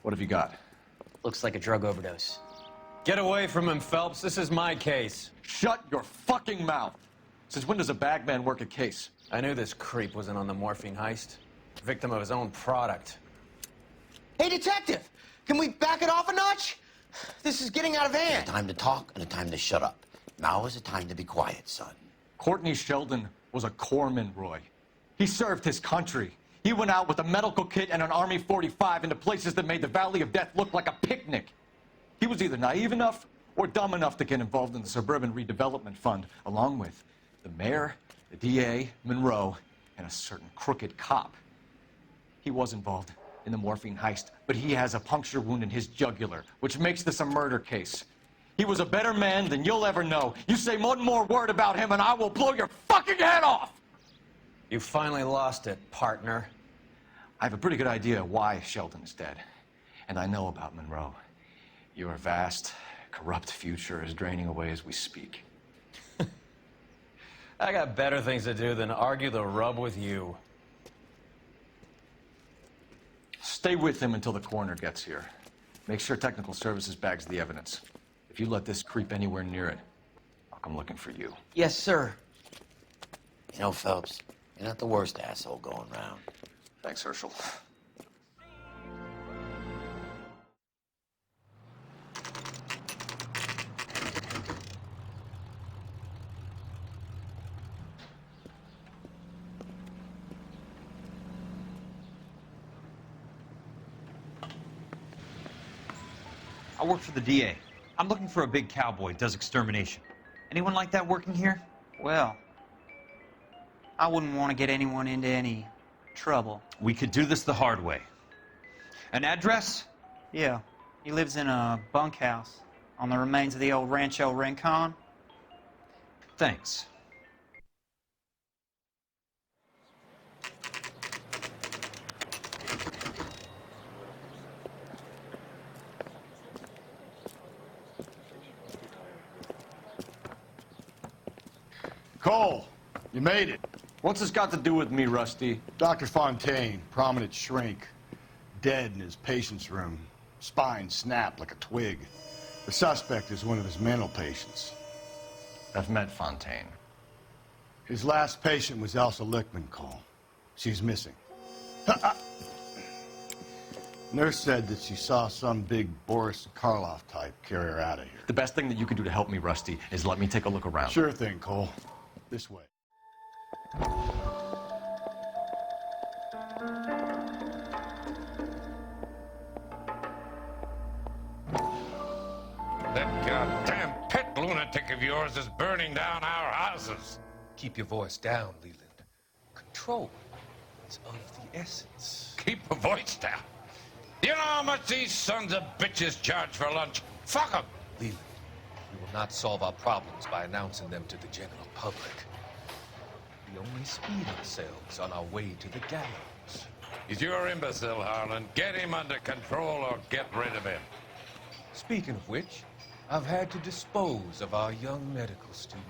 What have you got? Looks like a drug overdose. Get away from him, Phelps. This is my case. Shut your fucking mouth. Since when does a bagman work a case? I knew this creep wasn't on the morphine heist. Victim of his own product. Hey, detective! Can we back it off a notch? This is getting out of hand. A time to talk and a time to shut up. Now is the time to be quiet, son. Courtney Sheldon was a corpsman, Roy. He served his country. He went out with a medical kit and an Army 45 into places that made the Valley of Death look like a picnic. He was either naive enough or dumb enough to get involved in the Suburban Redevelopment Fund, along with the mayor, the DA, Monroe, and a certain crooked cop. He was involved in the morphine heist, but he has a puncture wound in his jugular, which makes this a murder case. He was a better man than you'll ever know. You say one more word about him and I will blow your fucking head off! You finally lost it, partner. I have a pretty good idea why Sheldon is dead. And I know about Monroe. Your vast, corrupt future is draining away as we speak. I got better things to do than argue the rub with you. Stay with him until the coroner gets here. Make sure technical services bags the evidence. If you let this creep anywhere near it, I'll come looking for you. Yes, sir. You know, Phelps, you're not the worst asshole going round. Thanks, Herschel. I work for the DA. I'm looking for a big cowboy who does extermination. Anyone like that working here? Well, I wouldn't want to get anyone into any trouble. We could do this the hard way. An address? Yeah. He lives in a bunkhouse on the remains of the old Rancho Rincon. Thanks. Cole, you made it. What's this got to do with me, Rusty? Dr. Fontaine, prominent shrink, dead in his patient's room. Spine snapped like a twig. The suspect is one of his mental patients. I've met Fontaine. His last patient was Elsa Lichtman, Cole. She's missing. Nurse said that she saw some big Boris Karloff type carry her out of here. The best thing that you can do to help me, Rusty, is let me take a look around. Sure thing, Cole. This way. That goddamn pet lunatic of yours is burning down our houses. Keep your voice down, Leland. Control is of the essence. Keep your voice down. You know how much these sons of bitches charge for lunch? Fuck them. Leland, we will not solve our problems by announcing them to the general public. We only speed ourselves on our way to the gallows. He's your imbecile, Harlan. Get him under control or get rid of him. Speaking of which, I've had to dispose of our young medical student.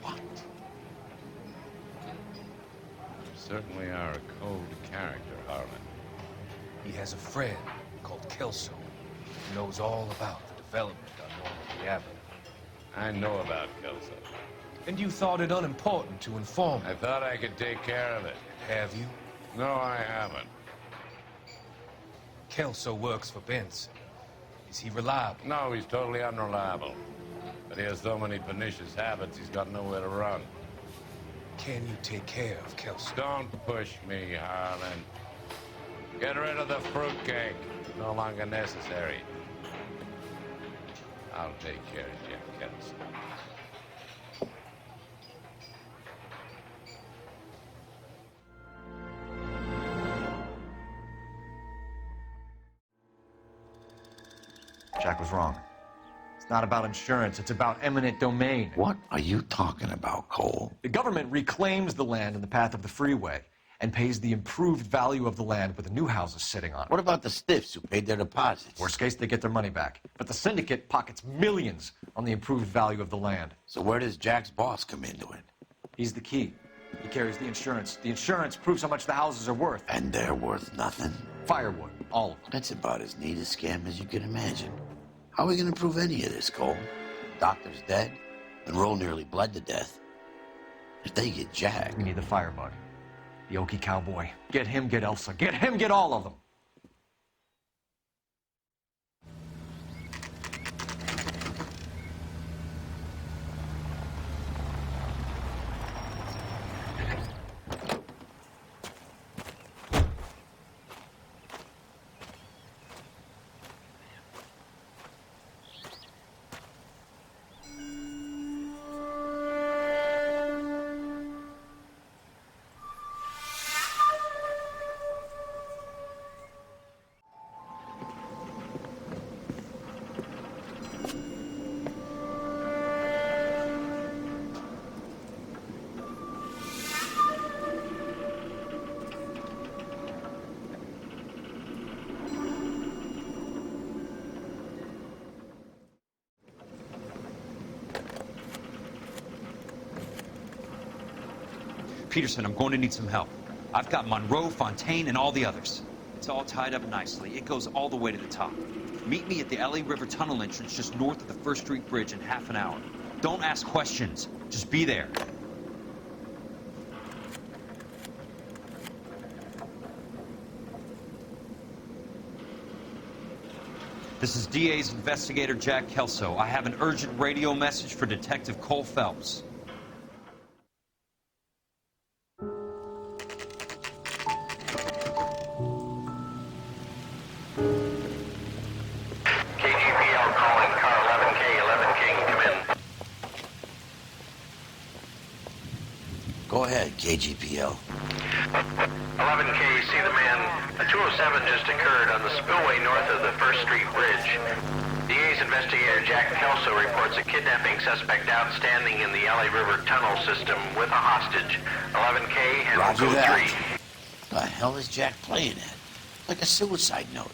What? You certainly are a cold character, Harlan. He has a friend called Kelso who knows all about the development on Normandy Avenue. I know about Kelso. And you thought it unimportant to inform me. I thought I could take care of it. Have you? No, I haven't. Kelso works for Benson. Is he reliable? No, he's totally unreliable. But he has so many pernicious habits, he's got nowhere to run. can you take care of, Kelso? Don't push me, Harlan. Get rid of the fruitcake. It's no longer necessary. I'll take care of Jim Kelso. Jack was wrong. It's not about insurance, it's about eminent domain. What are you talking about, Cole? The government reclaims the land in the path of the freeway and pays the improved value of the land with the new houses sitting on it. What about the stiffs who paid their deposits? Worst case, they get their money back. But the syndicate pockets millions on the improved value of the land. So where does Jack's boss come into it? He's the key. He carries the insurance. The insurance proves how much the houses are worth. And they're worth nothing? Firewood, all of them. That's about as neat a scam as you can imagine. How are we going to prove any of this, Cole? Doctor's dead, and Roll nearly bled to death. If they get Jack... We need the firebug. The Okie cowboy. Get him, get Elsa. Get him, get all of them. Peterson, I'm going to need some help. I've got Monroe, Fontaine, and all the others. It's all tied up nicely. It goes all the way to the top. Meet me at the LA River Tunnel entrance just north of the First Street Bridge in half an hour. Don't ask questions. Just be there. This is DA's investigator, Jack Kelso. I have an urgent radio message for Detective Cole Phelps. Go ahead, KGPL. 11K, see the man. A 207 just occurred on the spillway north of the First Street Bridge. DA's investigator Jack Kelso reports a kidnapping suspect outstanding in the LA River tunnel system with a hostage. 11K, handle Roger code that. 3. The hell is Jack playing at? Like a suicide note.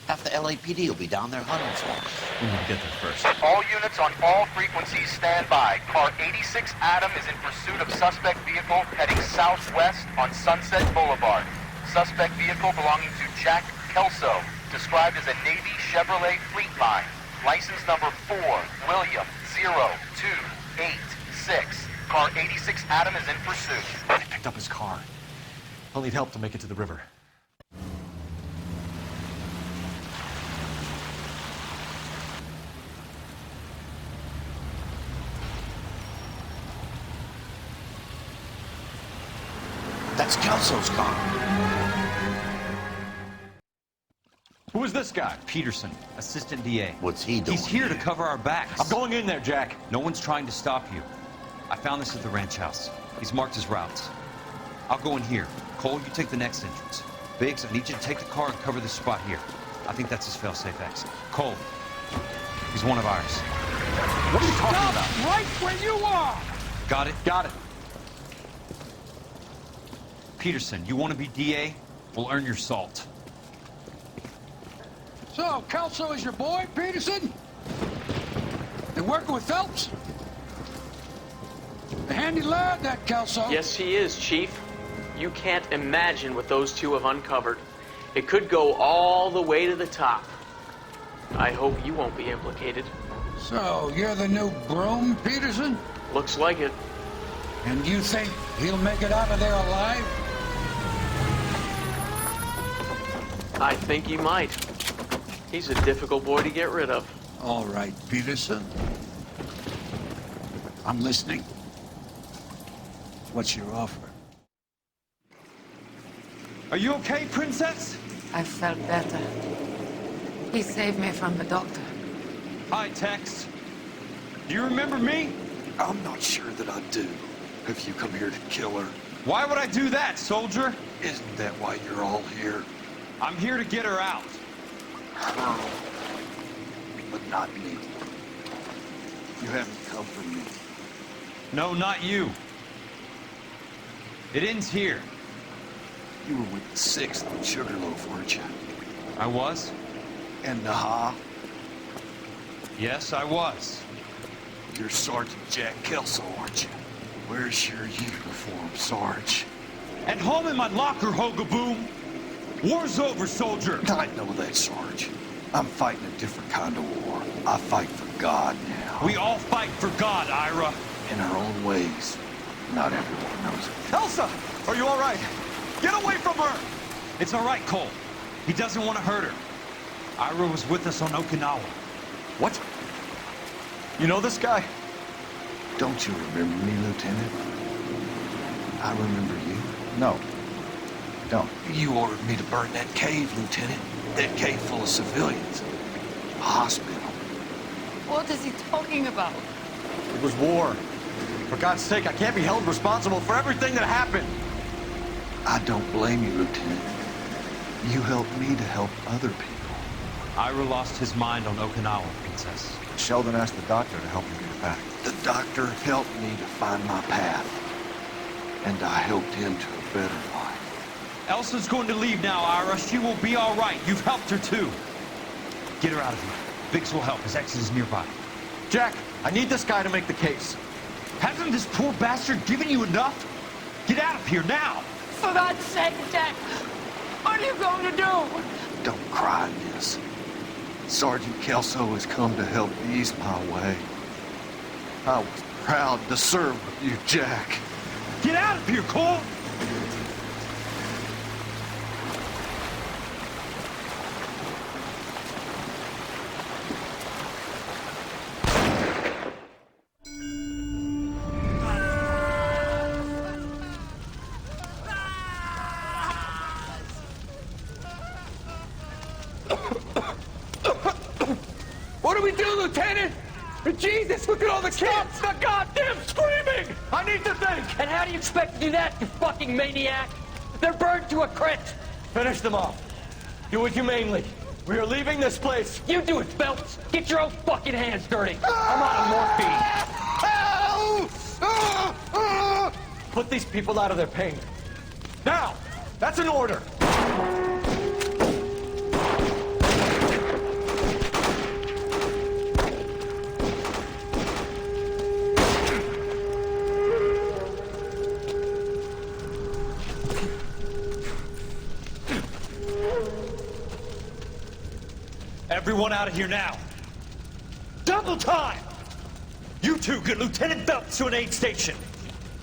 Half the LAPD will be down there hunting for him. We need to get there first. All units on all frequencies stand by. Car 86 Adam is in pursuit of suspect vehicle heading southwest on Sunset Boulevard. Suspect vehicle belonging to Jack Kelso, described as a Navy Chevrolet Fleetline. License number 4, William 0286. Car 86 Adam is in pursuit. They picked up his car. He'll need help to make it to the river. That's Kelso's car. Who is this guy? Peterson, assistant DA. What's he doing? He's here to cover our backs. I'm going in there, Jack. No one's trying to stop you. I found this at the ranch house. He's marked his routes. I'll go in here. Cole, you take the next entrance. Biggs, I need you to take the car and cover this spot here. I think that's his fail-safe exit. Cole, he's one of ours. What are you talking about? Right where you are! Got it? Got it. Peterson, you want to be DA? We'll earn your salt. So, Kelso is your boy, Peterson? Been working with Phelps? A handy lad, that Kelso. Yes, he is, Chief. You can't imagine what those two have uncovered. It could go all the way to the top. I hope you won't be implicated. So, you're the new broom, Peterson? Looks like it. And you think he'll make it out of there alive? I think he might. He's a difficult boy to get rid of. All right, Peterson. I'm listening. What's your offer? Are you okay, Princess? I felt better. He saved me from the doctor. Hi, Tex. Do you remember me? I'm not sure that I do. Have you come here to kill her? Why would I do that, soldier? Isn't that why you're all here? I'm here to get her out. Her. But not me. You haven't come for me. No, not you. It ends here. You were with the 6th on Sugar Loaf, weren't you? I was? And Naha? Yes, I was. You're Sergeant Jack Kelso, aren't you? Where's your uniform, Sarge? At home in my locker, Hogaboom. War's over, soldier. I know that, Sarge. I'm fighting a different kind of war. I fight for God now. We all fight for God, Ira. In our own ways. Not everyone knows it. Elsa! Are you all right? Get away from her! It's all right, Cole. He doesn't want to hurt her. Ira was with us on Okinawa. What? You know this guy? Don't you remember me, Lieutenant? I remember you. No. Don't. You ordered me to burn that cave, Lieutenant. That cave full of civilians. A hospital. What is he talking about? It was war. For God's sake, I can't be held responsible for everything that happened. I don't blame you, Lieutenant. You helped me to help other people. Ira lost his mind on Okinawa, Princess. Sheldon asked the doctor to help him get back. The doctor helped me to find my path. And I helped him to a better life. Elsa's going to leave now, Ira. She will be all right. You've helped her, too. Get her out of here. Biggs will help. His exit is nearby. Jack, I need this guy to make the case. Hasn't this poor bastard given you enough? Get out of here now! For God's sake, Jack! What are you going to do? Don't cry, miss. Sergeant Kelso has come to help ease my way. I was proud to serve with you, Jack. Get out of here, Cole! What do we do, Lieutenant? Jesus, look at all the kids! The goddamn screaming! I need to think! And how do you expect to do that, you fucking maniac? They're burned to a crisp! Finish them off. Do it humanely. We are leaving this place. You do it, Phelps! Get your own fucking hands dirty! I'm on morphine! Put these people out of their pain. Now! That's an order! Everyone out of here now. Double time! You two get Lieutenant Phelps to an aid station.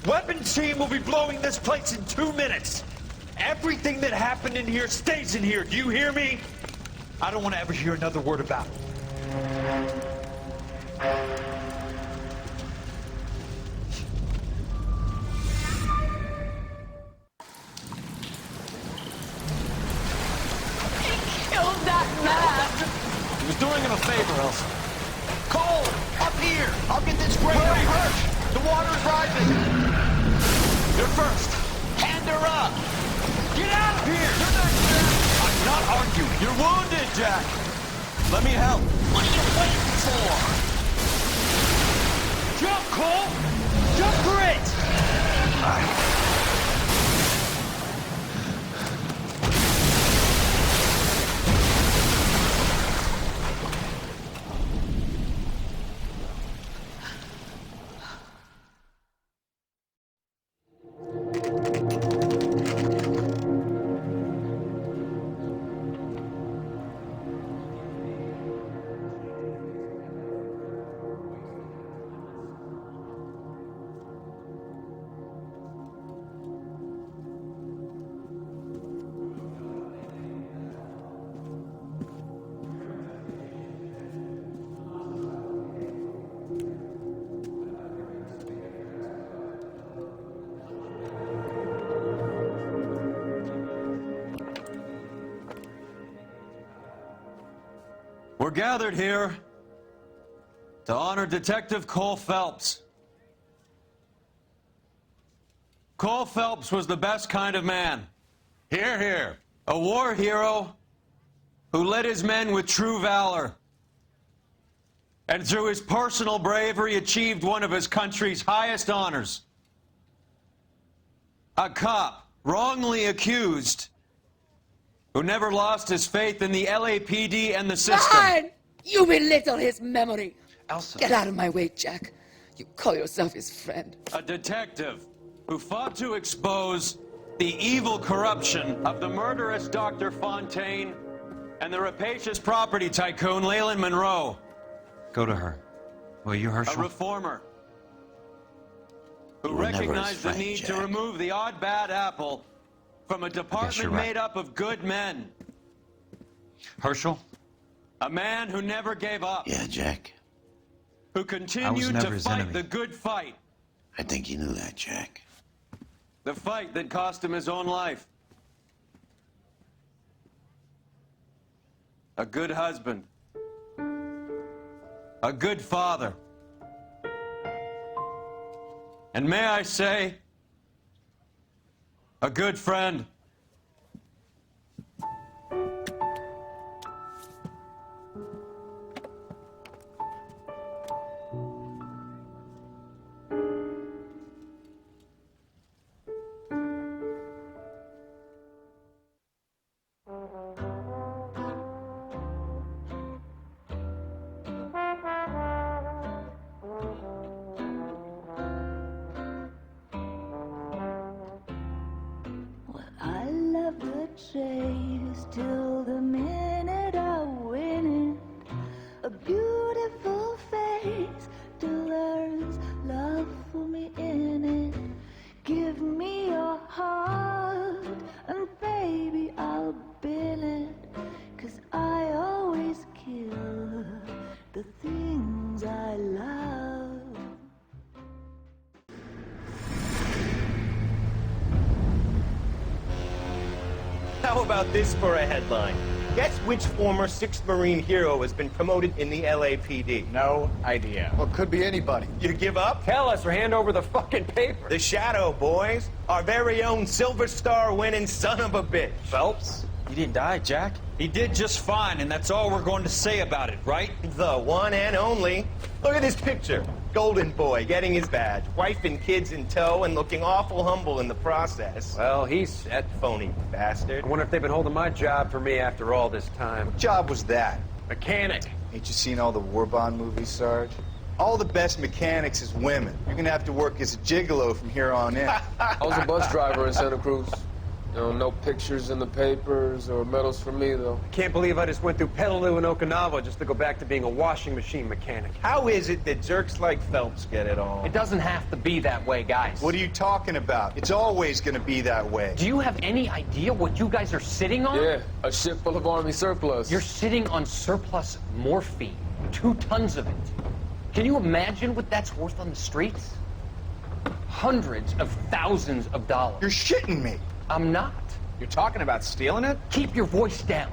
Weapons team will be blowing this place in 2 minutes. Everything that happened in here stays in here. Do you hear me? I don't want to ever hear another word about it. Killed that man! He was doing him a favor, Elsa. Cole, up here! I'll get this grate hurt! The water's rising! You're first. Hand her up! Get out of here! You're not Jack. I'm not arguing. You're wounded, Jack. Let me help. What are you waiting for? Jump, Cole! Jump for it! We're gathered here to honor Detective Cole Phelps. Cole Phelps was the best kind of man. Hear, hear. A war hero who led his men with true valor. And through his personal bravery achieved one of his country's highest honors. A cop, wrongly accused, who never lost his faith in the LAPD and the system. Fine! You belittle his memory. Elsa. Get out of my way, Jack. You call yourself his friend. A detective who fought to expose the evil corruption of the murderous Dr. Fontaine and the rapacious property tycoon Leyland Monroe. Go to her. Will you, Herschel? A reformer who We're never his recognized friend, the need Jack. to remove the odd bad apple from a department right. made up of good men. Herschel? A man who never gave up. Yeah, Jack. Who continued never to his fight enemy. the good fight. I think you knew that, Jack. The fight that cost him his own life. A good husband. A good father. And may I say, a good friend. I love the chase till the minute I win it. A beautiful face till there's love for me in it. Give me your heart and baby I'll bill it. 'Cause I always kill the things I love. How about this for a headline? Guess which former 6th Marine hero has been promoted in the LAPD? No idea. Well, it could be anybody. You give up? Tell us or hand over the fucking paper. The Shadow, boys. Our very own Silver Star winning son of a bitch. Phelps? You didn't die, Jack. He did just fine, and that's all we're going to say about it, right? The one and only. Look at this picture. Golden boy getting his badge, wife and kids in tow, and looking awful humble in the process. Well, he's That phony bastard. I wonder if they've been holding my job for me after all this time. What job was that? Mechanic. Ain't you seen all the war bond movies, Sarge? All the best mechanics is women. You're gonna have to work as a gigolo from here on in. I was a bus driver in Santa Cruz. You know, no pictures in the papers or medals for me, though. I can't believe I just went through Petaloo and Okinawa just to go back to being a washing machine mechanic. How is it that jerks like Phelps get it all? It doesn't have to be that way, guys. What are you talking about? It's always gonna be that way. Do you have any idea what you guys are sitting on? Yeah, a ship full of Army surplus. You're sitting on surplus morphine. 2 tons of it. Can you imagine what that's worth on the streets? Hundreds of thousands of dollars. You're shitting me. I'm not. You're talking about stealing it? Keep your voice down.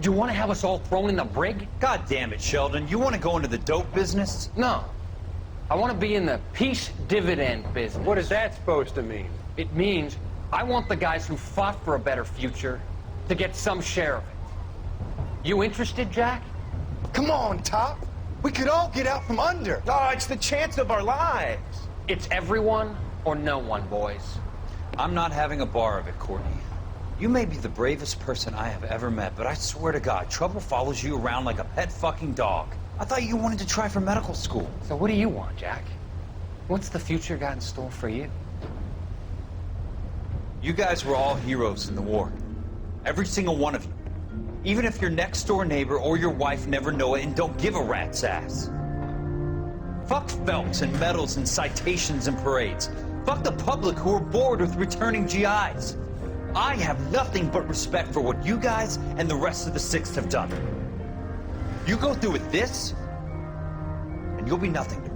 Do you want to have us all thrown in the brig? God damn it, Sheldon. You want to go into the dope business? No. I want to be in the peace dividend business. What is that supposed to mean? It means I want the guys who fought for a better future to get some share of it. You interested, Jack? Come on, Top. We could all get out from under. Oh, it's the chance of our lives. It's everyone or no one, boys. I'm not having a bar of it, Courtney. You may be the bravest person I have ever met, but I swear to God, trouble follows you around like a pet fucking dog. I thought you wanted to try for medical school. So what do you want, Jack? What's the future got in store for you? You guys were all heroes in the war. Every single one of you. Even if your next door neighbor or your wife never know it and don't give a rat's ass. Fuck Phelps and medals and citations and parades. Fuck the public who are bored with returning GIs. I have nothing but respect for what you guys and the rest of the 6th have done. You go through with this, and you'll be nothing to me.